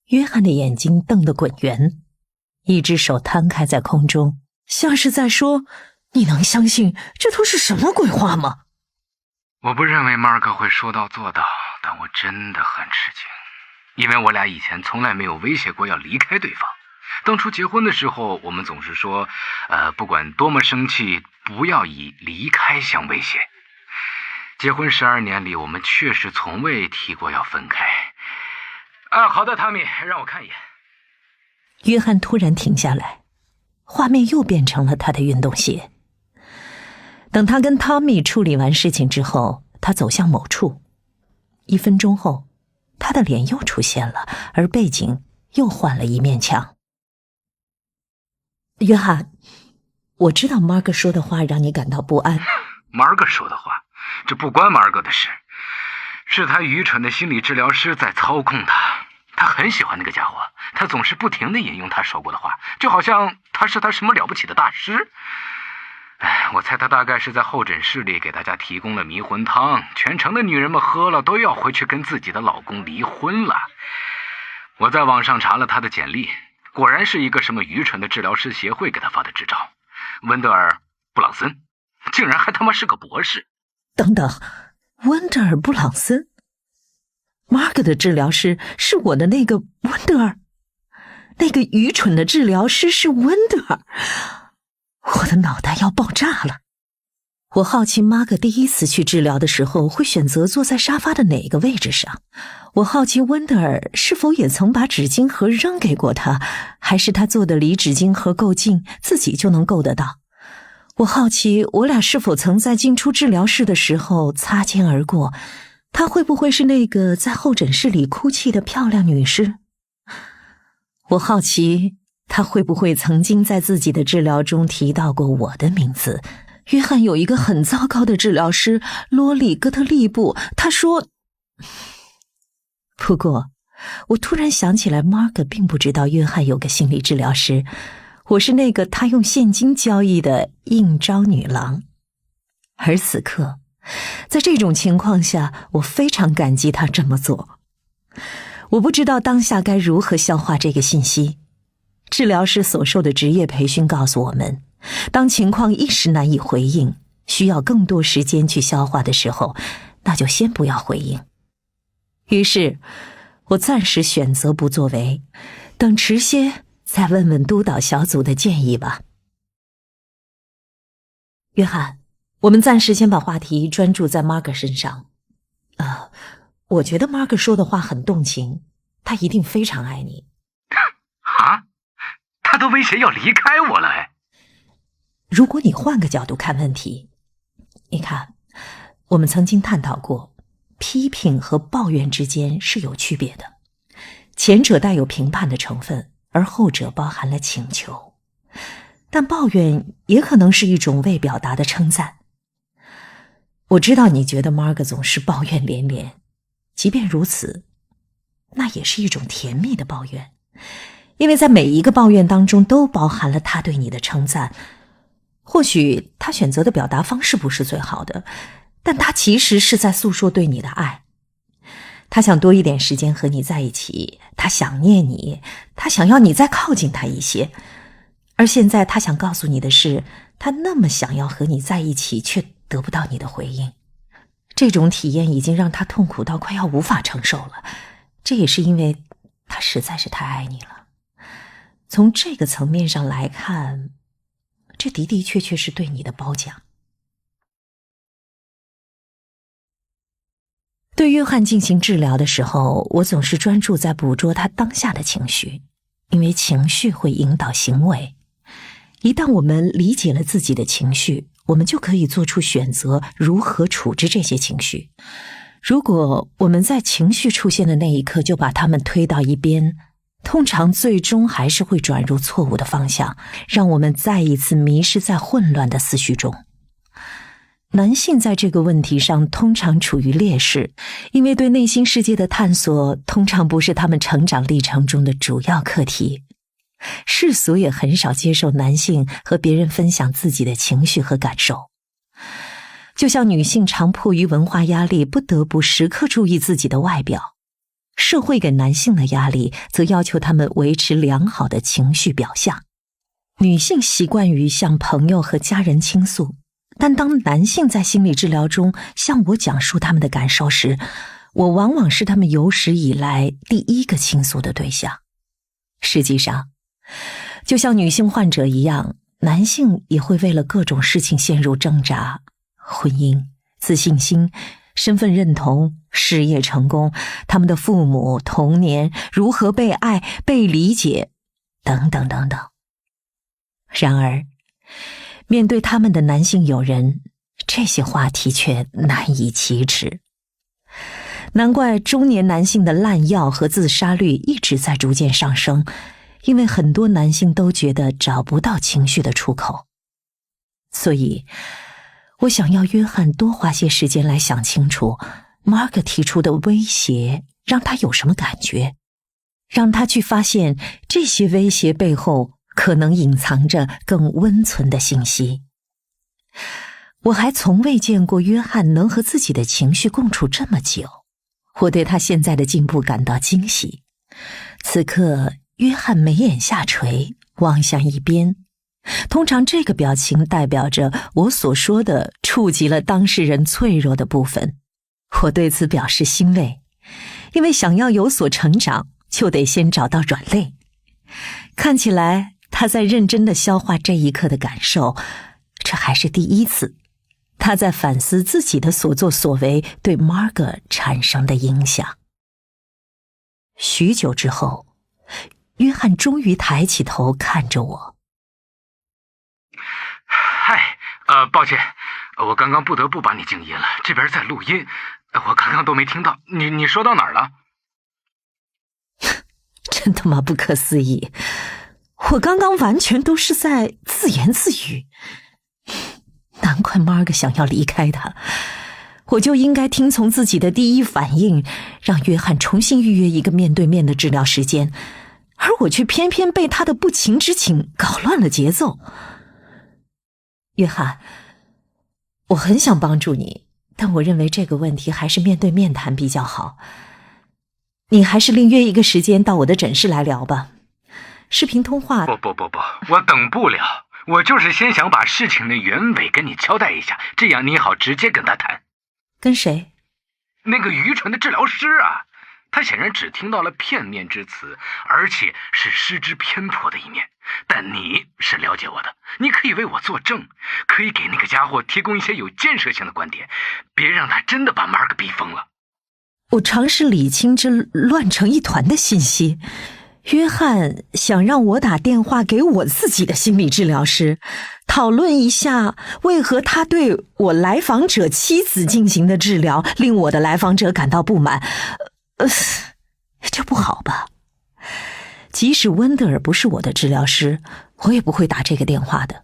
约翰的眼睛瞪得滚圆，一只手摊开在空中，像是在说，你能相信这都是什么鬼话吗？我不认为Mark会说到做到，但我真的很吃惊，因为我俩以前从来没有威胁过要离开对方。当初结婚的时候，我们总是说，不管多么生气，不要以离开相威胁。结婚12年里，我们确实从未提过要分开。好的，汤米，让我看一眼。约翰突然停下来，画面又变成了他的运动鞋。等他跟汤米处理完事情之后，他走向某处。1分钟后，他的脸又出现了，而背景又换了一面墙。约翰，我知道Mark说的话让你感到不安。Mark说的话，这不关Mark的事，是他愚蠢的心理治疗师在操控他。他很喜欢那个家伙，他总是不停地引用他说过的话，就好像他是他什么了不起的大师。我猜他大概是在候诊室里给大家提供了迷魂汤，全城的女人们喝了都要回去跟自己的老公离婚了。我在网上查了他的简历，果然是一个什么愚蠢的治疗师协会给他发的执照，温德尔·布朗森，竟然还他妈是个博士。等等，温德尔·布朗森？Mark的治疗师是我的那个温德尔，那个愚蠢的治疗师是温德尔。我的脑袋要爆炸了！我好奇玛格第一次去治疗的时候会选择坐在沙发的哪个位置上，我好奇温德尔是否也曾把纸巾盒扔给过他，还是他坐的离纸巾盒够近，自己就能够得到。我好奇我俩是否曾在进出治疗室的时候擦肩而过，她会不会是那个在候诊室里哭泣的漂亮女士？我好奇她会不会曾经在自己的治疗中提到过我的名字。约翰有一个很糟糕的治疗师罗里·戈特利布，他说。不过我突然想起来，玛格并不知道约翰有个心理治疗师，我是那个他用现金交易的应招女郎。而此刻在这种情况下，我非常感激他这么做。我不知道当下该如何消化这个信息。治疗师所受的职业培训告诉我们，当情况一时难以回应，需要更多时间去消化的时候，那就先不要回应。于是我暂时选择不作为，等迟些再问问督导小组的建议吧。约翰，我们暂时先把话题专注在玛格身上。我觉得玛格说的话很动情，她一定非常爱你。啊？他都威胁要离开我了哎！如果你换个角度看问题，你看，我们曾经探讨过，批评和抱怨之间是有区别的，前者带有评判的成分，而后者包含了请求。但抱怨也可能是一种未表达的称赞。我知道你觉得 Mark 总是抱怨连连，即便如此，那也是一种甜蜜的抱怨，因为在每一个抱怨当中都包含了他对你的称赞。或许他选择的表达方式不是最好的，但他其实是在诉说对你的爱。他想多一点时间和你在一起，他想念你，他想要你再靠近他一些。而现在他想告诉你的是，他那么想要和你在一起，却得不到你的回应。这种体验已经让他痛苦到快要无法承受了，这也是因为他实在是太爱你了。从这个层面上来看，这的的确确是对你的褒奖。对约翰进行治疗的时候，我总是专注在捕捉他当下的情绪，因为情绪会引导行为。一旦我们理解了自己的情绪，我们就可以做出选择，如何处置这些情绪。如果我们在情绪出现的那一刻就把它们推到一边，通常最终还是会转入错误的方向，让我们再一次迷失在混乱的思绪中。男性在这个问题上通常处于劣势，因为对内心世界的探索通常不是他们成长历程中的主要课题。世俗也很少接受男性和别人分享自己的情绪和感受。就像女性常迫于文化压力不得不时刻注意自己的外表，社会给男性的压力则要求他们维持良好的情绪表象。女性习惯于向朋友和家人倾诉，但当男性在心理治疗中向我讲述他们的感受时，我往往是他们有史以来第一个倾诉的对象。实际上，就像女性患者一样，男性也会为了各种事情陷入挣扎，婚姻、自信心、身份认同、事业成功、他们的父母、童年、如何被爱、被理解，等等等等。然而，面对他们的男性友人，这些话题却难以启齿。难怪中年男性的滥药和自杀率一直在逐渐上升，因为很多男性都觉得找不到情绪的出口。所以，我想要约翰多花些时间来想清楚 Mark 提出的威胁让他有什么感觉，让他去发现这些威胁背后可能隐藏着更温存的信息。我还从未见过约翰能和自己的情绪共处这么久，我对他现在的进步感到惊喜。此刻，约翰眉眼下垂，望向一边。通常这个表情代表着我所说的触及了当事人脆弱的部分。我对此表示欣慰，因为想要有所成长，就得先找到软肋。看起来他在认真地消化这一刻的感受，这还是第一次。他在反思自己的所作所为对 Margaret 产生的影响。许久之后，约翰终于抬起头看着我。嗨，抱歉，我刚刚不得不把你静音了，这边在录音，我刚刚都没听到。你说到哪儿了？真他妈不可思议，我刚刚完全都是在自言自语。难怪 Margaret 想要离开他，我就应该听从自己的第一反应，让约翰重新预约一个面对面的治疗时间，而我却偏偏被他的不情之请搞乱了节奏。约翰，我很想帮助你，但我认为这个问题还是面对面谈比较好。你还是另约一个时间到我的诊室来聊吧。视频通话……不，我等不了。我就是先想把事情的原委跟你交代一下，这样你好直接跟他谈。跟谁？那个愚蠢的治疗师啊，他显然只听到了片面之词，而且是失之偏颇的一面。但你是了解我的，你可以为我作证，可以给那个家伙提供一些有建设性的观点，别让他真的把 Mark 逼疯了。我尝试理清这乱成一团的信息。约翰想让我打电话给我自己的心理治疗师，讨论一下为何他对我来访者妻子进行的治疗令我的来访者感到不满。这不好吧？即使温德尔不是我的治疗师，我也不会打这个电话的。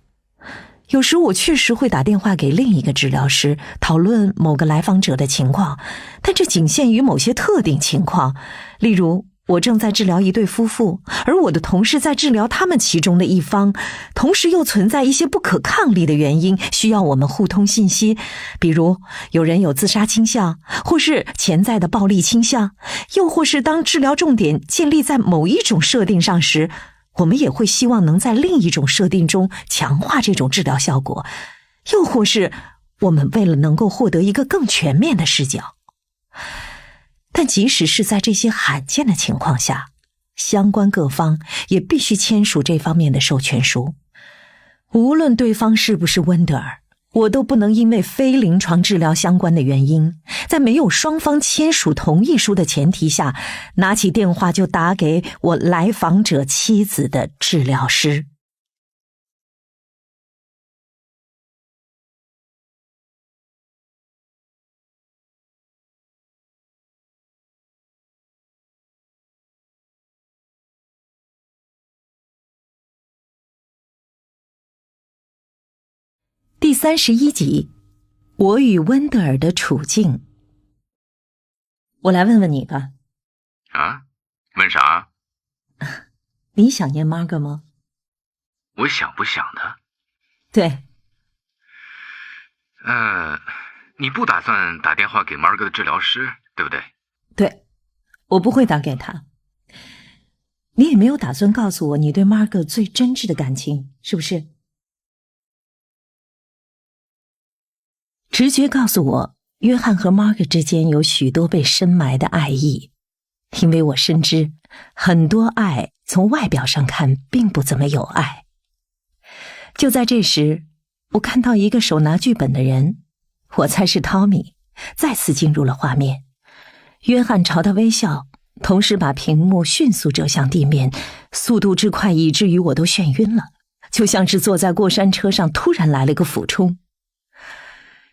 有时我确实会打电话给另一个治疗师，讨论某个来访者的情况，但这仅限于某些特定情况，例如我正在治疗一对夫妇，而我的同事在治疗他们其中的一方，同时又存在一些不可抗力的原因，需要我们互通信息，比如有人有自杀倾向，或是潜在的暴力倾向，又或是当治疗重点建立在某一种设定上时，我们也会希望能在另一种设定中强化这种治疗效果，又或是我们为了能够获得一个更全面的视角。但即使是在这些罕见的情况下，相关各方也必须签署这方面的授权书。无论对方是不是温德尔，我都不能因为非临床治疗相关的原因，在没有双方签署同意书的前提下，拿起电话就打给我来访者妻子的治疗师。第31集，我与温德尔的处境。我来问问你吧。啊？问啥？你想念 Margaret 吗？我想不想的？对。你不打算打电话给 Margaret 的治疗师，对不对？对，我不会打给他。你也没有打算告诉我你对 Margaret 最真挚的感情，是不是？直觉告诉我，约翰和 Margaret 之间有许多被深埋的爱意，因为我深知很多爱从外表上看并不怎么有爱。就在这时，我看到一个手拿剧本的人，我猜是 Tommy， 再次进入了画面。约翰朝他微笑，同时把屏幕迅速折向地面，速度之快以至于我都眩晕了，就像是坐在过山车上突然来了个俯冲。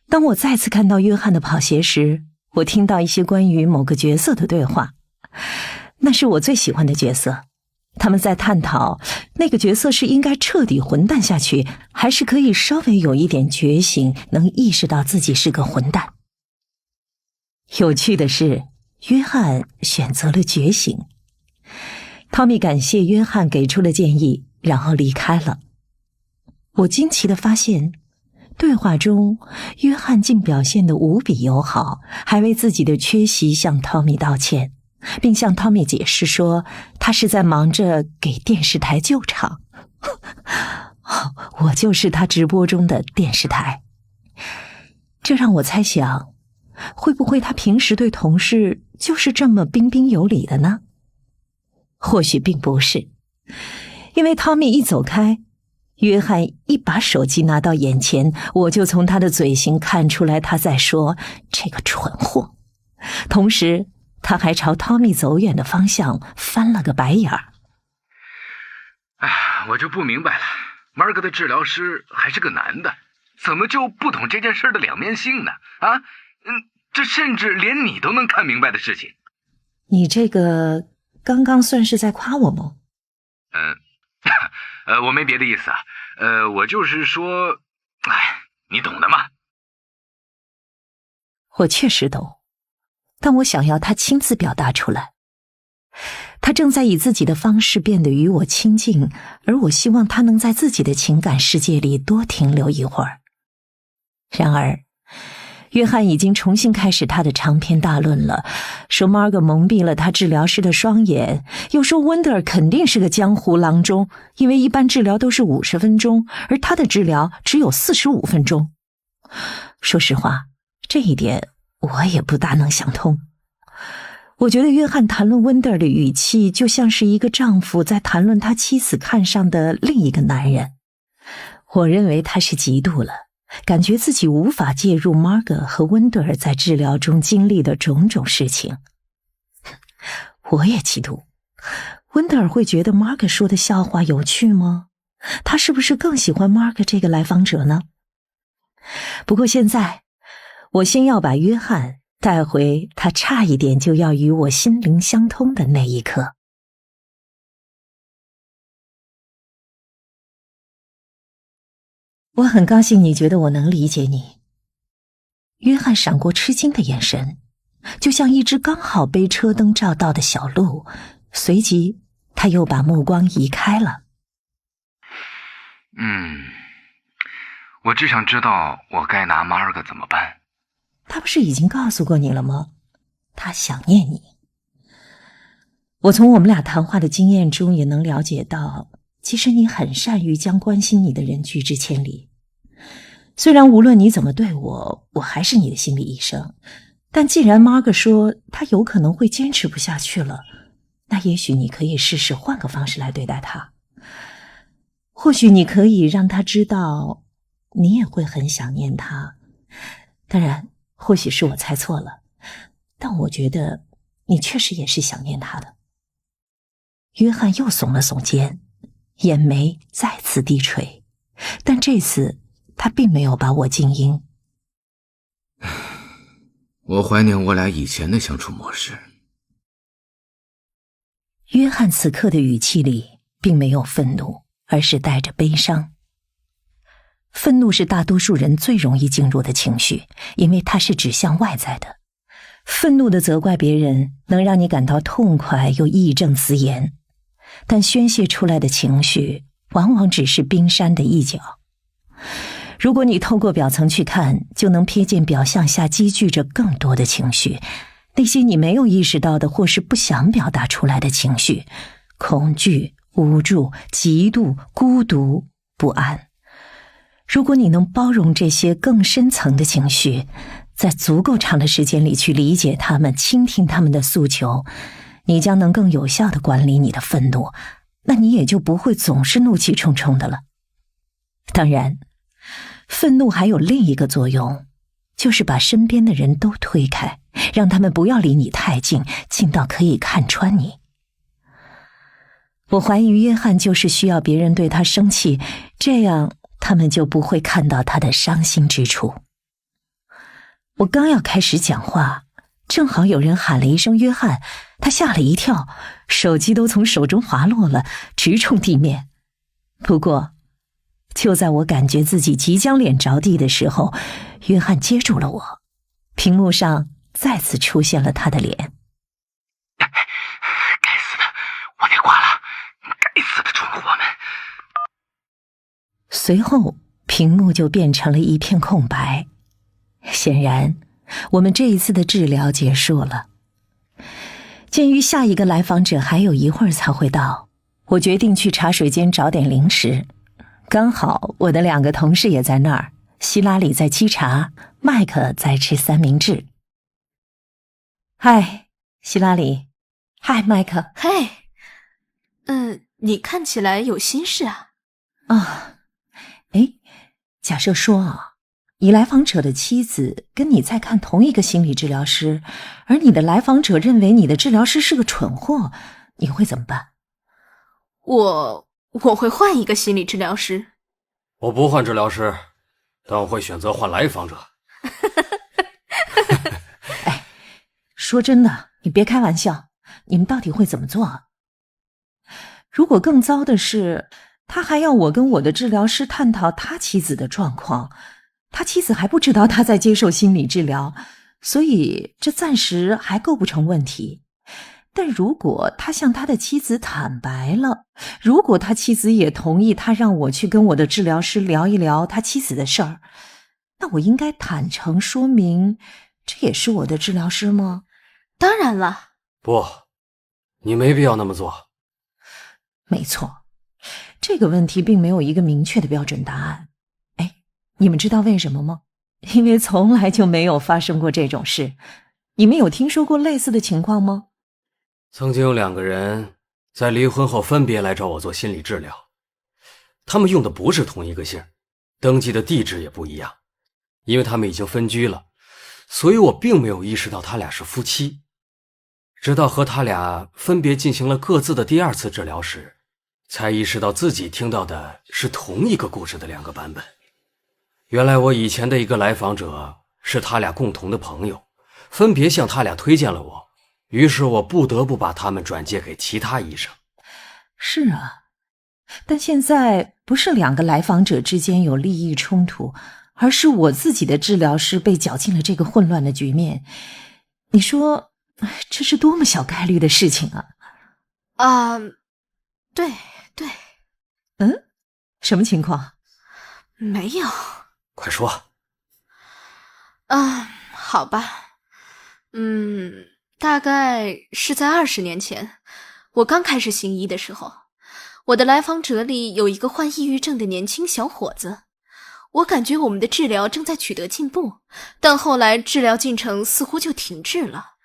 当我再次看到约翰的跑鞋时，我听到一些关于某个角色的对话，那是我最喜欢的角色。他们在探讨那个角色是应该彻底混蛋下去，还是可以稍微有一点觉醒，能意识到自己是个混蛋。有趣的是，约翰选择了觉醒。汤米感谢约翰给出了建议，然后离开了。我惊奇地发现，对话中，约翰竟表现得无比友好，还为自己的缺席向汤米道歉，并向汤米解释说，他是在忙着给电视台救场。我就是他直播中的电视台。这让我猜想，会不会他平时对同事就是这么彬彬有礼的呢？或许并不是，因为汤米一走开，约翰一把手机拿到眼前，我就从他的嘴型看出来他在说这个蠢货，同时他还朝汤米走远的方向翻了个白眼儿。我就不明白了，Mark的治疗师还是个男的，怎么就不懂这件事的两面性呢？这甚至连你都能看明白的事情。你这个刚刚算是在夸我吗？我没别的意思啊，我就是说，你懂的嘛。我确实懂，但我想要他亲自表达出来。他正在以自己的方式变得与我亲近，而我希望他能在自己的情感世界里多停留一会儿。然而约翰已经重新开始他的长篇大论了，说 Mark 蒙蔽了他治疗师的双眼，又说温德尔肯定是个江湖郎中，因为一般治疗都是50分钟，而他的治疗只有45分钟。说实话，这一点我也不大能想通。我觉得约翰谈论温德尔的语气就像是一个丈夫在谈论他妻子看上的另一个男人。我认为他是嫉妒了，感觉自己无法介入 Mark 和温德尔在治疗中经历的种种事情。我也嫉妒。温德尔会觉得 Mark 说的笑话有趣吗？他是不是更喜欢 Mark 这个来访者呢？不过现在，我先要把约翰带回他差一点就要与我心灵相通的那一刻。我很高兴你觉得我能理解你。约翰闪过吃惊的眼神，就像一只刚好被车灯照到的小鹿，随即他又把目光移开了。我只想知道我该拿 Mark 怎么办。他不是已经告诉过你了吗？他想念你。我从我们俩谈话的经验中也能了解到，其实你很善于将关心你的人拒之千里。虽然无论你怎么对我，我还是你的心理医生，但既然 Mark 说他有可能会坚持不下去了，那也许你可以试试换个方式来对待他。或许你可以让他知道你也会很想念他。当然或许是我猜错了，但我觉得你确实也是想念他的。约翰又耸了耸肩，眼眉再次低垂，但这次他并没有把我静音。我怀念我俩以前的相处模式。约翰此刻的语气里并没有愤怒，而是带着悲伤。愤怒是大多数人最容易进入的情绪，因为它是指向外在的。愤怒的责怪别人能让你感到痛快又义正辞严，但宣泄出来的情绪往往只是冰山的一角。如果你透过表层去看，就能瞥见表象下积聚着更多的情绪，那些你没有意识到的或是不想表达出来的情绪，恐惧、无助、嫉妒、孤独、不安。如果你能包容这些更深层的情绪，在足够长的时间里去理解他们，倾听他们的诉求，你将能更有效地管理你的愤怒，那你也就不会总是怒气冲冲的了。当然，愤怒还有另一个作用，就是把身边的人都推开，让他们不要离你太近，近到可以看穿你。我怀疑约翰就是需要别人对他生气，这样他们就不会看到他的伤心之处。我刚要开始讲话，正好有人喊了一声约翰，他吓了一跳，手机都从手中滑落了，直冲地面。不过就在我感觉自己即将脸着地的时候，约翰接住了我，屏幕上再次出现了他的脸。该死的，我得挂了，该死的蠢货们。随后屏幕就变成了一片空白，显然我们这一次的治疗结束了。鉴于下一个来访者还有一会儿才会到，我决定去茶水间找点零食。刚好我的2个同事也在那儿，希拉里在沏茶，麦克在吃三明治。嗨，希拉里。嗨，麦克。嘿，你看起来有心事啊。假设说啊，你来访者的妻子跟你在看同一个心理治疗师，而你的来访者认为你的治疗师是个蠢货，你会怎么办？我会换一个心理治疗师。我不换治疗师，但我会选择换来访者。说真的，你别开玩笑，你们到底会怎么做啊？如果更糟的是，他还要我跟我的治疗师探讨他妻子的状况，他妻子还不知道他在接受心理治疗，所以这暂时还构不成问题。但如果他向他的妻子坦白了，如果他妻子也同意他让我去跟我的治疗师聊一聊他妻子的事儿，那我应该坦诚说明这也是我的治疗师吗？当然了。不，你没必要那么做。没错，这个问题并没有一个明确的标准答案。你们知道为什么吗？因为从来就没有发生过这种事。你们有听说过类似的情况吗？曾经有2个人在离婚后分别来找我做心理治疗，他们用的不是同一个姓，登记的地址也不一样。因为他们已经分居了，所以我并没有意识到他俩是夫妻。直到和他俩分别进行了各自的第2次治疗时，才意识到自己听到的是同一个故事的2个版本。原来我以前的一个来访者是他俩共同的朋友，分别向他俩推荐了我，于是我不得不把他们转介给其他医生。是啊，但现在不是2个来访者之间有利益冲突，而是我自己的治疗师被搅进了这个混乱的局面。你说这是多么小概率的事情啊！对。什么情况？没有。快说。好吧。大概是在20年前，我刚开始行医的时候，我的来访者里有一个患抑郁症的年轻小伙子。我感觉我们的治疗正在取得进步，但后来治疗进程似乎就停滞了。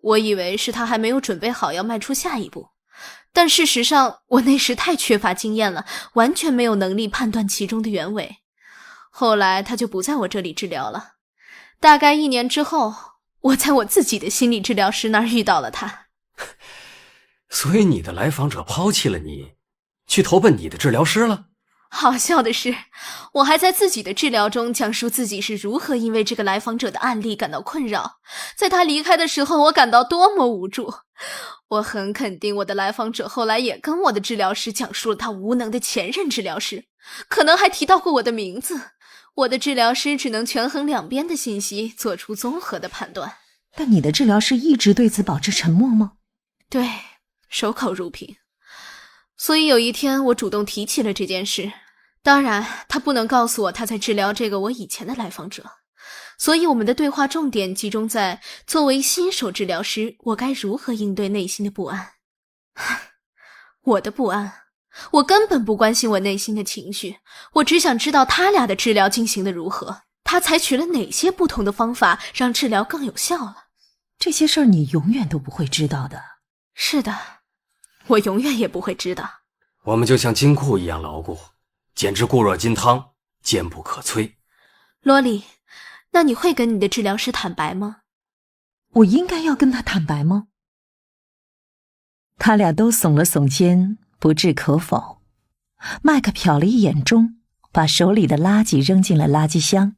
我以为是他还没有准备好要迈出下一步，但事实上我那时太缺乏经验了，完全没有能力判断其中的原委。后来他就不在我这里治疗了。大概1年之后，我在我自己的心理治疗师那儿遇到了他。所以你的来访者抛弃了你，去投奔你的治疗师了？好笑的是，我还在自己的治疗中讲述自己是如何因为这个来访者的案例感到困扰。在他离开的时候，我感到多么无助。我很肯定我的来访者后来也跟我的治疗师讲述了他无能的前任治疗师，可能还提到过我的名字。我的治疗师只能权衡2边的信息，做出综合的判断。但你的治疗师一直对此保持沉默吗？对，守口如瓶。所以有一天我主动提起了这件事，当然他不能告诉我他在治疗这个我以前的来访者，所以我们的对话重点集中在作为新手治疗师我该如何应对内心的不安。我的不安，我根本不关心我内心的情绪，我只想知道他俩的治疗进行的如何，他采取了哪些不同的方法让治疗更有效了。这些事儿你永远都不会知道的。是的，我永远也不会知道。我们就像金库一样牢固，简直固若金汤，坚不可摧。罗莉，那你会跟你的治疗师坦白吗？我应该要跟他坦白吗？他俩都耸了耸肩，不置可否。麦克瞟了一眼钟，把手里的垃圾扔进了垃圾箱。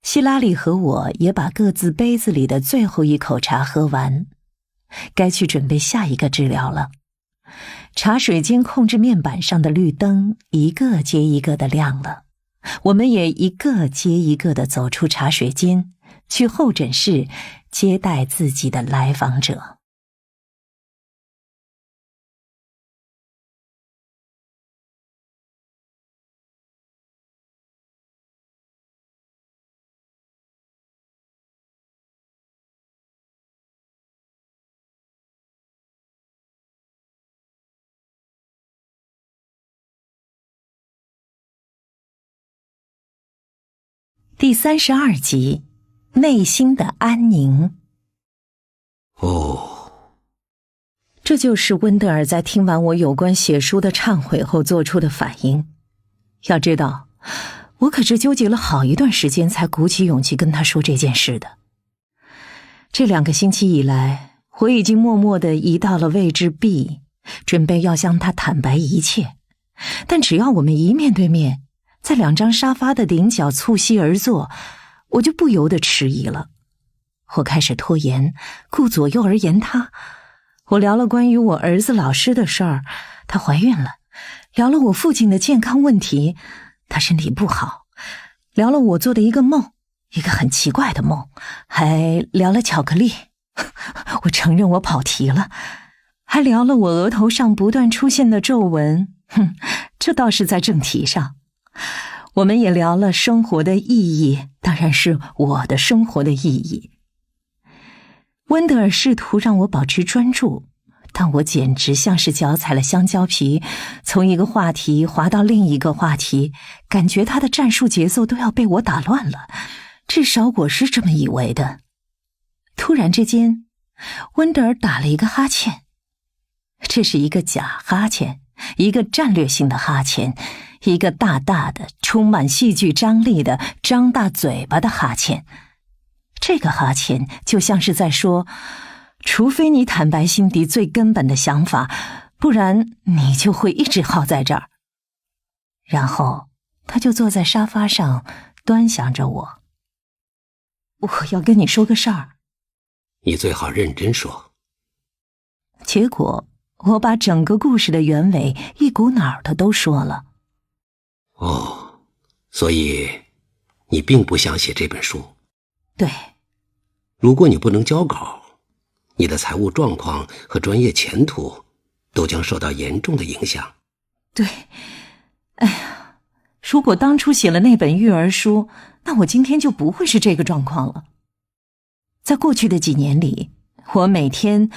希拉里和我也把各自杯子里的最后一口茶喝完，该去准备下一个治疗了。茶水间控制面板上的绿灯一个接一个的亮了，我们也一个接一个的走出茶水间，去候诊室接待自己的来访者。第32集，内心的安宁。这就是温德尔在听完我有关写书的忏悔后做出的反应。要知道，我可是纠结了好一段时间才鼓起勇气跟他说这件事的。这2个星期以来，我已经默默地移到了位置 B， 准备要向他坦白一切。但只要我们一面对面，在2张沙发的顶角促膝而坐，我就不由得迟疑了。我开始拖延，顾左右而言他。我聊了关于我儿子老师的事儿，她怀孕了；聊了我父亲的健康问题，他身体不好；聊了我做的一个梦，一个很奇怪的梦，还聊了巧克力。我承认我跑题了，还聊了我额头上不断出现的皱纹。这倒是在正题上。我们也聊了生活的意义，当然是我的生活的意义。温德尔试图让我保持专注，但我简直像是脚踩了香蕉皮，从一个话题滑到另一个话题，感觉他的战术节奏都要被我打乱了，至少我是这么以为的。突然之间，温德尔打了一个哈欠，这是一个假哈欠，一个战略性的哈欠，一个大大的充满戏剧张力的张大嘴巴的哈欠。这个哈欠就像是在说，除非你坦白心底最根本的想法，不然你就会一直耗在这儿。然后他就坐在沙发上端详着我。我要跟你说个事儿。你最好认真说。结果我把整个故事的原委一股脑儿的都说了。哦，所以你并不想写这本书。对。如果你不能交稿，你的财务状况和专业前途都将受到严重的影响。对，哎呀，如果当初写了那本育儿书，那我今天就不会是这个状况了。在过去的几年里，我每天，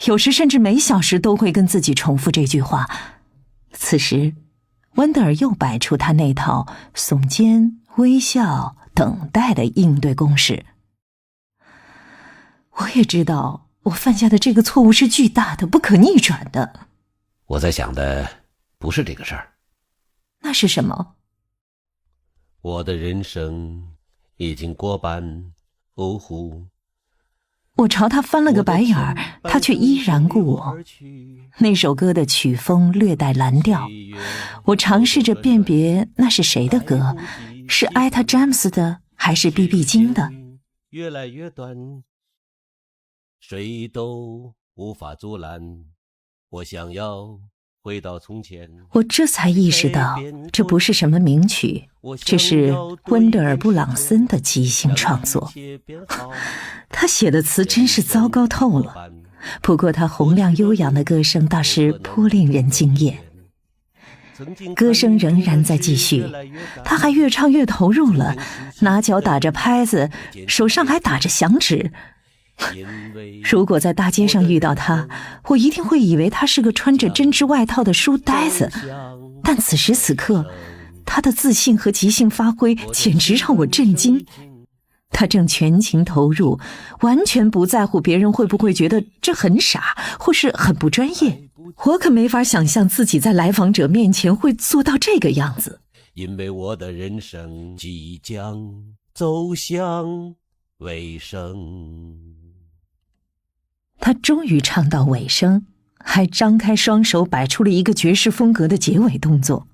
有时甚至每小时都会跟自己重复这句话。此时，温德尔又摆出他那套耸肩、微笑、等待的应对公式。我也知道我犯下的这个错误是巨大的，不可逆转的。我在想的不是这个事儿。那是什么？我的人生已经过半欧乎。我朝他翻了个白眼儿，他却依然顾我。那首歌的曲风略带蓝调，我尝试着辨别那是谁的歌，是艾塔·詹姆斯的还是 B.B. 金的。越来越短，谁都无法阻拦，我想要回到从前。我这才意识到，这不是什么名曲，这是温德尔·布朗森的即兴创作。他写的词真是糟糕透了，不过他洪亮悠扬的歌声倒是颇令人惊艳。歌声仍然在继续，他还越唱越投入了，拿脚打着拍子，手上还打着响指。如果在大街上遇到他，我一定会以为他是个穿着针织外套的书呆子，但此时此刻，他的自信和即兴发挥简直让我震惊。他正全情投入，完全不在乎别人会不会觉得这很傻，或是很不专业。我可没法想象自己在来访者面前会做到这个样子。因为我的人生即将走向尾声。他终于唱到尾声，还张开双手摆出了一个爵士风格的结尾动作。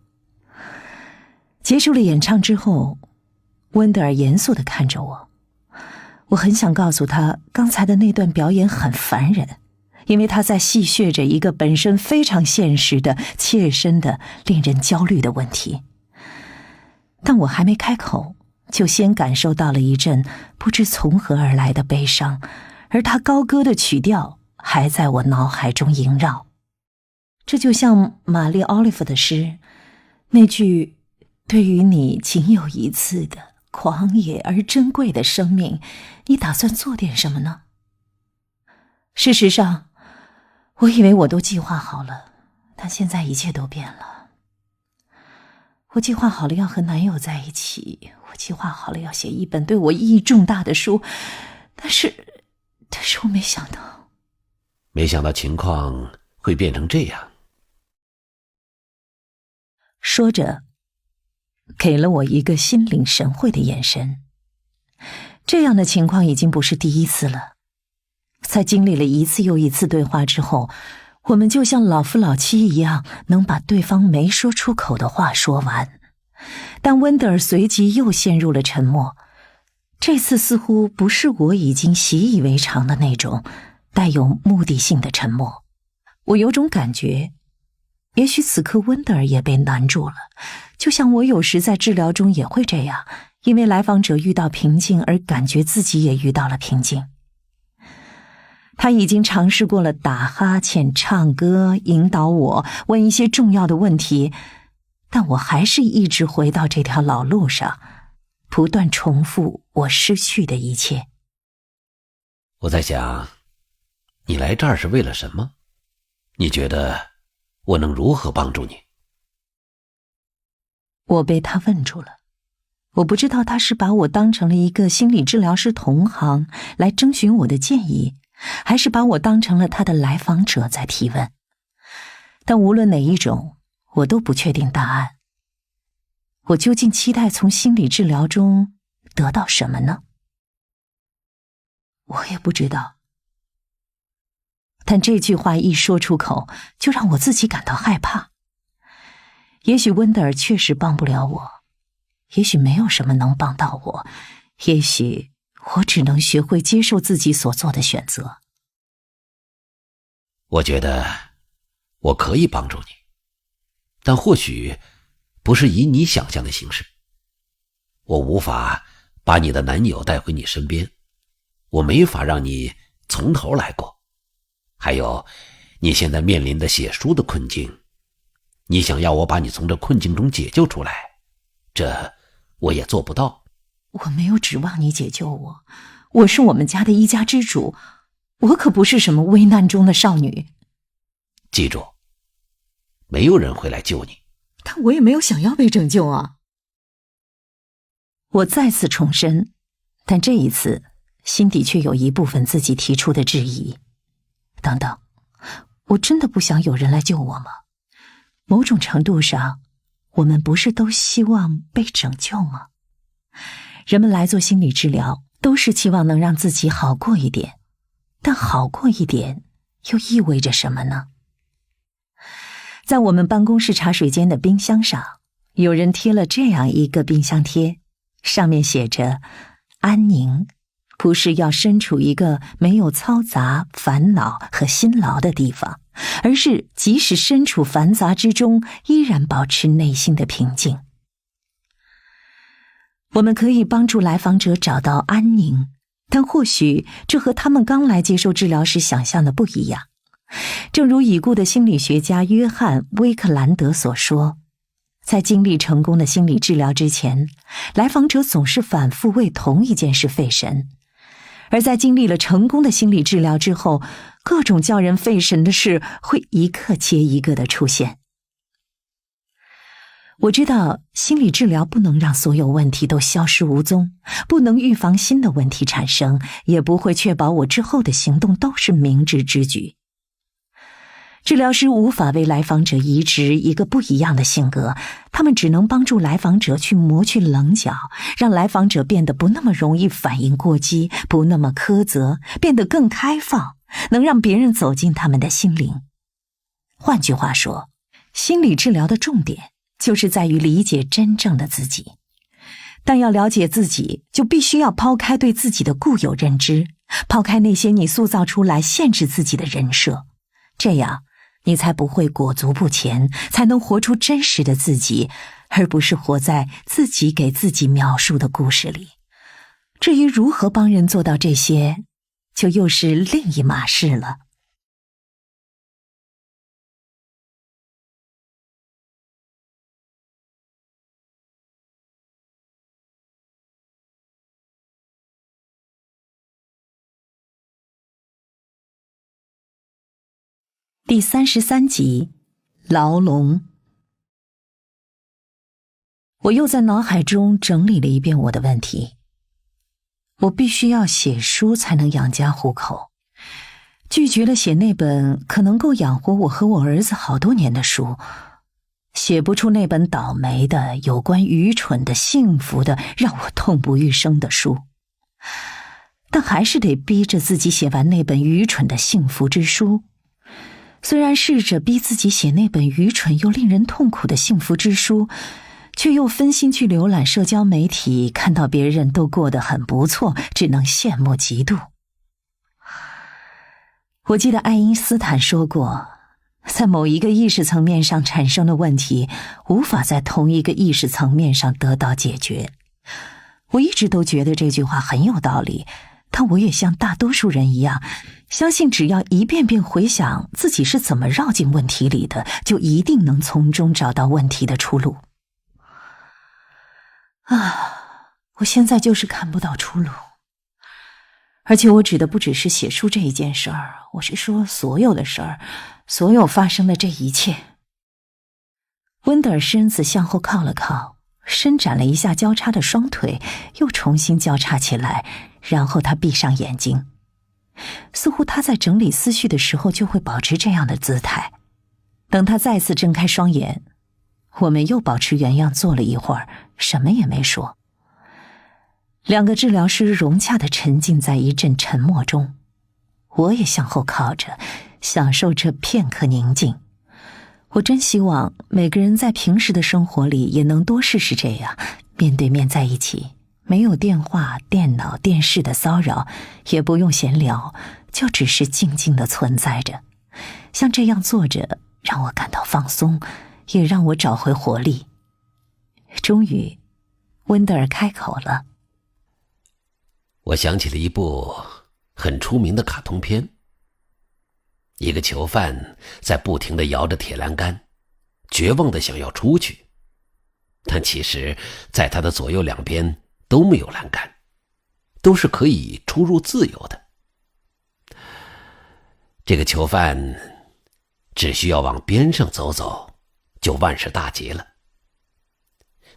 结束了演唱之后，温德尔严肃地看着我。我很想告诉他，刚才的那段表演很烦人，因为他在戏谑着一个本身非常现实的、切身的、令人焦虑的问题。但我还没开口，就先感受到了一阵不知从何而来的悲伤，而他高歌的曲调还在我脑海中萦绕。这就像玛丽·奥利弗的诗，那句对于你仅有一次的狂野而珍贵的生命，你打算做点什么呢？事实上，我以为我都计划好了，但现在一切都变了。我计划好了要和男友在一起，我计划好了要写一本对我意义重大的书，但是我没想到情况会变成这样。说着，给了我一个心领神会的眼神。这样的情况已经不是第一次了。在经历了一次又一次对话之后，我们就像老夫老妻一样，能把对方没说出口的话说完。但温德尔随即又陷入了沉默，这次似乎不是我已经习以为常的那种带有目的性的沉默。我有种感觉，也许此刻温德尔也被难住了，就像我有时在治疗中也会这样，因为来访者遇到瓶颈而感觉自己也遇到了瓶颈。他已经尝试过了打哈欠、唱歌、引导我，问一些重要的问题，但我还是一直回到这条老路上，不断重复我失去的一切。我在想，你来这儿是为了什么？你觉得我能如何帮助你？我被他问住了。我不知道他是把我当成了一个心理治疗师同行来征询我的建议，还是把我当成了他的来访者在提问。但无论哪一种，我都不确定答案。我究竟期待从心理治疗中得到什么呢？我也不知道。但这句话一说出口，就让我自己感到害怕。也许温德尔确实帮不了我，也许没有什么能帮到我，也许我只能学会接受自己所做的选择。我觉得我可以帮助你，但或许不是以你想象的形式。我无法把你的男友带回你身边，我没法让你从头来过。还有，你现在面临的写书的困境，你想要我把你从这困境中解救出来，这我也做不到。我没有指望你解救我，我是我们家的一家之主，我可不是什么危难中的少女。记住，没有人会来救你。但我也没有想要被拯救啊。我再次重申，但这一次心底却有一部分自己提出的质疑。等等，我真的不想有人来救我吗？某种程度上，我们不是都希望被拯救吗？人们来做心理治疗，都是期望能让自己好过一点，但好过一点又意味着什么呢？在我们办公室茶水间的冰箱上，有人贴了这样一个冰箱贴，上面写着安宁，不是要身处一个没有嘈杂、烦恼和辛劳的地方，而是即使身处繁杂之中，依然保持内心的平静。我们可以帮助来访者找到安宁，但或许这和他们刚来接受治疗时想象的不一样。正如已故的心理学家约翰·威克兰德所说，在经历成功的心理治疗之前，来访者总是反复为同一件事费神，而在经历了成功的心理治疗之后，各种叫人费神的事会一个接一个的出现。我知道心理治疗不能让所有问题都消失无踪，不能预防新的问题产生，也不会确保我之后的行动都是明智之举。治疗师无法为来访者移植一个不一样的性格，他们只能帮助来访者去磨去棱角，让来访者变得不那么容易反应过激，不那么苛责，变得更开放，能让别人走进他们的心灵。换句话说，心理治疗的重点就是在于理解真正的自己。但要了解自己，就必须要抛开对自己的固有认知，抛开那些你塑造出来限制自己的人设，这样你才不会裹足不前，才能活出真实的自己，而不是活在自己给自己描述的故事里。至于如何帮人做到这些，就又是另一码事了。第33集，牢笼。我又在脑海中整理了一遍我的问题。我必须要写书才能养家糊口，拒绝了写那本可能够养活我和我儿子好多年的书，写不出那本倒霉的、有关愚蠢的、幸福的、让我痛不欲生的书，但还是得逼着自己写完那本愚蠢的幸福之书。虽然试着逼自己写那本愚蠢又令人痛苦的幸福之书，却又分心去浏览社交媒体，看到别人都过得很不错，只能羡慕嫉妒。我记得爱因斯坦说过，在某一个意识层面上产生的问题，无法在同一个意识层面上得到解决。我一直都觉得这句话很有道理，但我也像大多数人一样，相信只要一遍遍回想自己是怎么绕进问题里的，就一定能从中找到问题的出路。我现在就是看不到出路。而且我指的不只是写书这一件事儿，我是说所有的事儿，所有发生的这一切。温德尔身子向后靠了靠，伸展了一下交叉的双腿，又重新交叉起来，然后他闭上眼睛。似乎他在整理思绪的时候就会保持这样的姿态。等他再次睁开双眼，我们又保持原样坐了一会儿，什么也没说。两个治疗师融洽地沉浸在一阵沉默中，我也向后靠着，享受这片刻宁静。我真希望每个人在平时的生活里也能多试试这样，面对面在一起，没有电话、电脑、电视的骚扰，也不用闲聊，就只是静静地存在着。像这样坐着，让我感到放松，也让我找回活力。终于，温德尔开口了。我想起了一部很出名的卡通片，一个囚犯在不停地摇着铁栏杆，绝望地想要出去，但其实在他的左右两边都没有栏杆，都是可以出入自由的。这个囚犯只需要往边上走走，就万事大吉了，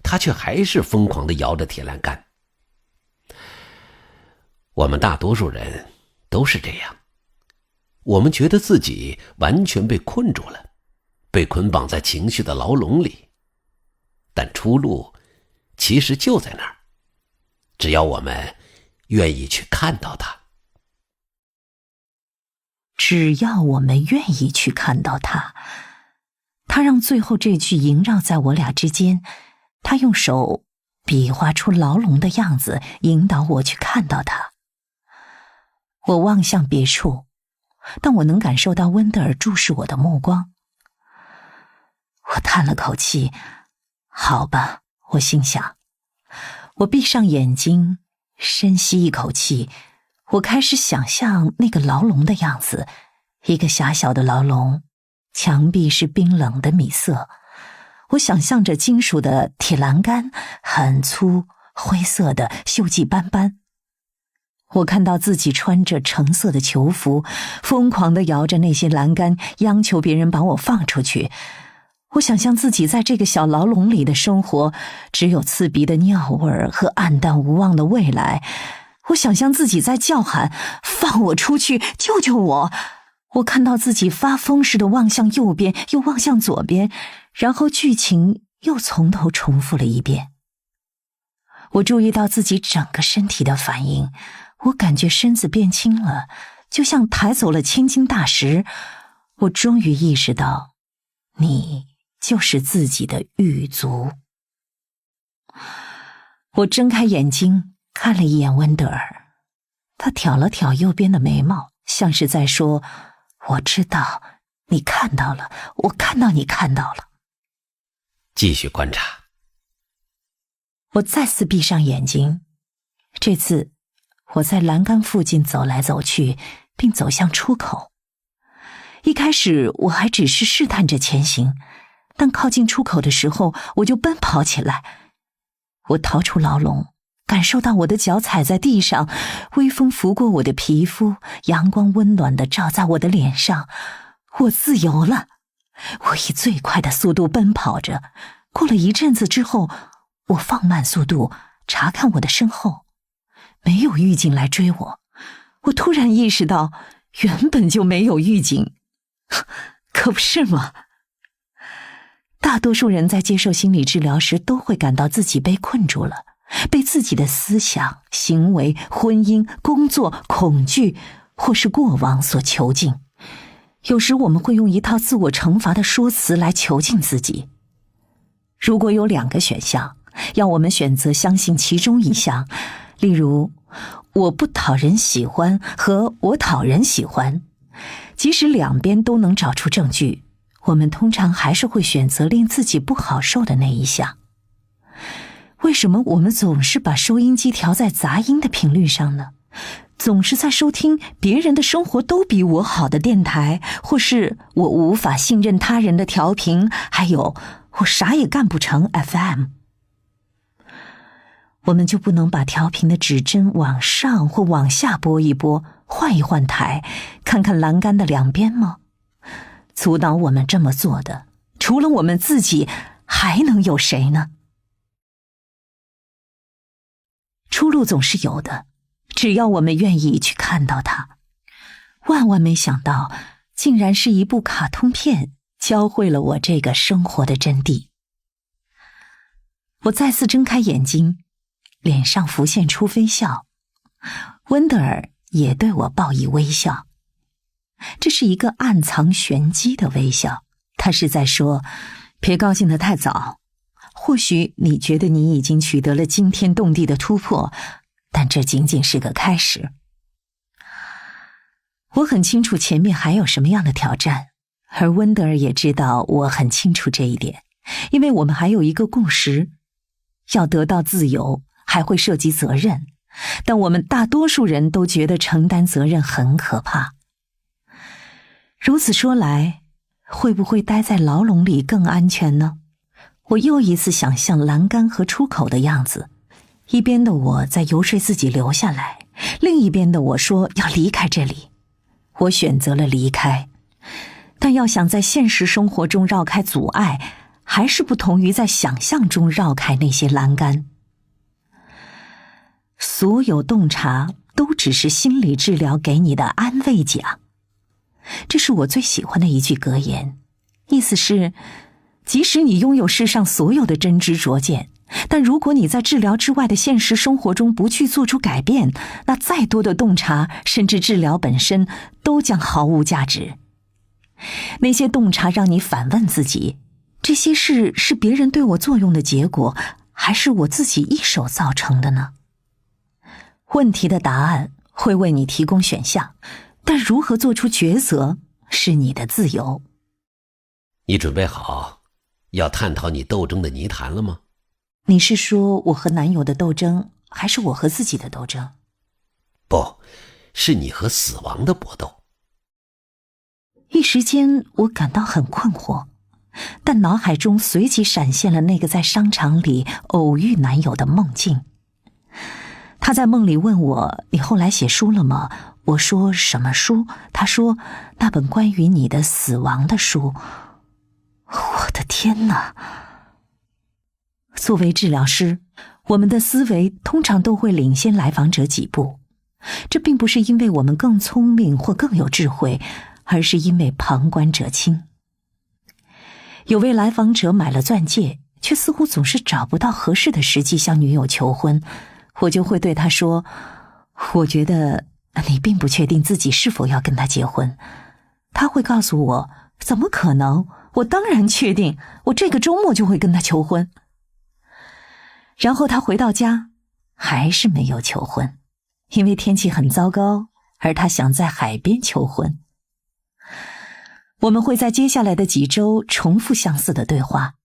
他却还是疯狂地摇着铁栏杆。我们大多数人都是这样，我们觉得自己完全被困住了，被捆绑在情绪的牢笼里，但出路其实就在那儿，只要我们愿意去看到它。只要我们愿意去看到它，他让最后这句萦绕在我俩之间，他用手比划出牢笼的样子，引导我去看到它。我望向别处，但我能感受到温德尔注视我的目光。我叹了口气，好吧，我心想。我闭上眼睛，深吸一口气，我开始想象那个牢笼的样子，一个狭小的牢笼，墙壁是冰冷的米色。我想象着金属的铁栏杆，很粗，灰色的，锈迹斑斑。我看到自己穿着橙色的囚服，疯狂地摇着那些栏杆，央求别人把我放出去。我想象自己在这个小牢笼里的生活，只有刺鼻的尿味和暗淡无望的未来。我想象自己在叫喊，放我出去，救救我！我看到自己发疯似的望向右边，又望向左边，然后剧情又从头重复了一遍。我注意到自己整个身体的反应，我感觉身子变轻了，就像抬走了千斤大石。我终于意识到，你就是自己的狱卒。我睁开眼睛，看了一眼温德尔，他挑了挑右边的眉毛，像是在说，我知道你看到了，我看到你看到了。继续观察。我再次闭上眼睛，这次我在栏杆附近走来走去，并走向出口。一开始我还只是试探着前行，但靠近出口的时候，我就奔跑起来。我逃出牢笼，感受到我的脚踩在地上，微风拂过我的皮肤，阳光温暖地照在我的脸上。我自由了。我以最快的速度奔跑着。过了一阵子之后，我放慢速度，查看我的身后，没有狱警来追我。我突然意识到，原本就没有狱警，可不是吗？大大多数人在接受心理治疗时都会感到自己被困住了，被自己的思想、行为、婚姻、工作、恐惧或是过往所囚禁。有时我们会用一套自我惩罚的说辞来囚禁自己。如果有2个选项，要我们选择相信其中一项，例如我不讨人喜欢和我讨人喜欢，即使2边都能找出证据，我们通常还是会选择令自己不好受的那一项。为什么我们总是把收音机调在杂音的频率上呢？总是在收听别人的生活都比我好的电台，或是我无法信任他人的调频，还有我啥也干不成 FM。 我们就不能把调频的指针往上或往下拨一拨，换一换台，看看栏杆的2边吗？阻挡我们这么做的，除了我们自己，还能有谁呢？出路总是有的，只要我们愿意去看到它。万万没想到，竟然是一部卡通片教会了我这个生活的真谛。我再次睁开眼睛，脸上浮现出微笑，温德尔也对我报以微笑。这是一个暗藏玄机的微笑，他是在说，别高兴得太早，或许你觉得你已经取得了惊天动地的突破，但这仅仅是个开始。我很清楚前面还有什么样的挑战，而温德尔也知道我很清楚这一点，因为我们还有一个共识，要得到自由还会涉及责任，但我们大多数人都觉得承担责任很可怕。如此说来，会不会待在牢笼里更安全呢？我又一次想象栏杆和出口的样子，一边的我在游说自己留下来，另一边的我说要离开这里。我选择了离开，但要想在现实生活中绕开阻碍，还是不同于在想象中绕开那些栏杆。所有洞察都只是心理治疗给你的安慰奖。这是我最喜欢的一句格言，意思是，即使你拥有世上所有的真知灼见，但如果你在治疗之外的现实生活中不去做出改变，那再多的洞察，甚至治疗本身，都将毫无价值。那些洞察让你反问自己，这些事是别人对我作用的结果，还是我自己一手造成的呢？问题的答案会为你提供选项，但如何做出抉择是你的自由。你准备好要探讨你斗争的泥潭了吗？你是说我和男友的斗争，还是我和自己的斗争？不，是你和死亡的搏斗。一时间我感到很困惑，但脑海中随即闪现了那个在商场里偶遇男友的梦境。他在梦里问我，你后来写书了吗？我说什么书？他说那本关于你的死亡的书。我的天哪！作为治疗师，我们的思维通常都会领先来访者几步，这并不是因为我们更聪明或更有智慧，而是因为旁观者清。有位来访者买了钻戒，却似乎总是找不到合适的时机向女友求婚，我就会对他说，我觉得你并不确定自己是否要跟他结婚。他会告诉我，怎么可能？我当然确定，我这个周末就会跟他求婚。然后他回到家，还是没有求婚，因为天气很糟糕，而他想在海边求婚。我们会在接下来的几周重复相似的对话，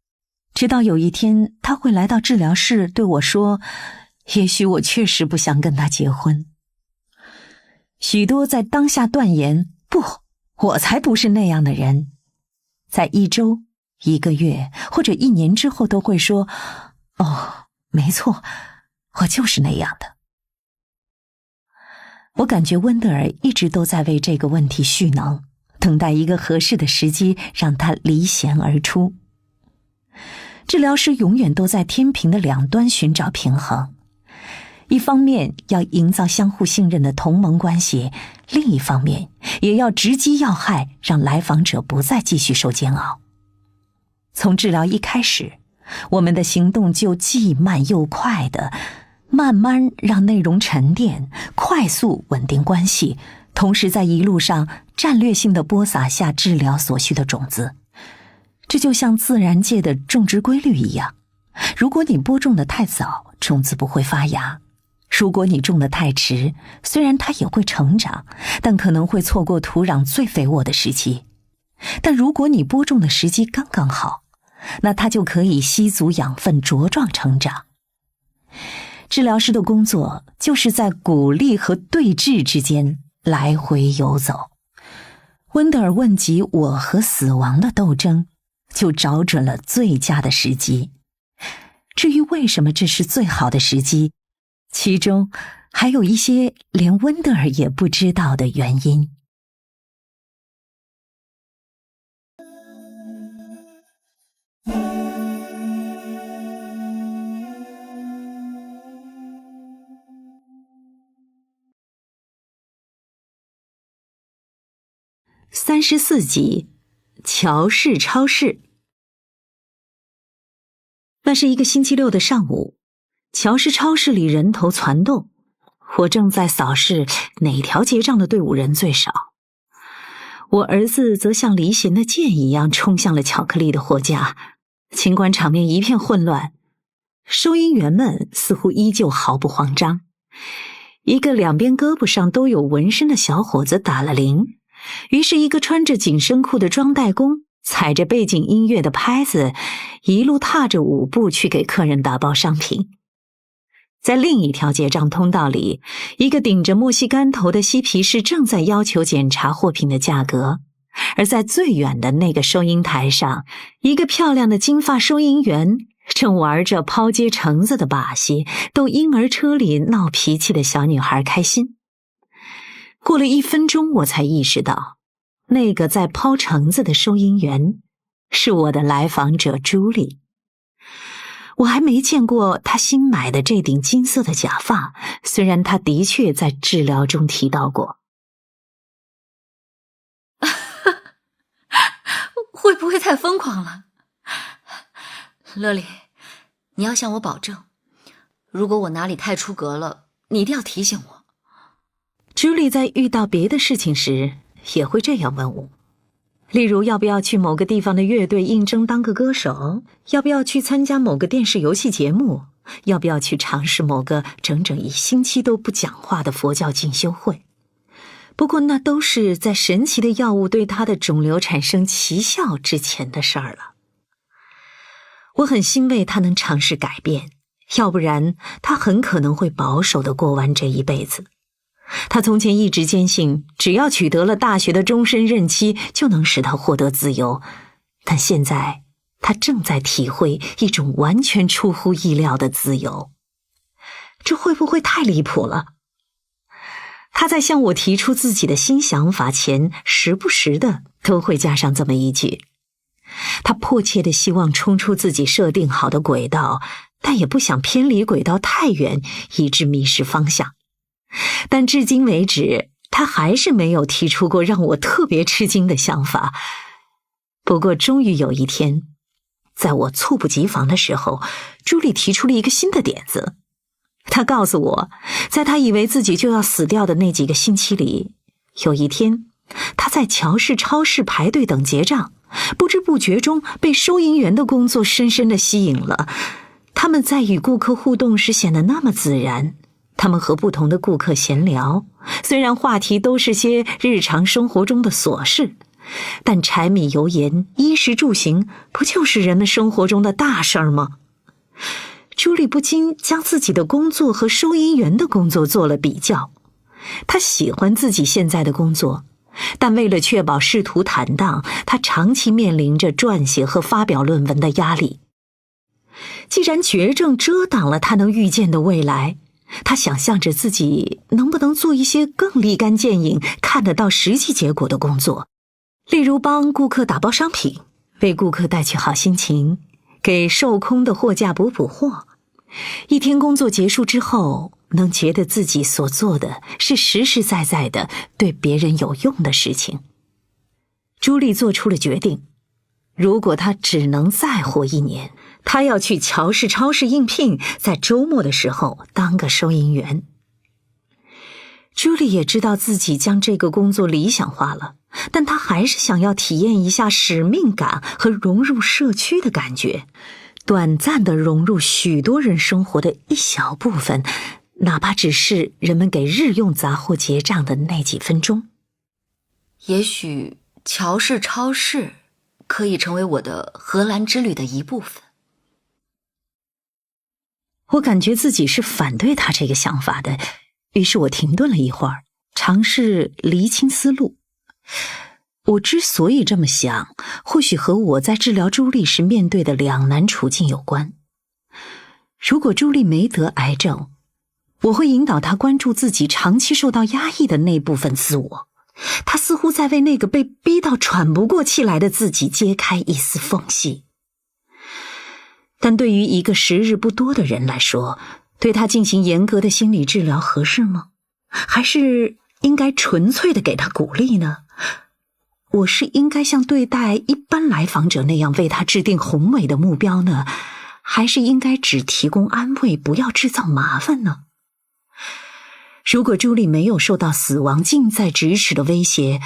直到有一天他会来到治疗室对我说，也许我确实不想跟他结婚。许多在当下断言，不，我才不是那样的人，在1周、1个月或者1年之后都会说，哦，没错，我就是那样的。我感觉温德尔一直都在为这个问题蓄能，等待一个合适的时机让他离弦而出。治疗师永远都在天平的两端寻找平衡，一方面要营造相互信任的同盟关系，另一方面也要直击要害，让来访者不再继续受煎熬。从治疗一开始，我们的行动就既慢又快的慢慢让内容沉淀，快速稳定关系，同时在一路上战略性的播撒下治疗所需的种子。这就像自然界的种植规律一样，如果你播种的太早，种子不会发芽；如果你种的太迟，虽然它也会成长，但可能会错过土壤最肥沃的时期。但如果你播种的时机刚刚好，那它就可以吸足养分，茁壮成长。治疗师的工作就是在鼓励和对峙之间来回游走。温德尔问及我和死亡的斗争，就找准了最佳的时机。至于为什么这是最好的时机，其中还有一些连温德尔也不知道的原因。34集，乔氏超市。那是一个星期六的上午，乔氏超市里人头攒动，我正在扫视哪条结账的队伍人最少。我儿子则像离弦的箭一样冲向了巧克力的货架，尽管场面一片混乱，收银员们似乎依旧毫不慌张。一个两边胳膊上都有纹身的小伙子打了铃，于是一个穿着紧身裤的装袋工踩着背景音乐的拍子，一路踏着舞步去给客人打包商品。在另一条结账通道里，一个顶着墨西干头的嬉皮士正在要求检查货品的价格，而在最远的那个收银台上，一个漂亮的金发收银员正玩着抛接橙子的把戏，逗婴儿车里闹脾气的小女孩开心。过了1分钟，我才意识到，那个在抛橙子的收银员是我的来访者朱莉。我还没见过她新买的这顶金色的假发，虽然她的确在治疗中提到过。会不会太疯狂了？乐丽，你要向我保证，如果我哪里太出格了，你一定要提醒我。朱莉在遇到别的事情时也会这样问我，例如要不要去某个地方的乐队应征当个歌手，要不要去参加某个电视游戏节目，要不要去尝试某个整整1星期都不讲话的佛教进修会。不过那都是在神奇的药物对他的肿瘤产生奇效之前的事儿了。我很欣慰他能尝试改变，要不然他很可能会保守地过完这一辈子。他从前一直坚信，只要取得了大学的终身任期，就能使他获得自由。但现在，他正在体会一种完全出乎意料的自由。这会不会太离谱了？他在向我提出自己的新想法前，时不时的都会加上这么一句。他迫切地希望冲出自己设定好的轨道，但也不想偏离轨道太远，以致迷失方向。但至今为止，他还是没有提出过让我特别吃惊的想法。不过终于有一天，在我猝不及防的时候，朱莉提出了一个新的点子。她告诉我，在她以为自己就要死掉的那几个星期里，有一天，她在乔氏超市排队等结账，不知不觉中被收银员的工作深深地吸引了。他们在与顾客互动时显得那么自然，他们和不同的顾客闲聊，虽然话题都是些日常生活中的琐事，但柴米油盐、衣食住行，不就是人们生活中的大事儿吗？朱莉不禁将自己的工作和收银员的工作做了比较。她喜欢自己现在的工作，但为了确保仕途坦荡，她长期面临着撰写和发表论文的压力。既然绝症遮挡了她能预见的未来，她想象着自己能不能做一些更立竿见影、看得到实际结果的工作，例如帮顾客打包商品，为顾客带去好心情，给售空的货架补货。一天工作结束之后，能觉得自己所做的是实实在在的对别人有用的事情。朱莉做出了决定，如果他只能再活1年，他要去乔氏超市应聘，在周末的时候当个收银员。朱莉也知道自己将这个工作理想化了，但她还是想要体验一下使命感和融入社区的感觉，短暂地融入许多人生活的一小部分，哪怕只是人们给日用杂货结账的那几分钟。也许乔氏超市可以成为我的荷兰之旅的一部分。我感觉自己是反对他这个想法的，于是我停顿了一会儿，尝试厘清思路。我之所以这么想，或许和我在治疗朱莉时面对的两难处境有关。如果朱莉没得癌症，我会引导她关注自己长期受到压抑的那部分自我，她似乎在为那个被逼到喘不过气来的自己揭开一丝缝隙。但对于一个时日不多的人来说，对他进行严格的心理治疗合适吗？还是应该纯粹的给他鼓励呢？我是应该像对待一般来访者那样为他制定宏伟的目标呢？还是应该只提供安慰，不要制造麻烦呢？如果朱莉没有受到死亡近在咫尺的威胁，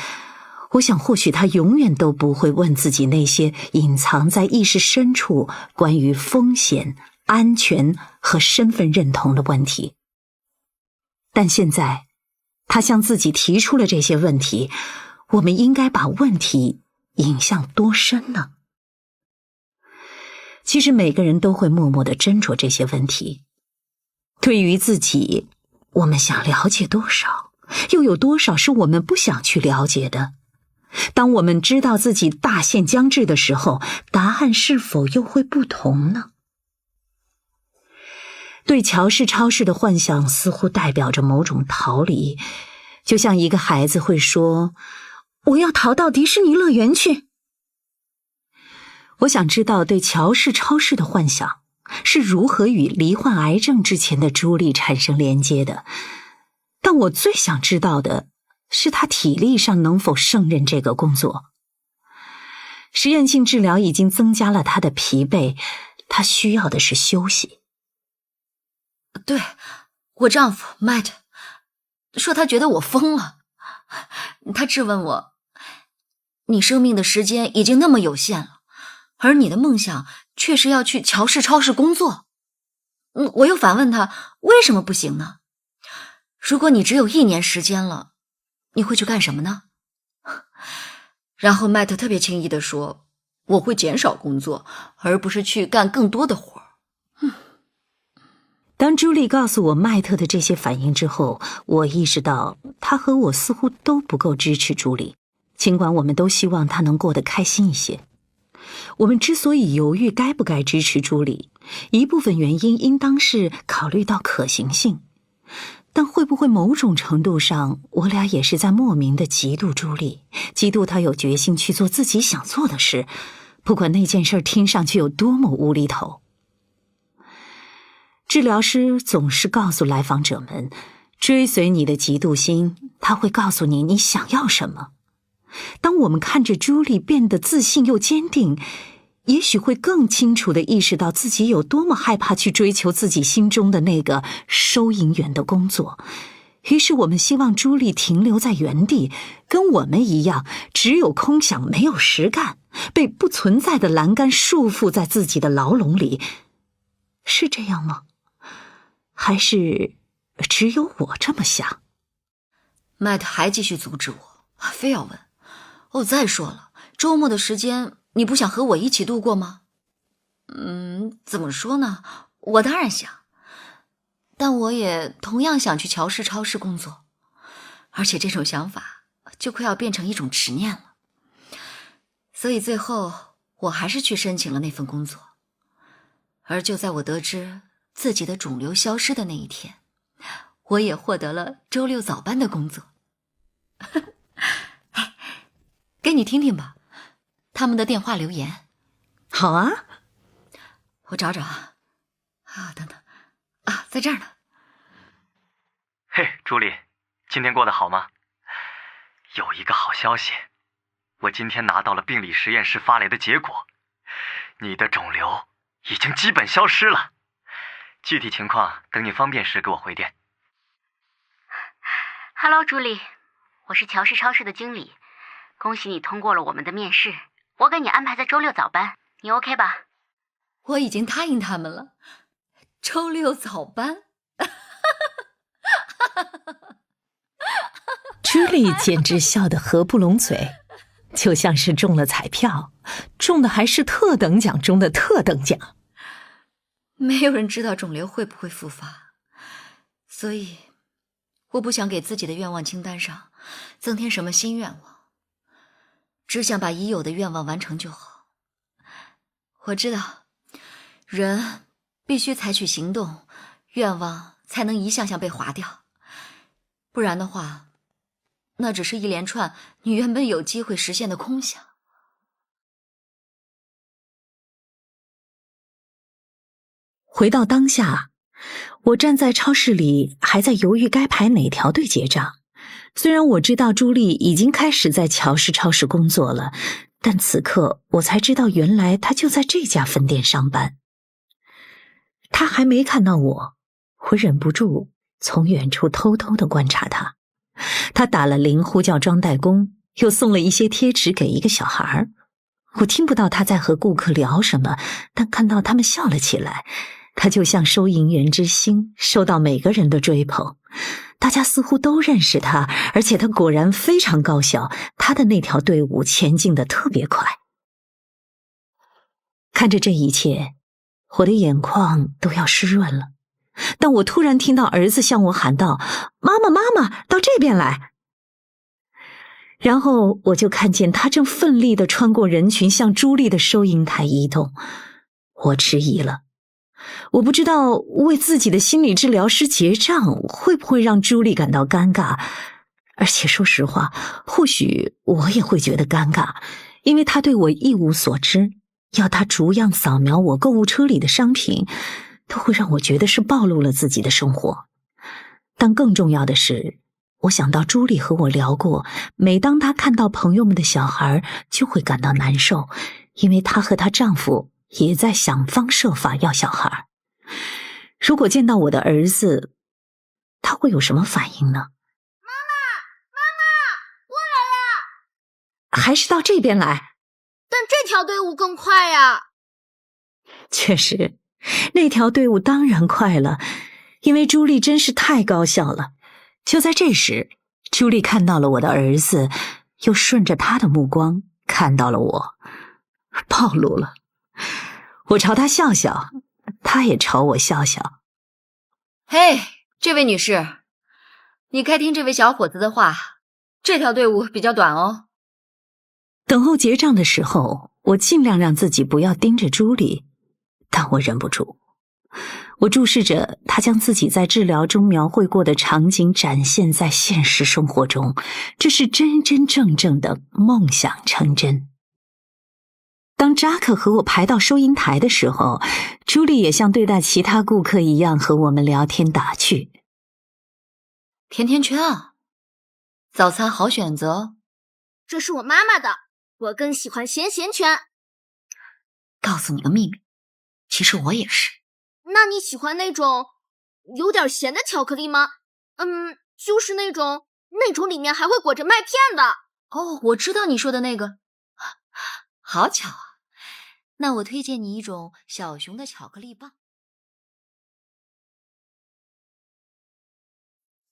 我想或许她永远都不会问自己那些隐藏在意识深处关于风险、安全和身份认同的问题。但现在她向自己提出了这些问题，我们应该把问题引向多深呢？其实每个人都会默默地斟酌这些问题。对于自己，我们想了解多少，又有多少是我们不想去了解的？当我们知道自己大限将至的时候，答案是否又会不同呢？对乔氏超市的幻想似乎代表着某种逃离，就像一个孩子会说，我要逃到迪士尼乐园去。我想知道对乔氏超市的幻想是如何与罹患癌症之前的朱莉产生连接的，但我最想知道的是他体力上能否胜任这个工作。实验性治疗已经增加了他的疲惫，他需要的是休息。对，我丈夫 Matt 说他觉得我疯了，他质问我，你生命的时间已经那么有限了，而你的梦想却是要去乔氏超市工作。我又反问他，为什么不行呢？如果你只有1年时间了，你会去干什么呢？然后麦特特别轻易地说，我会减少工作，而不是去干更多的活。当朱莉告诉我麦特的这些反应之后，我意识到他和我似乎都不够支持朱莉，尽管我们都希望他能过得开心一些。我们之所以犹豫该不该支持朱莉，一部分原因应当是考虑到可行性，但会不会某种程度上，我俩也是在莫名的嫉妒朱莉，嫉妒她有决心去做自己想做的事，不管那件事听上去有多么无厘头。治疗师总是告诉来访者们，追随你的嫉妒心，他会告诉你你想要什么。当我们看着朱莉变得自信又坚定，也许会更清楚地意识到自己有多么害怕去追求自己心中的那个收银员的工作。于是我们希望朱莉停留在原地，跟我们一样，只有空想没有实干，被不存在的栏杆束缚在自己的牢笼里。是这样吗？还是只有我这么想？麦特还继续阻止我，非要问，再说了，周末的时间你不想和我一起度过吗？怎么说呢，我当然想，但我也同样想去乔氏超市工作，而且这种想法就快要变成一种执念了。所以最后我还是去申请了那份工作。而就在我得知自己的肿瘤消失的那一天，我也获得了周6早班的工作。给你听听吧，他们的电话留言。好啊，我找找啊，等等啊，在这儿呢。嘿，朱莉，今天过得好吗？有一个好消息，我今天拿到了病理实验室发来的结果，你的肿瘤已经基本消失了。具体情况等你方便时给我回电。Hello， 朱莉，我是乔氏超市的经理，恭喜你通过了我们的面试，我给你安排在周六早班，你 OK 吧？我已经答应他们了，周六早班。朱莉简直笑得合不拢嘴，就像是中了彩票，中的还是特等奖中的特等奖。没有人知道肿瘤会不会复发，所以我不想给自己的愿望清单上增添什么新愿望，只想把已有的愿望完成就好。我知道，人必须采取行动，愿望才能一项项被划掉，不然的话，那只是一连串你原本有机会实现的空想。回到当下，我站在超市里，还在犹豫该排哪条队结账。虽然我知道朱莉已经开始在乔氏超市工作了，但此刻我才知道，原来她就在这家分店上班。她还没看到我，我忍不住从远处偷偷地观察她。她打了铃，呼叫装袋工，又送了一些贴纸给一个小孩。我听不到她在和顾客聊什么，但看到他们笑了起来。他就像收银员之星，受到每个人的追捧。大家似乎都认识他，而且他果然非常高效，他的那条队伍前进得特别快。看着这一切，我的眼眶都要湿润了。但我突然听到儿子向我喊道：“妈妈，妈妈，到这边来！”然后我就看见他正奋力地穿过人群，向朱莉的收银台移动。我迟疑了。我不知道为自己的心理治疗师结账会不会让朱莉感到尴尬，而且说实话，或许我也会觉得尴尬，因为她对我一无所知，要她逐样扫描我购物车里的商品，都会让我觉得是暴露了自己的生活。但更重要的是，我想到朱莉和我聊过，每当她看到朋友们的小孩，就会感到难受，因为她和她丈夫也在想方设法要小孩。如果见到我的儿子，他会有什么反应呢？妈妈，过来了！还是到这边来？但这条队伍更快呀！确实，那条队伍当然快了，因为朱莉真是太高效了。就在这时，朱莉看到了我的儿子，又顺着他的目光看到了我，暴露了。我朝他笑笑，他也朝我笑笑。嘿，这位女士，你该听这位小伙子的话，这条队伍比较短哦。等候结账的时候，我尽量让自己不要盯着朱莉，但我忍不住。我注视着她将自己在治疗中描绘过的场景展现在现实生活中，这是真真正正的梦想成真。当扎克和我排到收银台的时候，朱莉也像对待其他顾客一样和我们聊天打趣。甜甜圈啊，早餐好选择。这是我妈妈的，我更喜欢咸圈。告诉你个秘密，其实我也是。那你喜欢那种有点咸的巧克力吗？就是那种里面还会裹着麦片的。哦，我知道你说的那个。好巧啊！那我推荐你一种小熊的巧克力棒。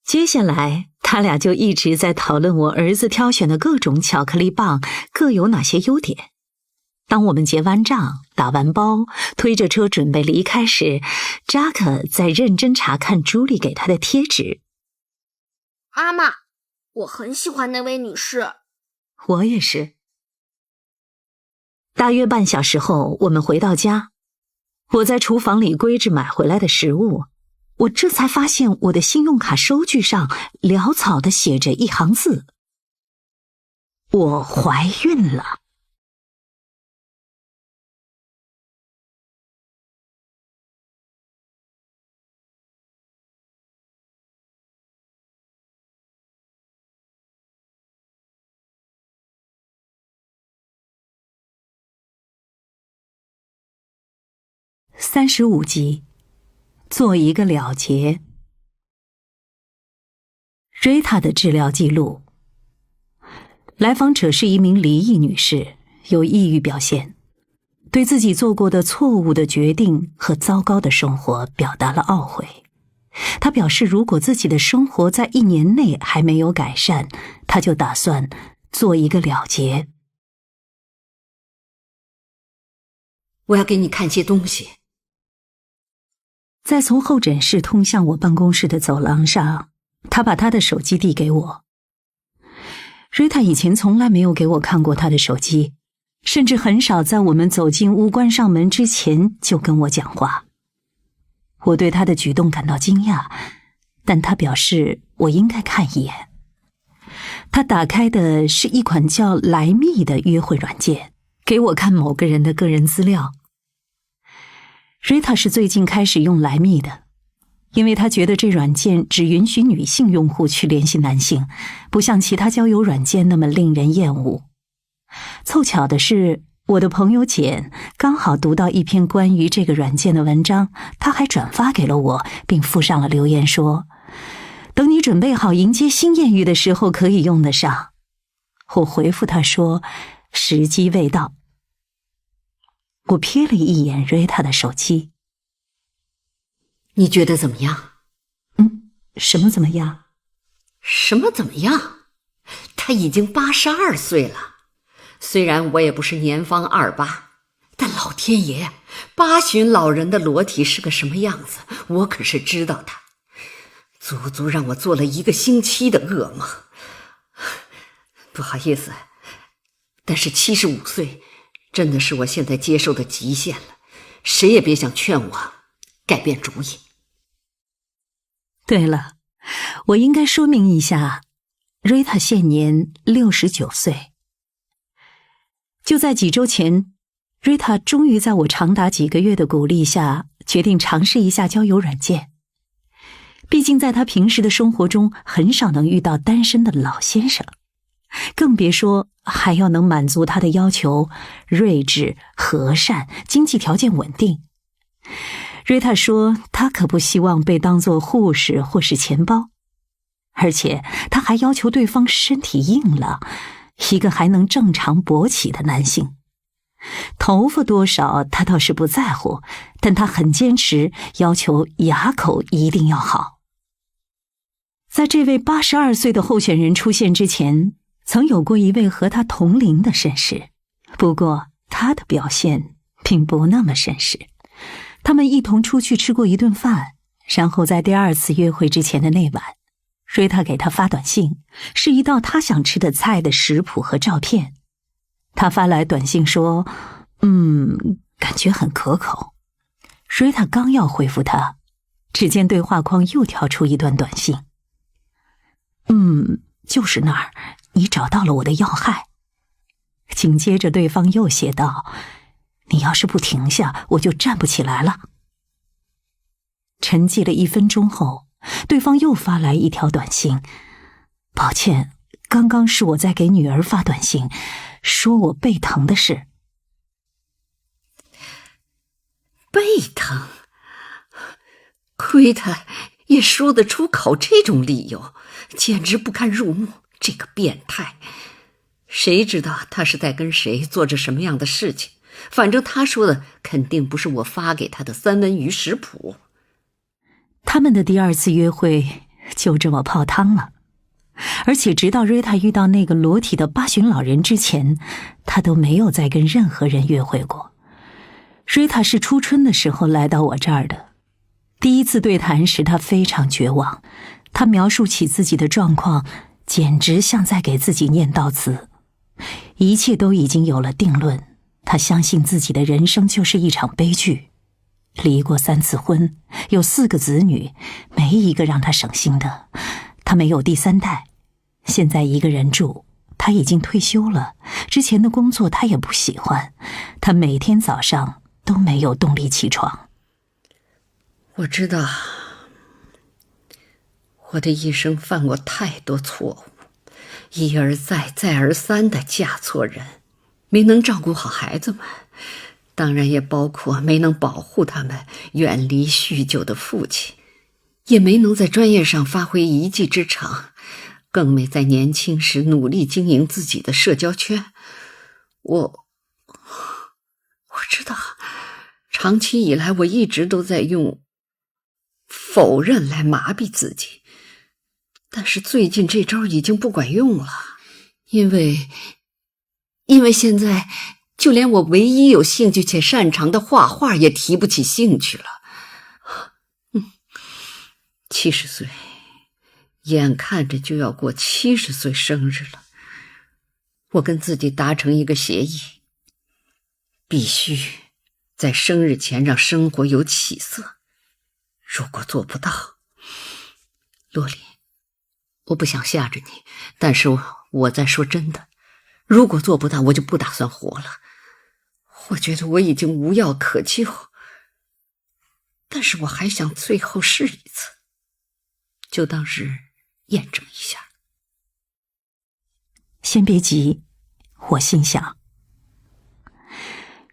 接下来，他俩就一直在讨论我儿子挑选的各种巧克力棒各有哪些优点。当我们结完账、打完包、推着车准备离开时，扎克在认真查看朱莉给他的贴纸。妈妈，我很喜欢那位女士。我也是。大约半小时后，我们回到家。我在厨房里归置买回来的食物，我这才发现我的信用卡收据上潦草地写着一行字：我怀孕了。35集，做一个了结。瑞塔的治疗记录。来访者是一名离异女士，有抑郁表现，对自己做过的错误的决定和糟糕的生活表达了懊悔。她表示，如果自己的生活在1年内还没有改善，她就打算做一个了结。我要给你看些东西。在从候诊室通向我办公室的走廊上，他把他的手机递给我。瑞塔以前从来没有给我看过他的手机，甚至很少在我们走进屋关上门之前就跟我讲话。我对他的举动感到惊讶，但他表示我应该看一眼。他打开的是一款叫来密的约会软件，给我看某个人的个人资料。瑞塔是最近开始用来密的，因为他觉得这软件只允许女性用户去联系男性，不像其他交友软件那么令人厌恶。凑巧的是，我的朋友简刚好读到一篇关于这个软件的文章，他还转发给了我，并附上了留言说，等你准备好迎接新艳遇的时候可以用得上。我回复他说，时机未到。我瞥了一眼瑞塔的手机。你觉得怎么样？什么怎么样？什么怎么样？他已经82岁了。虽然我也不是年方28，但老天爷，8旬老人的裸体是个什么样子，我可是知道的。足足让我做了1个星期的噩梦。不好意思，但是75岁真的是我现在接受的极限了，谁也别想劝我改变主意。对了，我应该说明一下，瑞塔现年69岁。就在几周前，瑞塔终于在我长达几个月的鼓励下，决定尝试一下交友软件。毕竟在她平时的生活中，很少能遇到单身的老先生，更别说还要能满足她的要求，睿智、和善，经济条件稳定。瑞塔说，她可不希望被当作护士或是钱包，而且她还要求对方身体硬朗，一个还能正常勃起的男性。头发多少她倒是不在乎，但她很坚持，要求牙口一定要好。在这位82岁的候选人出现之前，曾有过一位和他同龄的绅士，不过他的表现并不那么绅士。他们一同出去吃过一顿饭，然后在第2次约会之前的那晚，瑞塔给他发短信，是一道他想吃的菜的食谱和照片。他发来短信说，感觉很可口。瑞塔刚要回复他，只见对话框又跳出一段短信，就是那儿，你找到了我的要害。紧接着对方又写道，你要是不停下，我就站不起来了。沉寂了1分钟后，对方又发来一条短信，抱歉，刚刚是我在给女儿发短信，说我背疼的事。背疼？亏他也说得出口这种理由，简直不堪入目，这个变态。谁知道他是在跟谁做着什么样的事情，反正他说的肯定不是我发给他的3文鱼食谱。他们的第2次约会就这么泡汤了，而且直到瑞塔遇到那个裸体的8旬老人之前，他都没有再跟任何人约会过。瑞塔是初春的时候来到我这儿的，第1次对谈时他非常绝望，他描述起自己的状况，简直像在给自己念悼词。一切都已经有了定论，他相信自己的人生就是一场悲剧。离过3次婚，有4个子女，没一个让他省心的。他没有第3代，现在一个人住，他已经退休了，之前的工作他也不喜欢，他每天早上都没有动力起床。我知道，我的一生犯过太多错误，一而再再而三地嫁错人，没能照顾好孩子们，当然也包括没能保护他们远离酗酒的父亲，也没能在专业上发挥一技之长，更没在年轻时努力经营自己的社交圈。我知道，长期以来我一直都在用否认来麻痹自己，但是最近这招已经不管用了，因为现在就连我唯一有兴趣且擅长的画画也提不起兴趣了。70岁，眼看着就要过70岁生日了，我跟自己达成一个协议，必须在生日前让生活有起色。如果做不到，洛丽，我不想吓着你，但是我在说真的，如果做不到，我就不打算活了。我觉得我已经无药可救，但是我还想最后试一次，就当是验证一下。先别急，我心想，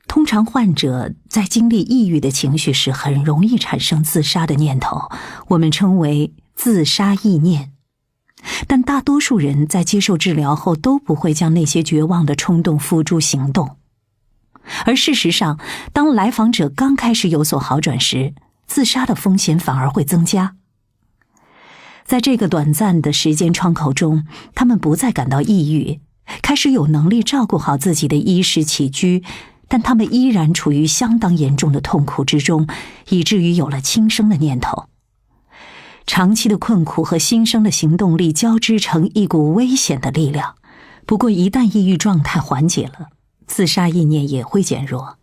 通常患者在经历抑郁的情绪时，很容易产生自杀的念头，我们称为自杀意念。但大多数人在接受治疗后都不会将那些绝望的冲动付诸行动。而事实上，当来访者刚开始有所好转时，自杀的风险反而会增加。在这个短暂的时间窗口中，他们不再感到抑郁，开始有能力照顾好自己的衣食起居，但他们依然处于相当严重的痛苦之中，以至于有了轻生的念头。长期的困苦和新生的行动力交织成一股危险的力量。不过一旦抑郁状态缓解了，自杀意念也会减弱。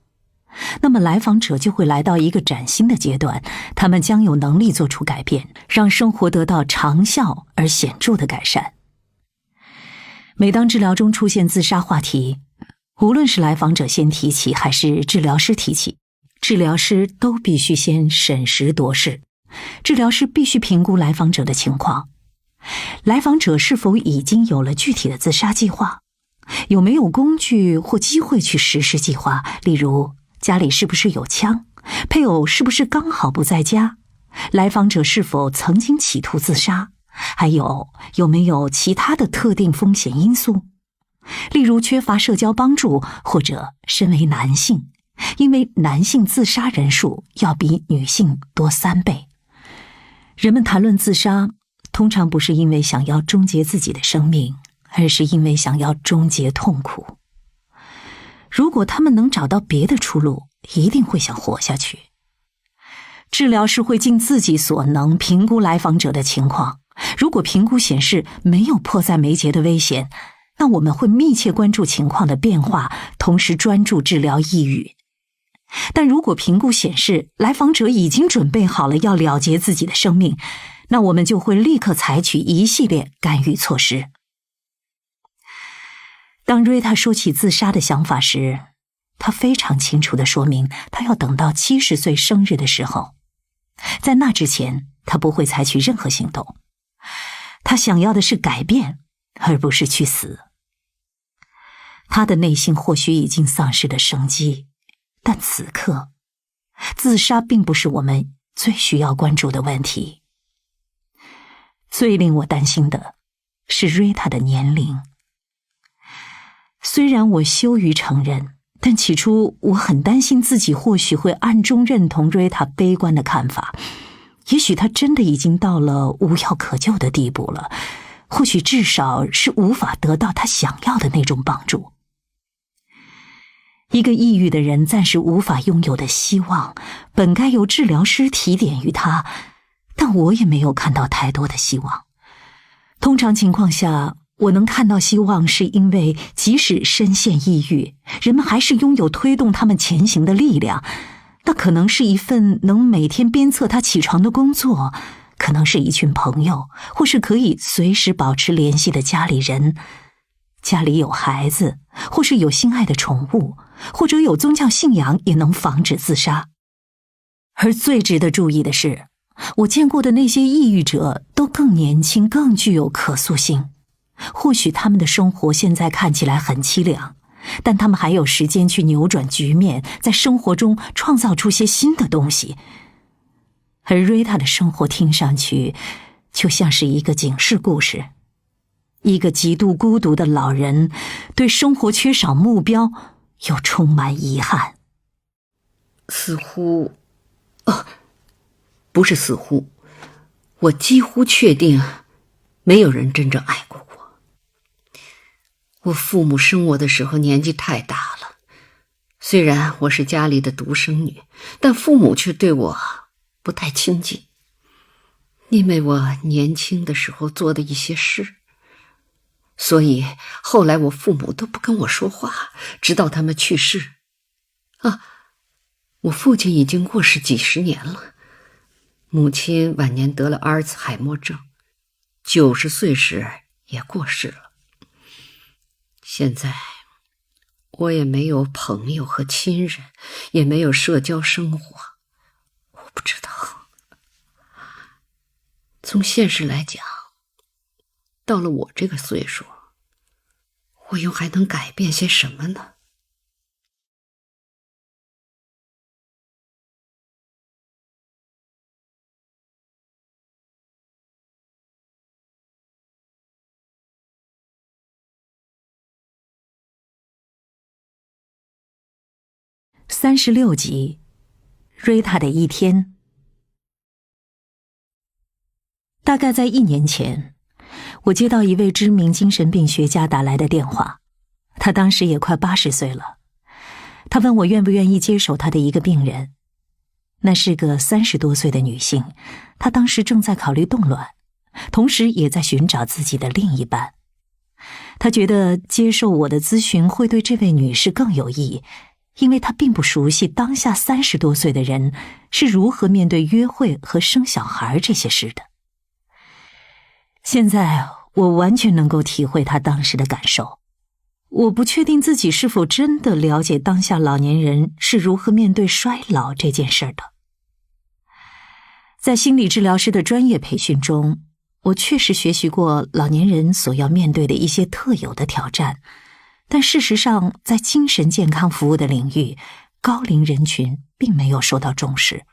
那么来访者就会来到一个崭新的阶段，他们将有能力做出改变，让生活得到长效而显著的改善。每当治疗中出现自杀话题，无论是来访者先提起还是治疗师提起，治疗师都必须先审时度势。治疗师必须评估来访者的情况，来访者是否已经有了具体的自杀计划，有没有工具或机会去实施计划，例如家里是不是有枪，配偶是不是刚好不在家，来访者是否曾经企图自杀，还有没有其他的特定风险因素，例如缺乏社交帮助，或者身为男性，因为男性自杀人数要比女性多3倍。人们谈论自杀，通常不是因为想要终结自己的生命，而是因为想要终结痛苦。如果他们能找到别的出路，一定会想活下去。治疗师会尽自己所能评估来访者的情况，如果评估显示没有迫在眉睫的危险，那我们会密切关注情况的变化，同时专注治疗抑郁。但如果评估显示来访者已经准备好了要了结自己的生命，那我们就会立刻采取一系列干预措施。当瑞塔说起自杀的想法时，他非常清楚地说明他要等到70岁生日的时候，在那之前他不会采取任何行动。他想要的是改变，而不是去死。他的内心或许已经丧失了生机，但此刻自杀并不是我们最需要关注的问题。最令我担心的是瑞塔的年龄。虽然我羞于承认，但起初我很担心自己或许会暗中认同瑞塔悲观的看法。也许他真的已经到了无药可救的地步了，或许至少是无法得到他想要的那种帮助。一个抑郁的人暂时无法拥有的希望，本该由治疗师提点于他，但我也没有看到太多的希望。通常情况下，我能看到希望是因为即使深陷抑郁，人们还是拥有推动他们前行的力量。那可能是一份能每天鞭策他起床的工作，可能是一群朋友，或是可以随时保持联系的家里人。家里有孩子，或是有心爱的宠物，或者有宗教信仰，也能防止自杀。而最值得注意的是，我见过的那些抑郁者都更年轻，更具有可塑性。或许他们的生活现在看起来很凄凉，但他们还有时间去扭转局面，在生活中创造出些新的东西。而瑞塔的生活听上去就像是一个警示故事，一个极度孤独的老人，对生活缺少目标，又充满遗憾。似乎，不是似乎，我几乎确定没有人真正爱过我。我父母生我的时候年纪太大了，虽然我是家里的独生女，但父母却对我不太亲近，因为我年轻的时候做的一些事，所以后来我父母都不跟我说话，直到他们去世。我父亲已经过世几十年了，母亲晚年得了阿尔茨海默症，90岁时也过世了。现在我也没有朋友和亲人，也没有社交生活，我不知道。从现实来讲，到了我这个岁数，我又还能改变些什么呢？36集，瑞塔的一天。大概在1年前，我接到一位知名精神病学家打来的电话，他当时也快80岁了。他问我愿不愿意接手他的一个病人，那是个30多岁的女性，她当时正在考虑冻卵，同时也在寻找自己的另一半。她觉得接受我的咨询会对这位女士更有益，因为她并不熟悉当下30多岁的人是如何面对约会和生小孩这些事的。现在我完全能够体会她当时的感受。我不确定自己是否真的了解当下老年人是如何面对衰老这件事的。在心理治疗师的专业培训中，我确实学习过老年人所要面对的一些特有的挑战，但事实上，在精神健康服务的领域，高龄人群并没有受到重视。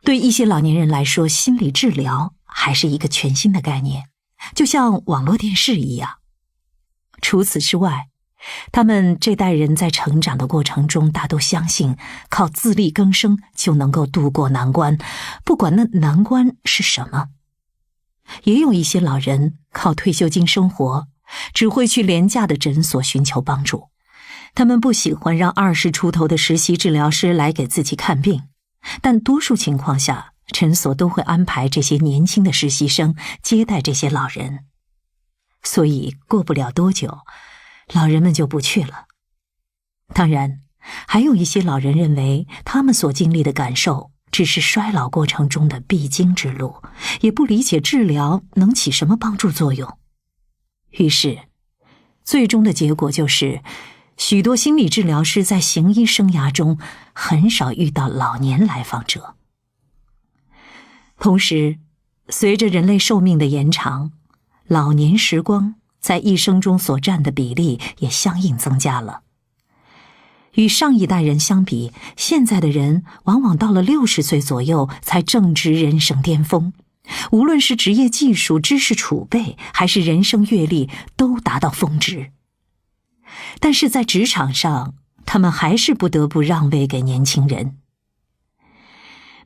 对一些老年人来说，心理治疗还是一个全新的概念，就像网络电视一样。除此之外，他们这代人在成长的过程中大都相信靠自力更生就能够度过难关，不管那难关是什么。也有一些老人靠退休金生活，只会去廉价的诊所寻求帮助。他们不喜欢让20出头的实习治疗师来给自己看病，但多数情况下，诊所都会安排这些年轻的实习生接待这些老人。所以过不了多久，老人们就不去了。当然，还有一些老人认为他们所经历的感受只是衰老过程中的必经之路，也不理解治疗能起什么帮助作用。于是，最终的结果就是，许多心理治疗师在行医生涯中很少遇到老年来访者。同时，随着人类寿命的延长，老年时光在一生中所占的比例也相应增加了。与上一代人相比，现在的人往往到了60岁左右才正值人生巅峰，无论是职业技术、知识储备，还是人生阅历，都达到峰值。但是在职场上，他们还是不得不让位给年轻人。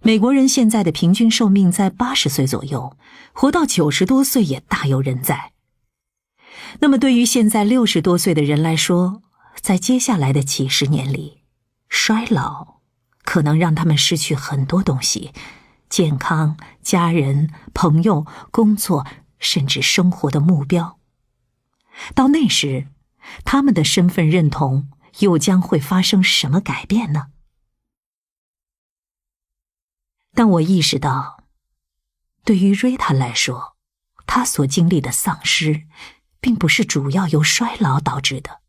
美国人现在的平均寿命在80岁左右，活到90多岁也大有人在。那么对于现在60多岁的人来说，在接下来的几十年里，衰老可能让他们失去很多东西，健康、家人、朋友、工作，甚至生活的目标。到那时，他们的身份认同又将会发生什么改变呢？当我意识到，对于瑞塔来说，她所经历的丧失并不是主要由衰老导致的，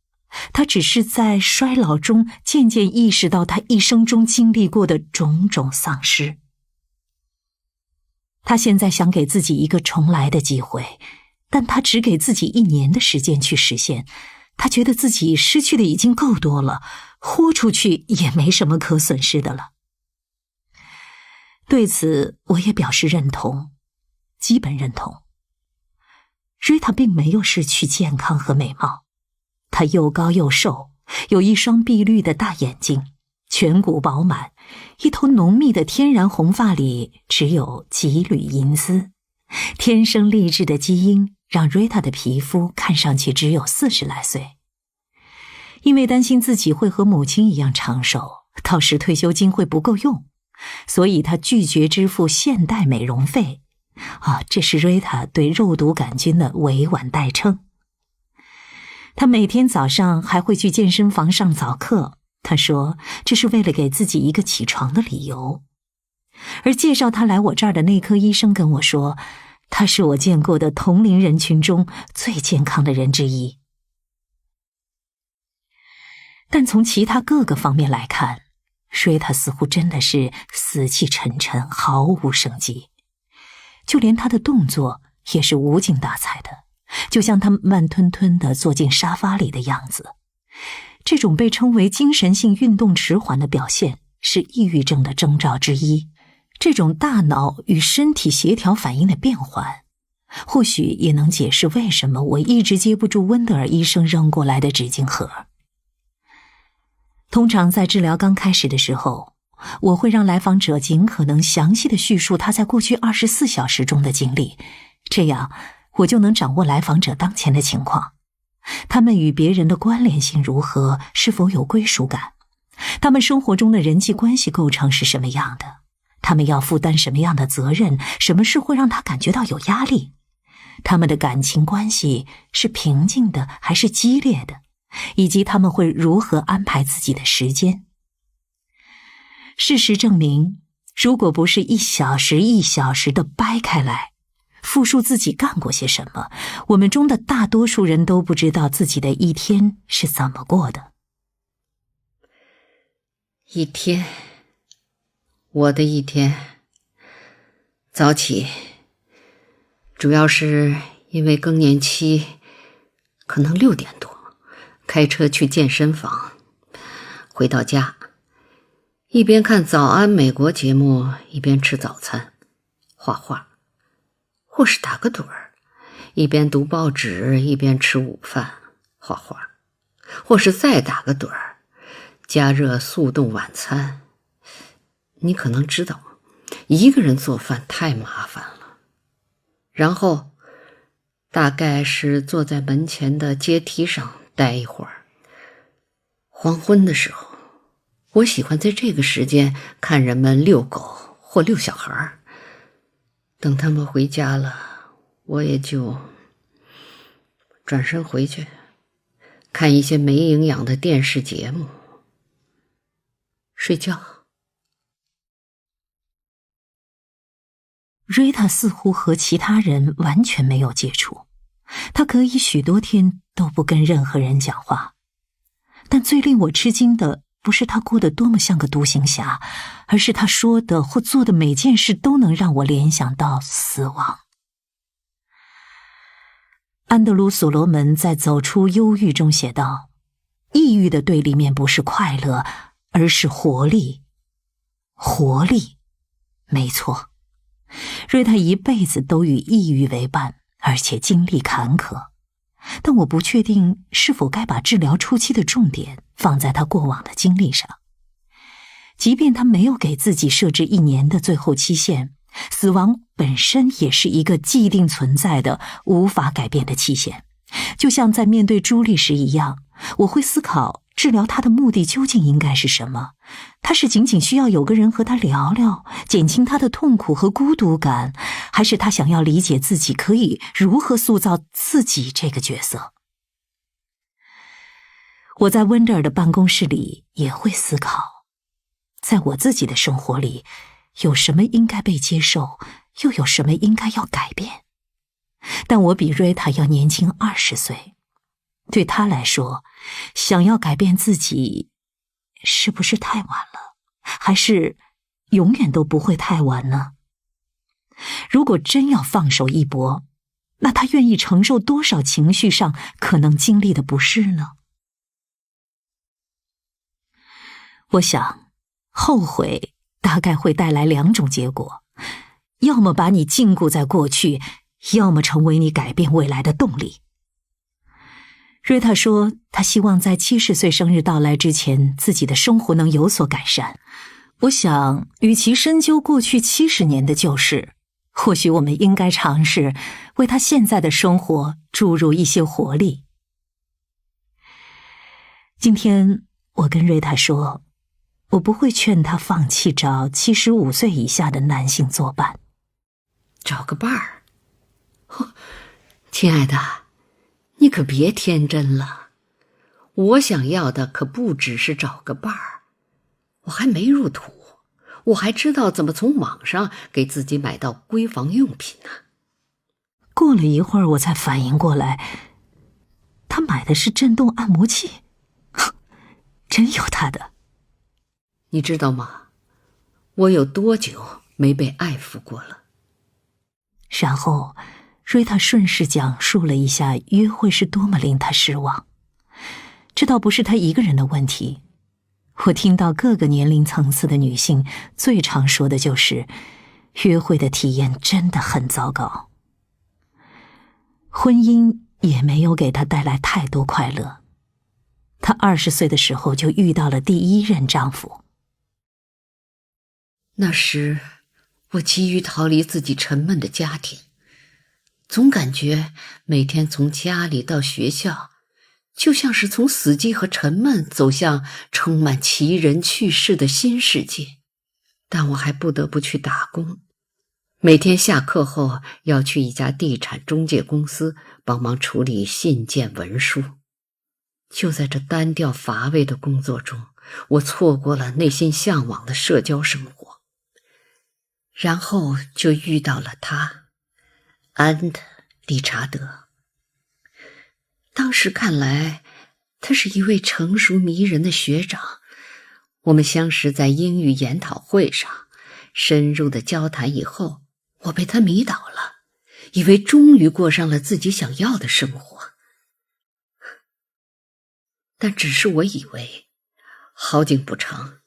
她只是在衰老中渐渐意识到她一生中经历过的种种丧失。她现在想给自己一个重来的机会，但她只给自己1年的时间去实现，他觉得自己失去的已经够多了，豁出去也没什么可损失的了。对此我也表示认同，基本认同。瑞塔并没有失去健康和美貌，她又高又瘦，有一双碧绿的大眼睛，颧骨饱满，一头浓密的天然红发里只有几缕银丝，天生丽质的基因让瑞塔的皮肤看上去只有40来岁。因为担心自己会和母亲一样长寿，到时退休金会不够用，所以她拒绝支付现代美容费。这是瑞塔对肉毒杆菌的委婉代称。她每天早上还会去健身房上早课，她说这是为了给自己一个起床的理由。而介绍她来我这儿的内科医生跟我说，她是我见过的同龄人群中最健康的人之一。但从其他各个方面来看，瑞塔似乎真的是死气沉沉，毫无生机。就连她的动作也是无精打采的，就像她慢吞吞地坐进沙发里的样子。这种被称为精神性运动迟缓的表现是抑郁症的征兆之一。这种大脑与身体协调反应的变缓，或许也能解释为什么我一直接不住温德尔医生扔过来的纸巾盒。通常在治疗刚开始的时候，我会让来访者尽可能详细地叙述他在过去24小时中的经历，这样我就能掌握来访者当前的情况，他们与别人的关联性如何，是否有归属感，他们生活中的人际关系构成是什么样的，他们要负担什么样的责任，什么事会让他感觉到有压力，他们的感情关系是平静的还是激烈的，以及他们会如何安排自己的时间。事实证明，如果不是1小时1小时的掰开来，复述自己干过些什么，我们中的大多数人都不知道自己的一天是怎么过的。一天，我的一天，早起，主要是因为更年期，可能6点多，开车去健身房，回到家，一边看早安美国节目，一边吃早餐，画画，或是打个盹儿，一边读报纸，一边吃午饭，画画，或是再打个盹儿，加热速冻晚餐。你可能知道，一个人做饭太麻烦了。然后，大概是坐在门前的阶梯上待一会儿。黄昏的时候，我喜欢在这个时间看人们遛狗或遛小孩。等他们回家了，我也就转身回去，看一些没营养的电视节目，睡觉。瑞塔似乎和其他人完全没有接触，她可以许多天都不跟任何人讲话。但最令我吃惊的不是她过得多么像个独行侠，而是她说的或做的每件事都能让我联想到死亡。安德鲁·所罗门在《走出忧郁》中写道，抑郁的对立面不是快乐，而是活力。活力，没错。瑞塔一辈子都与抑郁为伴，而且经历坎坷，但我不确定是否该把治疗初期的重点放在他过往的经历上。即便他没有给自己设置1年的最后期限，死亡本身也是一个既定存在的无法改变的期限。就像在面对朱莉时一样，我会思考治疗他的目的究竟应该是什么？他是仅仅需要有个人和他聊聊，减轻他的痛苦和孤独感，还是他想要理解自己可以如何塑造自己这个角色？我在温德尔的办公室里也会思考，在我自己的生活里，有什么应该被接受，又有什么应该要改变？但我比瑞塔要年轻20岁。对他来说，想要改变自己，是不是太晚了？还是永远都不会太晚呢？如果真要放手一搏，那他愿意承受多少情绪上可能经历的不适呢？我想，后悔大概会带来2种结果，要么把你禁锢在过去，要么成为你改变未来的动力。瑞塔说，她希望在70岁生日到来之前，自己的生活能有所改善。我想，与其深究过去70年的旧事，或许我们应该尝试为她现在的生活注入一些活力。今天我跟瑞塔说，我不会劝她放弃找75岁以下的男性作伴。找个伴儿？亲爱的，你可别天真了。我想要的可不只是找个伴儿，我还没入土，我还知道怎么从网上给自己买到闺房用品呢。过了一会儿，我才反应过来，他买的是震动按摩器，真有他的。你知道吗？我有多久没被爱抚过了？然后瑞塔顺势讲述了一下约会是多么令他失望。这倒不是他一个人的问题，我听到各个年龄层次的女性最常说的就是约会的体验真的很糟糕。婚姻也没有给她带来太多快乐。她20岁的时候就遇到了第1任丈夫。那时我急于逃离自己沉闷的家庭，总感觉每天从家里到学校，就像是从死寂和沉闷走向充满奇人趣事的新世界。但我还不得不去打工，每天下课后要去一家地产中介公司帮忙处理信件文书。就在这单调乏味的工作中，我错过了内心向往的社交生活。然后就遇到了他，理查德。当时看来，他是一位成熟迷人的学长。我们相识在英语研讨会上，深入的交谈以后，我被他迷倒了，以为终于过上了自己想要的生活。但只是我以为，好景不长。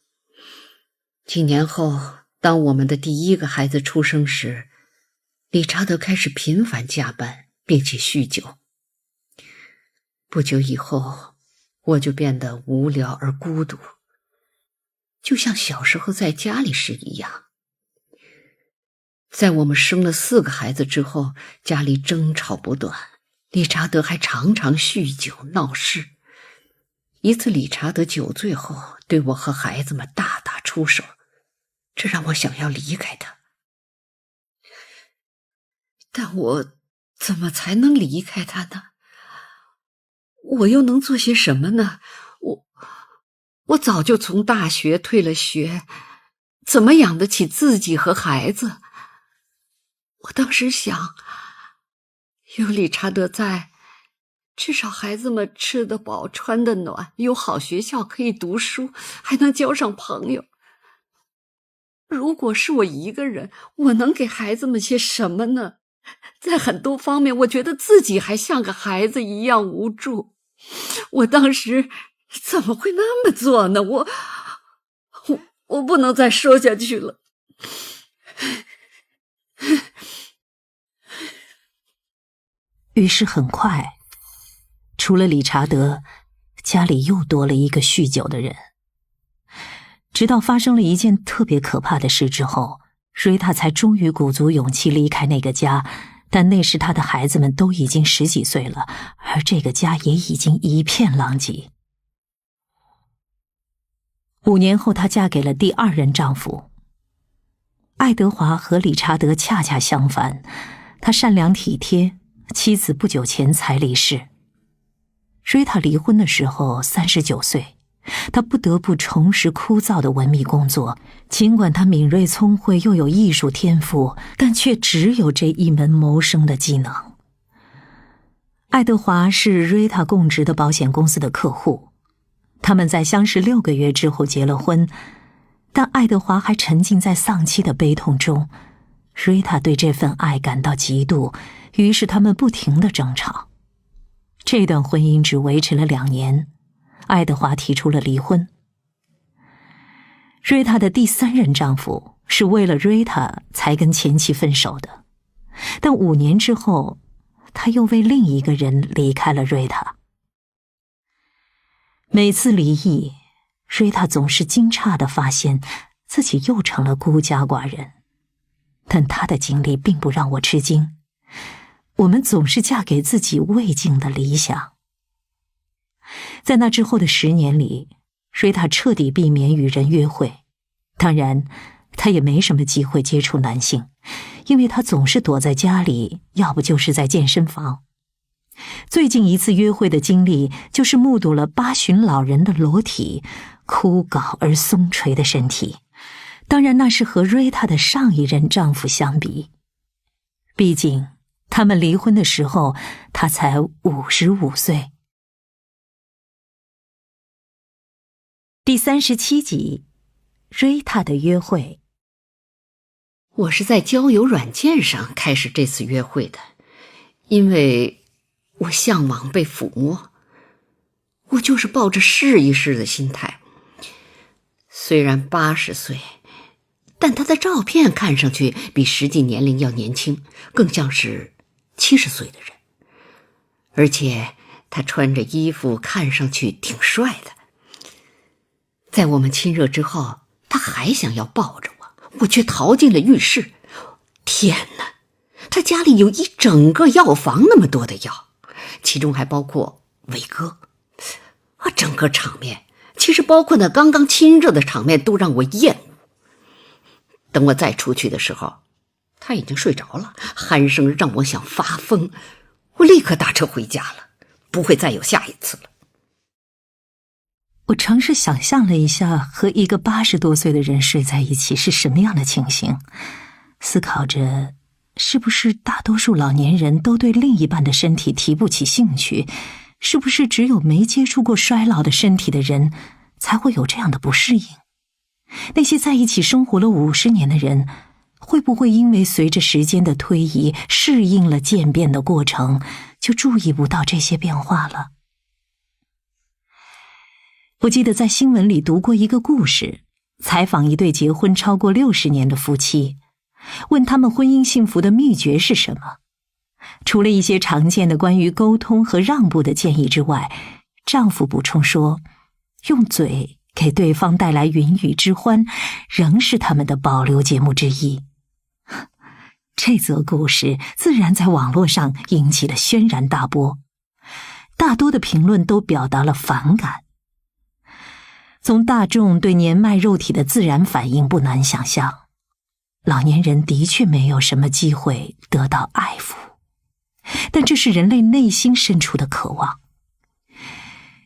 几年后，当我们的第1个孩子出生时，理查德开始频繁加班，并且酗酒。不久以后，我就变得无聊而孤独，就像小时候在家里时一样。在我们生了4个孩子之后，家里争吵不断，理查德还常常酗酒闹事。一次，理查德酒醉后对我和孩子们大打出手，这让我想要离开他。但我怎么才能离开他呢？我又能做些什么呢？我早就从大学退了学，怎么养得起自己和孩子？我当时想，有理查德在，至少孩子们吃得饱穿得暖，有好学校可以读书，还能交上朋友。如果是我一个人，我能给孩子们些什么呢？在很多方面，我觉得自己还像个孩子一样无助。我当时怎么会那么做呢？我不能再说下去了。于是很快，除了理查德，家里又多了一个酗酒的人。直到发生了一件特别可怕的事之后，瑞塔才终于鼓足勇气离开那个家，但那时他的孩子们都已经10几岁了，而这个家也已经一片狼藉。5年后，她嫁给了第2任丈夫。爱德华和理查德恰恰相反，他善良体贴，妻子不久前才离世。瑞塔离婚的时候39岁，他不得不重拾枯燥的文秘工作，尽管他敏锐聪慧又有艺术天赋，但却只有这一门谋生的技能。爱德华是瑞塔供职的保险公司的客户，他们在相识6个月之后结了婚，但爱德华还沉浸在丧妻的悲痛中，瑞塔对这份爱感到嫉妒，于是他们不停地争吵。这段婚姻只维持了2年，爱德华提出了离婚。瑞塔的第3任丈夫是为了瑞塔才跟前妻分手的，但5年之后，他又为另一个人离开了瑞塔。每次离异，瑞塔总是惊诧地发现自己又成了孤家寡人，但她的经历并不让我吃惊。我们总是嫁给自己未尽的理想。在那之后的10年里，瑞塔彻底避免与人约会，当然，她也没什么机会接触男性，因为她总是躲在家里，要不就是在健身房。最近一次约会的经历，就是目睹了八旬老人的裸体，枯槁而松垂的身体。当然，那是和瑞塔的上一任丈夫相比。毕竟，他们离婚的时候，他才55岁。第37集，瑞塔的约会。我是在交友软件上开始这次约会的，因为我向往被抚摸，我就是抱着试一试的心态。虽然80岁，但他的照片看上去比实际年龄要年轻，更像是70岁的人。而且他穿着衣服看上去挺帅的。在我们亲热之后，他还想要抱着我却逃进了浴室。天哪，他家里有一整个药房那么多的药，其中还包括伟哥。整个场面，其实包括那刚刚亲热的场面，都让我厌恶。等我再出去的时候，他已经睡着了，鼾声让我想发疯。我立刻打车回家了，不会再有下一次了。我尝试想象了一下和一个80多岁的人睡在一起是什么样的情形，思考着是不是大多数老年人都对另一半的身体提不起兴趣，是不是只有没接触过衰老的身体的人才会有这样的不适应？那些在一起生活了50年的人，会不会因为随着时间的推移适应了渐变的过程，就注意不到这些变化了？我记得在新闻里读过一个故事，采访一对结婚超过60年的夫妻，问他们婚姻幸福的秘诀是什么。除了一些常见的关于沟通和让步的建议之外，丈夫补充说，用嘴给对方带来云雨之欢，仍是他们的保留节目之一。这则故事自然在网络上引起了轩然大波，大多的评论都表达了反感。从大众对年迈肉体的自然反应不难想象，老年人的确没有什么机会得到爱抚，但这是人类内心深处的渴望。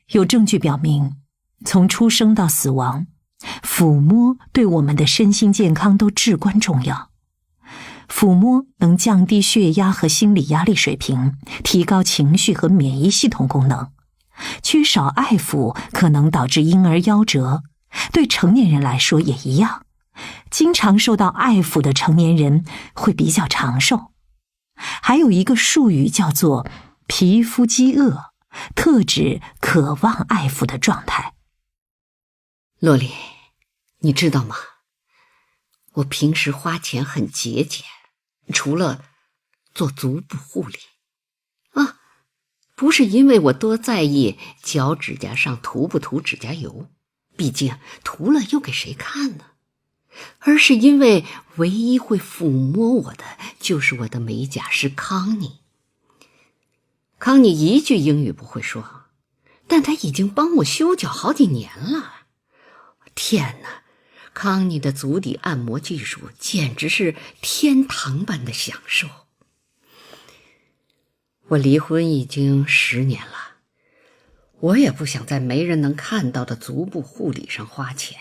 有证据表明，从出生到死亡，抚摸对我们的身心健康都至关重要。抚摸能降低血压和心理压力水平，提高情绪和免疫系统功能。缺少爱抚可能导致婴儿夭折，对成年人来说也一样。经常受到爱抚的成年人会比较长寿。还有一个术语叫做皮肤饥饿，特指渴望爱抚的状态。洛丽，你知道吗？我平时花钱很节俭，除了做足部护理不是因为我多在意脚指甲上涂不涂指甲油，毕竟涂了又给谁看呢？而是因为唯一会抚摸我的就是我的美甲师康妮。康妮一句英语不会说，但她已经帮我修脚好几年了。天哪，康妮的足底按摩技术简直是天堂般的享受。我离婚已经10年了，我也不想在没人能看到的足部护理上花钱。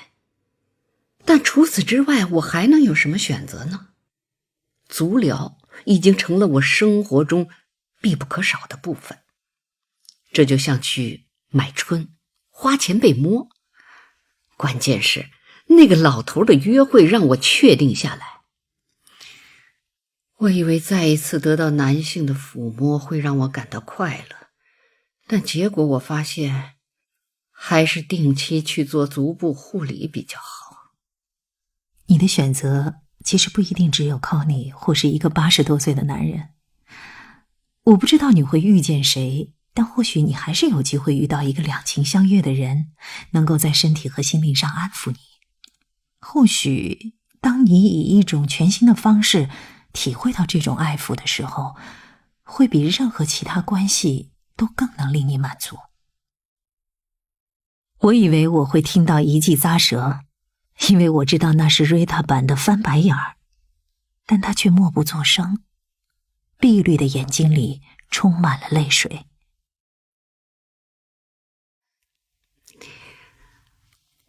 但除此之外，我还能有什么选择呢？足疗已经成了我生活中必不可少的部分。这就像去买春，花钱被摸。关键是那个老头的约会让我确定下来，我以为再一次得到男性的抚摸会让我感到快乐，但结果我发现还是定期去做足部护理比较好。你的选择其实不一定只有靠你或是一个80多岁的男人。我不知道你会遇见谁，但或许你还是有机会遇到一个两情相悦的人，能够在身体和心灵上安抚你。或许当你以一种全新的方式体会到这种爱抚的时候，会比任何其他关系都更能令你满足。我以为我会听到一记咂舌，因为我知道那是瑞塔版的翻白眼儿，但他却默不作声，碧绿的眼睛里充满了泪水。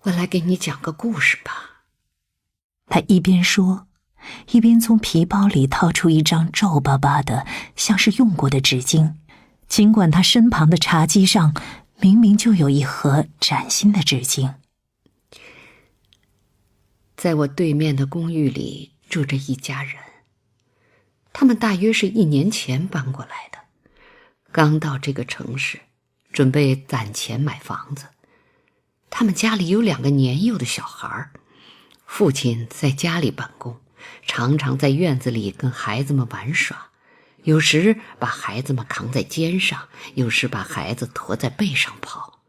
我来给你讲个故事吧。他一边说，一边从皮包里掏出一张皱巴巴的像是用过的纸巾，尽管他身旁的茶几上明明就有一盒崭新的纸巾。在我对面的公寓里住着一家人，他们大约是1年前搬过来的，刚到这个城市，准备攒钱买房子。他们家里有2个年幼的小孩，父亲在家里办公，常常在院子里跟孩子们玩耍，有时把孩子们扛在肩上，有时把孩子驮在背上跑，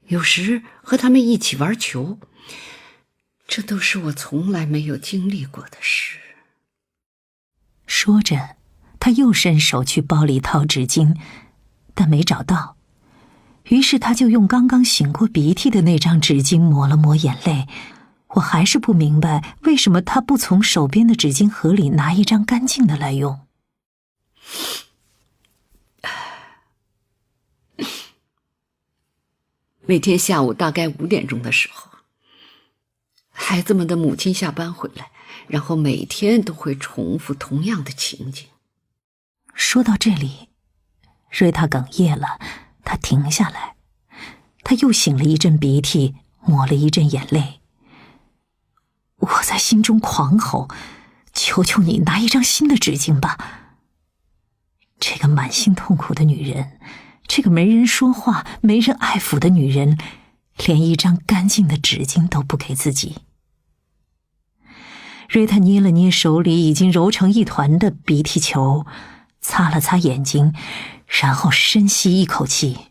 有时和他们一起玩球。这都是我从来没有经历过的事。说着，他又伸手去包里掏纸巾，但没找到。于是他就用刚刚擤过鼻涕的那张纸巾抹了抹眼泪。我还是不明白，为什么他不从手边的纸巾盒里拿一张干净的来用。每天下午大概5点钟的时候，孩子们的母亲下班回来，然后每天都会重复同样的情景。说到这里，瑞塔哽咽了，他停下来，他又擤了一阵鼻涕，抹了一阵眼泪。我在心中狂吼，求求你拿一张新的纸巾吧。这个满心痛苦的女人，这个没人说话没人爱抚的女人，连一张干净的纸巾都不给自己。瑞塔捏了捏手里已经揉成一团的鼻涕球，擦了擦眼睛，然后深吸一口气。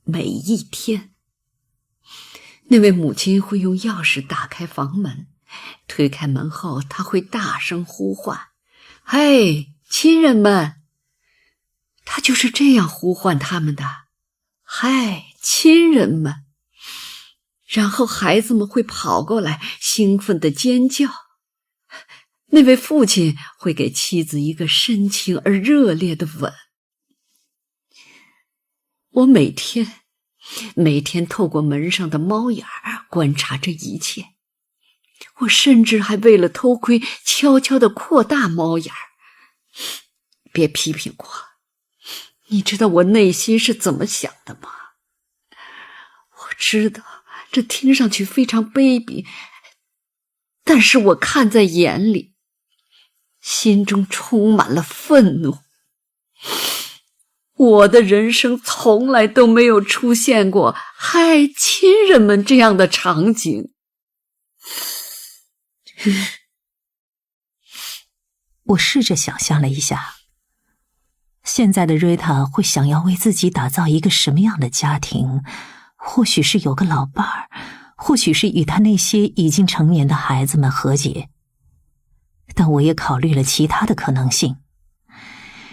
每一天，那位母亲会用钥匙打开房门，推开门后，她会大声呼唤：“嘿，亲人们！”她就是这样呼唤他们的：“嗨，亲人们！”然后孩子们会跑过来，兴奋地尖叫。那位父亲会给妻子一个深情而热烈的吻。我每天透过门上的猫眼观察这一切，我甚至还为了偷窥悄悄地扩大猫眼。别批评我，你知道我内心是怎么想的吗？我知道这听上去非常卑鄙，但是我看在眼里，心中充满了愤怒。我的人生从来都没有出现过“嗨，亲人们”这样的场景。我试着想象了一下，现在的瑞塔会想要为自己打造一个什么样的家庭？或许是有个老伴儿，或许是与他那些已经成年的孩子们和解。但我也考虑了其他的可能性。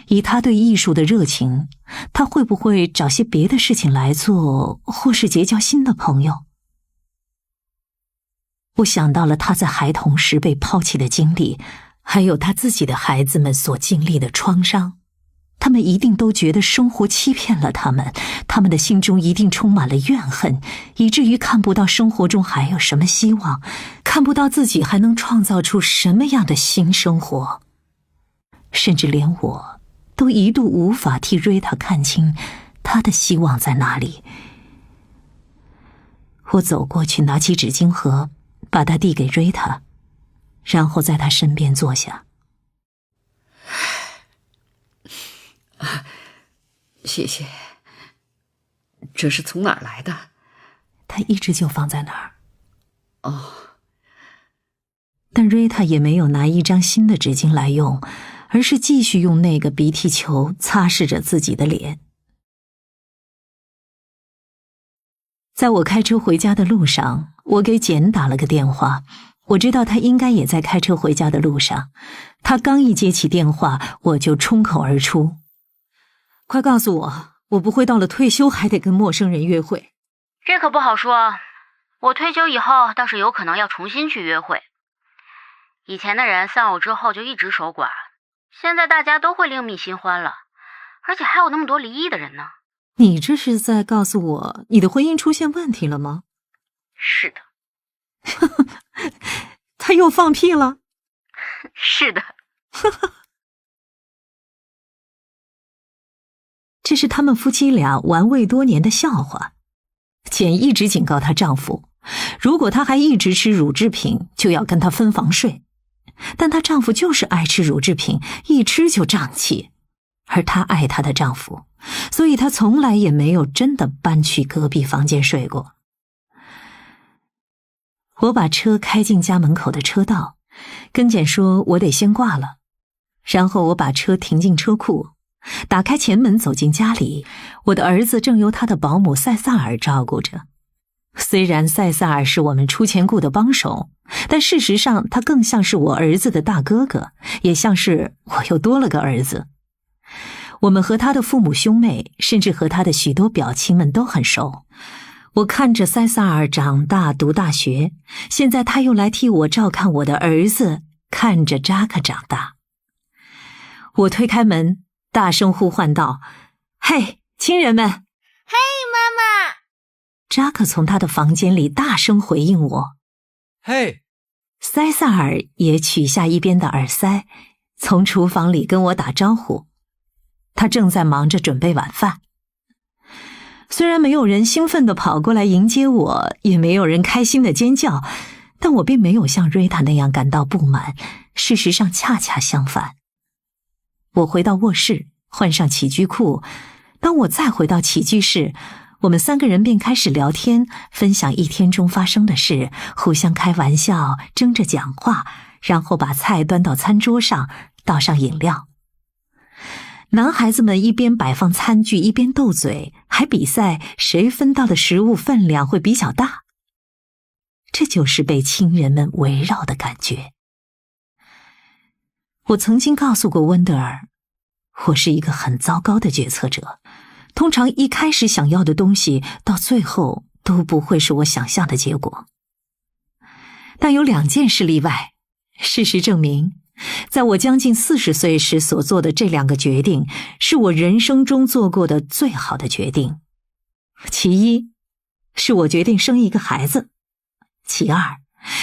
以他对艺术的热情，他会不会找些别的事情来做，或是结交新的朋友？我想到了他在孩童时被抛弃的经历，还有他自己的孩子们所经历的创伤。他们一定都觉得生活欺骗了他们，他们的心中一定充满了怨恨，以至于看不到生活中还有什么希望，看不到自己还能创造出什么样的新生活。甚至连我都一度无法替瑞塔看清他的希望在哪里。我走过去，拿起纸巾盒，把它递给瑞塔，然后在他身边坐下。谢谢。这是从哪儿来的？他一直就放在那儿。哦。但瑞塔也没有拿一张新的纸巾来用，而是继续用那个鼻涕球擦拭着自己的脸。在我开车回家的路上，我给简打了个电话，我知道他应该也在开车回家的路上。他刚一接起电话，我就冲口而出：快告诉我，我不会到了退休还得跟陌生人约会。这可不好说，我退休以后倒是有可能要重新去约会。以前的人丧偶之后就一直守寡，现在大家都会另觅新欢了，而且还有那么多离异的人呢。你这是在告诉我你的婚姻出现问题了吗？是的。他又放屁了？是的。这是他们夫妻俩玩味多年的笑话。简一直警告她丈夫，如果他还一直吃乳制品，就要跟他分房睡。但她丈夫就是爱吃乳制品，一吃就胀气。而她爱她的丈夫，所以她从来也没有真的搬去隔壁房间睡过。我把车开进家门口的车道，跟简说我得先挂了，然后我把车停进车库，打开前门走进家里。我的儿子正由他的保姆塞萨尔照顾着。虽然塞萨尔是我们出钱雇的帮手，但事实上他更像是我儿子的大哥哥，也像是我又多了个儿子。我们和他的父母兄妹，甚至和他的许多表亲们都很熟。我看着塞萨尔长大读大学，现在他又来替我照看我的儿子，看着扎克长大。我推开门，大声呼唤道：嘿，亲人们！嘿，妈妈！扎克从他的房间里大声回应我：嘿！塞萨尔也取下一边的耳塞，从厨房里跟我打招呼。他正在忙着准备晚饭。虽然没有人兴奋地跑过来迎接我，也没有人开心地尖叫，但我并没有像瑞塔那样感到不满，事实上恰恰相反。我回到卧室，换上起居裤。当我再回到起居室，我们3个人便开始聊天，分享一天中发生的事，互相开玩笑，争着讲话，然后把菜端到餐桌上，倒上饮料。男孩子们一边摆放餐具，一边斗嘴，还比赛谁分到的食物分量会比较大。这就是被亲人们围绕的感觉。我曾经告诉过温德尔，我是一个很糟糕的决策者，通常一开始想要的东西，到最后都不会是我想象的结果。但有2件事例外，事实证明，在我将近40岁时所做的这2个决定，是我人生中做过的最好的决定。其一，是我决定生一个孩子；其二，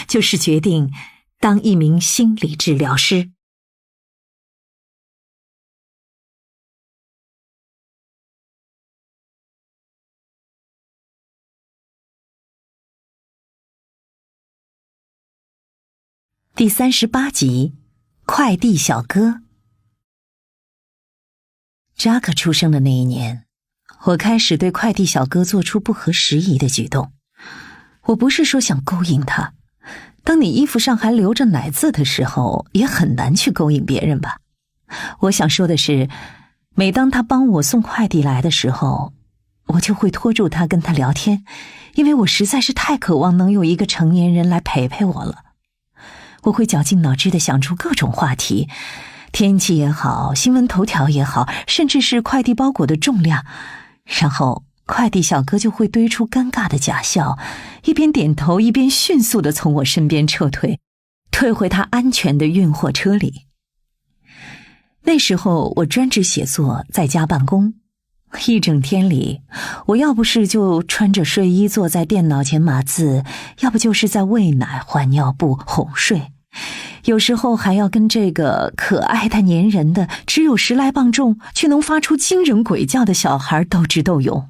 就是决定当一名心理治疗师。第38集，快递小哥。扎克出生的那一年，我开始对快递小哥做出不合时宜的举动。我不是说想勾引他，当你衣服上还留着奶渍的时候，也很难去勾引别人吧。我想说的是，每当他帮我送快递来的时候，我就会拖住他跟他聊天，因为我实在是太渴望能有一个成年人来陪陪我了。我会绞尽脑汁地想出各种话题，天气也好，新闻头条也好，甚至是快递包裹的重量，然后快递小哥就会堆出尴尬的假笑，一边点头一边迅速地从我身边撤退，退回他安全的运货车里。那时候我专职写作，在家办公，一整天里，我要不是就穿着睡衣坐在电脑前码字，要不就是在喂奶、换尿布、哄睡，有时候还要跟这个可爱但粘人的只有10来磅重却能发出惊人鬼叫的小孩斗智斗勇。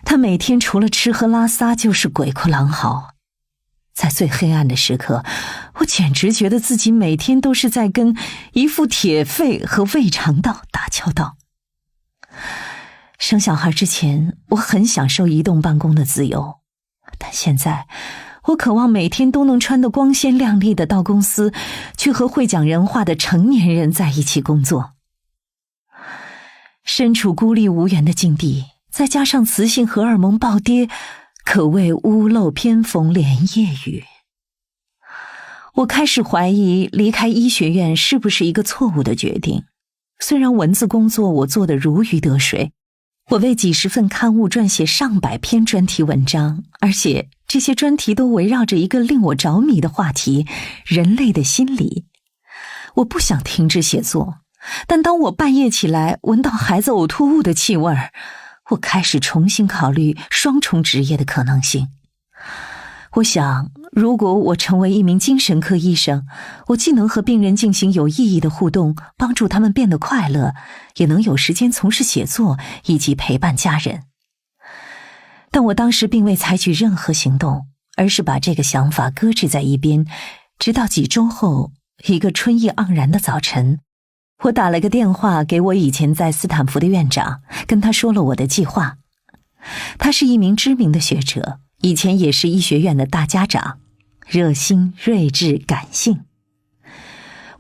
他每天除了吃喝拉撒就是鬼哭狼嚎。在最黑暗的时刻，我简直觉得自己每天都是在跟一副铁肺和胃肠道打交道。生小孩之前，我很享受移动办公的自由，但现在我渴望每天都能穿得光鲜亮丽的到公司，去和会讲人话的成年人在一起工作。身处孤立无援的境地，再加上雌性荷尔蒙暴跌，可谓屋漏偏逢连夜雨。我开始怀疑离开医学院是不是一个错误的决定。虽然文字工作我做得如鱼得水，我为几十份刊物撰写上百篇专题文章，而且这些专题都围绕着一个令我着迷的话题——人类的心理。我不想停止写作，但当我半夜起来闻到孩子呕吐物的气味，我开始重新考虑双重职业的可能性。我想，如果我成为一名精神科医生，我既能和病人进行有意义的互动，帮助他们变得快乐，也能有时间从事写作以及陪伴家人。但我当时并未采取任何行动，而是把这个想法搁置在一边，直到几周后，一个春意盎然的早晨，我打了个电话给我以前在斯坦福的院长，跟他说了我的计划。他是一名知名的学者，以前也是医学院的大家长，热心、睿智、感性。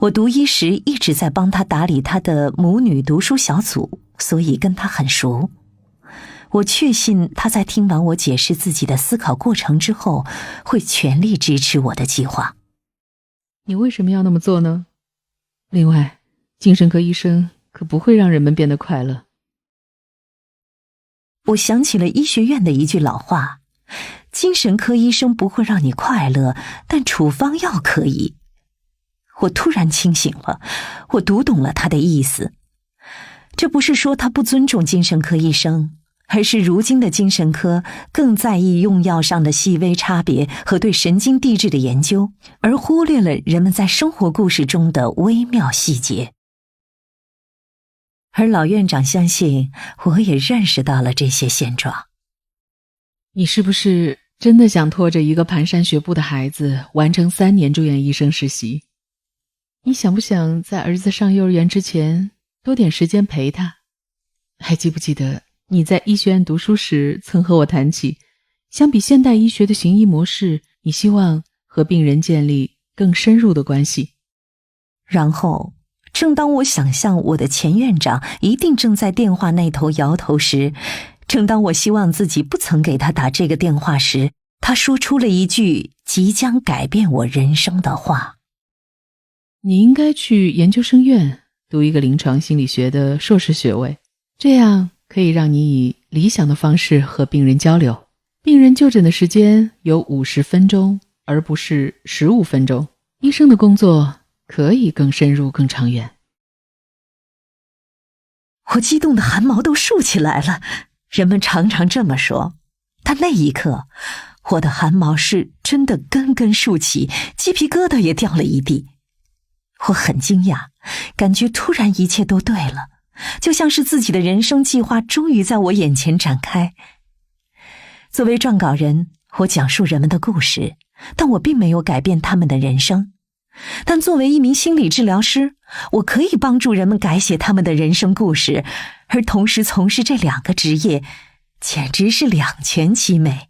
我读医时一直在帮他打理他的母女读书小组，所以跟他很熟。我确信他在听完我解释自己的思考过程之后，会全力支持我的计划。你为什么要那么做呢？另外，精神科医生可不会让人们变得快乐。我想起了医学院的一句老话：精神科医生不会让你快乐，但处方药可以。我突然清醒了，我读懂了他的意思。这不是说他不尊重精神科医生，而是如今的精神科更在意用药上的细微差别和对神经递质的研究，而忽略了人们在生活故事中的微妙细节。而老院长相信我也认识到了这些现状。你是不是真的想拖着一个蹒跚学步的孩子完成3年住院医生实习？你想不想在儿子上幼儿园之前多点时间陪他？还记不记得你在医学院读书时曾和我谈起，相比现代医学的行医模式，你希望和病人建立更深入的关系。然后正当我想象我的前院长一定正在电话那头摇头时，正当我希望自己不曾给他打这个电话时，他说出了一句即将改变我人生的话：你应该去研究生院读一个临床心理学的硕士学位，这样可以让你以理想的方式和病人交流。病人就诊的时间有50分钟，而不是15分钟。医生的工作可以更深入、更长远。我激动的汗毛都竖起来了。人们常常这么说，但那一刻，我的汗毛是真的根根竖起，鸡皮疙瘩也掉了一地。我很惊讶，感觉突然一切都对了，就像是自己的人生计划终于在我眼前展开。作为撰稿人，我讲述人们的故事，但我并没有改变他们的人生。但作为一名心理治疗师，我可以帮助人们改写他们的人生故事，而同时从事这2个职业，简直是两全其美。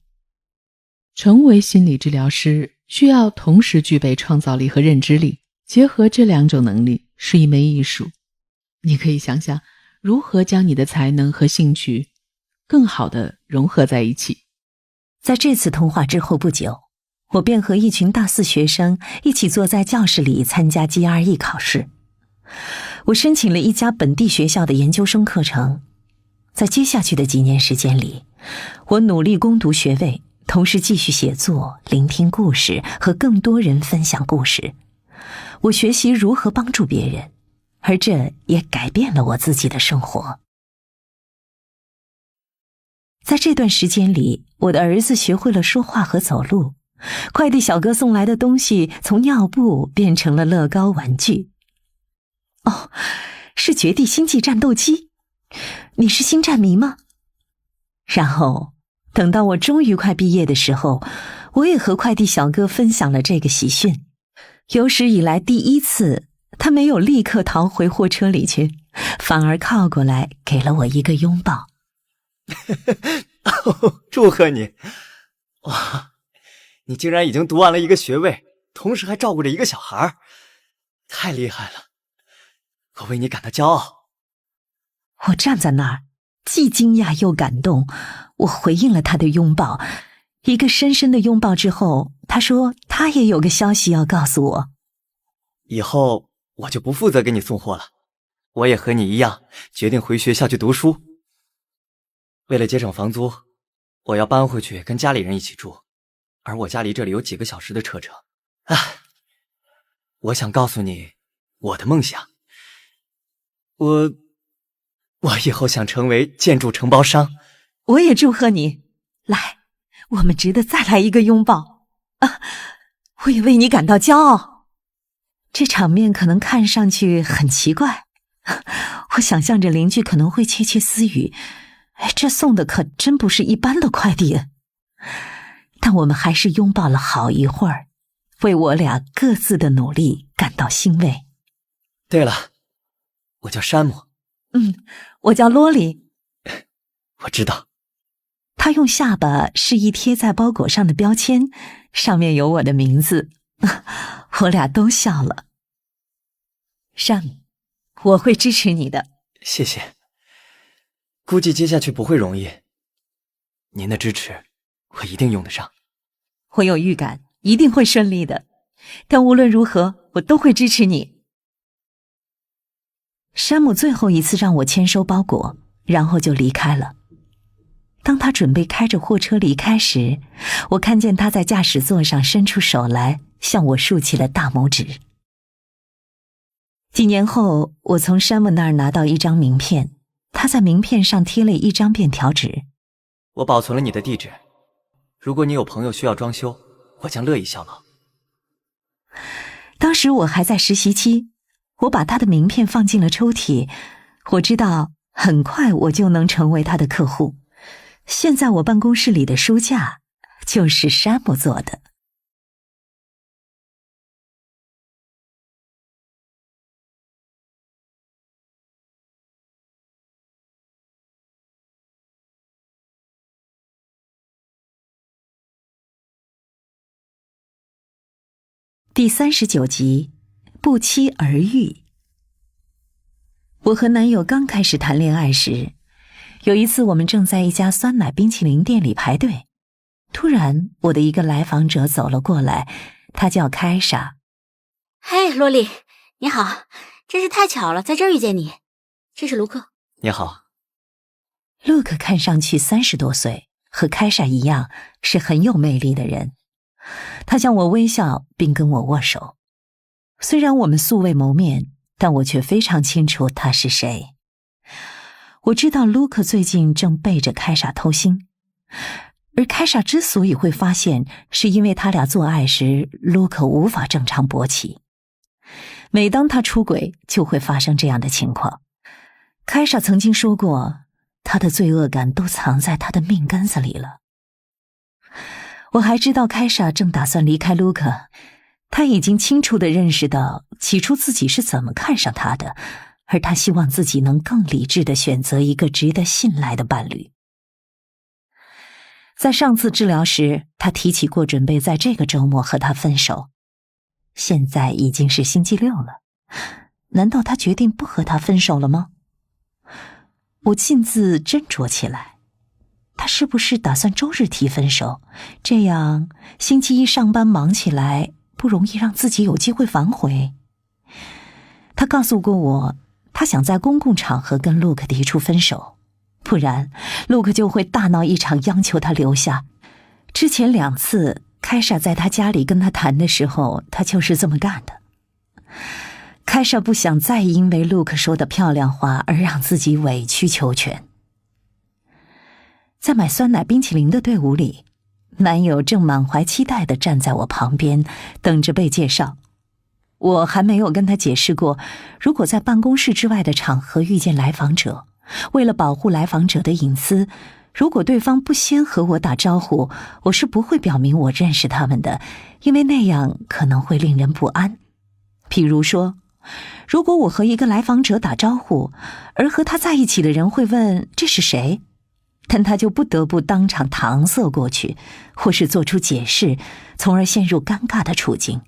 成为心理治疗师需要同时具备创造力和认知力，结合这2种能力是一门艺术。你可以想想如何将你的才能和兴趣更好地融合在一起。在这次通话之后不久，我便和一群大4学生一起坐在教室里参加 GRE 考试。我申请了一家本地学校的研究生课程。在接下去的几年时间里，我努力攻读学位，同时继续写作，聆听故事，和更多人分享故事。我学习如何帮助别人，而这也改变了我自己的生活。在这段时间里，我的儿子学会了说话和走路，快递小哥送来的东西从尿布变成了乐高玩具。哦，是绝地星际战斗机。你是星战迷吗？然后等到我终于快毕业的时候，我也和快递小哥分享了这个喜讯。有史以来第一次，他没有立刻逃回货车里去，反而靠过来给了我一个拥抱。祝贺你！哇，你竟然已经读完了一个学位，同时还照顾着一个小孩，太厉害了！我为你感到骄傲。我站在那儿，既惊讶又感动。我回应了他的拥抱，一个深深的拥抱之后，他说他也有个消息要告诉我。以后我就不负责给你送货了，我也和你一样，决定回学校去读书。为了节省房租，我要搬回去跟家里人一起住，而我家离这里有几个小时的车程。我想告诉你我的梦想。我以后想成为建筑承包商。我也祝贺你，来，我们值得再来一个拥抱啊！我也为你感到骄傲。这场面可能看上去很奇怪，我想象着邻居可能会窃窃私语，这送的可真不是一般的快递。但我们还是拥抱了好一会儿，为我俩各自的努力感到欣慰。对了，我叫山姆。我叫罗莉。我知道。他用下巴示意贴在包裹上的标签，上面有我的名字。我俩都笑了。山姆，我会支持你的。谢谢。估计接下去不会容易，您的支持我一定用得上。我有预感一定会顺利的，但无论如何我都会支持你。山姆最后一次让我签收包裹，然后就离开了。当他准备开着货车离开时，我看见他在驾驶座上伸出手来，向我竖起了大拇指。几年后，我从山姆那儿拿到一张名片，他在名片上贴了一张便条纸。我保存了你的地址，如果你有朋友需要装修，我将乐意效劳。当时我还在实习期，我把他的名片放进了抽屉。我知道很快我就能成为他的客户。现在我办公室里的书架就是山姆做的。第39集，不期而遇。我和男友刚开始谈恋爱时，有一次我们正在一家酸奶冰淇淋店里排队，突然我的一个来访者走了过来，他叫凯莎。嘿，罗莉，你好，真是太巧了，在这儿遇见你。这是卢克。你好。卢克看上去30多岁，和凯莎一样是很有魅力的人。他向我微笑并跟我握手，虽然我们素未谋面，但我却非常清楚他是谁。我知道卢克最近正背着凯莎偷腥，而凯莎之所以会发现，是因为他俩做爱时卢克无法正常勃起。每当他出轨，就会发生这样的情况。凯莎曾经说过，他的罪恶感都藏在他的命根子里了。我还知道凯莎正打算离开卢克，他已经清楚地认识到起初自己是怎么看上他的，而他希望自己能更理智地选择一个值得信赖的伴侣。在上次治疗时，他提起过准备在这个周末和他分手。现在已经是星期6了，难道他决定不和他分手了吗？我径自斟酌起来，他是不是打算周日提分手，这样星期一上班忙起来，不容易让自己有机会反悔？他告诉过我，他想在公共场合跟卢克提出分手，不然卢克就会大闹一场，央求他留下。之前2次凯莎在他家里跟他谈的时候，他就是这么干的。凯莎不想再因为卢克说的漂亮话而让自己委曲求全。在买酸奶冰淇淋的队伍里，男友正满怀期待地站在我旁边，等着被介绍。我还没有跟他解释过，如果在办公室之外的场合遇见来访者，为了保护来访者的隐私，如果对方不先和我打招呼，我是不会表明我认识他们的，因为那样可能会令人不安。比如说，如果我和一个来访者打招呼，而和他在一起的人会问这是谁，但他就不得不当场搪塞过去，或是做出解释，从而陷入尴尬的处境。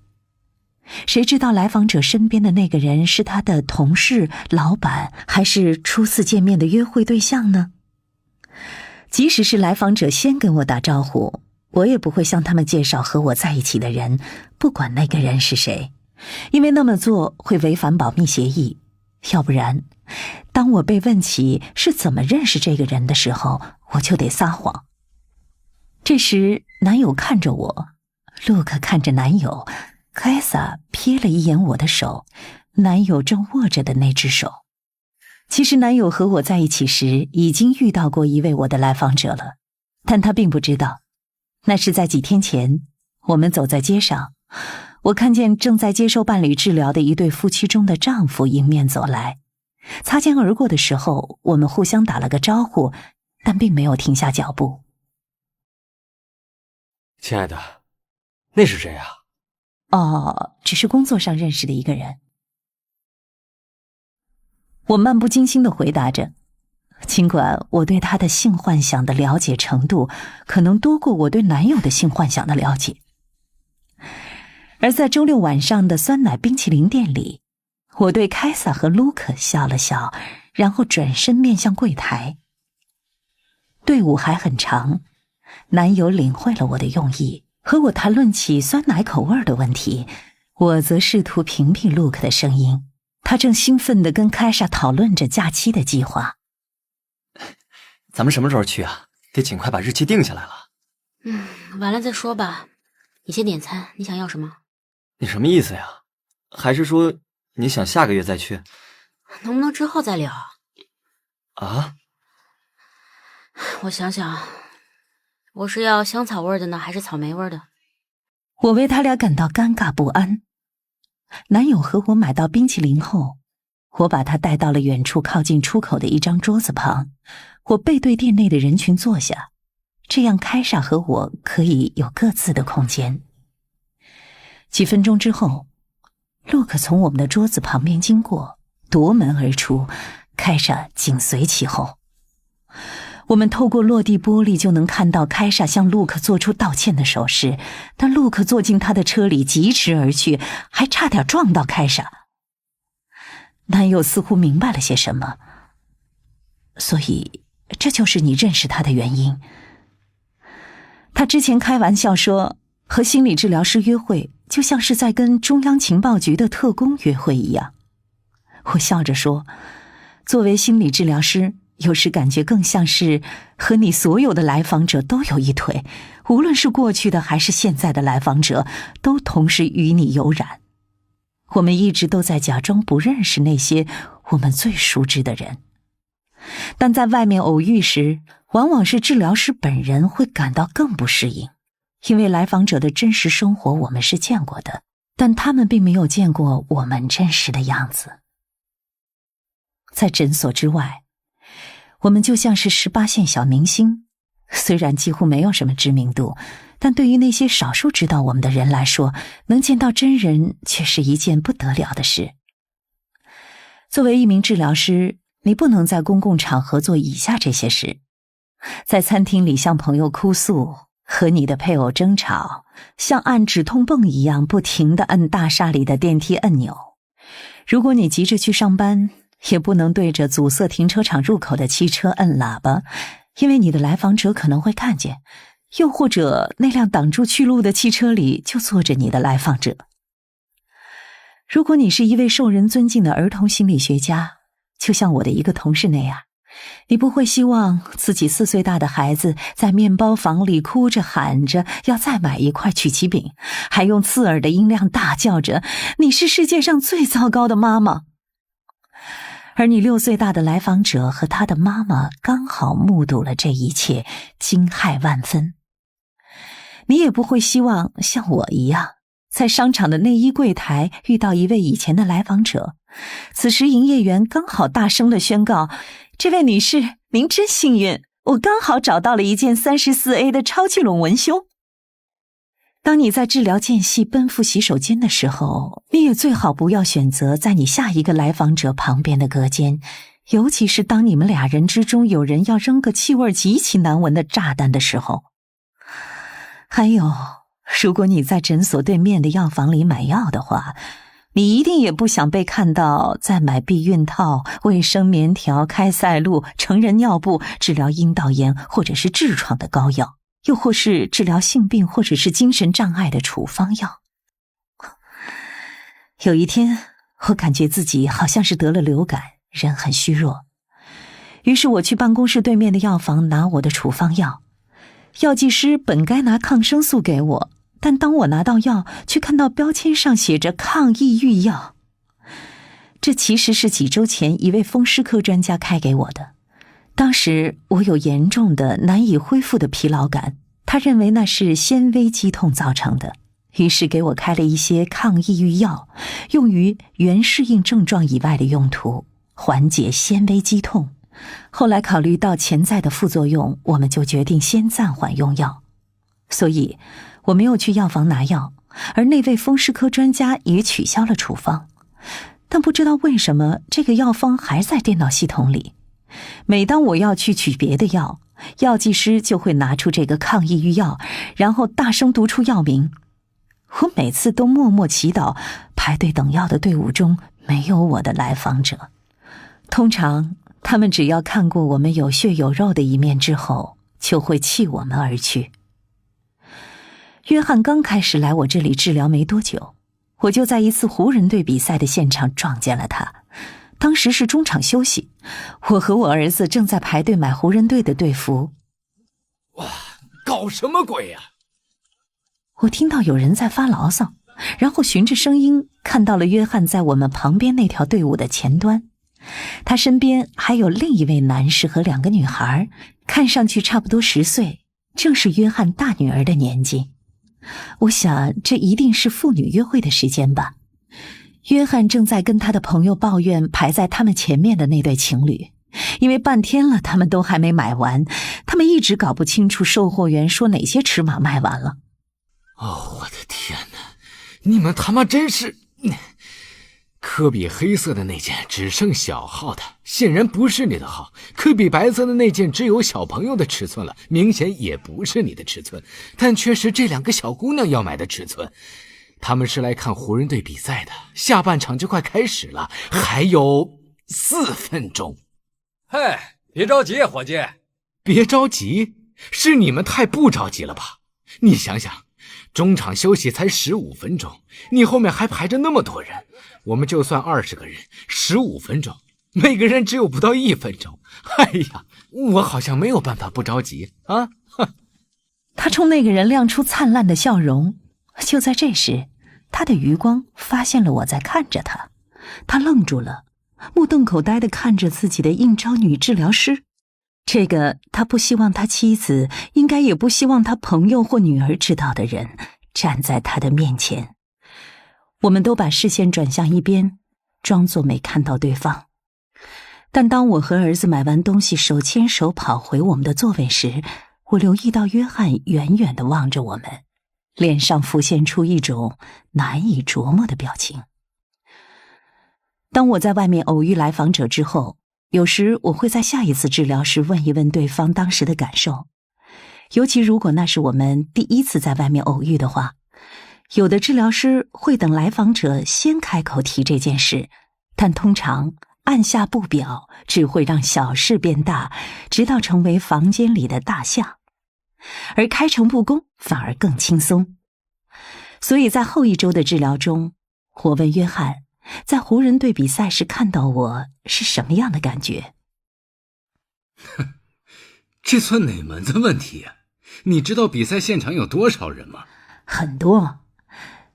谁知道来访者身边的那个人是他的同事、老板，还是初次见面的约会对象呢？即使是来访者先跟我打招呼，我也不会向他们介绍和我在一起的人，不管那个人是谁，因为那么做会违反保密协议。要不然，当我被问起是怎么认识这个人的时候，我就得撒谎。这时，男友看着我，路克看着男友，凯撒瞥了一眼我的手，男友正握着的那只手。其实男友和我在一起时已经遇到过一位我的来访者了，但他并不知道。那是在几天前，我们走在街上，我看见正在接受伴侣治疗的一对夫妻中的丈夫迎面走来，擦肩而过的时候，我们互相打了个招呼，但并没有停下脚步。亲爱的，那是谁啊？哦，只是工作上认识的一个人。我漫不经心地回答着，尽管我对他的性幻想的了解程度可能多过我对男友的性幻想的了解。而在周六晚上的酸奶冰淇淋店里，我对凯撒和卢克笑了笑，然后转身面向柜台。队伍还很长，男友领会了我的用意，和我谈论起酸奶口味的问题，我则试图屏蔽卢克的声音。他正兴奋地跟凯莎讨论着假期的计划。咱们什么时候去啊？得尽快把日期定下来了。晚了再说吧。你先点餐，你想要什么？你什么意思呀？还是说你想下个月再去？能不能之后再聊？啊？我想想，我是要香草味的呢，还是草莓味的？我为他俩感到尴尬不安。男友和我买到冰淇淋后，我把他带到了远处靠近出口的一张桌子旁，我背对店内的人群坐下，这样凯莎和我可以有各自的空间。几分钟之后，路克从我们的桌子旁边经过，夺门而出，凯莎紧随其后。我们透过落地玻璃就能看到凯莎向路克做出道歉的手势，但路克坐进他的车里疾驰而去，还差点撞到凯莎。男友似乎明白了些什么，所以这就是你认识他的原因。他之前开玩笑说，和心理治疗师约会就像是在跟中央情报局的特工约会一样。我笑着说，作为心理治疗师，有时感觉更像是和你所有的来访者都有一腿，无论是过去的还是现在的来访者，都同时与你有染。我们一直都在假装不认识那些我们最熟知的人，但在外面偶遇时，往往是治疗师本人会感到更不适应，因为来访者的真实生活我们是见过的，但他们并没有见过我们真实的样子。在诊所之外，我们就像是18线小明星，虽然几乎没有什么知名度，但对于那些少数知道我们的人来说，能见到真人却是一件不得了的事。作为一名治疗师，你不能在公共场合做以下这些事：在餐厅里向朋友哭诉，和你的配偶争吵，像按止痛泵一样不停地摁大厦里的电梯按钮。如果你急着去上班，也不能对着阻塞停车场入口的汽车摁喇叭，因为你的来访者可能会看见，又或者那辆挡住去路的汽车里就坐着你的来访者。如果你是一位受人尊敬的儿童心理学家，就像我的一个同事那样，你不会希望自己4岁大的孩子在面包房里哭着喊着要再买一块曲奇饼，还用刺耳的音量大叫着你是世界上最糟糕的妈妈。而你6岁大的来访者和他的妈妈刚好目睹了这一切，惊骇万分。你也不会希望像我一样，在商场的内衣柜台遇到一位以前的来访者，此时营业员刚好大声地宣告，这位女士，您真幸运，我刚好找到了一件34A 的超气拢文胸。当你在治疗间隙奔赴洗手间的时候，你也最好不要选择在你下一个来访者旁边的隔间，尤其是当你们俩人之中有人要扔个气味极其难闻的炸弹的时候。还有，如果你在诊所对面的药房里买药的话，你一定也不想被看到在买避孕套、卫生棉条、开塞露、成人尿布、治疗阴道炎或者是痔疮的膏药，又或是治疗性病或者是精神障碍的处方药。有一天，我感觉自己好像是得了流感，人很虚弱。于是我去办公室对面的药房拿我的处方药。药剂师本该拿抗生素给我，但当我拿到药，却看到标签上写着抗抑郁药。这其实是几周前一位风湿科专家开给我的。当时我有严重的难以恢复的疲劳感，他认为那是纤维肌痛造成的，于是给我开了一些抗抑郁药，用于原适应症状以外的用途，缓解纤维肌痛。后来考虑到潜在的副作用，我们就决定先暂缓用药。所以我没有去药房拿药，而那位风湿科专家也取消了处方。但不知道为什么这个药方还在电脑系统里。每当我要去取别的药，药剂师就会拿出这个抗抑郁药，然后大声读出药名。我每次都默默祈祷排队等药的队伍中没有我的来访者。通常他们只要看过我们有血有肉的一面之后，就会弃我们而去。约翰刚开始来我这里治疗没多久，我就在一次湖人队比赛的现场撞见了他。当时是中场休息，我和我儿子正在排队买湖人队的队服。哇，搞什么鬼呀！我听到有人在发牢骚，然后循着声音看到了约翰在我们旁边那条队伍的前端。他身边还有另一位男士和2个女孩，看上去差不多10岁，正是约翰大女儿的年纪。我想这一定是父女约会的时间吧。约翰正在跟他的朋友抱怨排在他们前面的那对情侣，因为半天了他们都还没买完，他们一直搞不清楚售货员说哪些尺码卖完了。哦，我的天哪，你们他妈真是……科比黑色的那件只剩小号的，显然不是你的号。科比白色的那件只有小朋友的尺寸了，明显也不是你的尺寸，但却是这2个小姑娘要买的尺寸。他们是来看湖人队比赛的，下半场就快开始了，还有4分钟。嘿，别着急，伙计。别着急？是你们太不着急了吧？你想想，中场休息才15分钟，你后面还排着那么多人，我们就算20个人，15分钟，每个人只有不到1分钟。哎呀，我好像没有办法不着急啊！他冲那个人亮出灿烂的笑容。就在这时，他的余光发现了我在看着他，他愣住了，目瞪口呆地看着自己的应招女治疗师。这个他不希望他妻子，应该也不希望他朋友或女儿知道的人站在他的面前。我们都把视线转向一边，装作没看到对方。但当我和儿子买完东西手牵手跑回我们的座位时，我留意到约翰远远地望着我们，脸上浮现出一种难以琢磨的表情。当我在外面偶遇来访者之后，有时我会在下一次治疗时问一问对方当时的感受，尤其如果那是我们第一次在外面偶遇的话。有的治疗师会等来访者先开口提这件事，但通常按下不表只会让小事变大，直到成为房间里的大象。而开诚布公反而更轻松。所以在后一周的治疗中，我问约翰，在湖人队比赛时看到我是什么样的感觉？这算哪门子问题啊？你知道比赛现场有多少人吗？很多，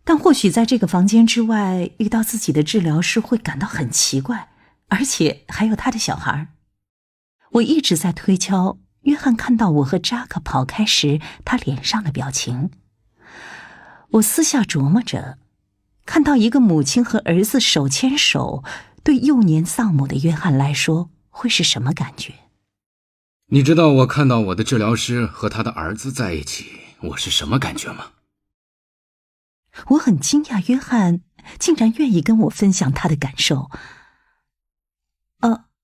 但或许在这个房间之外遇到自己的治疗师会感到很奇怪，而且还有他的小孩。我一直在推敲约翰看到我和扎克跑开时他脸上的表情。我私下琢磨着，看到一个母亲和儿子手牵手，对幼年丧母的约翰来说会是什么感觉？你知道我看到我的治疗师和他的儿子在一起，我是什么感觉吗？我很惊讶，约翰竟然愿意跟我分享他的感受。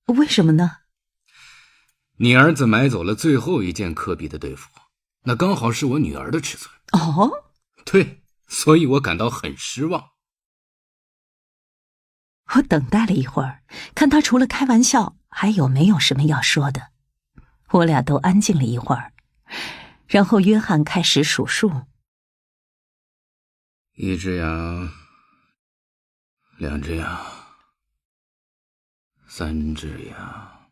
为什么呢？你儿子买走了最后一件科比的队服，那刚好是我女儿的尺寸。哦，对，所以我感到很失望。我等待了一会儿，看他除了开玩笑还有没有什么要说的。我俩都安静了一会儿，然后约翰开始数数：1只羊，2只羊，3只羊。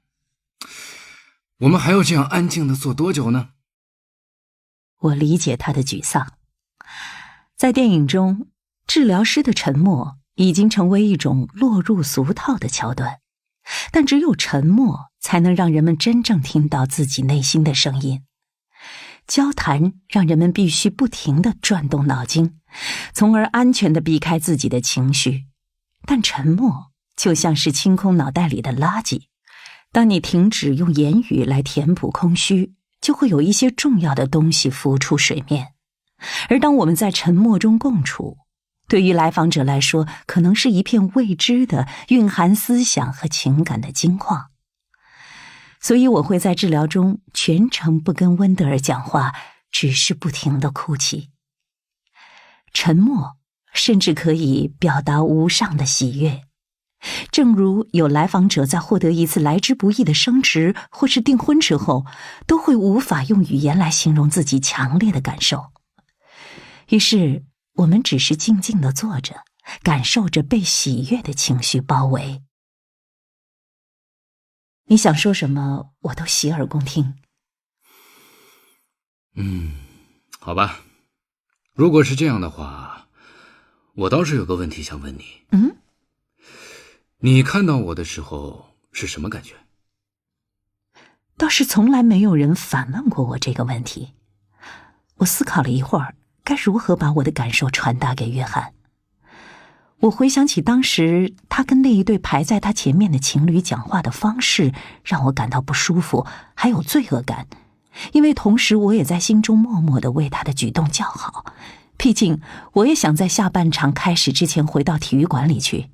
我们还要这样安静地坐多久呢？我理解他的沮丧。在电影中，治疗师的沉默已经成为一种落入俗套的桥段，但只有沉默才能让人们真正听到自己内心的声音。交谈让人们必须不停地转动脑筋，从而安全地避开自己的情绪。但沉默就像是清空脑袋里的垃圾，当你停止用言语来填补空虚，就会有一些重要的东西浮出水面。而当我们在沉默中共处，对于来访者来说，可能是一片未知的、蕴含思想和情感的金矿。所以我会在治疗中全程不跟温德尔讲话，只是不停地哭泣。沉默甚至可以表达无上的喜悦，正如有来访者在获得一次来之不易的升职或是订婚之后，都会无法用语言来形容自己强烈的感受。于是我们只是静静地坐着，感受着被喜悦的情绪包围。你想说什么，我都洗耳恭听。好吧，如果是这样的话，我倒是有个问题想问你。你看到我的时候是什么感觉？倒是从来没有人反问过我这个问题。我思考了一会儿，该如何把我的感受传达给约翰。我回想起当时他跟那一对排在他前面的情侣讲话的方式，让我感到不舒服，还有罪恶感，因为同时我也在心中默默地为他的举动叫好。毕竟我也想在下半场开始之前回到体育馆里去。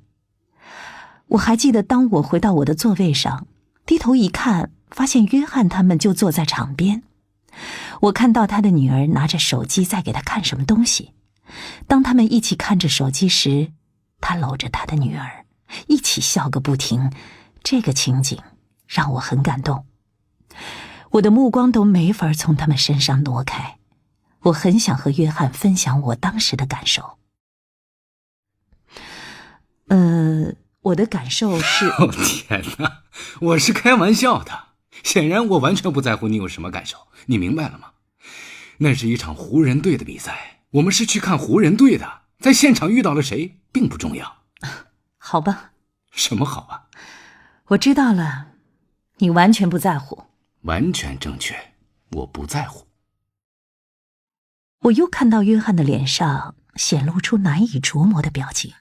我还记得当我回到我的座位上，低头一看，发现约翰他们就坐在场边。我看到他的女儿拿着手机在给他看什么东西。当他们一起看着手机时，他搂着他的女儿，一起笑个不停。这个情景让我很感动，我的目光都没法从他们身上挪开。我很想和约翰分享我当时的感受。我的感受是……天哪，我是开玩笑的。显然我完全不在乎你有什么感受，你明白了吗？那是一场湖人队的比赛，我们是去看湖人队的，在现场遇到了谁并不重要。好吧。什么好啊？我知道了，你完全不在乎。完全正确，我不在乎。我又看到约翰的脸上显露出难以琢磨的表情，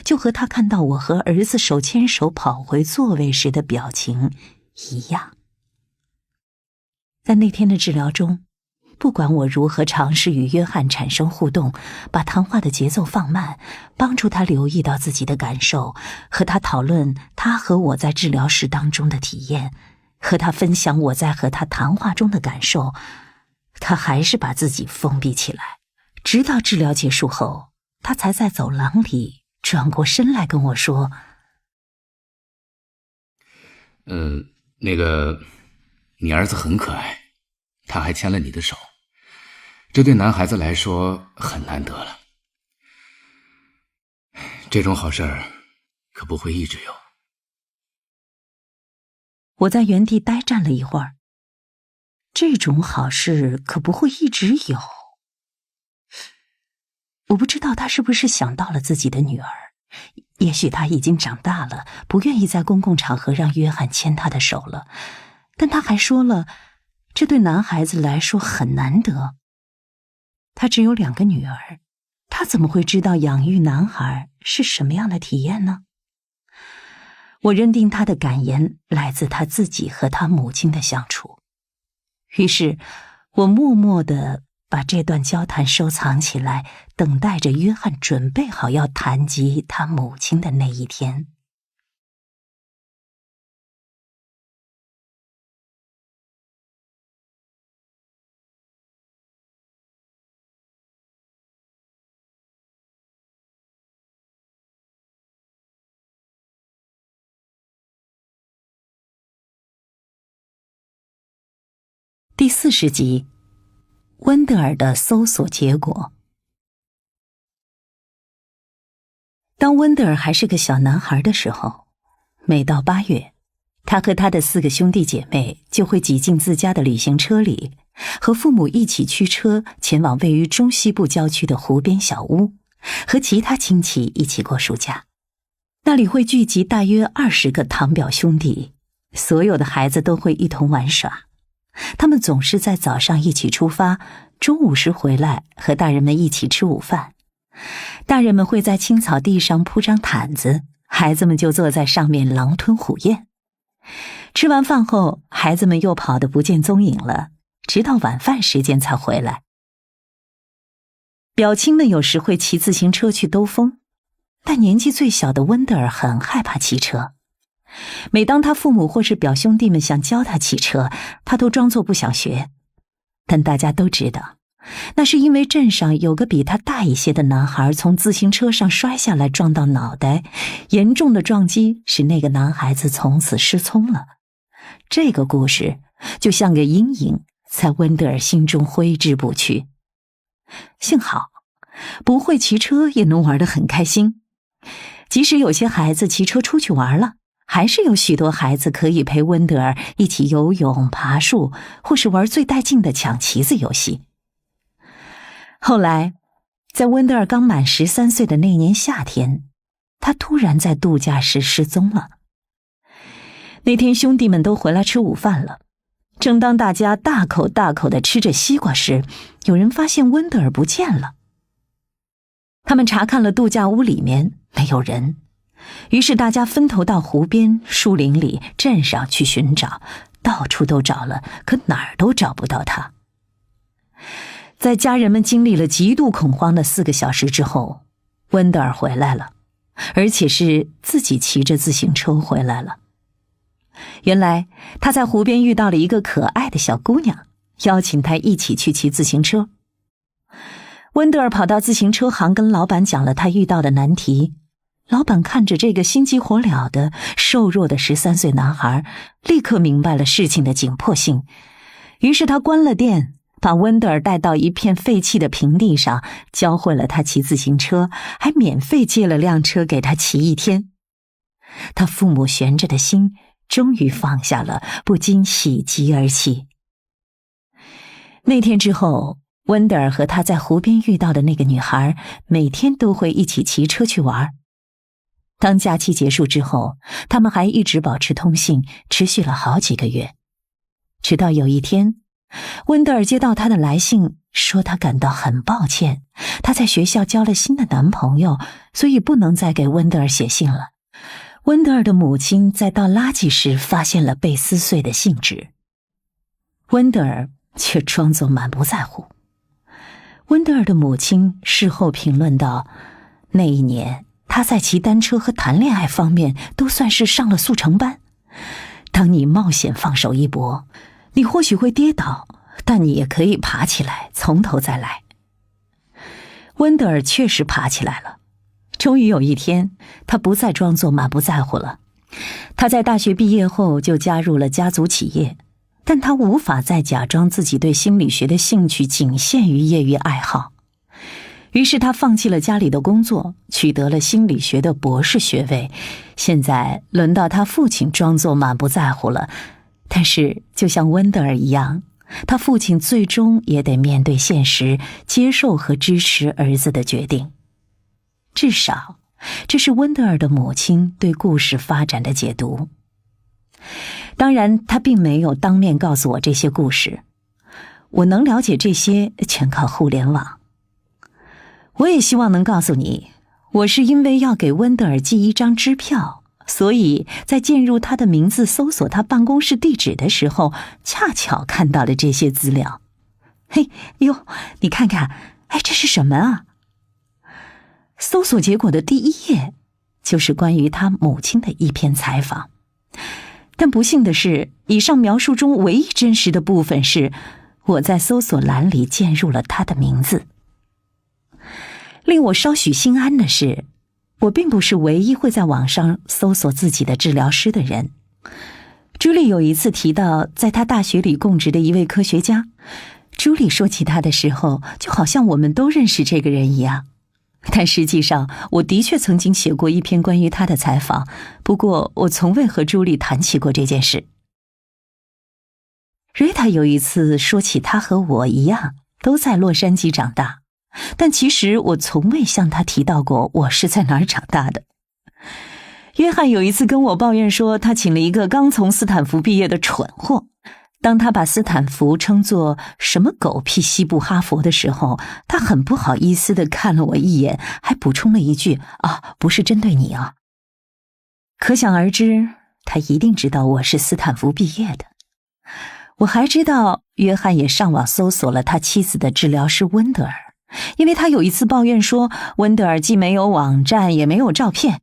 就和他看到我和儿子手牵手跑回座位时的表情一样。在那天的治疗中，不管我如何尝试与约翰产生互动，把谈话的节奏放慢，帮助他留意到自己的感受，和他讨论他和我在治疗室当中的体验，和他分享我在和他谈话中的感受，他还是把自己封闭起来。直到治疗结束后，他才在走廊里转过身来跟我说：你儿子很可爱，他还牵了你的手，这对男孩子来说很难得了。这种好事儿可不会一直有。我在原地呆站了一会儿，这种好事可不会一直有。我不知道他是不是想到了自己的女儿，也许他已经长大了，不愿意在公共场合让约翰牵他的手了。但他还说了，这对男孩子来说很难得。他只有2个女儿，他怎么会知道养育男孩是什么样的体验呢？我认定他的感言来自他自己和他母亲的相处。于是我默默地把这段交谈收藏起来，等待着约翰准备好要谈及他母亲的那一天。第40集，温德尔的搜索结果。当温德尔还是个小男孩的时候，每到8月，他和他的4个兄弟姐妹就会挤进自家的旅行车里，和父母一起驱车前往位于中西部郊区的湖边小屋，和其他亲戚一起过暑假。那里会聚集大约20个堂表兄弟，所有的孩子都会一同玩耍。他们总是在早上一起出发，中午时回来和大人们一起吃午饭。大人们会在青草地上铺张毯子，孩子们就坐在上面狼吞虎咽。吃完饭后，孩子们又跑得不见踪影了，直到晚饭时间才回来。表亲们有时会骑自行车去兜风，但年纪最小的温德尔很害怕骑车。每当他父母或是表兄弟们想教他骑车，他都装作不想学。但大家都知道，那是因为镇上有个比他大一些的男孩从自行车上摔下来撞到脑袋，严重的撞击使那个男孩子从此失聪了。这个故事就像个阴影，在温德尔心中挥之不去。幸好，不会骑车也能玩得很开心。即使有些孩子骑车出去玩了，还是有许多孩子可以陪温德尔一起游泳、爬树，或是玩最带劲的抢旗子游戏。后来，在温德尔刚满13岁的那年夏天，他突然在度假时失踪了。那天兄弟们都回来吃午饭了，正当大家大口大口地吃着西瓜时，有人发现温德尔不见了。他们查看了度假屋里面，没有人。于是大家分头到湖边、树林里、镇上去寻找，到处都找了，可哪儿都找不到他。在家人们经历了极度恐慌的4个小时之后，温德尔回来了，而且是自己骑着自行车回来了。原来他在湖边遇到了一个可爱的小姑娘，邀请他一起去骑自行车。温德尔跑到自行车行跟老板讲了他遇到的难题。老板看着这个心急火燎的瘦弱的13岁男孩，立刻明白了事情的紧迫性。于是他关了店，把温德尔带到一片废弃的平地上，教会了他骑自行车，还免费借了辆车给他骑1天。他父母悬着的心终于放下了，不禁喜极而泣。那天之后，温德尔和他在湖边遇到的那个女孩，每天都会一起骑车去玩。当假期结束之后，他们还一直保持通信，持续了好几个月。直到有一天，温德尔接到他的来信，说他感到很抱歉，他在学校交了新的男朋友，所以不能再给温德尔写信了。温德尔的母亲在倒垃圾时发现了被撕碎的信纸，温德尔却装作满不在乎。温德尔的母亲事后评论道，那一年他在骑单车和谈恋爱方面都算是上了速成班。当你冒险放手一搏，你或许会跌倒，但你也可以爬起来，从头再来。温德尔确实爬起来了。终于有一天，他不再装作满不在乎了。他在大学毕业后就加入了家族企业，但他无法再假装自己对心理学的兴趣仅限于业余爱好。于是他放弃了家里的工作，取得了心理学的博士学位。现在轮到他父亲装作满不在乎了，但是就像温德尔一样，他父亲最终也得面对现实，接受和支持儿子的决定。至少，这是温德尔的母亲对故事发展的解读。当然，他并没有当面告诉我这些故事，我能了解这些全靠互联网。我也希望能告诉你，我是因为要给温德尔寄一张支票，所以在键入他的名字搜索他办公室地址的时候，恰巧看到了这些资料。嘿，哟，你看看，哎，这是什么啊？搜索结果的第1页就是关于他母亲的一篇采访。但不幸的是，以上描述中唯一真实的部分是我在搜索栏里键入了他的名字。令我稍许心安的是，我并不是唯一会在网上搜索自己的治疗师的人。朱莉有一次提到在她大学里供职的一位科学家，朱莉说起他的时候，就好像我们都认识这个人一样。但实际上，我的确曾经写过一篇关于他的采访，不过我从未和朱莉谈起过这件事。瑞塔有一次说起他和我一样，都在洛杉矶长大，但其实我从未向他提到过我是在哪儿长大的。约翰有一次跟我抱怨说，他请了一个刚从斯坦福毕业的蠢货。当他把斯坦福称作什么狗屁西部哈佛的时候，他很不好意思地看了我一眼，还补充了一句：啊，不是针对你啊。可想而知，他一定知道我是斯坦福毕业的。我还知道约翰也上网搜索了他妻子的治疗师温德尔，因为他有一次抱怨说温德尔既没有网站也没有照片，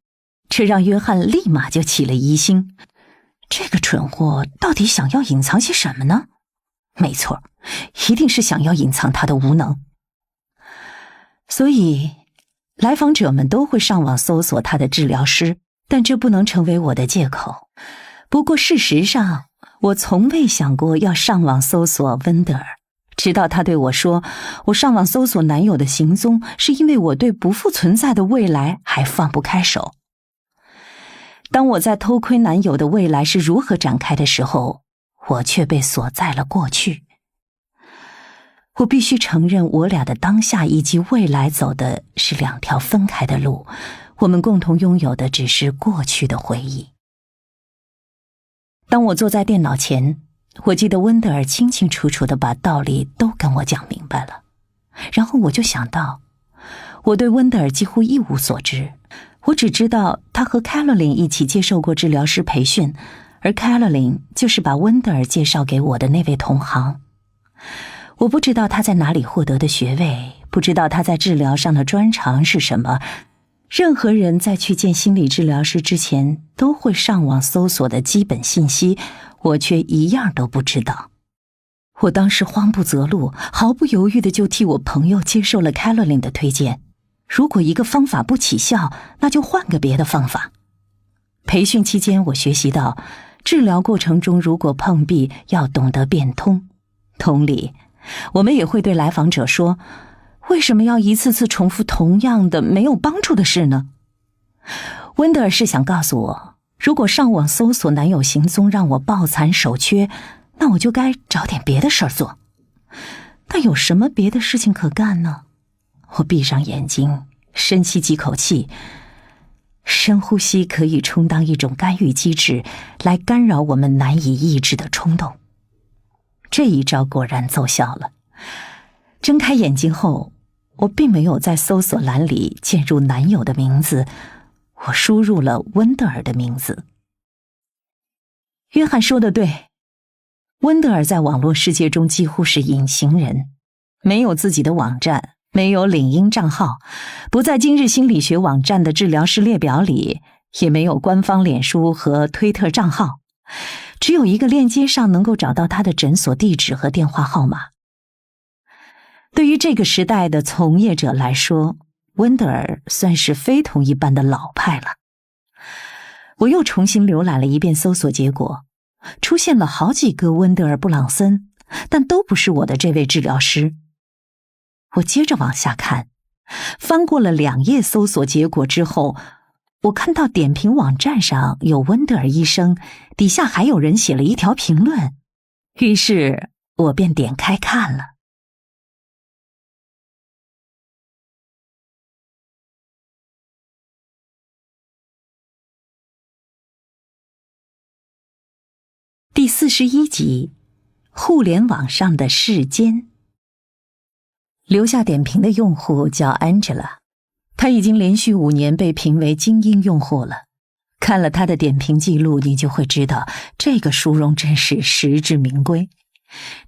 这让约翰立马就起了疑心。这个蠢货到底想要隐藏些什么呢？没错，一定是想要隐藏他的无能。所以，来访者们都会上网搜索他的治疗师，但这不能成为我的借口。不过事实上，我从未想过要上网搜索温德尔，直到他对我说，我上网搜索男友的行踪，是因为我对不复存在的未来还放不开手。当我在偷窥男友的未来是如何展开的时候，我却被锁在了过去。我必须承认，我俩的当下以及未来走的是2条分开的路，我们共同拥有的只是过去的回忆。当我坐在电脑前，我记得温德尔清清楚楚地把道理都跟我讲明白了，然后我就想到，我对温德尔几乎一无所知。我只知道他和凯洛琳一起接受过治疗师培训，而凯洛琳就是把温德尔介绍给我的那位同行。我不知道他在哪里获得的学位，不知道他在治疗上的专长是什么。任何人在去见心理治疗师之前都会上网搜索的基本信息，我却一样都不知道。我当时慌不择路，毫不犹豫地就替我朋友接受了凯洛琳的推荐。如果一个方法不起效，那就换个别的方法。培训期间，我学习到，治疗过程中如果碰壁，要懂得变通。同理，我们也会对来访者说，为什么要一次次重复同样的没有帮助的事呢？温德尔是想告诉我，如果上网搜索男友行踪让我抱残守缺，那我就该找点别的事儿做。但有什么别的事情可干呢？我闭上眼睛，深吸几口气。深呼吸可以充当一种干预机制，来干扰我们难以抑制的冲动。这一招果然奏效了。睁开眼睛后，我并没有在搜索栏里键入男友的名字，我输入了温德尔的名字。约翰说得对，温德尔在网络世界中几乎是隐形人，没有自己的网站，没有领英账号，不在今日心理学网站的治疗师列表里，也没有官方脸书和推特账号，只有一个链接上能够找到他的诊所地址和电话号码。对于这个时代的从业者来说，温德尔算是非同一般的老派了。我又重新浏览了一遍搜索结果，出现了好几个温德尔·布朗森，但都不是我的这位治疗师。我接着往下看，翻过了2页搜索结果之后，我看到点评网站上有温德尔医生，底下还有人写了一条评论，于是我便点开看了。第41集，互联网上的世间。留下点评的用户叫 Angela， 她已经连续5年被评为精英用户了。看了他的点评记录，你就会知道这个殊荣真是实至名归。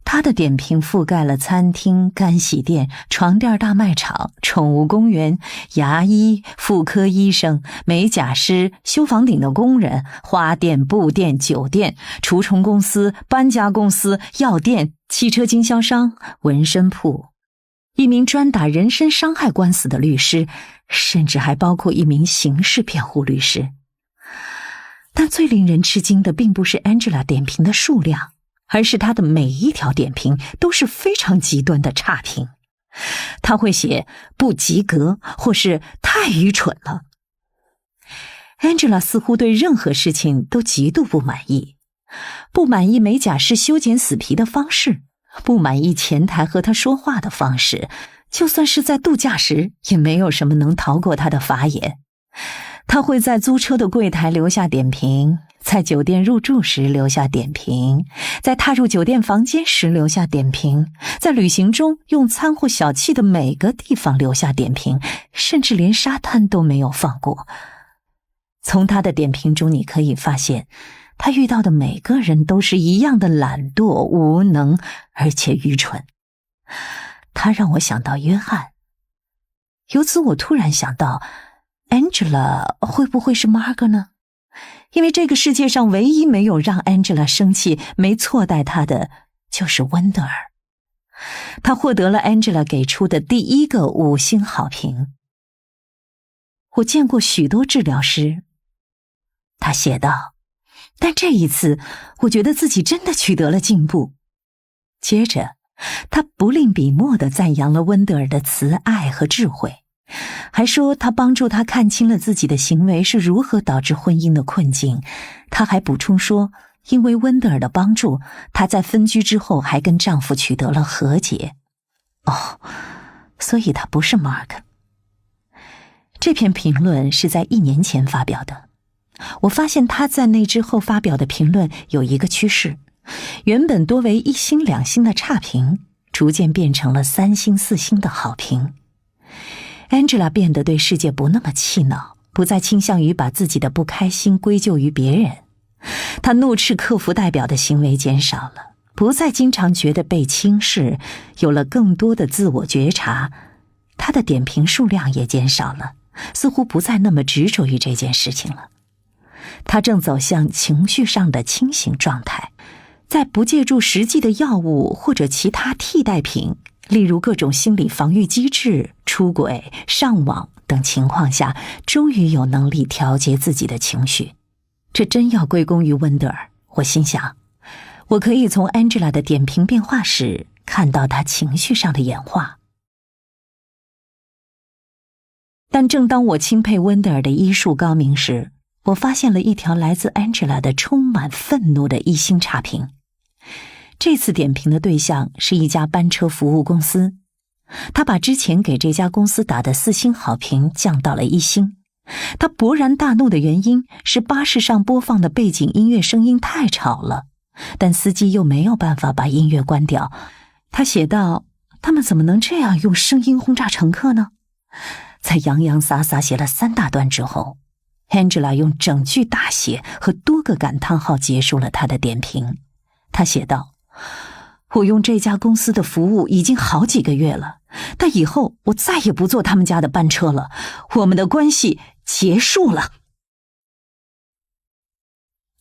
他的点评覆盖了餐厅、干洗店、床垫大卖场、宠物公园、牙医、妇科医生、美甲师、修房顶的工人、花店、布店、酒店、除虫公司、搬家公司、药店、汽车经销商、纹身铺，一名专打人身伤害官司的律师，甚至还包括一名刑事辩护律师。但最令人吃惊的并不是 Angela 点评的数量，而是她的每一条点评都是非常极端的差评。她会写不及格或是太愚蠢了。Angela 似乎对任何事情都极度不满意，不满意美甲师修剪死皮的方式，不满意前台和她说话的方式，就算是在度假时也没有什么能逃过她的法眼。他会在租车的柜台留下点评，在酒店入住时留下点评，在踏入酒店房间时留下点评，在旅行中用餐或小憩的每个地方留下点评，甚至连沙滩都没有放过。从他的点评中你可以发现，他遇到的每个人都是一样的懒惰、无能，而且愚蠢。他让我想到约翰。由此我突然想到Angela 会不会是 Mark 呢？因为这个世界上唯一没有让 Angela 生气、没错待她的，就是温德尔。他获得了 Angela 给出的第一个5星好评。我见过许多治疗师，他写道，但这一次我觉得自己真的取得了进步。接着他不吝笔墨地赞扬了温德尔的慈爱和智慧，还说他帮助他看清了自己的行为是如何导致婚姻的困境。他还补充说，因为温德尔的帮助，她在分居之后还跟丈夫取得了和解。所以她不是 Mark。 这篇评论是在1年前发表的。我发现他在那之后发表的评论有一个趋势，原本多为1星2星的差评，逐渐变成了3星4星的好评。Angela 变得对世界不那么气恼，不再倾向于把自己的不开心归咎于别人。她怒斥客服代表的行为减少了，不再经常觉得被轻视，有了更多的自我觉察。她的点评数量也减少了，似乎不再那么执着于这件事情了。她正走向情绪上的清醒状态，在不借助实际的药物或者其他替代品，例如各种心理防御机制、出轨、上网等情况下，终于有能力调节自己的情绪。这真要归功于温德尔。我心想，我可以从 Angela 的点评变化时看到她情绪上的演化。但正当我钦佩温德尔的医术高明时，我发现了一条来自 Angela 的充满愤怒的1星差评。这次点评的对象是一家班车服务公司，他把之前给这家公司打的4星好评降到了1星。他勃然大怒的原因是巴士上播放的背景音乐声音太吵了，但司机又没有办法把音乐关掉。他写道，他们怎么能这样用声音轰炸乘客呢？在洋洋洒洒写了3大段之后， Angela 用整句大写和多个感叹号结束了他的点评。他写道，我用这家公司的服务已经好几个月了，但以后我再也不坐他们家的班车了，我们的关系结束了。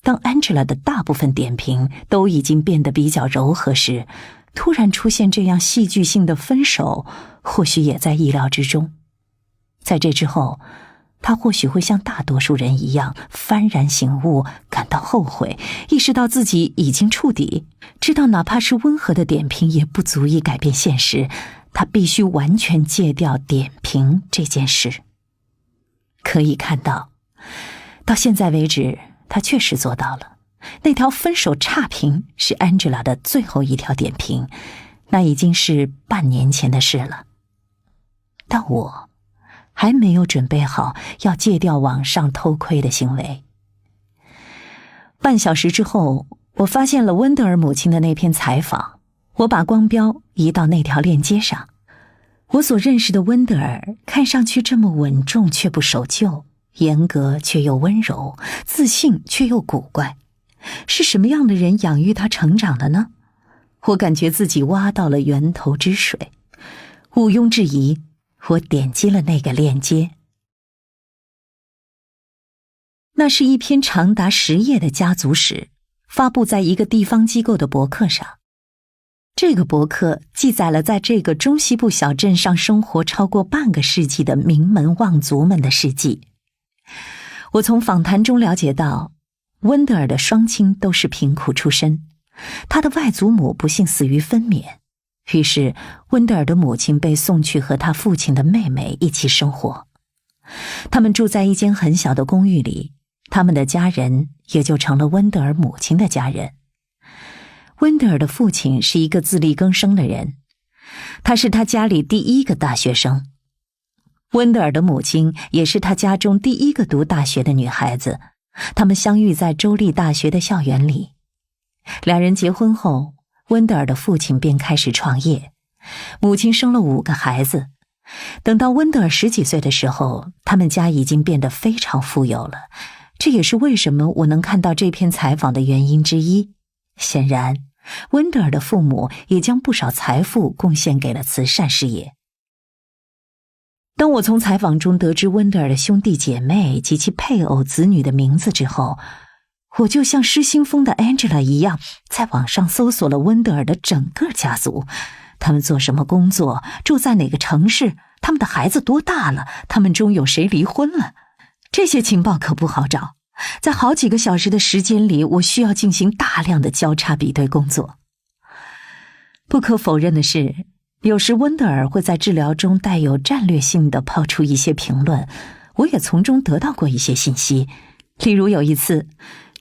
当 Angela 的大部分点评都已经变得比较柔和时，突然出现这样戏剧性的分手，或许也在意料之中。在这之后，他或许会像大多数人一样幡然醒悟，感到后悔，意识到自己已经触底，知道哪怕是温和的点评也不足以改变现实，他必须完全戒掉点评这件事。可以看到，到现在为止，他确实做到了。那条分手差评是 Angela 的最后一条点评，那已经是半年前的事了。但我还没有准备好要戒掉网上偷窥的行为。半小时之后，我发现了温德尔母亲的那篇采访，我把光标移到那条链接上。我所认识的温德尔看上去这么稳重却不守旧，严格却又温柔，自信却又古怪。是什么样的人养育他成长的呢？我感觉自己挖到了源头之水，毋庸置疑，我点击了那个链接。那是一篇长达10页的家族史，发布在一个地方机构的博客上。这个博客记载了在这个中西部小镇上生活超过半个世纪的名门望族们的事迹。我从访谈中了解到，温德尔的双亲都是贫苦出身，他的外祖母不幸死于分娩，于是温德尔的母亲被送去和他父亲的妹妹一起生活。他们住在一间很小的公寓里，他们的家人也就成了温德尔母亲的家人。温德尔的父亲是一个自力更生的人，他是他家里第一个大学生。温德尔的母亲也是他家中第一个读大学的女孩子，他们相遇在州立大学的校园里。两人结婚后，温德尔的父亲便开始创业，母亲生了5个孩子。等到温德尔10几岁的时候，他们家已经变得非常富有了，这也是为什么我能看到这篇采访的原因之一。显然，温德尔的父母也将不少财富贡献给了慈善事业。当我从采访中得知温德尔的兄弟姐妹及其配偶子女的名字之后，我就像失心疯的 Angela 一样，在网上搜索了温德尔的整个家族，他们做什么工作，住在哪个城市，他们的孩子多大了，他们中有谁离婚了。这些情报可不好找，在好几个小时的时间里，我需要进行大量的交叉比对工作。不可否认的是，有时温德尔会在治疗中带有战略性地抛出一些评论，我也从中得到过一些信息。例如有一次，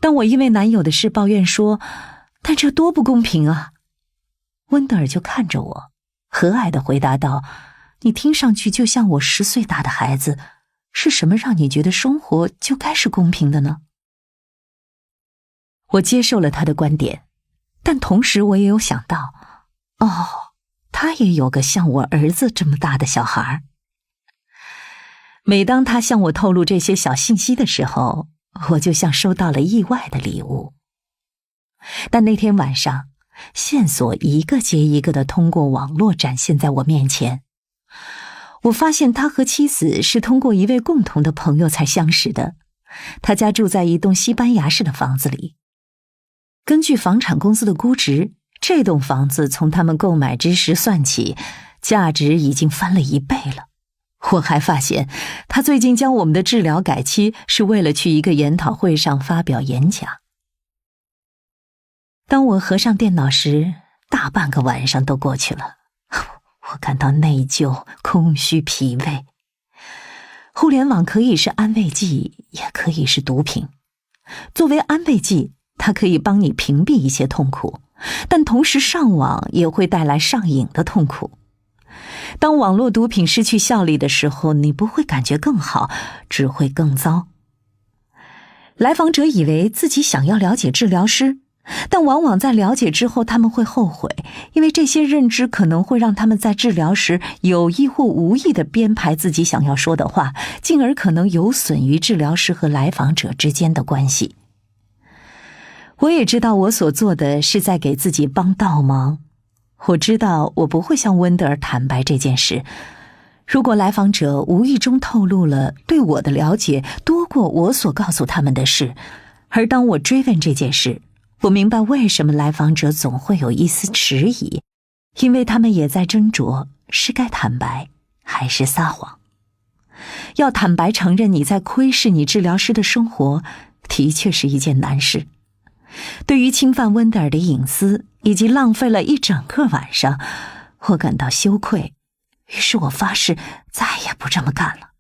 当我因为男友的事抱怨说，但这多不公平啊，温德尔就看着我，和蔼地回答道，你听上去就像我10岁大的孩子，是什么让你觉得生活就该是公平的呢？我接受了他的观点，但同时我也有想到，他也有个像我儿子这么大的小孩。每当他向我透露这些小信息的时候，我就像收到了意外的礼物。但那天晚上，线索一个接一个地通过网络展现在我面前。我发现他和妻子是通过一位共同的朋友才相识的，他家住在一栋西班牙式的房子里。根据房产公司的估值，这栋房子从他们购买之时算起，价值已经翻了1倍了。我还发现，他最近将我们的治疗改期，是为了去一个研讨会上发表演讲。当我合上电脑时，大半个晚上都过去了，我感到内疚、空虚、疲惫。互联网可以是安慰剂，也可以是毒品。作为安慰剂，它可以帮你屏蔽一些痛苦，但同时上网也会带来上瘾的痛苦。当网络毒品失去效力的时候，你不会感觉更好，只会更糟。来访者以为自己想要了解治疗师，但往往在了解之后他们会后悔，因为这些认知可能会让他们在治疗时有意或无意地编排自己想要说的话，进而可能有损于治疗师和来访者之间的关系。我也知道我所做的是在给自己帮倒忙。我知道我不会向温德尔坦白这件事，如果来访者无意中透露了对我的了解多过我所告诉他们的事，而当我追问这件事，我明白为什么来访者总会有一丝迟疑，因为他们也在斟酌是该坦白还是撒谎。要坦白承认你在窥视你治疗师的生活，的确是一件难事。对于侵犯温德尔的隐私以及浪费了一整个晚上，我感到羞愧，于是我发誓再也不这么干了。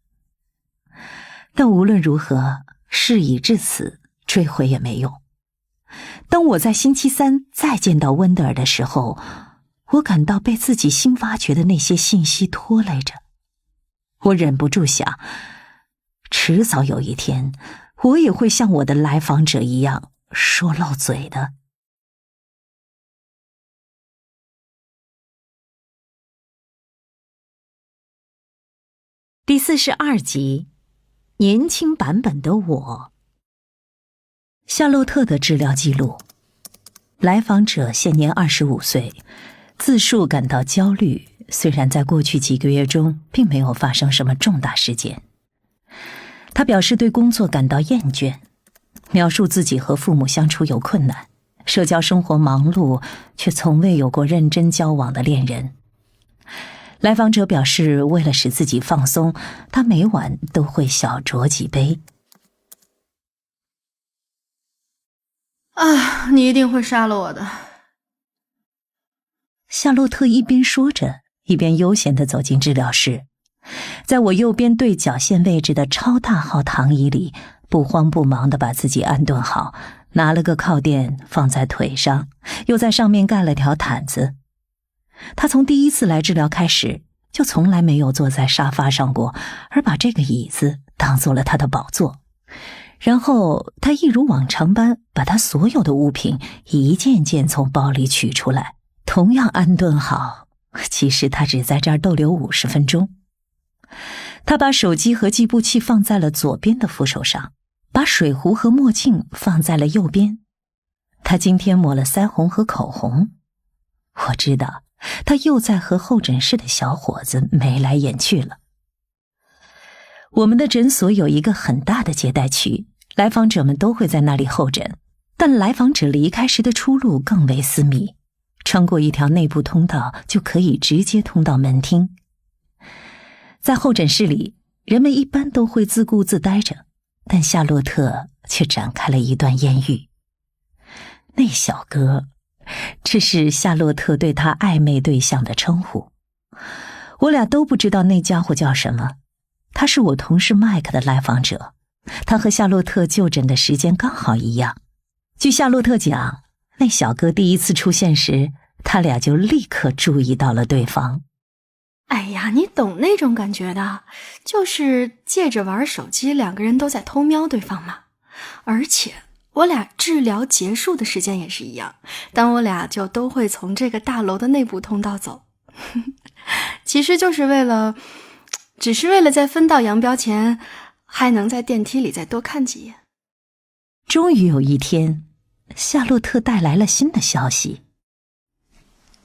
但无论如何，事已至此，追回也没用。当我在星期3再见到温德尔的时候，我感到被自己新挖掘的那些信息拖累着。我忍不住想，迟早有一天，我也会像我的来访者一样说漏嘴的。第42集，年轻版本的我。夏洛特的治疗记录：来访者现年25岁，自述感到焦虑，虽然在过去几个月中并没有发生什么重大事件。他表示对工作感到厌倦，描述自己和父母相处有困难，社交生活忙碌，却从未有过认真交往的恋人。来访者表示，为了使自己放松，他每晚都会小酌几杯。啊，你一定会杀了我的。夏洛特一边说着，一边悠闲地走进治疗室，在我右边对角线位置的超大号躺椅里，不慌不忙地把自己安顿好，拿了个靠垫放在腿上，又在上面盖了条毯子。他从第一次来治疗开始，就从来没有坐在沙发上过，而把这个椅子当做了他的宝座。然后他一如往常般把他所有的物品一件件从包里取出来，同样安顿好。其实他只在这儿逗留50分钟。他把手机和计步器放在了左边的扶手上，把水壶和墨镜放在了右边。他今天抹了腮红和口红。我知道他又在和候诊室的小伙子眉来眼去了。我们的诊所有一个很大的接待区，来访者们都会在那里候诊，但来访者离开时的出路更为私密，穿过一条内部通道就可以直接通到门厅。在候诊室里，人们一般都会自顾自待着，但夏洛特却展开了一段艳遇。那小哥，这是夏洛特对他暧昧对象的称呼。我俩都不知道那家伙叫什么。他是我同事麦克的来访者，他和夏洛特就诊的时间刚好一样。据夏洛特讲，那小哥第一次出现时，他俩就立刻注意到了对方。哎呀，你懂那种感觉的，就是借着玩手机，两个人都在偷瞄对方嘛。而且我俩治疗结束的时间也是一样，但我俩就都会从这个大楼的内部通道走。其实只是为了在分道扬镳前，还能在电梯里再多看几眼。终于有一天，夏洛特带来了新的消息。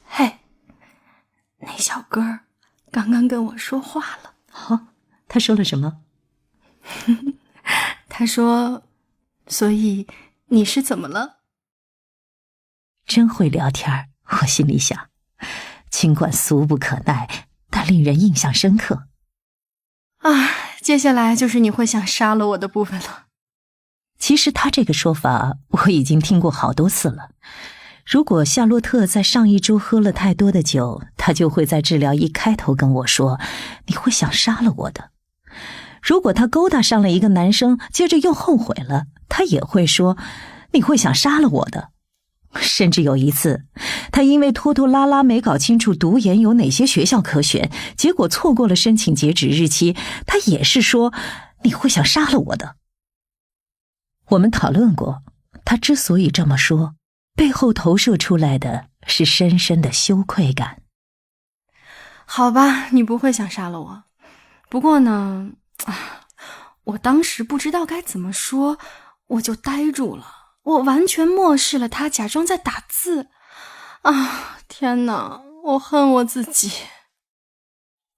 嘿，那小哥刚刚跟我说话了。哦，他说了什么？他说，所以你是怎么了？真会聊天，我心里想，尽管俗不可耐，但令人印象深刻。啊，接下来就是你会想杀了我的部分了。其实他这个说法我已经听过好多次了。如果夏洛特在上一周喝了太多的酒，他就会在治疗一开头跟我说，你会想杀了我的。如果他勾搭上了一个男生，接着又后悔了，他也会说，你会想杀了我的。甚至有一次，他因为拖拖拉拉没搞清楚读研有哪些学校可选，结果错过了申请截止日期，他也是说，你会想杀了我的。我们讨论过，他之所以这么说，背后投射出来的是深深的羞愧感。好吧，你不会想杀了我。不过呢，我当时不知道该怎么说，我就呆住了。我完全漠视了他，假装在打字。啊，天哪，我恨我自己。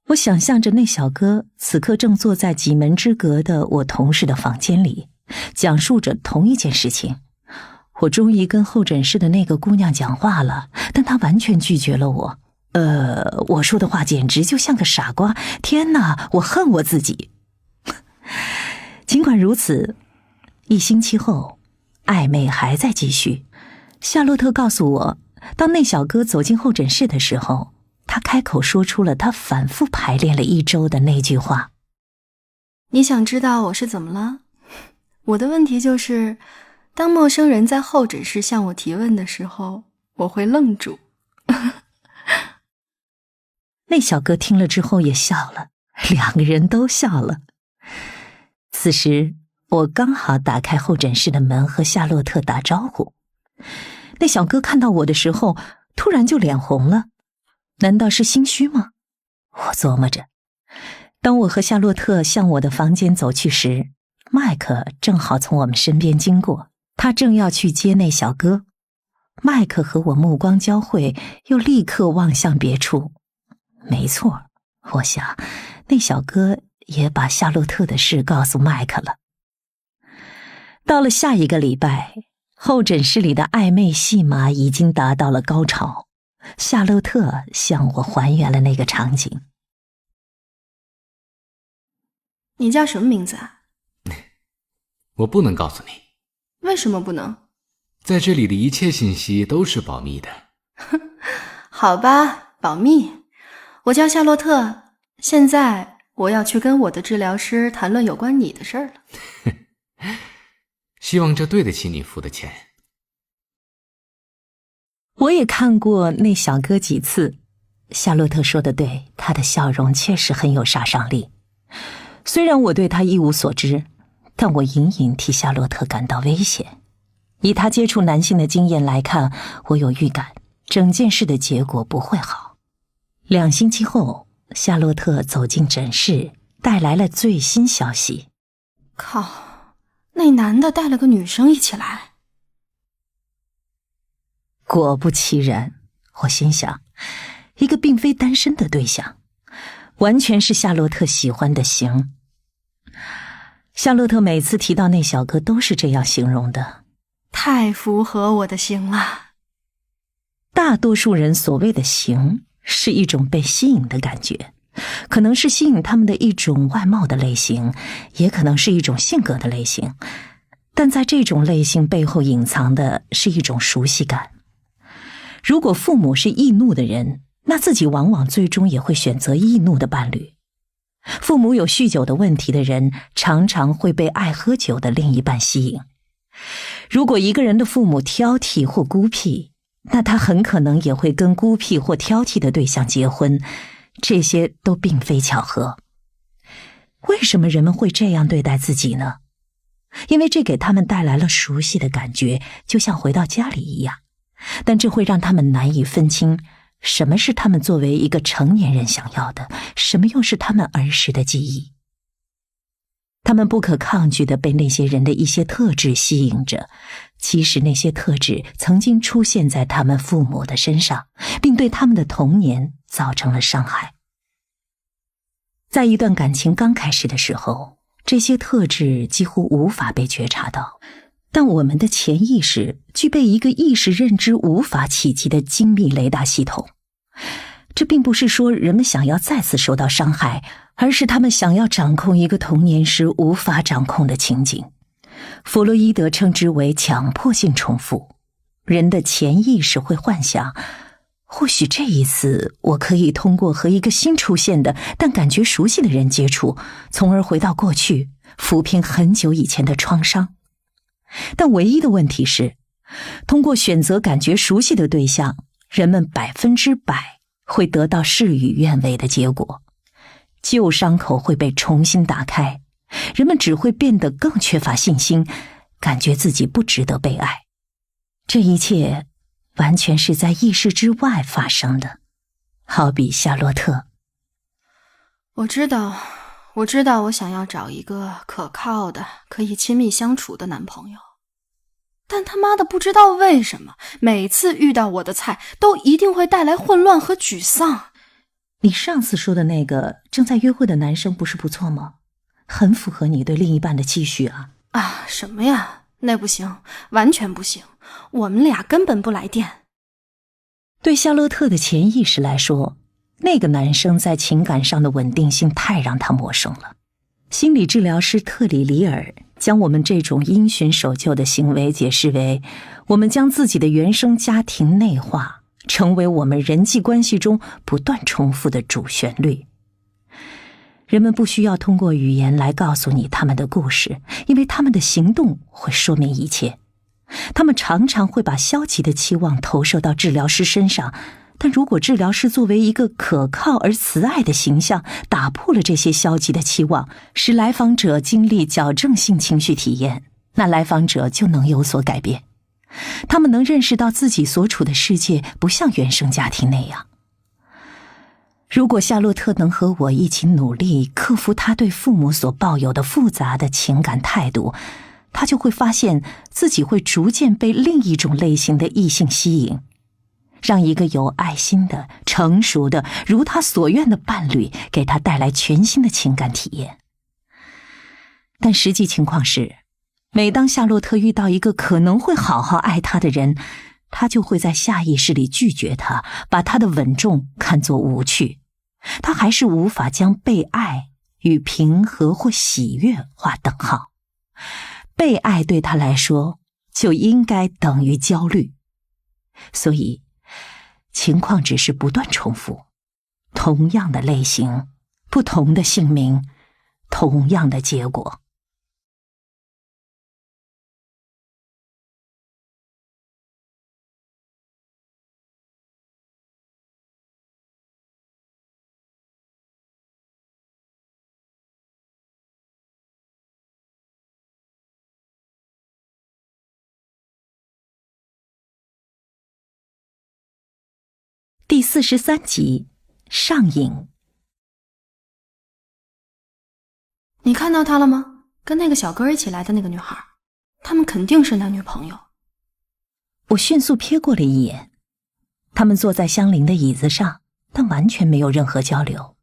我想象着那小哥此刻正坐在几门之隔的我同事的房间里，讲述着同一件事情。我终于跟候诊室的那个姑娘讲话了，但她完全拒绝了我。我说的话简直就像个傻瓜。天哪，我恨我自己。尽管如此，1星期后，暧昧还在继续。夏洛特告诉我，当那小哥走进候诊室的时候，他开口说出了他反复排练了1周的那句话。你想知道我是怎么了？我的问题就是，当陌生人在候诊室向我提问的时候，我会愣住。那小哥听了之后也笑了，两个人都笑了。此时我刚好打开候诊室的门和夏洛特打招呼。那小哥看到我的时候突然就脸红了，难道是心虚吗？我琢磨着，当我和夏洛特向我的房间走去时，麦克正好从我们身边经过，他正要去接那小哥。麦克和我目光交汇，又立刻望向别处。没错，我想那小哥也把夏洛特的事告诉麦克了。到了下一个礼拜，候诊室里的暧昧戏码已经达到了高潮。夏洛特向我还原了那个场景。你叫什么名字啊？我不能告诉你。为什么不能？在这里的一切信息都是保密的。好吧，保密。我叫夏洛特，现在我要去跟我的治疗师谈论有关你的事儿了。希望这对得起你付的钱。我也看过那小哥几次，夏洛特说的对，他的笑容确实很有杀伤力。虽然我对他一无所知，但我隐隐替夏洛特感到危险。以他接触男性的经验来看，我有预感整件事的结果不会好。2星期后，夏洛特走进诊室，带来了最新消息。靠，那男的带了个女生一起来。果不其然，我心想，一个并非单身的对象，完全是夏洛特喜欢的型。夏洛特每次提到那小哥都是这样形容的。太符合我的型了。大多数人所谓的型是一种被吸引的感觉，可能是吸引他们的一种外貌的类型，也可能是一种性格的类型，但在这种类型背后隐藏的是一种熟悉感。如果父母是易怒的人，那自己往往最终也会选择易怒的伴侣。父母有酗酒的问题的人，常常会被爱喝酒的另一半吸引。如果一个人的父母挑剔或孤僻，那他很可能也会跟孤僻或挑剔的对象结婚，这些都并非巧合。为什么人们会这样对待自己呢？因为这给他们带来了熟悉的感觉，就像回到家里一样，但这会让他们难以分清什么是他们作为一个成年人想要的，什么又是他们儿时的记忆。他们不可抗拒地被那些人的一些特质吸引着，其实那些特质曾经出现在他们父母的身上，并对他们的童年造成了伤害。在一段感情刚开始的时候，这些特质几乎无法被觉察到，但我们的潜意识具备一个意识认知无法企及的精密雷达系统。这并不是说人们想要再次受到伤害，而是他们想要掌控一个童年时无法掌控的情景。弗洛伊德称之为强迫性重复。人的潜意识会幻想，或许这一次我可以通过和一个新出现的但感觉熟悉的人接触，从而回到过去，抚平很久以前的创伤。但唯一的问题是，通过选择感觉熟悉的对象，人们100%会得到事与愿违的结果。旧伤口会被重新打开，人们只会变得更缺乏信心，感觉自己不值得被爱。这一切完全是在意识之外发生的，好比夏洛特。我知道我想要找一个可靠的、可以亲密相处的男朋友，但他妈的不知道为什么，每次遇到我的菜都一定会带来混乱和沮丧。你上次说的那个正在约会的男生不是不错吗？很符合你对另一半的期许啊。啊，什么呀？那不行，完全不行，我们俩根本不来电。对夏洛特的潜意识来说，那个男生在情感上的稳定性太让他陌生了。心理治疗师特里里尔将我们这种因循守旧的行为解释为，我们将自己的原生家庭内化，成为我们人际关系中不断重复的主旋律。人们不需要通过语言来告诉你他们的故事，因为他们的行动会说明一切。他们常常会把消极的期望投射到治疗师身上，但如果治疗师作为一个可靠而慈爱的形象，打破了这些消极的期望，使来访者经历矫正性情绪体验，那来访者就能有所改变。他们能认识到自己所处的世界不像原生家庭那样。如果夏洛特能和我一起努力克服他对父母所抱有的复杂的情感态度，他就会发现自己会逐渐被另一种类型的异性吸引，让一个有爱心的、成熟的、如他所愿的伴侣给他带来全新的情感体验。但实际情况是，每当夏洛特遇到一个可能会好好爱他的人，他就会在下意识里拒绝他，把他的稳重看作无趣。他还是无法将被爱与平和或喜悦划等号。被爱对他来说就应该等于焦虑。所以情况只是不断重复，同样的类型，不同的姓名，同样的结果。第43集，上瘾。你看到他了吗？跟那个小哥一起来的那个女孩，他们肯定是男女朋友。我迅速瞥过了一眼，他们坐在相邻的椅子上，但完全没有任何交流。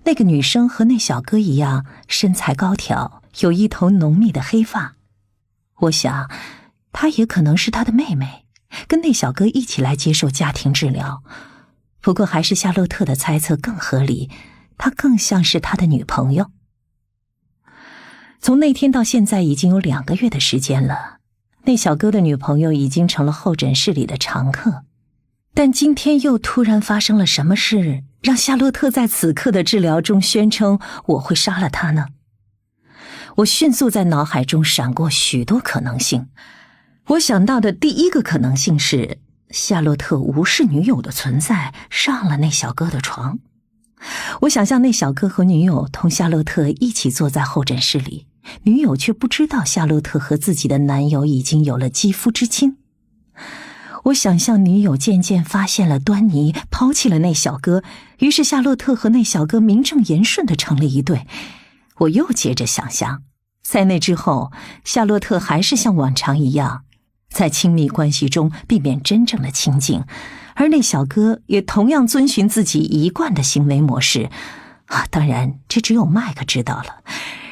那个女生和那小哥一样，身材高挑，有一头浓密的黑发。我想，她也可能是他的妹妹，跟那小哥一起来接受家庭治疗。不过还是夏洛特的猜测更合理，她更像是他的女朋友。从那天到现在已经有2个月的时间了，那小哥的女朋友已经成了候诊室里的常客。但今天又突然发生了什么事，让夏洛特在此刻的治疗中宣称我会杀了他呢？我迅速在脑海中闪过许多可能性。我想到的第一个可能性是，夏洛特无视女友的存在，上了那小哥的床。我想象那小哥和女友同夏洛特一起坐在候诊室里，女友却不知道夏洛特和自己的男友已经有了肌肤之亲。我想象女友渐渐发现了端倪，抛弃了那小哥，于是夏洛特和那小哥名正言顺地成了一对。我又接着想象，在那之后，夏洛特还是像往常一样，在亲密关系中避免真正的亲近，而那小哥也同样遵循自己一贯的行为模式。当然，这只有麦克知道了。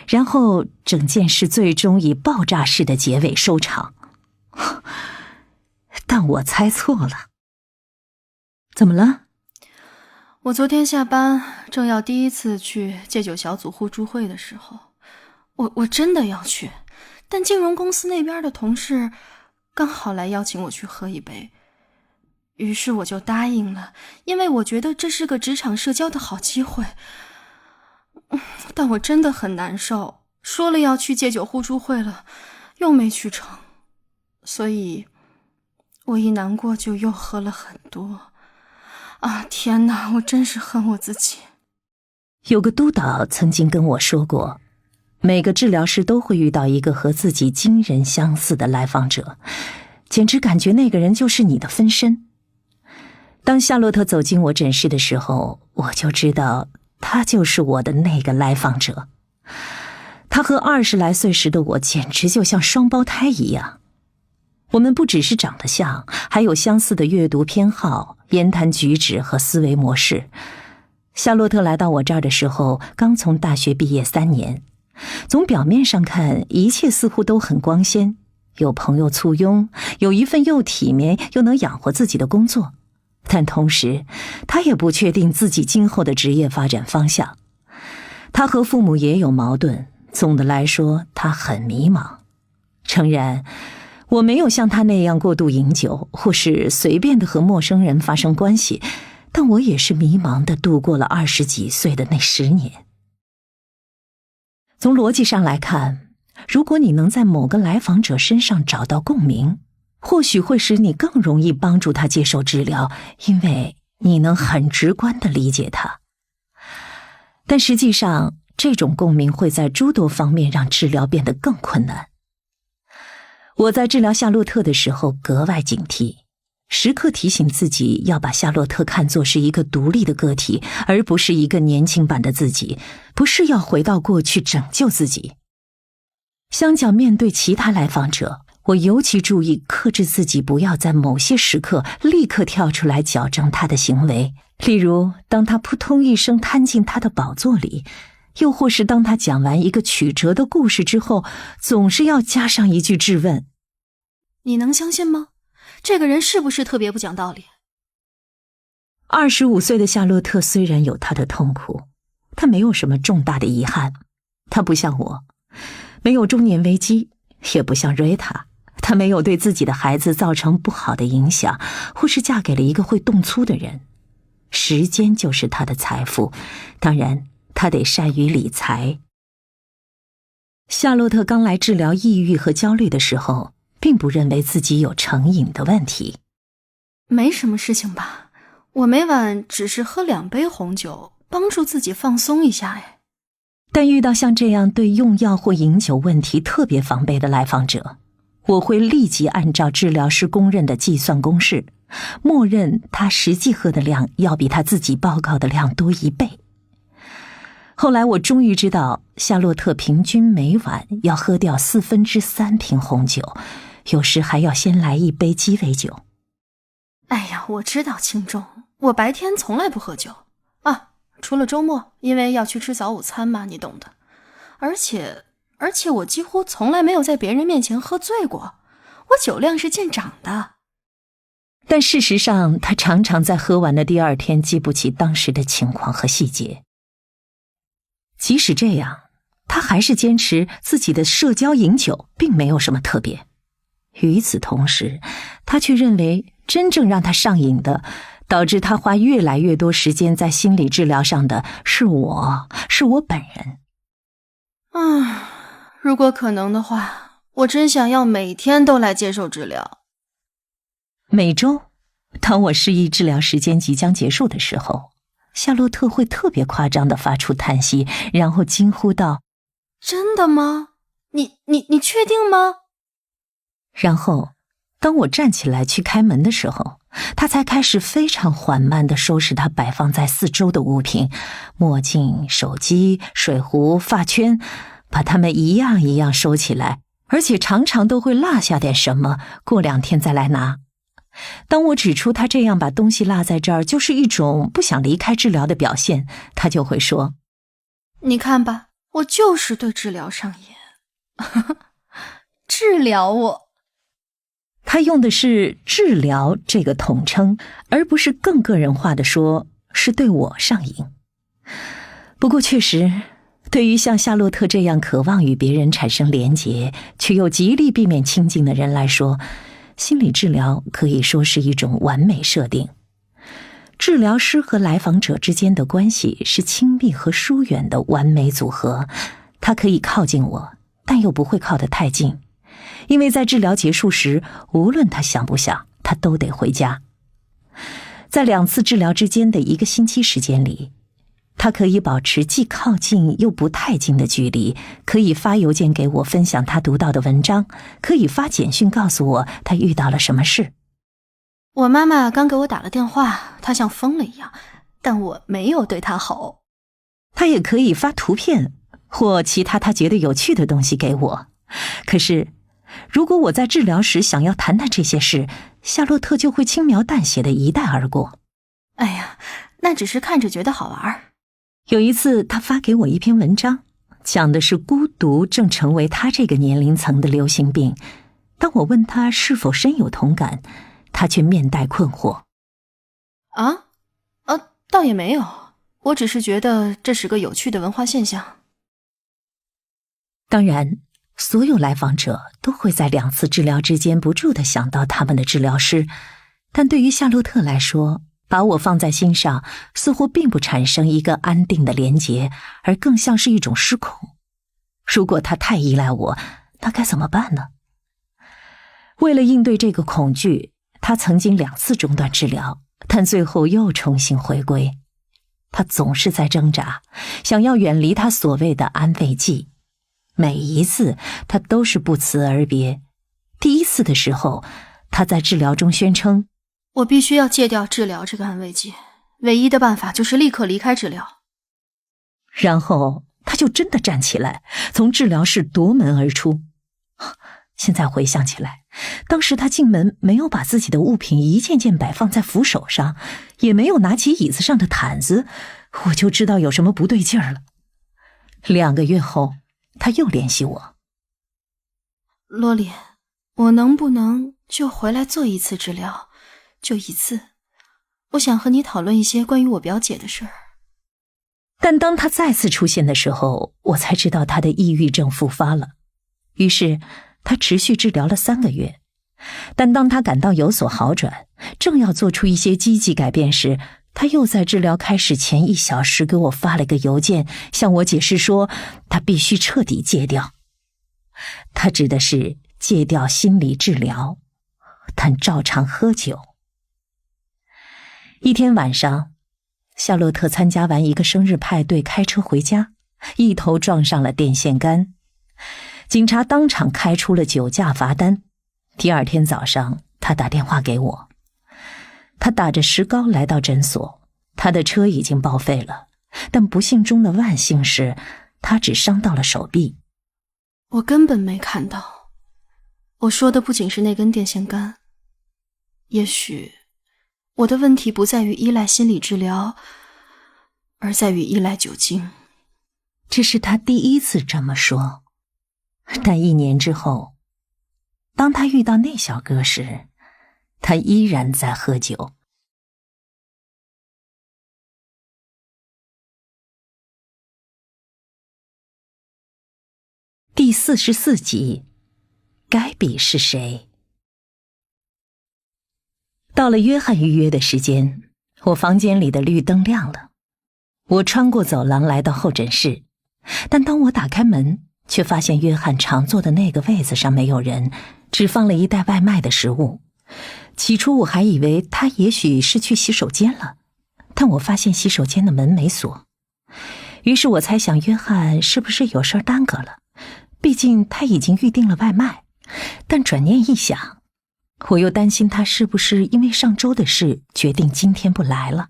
然后整件事最终以爆炸式的结尾收场。但我猜错了。怎么了？我昨天下班正要第一次去戒酒小组互助会的时候，我真的要去，但金融公司那边的同事刚好来邀请我去喝一杯，于是我就答应了，因为我觉得这是个职场社交的好机会。但我真的很难受，说了要去戒酒互助会了，又没去成，所以我一难过就又喝了很多。天哪，我真是恨我自己。有个督导曾经跟我说过，每个治疗师都会遇到一个和自己惊人相似的来访者，简直感觉那个人就是你的分身。当夏洛特走进我诊室的时候，我就知道他就是我的那个来访者。他和20来岁时的我简直就像双胞胎一样。我们不只是长得像，还有相似的阅读偏好、言谈举止和思维模式。夏洛特来到我这儿的时候，刚从大学毕业3年。从表面上看，一切似乎都很光鲜，有朋友簇拥，有一份又体面又能养活自己的工作。但同时，他也不确定自己今后的职业发展方向。他和父母也有矛盾，总的来说，他很迷茫。诚然，我没有像他那样过度饮酒，或是随便的和陌生人发生关系，但我也是迷茫地度过了20几岁的那10年。从逻辑上来看，如果你能在某个来访者身上找到共鸣，或许会使你更容易帮助他接受治疗，因为你能很直观地理解他。但实际上，这种共鸣会在诸多方面让治疗变得更困难。我在治疗夏洛特的时候格外警惕，时刻提醒自己要把夏洛特看作是一个独立的个体，而不是一个年轻版的自己，不是要回到过去拯救自己。相较面对其他来访者，我尤其注意克制自己不要在某些时刻立刻跳出来矫正他的行为，例如当他扑通一声瘫进他的宝座里，又或是当他讲完一个曲折的故事之后，总是要加上一句质问：你能相信吗？这个人是不是特别不讲道理？25岁的夏洛特虽然有他的痛苦，他没有什么重大的遗憾。他不像我，没有中年危机，也不像瑞塔，他没有对自己的孩子造成不好的影响，或是嫁给了一个会动粗的人。时间就是他的财富，当然他得善于理财。夏洛特刚来治疗抑郁和焦虑的时候，并不认为自己有成瘾的问题。没什么事情吧，我每晚只是喝2杯红酒，帮助自己放松一下哎。但遇到像这样对用药或饮酒问题特别防备的来访者，我会立即按照治疗师公认的计算公式，默认他实际喝的量要比他自己报告的量多1倍。后来我终于知道，夏洛特平均每晚要喝掉3/4瓶红酒，有时还要先来1杯鸡尾酒。哎呀，我知道轻重，我白天从来不喝酒啊，除了周末，因为要去吃早午餐嘛，你懂的。而且我几乎从来没有在别人面前喝醉过，我酒量是见长的。但事实上，他常常在喝完的第2天记不起当时的情况和细节。即使这样，他还是坚持自己的社交饮酒并没有什么特别。与此同时，他却认为真正让他上瘾的，导致他花越来越多时间在心理治疗上的是我本人。如果可能的话，我真想要每天都来接受治疗。每周，当我示意治疗时间即将结束的时候，夏洛特会特别夸张地发出叹息，然后惊呼道：真的吗？你确定吗？然后当我站起来去开门的时候，他才开始非常缓慢地收拾他摆放在4周的物品，墨镜、手机、水壶、发圈，把它们一样一样收起来，而且常常都会落下点什么，过2天再来拿。当我指出他这样把东西落在这儿就是一种不想离开治疗的表现，他就会说：你看吧，我就是对治疗上瘾。治疗我。他用的是治疗这个统称，而不是更个人化的说是对我上瘾。不过确实，对于像夏洛特这样渴望与别人产生连结，却又极力避免亲近的人来说，心理治疗可以说是一种完美设定。治疗师和来访者之间的关系是亲密和疏远的完美组合，他可以靠近我，但又不会靠得太近，因为在治疗结束时，无论他想不想，他都得回家。在2次治疗之间的1个星期时间里，他可以保持既靠近又不太近的距离，可以发邮件给我分享他读到的文章，可以发简讯告诉我他遇到了什么事。我妈妈刚给我打了电话，她像疯了一样，但我没有对她吼。他也可以发图片或其他他觉得有趣的东西给我。可是如果我在治疗时想要谈谈这些事，夏洛特就会轻描淡写的一带而过。哎呀，那只是看着觉得好玩。有一次他发给我一篇文章，讲的是孤独正成为他这个年龄层的流行病。当我问他是否深有同感，他却面带困惑。倒也没有，我只是觉得这是个有趣的文化现象。当然，所有来访者都会在2次治疗之间不住地想到他们的治疗师，但对于夏洛特来说，把我放在心上似乎并不产生一个安定的连结，而更像是一种失控。如果他太依赖我，那该怎么办呢？为了应对这个恐惧，他曾经2次中断治疗，但最后又重新回归。他总是在挣扎，想要远离他所谓的安慰剂。每一次他都是不辞而别。第1次的时候，他在治疗中宣称我必须要戒掉治疗这个安慰剂，唯一的办法就是立刻离开治疗。然后他就真的站起来，从治疗室夺门而出。现在回想起来，当时他进门没有把自己的物品一件件摆放在扶手上，也没有拿起椅子上的毯子，我就知道有什么不对劲儿了。2个月后，他又联系我。罗莉，我能不能就回来做一次治疗？就一次。我想和你讨论一些关于我表姐的事儿。但当他再次出现的时候，我才知道他的抑郁症复发了。于是他持续治疗了3个月。但当他感到有所好转，正要做出一些积极改变时，他又在治疗开始前1小时给我发了个邮件，向我解释说他必须彻底戒掉。他指的是戒掉心理治疗，但照常喝酒。一天晚上，夏洛特参加完一个生日派对，开车回家，一头撞上了电线杆。警察当场开出了酒驾罚单。第2天早上，他打电话给我。他打着石膏来到诊所，他的车已经报废了，但不幸中的万幸是，他只伤到了手臂。我根本没看到。我说的不仅是那根电线杆。也许我的问题不在于依赖心理治疗，而在于依赖酒精。这是他第1次这么说。但1年之后，当他遇到那小哥时，他依然在喝酒。第44集，该比是谁？到了约翰预约的时间，我房间里的绿灯亮了。我穿过走廊来到候诊室，但当我打开门，却发现约翰常坐的那个位子上没有人，只放了一袋外卖的食物。起初我还以为他也许是去洗手间了，但我发现洗手间的门没锁。于是我猜想约翰是不是有事耽搁了，毕竟他已经预定了外卖。但转念一想，我又担心他是不是因为上周的事决定今天不来了。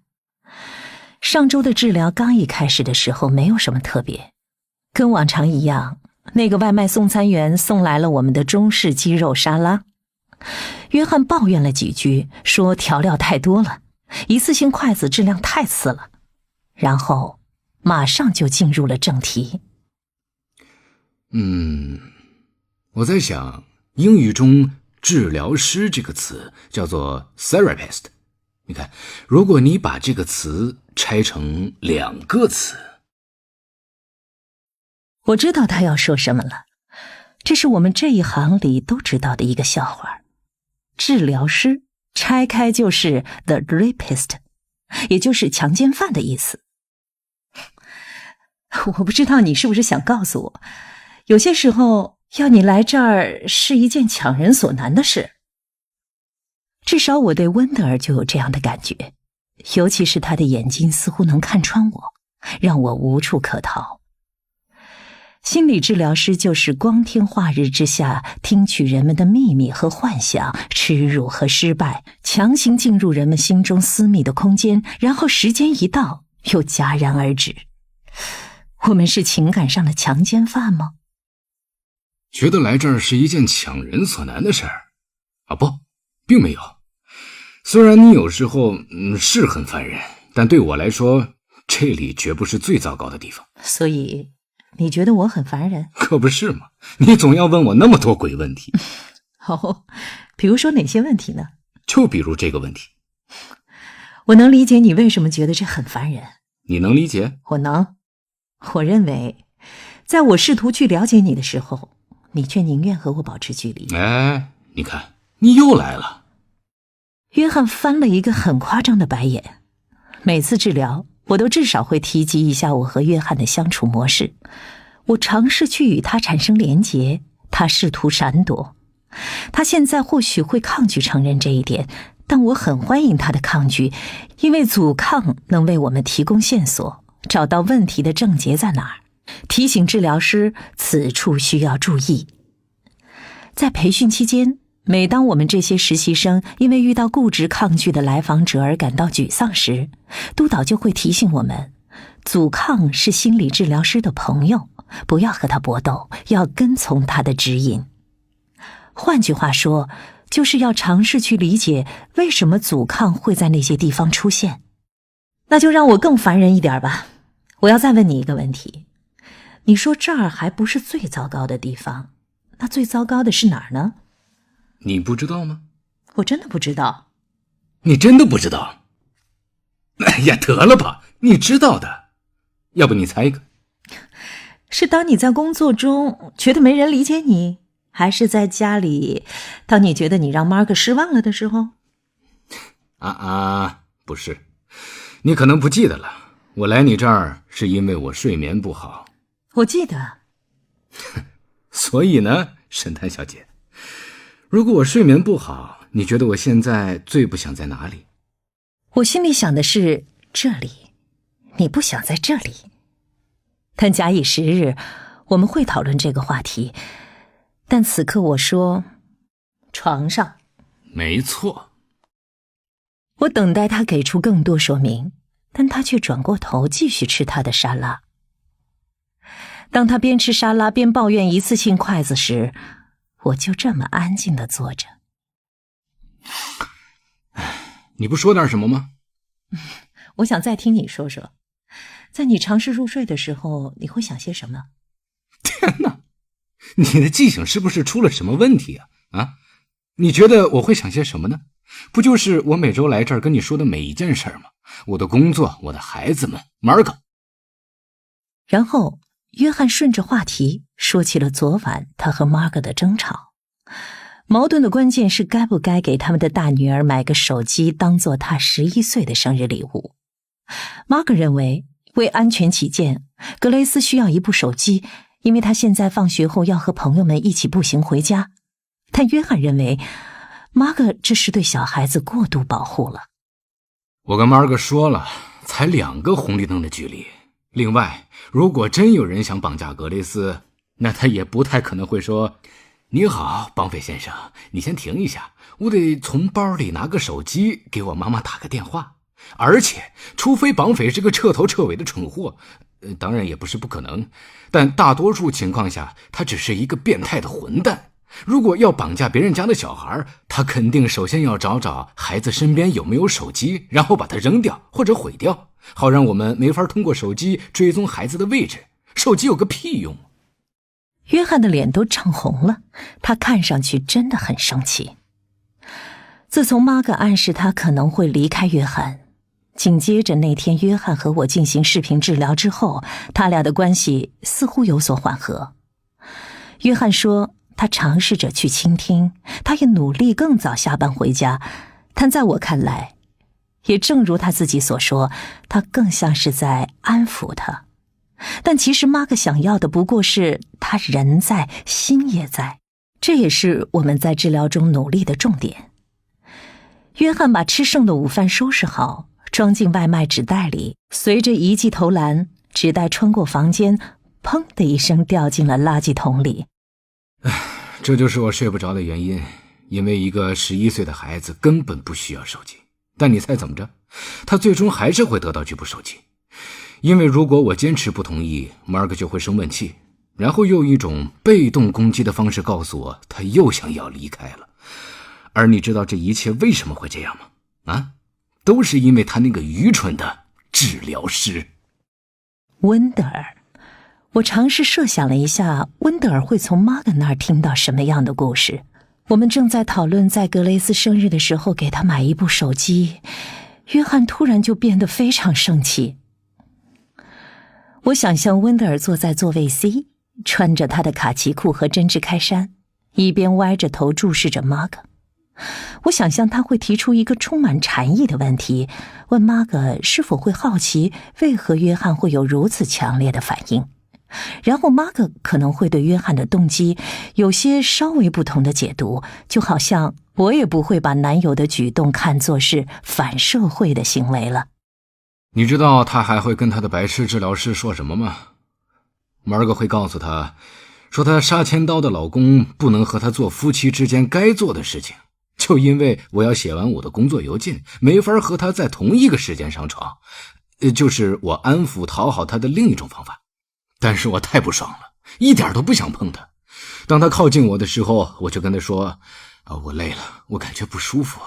上周的治疗刚一开始的时候没有什么特别，跟往常一样，那个外卖送餐员送来了我们的中式鸡肉沙拉。约翰抱怨了几句，说调料太多了，一次性筷子质量太次了，然后马上就进入了正题。我在想，英语中治疗师这个词叫做 therapist。你看，如果你把这个词拆成2个词。我知道他要说什么了，这是我们这一行里都知道的一个笑话。治疗师拆开就是 the rapist， 也就是强奸犯的意思。我不知道你是不是想告诉我，有些时候要你来这儿是一件强人所难的事。至少我对温德尔就有这样的感觉，尤其是他的眼睛似乎能看穿我，让我无处可逃。心理治疗师就是光天化日之下听取人们的秘密和幻想，耻辱和失败，强行进入人们心中私密的空间，然后时间一到又戛然而止。我们是情感上的强奸犯吗？觉得来这儿是一件强人所难的事儿？不，并没有。虽然你有时候是很烦人，但对我来说，这里绝不是最糟糕的地方。所以你觉得我很烦人？可不是嘛，你总要问我那么多鬼问题。比如说哪些问题呢？就比如这个问题。我能理解你为什么觉得这很烦人。你能理解？我能。我认为，在我试图去了解你的时候，你却宁愿和我保持距离。你看，你又来了。约翰翻了一个很夸张的白眼。每次治疗，我都至少会提及一下我和约翰的相处模式。我尝试去与他产生连结，他试图闪躲。他现在或许会抗拒承认这一点，但我很欢迎他的抗拒，因为阻抗能为我们提供线索，找到问题的症结在哪儿，提醒治疗师此处需要注意。在培训期间，每当我们这些实习生因为遇到固执抗拒的来访者而感到沮丧时，督导就会提醒我们，阻抗是心理治疗师的朋友，不要和他搏斗，要跟从他的指引。换句话说，就是要尝试去理解为什么阻抗会在那些地方出现。那就让我更烦人一点吧，我要再问你一个问题，你说这儿还不是最糟糕的地方，那最糟糕的是哪儿呢？你不知道吗？我真的不知道。你真的不知道？哎呀，得了吧，你知道的。要不你猜一个？是当你在工作中觉得没人理解你，还是在家里当你觉得你让 Mark 失望了的时候？不是。你可能不记得了，我来你这儿是因为我睡眠不好。我记得。所以呢，神探小姐，如果我睡眠不好，你觉得我现在最不想在哪里？我心里想的是这里，你不想在这里。但假以时日，我们会讨论这个话题，但此刻我说床上。没错。我等待他给出更多说明，但他却转过头继续吃他的沙拉。当他边吃沙拉边抱怨一次性筷子时，我就这么安静地坐着。你不说点什么吗？我想再听你说说，在你尝试入睡的时候，你会想些什么？天哪，你的记性是不是出了什么问题啊？你觉得我会想些什么呢？不就是我每周来这儿跟你说的每一件事吗？我的工作，我的孩子们，马尔可。然后约翰顺着话题说起了昨晚他和 Mark 的争吵。矛盾的关键是该不该给他们的大女儿买个手机当做她11岁的生日礼物。Mark 认为为安全起见，格雷斯需要一部手机，因为他现在放学后要和朋友们一起步行回家。但约翰认为Mark 这是对小孩子过度保护了。我跟 Mark 说了，才2个红绿灯的距离。另外，如果真有人想绑架格雷斯，那他也不太可能会说，你好，绑匪先生，你先停一下，我得从包里拿个手机给我妈妈打个电话。而且，除非绑匪是个彻头彻尾的蠢货，当然也不是不可能，但大多数情况下，他只是一个变态的混蛋。如果要绑架别人家的小孩，他肯定首先要找找孩子身边有没有手机，然后把它扔掉或者毁掉，好让我们没法通过手机追踪孩子的位置。手机有个屁用！约翰的脸都涨红了，他看上去真的很生气。自从马格暗示他可能会离开约翰，紧接着那天约翰和我进行视频治疗之后，他俩的关系似乎有所缓和。约翰说他尝试着去倾听，他也努力更早下班回家，但在我看来，也正如他自己所说，他更像是在安抚他。但其实马克想要的不过是他人在，心也在，这也是我们在治疗中努力的重点。约翰把吃剩的午饭收拾好，装进外卖纸袋里，随着一记投篮，纸袋穿过房间，砰的一声掉进了垃圾桶里。这就是我睡不着的原因，因为一个11岁的孩子根本不需要手机。但你猜怎么着？他最终还是会得到这部手机。因为如果我坚持不同意， Mark 就会生闷气，然后用一种被动攻击的方式告诉我他又想要离开了。而你知道这一切为什么会这样吗？都是因为他那个愚蠢的治疗师温德尔。我尝试设想了一下，温德尔会从 Mark 那儿听到什么样的故事。我们正在讨论在格雷斯生日的时候给他买一部手机，约翰突然就变得非常生气。我想象温德尔坐在座位 C， 穿着他的卡其裤和针织开衫，一边歪着头注视着 Mark。我想象他会提出一个充满禅意的问题，问 Mark 是否会好奇为何约翰会有如此强烈的反应。然后 Mark 可能会对约翰的动机有些稍微不同的解读，就好像我也不会把男友的举动看作是反社会的行为了。你知道他还会跟他的白痴治疗师说什么吗？ Mark 会告诉他，说她杀千刀的老公不能和她做夫妻之间该做的事情，就因为我要写完我的工作邮件，没法和她在同一个时间上床，就是我安抚讨好她的另一种方法。但是我太不爽了，一点都不想碰她。当她靠近我的时候，我就跟她说，我累了，我感觉不舒服。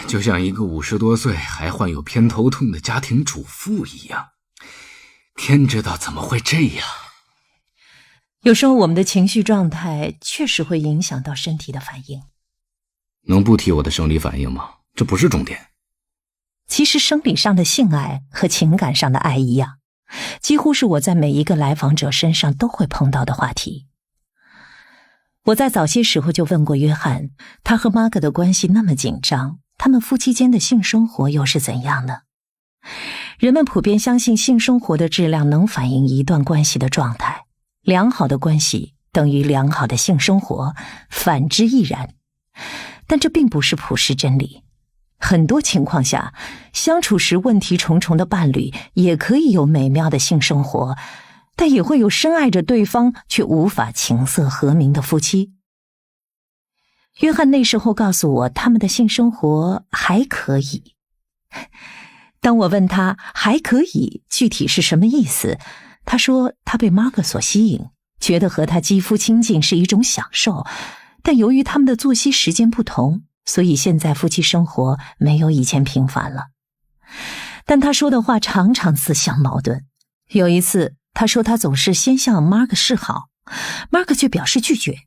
就像一个50多岁还患有偏头痛的家庭主妇一样。天知道怎么会这样。有时候我们的情绪状态确实会影响到身体的反应。能不提我的生理反应吗？这不是重点。其实生理上的性爱和情感上的爱一样，几乎是我在每一个来访者身上都会碰到的话题。我在早些时候就问过约翰，他和玛格的关系那么紧张，他们夫妻间的性生活又是怎样呢？人们普遍相信性生活的质量能反映一段关系的状态，良好的关系等于良好的性生活，反之亦然。但这并不是普世真理。很多情况下，相处时问题重重的伴侣也可以有美妙的性生活，但也会有深爱着对方却无法琴瑟和鸣的夫妻。约翰那时候告诉我，他们的性生活还可以。当我问他还可以具体是什么意思，他说他被玛格所吸引，觉得和他肌肤亲近是一种享受，但由于他们的作息时间不同，所以现在夫妻生活没有以前频繁了。但他说的话常常自相矛盾。有一次他说他总是先向玛格示好，玛格却表示拒绝。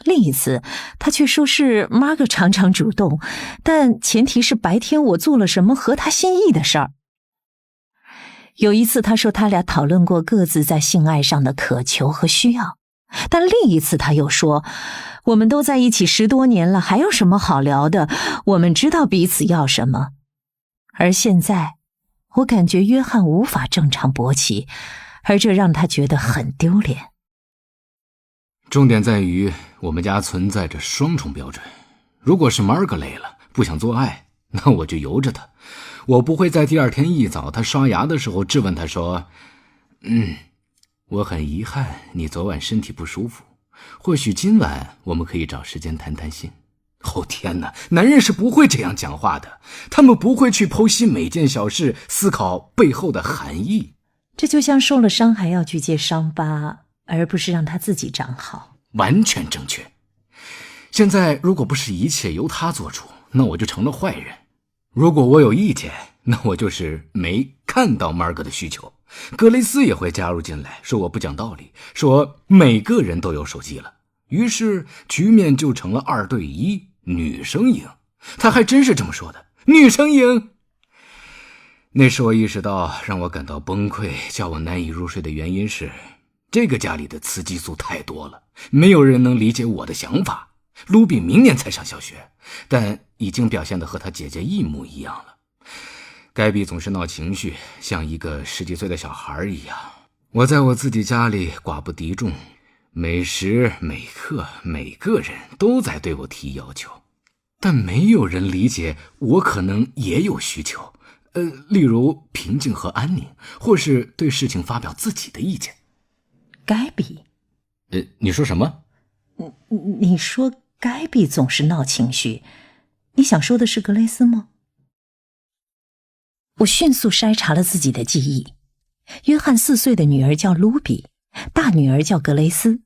另一次他却说是玛格常常主动，但前提是白天我做了什么合他心意的事儿。有一次他说他俩讨论过各自在性爱上的渴求和需要，但另一次他又说，我们都在一起10多年了，还有什么好聊的？我们知道彼此要什么。而现在我感觉约翰无法正常勃起，而这让他觉得很丢脸。重点在于我们家存在着双重标准。如果是 Mark 累了不想做爱，那我就由着他。我不会在第二天一早他刷牙的时候质问他说，我很遗憾你昨晚身体不舒服，或许今晚我们可以找时间谈谈心。天哪，男人是不会这样讲话的，他们不会去剖析每件小事，思考背后的含义。这就像受了伤还要去揭伤疤，而不是让他自己长好。完全正确。现在如果不是一切由他做主，那我就成了坏人。如果我有意见，那我就是没看到 Mark 的需求。格雷斯也会加入进来，说我不讲道理，说每个人都有手机了。于是局面就成了2对1，女生赢。他还真是这么说的，女生赢。那时我意识到让我感到崩溃，叫我难以入睡的原因是，这个家里的雌激素太多了，没有人能理解我的想法。卢比明年才上小学，但已经表现得和他姐姐一模一样了。盖比总是闹情绪，像一个10几岁的小孩一样。我在我自己家里寡不敌众，每时每刻每个人都在对我提要求，但没有人理解我可能也有需求，例如平静和安宁，或是对事情发表自己的意见。盖比，你说什么？你说盖比总是闹情绪，你想说的是格雷斯吗？我迅速筛查了自己的记忆。约翰4岁的女儿叫卢比，大女儿叫格雷斯。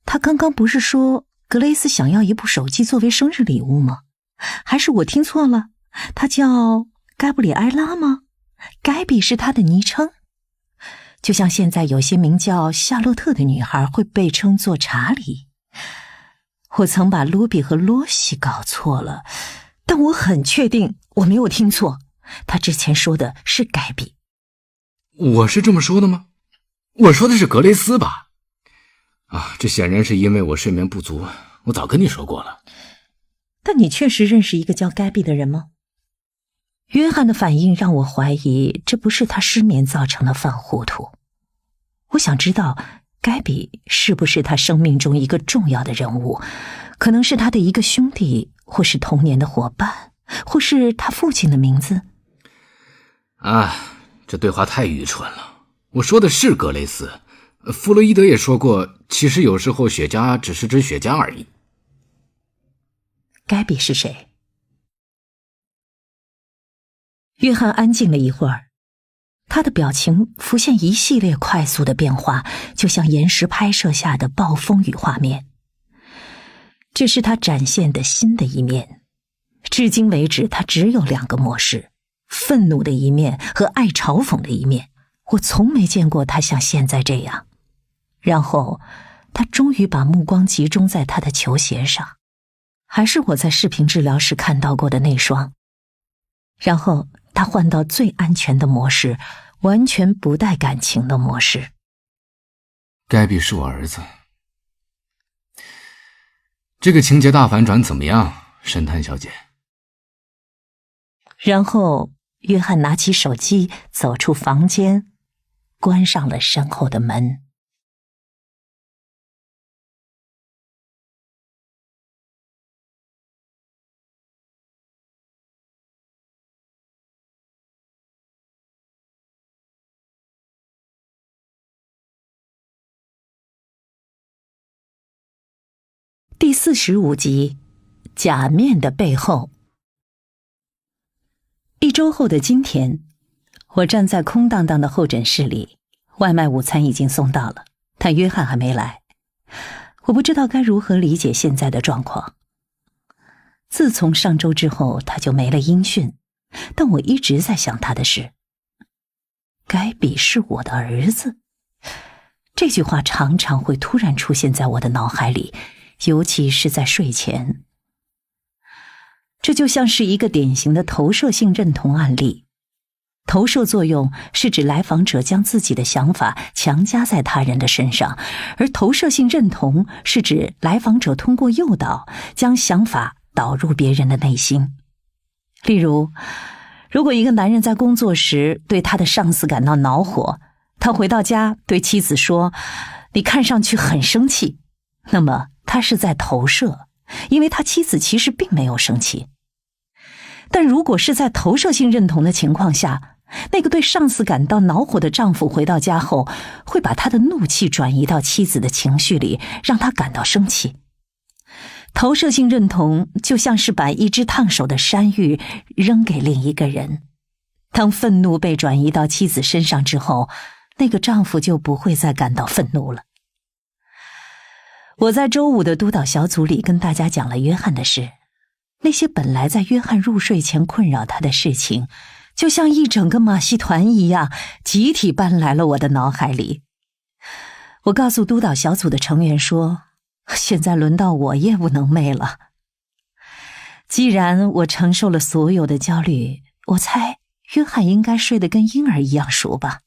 他刚刚不是说格雷斯想要一部手机作为生日礼物吗？还是我听错了？她叫盖布里埃拉吗？盖比是她的昵称？就像现在有些名叫夏洛特的女孩会被称作查理。我曾把卢比和罗西搞错了，但我很确定我没有听错，他之前说的是盖比。我是这么说的吗？我说的是格雷斯吧？这显然是因为我睡眠不足，我早跟你说过了。但你确实认识一个叫盖比的人吗？约翰的反应让我怀疑这不是他失眠造成的犯糊涂。我想知道盖比是不是他生命中一个重要的人物，可能是他的一个兄弟，或是童年的伙伴，或是他父亲的名字。这对话太愚蠢了。我说的是格雷斯，弗洛伊德也说过，其实有时候雪茄只是指雪茄而已。该比是谁？约翰安静了一会儿，他的表情浮现一系列快速的变化，就像延时拍摄下的暴风雨画面。这是他展现的新的一面。至今为止，他只有2个模式：愤怒的一面和爱嘲讽的一面。我从没见过他像现在这样。然后，他终于把目光集中在他的球鞋上，还是我在视频治疗时看到过的那双。然后，他换到最安全的模式，完全不带感情的模式。盖比是我儿子。这个情节大反转怎么样，神探小姐？然后，约翰拿起手机，走出房间，关上了身后的门。第45集，假面的背后。1周后的今天，我站在空荡荡的候诊室里，外卖午餐已经送到了，但约翰还没来。我不知道该如何理解现在的状况。自从上周之后，他就没了音讯，但我一直在想他的事。该比是我的儿子，这句话常常会突然出现在我的脑海里，尤其是在睡前。这就像是一个典型的投射性认同案例。投射作用是指来访者将自己的想法强加在他人的身上，而投射性认同是指来访者通过诱导将想法导入别人的内心。例如，如果一个男人在工作时对他的上司感到恼火，他回到家对妻子说：“你看上去很生气。”那么他是在投射，因为他妻子其实并没有生气。但如果是在投射性认同的情况下，那个对上司感到恼火的丈夫回到家后，会把他的怒气转移到妻子的情绪里，让他感到生气。投射性认同就像是把一只烫手的山芋扔给另一个人，当愤怒被转移到妻子身上之后，那个丈夫就不会再感到愤怒了。我在周5的督导小组里跟大家讲了约翰的事，那些本来在约翰入睡前困扰他的事情，就像一整个马戏团一样，集体搬来了我的脑海里。我告诉督导小组的成员说，现在轮到我夜不能寐了。既然我承受了所有的焦虑，我猜约翰应该睡得跟婴儿一样熟吧。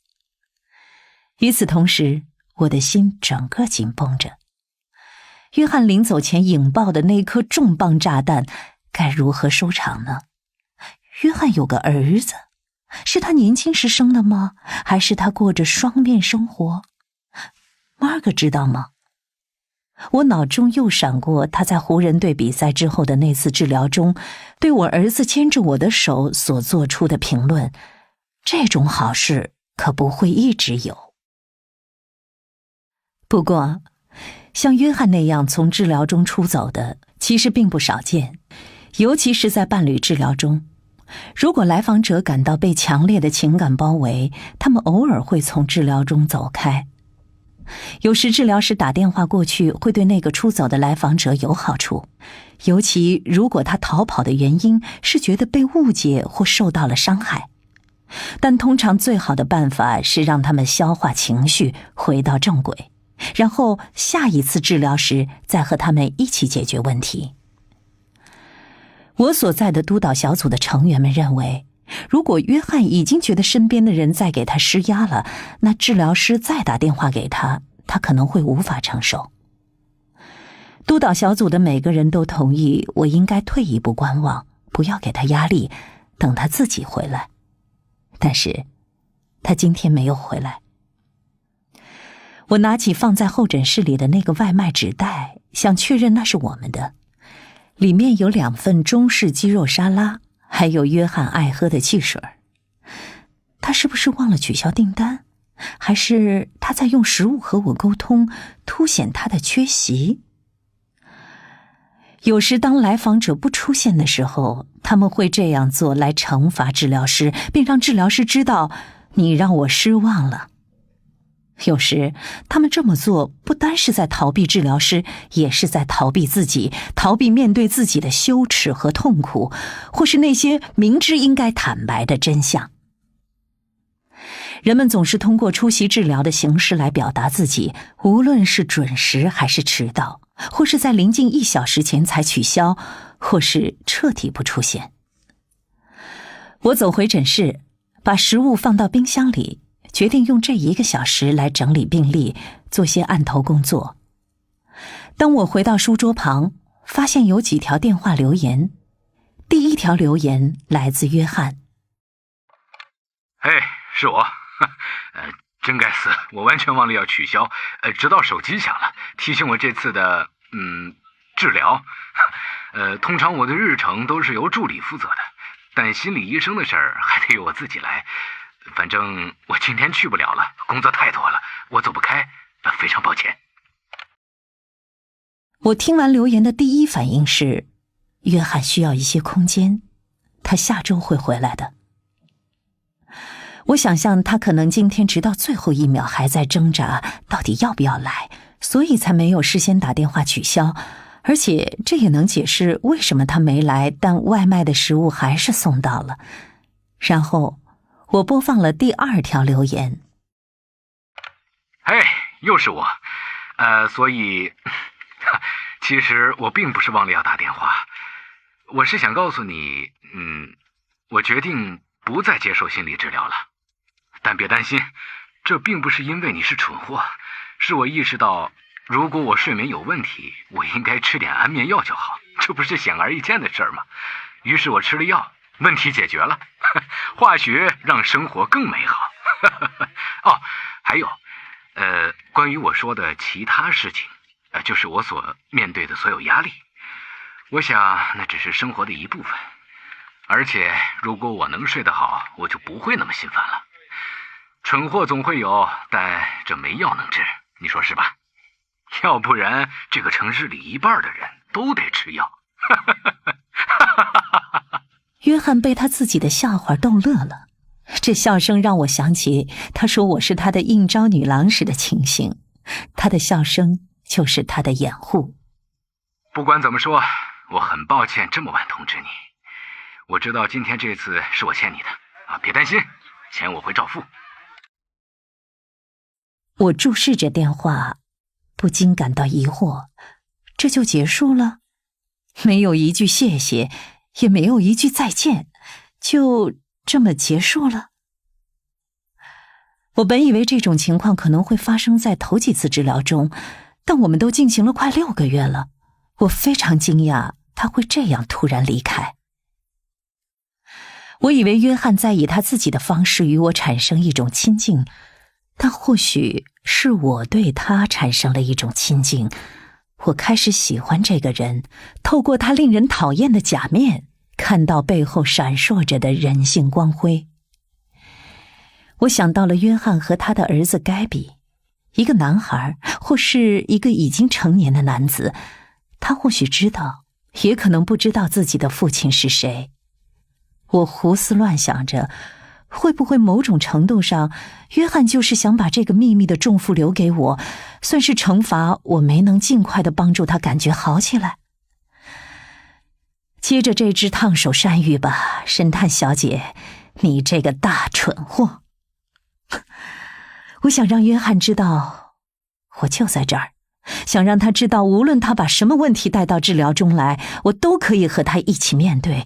与此同时，我的心整个紧绷着。约翰临走前引爆的那颗重磅炸弹该如何收场呢？约翰有个儿子，是他年轻时生的吗？还是他过着双面生活？Mark 知道吗？我脑中又闪过他在湖人队比赛之后的那次治疗中，对我儿子牵着我的手所做出的评论。这种好事可不会一直有。不过，像约翰那样从治疗中出走的，其实并不少见，尤其是在伴侣治疗中。如果来访者感到被强烈的情感包围，他们偶尔会从治疗中走开。有时治疗师打电话过去会对那个出走的来访者有好处，尤其如果他逃跑的原因是觉得被误解或受到了伤害。但通常最好的办法是让他们消化情绪，回到正轨，然后下一次治疗时再和他们一起解决问题。我所在的督导小组的成员们认为，如果约翰已经觉得身边的人在给他施压了，那治疗师再打电话给他，他可能会无法承受。督导小组的每个人都同意我应该退一步观望，不要给他压力，等他自己回来。但是他今天没有回来。我拿起放在候诊室里的那个外卖纸袋，想确认那是我们的。里面有2份中式鸡肉沙拉，还有约翰爱喝的汽水。他是不是忘了取消订单？还是他在用食物和我沟通，凸显他的缺席？有时当来访者不出现的时候，他们会这样做来惩罚治疗师，并让治疗师知道你让我失望了。有时他们这么做不单是在逃避治疗师，也是在逃避自己，逃避面对自己的羞耻和痛苦，或是那些明知应该坦白的真相。人们总是通过出席治疗的形式来表达自己，无论是准时还是迟到，或是在临近1小时前才取消，或是彻底不出现。我走回诊室，把食物放到冰箱里，决定用这1个小时来整理病历，做些案头工作。当我回到书桌旁，发现有几条电话留言。第1条留言来自约翰。嘿，是我。真该死，我完全忘了要取消，直到手机响了，提醒我这次的治疗。通常我的日程都是由助理负责的，但心理医生的事儿还得由我自己来。反正我今天去不了了，工作太多了，我走不开，非常抱歉。我听完留言的第一反应是，约翰需要一些空间，他下周会回来的。我想象他可能今天直到最后1秒还在挣扎，到底要不要来，所以才没有事先打电话取消。而且这也能解释为什么他没来，但外卖的食物还是送到了。然后我播放了第2条留言。嘿，又是我。所以其实我并不是忘了要打电话，我是想告诉你，我决定不再接受心理治疗了。但别担心，这并不是因为你是蠢货，是我意识到，如果我睡眠有问题，我应该吃点安眠药就好，这不是显而易见的事儿吗？于是我吃了药，问题解决了，化学让生活更美好。哦，还有，关于我说的其他事情，就是我所面对的所有压力，我想那只是生活的一部分。而且如果我能睡得好，我就不会那么心烦了。蠢货总会有，但这没药能治，你说是吧？要不然这个城市里1半的人都得吃药。约翰被他自己的笑话逗乐了，这笑声让我想起他说我是他的应招女郎时的情形，他的笑声就是他的掩护。不管怎么说，我很抱歉这么晚通知你。我知道今天这次是我欠你的，别担心，钱我会照付。我注视着电话，不禁感到疑惑，这就结束了？没有一句谢谢，也没有一句再见，就这么结束了？我本以为这种情况可能会发生在头几次治疗中，但我们都进行了快6个月了，我非常惊讶他会这样突然离开。我以为约翰在以他自己的方式与我产生一种亲近，但或许是我对他产生了一种亲近，我开始喜欢这个人，透过他令人讨厌的假面，看到背后闪烁着的人性光辉。我想到了约翰和他的儿子盖比，一个男孩，或是一个已经成年的男子，他或许知道，也可能不知道自己的父亲是谁。我胡思乱想着，会不会某种程度上，约翰就是想把这个秘密的重负留给我，算是惩罚我没能尽快地帮助他感觉好起来。接着这只烫手山芋吧，神探小姐，你这个大蠢货。我想让约翰知道，我就在这儿，想让他知道，无论他把什么问题带到治疗中来，我都可以和他一起面对。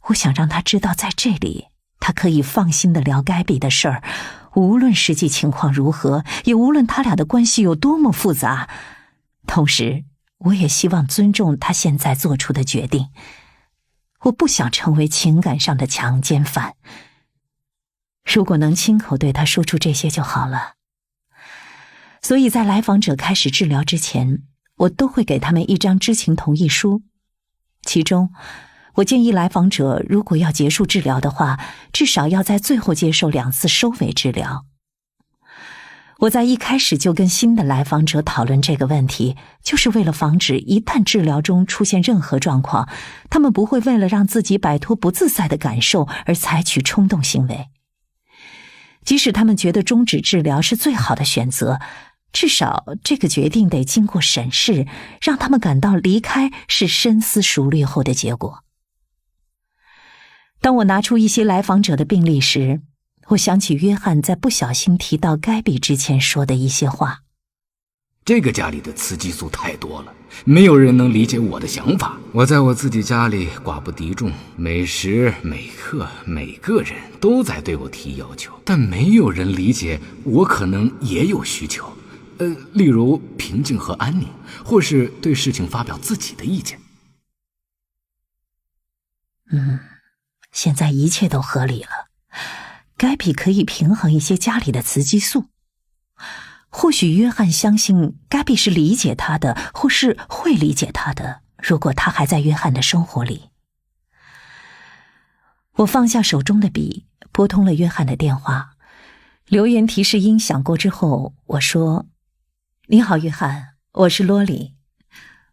我想让他知道，在这里他可以放心地聊盖比的事儿，无论实际情况如何，也无论他俩的关系有多么复杂。同时我也希望尊重他现在做出的决定，我不想成为情感上的强奸犯。如果能亲口对他说出这些就好了。所以在来访者开始治疗之前，我都会给他们一张知情同意书，其中我建议来访者如果要结束治疗的话，至少要在最后接受2次收尾治疗。我在一开始就跟新的来访者讨论这个问题，就是为了防止一旦治疗中出现任何状况，他们不会为了让自己摆脱不自在的感受而采取冲动行为。即使他们觉得终止治疗是最好的选择，至少这个决定得经过审视，让他们感到离开是深思熟虑后的结果。当我拿出一些来访者的病历时，我想起约翰在不小心提到盖比之前说的一些话。这个家里的雌激素太多了，没有人能理解我的想法。我在我自己家里寡不敌众，每时每刻每个人都在对我提要求，但没有人理解我可能也有需求，例如平静和安宁，或是对事情发表自己的意见。现在一切都合理了。盖比可以平衡一些家里的雌激素。或许约翰相信盖比是理解他的，或是会理解他的，如果他还在约翰的生活里。我放下手中的笔，拨通了约翰的电话。留言提示音响过之后，我说：你好，约翰，我是罗莉。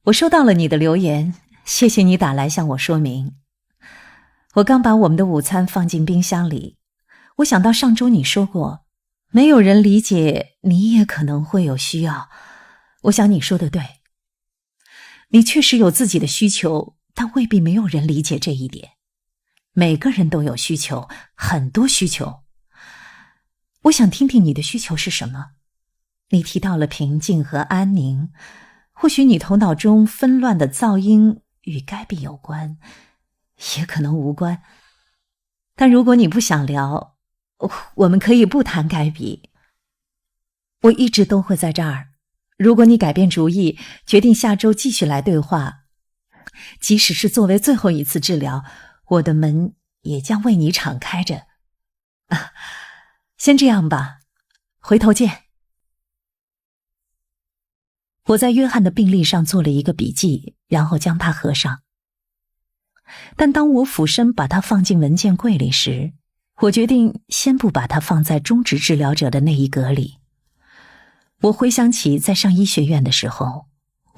我收到了你的留言，谢谢你打来向我说明。我刚把我们的午餐放进冰箱里，我想到上周你说过，没有人理解你也可能会有需要。我想你说的对，你确实有自己的需求，但未必没有人理解这一点。每个人都有需求，很多需求。我想听听你的需求是什么。你提到了平静和安宁，或许你头脑中纷乱的噪音与盖比有关，也可能无关。但如果你不想聊，我们可以不谈盖比。我一直都会在这儿。如果你改变主意，决定下周继续来对话，即使是作为最后一次治疗，我的门也将为你敞开着。先这样吧，回头见。我在约翰的病历上做了一个笔记，然后将它合上。但当我俯身把它放进文件柜里时，我决定先不把它放在终止治疗者的那一格里。我回想起在上医学院的时候，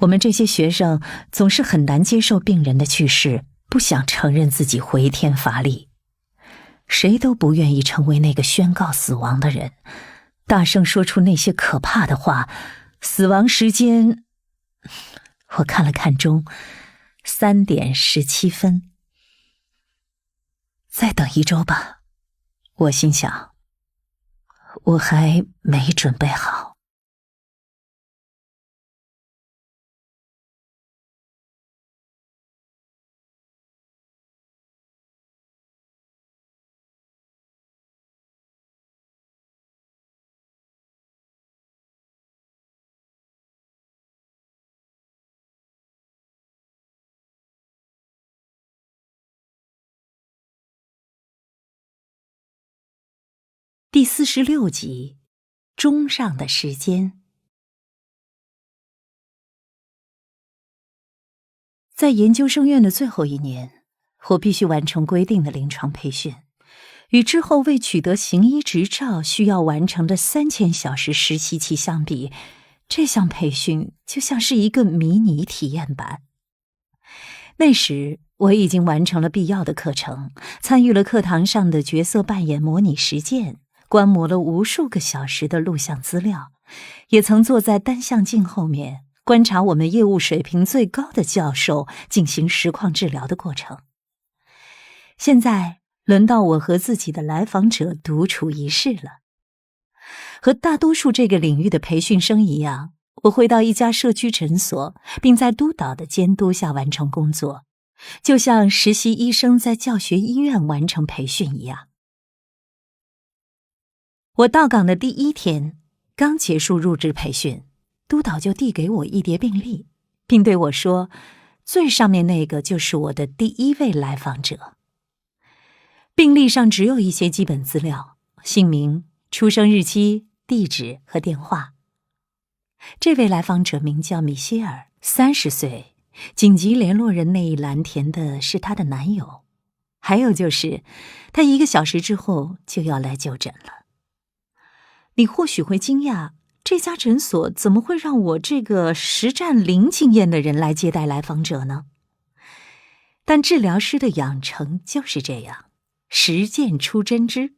我们这些学生总是很难接受病人的去世，不想承认自己回天乏力。谁都不愿意成为那个宣告死亡的人，大声说出那些可怕的话。死亡时间，我看了看钟，3点17分。再等1周吧，我心想，我还没准备好。第46集，钟上的时间。在研究生院的最后1年，我必须完成规定的临床培训，与之后为取得行医执照需要完成的3000小时实习期相比，这项培训就像是一个迷你体验版。那时我已经完成了必要的课程，参与了课堂上的角色扮演模拟实践，观摩了无数个小时的录像资料，也曾坐在单向镜后面观察我们业务水平最高的教授进行实况治疗的过程。现在轮到我和自己的来访者独处一室了。和大多数这个领域的培训生一样，我会到一家社区诊所，并在督导的监督下完成工作，就像实习医生在教学医院完成培训一样。我到岗的第1天，刚结束入职培训，督导就递给我一叠病历，并对我说，最上面那个就是我的第1位来访者。病历上只有一些基本资料，姓名、出生日期、地址和电话。这位来访者名叫米歇尔，30岁，紧急联络人那一栏填的是她的男友，还有就是她1个小时之后就要来就诊了。你或许会惊讶，这家诊所怎么会让我这个实战零经验的人来接待来访者呢？但治疗师的养成就是这样，实践出真知。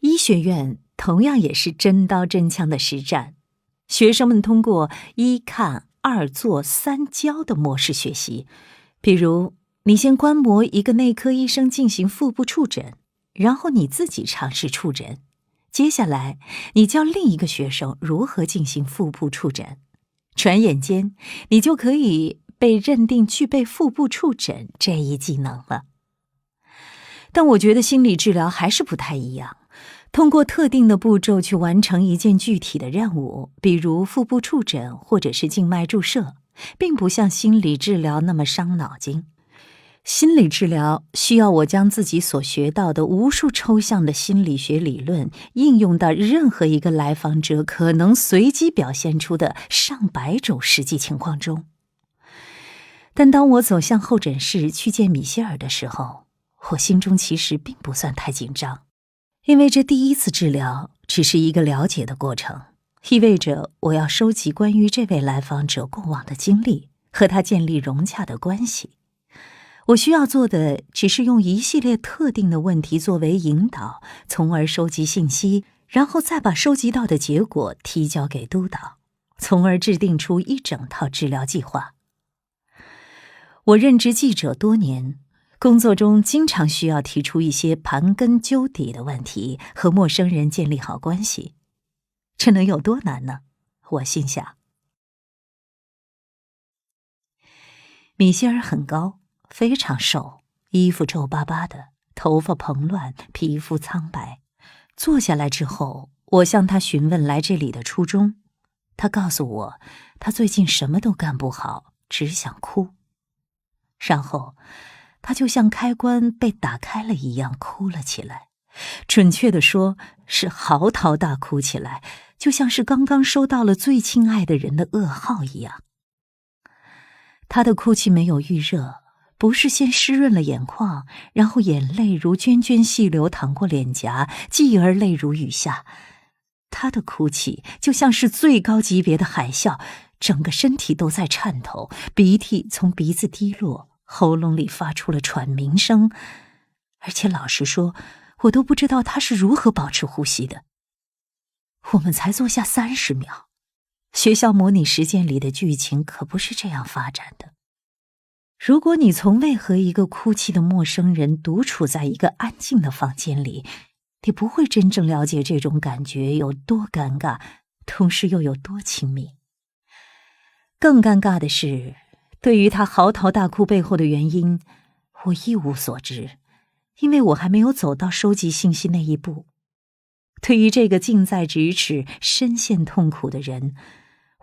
医学院同样也是真刀真枪的实战，学生们通过一看、二做、三教的模式学习。比如，你先观摩一个内科医生进行腹部触诊，然后你自己尝试触诊。接下来，你教另一个学生如何进行腹部触诊，转眼间，你就可以被认定具备腹部触诊这一技能了。但我觉得心理治疗还是不太一样，通过特定的步骤去完成一件具体的任务，比如腹部触诊或者是静脉注射，并不像心理治疗那么伤脑筋。心理治疗需要我将自己所学到的无数抽象的心理学理论应用到任何一个来访者可能随机表现出的上百种实际情况中。但当我走向候诊室去见米歇尔的时候，我心中其实并不算太紧张，因为这第一次治疗只是一个了解的过程，意味着我要收集关于这位来访者过往的经历，和他建立融洽的关系。我需要做的只是用一系列特定的问题作为引导，从而收集信息，然后再把收集到的结果提交给督导，从而制定出一整套治疗计划。我任职记者多年，工作中经常需要提出一些盘根究底的问题，和陌生人建立好关系。这能有多难呢？我心想。米歇尔很高，非常瘦，衣服皱巴巴的，头发蓬乱，皮肤苍白。坐下来之后，我向他询问来这里的初衷。他告诉我，他最近什么都干不好，只想哭。然后，他就像开关被打开了一样哭了起来。准确地说，是嚎啕大哭起来，就像是刚刚收到了最亲爱的人的噩耗一样。他的哭泣没有预热，不是先湿润了眼眶，然后眼泪如涓涓细流淌过脸颊，继而泪如雨下。他的哭泣就像是最高级别的海啸，整个身体都在颤抖，鼻涕从鼻子滴落，喉咙里发出了喘鸣声。而且老实说，我都不知道他是如何保持呼吸的。我们才坐下30秒，学校模拟实践里的剧情可不是这样发展的。如果你从未和一个哭泣的陌生人独处在一个安静的房间里，你不会真正了解这种感觉有多尴尬，同时又有多亲密。更尴尬的是，对于他嚎啕大哭背后的原因，我一无所知，因为我还没有走到收集信息那一步。对于这个近在咫尺、深陷痛苦的人，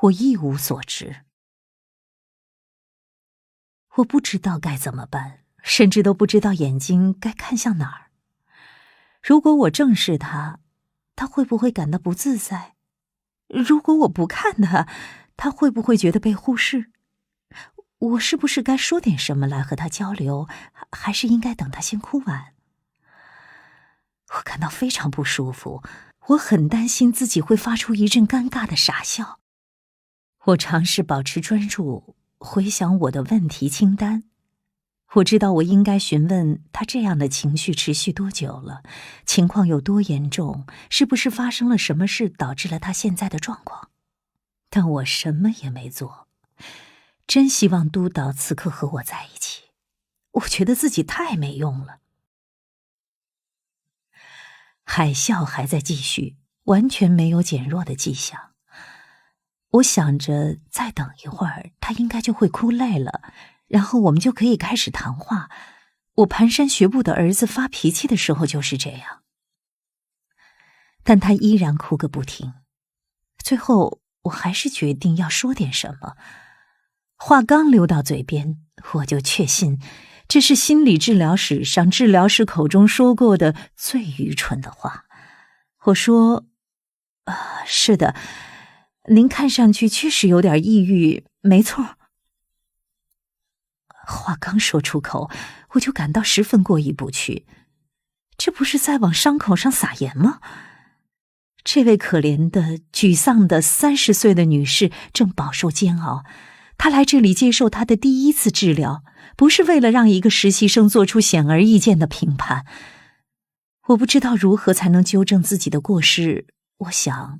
我一无所知。我不知道该怎么办，甚至都不知道眼睛该看向哪儿。如果我正视他，他会不会感到不自在？如果我不看他，他会不会觉得被忽视？我是不是该说点什么来和他交流，还是应该等他先哭完？我感到非常不舒服，我很担心自己会发出一阵尴尬的傻笑。我尝试保持专注，回想我的问题清单。我知道我应该询问他这样的情绪持续多久了，情况有多严重，是不是发生了什么事导致了他现在的状况。但我什么也没做。真希望督导此刻和我在一起，我觉得自己太没用了。海啸还在继续，完全没有减弱的迹象。我想着再等一会儿，他应该就会哭累了，然后我们就可以开始谈话。我蹒跚学步的儿子发脾气的时候就是这样。但他依然哭个不停。最后我还是决定要说点什么。话刚流到嘴边，我就确信这是心理治疗史上治疗师口中说过的最愚蠢的话。我说，是的，您看上去确实有点抑郁，没错。话刚说出口，我就感到十分过意不去。这不是在往伤口上撒盐吗？这位可怜的、沮丧的30岁的女士正饱受煎熬。她来这里接受她的第一次治疗，不是为了让一个实习生做出显而易见的评判。我不知道如何才能纠正自己的过失，我想，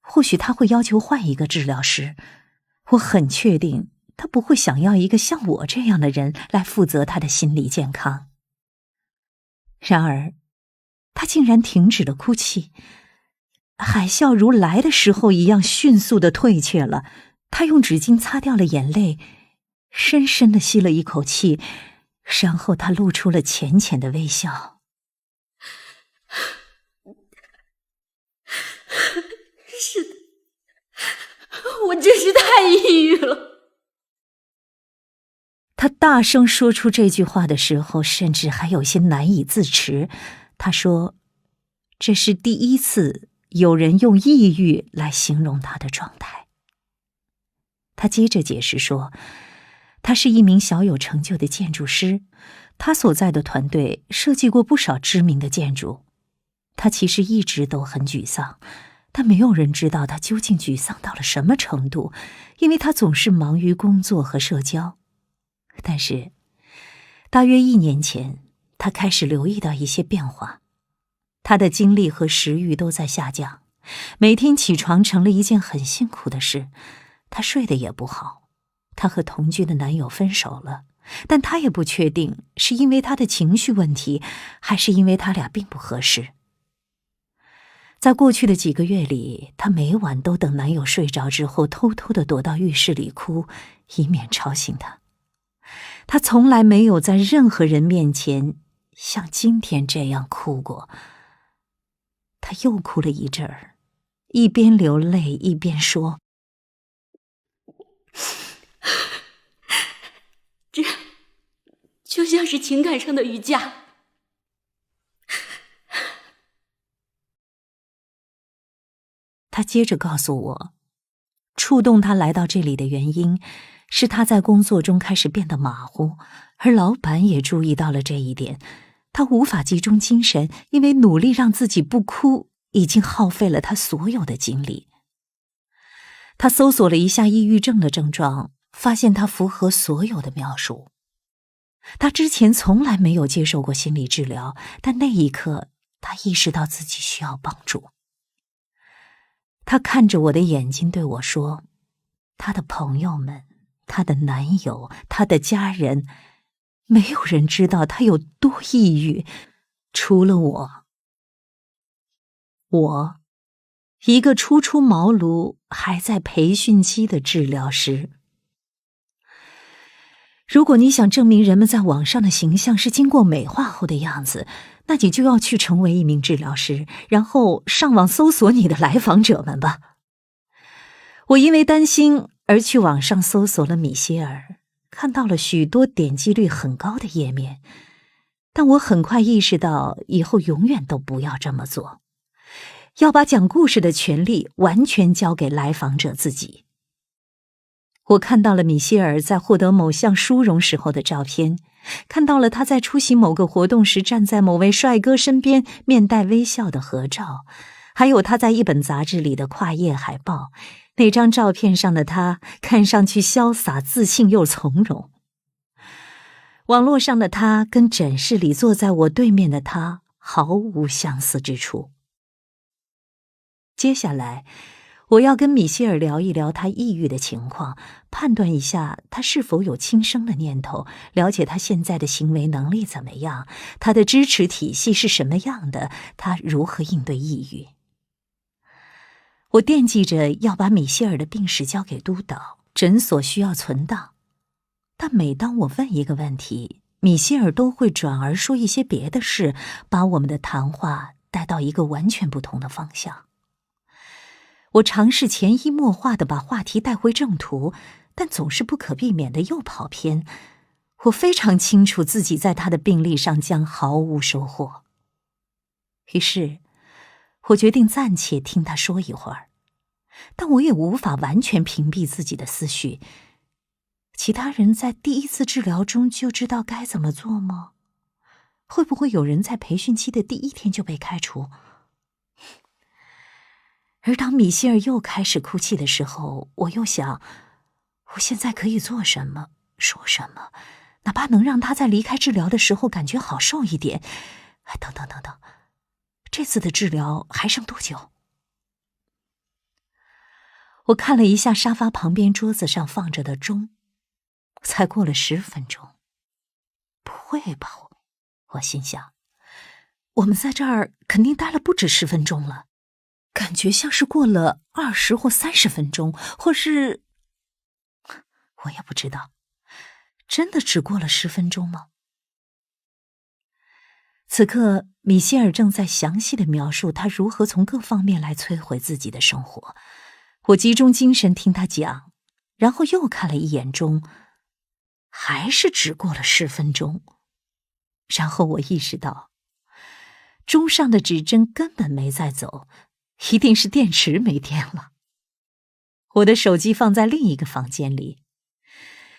或许他会要求换一个治疗师。我很确定，他不会想要一个像我这样的人来负责他的心理健康。然而，他竟然停止了哭泣，海啸如来的时候一样迅速地退却了。他用纸巾擦掉了眼泪，深深地吸了一口气，然后他露出了浅浅的微笑。是的，我真是太抑郁了。他大声说出这句话的时候，甚至还有些难以自持。他说，这是第一次有人用抑郁来形容他的状态。他接着解释说，他是一名小有成就的建筑师，他所在的团队设计过不少知名的建筑。他其实一直都很沮丧，但没有人知道他究竟沮丧到了什么程度，因为他总是忙于工作和社交。但是，大约1年前，他开始留意到一些变化。他的精力和食欲都在下降，每天起床成了一件很辛苦的事。他睡得也不好。他和同居的男友分手了，但他也不确定是因为他的情绪问题，还是因为他俩并不合适。在过去的几个月里，她每晚都等男友睡着之后，偷偷地躲到浴室里哭，以免吵醒他。她从来没有在任何人面前像今天这样哭过。她又哭了一阵儿，一边流泪一边说：“这就像是情感上的瑜伽。”他接着告诉我，触动他来到这里的原因是他在工作中开始变得马虎，而老板也注意到了这一点。他无法集中精神，因为努力让自己不哭已经耗费了他所有的精力。他搜索了一下抑郁症的症状，发现他符合所有的描述。他之前从来没有接受过心理治疗，但那一刻他意识到自己需要帮助。他看着我的眼睛对我说，他的朋友们，他的男友，他的家人，没有人知道他有多抑郁，除了我。我，一个初出茅庐还在培训期的治疗师。如果你想证明人们在网上的形象是经过美化后的样子，那你就要去成为一名治疗师，然后上网搜索你的来访者们吧。我因为担心而去网上搜索了米歇尔，看到了许多点击率很高的页面，但我很快意识到以后永远都不要这么做，要把讲故事的权利完全交给来访者自己。我看到了米歇尔在获得某项殊荣时候的照片，看到了他在出席某个活动时站在某位帅哥身边面带微笑的合照，还有他在一本杂志里的跨页海报，那张照片上的他看上去潇洒自信又从容。网络上的他跟诊室里坐在我对面的他毫无相似之处。接下来我要跟米歇尔聊一聊他抑郁的情况，判断一下他是否有轻生的念头，了解他现在的行为能力怎么样，他的支持体系是什么样的，他如何应对抑郁。我惦记着要把米歇尔的病史交给督导，诊所需要存档，但每当我问一个问题，米歇尔都会转而说一些别的事，把我们的谈话带到一个完全不同的方向。我尝试潜移默化地把话题带回正途，但总是不可避免地又跑偏。我非常清楚自己在他的病历上将毫无收获。于是，我决定暂且听他说一会儿，但我也无法完全屏蔽自己的思绪。其他人在第一次治疗中就知道该怎么做吗？会不会有人在培训期的第1天就被开除？而当米歇尔又开始哭泣的时候，我又想，我现在可以做什么，说什么，哪怕能让他在离开治疗的时候感觉好受一点。等等，这次的治疗还剩多久？我看了一下沙发旁边桌子上放着的钟，才过了10分钟。不会吧，我心想，我们在这儿肯定待了不止10分钟了，感觉像是过了20或30分钟，或是……我也不知道，真的只过了10分钟吗？此刻，米歇尔正在详细地描述他如何从各方面来摧毁自己的生活。我集中精神听他讲，然后又看了一眼钟，还是只过了10分钟。然后我意识到，钟上的指针根本没在走，一定是电池没电了。我的手机放在另一个房间里，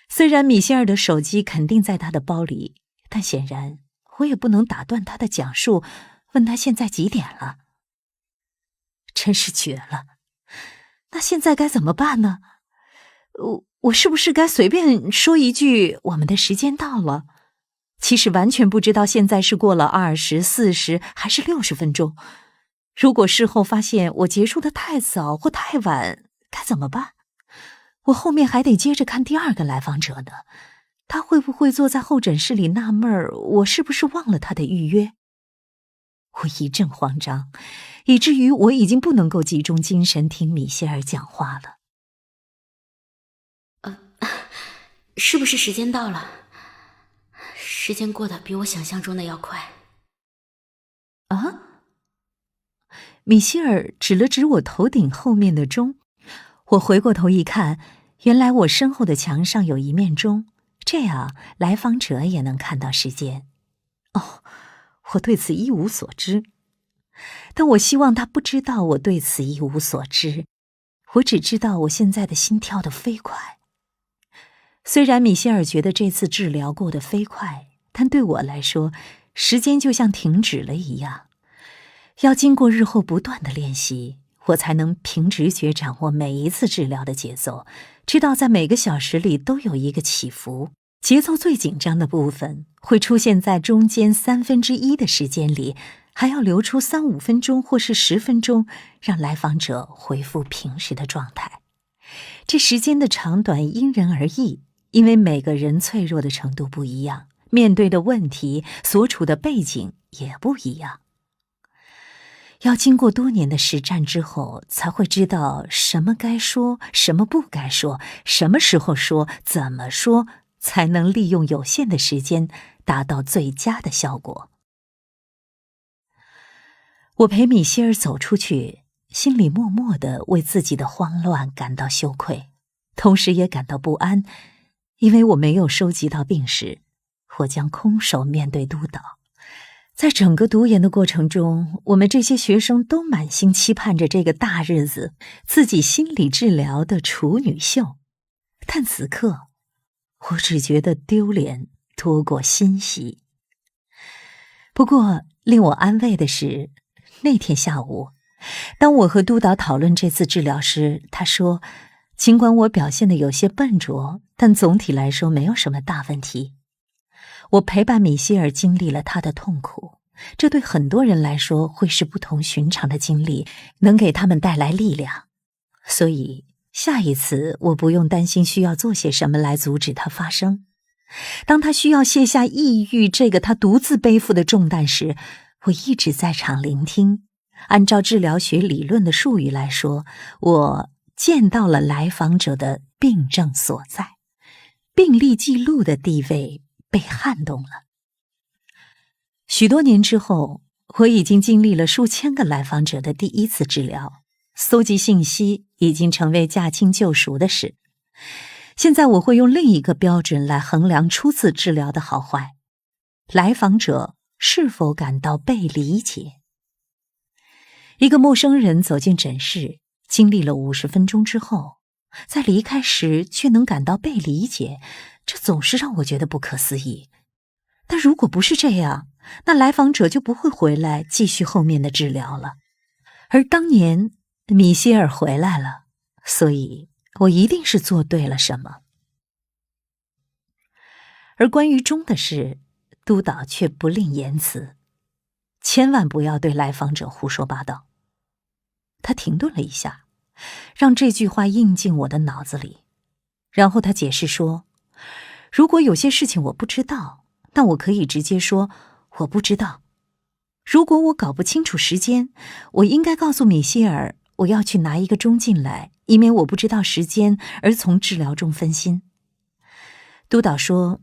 虽然米歇尔的手机肯定在他的包里，但显然我也不能打断他的讲述，问他现在几点了。真是绝了！那现在该怎么办呢？我是不是该随便说一句我们的时间到了？其实完全不知道现在是过了20、40还是60分钟。如果事后发现我结束的太早或太晚，该怎么办？我后面还得接着看第2个来访者呢，他会不会坐在候诊室里纳闷儿我是不是忘了他的预约？我一阵慌张，以至于我已经不能够集中精神听米歇尔讲话了。是不是时间到了？时间过得比我想象中的要快。啊？米歇尔指了指我头顶后面的钟，我回过头一看，原来我身后的墙上有一面钟，这样来访者也能看到时间。我对此一无所知，但我希望他不知道我对此一无所知。我只知道我现在的心跳得飞快。虽然米歇尔觉得这次治疗过得飞快，但对我来说，时间就像停止了一样。要经过日后不断的练习，我才能凭直觉掌握每一次治疗的节奏，知道在每个小时里都有一个起伏。节奏最紧张的部分会出现在中间1/3的时间里，还要留出3、5分钟或是10分钟，让来访者恢复平时的状态。这时间的长短因人而异，因为每个人脆弱的程度不一样，面对的问题、所处的背景也不一样。要经过多年的实战之后，才会知道什么该说，什么不该说，什么时候说，怎么说，才能利用有限的时间达到最佳的效果。我陪米歇尔走出去，心里默默地为自己的慌乱感到羞愧，同时也感到不安，因为我没有收集到病史，我将空手面对督导。在整个读研的过程中，我们这些学生都满心期盼着这个大日子，自己心理治疗的处女秀。但此刻，我只觉得丢脸多过欣喜。不过，令我安慰的是，那天下午，当我和督导讨论这次治疗时，他说，尽管我表现得有些笨拙，但总体来说没有什么大问题。我陪伴米歇尔经历了他的痛苦，这对很多人来说会是不同寻常的经历，能给他们带来力量。所以下一次我不用担心需要做些什么来阻止它发生。当他需要卸下抑郁这个他独自背负的重担时，我一直在场聆听。按照治疗学理论的术语来说，我见到了来访者的病症所在，病历记录的地位被撼动了。许多年之后，我已经经历了数千个来访者的第一次治疗，搜集信息已经成为驾轻就熟的事。现在我会用另一个标准来衡量初次治疗的好坏：来访者是否感到被理解。一个陌生人走进诊室，经历了50分钟之后，在离开时却能感到被理解，这总是让我觉得不可思议。但如果不是这样，那来访者就不会回来继续后面的治疗了。而当年米歇尔回来了，所以我一定是做对了什么。而关于钟的事，督导却不吝言辞，千万不要对来访者胡说八道。他停顿了一下，让这句话印进我的脑子里，然后他解释说，如果有些事情我不知道，那我可以直接说我不知道。如果我搞不清楚时间，我应该告诉米歇尔我要去拿一个钟进来，以免我不知道时间而从治疗中分心。督导说，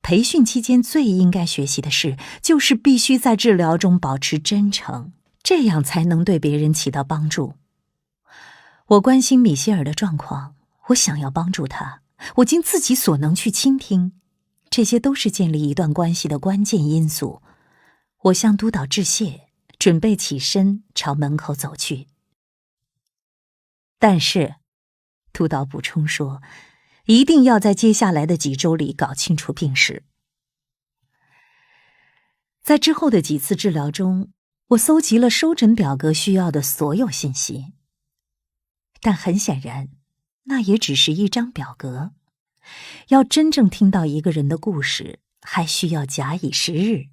培训期间最应该学习的事，就是必须在治疗中保持真诚，这样才能对别人起到帮助。我关心米歇尔的状况，我想要帮助他，我尽自己所能去倾听，这些都是建立一段关系的关键因素。我向督导致谢，准备起身朝门口走去。但是，督导补充说，一定要在接下来的几周里搞清楚病史。在之后的几次治疗中，我搜集了收诊表格需要的所有信息，但很显然，那也只是一张表格。要真正听到一个人的故事，还需要假以时日，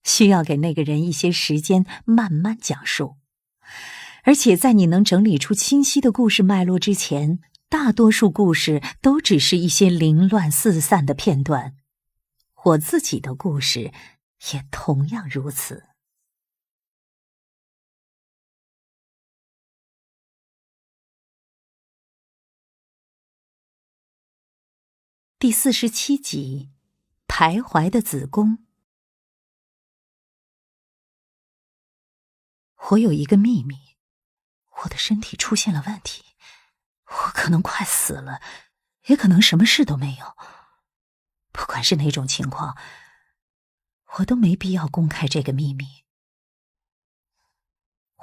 需要给那个人一些时间慢慢讲述。而且在你能整理出清晰的故事脉络之前，大多数故事都只是一些凌乱四散的片段。我自己的故事也同样如此。第47集，徘徊的子宫。我有一个秘密，我的身体出现了问题，我可能快死了，也可能什么事都没有。不管是哪种情况，我都没必要公开这个秘密。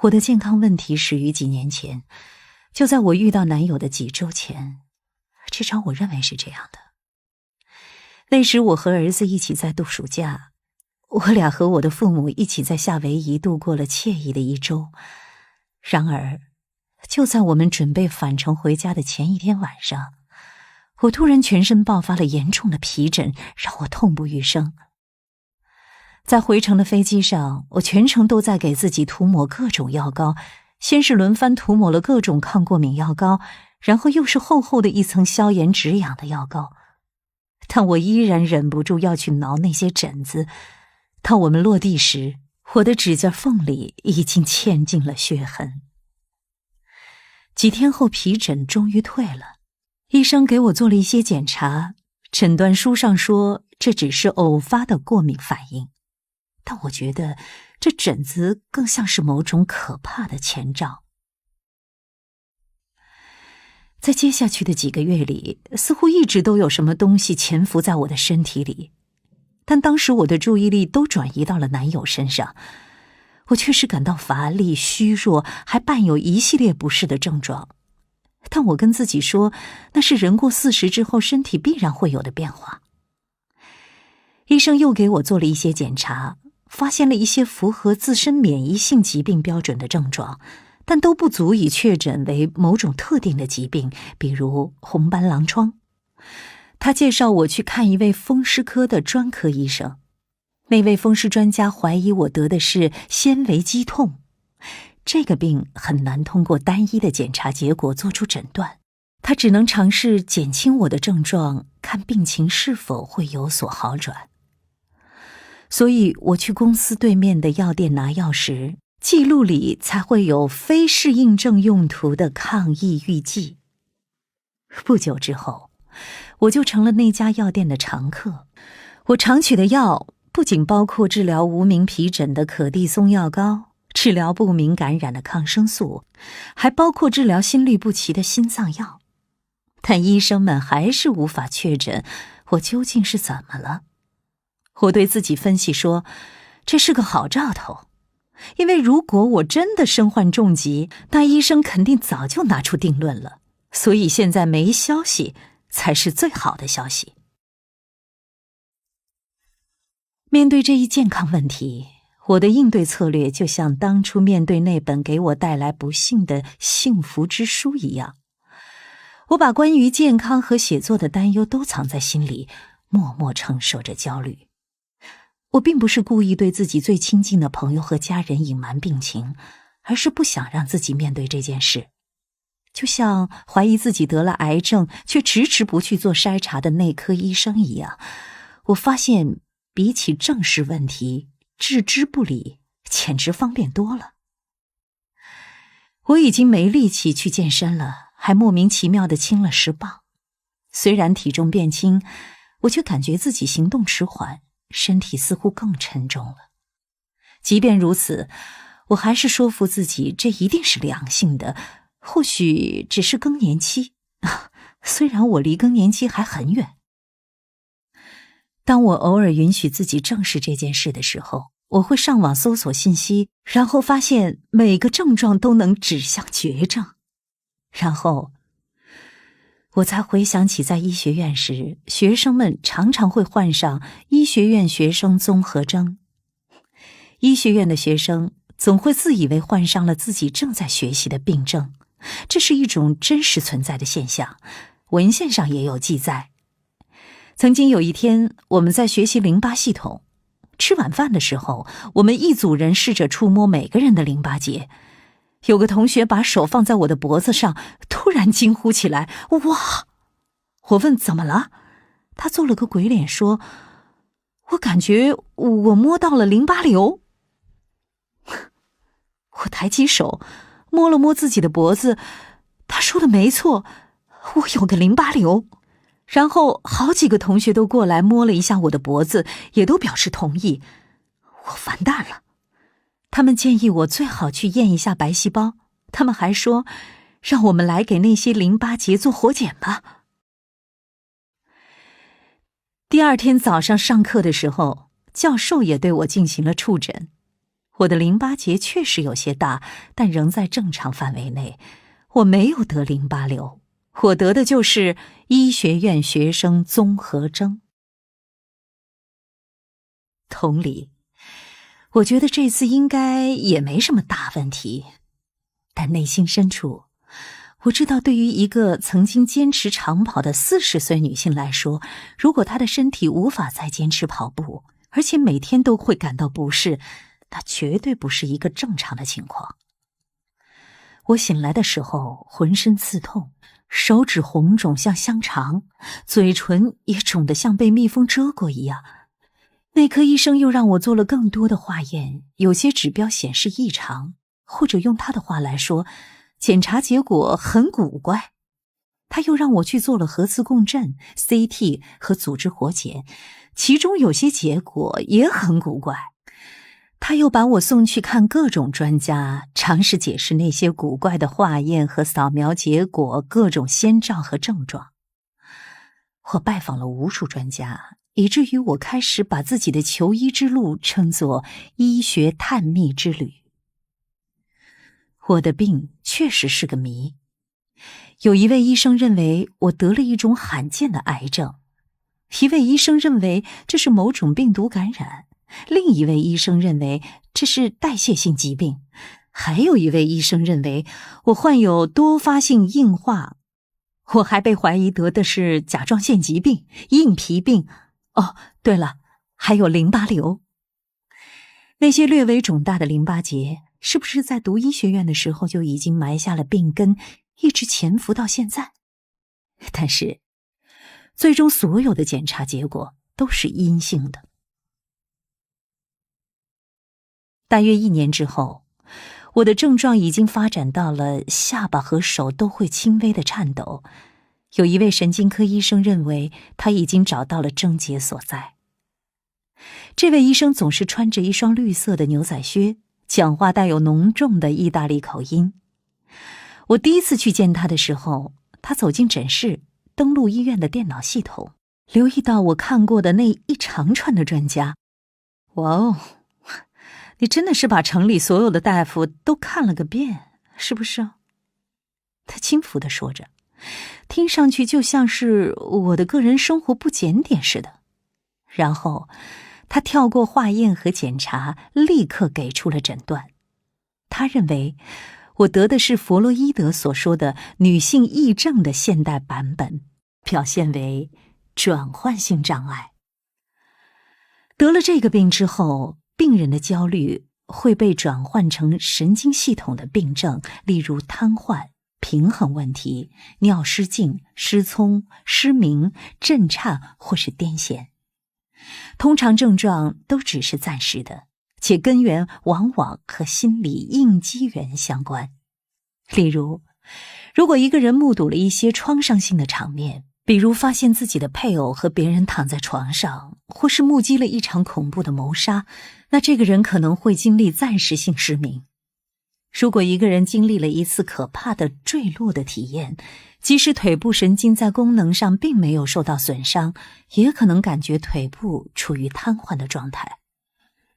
我的健康问题始于几年前，就在我遇到男友的几周前，至少我认为是这样的。那时我和儿子一起在度暑假，我俩和我的父母一起在夏威夷度过了惬意的一周。然而，就在我们准备返程回家的前一天晚上，我突然全身爆发了严重的皮疹，让我痛不欲生。在回程的飞机上，我全程都在给自己涂抹各种药膏，先是轮番涂抹了各种抗过敏药膏，然后又是厚厚的一层消炎止痒的药膏。但我依然忍不住要去挠那些疹子。当我们落地时，我的指甲缝里已经嵌进了血痕。几天后，皮疹终于退了，医生给我做了一些检查，诊断书上说这只是偶发的过敏反应，但我觉得这疹子更像是某种可怕的前兆。在接下去的几个月里，似乎一直都有什么东西潜伏在我的身体里，但当时我的注意力都转移到了男友身上。我确实感到乏力、虚弱，还伴有一系列不适的症状。但我跟自己说，那是人过40之后身体必然会有的变化。医生又给我做了一些检查，发现了一些符合自身免疫性疾病标准的症状，但都不足以确诊为某种特定的疾病，比如红斑狼疮。他介绍我去看一位风湿科的专科医生，那位风湿专家怀疑我得的是纤维肌痛，这个病很难通过单一的检查结果做出诊断，他只能尝试减轻我的症状，看病情是否会有所好转。所以我去公司对面的药店拿药时，记录里才会有非适应症用途的抗抑郁剂。不久之后，我就成了那家药店的常客。我常取的药不仅包括治疗无名皮疹的可地松药膏，治疗不明感染的抗生素，还包括治疗心律不齐的心脏药。但医生们还是无法确诊我究竟是怎么了。我对自己分析说，这是个好兆头，因为如果我真的身患重疾，那医生肯定早就拿出定论了，所以现在没消息才是最好的消息。面对这一健康问题，我的应对策略就像当初面对那本给我带来不幸的幸福之书一样，我把关于健康和写作的担忧都藏在心里，默默承受着焦虑。我并不是故意对自己最亲近的朋友和家人隐瞒病情，而是不想让自己面对这件事。就像怀疑自己得了癌症却迟迟不去做筛查的内科医生一样，我发现比起正视问题，置之不理简直方便多了。我已经没力气去健身了，还莫名其妙地轻了10磅。虽然体重变轻，我却感觉自己行动迟缓，身体似乎更沉重了。即便如此，我还是说服自己这一定是良性的，或许只是更年期，虽然我离更年期还很远。当我偶尔允许自己正视这件事的时候，我会上网搜索信息，然后发现每个症状都能指向绝症。然后我才回想起在医学院时，学生们常常会患上医学院学生综合征。医学院的学生总会自以为患上了自己正在学习的病症，这是一种真实存在的现象，文献上也有记载。曾经有一天，我们在学习淋巴系统，吃晚饭的时候，我们一组人试着触摸每个人的淋巴结。有个同学把手放在我的脖子上，突然惊呼起来：“哇！”我问怎么了，他做了个鬼脸说：“我感觉我摸到了淋巴瘤。”我抬起手摸了摸自己的脖子，他说的没错，我有个淋巴瘤。然后好几个同学都过来摸了一下我的脖子，也都表示同意。我完蛋了，他们建议我最好去验一下白细胞，他们还说让我们来给那些淋巴结做活检吧。第二天早上上课的时候，教授也对我进行了触诊。我的淋巴结确实有些大，但仍在正常范围内。我没有得淋巴瘤，我得的就是医学院学生综合征。同理，我觉得这次应该也没什么大问题，但内心深处，我知道对于一个曾经坚持长跑的40岁女性来说，如果她的身体无法再坚持跑步，而且每天都会感到不适，那绝对不是一个正常的情况。我醒来的时候浑身刺痛，手指红肿像香肠，嘴唇也肿得像被蜜蜂蛰过一样。内科医生又让我做了更多的化验，有些指标显示异常，或者用他的话来说，检查结果很古怪。他又让我去做了核磁共振、CT 和组织活检，其中有些结果也很古怪。他又把我送去看各种专家，尝试解释那些古怪的化验和扫描结果各种先兆和症状。我拜访了无数专家，以至于我开始把自己的求医之路称作医学探秘之旅。我的病确实是个谜。有一位医生认为我得了一种罕见的癌症，一位医生认为这是某种病毒感染，另一位医生认为这是代谢性疾病，还有一位医生认为我患有多发性硬化。我还被怀疑得的是甲状腺疾病、硬皮病，哦，对了，还有淋巴瘤。那些略微肿大的淋巴结，是不是在读医学院的时候就已经埋下了病根，一直潜伏到现在？但是，最终所有的检查结果都是阴性的。大约1年之后，我的症状已经发展到了下巴和手都会轻微的颤抖。有一位神经科医生认为他已经找到了症结所在。这位医生总是穿着一双绿色的牛仔靴，讲话带有浓重的意大利口音。我第一次去见他的时候，他走进诊室，登录医院的电脑系统，留意到我看过的那一长串的专家。哇哦，你真的是把城里所有的大夫都看了个遍，是不是？他轻浮地说着，听上去就像是我的个人生活不检点似的。然后他跳过化验和检查，立刻给出了诊断。他认为我得的是弗洛伊德所说的女性癔症的现代版本，表现为转换性障碍。得了这个病之后，病人的焦虑会被转换成神经系统的病症，例如瘫痪、平衡问题、尿失禁、失聪、失明、震颤或是癫痫。通常症状都只是暂时的，且根源往往和心理应激源相关。例如，如果一个人目睹了一些创伤性的场面，比如发现自己的配偶和别人躺在床上，或是目击了一场恐怖的谋杀，那这个人可能会经历暂时性失明。如果一个人经历了一次可怕的坠落的体验，即使腿部神经在功能上并没有受到损伤，也可能感觉腿部处于瘫痪的状态。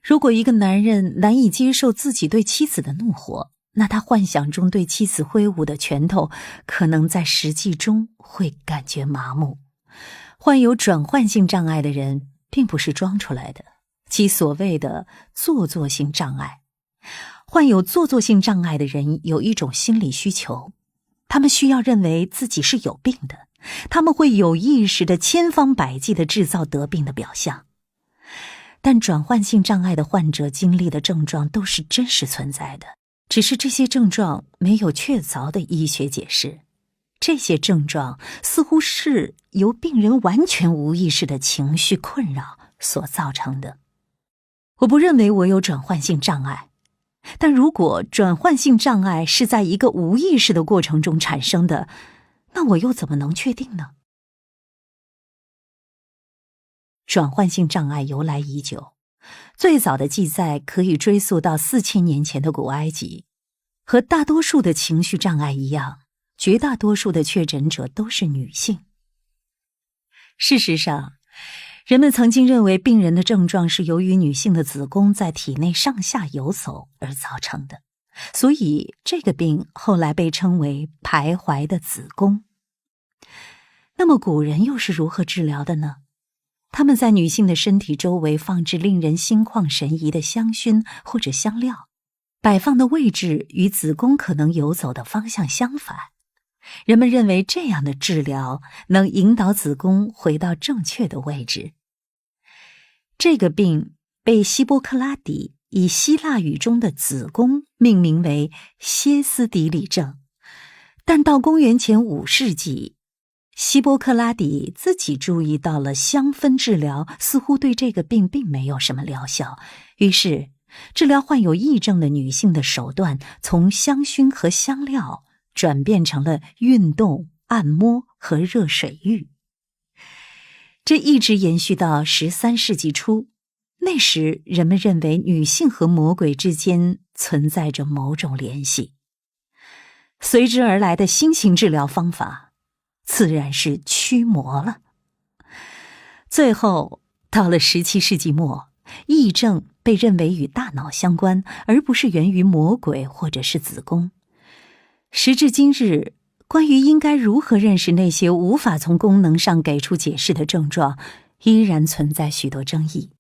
如果一个男人难以接受自己对妻子的怒火，那他幻想中对妻子挥舞的拳头可能在实际中会感觉麻木。患有转换性障碍的人并不是装出来的，即所谓的做作性障碍。患有做作性障碍的人有一种心理需求，他们需要认为自己是有病的，他们会有意识的千方百计地制造得病的表象。但转换性障碍的患者经历的症状都是真实存在的，只是这些症状没有确凿的医学解释。这些症状似乎是由病人完全无意识的情绪困扰所造成的。我不认为我有转换性障碍，但如果转换性障碍是在一个无意识的过程中产生的，那我又怎么能确定呢？转换性障碍由来已久，最早的记载可以追溯到4000年前的古埃及。和大多数的情绪障碍一样，绝大多数的确诊者都是女性。事实上，人们曾经认为病人的症状是由于女性的子宫在体内上下游走而造成的，所以这个病后来被称为徘徊的子宫。那么古人又是如何治疗的呢？他们在女性的身体周围放置令人心旷神怡的香薰或者香料，摆放的位置与子宫可能游走的方向相反。人们认为这样的治疗能引导子宫回到正确的位置。这个病被希波克拉底以希腊语中的子宫命名为歇斯底里症，但到公元前5世纪，希波克拉底自己注意到了香氛治疗似乎对这个病并没有什么疗效，于是治疗患有癔症的女性的手段从香薰和香料转变成了运动、按摩和热水浴。这一直延续到13世纪初，那时人们认为女性和魔鬼之间存在着某种联系。随之而来的新型治疗方法自然是驱魔了。最后到了17世纪末，癔症被认为与大脑相关，而不是源于魔鬼或者是子宫。时至今日，关于应该如何认识那些无法从功能上给出解释的症状，依然存在许多争议。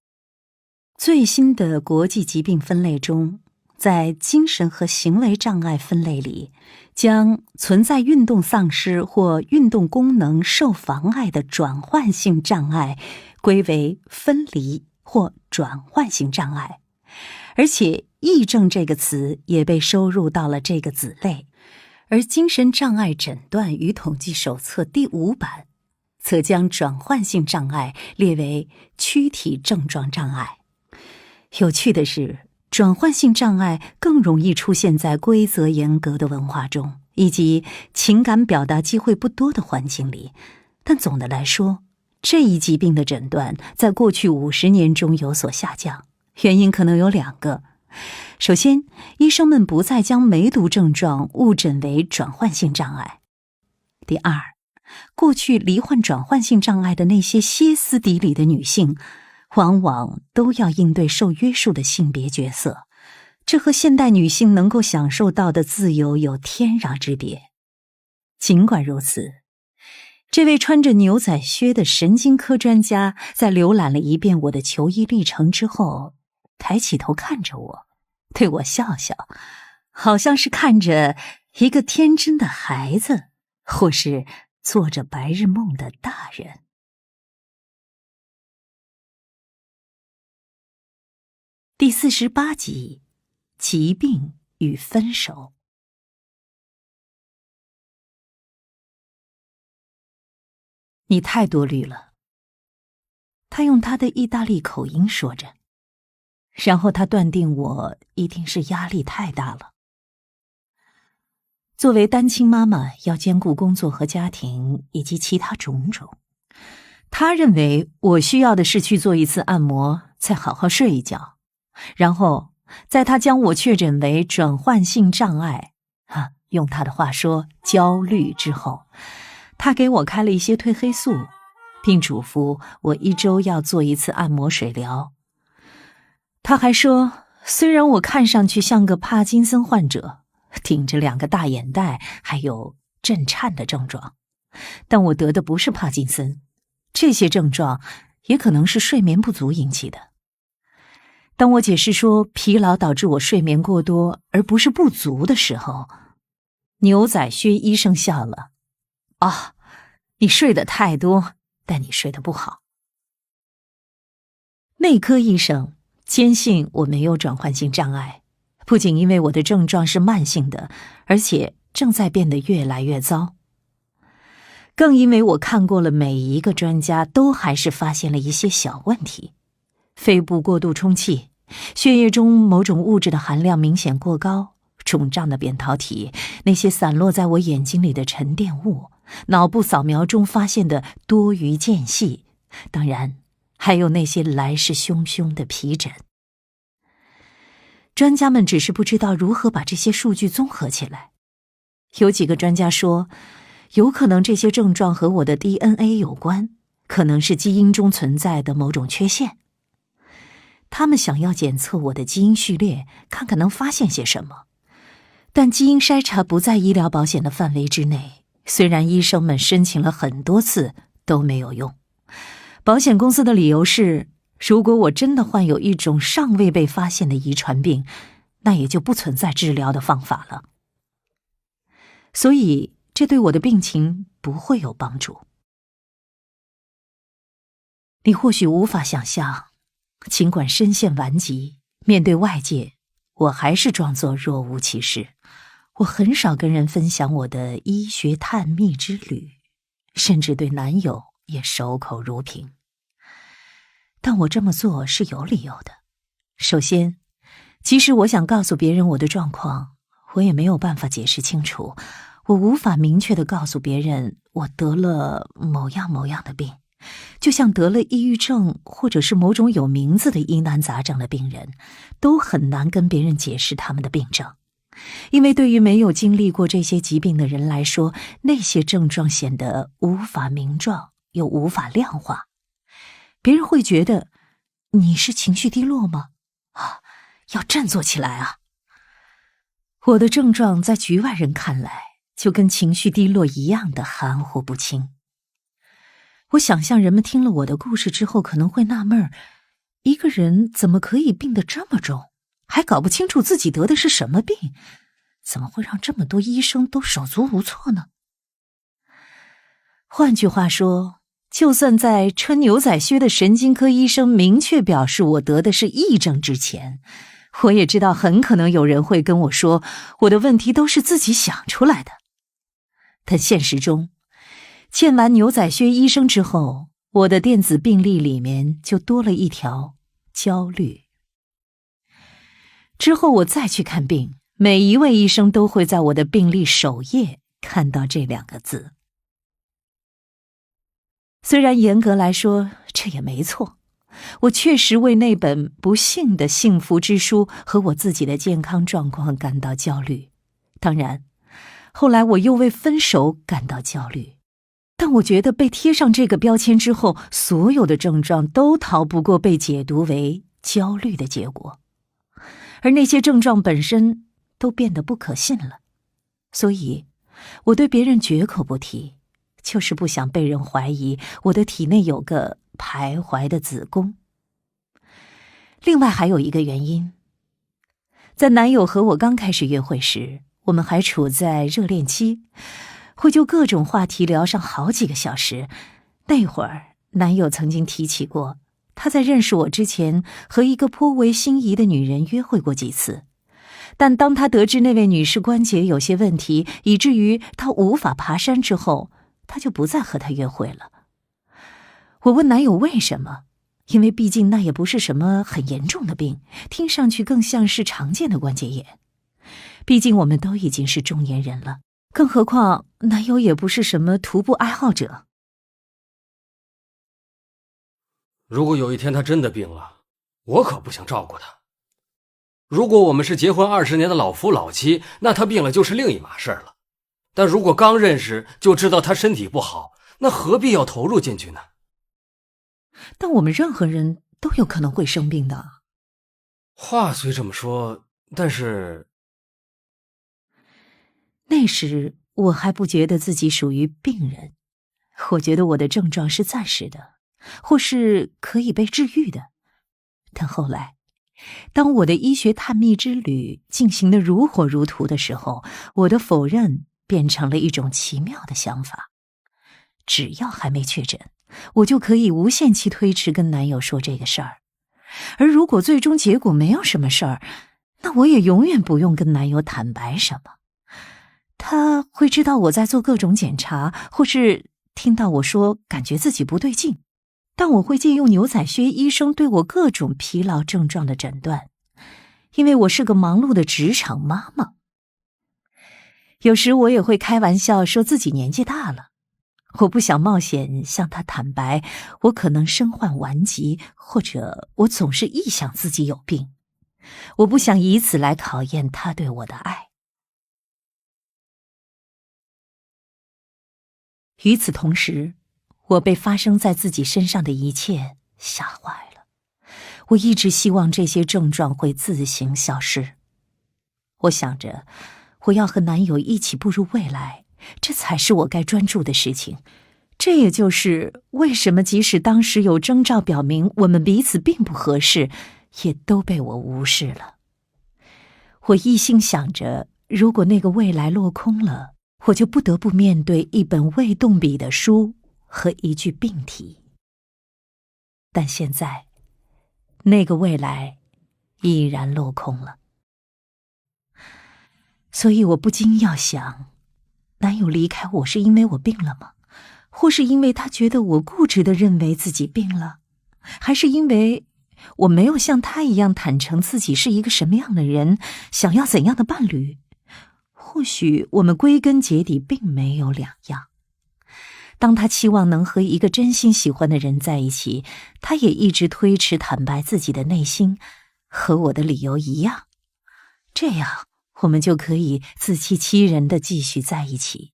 最新的国际疾病分类中，在精神和行为障碍分类里，将存在运动丧失或运动功能受妨碍的转换性障碍归为分离或转换性障碍，而且癔症这个词也被收入到了这个子类。而精神障碍诊断与统计手册第5版则将转换性障碍列为躯体症状障碍。有趣的是，转换性障碍更容易出现在规则严格的文化中，以及情感表达机会不多的环境里。但总的来说，这一疾病的诊断在过去50年中有所下降，原因可能有2个。首先，医生们不再将梅毒症状误诊为转换性障碍。第二，过去罹患转换性障碍的那些歇斯底里的女性，往往都要应对受约束的性别角色，这和现代女性能够享受到的自由有天壤之别。尽管如此，这位穿着牛仔靴的神经科专家在浏览了一遍我的求医历程之后，抬起头看着我，对我笑笑，好像是看着一个天真的孩子，或是做着白日梦的大人。第48集，疾病与分手。你太多虑了，他用他的意大利口音说着，然后他断定我一定是压力太大了。作为单亲妈妈，要兼顾工作和家庭以及其他种种，他认为我需要的是去做一次按摩，再好好睡一觉，然后在他将我确诊为转换性障碍，用他的话说焦虑之后，他给我开了一些褪黑素，并嘱咐我1周要做一次按摩水疗。他还说，虽然我看上去像个帕金森患者，顶着2个大眼袋，还有震颤的症状，但我得的不是帕金森，这些症状也可能是睡眠不足引起的。当我解释说疲劳导致我睡眠过多而不是不足的时候，牛仔靴医生笑了。你睡得太多，但你睡得不好。内科医生坚信我没有转换性障碍，不仅因为我的症状是慢性的，而且正在变得越来越糟，更因为我看过了每一个专家，都还是发现了一些小问题：肺部过度充气，血液中某种物质的含量明显过高，肿胀的扁桃体，那些散落在我眼睛里的沉淀物，脑部扫描中发现的多余间隙，当然还有那些来势汹汹的皮疹。专家们只是不知道如何把这些数据综合起来。有几个专家说，有可能这些症状和我的 DNA 有关，可能是基因中存在的某种缺陷。他们想要检测我的基因序列，看看能发现些什么。但基因筛查不在医疗保险的范围之内，虽然医生们申请了很多次都没有用。保险公司的理由是，如果我真的患有一种尚未被发现的遗传病，那也就不存在治疗的方法了。所以这对我的病情不会有帮助。你或许无法想象，尽管身陷顽疾，面对外界，我还是装作若无其事。我很少跟人分享我的医学探秘之旅，甚至对男友也守口如瓶。但我这么做是有理由的。首先，即使我想告诉别人我的状况，我也没有办法解释清楚，我无法明确地告诉别人我得了某样某样的病，就像得了抑郁症或者是某种有名字的疑难杂症的病人，都很难跟别人解释他们的病症。因为对于没有经历过这些疾病的人来说，那些症状显得无法名状，又无法量化。别人会觉得，你是情绪低落吗？要振作起来啊！我的症状在局外人看来，就跟情绪低落一样的含糊不清。我想象人们听了我的故事之后可能会纳闷，一个人怎么可以病得这么重，还搞不清楚自己得的是什么病，怎么会让这么多医生都手足无措呢？换句话说，就算在穿牛仔靴的神经科医生明确表示我得的是癔症之前，我也知道很可能有人会跟我说，我的问题都是自己想出来的。但现实中，见完牛仔靴医生之后，我的电子病历里面就多了一条焦虑。之后我再去看病，每一位医生都会在我的病历首页看到这2个字。虽然严格来说这也没错，我确实为那本不幸的幸福之书和我自己的健康状况感到焦虑。当然，后来我又为分手感到焦虑。但我觉得被贴上这个标签之后，所有的症状都逃不过被解读为焦虑的结果。而那些症状本身都变得不可信了，所以我对别人绝口不提，就是不想被人怀疑我的体内有个徘徊的子宫。另外还有一个原因，在男友和我刚开始约会时，我们还处在热恋期，会就各种话题聊上好几个小时。那会儿，男友曾经提起过，他在认识我之前和一个颇为心仪的女人约会过几次，但当他得知那位女士关节有些问题，以至于她无法爬山之后，他就不再和她约会了。我问男友为什么，因为毕竟那也不是什么很严重的病，听上去更像是常见的关节炎。毕竟我们都已经是中年人了，更何况男友也不是什么徒步爱好者。如果有一天他真的病了，我可不想照顾他。如果我们是结婚20年的老夫老妻，那他病了就是另一码事了。但如果刚认识就知道他身体不好，那何必要投入进去呢？但我们任何人都有可能会生病的。话虽这么说，但是那时我还不觉得自己属于病人，我觉得我的症状是暂时的，或是可以被治愈的。但后来，当我的医学探秘之旅进行得如火如荼的时候，我的否认变成了一种奇妙的想法。只要还没确诊，我就可以无限期推迟跟男友说这个事儿。而如果最终结果没有什么事儿，那我也永远不用跟男友坦白什么。他会知道我在做各种检查，或是听到我说感觉自己不对劲，但我会借用牛仔靴医生对我各种疲劳症状的诊断，因为我是个忙碌的职场妈妈。有时我也会开玩笑说自己年纪大了，我不想冒险向他坦白我可能身患顽疾，或者我总是臆想自己有病，我不想以此来考验他对我的爱。与此同时，我被发生在自己身上的一切吓坏了。我一直希望这些症状会自行消失。我想着，我要和男友一起步入未来，这才是我该专注的事情。这也就是为什么即使当时有征兆表明我们彼此并不合适，也都被我无视了。我一心想着，如果那个未来落空了，我就不得不面对一本未动笔的书和一具病体。但现在，那个未来已然落空了。所以我不禁要想，男友离开我是因为我病了吗？或是因为他觉得我固执地认为自己病了？还是因为我没有像他一样坦诚自己是一个什么样的人，想要怎样的伴侣？或许我们归根结底并没有两样。当他期望能和一个真心喜欢的人在一起，他也一直推迟坦白自己的内心，和我的理由一样。这样，我们就可以自欺欺人地继续在一起。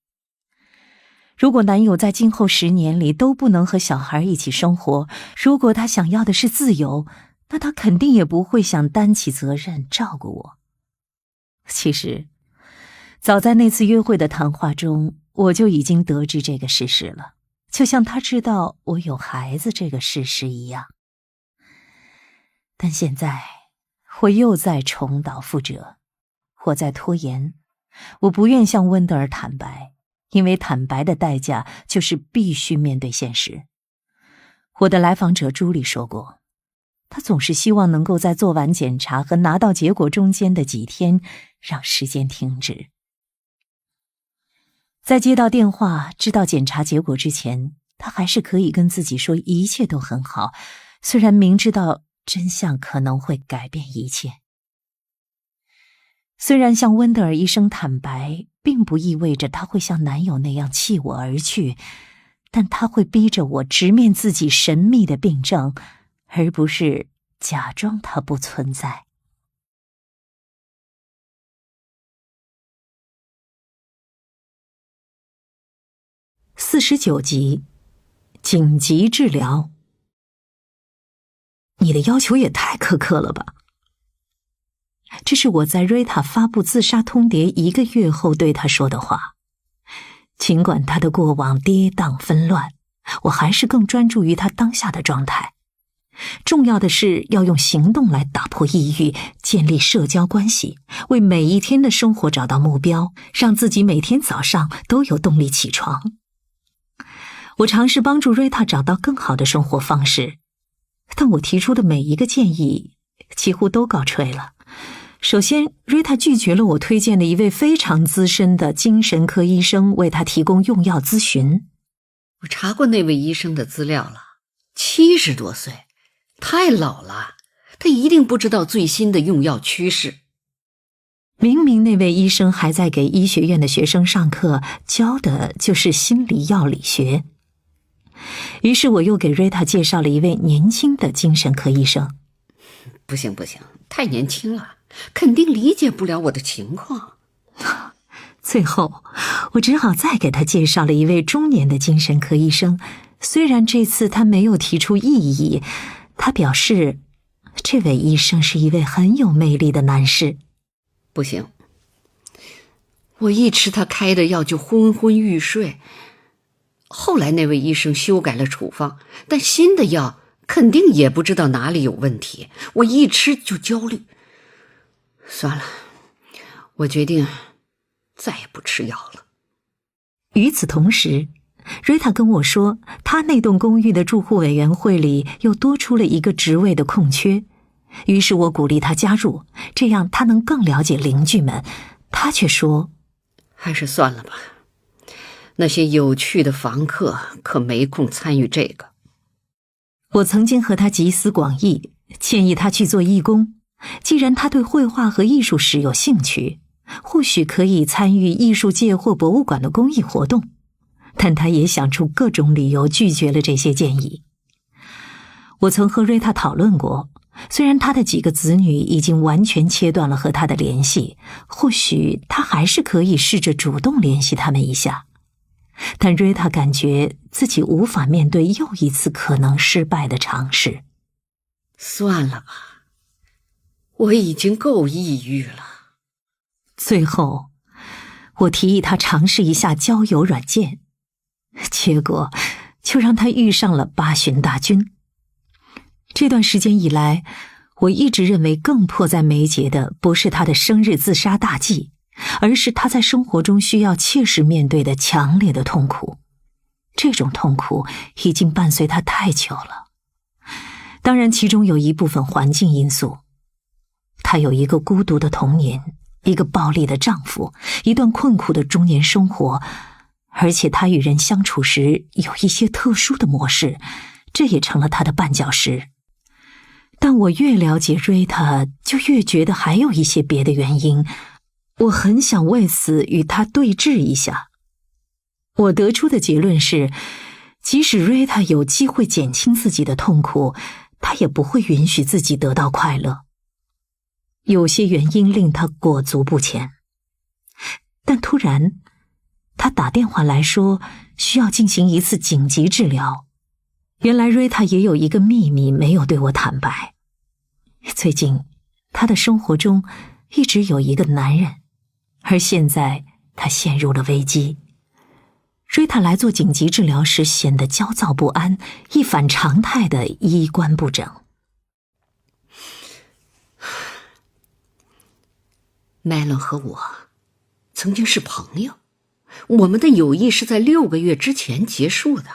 如果男友在今后10年里都不能和小孩一起生活，如果他想要的是自由，那他肯定也不会想担起责任照顾我。其实，早在那次约会的谈话中，我就已经得知这个事实了，就像他知道我有孩子这个事实一样。但现在，我又在重蹈覆辙，我在拖延，我不愿向温德尔坦白，因为坦白的代价就是必须面对现实。我的来访者朱莉说过，她总是希望能够在做完检查和拿到结果中间的几天，让时间停止。在接到电话知道检查结果之前，她还是可以跟自己说一切都很好，虽然明知道真相可能会改变一切。虽然向温德尔医生坦白并不意味着他会像男友那样弃我而去，但他会逼着我直面自己神秘的病症，而不是假装它不存在。49集，紧急治疗。你的要求也太苛刻了吧？这是我在瑞塔发布自杀通牒1个月后对他说的话。尽管他的过往跌宕纷乱，我还是更专注于他当下的状态。重要的是要用行动来打破抑郁，建立社交关系，为每一天的生活找到目标，让自己每天早上都有动力起床。我尝试帮助瑞塔找到更好的生活方式，但我提出的每一个建议几乎都告吹了。首先，瑞塔拒绝了我推荐的一位非常资深的精神科医生为他提供用药咨询。我查过那位医生的资料了，70多岁，太老了，他一定不知道最新的用药趋势。明明那位医生还在给医学院的学生上课，教的就是心理药理学。于是我又给瑞塔介绍了一位年轻的精神科医生。不行，太年轻了，肯定理解不了我的情况。最后，我只好再给他介绍了一位中年的精神科医生。虽然这次他没有提出异议，他表示这位医生是一位很有魅力的男士。不行，我一吃他开的药就昏昏欲睡。后来那位医生修改了处方，但新的药肯定也不知道哪里有问题，我一吃就焦虑。算了，我决定再也不吃药了。与此同时，瑞塔跟我说，他那栋公寓的住户委员会里又多出了一个职位的空缺，于是我鼓励他加入，这样他能更了解邻居们。他却说，还是算了吧，那些有趣的房客可没空参与这个。我曾经和他集思广益，建议他去做义工。既然他对绘画和艺术史有兴趣，或许可以参与艺术界或博物馆的公益活动。但他也想出各种理由拒绝了这些建议。我曾和瑞塔讨论过，虽然他的几个子女已经完全切断了和他的联系，或许他还是可以试着主动联系他们一下。但瑞塔感觉自己无法面对又一次可能失败的尝试。算了吧，我已经够抑郁了。最后，我提议他尝试一下交友软件，结果就让他遇上了八旬大军。这段时间以来，我一直认为更迫在眉睫的不是他的生日自杀大计，而是他在生活中需要切实面对的强烈的痛苦。这种痛苦已经伴随他太久了。当然，其中有一部分环境因素。他有一个孤独的童年，一个暴力的丈夫，一段困苦的中年生活，而且他与人相处时有一些特殊的模式，这也成了他的绊脚石。但我越了解瑞塔，就越觉得还有一些别的原因。我很想为此与他对峙一下。我得出的结论是，即使瑞塔有机会减轻自己的痛苦，他也不会允许自己得到快乐。有些原因令他裹足不前。但突然，他打电话来说需要进行一次紧急治疗。原来瑞塔也有一个秘密没有对我坦白。最近，他的生活中一直有一个男人，而现在他陷入了危机。瑞塔来做紧急治疗时显得焦躁不安，一反常态的衣冠不整。麦伦和我曾经是朋友，我们的友谊是在6个月之前结束的。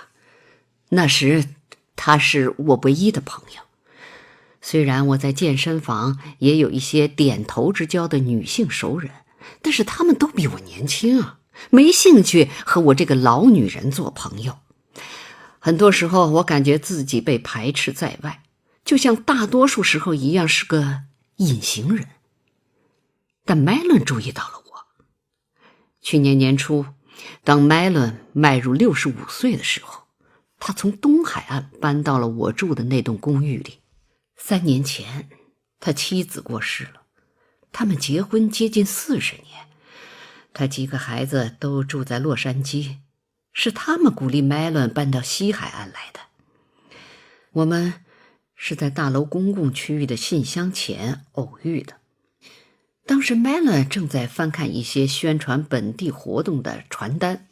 那时他是我唯一的朋友，虽然我在健身房也有一些点头之交的女性熟人，但是她们都比我年轻啊，没兴趣和我这个老女人做朋友。很多时候我感觉自己被排斥在外，就像大多数时候一样是个隐形人。但麦伦注意到了我。去年年初，当麦伦迈入65岁的时候，他从东海岸搬到了我住的那栋公寓里。3年前，他妻子过世了，他们结婚接近40年，他几个孩子都住在洛杉矶，是他们鼓励麦伦搬到西海岸来的。我们是在大楼公共区域的信箱前偶遇的。当时麦伦正在翻看一些宣传本地活动的传单，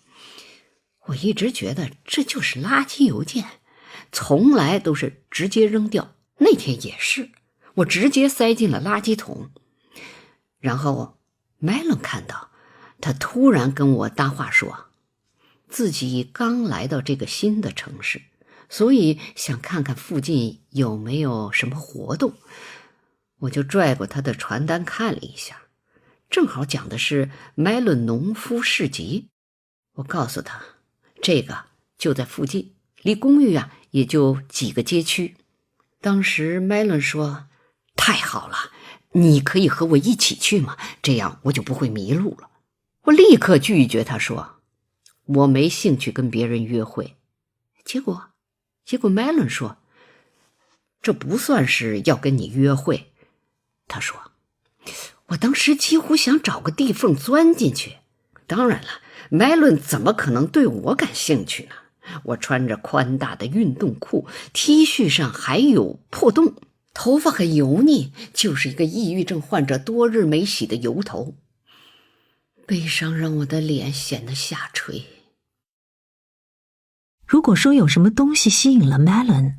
我一直觉得这就是垃圾邮件，从来都是直接扔掉。那天也是，我直接塞进了垃圾桶。然后麦伦看到，他突然跟我搭话说，自己刚来到这个新的城市，所以想看看附近有没有什么活动。我就拽过他的传单看了一下，正好讲的是麦伦农夫市集。我告诉他，这个就在附近，离公寓也就几个街区。当时麦伦说，太好了，你可以和我一起去吗？这样我就不会迷路了。我立刻拒绝他说，我没兴趣跟别人约会。结果麦伦说，这不算是要跟你约会。他说，我当时几乎想找个地缝钻进去。当然了，麦伦怎么可能对我感兴趣呢？我穿着宽大的运动裤， T 恤上还有破洞，头发很油腻，就是一个抑郁症患者多日没洗的油头。悲伤让我的脸显得下垂。如果说有什么东西吸引了 Melon，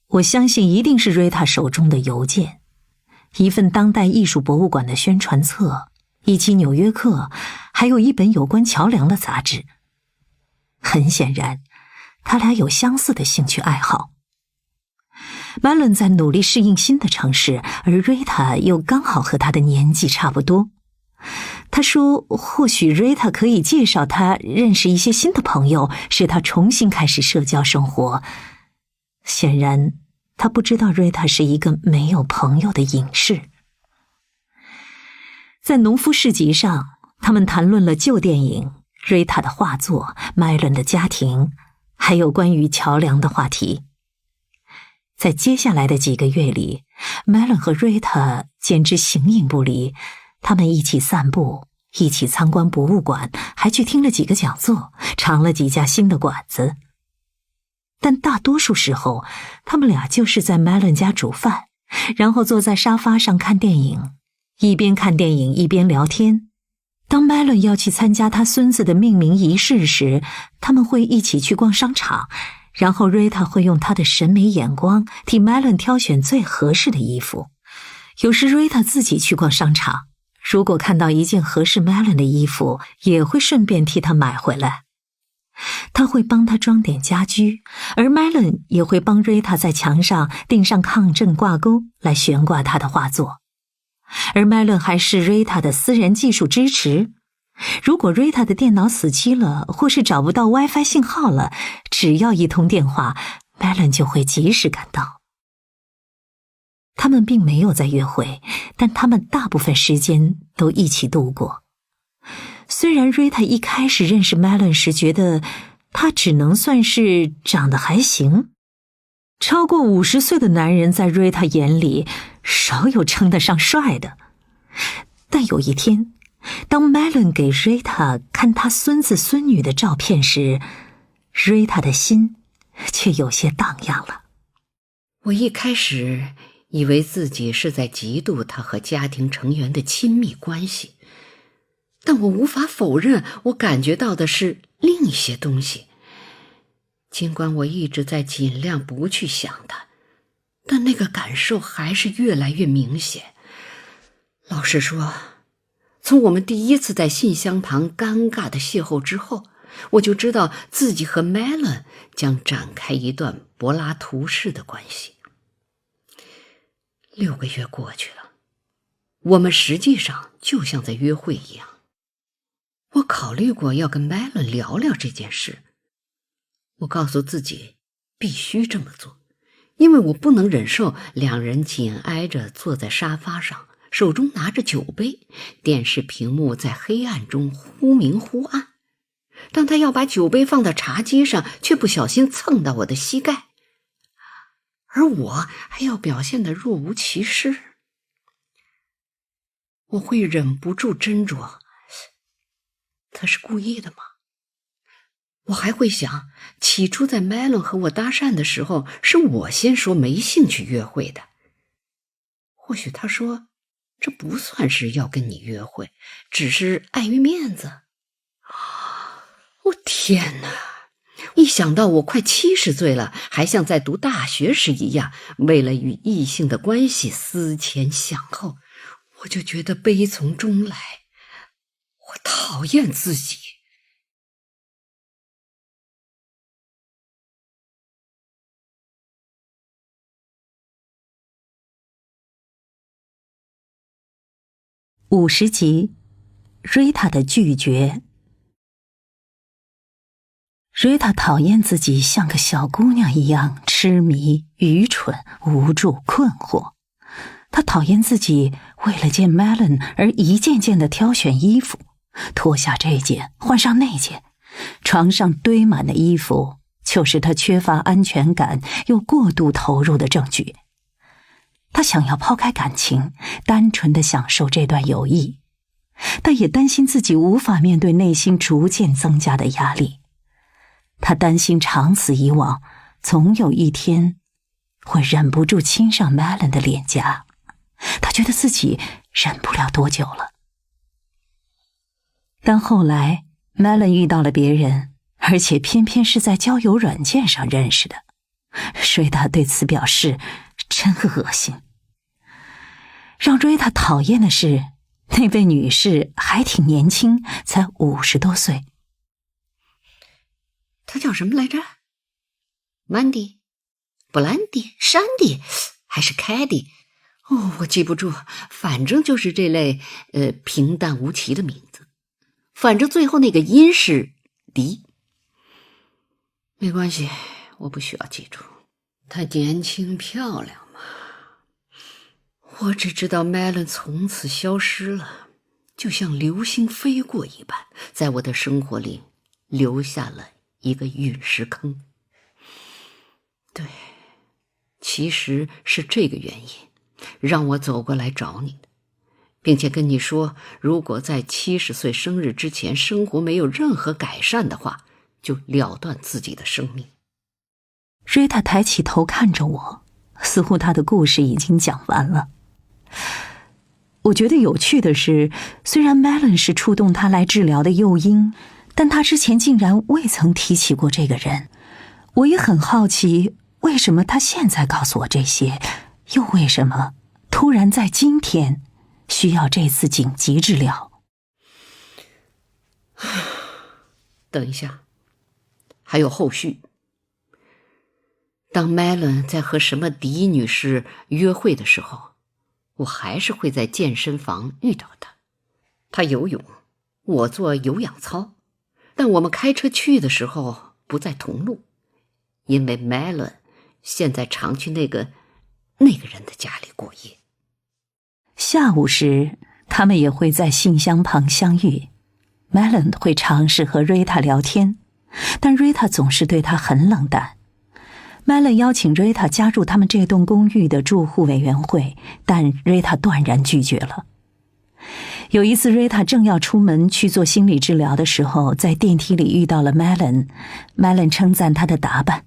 我相信一定是瑞塔手中的邮件，一份当代艺术博物馆的宣传册，一期《纽约客》，还有一本有关桥梁的杂志。很显然，他俩有相似的兴趣爱好。Melon 在努力适应新的城市，而瑞塔又刚好和他的年纪差不多。他说，或许瑞塔可以介绍他认识一些新的朋友，使他重新开始社交生活。显然，他不知道瑞塔是一个没有朋友的隐士。在农夫市集上，他们谈论了旧电影、瑞塔的画作、麦伦的家庭，还有关于桥梁的话题。在接下来的几个月里，麦伦和瑞塔简直形影不离。他们一起散步，一起参观博物馆，还去听了几个讲座，尝了几家新的馆子。但大多数时候，他们俩就是在 Melon 家煮饭，然后坐在沙发上看电影，一边看电影一边聊天。当 Melon 要去参加他孙子的命名仪式时，他们会一起去逛商场，然后 Rita 会用她的审美眼光替 Melon 挑选最合适的衣服。有时 Rita 自己去逛商场，如果看到一件合适 Melon 的衣服，也会顺便替他买回来。他会帮他装点家居，而 Melon 也会帮 Rita 在墙上钉上抗震挂钩来悬挂他的画作。而 Melon 还是 Rita 的私人技术支持。如果 Rita 的电脑死机了，或是找不到 WiFi 信号了，只要一通电话， Melon 就会及时赶到。他们并没有在约会，但他们大部分时间都一起度过。虽然 Rita 一开始认识 Melon 时觉得他只能算是长得还行，超过50岁的男人在 Rita 眼里少有称得上帅的。但有一天，当 Melon 给 Rita 看他孙子孙女的照片时， Rita 的心却有些荡漾了。我一开始以为自己是在嫉妒他和家庭成员的亲密关系，但我无法否认，我感觉到的是另一些东西。尽管我一直在尽量不去想它，但那个感受还是越来越明显。老实说，从我们第一次在信箱旁尴尬的邂逅之后，我就知道自己和 Melon 将展开一段柏拉图式的关系。6个月过去了，我们实际上就像在约会一样。我考虑过要跟 Melon 聊聊这件事，我告诉自己必须这么做，因为我不能忍受两人紧挨着坐在沙发上，手中拿着酒杯，电视屏幕在黑暗中忽明忽暗。当他要把酒杯放到茶几上，却不小心蹭到我的膝盖，而我还要表现得若无其事。我会忍不住斟酌，他是故意的吗？我还会想，起初在 Melon 和我搭讪的时候，是我先说没兴趣约会的。或许他说，这不算是要跟你约会，只是碍于面子。我天哪，一想到我快70岁了，还像在读大学时一样，为了与异性的关系思前想后，我就觉得悲从中来。我讨厌自己。50集，瑞塔的拒绝。瑞塔讨厌自己像个小姑娘一样痴迷、愚蠢、无助、困惑。她讨厌自己为了见 Melon 而一件件的挑选衣服，脱下这件，换上那件，床上堆满的衣服就是她缺乏安全感又过度投入的证据。她想要抛开感情，单纯地享受这段友谊，但也担心自己无法面对内心逐渐增加的压力。她担心长此以往，总有一天会忍不住亲上 Melon 的脸颊。她觉得自己忍不了多久了。但后来 Melon 遇到了别人，而且偏偏是在交友软件上认识的。瑞塔对此表示真恶心。让瑞塔讨厌的是，那位女士还挺年轻，才50多岁。她叫什么来着？曼迪、布兰迪、珊迪，还是凯蒂？我记不住，反正就是这类平淡无奇的名字。反正最后那个音是迪。没关系，我不需要记住。她年轻漂亮嘛。我只知道 Melon 从此消失了，就像流星飞过一般，在我的生活里留下了一个陨石坑。对，其实是这个原因让我走过来找你的，并且跟你说，如果在70岁生日之前生活没有任何改善的话，就了断自己的生命。瑞塔抬起头看着我，似乎她的故事已经讲完了。我觉得有趣的是，虽然 Melon 是触动他来治疗的诱因，但他之前竟然未曾提起过这个人。我也很好奇，为什么他现在告诉我这些，又为什么突然在今天需要这次紧急治疗。等一下，还有后续。当 Melon 在和什么迪女士约会的时候，我还是会在健身房遇到她。她游泳，我做有氧操，但我们开车去的时候不在同路，因为 Melon 现在常去那个人的家里过夜。下午时，他们也会在信箱旁相遇。Melon 会尝试和瑞塔聊天，但瑞塔总是对他很冷淡。Melon 邀请瑞塔加入他们这栋公寓的住户委员会，但瑞塔断然拒绝了。有一次，瑞塔正要出门去做心理治疗的时候，在电梯里遇到了 Melon。Melon 称赞她的打扮。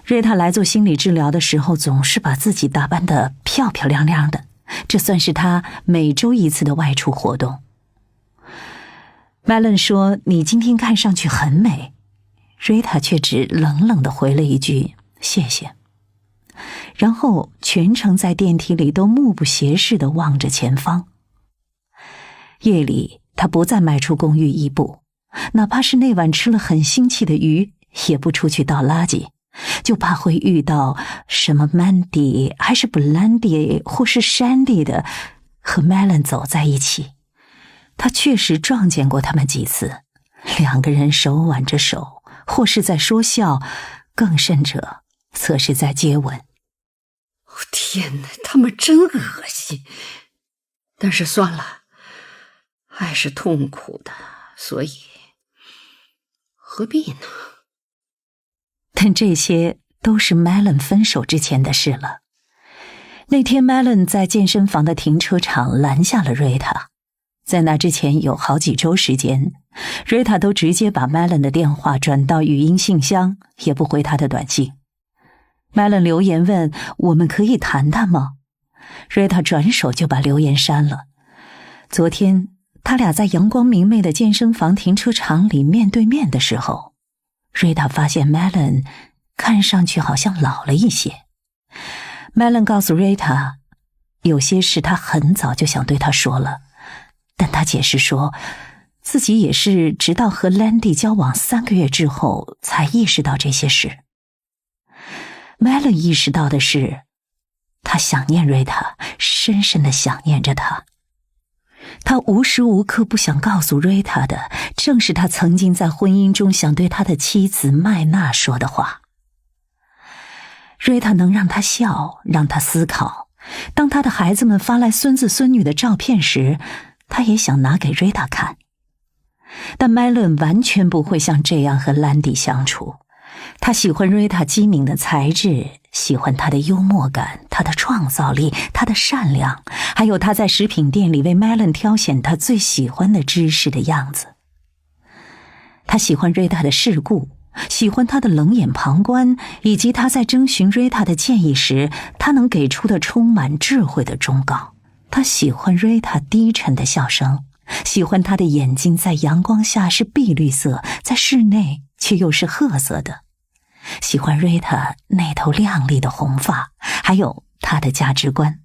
瑞塔来做心理治疗的时候，总是把自己打扮得漂漂亮亮的，这算是她每周一次的外出活动。Melon 说：“你今天看上去很美。”瑞塔却只冷冷地回了一句谢谢，然后全程在电梯里都目不斜视地望着前方。夜里，他不再迈出公寓一步，哪怕是那晚吃了很腥气的鱼，也不出去倒垃圾，就怕会遇到什么 Mandy 还是 Blandy 或是 Shandy 的和 Melon 走在一起。他确实撞见过他们几次，两个人手挽着手，或是在说笑，更甚者则是在接吻。天哪，他们真恶心！但是算了，爱是痛苦的，所以何必呢？但这些都是 Melon 分手之前的事了。那天 Melon 在健身房的停车场拦下了瑞塔。在那之前有好几周时间，瑞塔都直接把 Melon 的电话转到语音信箱，也不回他的短信。Melon 留言问：“我们可以谈谈吗？”瑞塔转手就把留言删了。昨天他俩在阳光明媚的健身房停车场里面对面的时候，瑞塔发现 Melon 看上去好像老了一些。Melon 告诉瑞塔，有些事他很早就想对他说了，但他解释说，自己也是直到和 Landy 交往3个月之后才意识到这些事。Melon 意识到的是，他想念瑞塔，深深地想念着他。他无时无刻不想告诉瑞塔的，正是他曾经在婚姻中想对他的妻子麦娜说的话。瑞塔能让他笑，让他思考。当他的孩子们发来孙子孙女的照片时，他也想拿给瑞塔看。但麦伦完全不会像这样和兰迪相处。他喜欢瑞塔机敏的才智，喜欢她的幽默感，她的创造力，她的善良，还有她在食品店里为 Melon 挑选她最喜欢的芝士的样子。他喜欢瑞塔的世故，喜欢她的冷眼旁观，以及她在征询瑞塔的建议时，她能给出的充满智慧的忠告。他喜欢瑞塔低沉的笑声，喜欢她的眼睛在阳光下是碧绿色，在室内却又是褐色的。喜欢瑞塔那头亮丽的红发，还有她的价值观。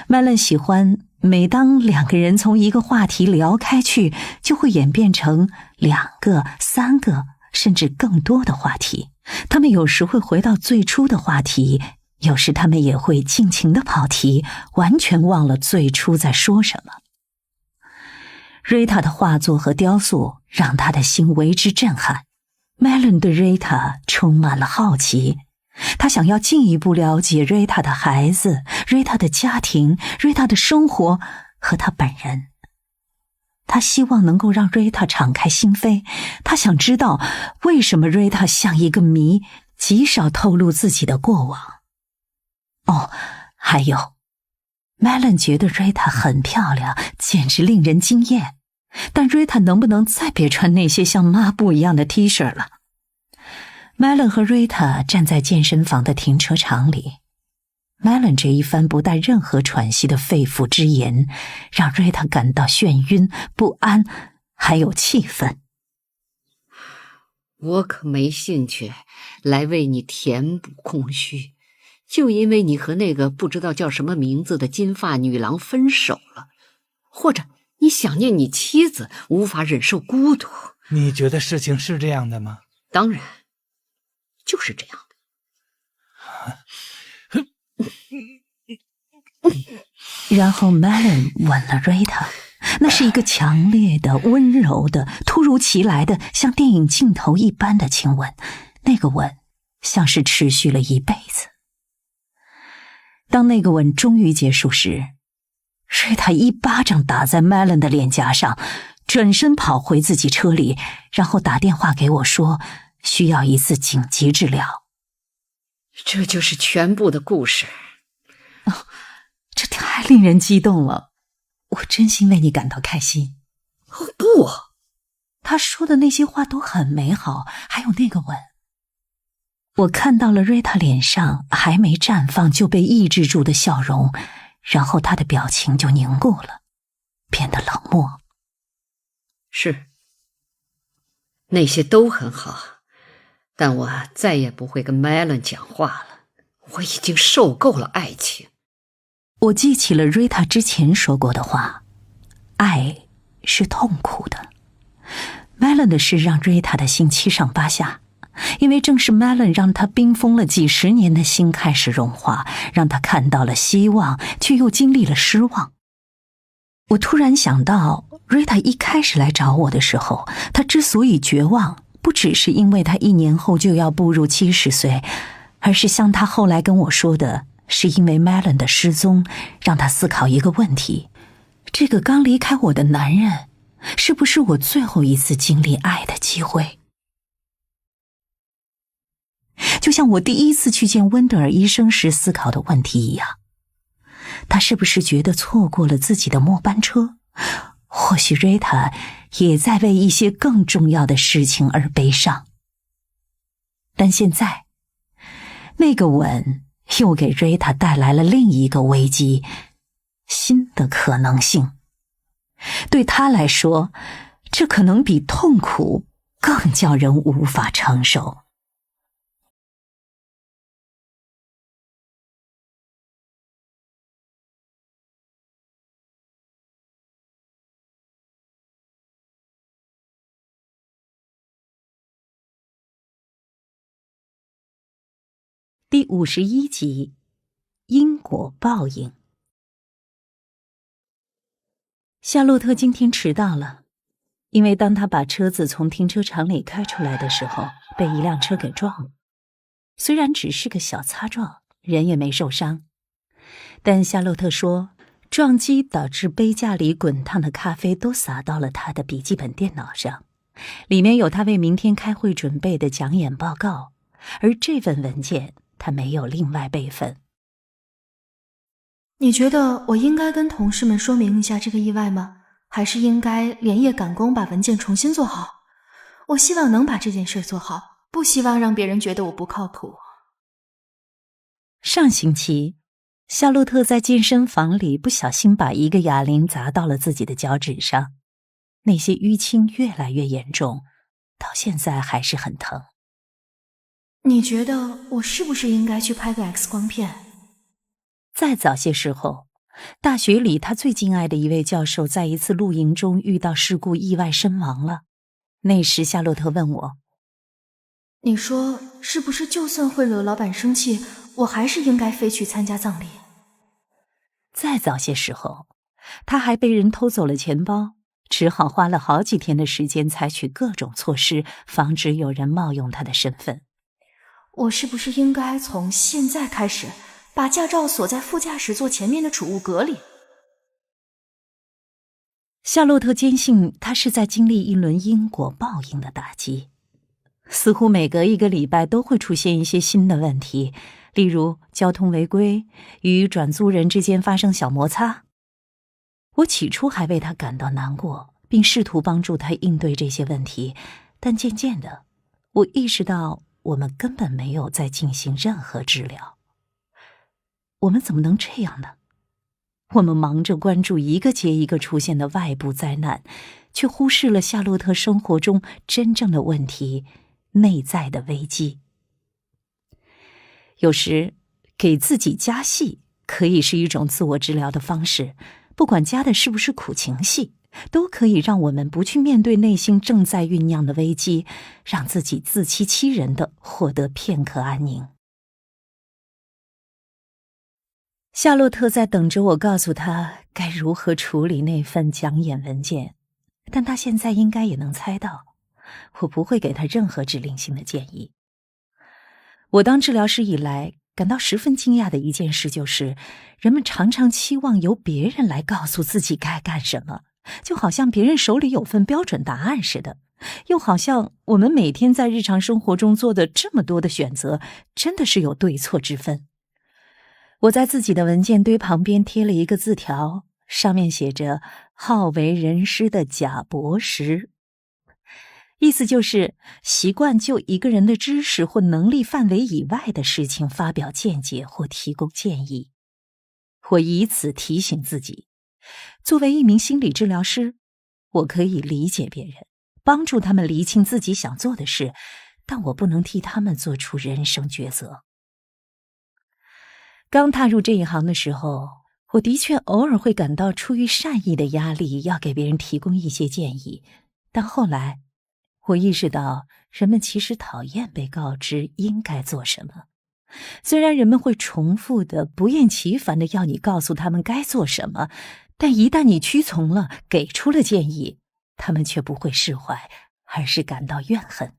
Melon 喜欢每当2个人从一个话题聊开去，就会演变成2个、3个，甚至更多的话题。他们有时会回到最初的话题，有时他们也会尽情的跑题，完全忘了最初在说什么。瑞塔的画作和雕塑让他的心为之震撼。Melon 对瑞塔充满了好奇，他想要进一步了解瑞塔的孩子、瑞塔的家庭、瑞塔的生活和他本人。他希望能够让瑞塔敞开心扉，他想知道为什么瑞塔像一个谜，极少透露自己的过往。还有 Melon 觉得瑞塔很漂亮，简直令人惊艳。但瑞塔能不能再别穿那些像抹布一样的 T 恤了？ Melon 和瑞塔站在健身房的停车场里。Melon 这一番不带任何喘息的肺腑之言，让瑞塔感到眩晕、不安，还有气愤。我可没兴趣来为你填补空虚，就因为你和那个不知道叫什么名字的金发女郎分手了，或者你想念你妻子，无法忍受孤独。你觉得事情是这样的吗？当然，就是这样的。然后 Melon 吻了瑞塔，那是一个强烈的、温柔的、突如其来的，像电影镜头一般的亲吻。那个吻像是持续了一辈子。当那个吻终于结束时，瑞塔一巴掌打在 Melon 的脸颊上，转身跑回自己车里，然后打电话给我说需要一次紧急治疗。这就是全部的故事。这太令人激动了，我真心为你感到开心。不，他说的那些话都很美好，还有那个吻。我看到了瑞塔脸上还没绽放就被抑制住的笑容，然后他的表情就凝固了，变得冷漠。是，那些都很好，但我再也不会跟 Melon 讲话了。我已经受够了爱情。我记起了瑞塔之前说过的话，爱是痛苦的。Melon 的事让瑞塔的心七上八下，因为正是 Melon 让他冰封了几10年的心开始融化，让他看到了希望，却又经历了失望。我突然想到，瑞塔一开始来找我的时候，他之所以绝望，不只是因为他1年后就要步入70岁，而是像他后来跟我说的，是因为 Melon 的失踪，让他思考一个问题：这个刚离开我的男人，是不是我最后一次经历爱的机会？就像我第一次去见温德尔医生时思考的问题一样，他是不是觉得错过了自己的末班车？或许瑞塔也在为一些更重要的事情而悲伤。但现在，那个吻又给瑞塔带来了另一个危机，新的可能性。对他来说，这可能比痛苦更叫人无法承受。第51集，因果报应。夏洛特今天迟到了，因为当他把车子从停车场里开出来的时候，被一辆车给撞了。虽然只是个小擦撞，人也没受伤，但夏洛特说，撞击导致杯架里滚烫的咖啡都洒到了他的笔记本电脑上，里面有他为明天开会准备的讲演报告，而这份文件他没有另外备份。你觉得我应该跟同事们说明一下这个意外吗？还是应该连夜赶工把文件重新做好？我希望能把这件事做好，不希望让别人觉得我不靠谱。上星期，夏洛特在健身房里不小心把一个哑铃砸到了自己的脚趾上，那些淤青越来越严重，到现在还是很疼。你觉得我是不是应该去拍个 X 光片？再早些时候，大学里他最敬爱的一位教授在一次露营中遇到事故意外身亡了。那时夏洛特问我，你说是不是就算会惹老板生气，我还是应该飞去参加葬礼？再早些时候，他还被人偷走了钱包，只好花了好几天的时间采取各种措施，防止有人冒用他的身份。我是不是应该从现在开始把驾照锁在副驾驶座前面的储物格里？夏洛特坚信他是在经历一轮因果报应的打击，似乎每隔1个礼拜都会出现一些新的问题，例如交通违规，与转租人之间发生小摩擦。我起初还为他感到难过，并试图帮助他应对这些问题，但渐渐的，我意识到我们根本没有在进行任何治疗。我们怎么能这样呢？我们忙着关注一个接一个出现的外部灾难，却忽视了夏洛特生活中真正的问题，内在的危机。有时，给自己加戏可以是一种自我治疗的方式，不管加的是不是苦情戏，都可以让我们不去面对内心正在酝酿的危机，让自己自欺欺人地获得片刻安宁。夏洛特在等着我告诉他该如何处理那份讲演文件，但他现在应该也能猜到，我不会给他任何指令性的建议。我当治疗师以来，感到十分惊讶的一件事就是，人们常常期望由别人来告诉自己该干什么，就好像别人手里有份标准答案似的，又好像我们每天在日常生活中做的这么多的选择，真的是有对错之分。我在自己的文件堆旁边贴了一个字条，上面写着“好为人师的贾博士”，意思就是习惯就一个人的知识或能力范围以外的事情发表见解或提供建议。我以此提醒自己，作为一名心理治疗师，我可以理解别人，帮助他们厘清自己想做的事，但我不能替他们做出人生抉择。刚踏入这一行的时候，我的确偶尔会感到出于善意的压力，要给别人提供一些建议，但后来我意识到，人们其实讨厌被告知应该做什么。虽然人们会重复的、不厌其烦的要你告诉他们该做什么，但一旦你屈从了，给出了建议，他们却不会释怀，而是感到怨恨。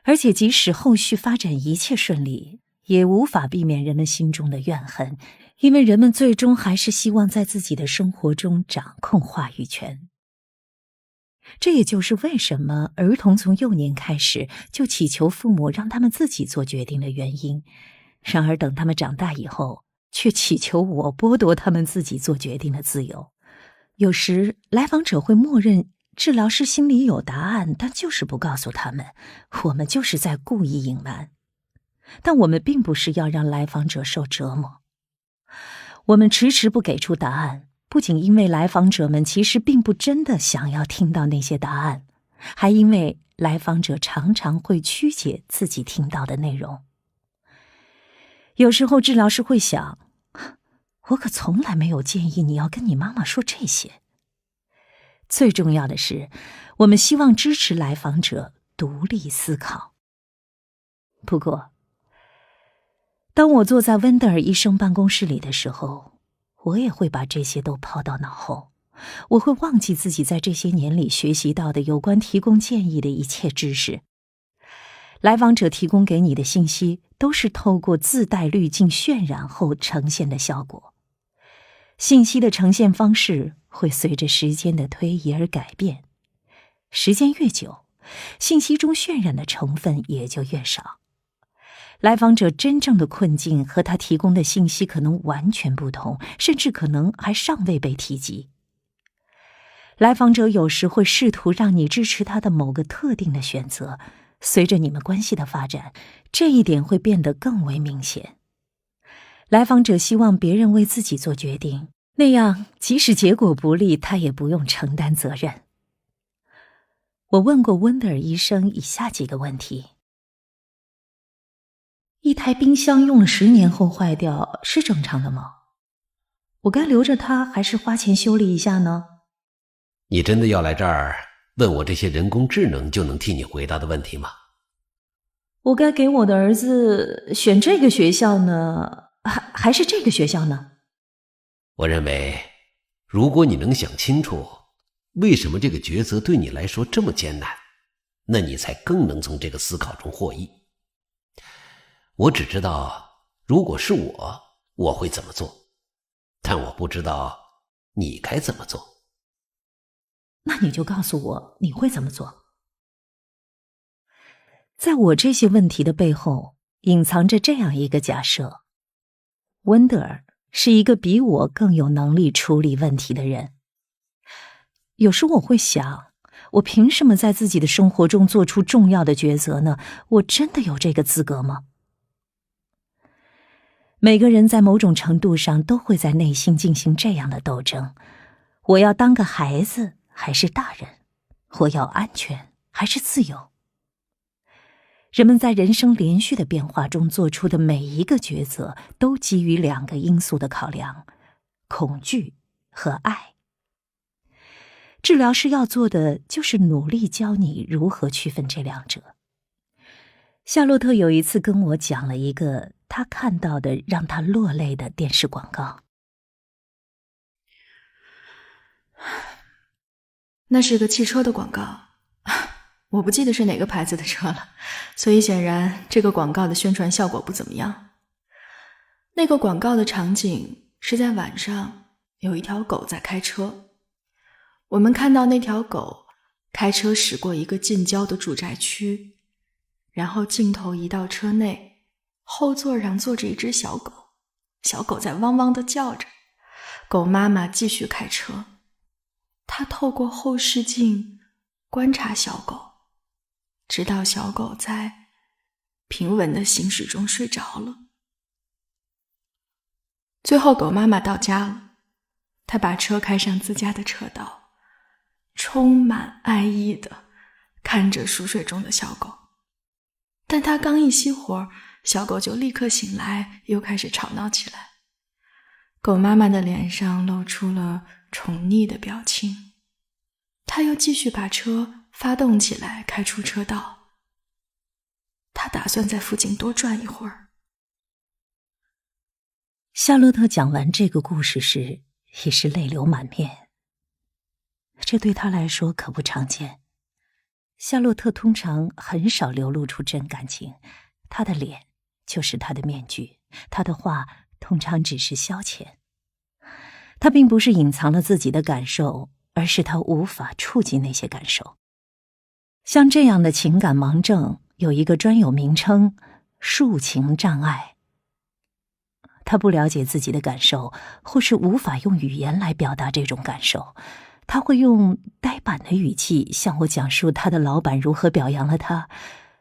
而且即使后续发展一切顺利，也无法避免人们心中的怨恨，因为人们最终还是希望在自己的生活中掌控话语权。这也就是为什么儿童从幼年开始就祈求父母让他们自己做决定的原因，然而等他们长大以后，却祈求我剥夺他们自己做决定的自由。有时来访者会默认治疗师心里有答案，但就是不告诉他们，我们就是在故意隐瞒。但我们并不是要让来访者受折磨。我们迟迟不给出答案，不仅因为来访者们其实并不真的想要听到那些答案，还因为来访者常常会曲解自己听到的内容。有时候治疗师会想，我可从来没有建议你要跟你妈妈说这些。最重要的是，我们希望支持来访者独立思考。不过，当我坐在温德尔医生办公室里的时候，我也会把这些都抛到脑后。我会忘记自己在这些年里学习到的有关提供建议的一切知识。来访者提供给你的信息都是透过自带滤镜渲染后呈现的效果。信息的呈现方式会随着时间的推移而改变，时间越久，信息中渲染的成分也就越少。来访者真正的困境和他提供的信息可能完全不同，甚至可能还尚未被提及。来访者有时会试图让你支持他的某个特定的选择，随着你们关系的发展，这一点会变得更为明显。来访者希望别人为自己做决定，那样即使结果不利，他也不用承担责任。我问过温德尔医生以下几个问题：一台冰箱用了10年后坏掉，是正常的吗？我该留着它，还是花钱修理一下呢？你真的要来这儿问我这些人工智能就能替你回答的问题吗？我该给我的儿子选这个学校呢，还是这个学校呢？我认为，如果你能想清楚为什么这个抉择对你来说这么艰难，那你才更能从这个思考中获益。我只知道，如果是我会怎么做，但我不知道你该怎么做。那你就告诉我你会怎么做。在我这些问题的背后，隐藏着这样一个假设：温德尔是一个比我更有能力处理问题的人。有时我会想，我凭什么在自己的生活中做出重要的抉择呢？我真的有这个资格吗？每个人在某种程度上都会在内心进行这样的斗争：我要当个孩子还是大人？我要安全还是自由？人们在人生连续的变化中做出的每一个抉择，都基于2个因素的考量：恐惧和爱。治疗师要做的就是努力教你如何区分这2者。夏洛特有一次跟我讲了一个他看到的让他落泪的电视广告。那是个汽车的广告，我不记得是哪个牌子的车了，所以显然这个广告的宣传效果不怎么样。那个广告的场景是在晚上，有一条狗在开车。我们看到那条狗开车驶过一个近郊的住宅区，然后镜头移到车内，后座上坐着一只小狗，小狗在汪汪地叫着，狗妈妈继续开车。他透过后视镜观察小狗，直到小狗在平稳的行驶中睡着了。最后狗妈妈到家了，她把车开上自家的车道，充满爱意地看着熟睡中的小狗。但她刚一熄火，小狗就立刻醒来，又开始吵闹起来。狗妈妈的脸上露出了宠溺的表情，她又继续把车发动起来，开出车道。她打算在附近多转一会儿。夏洛特讲完这个故事时，已是泪流满面。这对他来说可不常见。夏洛特通常很少流露出真感情，他的脸就是他的面具，他的话通常只是消遣。他并不是隐藏了自己的感受，而是他无法触及那些感受。像这样的情感盲症有一个专有名称：抒情障碍。他不了解自己的感受，或是无法用语言来表达这种感受。他会用呆板的语气向我讲述他的老板如何表扬了他，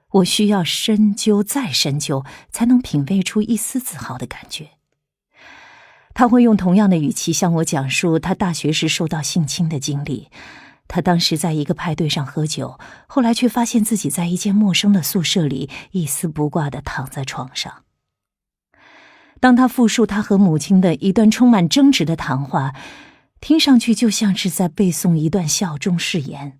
我需要深究再深究，才能品味出一丝自豪的感觉。他会用同样的语气向我讲述他大学时受到性侵的经历，他当时在一个派对上喝酒，后来却发现自己在一间陌生的宿舍里一丝不挂地躺在床上。当他复述他和母亲的一段充满争执的谈话，听上去就像是在背诵一段校中誓言。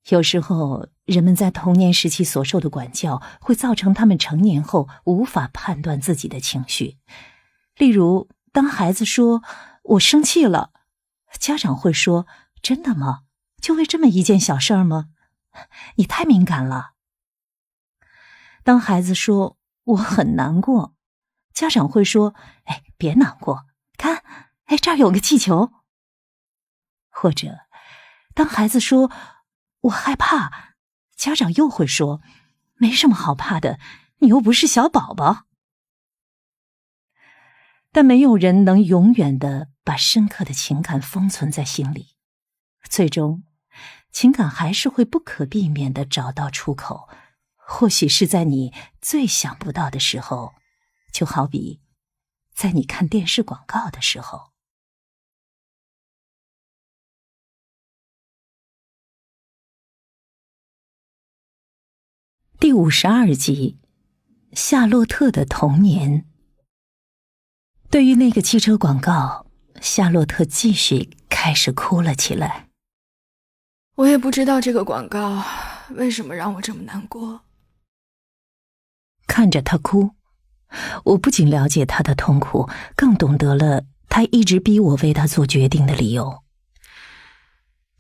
有时候，人们在童年时期所受的管教，会造成他们成年后无法判断自己的情绪。例如，当孩子说“我生气了”，家长会说：“真的吗？就为这么一件小事儿吗？你太敏感了。”当孩子说“我很难过”，家长会说：“哎，别难过，看，哎，这儿有个气球。”或者，当孩子说“我害怕”，家长又会说：“没什么好怕的，你又不是小宝宝。”但没有人能永远地把深刻的情感封存在心里，最终，情感还是会不可避免地找到出口，或许是在你最想不到的时候，就好比在你看电视广告的时候。第52集，夏洛特的童年。对于那个汽车广告，夏洛特继续开始哭了起来。我也不知道这个广告为什么让我这么难过。看着他哭，我不仅了解他的痛苦，更懂得了他一直逼我为他做决定的理由。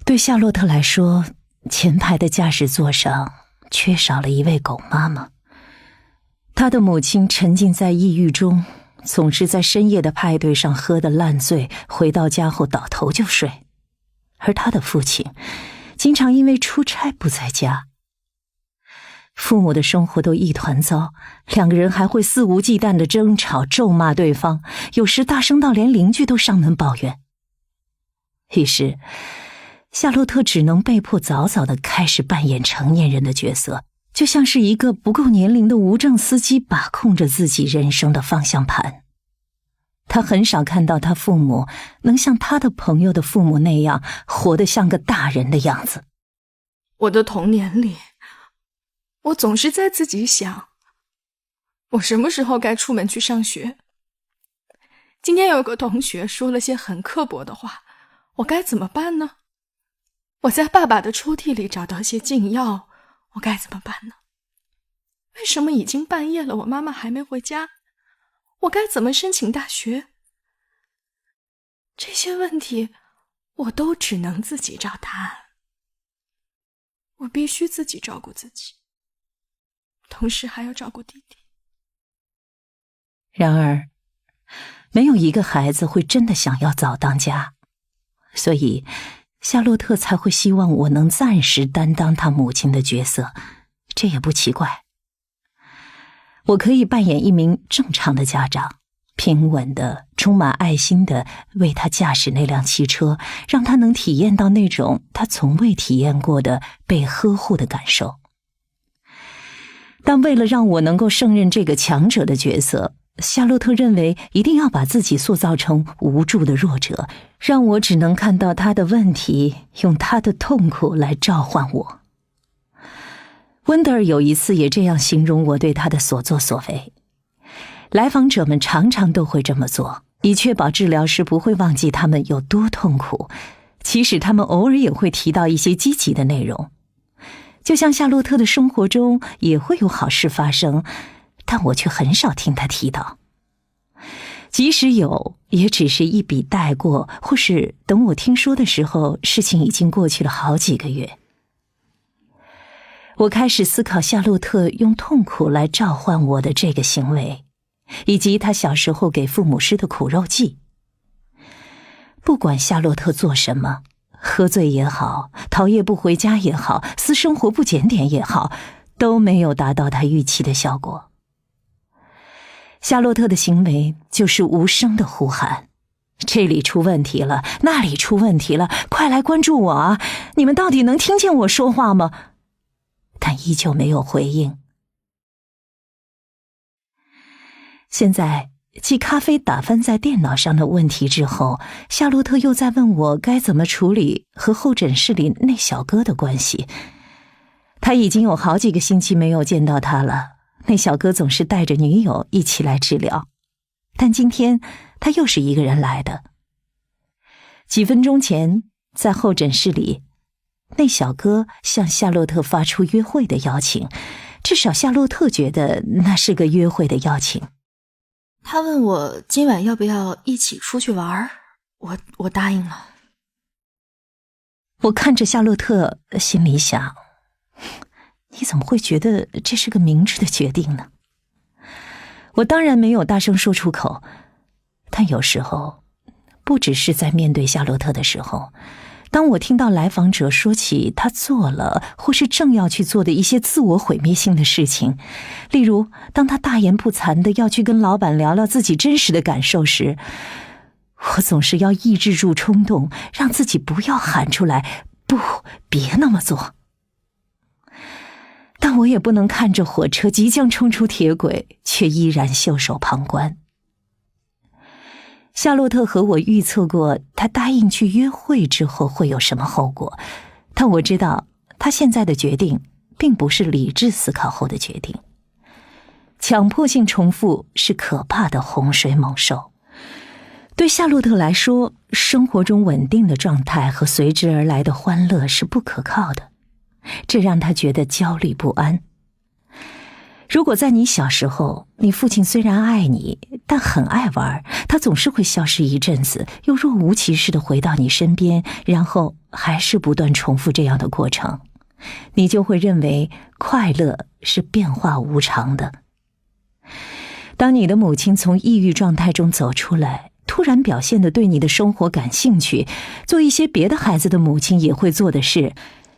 对夏洛特来说，前排的驾驶座上缺少了一位狗妈妈。他的母亲沉浸在抑郁中，总是在深夜的派对上喝得烂醉，回到家后倒头就睡。而他的父亲经常因为出差不在家。父母的生活都一团糟，两个人还会肆无忌惮地争吵，咒骂对方，有时大声到连邻居都上门抱怨。于是夏洛特只能被迫早早地开始扮演成年人的角色，就像是一个不够年龄的无证司机把控着自己人生的方向盘。他很少看到他父母能像他的朋友的父母那样活得像个大人的样子。我的童年里，我总是在自己想，我什么时候该出门去上学？今天有个同学说了些很刻薄的话，我该怎么办呢？我在爸爸的抽屉里找到些禁药，我该怎么办呢？为什么已经半夜了，我妈妈还没回家？我该怎么申请大学？这些问题我都只能自己找答案。我必须自己照顾自己，同时还要照顾弟弟。然而，没有一个孩子会真的想要早当家，所以夏洛特才会希望我能暂时担当他母亲的角色，这也不奇怪。我可以扮演一名正常的家长，平稳的、充满爱心的为他驾驶那辆汽车，让他能体验到那种他从未体验过的被呵护的感受。但为了让我能够胜任这个强者的角色，夏洛特认为一定要把自己塑造成无助的弱者，让我只能看到他的问题，用他的痛苦来召唤我。温德尔有一次也这样形容我对他的所作所为。来访者们常常都会这么做，以确保治疗师不会忘记他们有多痛苦，即使他们偶尔也会提到一些积极的内容。就像夏洛特的生活中也会有好事发生，但我却很少听他提到。即使有，也只是一笔带过，或是等我听说的时候，事情已经过去了好几个月。我开始思考夏洛特用痛苦来召唤我的这个行为，以及他小时候给父母施的苦肉计。不管夏洛特做什么，喝醉也好，逃夜不回家也好，私生活不检点也好，都没有达到他预期的效果。夏洛特的行为就是无声的呼喊，这里出问题了，那里出问题了，快来关注我啊！你们到底能听见我说话吗？但依旧没有回应。现在继咖啡打翻在电脑上的问题之后，夏洛特又在问我该怎么处理和候诊室里那小哥的关系。他已经有好几个星期没有见到他了，那小哥总是带着女友一起来治疗，但今天他又是一个人来的。几分钟前，在候诊室里，那小哥向夏洛特发出约会的邀请，至少夏洛特觉得那是个约会的邀请。他问我今晚要不要一起出去玩，我答应了。我看着夏洛特，心里想，你怎么会觉得这是个明智的决定呢？我当然没有大声说出口，但有时候，不只是在面对夏洛特的时候，当我听到来访者说起他做了或是正要去做的一些自我毁灭性的事情，例如当他大言不惭地要去跟老板聊聊自己真实的感受时，我总是要抑制住冲动，让自己不要喊出来，不，别那么做。但我也不能看着火车即将冲出铁轨，却依然袖手旁观。夏洛特和我预测过他答应去约会之后会有什么后果，但我知道他现在的决定并不是理智思考后的决定。强迫性重复是可怕的洪水猛兽。对夏洛特来说，生活中稳定的状态和随之而来的欢乐是不可靠的，这让他觉得焦虑不安。如果在你小时候，你父亲虽然爱你，但很爱玩，他总是会消失一阵子，又若无其事地回到你身边，然后还是不断重复这样的过程，你就会认为快乐是变化无常的。当你的母亲从抑郁状态中走出来，突然表现得对你的生活感兴趣，做一些别的孩子的母亲也会做的事，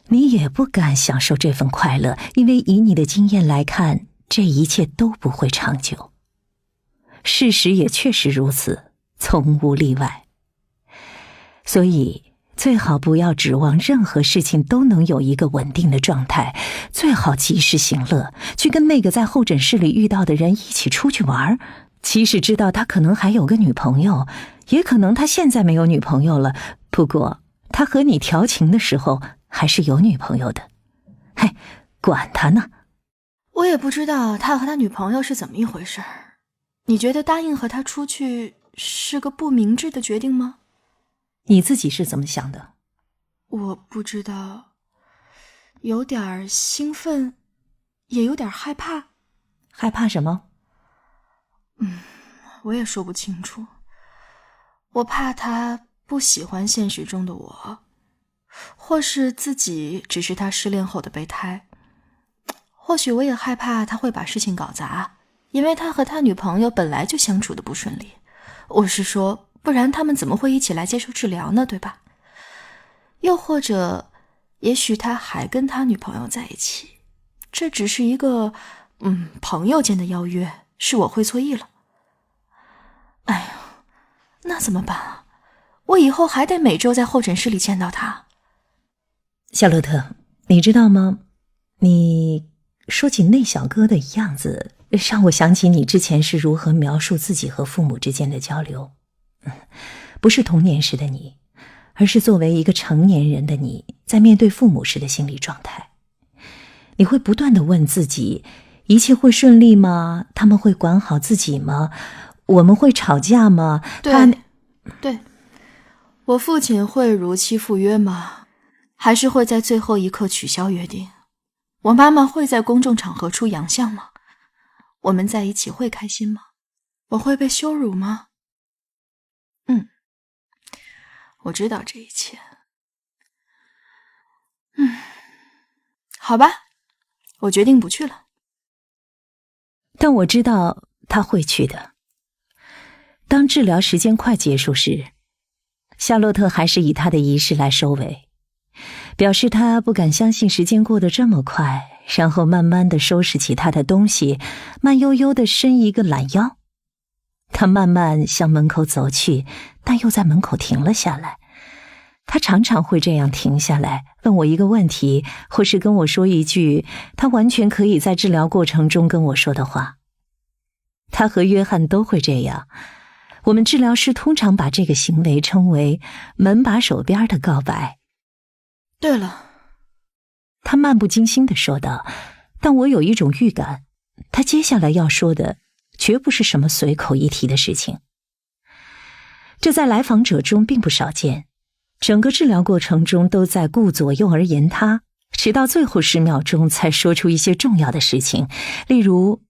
你也不敢享受这份快乐，因为以你的经验来看，这一切都不会长久。事实也确实如此，从无例外。所以最好不要指望任何事情都能有一个稳定的状态，最好及时行乐，去跟那个在候诊室里遇到的人一起出去玩，即使知道他可能还有个女朋友，也可能他现在没有女朋友了，不过他和你调情的时候还是有女朋友的。嘿，管他呢。我也不知道他和他女朋友是怎么一回事。你觉得答应和他出去是个不明智的决定吗？你自己是怎么想的？我不知道，有点兴奋，也有点害怕。害怕什么？我也说不清楚。我怕他不喜欢现实中的我，或是自己只是他失恋后的备胎。或许我也害怕他会把事情搞砸，因为他和他女朋友本来就相处的不顺利。我是说，不然他们怎么会一起来接受治疗呢，对吧？又或者，也许他还跟他女朋友在一起，这只是一个朋友间的邀约，是我会错意了。哎呀，那怎么办啊？我以后还得每周在候诊室里见到他。夏洛特，你知道吗？你说起那小哥的样子，让我想起你之前是如何描述自己和父母之间的交流。不是童年时的你，而是作为一个成年人的你在面对父母时的心理状态。你会不断地问自己，一切会顺利吗？他们会管好自己吗？我们会吵架吗？对，我父亲会如期赴约吗？还是会在最后一刻取消约定？我妈妈会在公众场合出洋相吗？我们在一起会开心吗？我会被羞辱吗？我知道这一切。好吧，我决定不去了。但我知道他会去的。当治疗时间快结束时，夏洛特还是以他的仪式来收尾，表示他不敢相信时间过得这么快，然后慢慢地收拾起他的东西，慢悠悠地伸一个懒腰。他慢慢向门口走去，但又在门口停了下来。他常常会这样停下来，问我一个问题，或是跟我说一句他完全可以在治疗过程中跟我说的话。他和约翰都会这样。我们治疗师通常把这个行为称为门把手边的告白。对了，他漫不经心地说道，但我有一种预感，他接下来要说的绝不是什么随口一提的事情。这在来访者中并不少见，整个治疗过程中都在顾左右而言他，直到最后10秒钟才说出一些重要的事情，例如